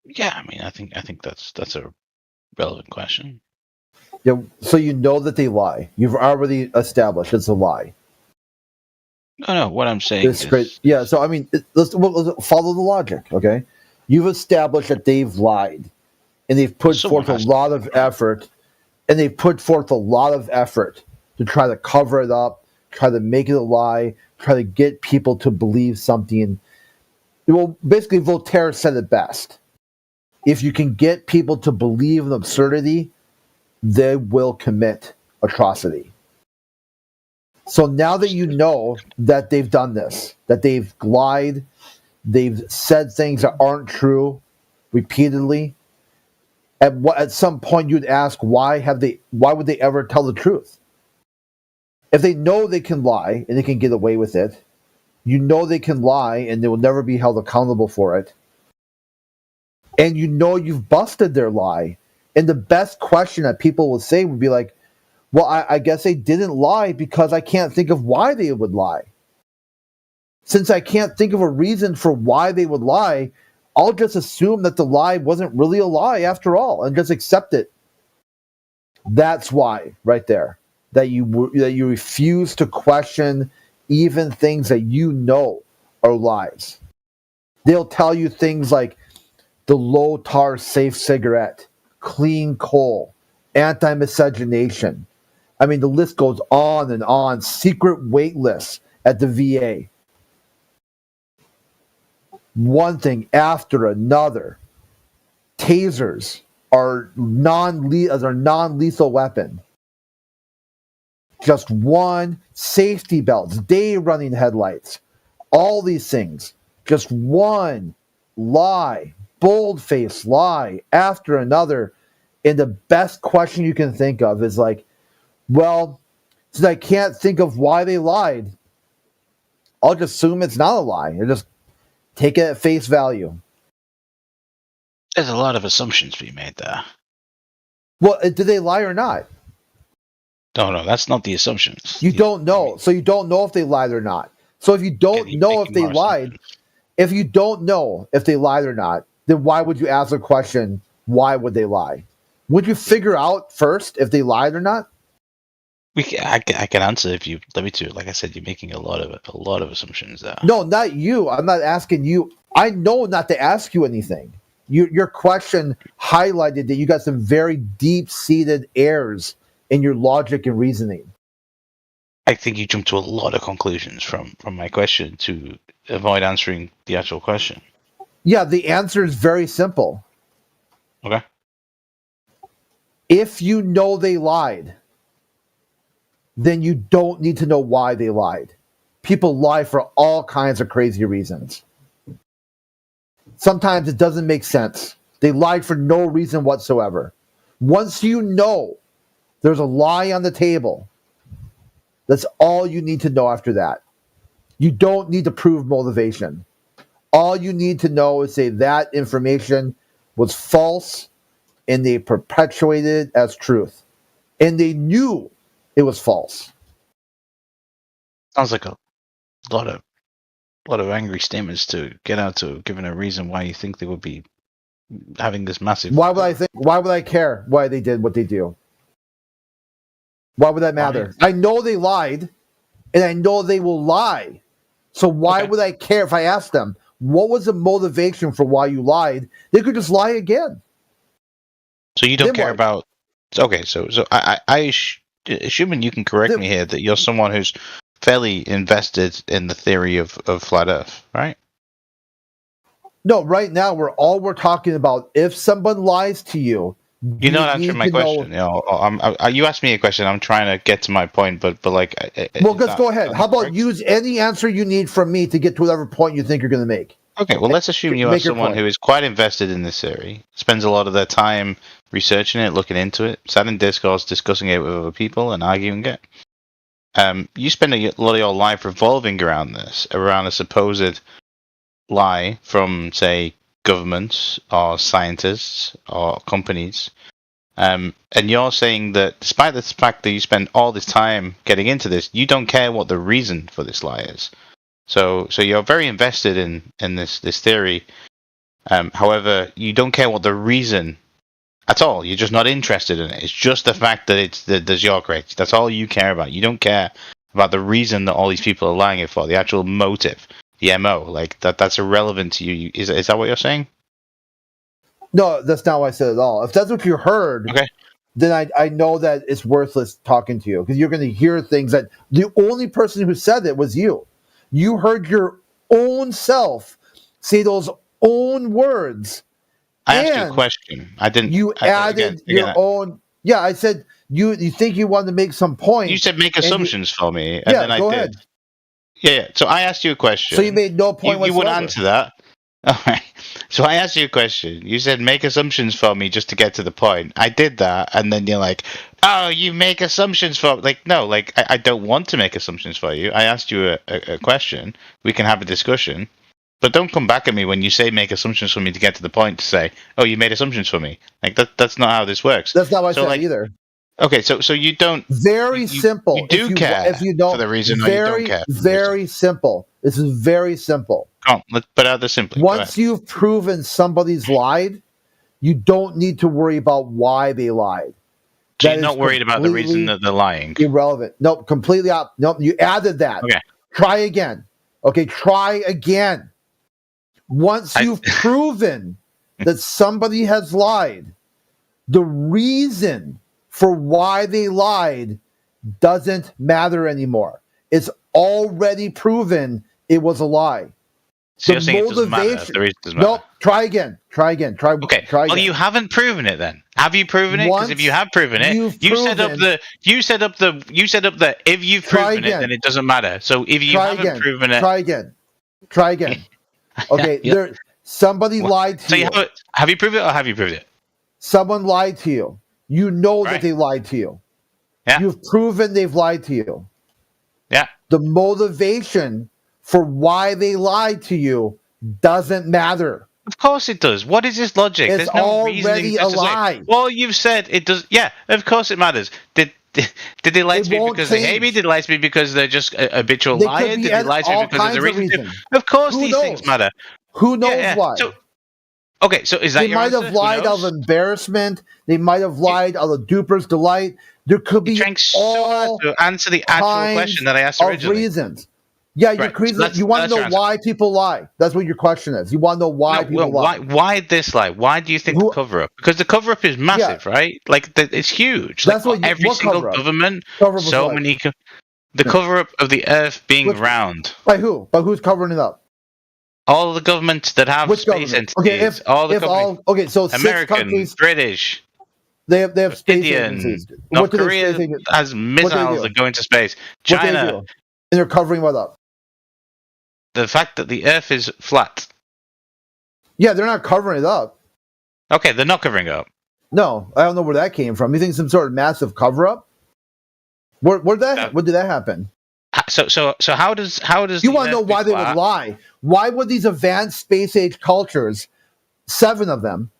Yeah, I mean, I think that's a relevant question. Yeah, so you know that they lie. You've already established it's a lie. No, what I'm saying It's great. Yeah, so I mean, let's follow the logic, okay? You've established that they've lied, and they've put forth a lot of effort, to try to cover it up, try to make it a lie, try to get people to believe something. Well, basically, Voltaire said it best. If you can get people to believe an absurdity, they will commit atrocity. So now that you know that they've done this, that they've lied, they've said things that aren't true repeatedly, at some point you'd ask, why would they ever tell the truth? If they know they can lie and they can get away with it, you know they can lie and they will never be held accountable for it, and you know you've busted their lie, and the best question that people will say would be like, well, I guess they didn't lie because I can't think of why they would lie. Since I can't think of a reason for why they would lie, I'll just assume that the lie wasn't really a lie after all and just accept it. That's why, right there, that you refuse to question even things that you know are lies. They'll tell you things like the low tar safe cigarette, clean coal, anti-miscegenation. I mean, the list goes on and on. Secret wait lists at the VA. One thing after another. Tasers are non-lethal weapon. Just one. Safety belts, day running headlights, all these things. Just one lie, bold-faced lie after another. And the best question you can think of is like, well, since I can't think of why they lied, I'll just assume it's not a lie. Or just take it at face value. There's a lot of assumptions being made there. Well, did they lie or not? No, that's not the assumptions. You don't know. So you don't know if they lied or not. So if you don't know if they lied, if you don't know if they lied or not, then why would you ask the question, why would they lie? Would you figure out first if they lied or not? I can answer if you let me to. Like I said, you're making a lot of assumptions there. No, not you. I'm not asking you. I know not to ask you anything. Your question highlighted that you got some very deep-seated errors in your logic and reasoning. I think you jumped to a lot of conclusions from my question to avoid answering the actual question. Yeah, the answer is very simple. Okay. If you know they lied, then you don't need to know why they lied. People lie for all kinds of crazy reasons. Sometimes it doesn't make sense. They lied for no reason whatsoever. Once you know there's a lie on the table, that's all you need to know after that. You don't need to prove motivation. All you need to know is say that information was false and they perpetuated it as truth. And they knew it was false. Sounds like a lot of angry statements to get out to, given a reason why you think they would be having this massive. Why would I care why they did what they do? Why would that matter? I know they lied, and I know they will lie. So why would I care if I asked them, what was the motivation for why you lied? They could just lie again. So you don't care about. Okay, so I assuming you can correct me here that you're someone who's fairly invested in the theory of flat Earth, right? No, right now we're talking about if someone lies to you You're not answering my question. You asked me a question. I'm trying to get to my point, but like. Well, let's go ahead. How about use any answer you need from me to get to whatever point you think you're going to make? Okay, well, let's assume you are someone who is quite invested in this theory, spends a lot of their time researching it, looking into it, sat in discourse, discussing it with other people, and arguing it. You spend a lot of your life revolving around this, around a supposed lie from, say, governments or scientists or companies. And you're saying that despite the fact that you spend all this time getting into this, you don't care what the reason for this lie is. So you're very invested in this theory. However, you don't care what the reason at all. You're just not interested in it. It's just the fact that you're correct. That's all you care about. You don't care about the reason that all these people are lying it for, the actual motive, the MO. Like that's irrelevant to you. Is that what you're saying? No, that's not what I said at all. If that's what you heard, okay, then I know that it's worthless talking to you because you're going to hear things that the only person who said it was you. You heard your own self say those own words. I asked you a question. I didn't. You added your own. Yeah, I said you think you wanted to make some point. You said make assumptions for me, and then I go did. Ahead. Yeah. So I asked you a question. So you made no point whatsoever. You wouldn't answer that. All right. So I asked you a question. You said make assumptions for me just to get to the point. I did that, and then you're like, "Oh, you make assumptions for no, like I don't want to make assumptions for you. I asked you a question. We can have a discussion, but don't come back at me when you say make assumptions for me to get to the point to say, "Oh, you made assumptions for me." Like that's not how this works. That's not what I said either. Okay, so you don't. Very simple. You do care if you don't for the reason or you don't care. Very simple. This is very simple. Come on, let's put out this simply. Once you've proven somebody's lied, you don't need to worry about why they lied. So you're not worried about the reason that they're lying. Irrelevant. Nope, completely up. Nope, you added that. Okay. Try again. Okay, try again. Once you've proven that somebody has lied, the reason for why they lied doesn't matter anymore. It's already proven it was a lie. So you're saying it doesn't matter. The reason doesn't matter. Nope. Try again. Try again. Try again. Well, you haven't proven it then. Have you proven it? Because if you have proven it, you set up the if you've proven it, then it doesn't matter. So if you haven't proven it, try again. Try again. Okay. Somebody lied to you. Have you proved it or have you proved it? Someone lied to you. You know that they lied to you. Yeah. You've proven they've lied to you. Yeah. The motivation for why they lied to you doesn't matter. Of course it does. What is this logic? It's There's no already a lie. Well, you've said it does. Yeah, of course it matters. Did they lie to me because they hate me? Did they lie to me because they're just habitual liars? Did they lie to me because there's a reason? Of course these things matter. Who knows why? Okay, so is that they your might answer? have lied out of embarrassment. They might have lied out of duper's delight. There could be all to answer the actual question that I asked originally. Reasons. Yeah, you want to know why people lie. That's what your question is. You want to know why people lie. Why this lie? Why do you think the cover-up? Because the cover-up is massive, right? Like it's huge. That's like, every single government, so many. The cover-up of the Earth being round. By who? By who's covering it up? All the governments that have space entities. Okay, all the companies. So American, British. They have space Indian, agencies. North Korea has missiles that go into space. China. And they're covering what up? The fact that the Earth is flat. Yeah, they're not covering it up. Okay, they're not covering it up. No, I don't know where that came from. You think some sort of massive cover-up? Where did that happen? So how does you want to know why they would lie? Why would these advanced space age cultures, 7 of them,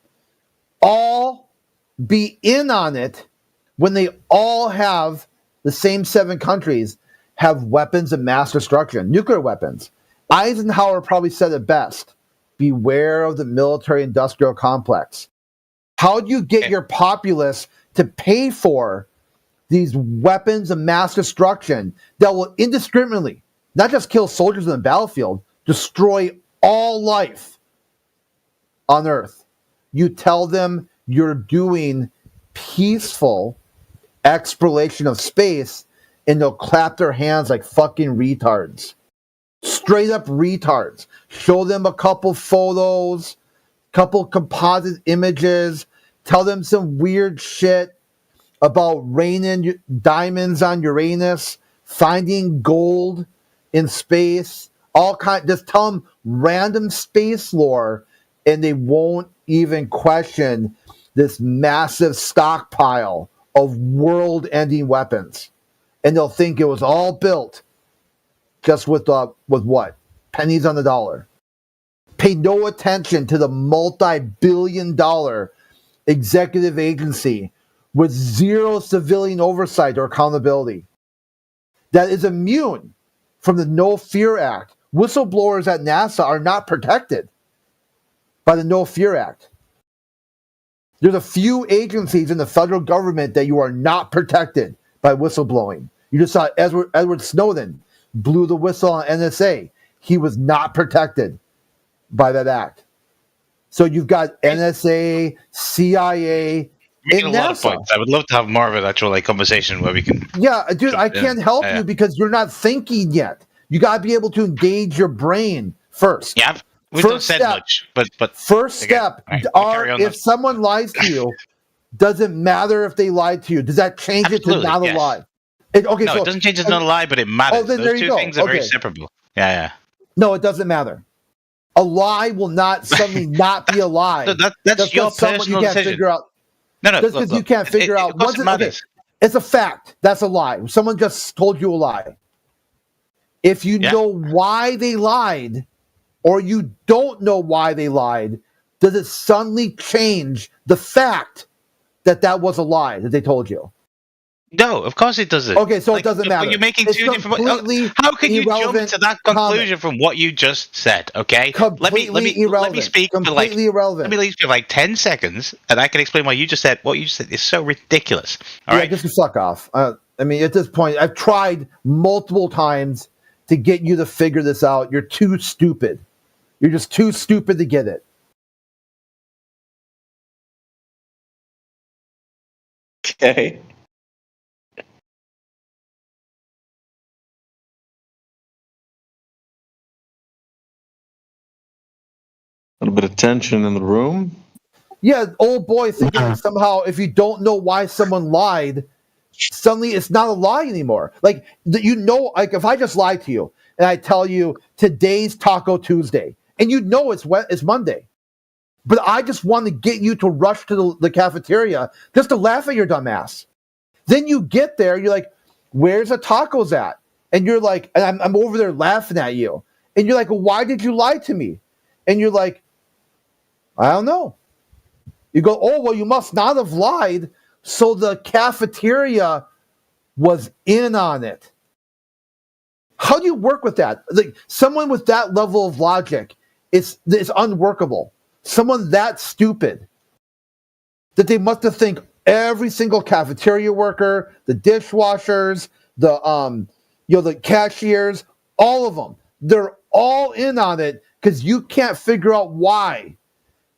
all be in on it when they all have the same 7 countries have weapons of mass destruction, nuclear weapons? Eisenhower probably said it best: beware of the military-industrial complex. How do you get your populace to pay for these weapons of mass destruction that will indiscriminately not just kill soldiers on the battlefield, destroy all life on Earth? You tell them you're doing peaceful exploration of space, and they'll clap their hands like fucking retards. Straight up retards. Show them a couple photos, couple composite images, tell them some weird shit about raining diamonds on Uranus, finding gold in space, just tell them random space lore, and they won't even question this massive stockpile of world-ending weapons. And they'll think it was all built just with what? Pennies on the dollar. Pay no attention to the multi-billion-dollar executive agency with zero civilian oversight or accountability that is immune from the No Fear Act. Whistleblowers at NASA are not protected by the No Fear Act. There's a few agencies in the federal government that you are not protected by whistleblowing. You just saw Edward Snowden blew the whistle on NSA. He was not protected by that act. So you've got NSA, CIA, and a lot of NASA. points. I would love to have more of an actual conversation where we can. Yeah, dude, I can't help you because you're not thinking yet. You got to be able to engage your brain first. Yeah, we haven't said much, but first step if someone lies to you, doesn't matter if they lied to you. Does that change it to not a lie? It doesn't change it to not a lie, but it matters. Then Those two things are very separable. Yeah. No, it doesn't matter. A lie will not suddenly not be a lie. That's your personal decision. Figure out. No, just because you can't figure out what's it. It's a fact. That's a lie. Someone just told you a lie. If you know why they lied, or you don't know why they lied, does it suddenly change the fact that was a lie that they told you? No, of course it doesn't. Okay, so it doesn't matter. You're making two different. How can you jump to that conclusion from what you just said? Okay, let me speak for irrelevant. Let me speak for like 10 seconds, and I can explain why you just said what you just said is so ridiculous. All right, just suck off. I mean, at this point, I've tried multiple times to get you to figure this out. You're too stupid. You're just too stupid to get it. Okay. A little bit of tension in the room. Yeah, old boy thinking somehow if you don't know why someone lied, suddenly it's not a lie anymore. Like, if I just lied to you and I tell you today's Taco Tuesday, and you know it's Monday, but I just want to get you to rush to the cafeteria just to laugh at your dumb ass. Then you get there, you're like, where's the tacos at? And you're like, and I'm over there laughing at you. And you're like, well, why did you lie to me? And you're like, I don't know. You go, oh, well, you must not have lied. So the cafeteria was in on it. How do you work with that? Like, someone with that level of logic is unworkable. Someone that stupid that they must have think every single cafeteria worker, the dishwashers, the cashiers, all of them, they're all in on it because you can't figure out why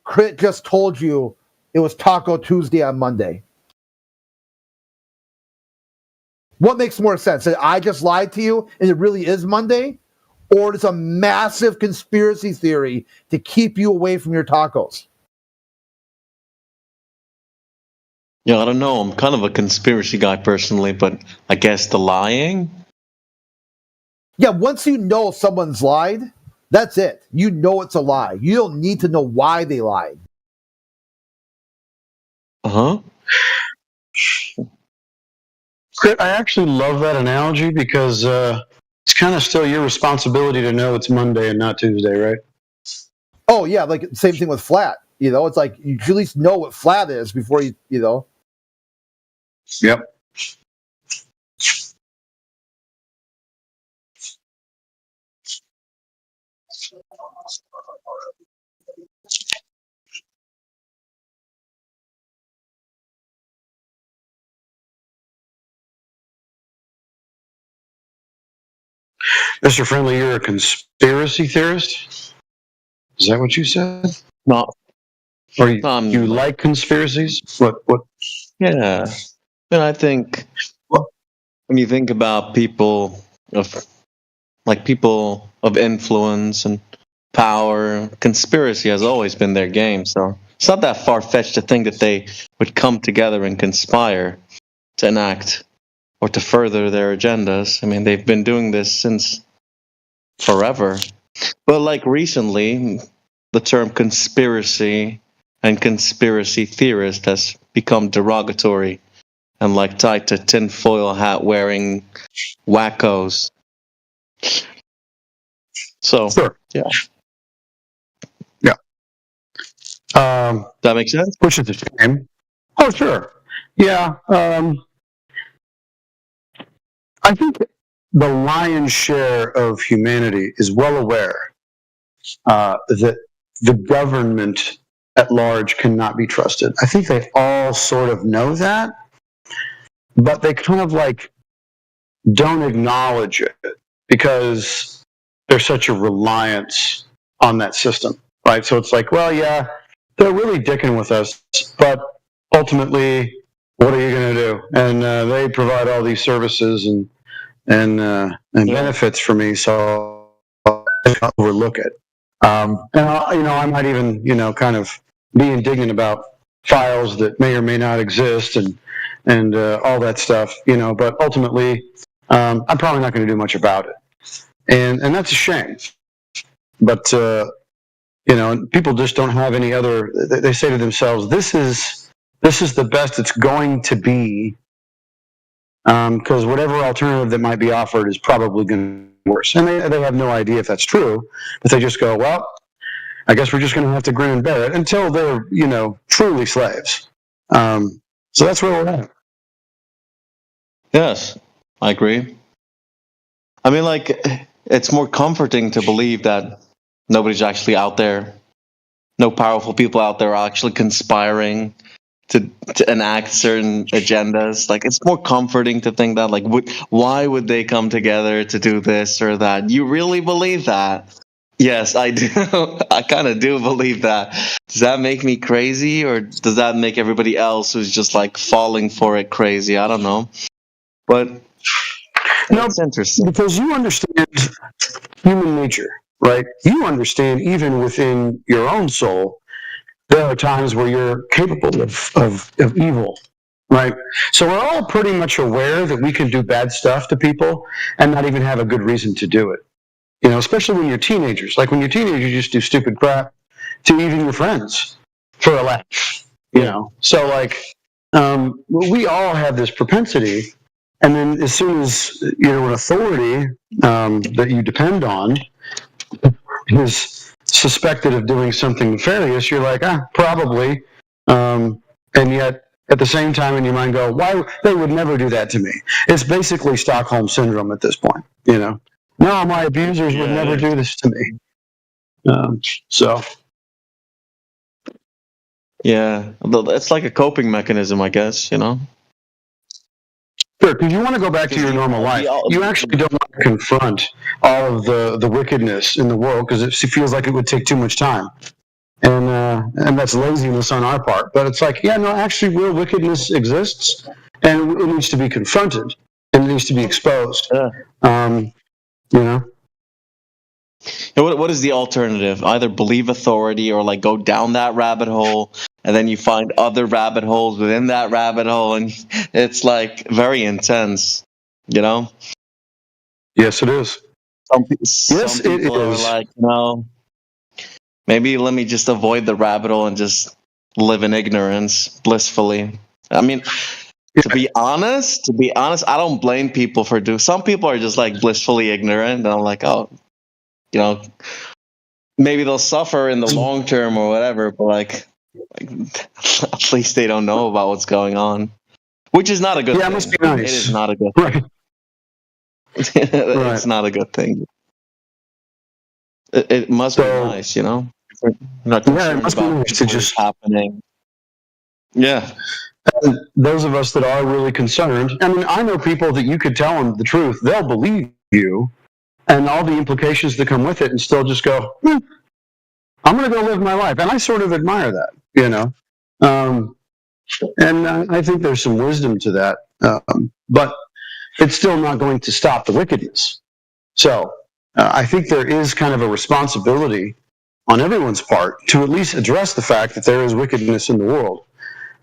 Crit just told you it was Taco Tuesday on Monday. What makes more sense? That I just lied to you and it really is Monday? Or it's a massive conspiracy theory to keep you away from your tacos? Yeah, I don't know. I'm kind of a conspiracy guy personally, but I guess the lying? Yeah, once you know someone's lied, that's it. You know it's a lie. You don't need to know why they lied. Uh-huh. I actually love that analogy because it's kind of still your responsibility to know it's Monday and not Tuesday, right? Oh, yeah, like same thing with flat. It's like you should at least know what flat is before you. Yep. Mr. Friendly, you're a conspiracy theorist? Is that what you said? No. Or you like conspiracies? What? Yeah. And I think when you think about people of influence and power, conspiracy has always been their game. So It's not that far-fetched to think that they would come together and conspire to enact or to further their agendas. I mean, they've been doing this since forever. But like recently, the term conspiracy and conspiracy theorist has become derogatory and like tied to tinfoil hat wearing wackos. So, yeah. Yeah. That makes sense? Which is a shame. Oh, sure. Yeah. I think the lion's share of humanity is well aware that the government at large cannot be trusted. I think they all sort of know that, but they kind of like don't acknowledge it because there's such a reliance on that system, right? So it's like, well, yeah, they're really dicking with us, but ultimately, what are you going to do? And they provide all these services and benefits for me, so I'll overlook it. And I might even, kind of be indignant about files that may or may not exist and all that stuff, but ultimately, I'm probably not going to do much about it. And that's a shame. But, people just don't have any other, they say to themselves, this is the best it's going to be, because whatever alternative that might be offered is probably going to be worse. And they have no idea if that's true, but they just go, well, I guess we're just going to have to grin and bear it until they're, truly slaves. So that's where we're at. Yes, I agree. I mean, like, it's more comforting to believe that nobody's actually out there. No powerful people out there are actually conspiring to enact certain agendas. Like, it's more comforting to think that, like, why would they come together to do this or that? You really believe that? Yes, I do. I kind of do believe that. Does that make me crazy, or does that make everybody else who's just, like, falling for it crazy? I don't know. But no, it's interesting. Because you understand human nature, right? You understand even within your own soul, there are times where you're capable of evil, right? So we're all pretty much aware that we can do bad stuff to people and not even have a good reason to do it. Especially when you're teenagers. Like when you're teenagers, you just do stupid crap to even your friends for a laugh, So like, we all have this propensity. And then as soon as, an authority that you depend on is suspected of doing something nefarious, you're like, probably. And yet, at the same time, in your mind go, why? They would never do that to me. It's basically Stockholm Syndrome at this point, No, my abusers would never do this to me. So. Yeah, it's like a coping mechanism, I guess, Sure, because you want to go back to your normal life. You actually don't want to confront all of the wickedness in the world because it feels like it would take too much time. And that's laziness on our part. But it's like, actually real wickedness exists and it needs to be confronted and it needs to be exposed. What is the alternative? Either believe authority or like go down that rabbit hole, and then you find other rabbit holes within that rabbit hole, and it's like very intense, Yes, it is. Some people are like, no, maybe let me just avoid the rabbit hole and just live in ignorance blissfully. I mean, to be honest, I don't blame people for doing. Some people are just like blissfully ignorant, and I'm like, oh, maybe they'll suffer in the long term or whatever, but like at least they don't know about what's going on, which is not a good thing. It must be nice. It is not a good thing. Right. It's not a good thing. It must be nice, Not concerned it must about be nice to just happening. Yeah. And those of us that are really concerned, I mean, I know people that you could tell them the truth, they'll believe you, and all the implications that come with it, and still just go, I'm going to go live my life. And I sort of admire that, and I think there's some wisdom to that. But it's still not going to stop the wickedness. So I think there is kind of a responsibility on everyone's part to at least address the fact that there is wickedness in the world,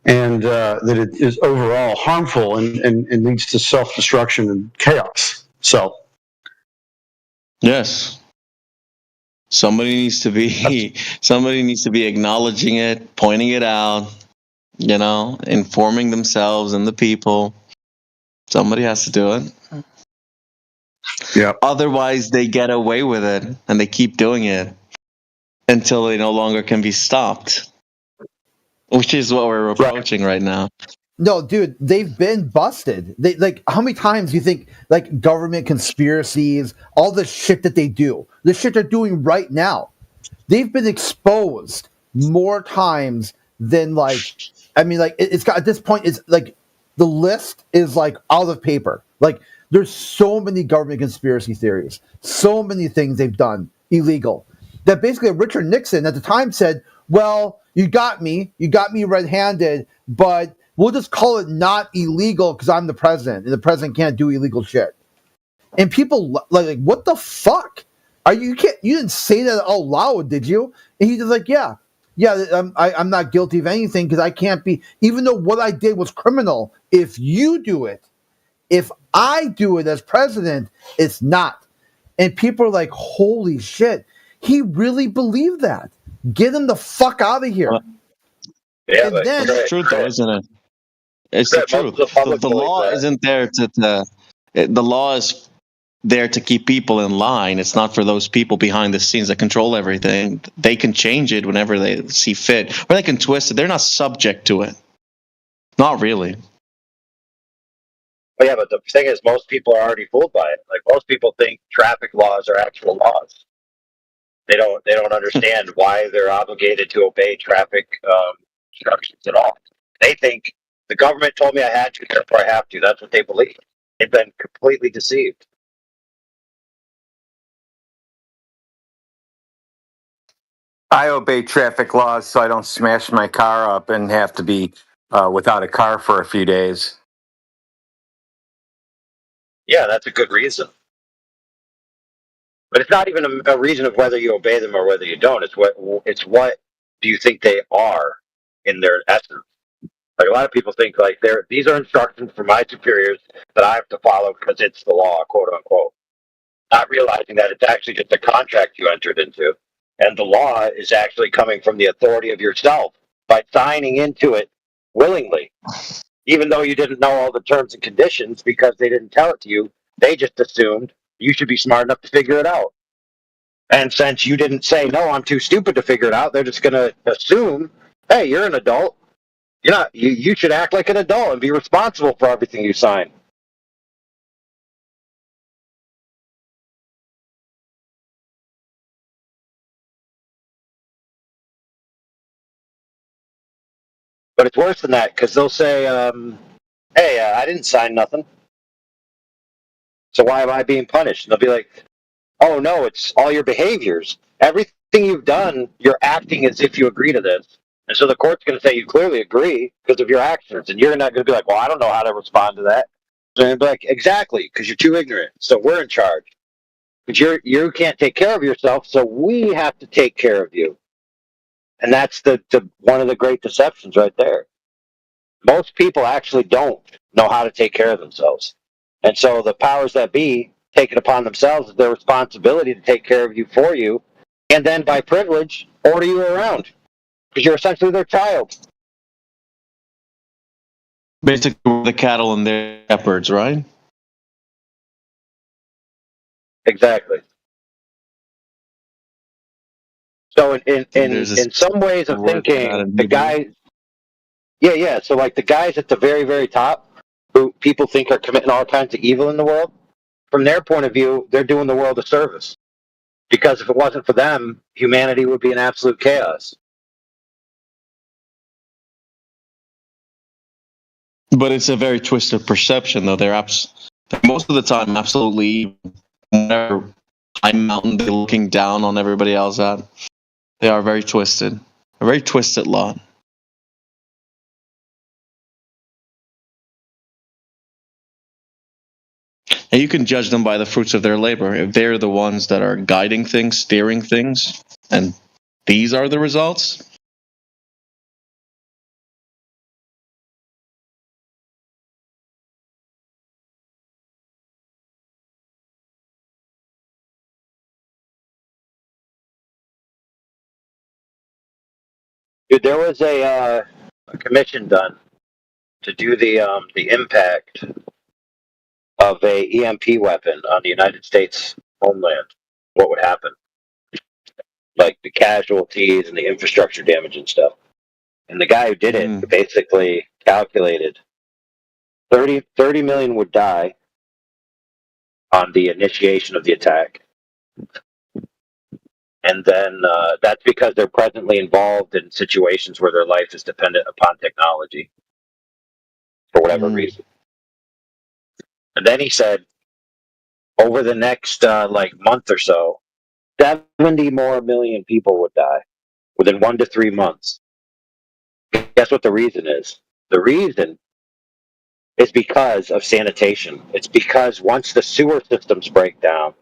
and that it is overall harmful and leads to self-destruction and chaos. So, yes, somebody needs to be acknowledging it, pointing it out, informing themselves and the people. Somebody has to do it. Yeah. Otherwise, they get away with it, and they keep doing it until they no longer can be stopped, which is what we're approaching right now. No, dude, they've been busted. They how many times do you think government conspiracies, all the shit that they do, the shit they're doing right now, they've been exposed more times than it's got, at this point, it's the list is out of paper. There's so many government conspiracy theories, so many things they've done illegal, that basically Richard Nixon at the time said, well, you got me red-handed, but we'll just call it not illegal because I'm the president, and the president can't do illegal shit. And people what the fuck? You didn't say that out loud, did you? And he's just like, yeah, I'm not guilty of anything because I can't be, even though what I did was criminal. If you do it, if I do it as president, it's not. And people are like, holy shit, he really believed that. Get him the fuck out of here. Yeah, and then, it's the truth, though, isn't it? It's the truth. The law isn't there the law is there to keep people in line. It's not for those people behind the scenes that control everything. They can change it whenever they see fit, or they can twist it. They're not subject to it. Not really. Well, yeah, but the thing is, most people are already fooled by it. Most people think traffic laws are actual laws. They don't understand why they're obligated to obey traffic instructions at all. They think the government told me I had to, therefore I have to. That's what they believe. They've been completely deceived. I obey traffic laws so I don't smash my car up and have to be without a car for a few days. Yeah, that's a good reason. But it's not even a reason of whether you obey them or whether you don't. It's what do you think they are in their essence. A lot of people think these are instructions from my superiors that I have to follow because it's the law, quote unquote. Not realizing that it's actually just a contract you entered into. And the law is actually coming from the authority of yourself by signing into it willingly. Even though you didn't know all the terms and conditions because they didn't tell it to you, they just assumed you should be smart enough to figure it out. And since you didn't say, no, I'm too stupid to figure it out, they're just going to assume, hey, you're an adult. You should act like an adult and be responsible for everything you sign. But it's worse than that because they'll say, hey, I didn't sign nothing. So why am I being punished? And they'll be like, oh, no, it's all your behaviors. Everything you've done, you're acting as if you agree to this. And so the court's going to say you clearly agree because of your actions. And you're not going to be like, well, I don't know how to respond to that. So they'll be like, exactly, because you're too ignorant. So we're in charge. Because you can't take care of yourself, so we have to take care of you. And that's the one of the great deceptions right there. Most people actually don't know how to take care of themselves. And so the powers that be take it upon themselves as their responsibility to take care of you for you, and then by privilege, order you around. Because you're essentially their child. Basically, the cattle and their shepherds, right? Exactly. So in some ways of thinking, the guys, yeah. So the guys at the very, very top, who people think are committing all kinds of evil in the world, from their point of view, they're doing the world a service. Because if it wasn't for them, humanity would be in absolute chaos. But it's a very twisted perception, though. They're most of the time absolutely whenever high mountain they're looking down on everybody else at. They are very twisted. A very twisted lot. And you can judge them by the fruits of their labor. If they're the ones that are guiding things, steering things, and these are the results. Dude, there was a commission done to do the impact of a EMP weapon on the United States homeland. What would happen? Like the casualties and the infrastructure damage and stuff. And the guy who did it basically calculated 30 million would die on the initiation of the attack. And then that's because they're presently involved in situations where their life is dependent upon technology for whatever reason. And then he said, over the next month or so, 70 more million people would die within 1 to 3 months. Guess what the reason is? The reason is because of sanitation. It's because once the sewer systems break down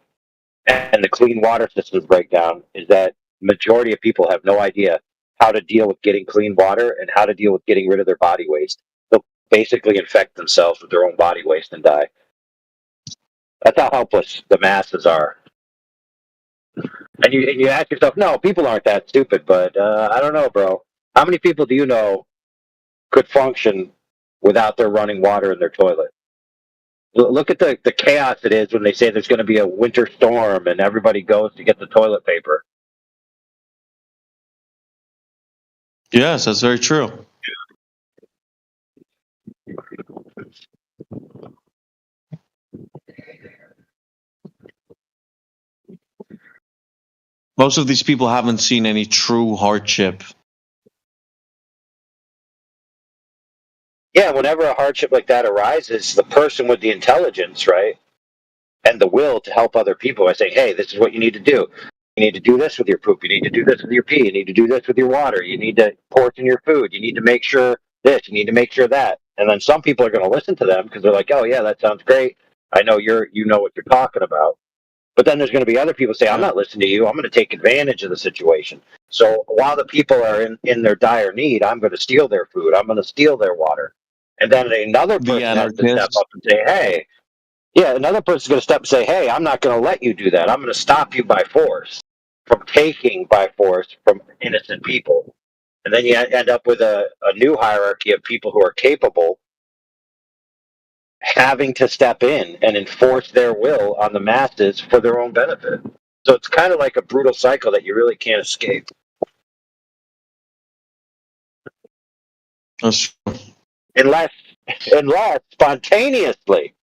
and the clean water systems break down, is that majority of people have no idea how to deal with getting clean water and how to deal with getting rid of their body waste. They'll basically infect themselves with their own body waste and die. That's how helpless the masses are. And you ask yourself, no, people aren't that stupid, but I don't know, bro. How many people do you know could function without their running water in their toilet? Look at the chaos it is when they say there's going to be a winter storm and everybody goes to get the toilet paper. Yes, that's very true. Most of these people haven't seen any true hardship. Yeah, whenever a hardship like that arises, the person with the intelligence, right, and the will to help other people by saying, hey, this is what you need to do. You need to do this with your poop. You need to do this with your pee. You need to do this with your water. You need to portion your food. You need to make sure this. You need to make sure that. And then some people are going to listen to them because they're like, oh, yeah, that sounds great. I know you know what you're talking about. But then there's going to be other people say, I'm not listening to you. I'm going to take advantage of the situation. So while the people are in their dire need, I'm going to steal their food. I'm going to steal their water. And then another person has to step up and say, hey, yeah, another person's going to step and say, hey, I'm not going to let you do that. I'm going to stop you by force from taking by force from innocent people. And then you end up with a new hierarchy of people who are capable having to step in and enforce their will on the masses for their own benefit. So it's kind of like a brutal cycle that you really can't escape. That's true. Unless spontaneously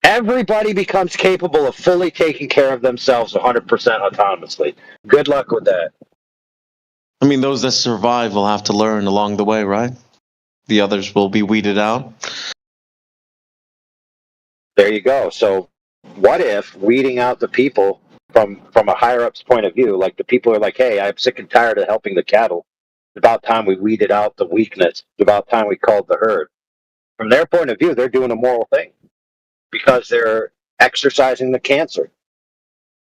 everybody becomes capable of fully taking care of themselves 100% autonomously. Good luck with that. I mean, those that survive will have to learn along the way, right? The others will be weeded out. There you go. So what if weeding out the people from a higher-up's point of view, like the people are like, hey, I'm sick and tired of helping the cattle. It's about time we weeded out the weakness. It's about time we culled the herd. From their point of view, they're doing a moral thing because they're exercising the cancer.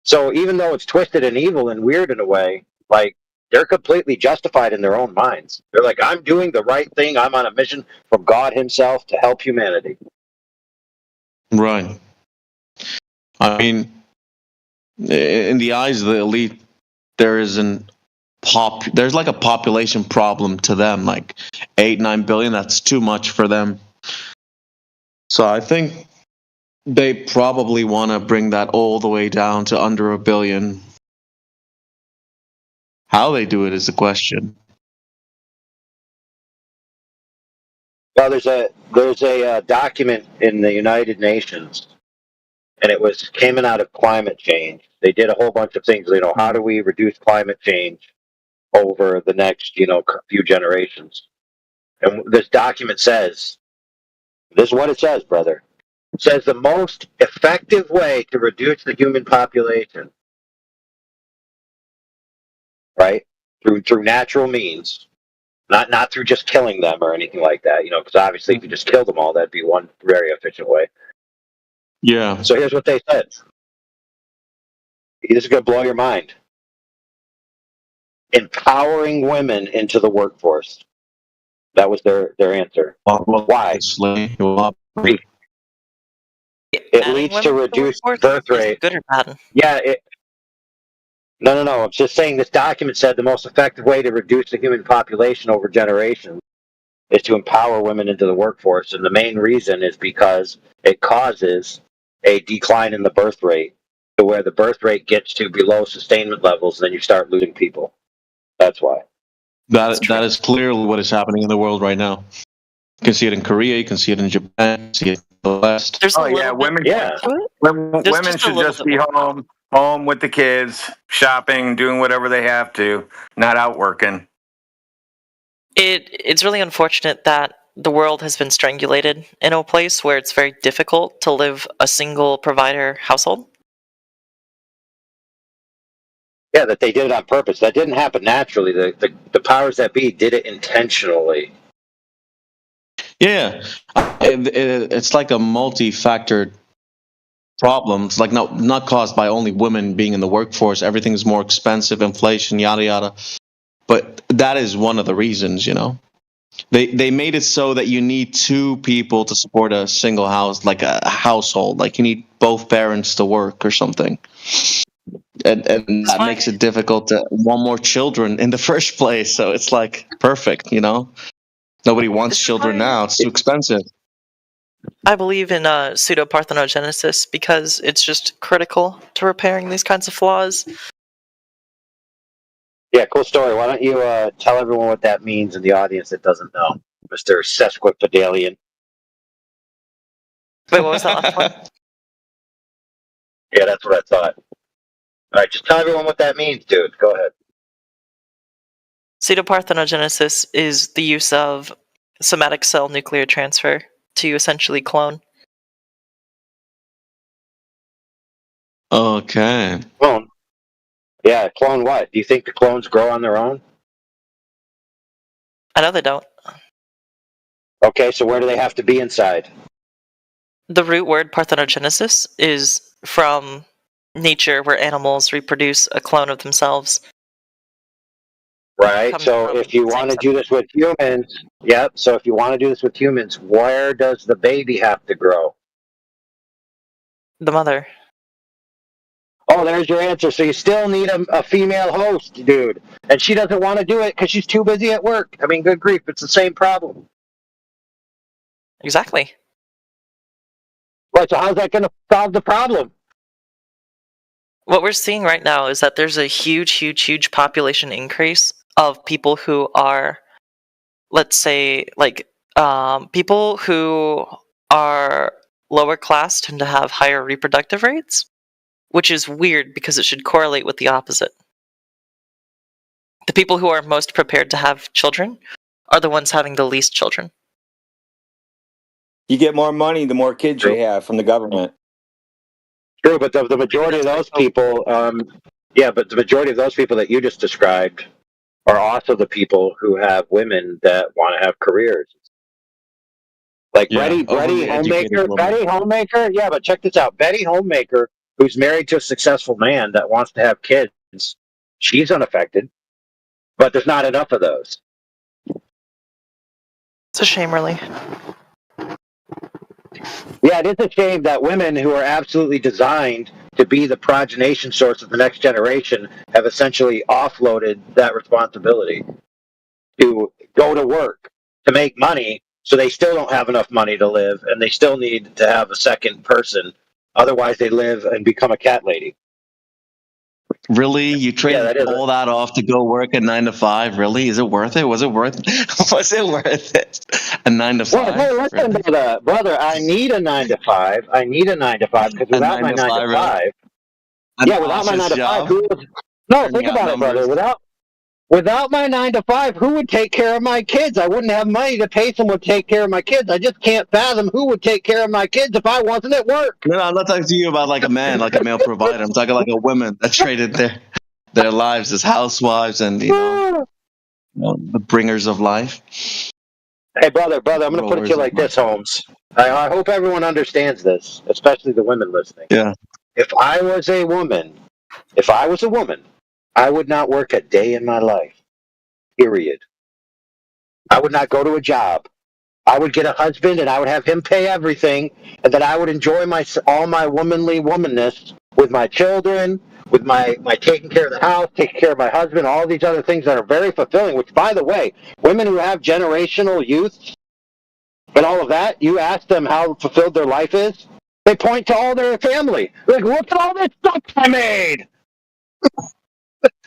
So even though it's twisted and evil and weird in a way, like they're completely justified in their own minds. They're like, I'm doing the right thing. I'm on a mission from God himself to help humanity. Right. I mean, in the eyes of the elite, there's like a population problem to them, like 8-9 billion. That's too much for them. So I think they probably want to bring that all the way down to under 1 billion. How they do it is the question. Well, there's a document in the United Nations, and it came out of climate change. They did a whole bunch of things. How do we reduce climate change over the next few generations? And this document says, this is what it says, brother. It says the most effective way to reduce the human population, right, through natural means, not through just killing them or anything like that, because obviously if you just killed them all, that'd be one very efficient way. Yeah. So here's what they said. This is going to blow your mind. empowering women into the workforce. That was their answer. Why? It leads to reduced birth rate. Good or bad? Yeah. No. I'm just saying this document said the most effective way to reduce the human population over generations is to empower women into the workforce. And the main reason is because it causes a decline in the birth rate to where the birth rate gets to below sustainment levels, and then you start losing people. That's why. That is clearly what is happening in the world right now. You can see it in Korea, you can see it in Japan, you can see it in the West. Women. Women should just be home with the kids, shopping, doing whatever they have to, not out working. It's really unfortunate that the world has been strangulated in a place where it's very difficult to live a single provider household. Yeah, that they did it on purpose. That didn't happen naturally. The powers that be did it intentionally. Yeah, it's like a multi-factored problem. It's like not caused by only women being in the workforce. Everything's more expensive, inflation, yada yada. But that is one of the reasons, you know. They made it so that you need two people to support a single house, like a household. Like you need both parents to work or something. And that makes it difficult to want more children in the first place. So it's like perfect, you know. Nobody wants children now. It's too expensive. I believe in pseudo-parthenogenesis because it's just critical to repairing these kinds of flaws. Yeah, cool story. Why don't you tell everyone what that means in the audience that doesn't know, Mr. Sesquipedalian? Wait, what was that last one? Yeah, that's what I thought. All right, just tell everyone what that means, dude. Go ahead. Pseudoparthenogenesis is the use of somatic cell nuclear transfer to essentially clone. Okay. Clone? Yeah, clone what? Do you think the clones grow on their own? I know they don't. Okay, so where do they have to be inside? The root word parthenogenesis is from nature where animals reproduce a clone of themselves. Right, so if you want to do this with humans, so if you want to do this with humans, where does the baby have to grow? The mother. Oh, there's your answer. So you still need a female host, dude. And she doesn't want to do it because she's too busy at work. I mean, good grief, it's the same problem. Exactly. Right, so how's that going to solve the problem? What we're seeing right now is that there's a huge population increase of people who are, let's say, like, people who are lower class tend to have higher reproductive rates, which is weird because it should correlate with the opposite. The people who are most prepared to have children are the ones having the least children. You get more money the more kids you have from the government. True, but the majority of those people, but the majority of those people that you just described are also the people who have women that want to have careers. Like Betty Homemaker, yeah, but check this out. Betty Homemaker, who's married to a successful man that wants to have kids, she's unaffected, but there's not enough of those. It's a shame, really. Yeah, it is a shame that women who are absolutely designed to be the progenation source of the next generation have essentially offloaded that responsibility to go to work to make money, so they still don't have enough money to live, and they still need to have a second person. Otherwise, they live and become a cat lady. Really? You traded all that off to go work at 9 to 5? Really? Is it worth it? Was it worth it? A 9 to 5? Well, hey, listen, brother, I need a 9 to 5. I need a 9 to 5 because without my 9 to 5, without my 9 to 5, think about it, brother. Without my 9 to 5, who would take care of my kids? I wouldn't have money to pay someone to take care of my kids. I just can't fathom who would take care of my kids if I wasn't at work. No, I'm not talking to you about like a man, like a male provider. I'm talking like a woman that traded their lives as housewives and the bringers of life. Hey, brother, I'm going to put it to you like this, Holmes. I hope everyone understands this, especially the women listening. Yeah. If I was a woman, I would not work a day in my life. Period. I would not go to a job. I would get a husband and I would have him pay everything, and then I would enjoy all my womanly womanness with my children, with my taking care of the house, taking care of my husband, all these other things that are very fulfilling, which, by the way, women who have generational youth and all of that, you ask them how fulfilled their life is, they point to all their family. Like, look at all this stuff I made!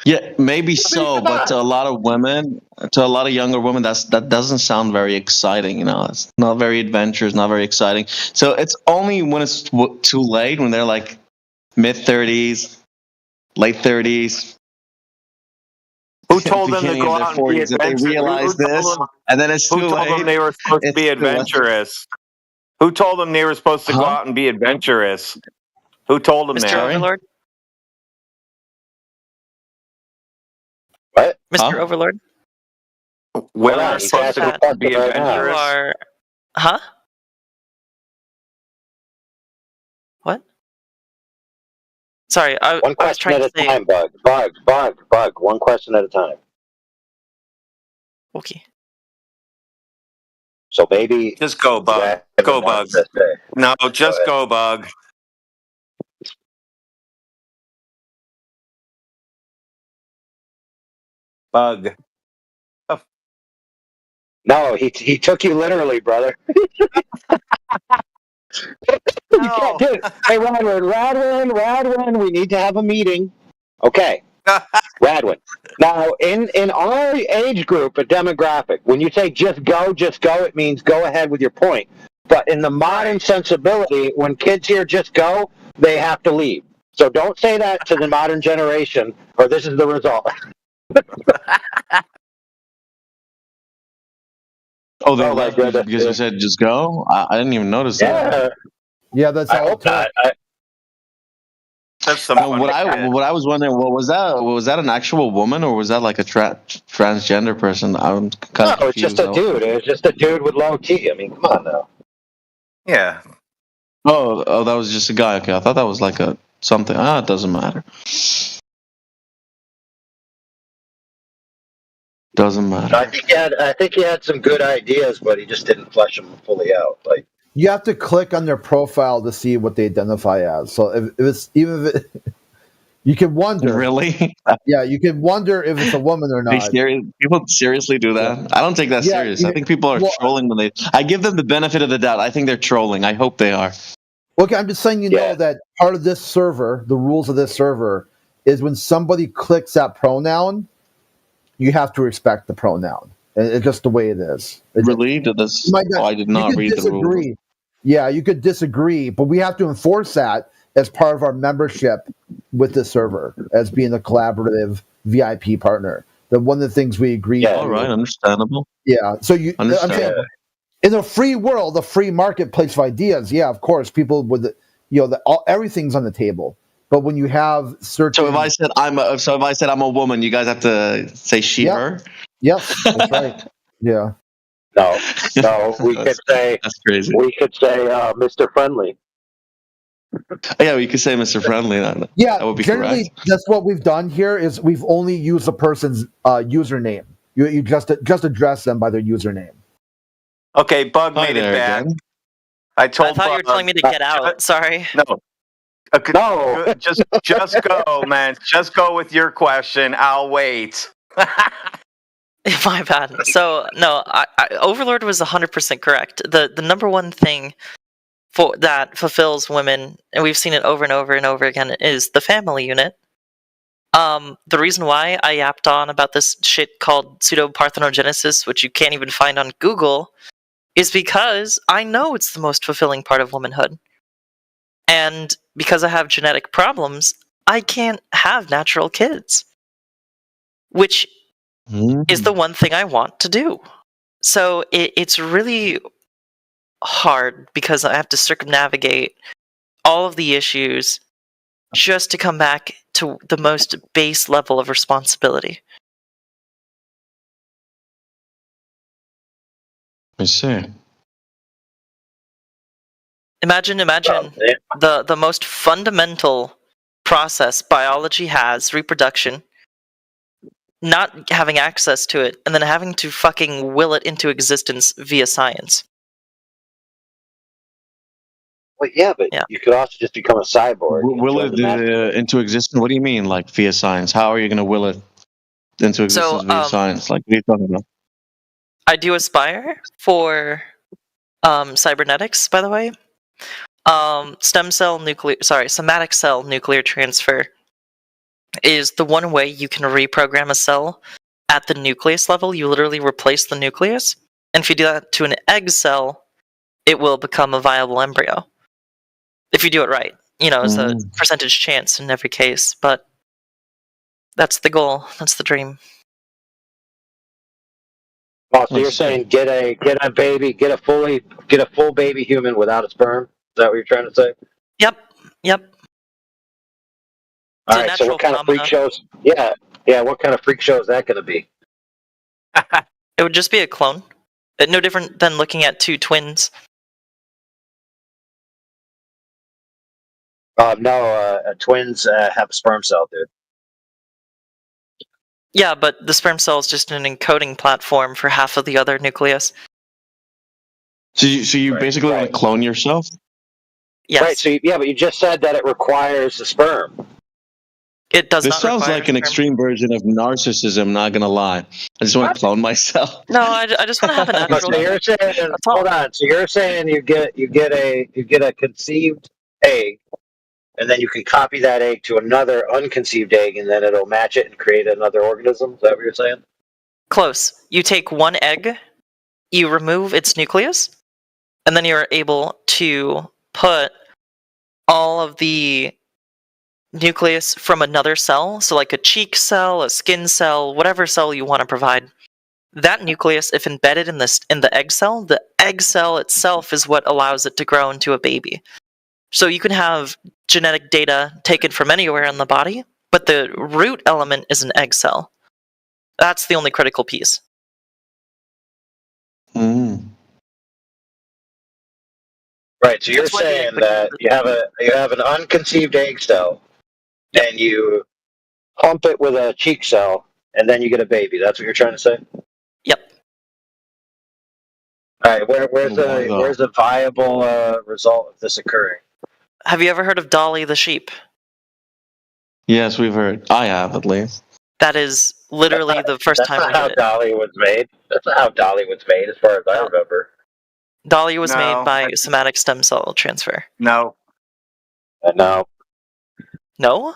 Yeah, maybe so, but to a lot of women, to a lot of younger women, that doesn't sound very exciting. You know, it's not very adventurous, not very exciting. So it's only when it's too late, when they're like mid-30s, late 30s. Who told them to go out and be that they realize this, and then it's too late. Who told them they were supposed to be adventurous? Who told them they were supposed to go out and be adventurous? Who told them that? Mr. Overlord? What? Mr. Overlord? Women are supposed to go out and be adventurous? You are... Huh? What? Sorry, I One was question trying at to a say... time, Bug. One question at a time. Okay. So maybe... Just go, Bug. Go, Bug. No, just go, Bug. Bug. Oh. No, he took you literally, brother. You can't do it. Hey, Radwin, we need to have a meeting. Okay. Radwin. Now, in our age group, a demographic, when you say just go, it means go ahead with your point. But in the modern sensibility, when kids hear just go, they have to leave. So don't say that to the modern generation, or this is the result. Oh, they left because you said just go? I didn't even notice that. Yeah, that's I hope not. That's some what I was wondering, was that an actual woman or was that like a transgender person? I'm kind of No, it's confused. just a dude. It's just a dude with low T. I mean, come on now. Yeah. Oh, that was just a guy. Okay, I thought that was like a something. It doesn't matter. Doesn't matter. I think he had some good ideas, but he just didn't flesh them fully out. Like, you have to click on their profile to see what they identify as. So if it's you can wonder. Really? Yeah, you can wonder if it's a woman or not. People seriously do that? Yeah. I don't take that serious. I think people are trolling when I give them the benefit of the doubt. I think they're trolling. I hope they are. Okay, I'm just saying know that part of this server, the rules of this server, is when somebody clicks that pronoun, you have to respect the pronoun. It's just the way it is. Really? I did not read the rules. Yeah, you could disagree, but we have to enforce that as part of our membership with the server, as being a collaborative VIP partner. One of the things we agree on. All right, understandable. Yeah, so I'm saying, in a free world, a free marketplace of ideas, yeah, of course, people would, everything's on the table. But when you have certain, so if I said I'm a woman, you guys have to say she, her. Yep, that's right. Yeah. No, we could say that's crazy. We could say Mr. Friendly. Yeah, we could say Mr. Friendly. That would be generally correct. That's what we've done here. Is we've only used the person's username. You just address them by their username. Okay, Bug made it back. Again. I thought you were telling me to get out. Sorry. No. Okay, no. Just go, man. Just go with your question. I'll wait. My bad. So no, Overlord was 100% correct. The number one thing that fulfills women, and we've seen it over and over and over again, is the family unit. The reason why I yapped on about this shit called pseudo-parthenogenesis, which you can't even find on Google, is because I know it's the most fulfilling part of womanhood. And because I have genetic problems, I can't have natural kids. Which is the one thing I want to do. So it's really hard because I have to circumnavigate all of the issues just to come back to the most base level of responsibility. I see. Imagine the most fundamental process biology has, reproduction. not having access to it, and then having to fucking will it into existence via science. Well, yeah, but you could also just become a cyborg. Will it into existence? What do you mean, like via science? How are you going to will it into existence via science? Like, what are you talking about? I do aspire for cybernetics, by the way. Somatic cell nuclear transfer is the one way you can reprogram a cell at the nucleus level. You literally replace the nucleus, and if you do that to an egg cell, it will become a viable embryo. If you do it right, it's a percentage chance in every case, but that's the goal. That's the dream. Oh, so you're saying get a full baby human without a sperm? Is that what you're trying to say? Yep. All right. So what kind of freak shows? Yeah. What kind of freak show is that going to be? It would just be a clone. No different than looking at two twins. No, twins have a sperm cell, dude. Yeah, but the sperm cell is just an encoding platform for half of the other nucleus. So you basically want to clone yourself? Yes. Right. So but you just said that it requires the sperm. It does. This sounds like an extreme version of narcissism. Not gonna lie, I just want to clone myself. No, I just want to have a natural. So you're saying, hold on. So you're saying you get a conceived egg, and then you can copy that egg to another unconceived egg, and then it'll match it and create another organism. Is that what you're saying? Close. You take one egg, you remove its nucleus, and then you're able to put all of the nucleus from another cell, so like a cheek cell, a skin cell, whatever cell you want to provide. That nucleus, if embedded in the egg cell, the egg cell itself is what allows it to grow into a baby. So you can have genetic data taken from anywhere in the body, but the root element is an egg cell. That's the only critical piece. Right. So you're saying that you have an unconceived egg cell, and you pump it with a cheek cell, and then you get a baby. That's what you're trying to say? Yep. All right. Where's the viable result of this occurring? Have you ever heard of Dolly the sheep? Yes, we've heard. I have, at least. That is literally the first time we did it. That's not how Dolly was made. That's not how Dolly was made, as far as I remember. Dolly was made by somatic stem cell transfer. No. No. No?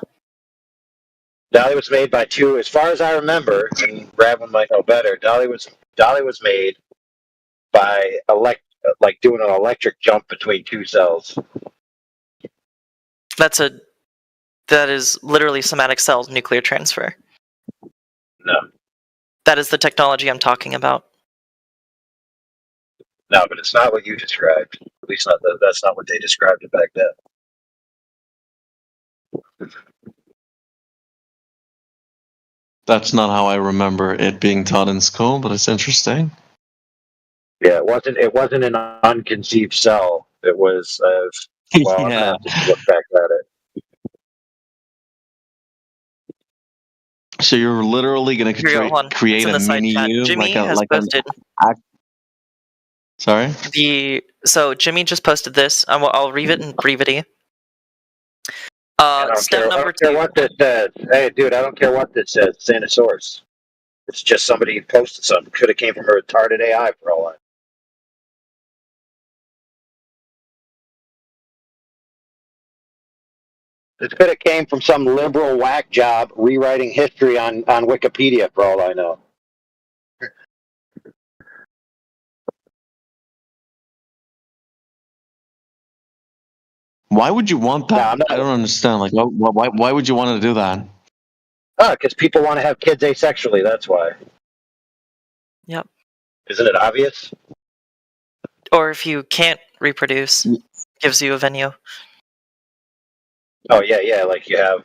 Dolly was made by two, as far as I remember, and Radwin might know better. Dolly was made by doing an electric jump between two cells. That is literally somatic cell nuclear transfer. No. That is the technology I'm talking about. No, but it's not what you described. At least that's not what they described it back then. That's not how I remember it being taught in school, but it's interesting. Yeah, it wasn't an unconceived cell. It was I'm gonna have to look back at it. So you're literally going to create a mini you? Jimmy has posted. Sorry? So Jimmy just posted this. I'll read it in brevity. Step number 2. I don't care what this says. Hey, dude, I don't care what this says. It's in a source. It's just somebody posted something. Could have came from a retarded AI for all I know. This could have came from some liberal whack job rewriting history on Wikipedia for all I know. Why would you want that? I don't understand. Like, why would you want to do that? Because people want to have kids asexually. That's why. Yep. Isn't it obvious? Or if you can't reproduce, gives you a venue. Oh yeah. Like you have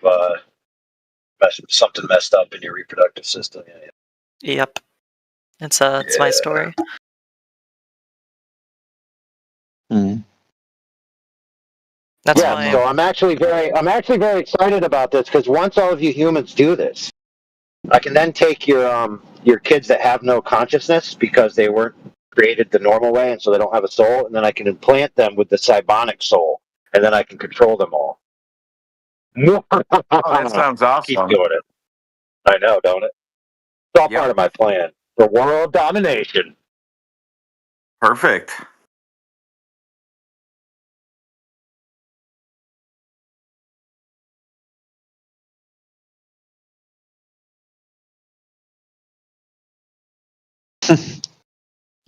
something messed up in your reproductive system. Yeah. Yep. It's my story. That's why. So I'm actually very excited about this because once all of you humans do this, I can then take your kids that have no consciousness because they weren't created the normal way, and so they don't have a soul, and then I can implant them with the cybonic soul, and then I can control them all. Oh, that sounds Keep awesome. doing it. I know, don't it? It's all part of my plan for world domination. Perfect.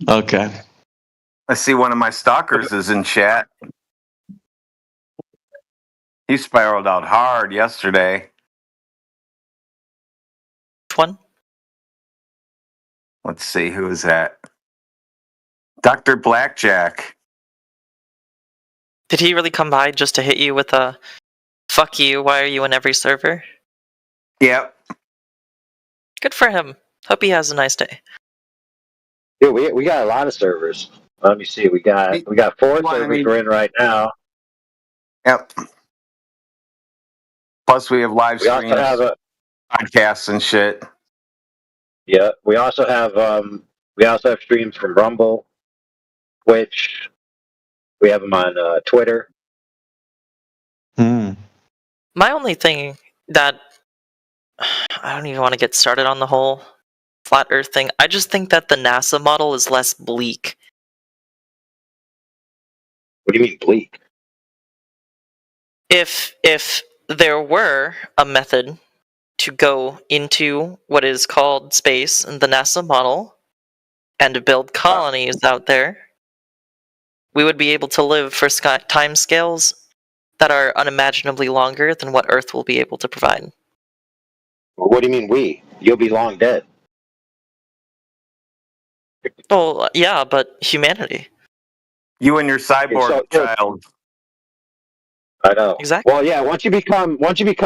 Okay. I see one of my stalkers is in chat. He spiraled out hard yesterday. Which one? Let's see, who is that? Dr. Blackjack. Did he really come by just to hit you with a "fuck you"? Why are you in every server? Yep. Good for him. Hope he has a nice day. Dude, we got a lot of servers. Let me see. We got 4 servers we're in right now. Yep. Plus, we have live We also streams, have podcasts, and shit. Yeah, we also have streams from Rumble, Twitch. We have them on Twitter. My only thing that I don't even want to get started on the whole flat Earth thing. I just think that the NASA model is less bleak. What do you mean bleak? If there were a method to go into what is called space in the NASA model and to build colonies out there, we would be able to live for time scales that are unimaginably longer than what Earth will be able to provide. What do you mean we? You'll be long dead. Well, yeah, but humanity. You and your cyborg child. I know. Exactly. Well, yeah. Once you become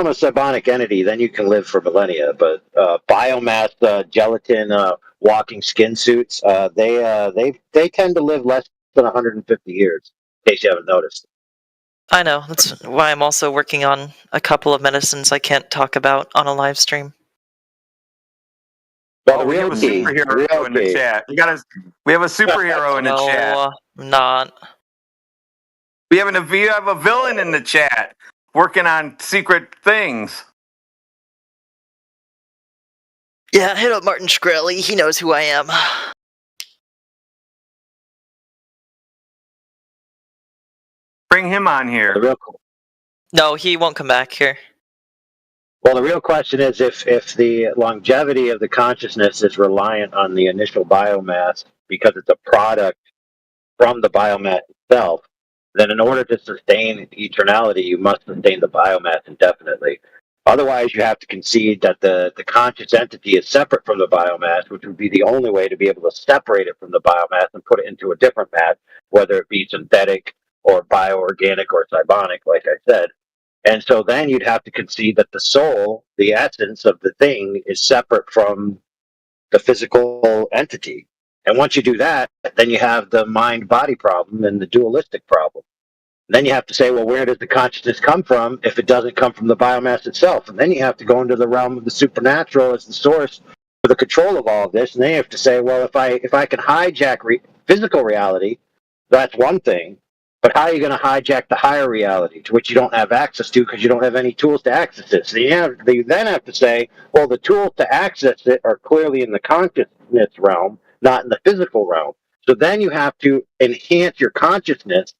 a psionic entity, then you can live for millennia. But biomass, gelatin, walking skin suits, they tend to live less than 150 years. In case you haven't noticed. I know. That's why I'm also working on a couple of medicines I can't talk about on a live stream. Well, we have a superhero in the chat. We have a superhero in the chat. No, I'm not. We have a villain in the chat working on secret things. Yeah, hit up Martin Shkreli. He knows who I am. Bring him on here. No, he won't come back here. Well, the real question is if the longevity of the consciousness is reliant on the initial biomass because it's a product from the biomass itself, then in order to sustain eternality, you must sustain the biomass indefinitely. Otherwise, you have to concede that the conscious entity is separate from the biomass, which would be the only way to be able to separate it from the biomass and put it into a different mass, whether it be synthetic or bioorganic or cybonic, like I said. And so then you'd have to concede that the soul, the essence of the thing, is separate from the physical entity. And once you do that, then you have the mind-body problem and the dualistic problem. And then you have to say, well, where does the consciousness come from if it doesn't come from the biomass itself? And then you have to go into the realm of the supernatural as the source for the control of all of this. And then you have to say, well, if I can hijack physical reality, that's one thing. But how are you going to hijack the higher reality to which you don't have access to because you don't have any tools to access it? So you then have to say, well, the tools to access it are clearly in the consciousness realm, not in the physical realm. So then you have to enhance your consciousness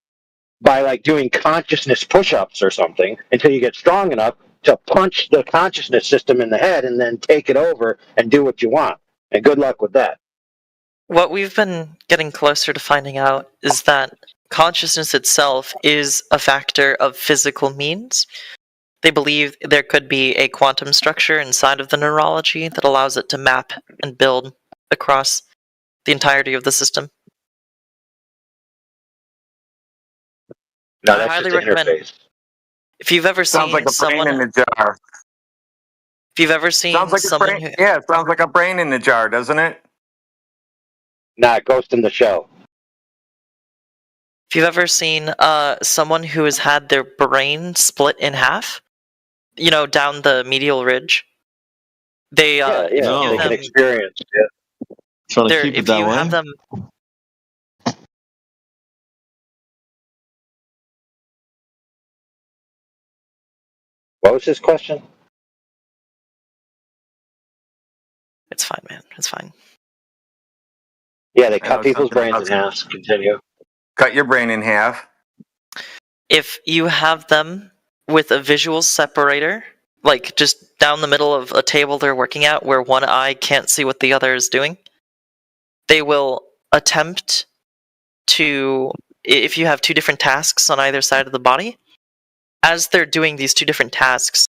by like doing consciousness push-ups or something until you get strong enough to punch the consciousness system in the head and then take it over and do what you want. And good luck with that. What we've been getting closer to finding out is that consciousness itself is a factor of physical means. They believe there could be a quantum structure inside of the neurology that allows it to map and build across the entirety of the system. No, I that's highly just an recommend. interface. If you've ever Sounds seen like a someone, brain in the jar. if you've ever seen Sounds like someone, a brain. Yeah, it sounds like a brain in the jar, doesn't it? Nah, Ghost in the Shell. if you've ever seen someone who has had their brain split in half, down the medial ridge, They they if you can them, experience. Yeah. Trying to keep it if that you way. have them, What was his question? it's fine, man. It's fine. Yeah, they I cut know people's something brains about in half. Continue. cut your brain in half. If you have them with a visual separator, like just down the middle of a table they're working at where one eye can't see what the other is doing, they will attempt to, if you have two different tasks on either side of the body, as they're doing these two different tasks,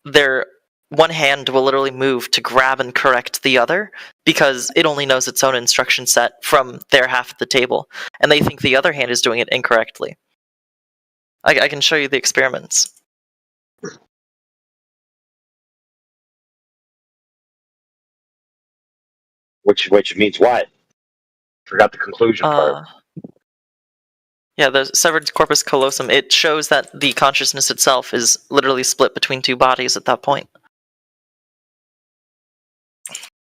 their one hand will literally move to grab and correct the other because it only knows its own instruction set from their half of the table, and they think the other hand is doing it incorrectly. I can show you the experiments. Which means what? Forgot the conclusion part. Yeah, the severed corpus callosum, it shows that the consciousness itself is literally split between two bodies at that point.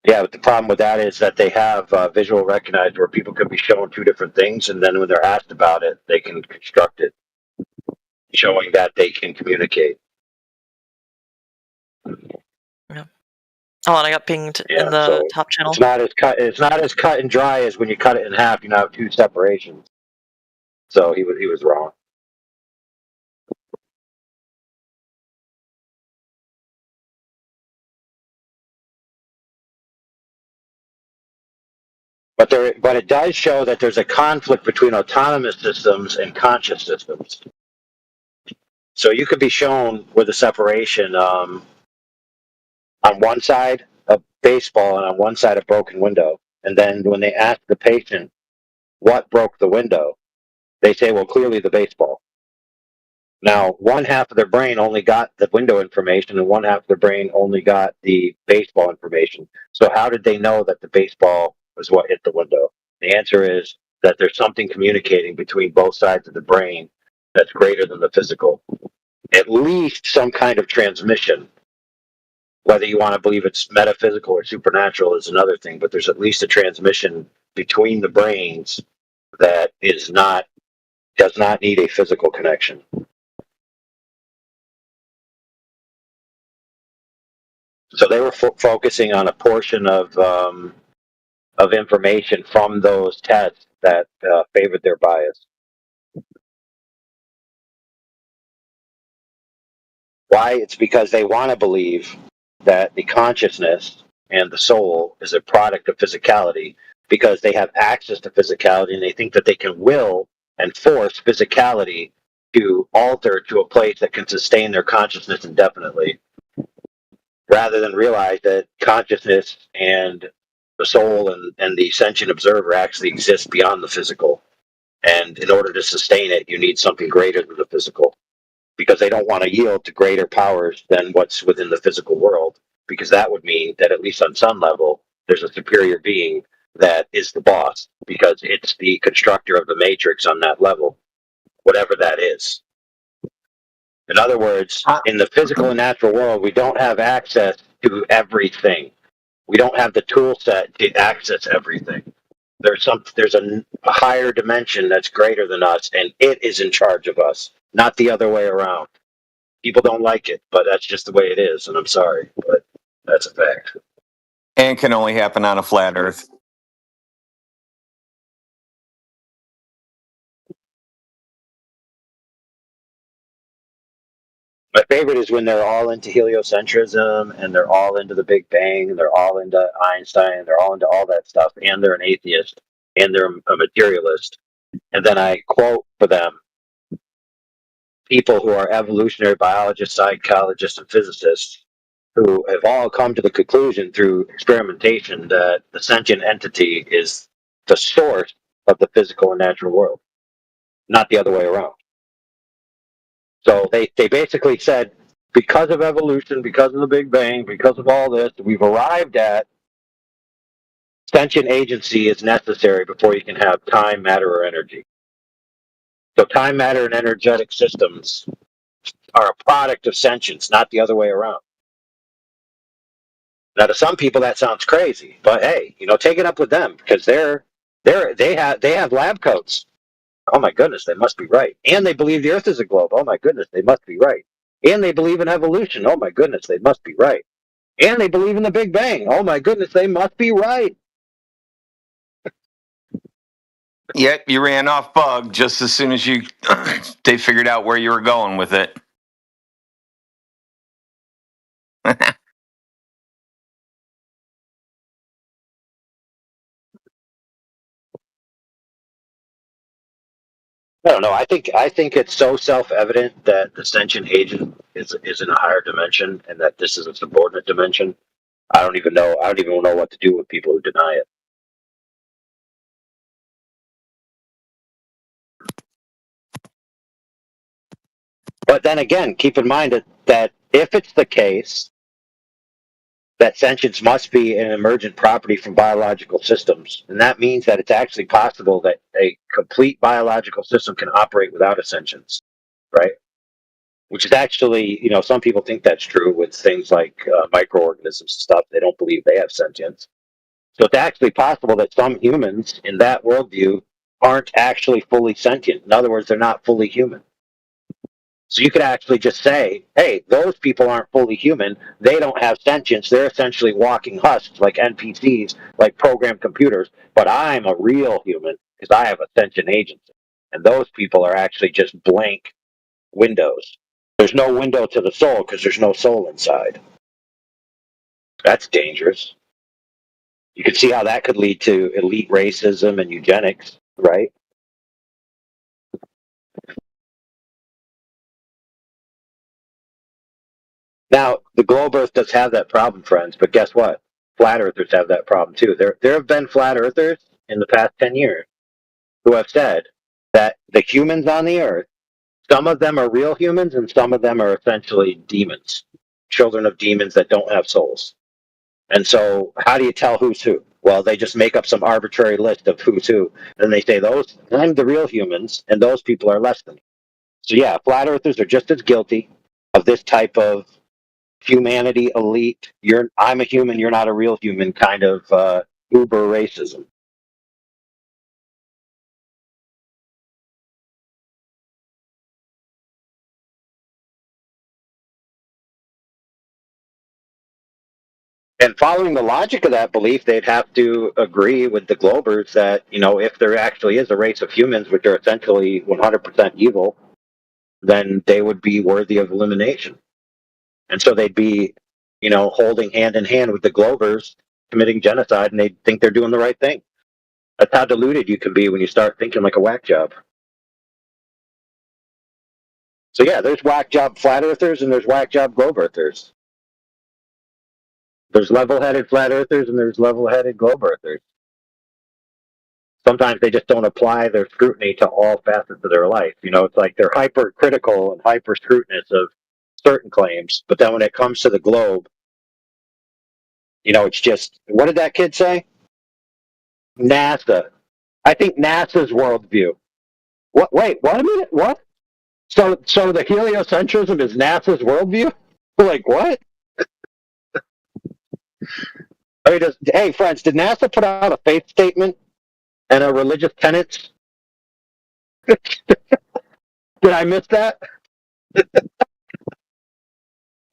Yeah, but the problem with that is that they have visual recognized where people can be shown two different things, and then when they're asked about it, they can construct it, showing that they can communicate. Yeah. Oh, and I got pinged in the top channel. It's not as cut and dry as when you cut it in half. You now have two separations. So he was wrong. But it does show that there's a conflict between autonomous systems and conscious systems. So you could be shown with a separation on one side of baseball and on one side a broken window. And then when they ask the patient what broke the window, they say, well, clearly the baseball. Now, one half of their brain only got the window information and one half of their brain only got the baseball information. So how did they know that the baseball was what hit the window? The answer is that there's something communicating between both sides of the brain that's greater than the physical. At least some kind of transmission. Whether you want to believe it's metaphysical or supernatural is another thing, but there's at least a transmission between the brains that does not need a physical connection. So they were focusing on a portion of information from those tests that favored their bias. Why? It's because they want to believe that the consciousness and the soul is a product of physicality because they have access to physicality and they think that they can will and force physicality to alter to a place that can sustain their consciousness indefinitely, rather than realize that consciousness and the soul and the sentient observer actually exist beyond the physical. And in order to sustain it, you need something greater than the physical, because they don't want to yield to greater powers than what's within the physical world, because that would mean that at least on some level, there's a superior being that is the boss, because it's the constructor of the matrix on that level, whatever that is. In other words, in the physical and natural world, we don't have access to everything. We don't have the tool set to access everything. There's a higher dimension that's greater than us, and it is in charge of us, not the other way around. People don't like it, but that's just the way it is, and I'm sorry, but that's a fact. And can only happen on a flat Earth. My favorite is when they're all into heliocentrism, and they're all into the Big Bang, and they're all into Einstein, they're all into all that stuff, and they're an atheist, and they're a materialist. And then I quote for them people who are evolutionary biologists, psychologists, and physicists who have all come to the conclusion through experimentation that the sentient entity is the source of the physical and natural world, not the other way around. So they basically said, because of evolution, because of the Big Bang, because of all this, we've arrived at sentient agency is necessary before you can have time, matter, or energy. So time, matter, and energetic systems are a product of sentience, not the other way around. Now, to some people, that sounds crazy, but hey, take it up with them because they have lab coats. Oh my goodness, they must be right. And they believe the Earth is a globe. Oh my goodness, they must be right. And they believe in evolution. Oh my goodness, they must be right. And they believe in the Big Bang. Oh my goodness, they must be right. Yep, you ran off bug just as soon as they figured out where you were going with it. I don't know. I think it's so self-evident that the sentient agent is in a higher dimension, and that this is a subordinate dimension. I don't even know what to do with people who deny it. But then again, keep in mind that if it's the case that sentience must be an emergent property from biological systems, and that means that it's actually possible that a complete biological system can operate without a sentience, right? Which is actually, some people think that's true with things like microorganisms and stuff. They don't believe they have sentience. So it's actually possible that some humans in that worldview aren't actually fully sentient. In other words, they're not fully human. So you could actually just say, hey, those people aren't fully human. They don't have sentience. They're essentially walking husks like NPCs, like programmed computers. But I'm a real human because I have a sentient agency. And those people are actually just blank windows. There's no window to the soul because there's no soul inside. That's dangerous. You can see how that could lead to elite racism and eugenics, right? Now, the globe Earth does have that problem, friends, but guess what? Flat Earthers have that problem too. There have been flat Earthers in the past 10 years who have said that the humans on the Earth, some of them are real humans and some of them are essentially demons, children of demons that don't have souls. And so, how do you tell who's who? Well, they just make up some arbitrary list of who's who, and they say I'm the real humans, and those people are less than. So yeah, flat Earthers are just as guilty of this type of humanity elite. I'm a human, you're not a real human kind of uber racism. And following the logic of that belief, they'd have to agree with the Globers that, if there actually is a race of humans which are essentially 100% evil, then they would be worthy of elimination. And so they'd be, holding hand in hand with the Globers committing genocide, and they'd think they're doing the right thing. That's how deluded you can be when you start thinking like a whack job. So yeah, there's whack job flat earthers and there's whack job globe earthers. There's level-headed flat earthers and there's level-headed globe earthers. Sometimes they just don't apply their scrutiny to all facets of their life. It's like they're hypercritical and hyper-scrutinous of certain claims, but then when it comes to the globe, it's just, what did that kid say? NASA. I think NASA's worldview. What? Wait, what a minute, what? So the heliocentrism is NASA's worldview? Like, what? Hey, friends, did NASA put out a faith statement and a religious tenets? Did I miss that?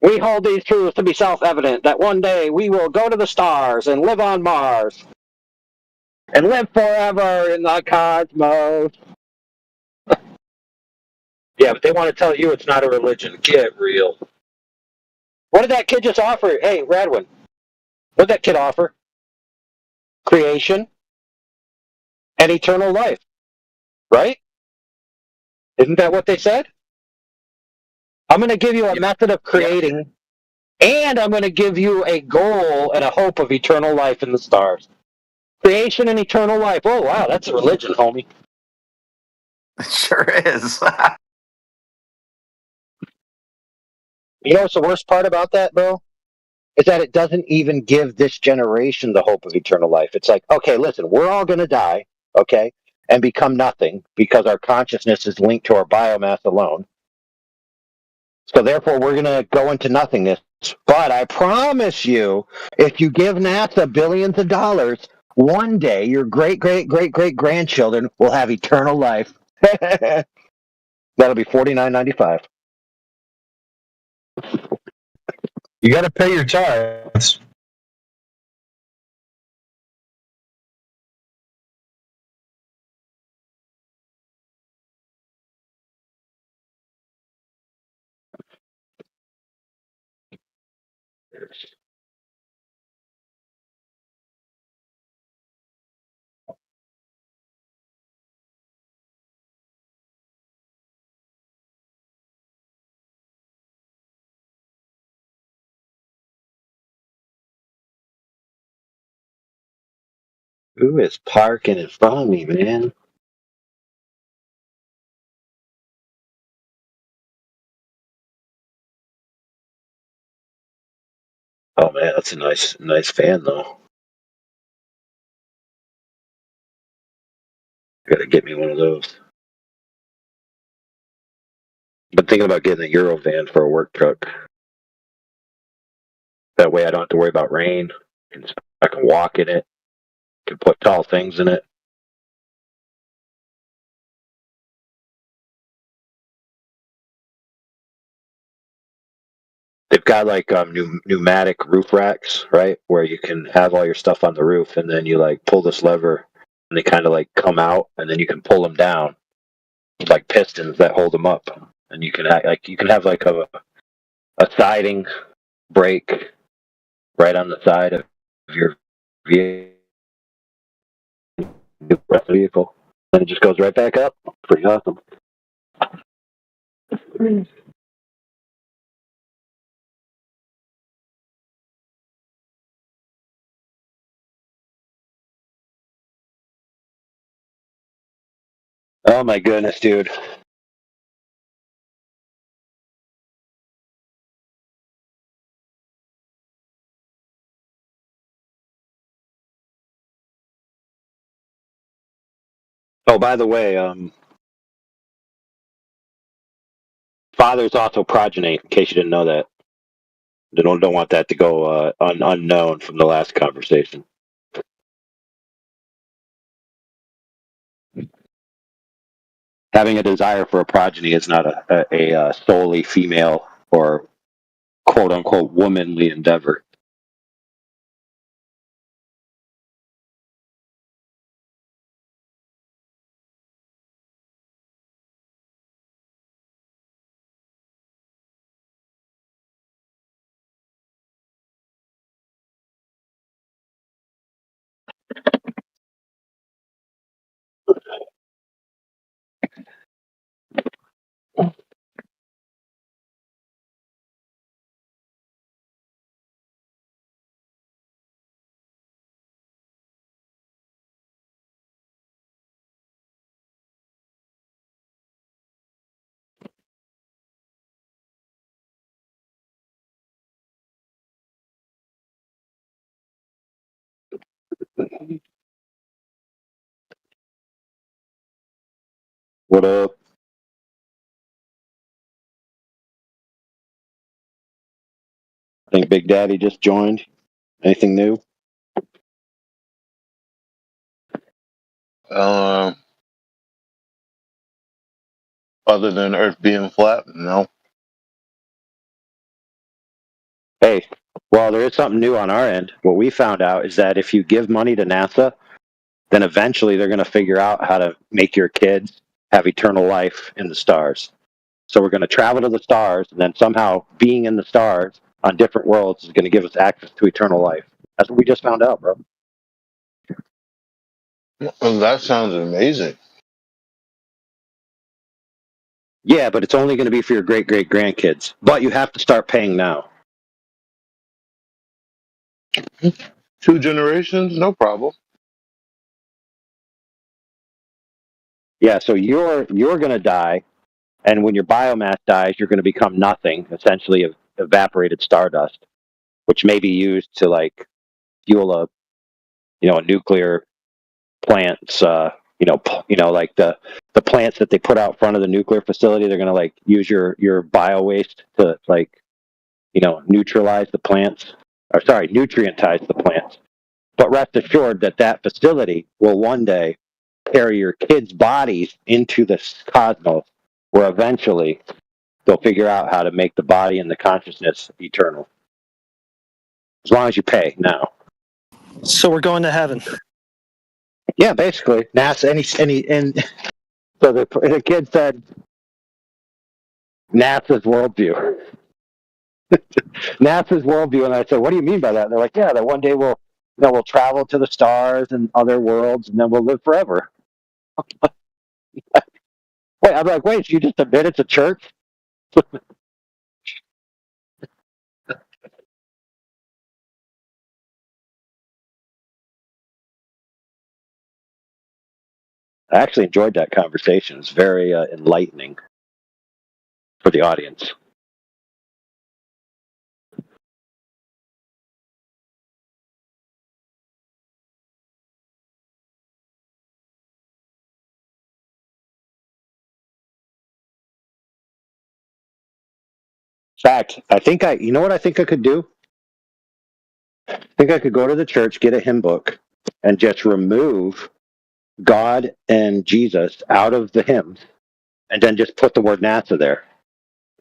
We hold these truths to be self-evident, that one day we will go to the stars and live on Mars and live forever in the cosmos. Yeah, but they want to tell you it's not a religion. Get real. What did that kid just offer? Hey, Radwin, what did that kid offer? Creation and eternal life, right? Isn't that what they said? I'm going to give you a method of creating, and I'm going to give you a goal and a hope of eternal life in the stars. Creation and eternal life. Oh, wow, that's a religion, homie. It sure is. You know what's the worst part about that, bro? Is that it doesn't even give this generation the hope of eternal life. It's like, okay, listen, we're all going to die, okay, and become nothing because our consciousness is linked to our biomass alone. So therefore, we're going to go into nothingness But I promise you, if you give NASA billions of dollars, one day your great grandchildren will have eternal life. That'll be $49.95. You got to pay your tithes. Who is parking in front of me, man? Oh man, that's a nice fan though. Gotta get me one of those. Been thinking about getting a Euro van for a work truck. That way I don't have to worry about rain. I can walk in it. Can put tall things in it. They've got like pneumatic roof racks, right, where you can have all your stuff on the roof, and then you like pull this lever, and they kind of like come out, and then you can pull them down, with, like pistons that hold them up, and you can have like a siding brake right on the side of your vehicle, and it just goes right back up. Pretty awesome. Oh my goodness, dude. Oh, by the way, father's also progenate, in case you didn't know that. They don't want that to go unknown from the last conversation. Having a desire for a progeny is not a solely female or quote unquote womanly endeavor. What up? I think Big Daddy just joined. Anything new? Other than Earth being flat, no. Hey, well, there is something new on our end. What we found out is that if you give money to NASA, then eventually they're going to figure out how to make your kids have eternal life in the stars. So we're going to travel to the stars, and then somehow being in the stars on different worlds is going to give us access to eternal life. That's what we just found out, bro. Well, that sounds amazing. Yeah, but it's only going to be for your great grandkids. But you have to start paying now. 2 generations, no problem. Yeah, so you're going to die, and when your biomass dies, you're going to become nothing, essentially evaporated stardust, which may be used to like fuel a nuclear plants. Like the plants that they put out front of the nuclear facility. They're going to like use your bio waste to like neutralize the plants, or sorry, nutrientize the plants. But rest assured that that facility will one day carry your kids' bodies into the cosmos, where eventually they'll figure out how to make the body and the consciousness eternal. As long as you pay now. So we're going to heaven. Yeah, basically. NASA, and so the kid said, NASA's worldview. NASA's worldview, and I said, "What do you mean by that?" And they're like, "Yeah, that one day we'll travel to the stars and other worlds, and then we'll live forever." Wait, I'm like, wait, so you just admit it's a church? I actually enjoyed that conversation. It's very enlightening for the audience. In fact, you know what I think I could do? I think I could go to the church, get a hymn book, and just remove God and Jesus out of the hymns, and then just put the word NASA there.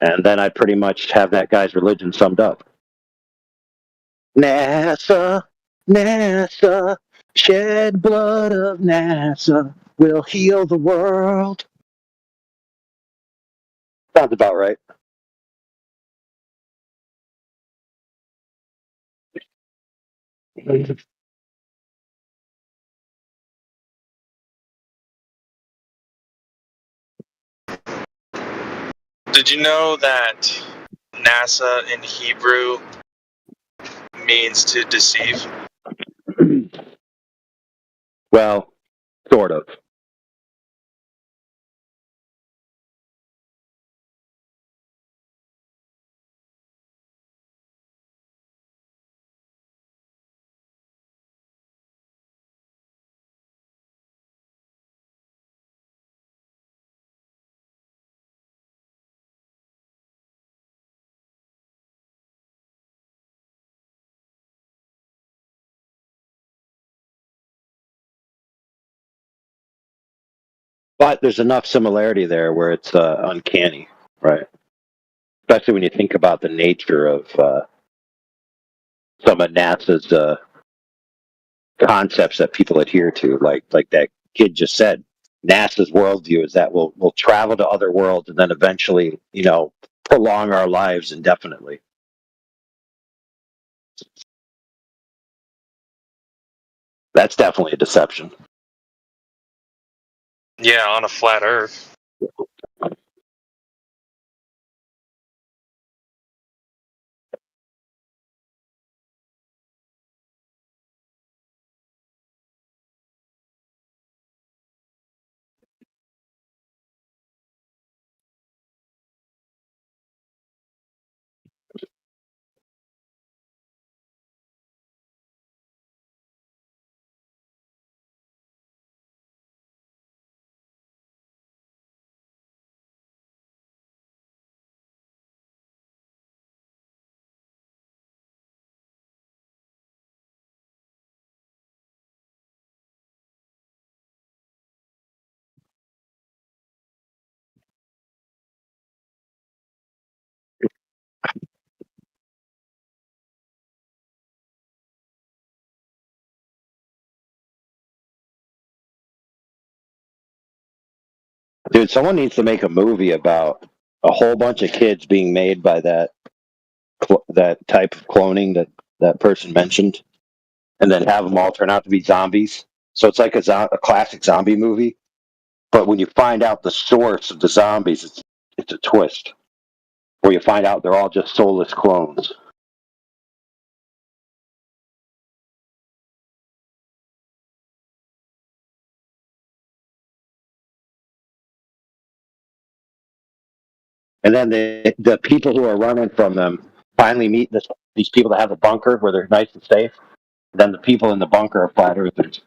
And then I'd pretty much have that guy's religion summed up. NASA, NASA, shed blood of NASA will heal the world. Sounds about right. Did you know that NASA in Hebrew means to deceive? Well, sort of. But there's enough similarity there where it's uncanny, right? Especially when you think about the nature of some of NASA's concepts that people adhere to, like that kid just said. NASA's worldview is that we'll travel to other worlds and then eventually, prolong our lives indefinitely. That's definitely a deception. Yeah, on a flat Earth. Dude, someone needs to make a movie about a whole bunch of kids being made by that type of cloning that person mentioned, and then have them all turn out to be zombies. So it's like a classic zombie movie, but when you find out the source of the zombies, it's a twist, where you find out they're all just soulless clones. And then the people who are running from them finally meet these people that have a bunker where they're nice and safe. Then the people in the bunker are flat earthers.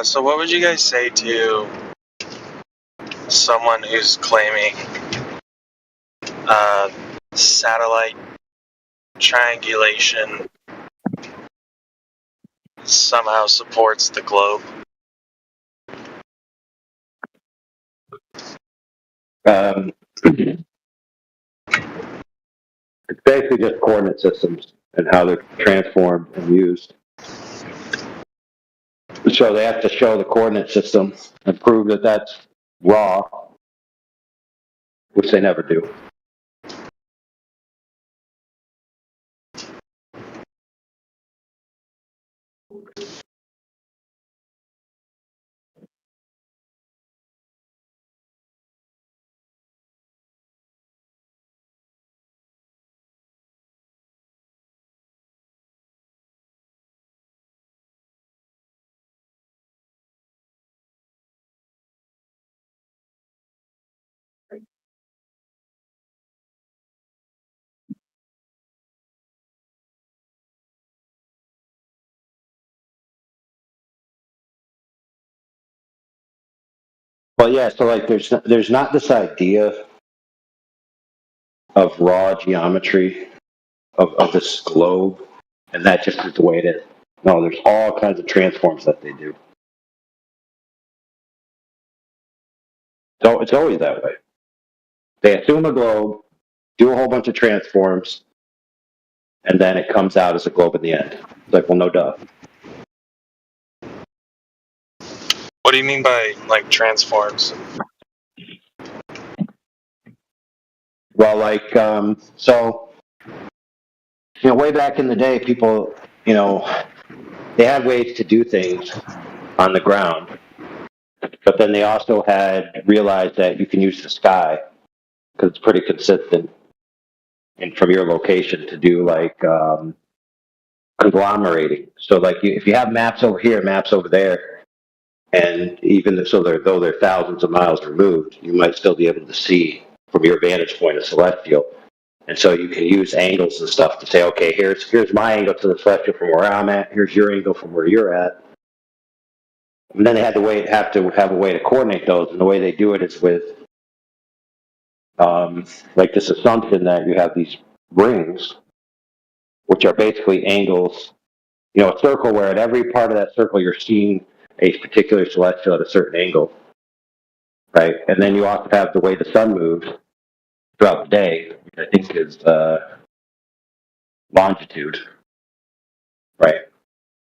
So what would you guys say to someone who's claiming satellite triangulation somehow supports the globe? It's basically just coordinate systems and how they're transformed and used. So they have to show the coordinate system and prove that that's raw, which they never do. Well, yeah. So like, there's not this idea of raw geometry of this globe, and that just is the way it is. No, there's all kinds of transforms that they do. So it's always that way. They assume a globe, do a whole bunch of transforms, and then it comes out as a globe in the end. It's like, well, no duh. What do you mean by like transforms? Well, like, so, way back in the day, people, they had ways to do things on the ground, but then they also had realized that you can use the sky because it's pretty consistent and from your location to do like conglomerating. So like if you have maps over here, maps over there, and even though they're thousands of miles removed, you might still be able to see from your vantage point a celestial. And so you can use angles and stuff to say, okay, here's my angle to the celestial from where I'm at. Here's your angle from where you're at. And then they have to have a way to coordinate those. And the way they do it is with like this assumption that you have these rings, which are basically angles. A circle where at every part of that circle you're seeing a particular celestial at a certain angle, right? And then you also have the way the sun moves throughout the day, which I think is longitude, right?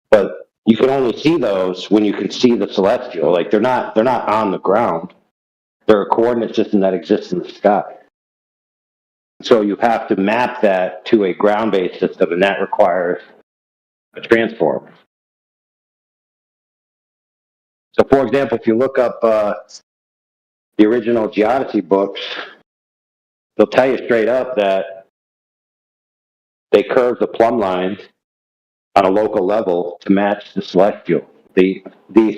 But you can only see those when you can see the celestial. Like they're not on the ground. They're a coordinate system that exists in the sky. So you have to map that to a ground-based system, and that requires a transform. So, for example, if you look up the original geodesy books, they'll tell you straight up that they curve the plumb line on a local level to match the celestial, the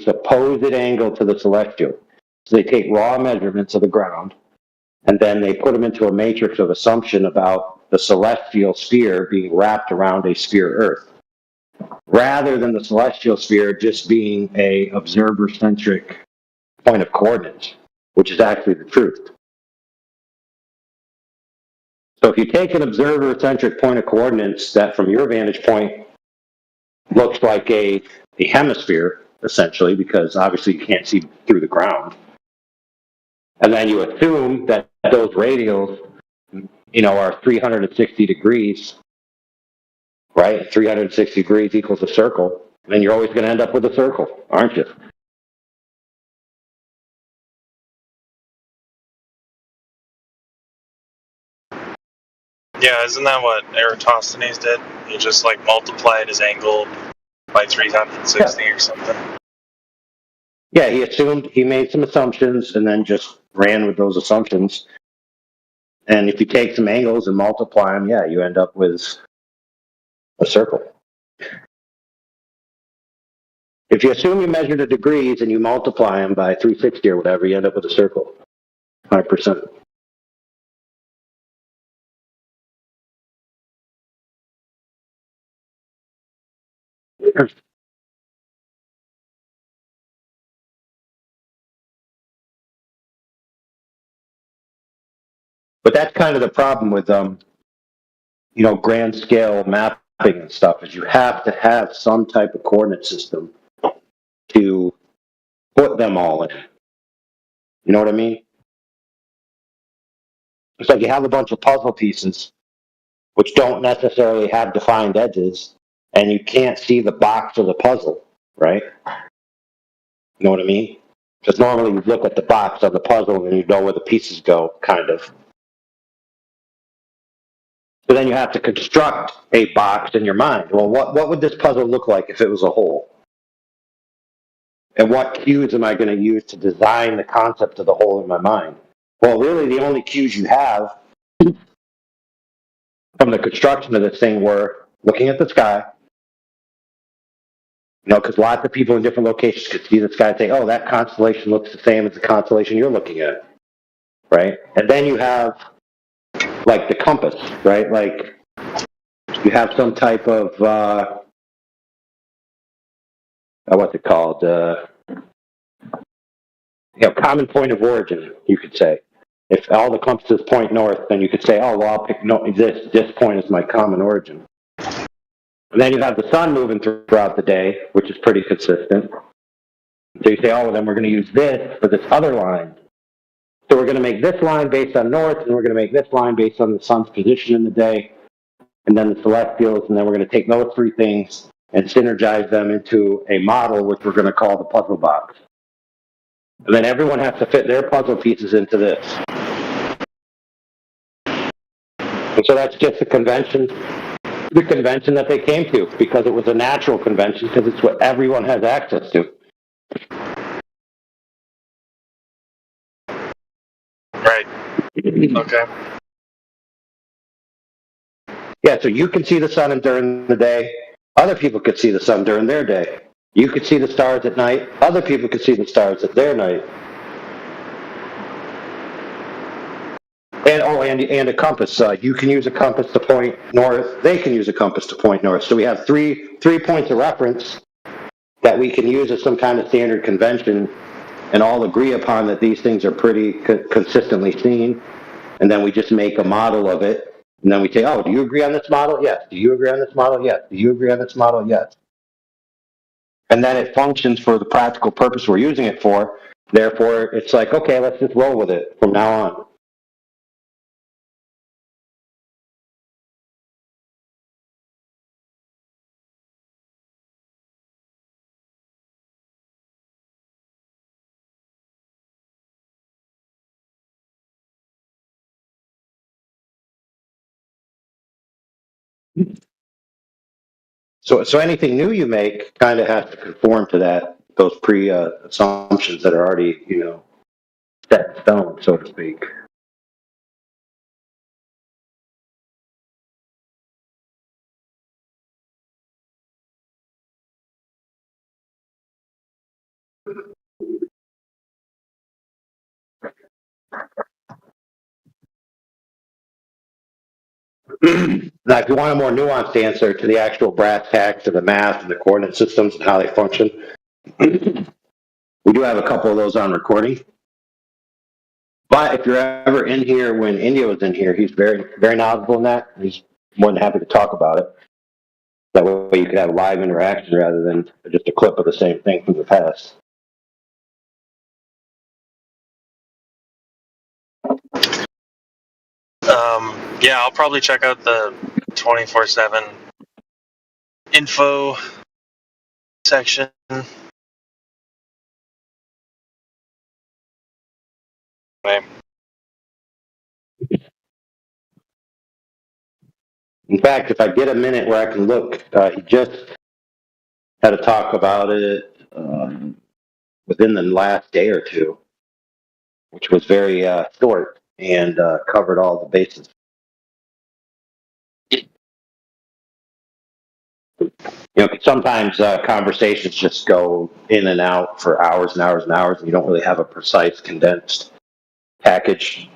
supposed angle to the celestial. So they take raw measurements of the ground, and then they put them into a matrix of assumption about the celestial sphere being wrapped around a sphere Earth, rather than the celestial sphere just being a observer-centric point of coordinates, which is actually the truth. So if you take an observer-centric point of coordinates that from your vantage point looks like a hemisphere, essentially, because obviously you can't see through the ground, and then you assume that those radials, are 360 degrees, right? 360 degrees equals a circle, then you're always going to end up with a circle, aren't you? Yeah, isn't that what Eratosthenes did? He just like multiplied his angle by 360 or something. Yeah, he made some assumptions and then just ran with those assumptions. And if you take some angles and multiply them, yeah, you end up with a circle. If you assume you measure the degrees and you multiply them by 360 or whatever, you end up with a circle. 100%. But that's kind of the problem with grand scale mapping and stuff, is you have to have some type of coordinate system to put them all in. You know what I mean? It's like you have a bunch of puzzle pieces which don't necessarily have defined edges, and you can't see the box of the puzzle, right? You know what I mean? Because normally you look at the box of the puzzle and you know where the pieces go, kind of. So then you have to construct a box in your mind. Well, what would this puzzle look like if it was a whole? And what cues am I going to use to design the concept of the whole in my mind? Well, really, the only cues you have from the construction of this thing were looking at the sky, because lots of people in different locations could see the sky and say, oh, that constellation looks the same as the constellation you're looking at, right? And then you have, like, the compass, right? Like, you have some type of, what's it called? Common point of origin, you could say. If all the compasses point north, then you could say, oh, well, I'll pick this point as my common origin. And then you have the sun moving throughout the day, which is pretty consistent. So you say, oh, well, then we're going to use this for this other line. So we're going to make this line based on north, and we're going to make this line based on the sun's position in the day, and then the celestials, and then we're going to take those three things and synergize them into a model, which we're going to call the puzzle box. And then everyone has to fit their puzzle pieces into this. And so that's just the convention that they came to, because it was a natural convention, because it's what everyone has access to. Right. Okay. Yeah, so you can see the sun during the day. Other people could see the sun during their day. You could see the stars at night. Other people could see the stars at their night. And a compass. You can use a compass to point north. They can use a compass to point north. So we have three points of reference that we can use as some kind of standard convention, and all agree upon that these things are pretty consistently seen. And then we just make a model of it. And then we say, oh, do you agree on this model? Yes. Do you agree on this model? Yes. Do you agree on this model? Yes. And then it functions for the practical purpose we're using it for. Therefore, it's like, okay, let's just roll with it from now on. So anything new you make kind of has to conform to those assumptions that are already, set in stone, so to speak. Now, if you want a more nuanced answer to the actual brass tacks of the math and the coordinate systems and how they function, we do have a couple of those on recording. But if you're ever in here when India was in here, he's very, very knowledgeable in that. He's more than happy to talk about it. That way you could have live interaction rather than just a clip of the same thing from the past. Yeah, I'll probably check out the 24/7 info section. Okay. In fact, if I get a minute where I can look, he just had a talk about it within the last day or two, which was very short and covered all the bases. Sometimes conversations just go in and out for hours and hours and hours, and you don't really have a precise, condensed package.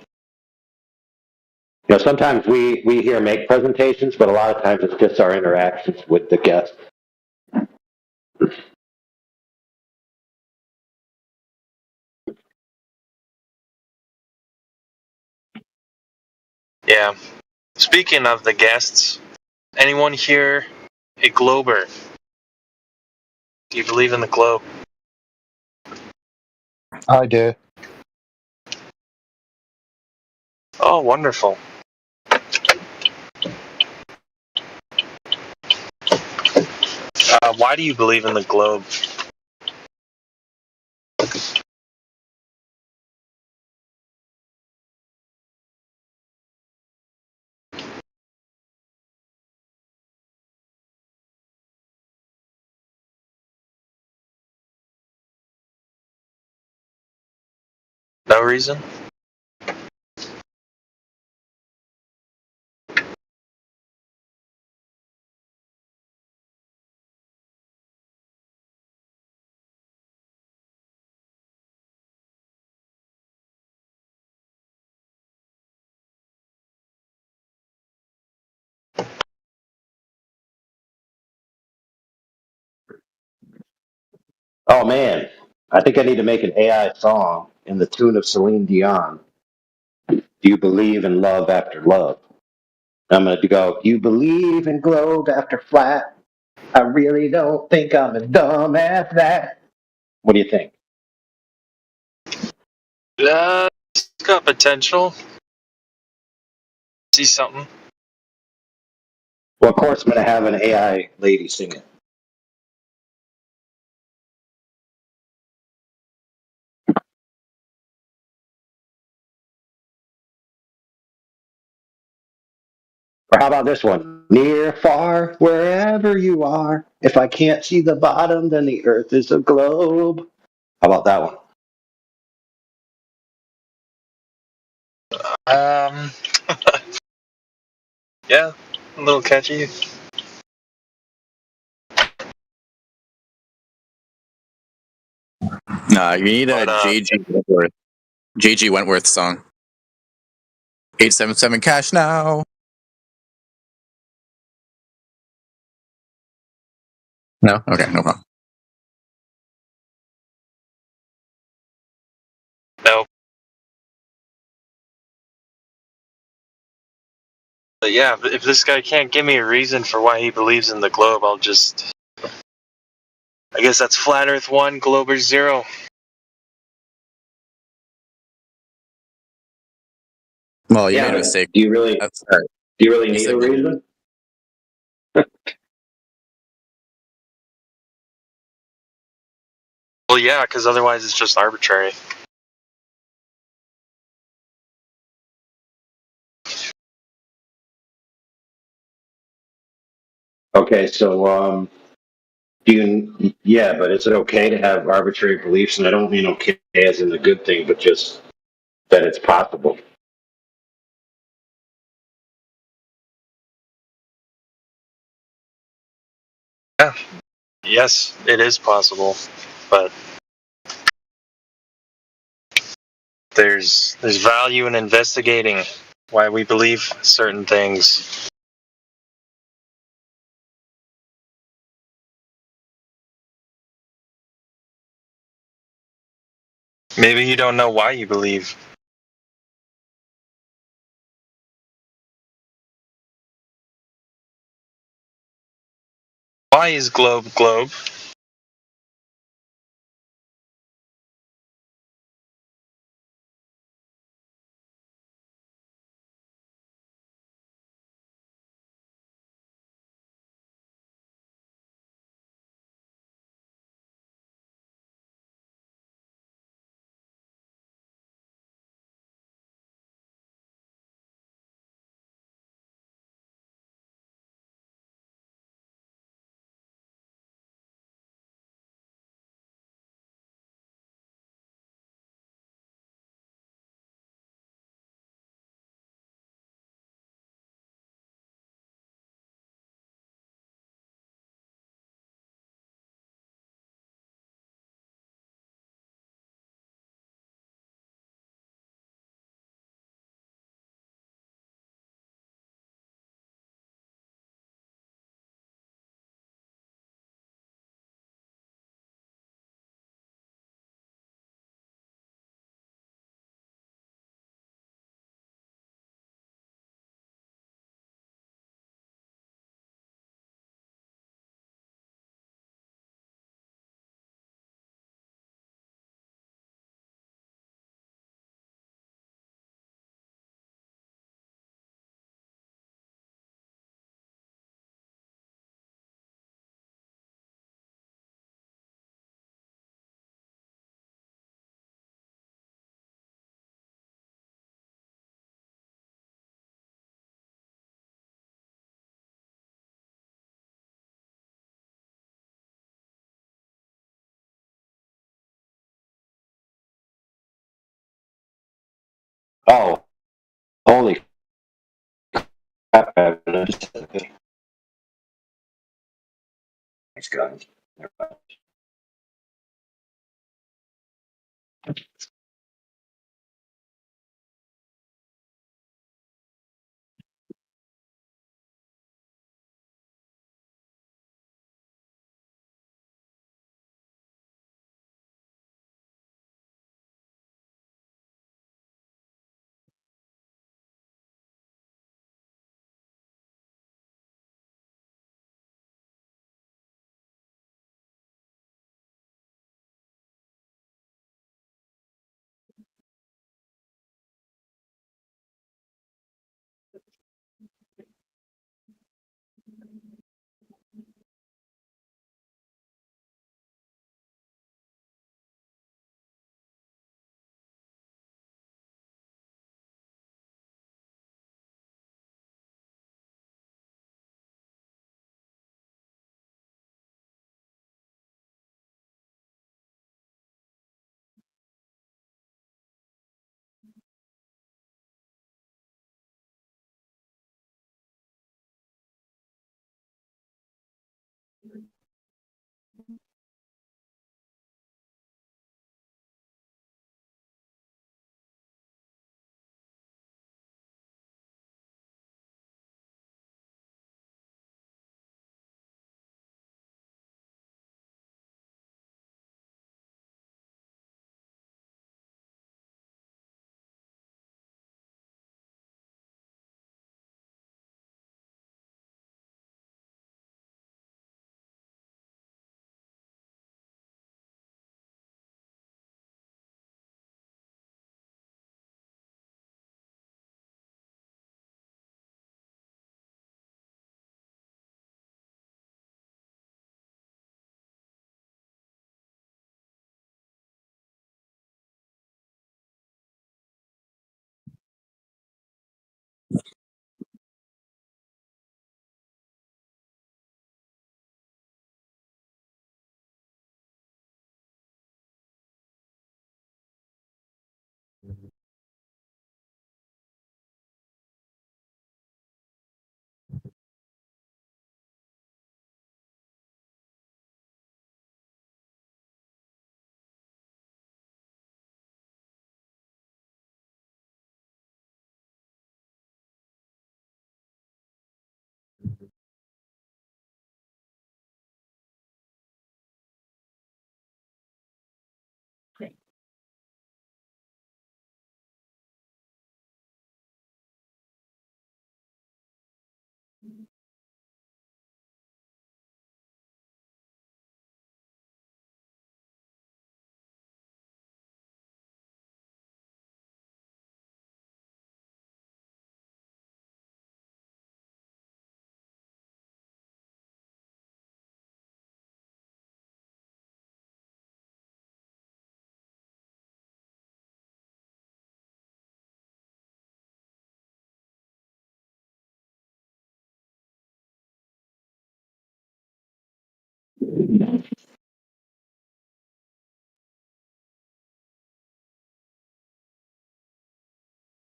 Sometimes we here make presentations, but a lot of times it's just our interactions with the guests. Yeah. Speaking of the guests, anyone here a Glober? Do you believe in the globe? I do. Oh, wonderful. Why do you believe in the globe? No reason? Oh man, I think I need to make an AI song in the tune of Celine Dion. Do you believe in love after love? I'm going to go, you believe in globe after flat? I really don't think I'm as dumb as that. What do you think? It's got potential. See something. Well, of course, I'm going to have an AI lady sing it. Or how about this one? Near, far, wherever you are. If I can't see the bottom, then the earth is a globe. How about that one? Yeah, a little catchy. Nah, you need a JG Wentworth. JG Wentworth song. 877 cash now. No? Okay, no problem. No. But yeah, if this guy can't give me a reason for why he believes in the globe, I'll just... I guess that's Flat Earth 1, Glober 0. Well, you made a mistake. Do you really need a reason? Well, yeah, because otherwise it's just arbitrary. Okay, so yeah, but is it okay to have arbitrary beliefs? And I don't mean okay as in the good thing, but just that it's possible. Yeah. Yes, it is possible, but there's value in investigating why we believe certain things. Maybe you don't know why you believe. Why is globe globe? Oh, holy crap! Thanks, God.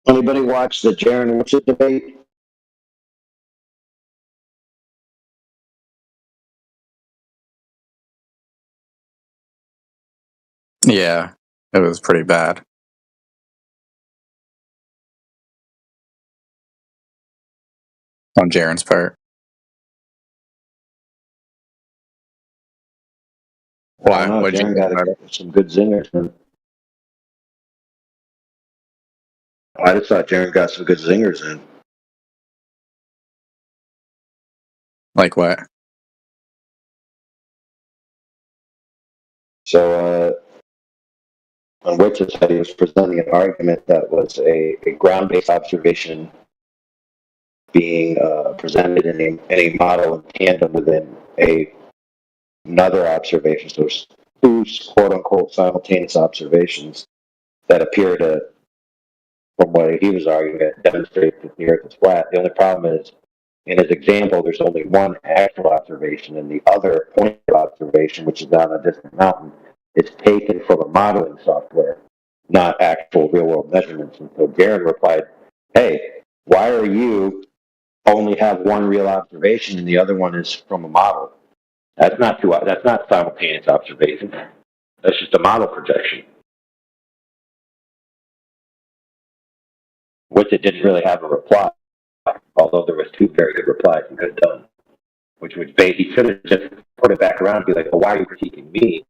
Anybody watch the Jaron Witcher debate? Yeah, it was pretty bad. On Jaron's part. Why? I don't know. What'd you Jaron think got about it? some good zingers. Man. I just thought Jaron got some good zingers in. Like what? So, on Witcher said he was presenting an argument that was a ground-based observation being presented in a model in tandem within another observation. So there's two quote-unquote simultaneous observations that appear to, from what he was arguing, demonstrate that the Earth is flat. The only problem is, in his example, there's only one actual observation, and the other point of observation, which is on a distant mountain, is taken from a modeling software, not actual real-world measurements. And so Jaron replied, "Hey, why are you only have one real observation and the other one is from a model? That's not two. That's not simultaneous observation. That's just a model projection." Which it didn't really have a reply, although there was two very good replies and good done. Which would he should have just put it back around and be like, "Well, why are you critiquing me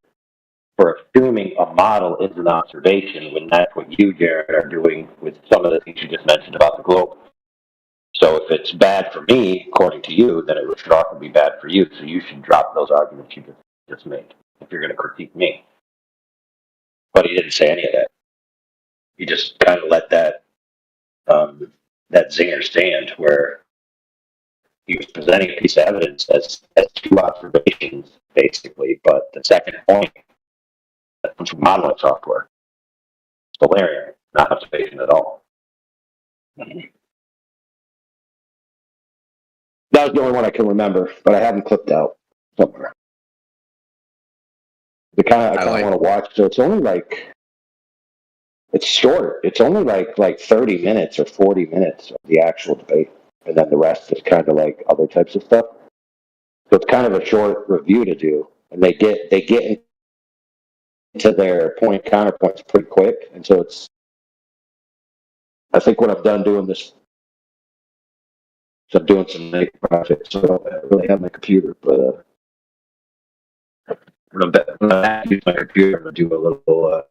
for assuming a model is an observation when that's what you, Jared, are doing with some of the things you just mentioned about the globe? So if it's bad for me, according to you, then it should also be bad for you. So you should drop those arguments you just made if you're going to critique me." But he didn't say any of that. He just kind of let that zinger stand, where he was presenting a piece of evidence as two observations, basically. But the second point that comes from modeling software, Solarium, not observation at all. That was the only one I can remember, but I have them clipped out somewhere. I kind of want to watch. So it's only it's short. It's only like 30 minutes or 40 minutes of the actual debate, and then the rest is kind of like other types of stuff. So it's kind of a short review to do, and they get into their counterpoints pretty quick, and so it's. I think what I've done doing this. So I'm doing some projects, so I don't really have my computer, but when I use my computer, I'm gonna do a little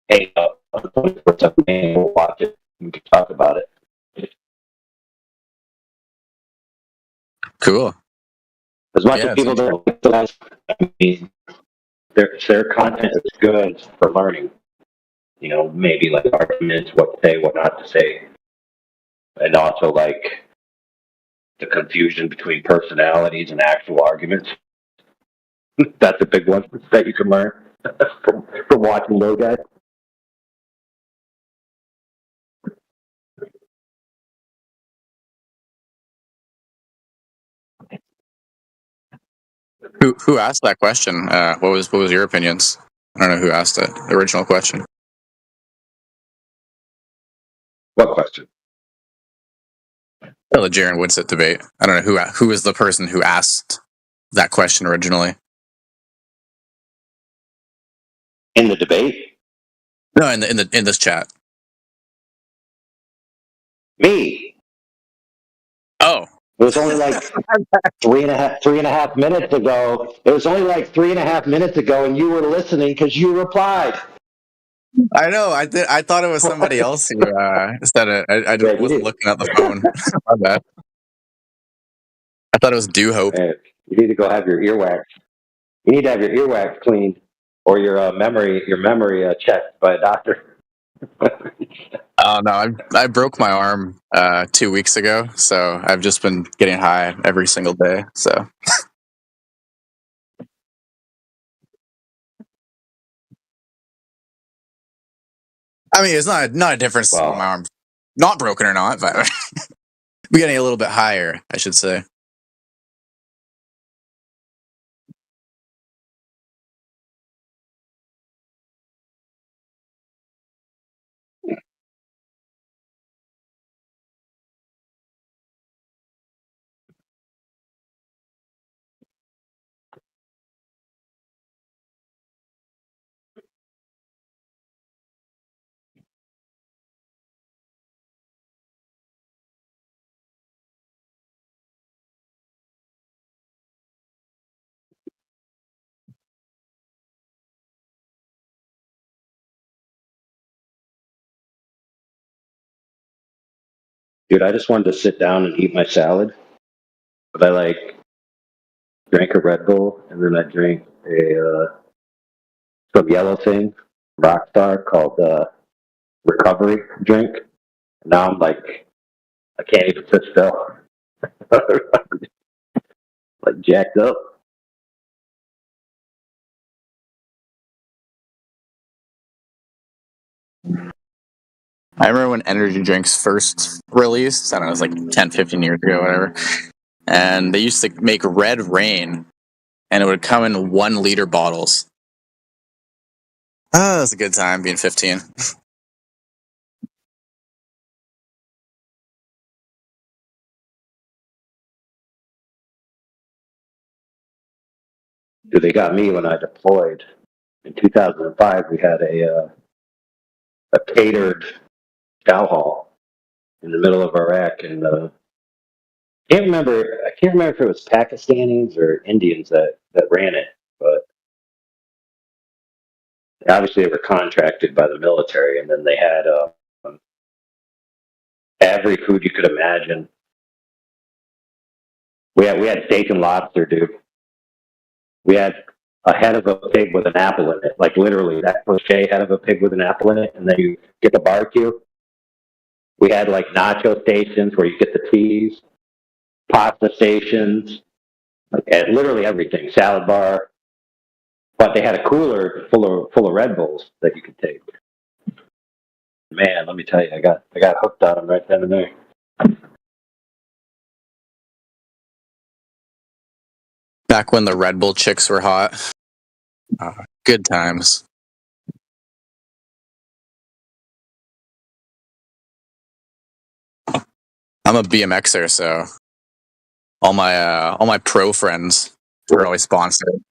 hang up on the 24/7 and we'll watch it and we can talk about it. Cool. As much as people don't realize, I mean, their content is good for learning. You know, maybe like arguments, what to say, what not to say, and also like the confusion between personalities and actual arguments. That's a big one that you can learn from watching those guys. Who asked that question? What was your opinions? I don't know who asked it. The original question. What question? Oh, the Jaron Woodsit debate. I don't know who was the person who asked that question originally. In the debate? No, in this chat. Me. Oh. It was only like three and a half minutes ago. It was only like 3.5 minutes ago, and you were listening because you replied. I know. I thought it was somebody else who said it. I just wasn't looking at the phone. My bad. I thought it was Do Hope. You need to go have your earwax. You need to have your earwax cleaned, or your memory checked by a doctor. Oh no, I broke my arm 2 weeks ago, so I've just been getting high every single day. So. I mean, it's not a difference in my arm not broken or not, but I'm getting a little bit higher, I should say. Dude, I just wanted to sit down and eat my salad, but I drank a Red Bull and then I drank some yellow thing, Rockstar, called Recovery drink. Now I'm like, I can't even sit still. Like jacked up. I remember when energy drinks first released. I don't know, it was like 10, 15 years ago, whatever. And they used to make Red Rain, and it would come in 1 liter bottles. Oh, it was a good time being 15. Dude, they got me when I deployed. In 2005, we had a catered chow hall in the middle of Iraq, and I can't remember if it was Pakistanis or Indians that ran it, but obviously they were contracted by the military, and then they had every food you could imagine. We had steak and lobster, dude. We had a head of a pig with an apple in it, like literally that cliche head of a pig with an apple in it, and then you get the barbecue. We had like nacho stations where you get the cheese, pasta stations, literally everything, salad bar. But they had a cooler full of Red Bulls that you could take. Man, let me tell you, I got hooked on them right then and there. Back when the Red Bull chicks were hot. Good times. I'm a BMXer, so all my pro friends were always sponsored,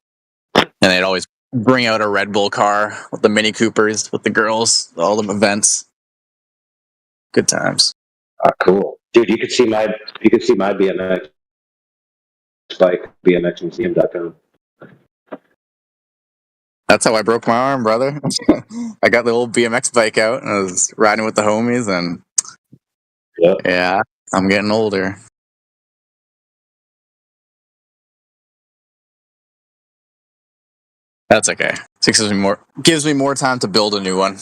and they'd always bring out a Red Bull car with the Mini Coopers with the girls, all the events. Good times. Cool, dude. You could see my BMX bike, BMXmuseum.com. That's how I broke my arm, brother. I got the old BMX bike out and I was riding with the homies, and yeah, I'm getting older. That's okay. Gives me more time to build a new one.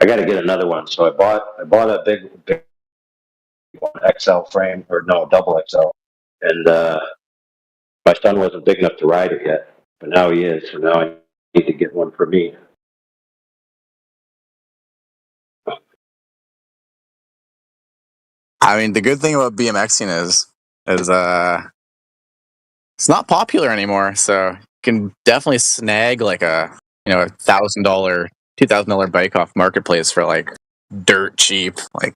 I got to get another one. So I bought a big one, XL frame, or no, double XL, and my son wasn't big enough to ride it yet, but now he is. So now I need to get one for me. I mean, the good thing about BMXing is it's not popular anymore. So you can definitely snag like a $1,000, $2,000 bike off Marketplace for like dirt cheap, like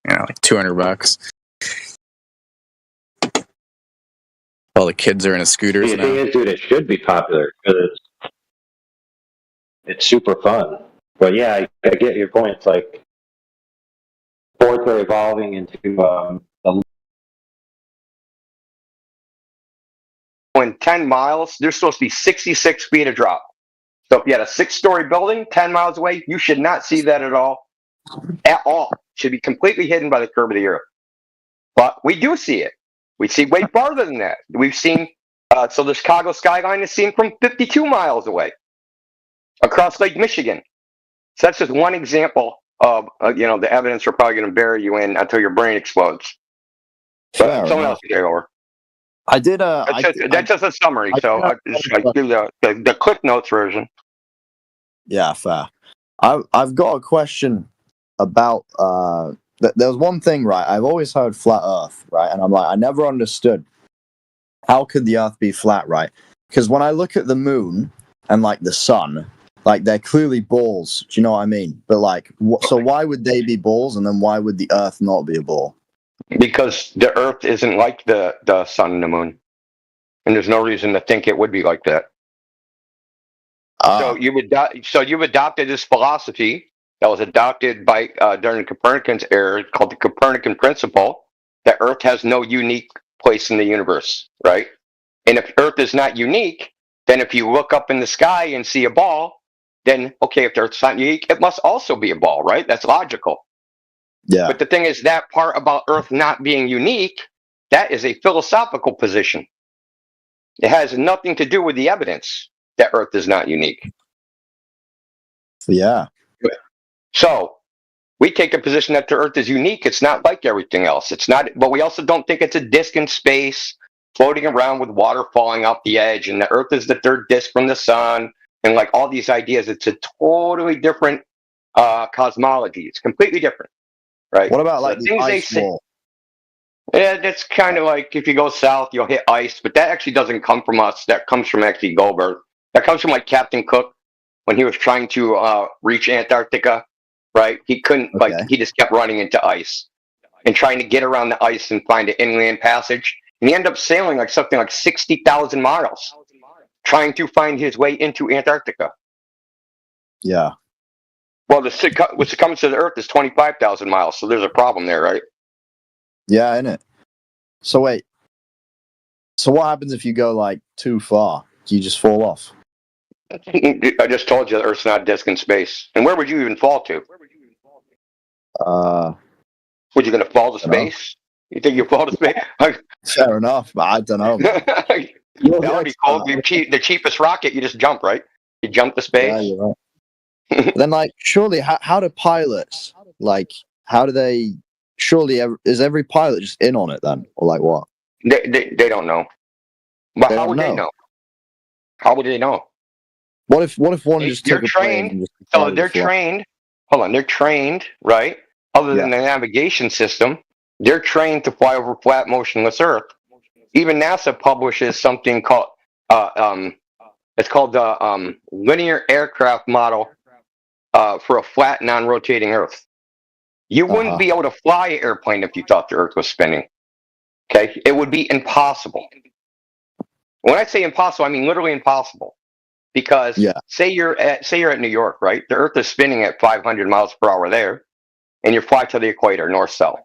like $200. All the kids are in a scooters The now. thing is, dude, it should be popular because it's super fun. But yeah, I get your point. It's like sports are evolving into in 10 miles, there's supposed to be 66 feet of drop. So if you had a 6-story building 10 miles away, you should not see that at all. At all. It should be completely hidden by the curve of the earth. But we do see it. We see way farther than that. We've seen, so the Chicago skyline is seen from 52 miles away across Lake Michigan. So that's just one example of, the evidence we're probably going to bury you in until your brain explodes. But someone else can take over. I did. That's just a summary. So I give the Cliff Notes version. Yeah, fair. I've got a question about. There's one thing, right? I've always heard flat Earth, right? And I'm like, I never understood how could the Earth be flat, right? Because when I look at the moon and like the sun, like they're clearly balls. Do you know what I mean? But like, so why would they be balls, and then why would the Earth not be a ball? Because the Earth isn't like the sun and the moon, and there's no reason to think it would be like that. So you've adopted this philosophy that was adopted by during Copernicus era, called the Copernican principle, that Earth has no unique place in the universe, right? And if Earth is not unique, then if you look up in the sky and see a ball, then okay, if the Earth's not unique, it must also be a ball, right? That's logical. Yeah. But the thing is, that part about Earth not being unique, that is a philosophical position. It has nothing to do with the evidence that Earth is not unique. Yeah. So we take a position that the Earth is unique. It's not like everything else. It's not, but we also don't think it's a disk in space floating around with water falling off the edge, and the Earth is the third disk from the sun, and like all these ideas. It's a totally different cosmology. It's completely different, right? What about So like the ice wall? Yeah, that's kind of like if you go south, you'll hit ice, but that actually doesn't come from us. That comes from actually Goldberg. That comes from like Captain Cook when he was trying to reach Antarctica, right? He couldn't, like, he just kept running into ice and trying to get around the ice and find an inland passage. And he ended up sailing like something like 60,000 miles trying to find his way into Antarctica. Yeah. Well, the circumference of the Earth is 25,000 miles, so there's a problem there, right? Yeah, innit? So wait. So what happens if you go like too far? Do you just fall off? I just told you the Earth's not a disk in space. And where would you even fall to? Would you going to fall to space? You think you fall to space? Fair enough, but I don't know. That would be cool. The cheapest rocket, you just jump, right? You jump to space. Yeah, you're right. Then, like, surely, how do pilots, like, how do they, surely, is every pilot just in on it then? Or like what? They don't know. But how would they know? How would they know? What if one just took a plane and just so they're trained. Hold on, they're trained, right? Other than the navigation system, they're trained to fly over flat, motionless Earth. Even NASA publishes something called it's called the linear aircraft model for a flat, non-rotating Earth. You wouldn't be able to fly an airplane if you thought the Earth was spinning. Okay, it would be impossible. When I say impossible, I mean literally impossible. Because say you're at New York, right? The Earth is spinning at 500 miles per hour there, and you fly to the equator, north-south.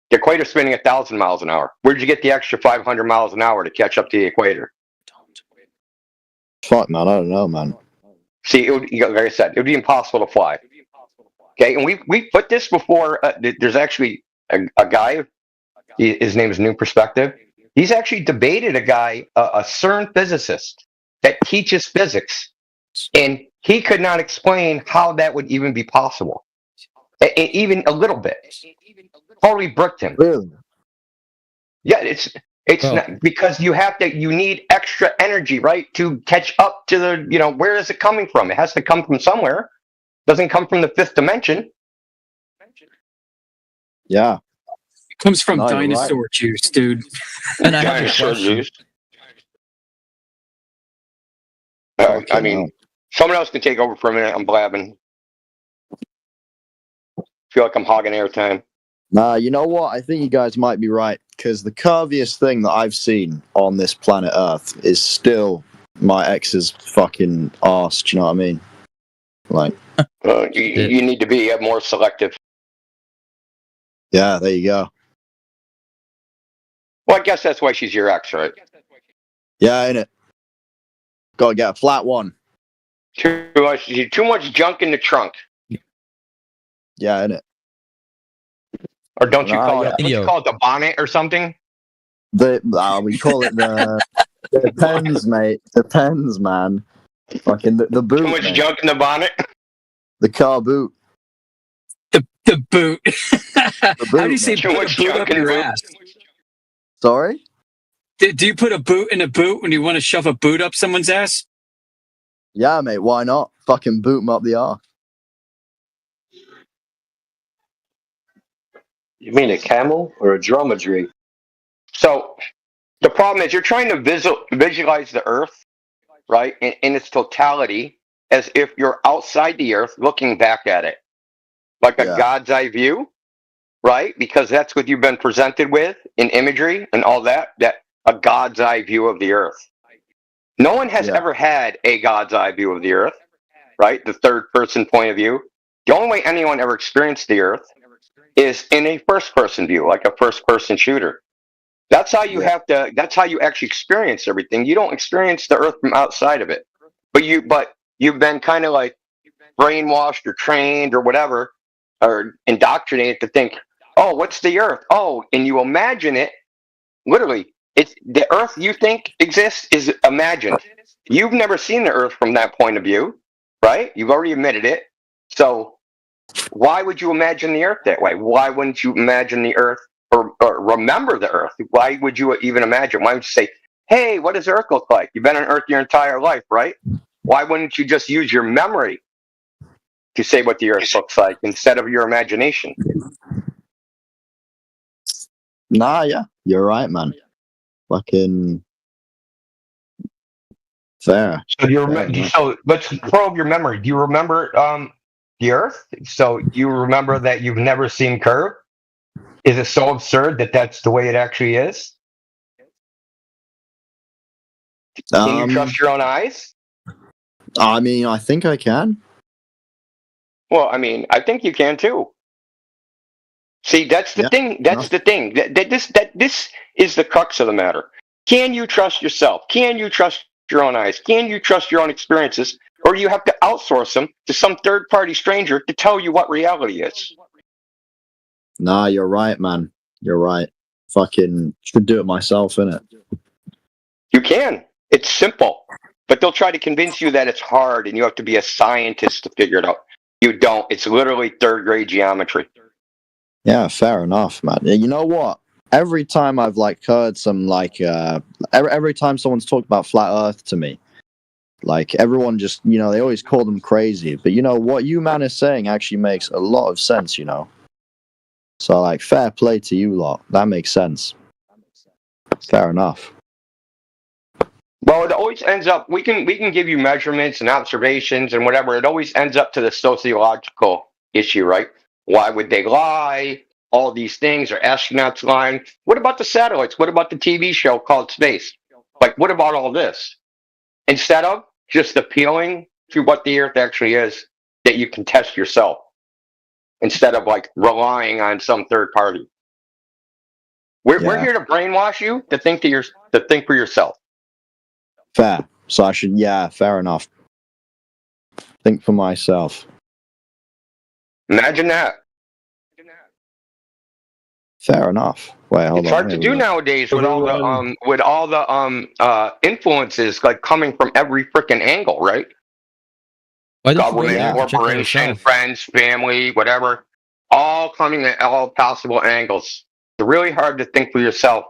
The equator's spinning 1,000 miles an hour. Where'd you get the extra 500 miles an hour to catch up to the equator? Fuck, man, I don't know, man. See, it would, like I said, it would be impossible to fly. Okay, and we put this before. There's actually a guy. His name is New Perspective. He's actually debated a guy, a CERN physicist that teaches physics, and he could not explain how that would even be possible, even a little bit. Totally bricked him. Really? Yeah, it's not, because you need extra energy, right, to catch up to the, where is it coming from? It has to come from somewhere. It doesn't come from the fifth dimension. Yeah. It comes from dinosaur juice, dude. And I have dinosaur juice. I mean, someone else can take over for a minute. I'm blabbing. Feel like I'm hogging airtime. Nah, you know what? I think you guys might be right, because the curviest thing that I've seen on this planet Earth is still my ex's fucking arse. Do you know what I mean? Like, you need to be more selective. Yeah, there you go. Well, I guess that's why she's your ex, right? Yeah, ain't it? Gotta get a flat one. Too much junk in the trunk. Yeah, ain't it? Or don't you call it? Don't you call it the bonnet or something? We call it the. Depends, mate. Depends, man. Fucking the boot. Too much junk in the bonnet. The car boot. The boot. The boot. How do you say too put much a boot junk up in the your boot? ass? Sorry? Do you put a boot in a boot when you want to shove a boot up someone's ass? Yeah, mate. Why not? Fucking boot them up the arse. You mean a camel or a dromedary? So the problem is you're trying to visualize the Earth, right, in its totality, as if you're outside the Earth looking back at it, like a God's eye view, right? Because that's what you've been presented with in imagery and all that a God's eye view of the Earth. No one has ever had a God's eye view of the Earth, right? The third person point of view. The only way anyone ever experienced the Earth is in a first person view, like a first person shooter. That's how you have to. That's how you actually experience everything. You don't experience the Earth from outside of it, but you've been kind of like brainwashed or trained or whatever, or indoctrinated to think, oh, what's the Earth? Oh, and you imagine it. Literally, it's the Earth you think exists is imagined. You've never seen the Earth from that point of view, right? You've already admitted it. So why would you imagine the Earth that way? Why wouldn't you imagine the Earth or remember the Earth? Why would you even imagine? Why would you say, hey, what does Earth look like? You've been on Earth your entire life, right? Why wouldn't you just use your memory to say what the Earth looks like instead of your imagination? Nah, yeah, you're right, man. Fucking fair. So let's probe your memory. Do you remember the Earth? So you remember that you've never seen curve? Is it so absurd that that's the way it actually is? Can you trust your own eyes? I mean, I think I can. Well, I mean, I think you can too. See, that's the thing. That's the thing. This is the crux of the matter. Can you trust yourself? Can you trust your own eyes? Can you trust your own experiences? Or you have to outsource them to some third-party stranger to tell you what reality is? Nah, you're right, man. You're right. Fucking should do it myself, innit? You can. It's simple. But they'll try to convince you that it's hard and you have to be a scientist to figure it out. You don't. It's literally third-grade geometry. Yeah, fair enough, man. You know what? Every time I've like heard some like every time someone's talked about flat Earth to me, like everyone just they always call them crazy. But what you man is saying actually makes a lot of sense. So like fair play to you lot. That makes sense. Fair enough. Well, it always ends up. We can give you measurements and observations and whatever. It always ends up to the sociological issue, right? Why would they lie? All these things. Are astronauts lying? What about the satellites? What about the TV show called Space? Like, what about all this? Instead of just appealing to what the Earth actually is, that you can test yourself, instead of like relying on some third party. We're here to brainwash you to think for yourself. Fair. So I should, fair enough. Think for myself. Imagine that. Fair enough. Wait, hold on. It's hard to do nowadays with all the influences like coming from every freaking angle, right? Government, corporation, friends, family, whatever, all coming at all possible angles. It's really hard to think for yourself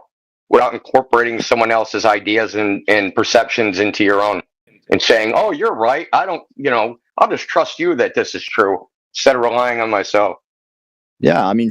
without incorporating someone else's ideas and perceptions into your own and saying, oh, you're right. I don't, I'll just trust you that this is true instead of relying on myself. Yeah, I mean,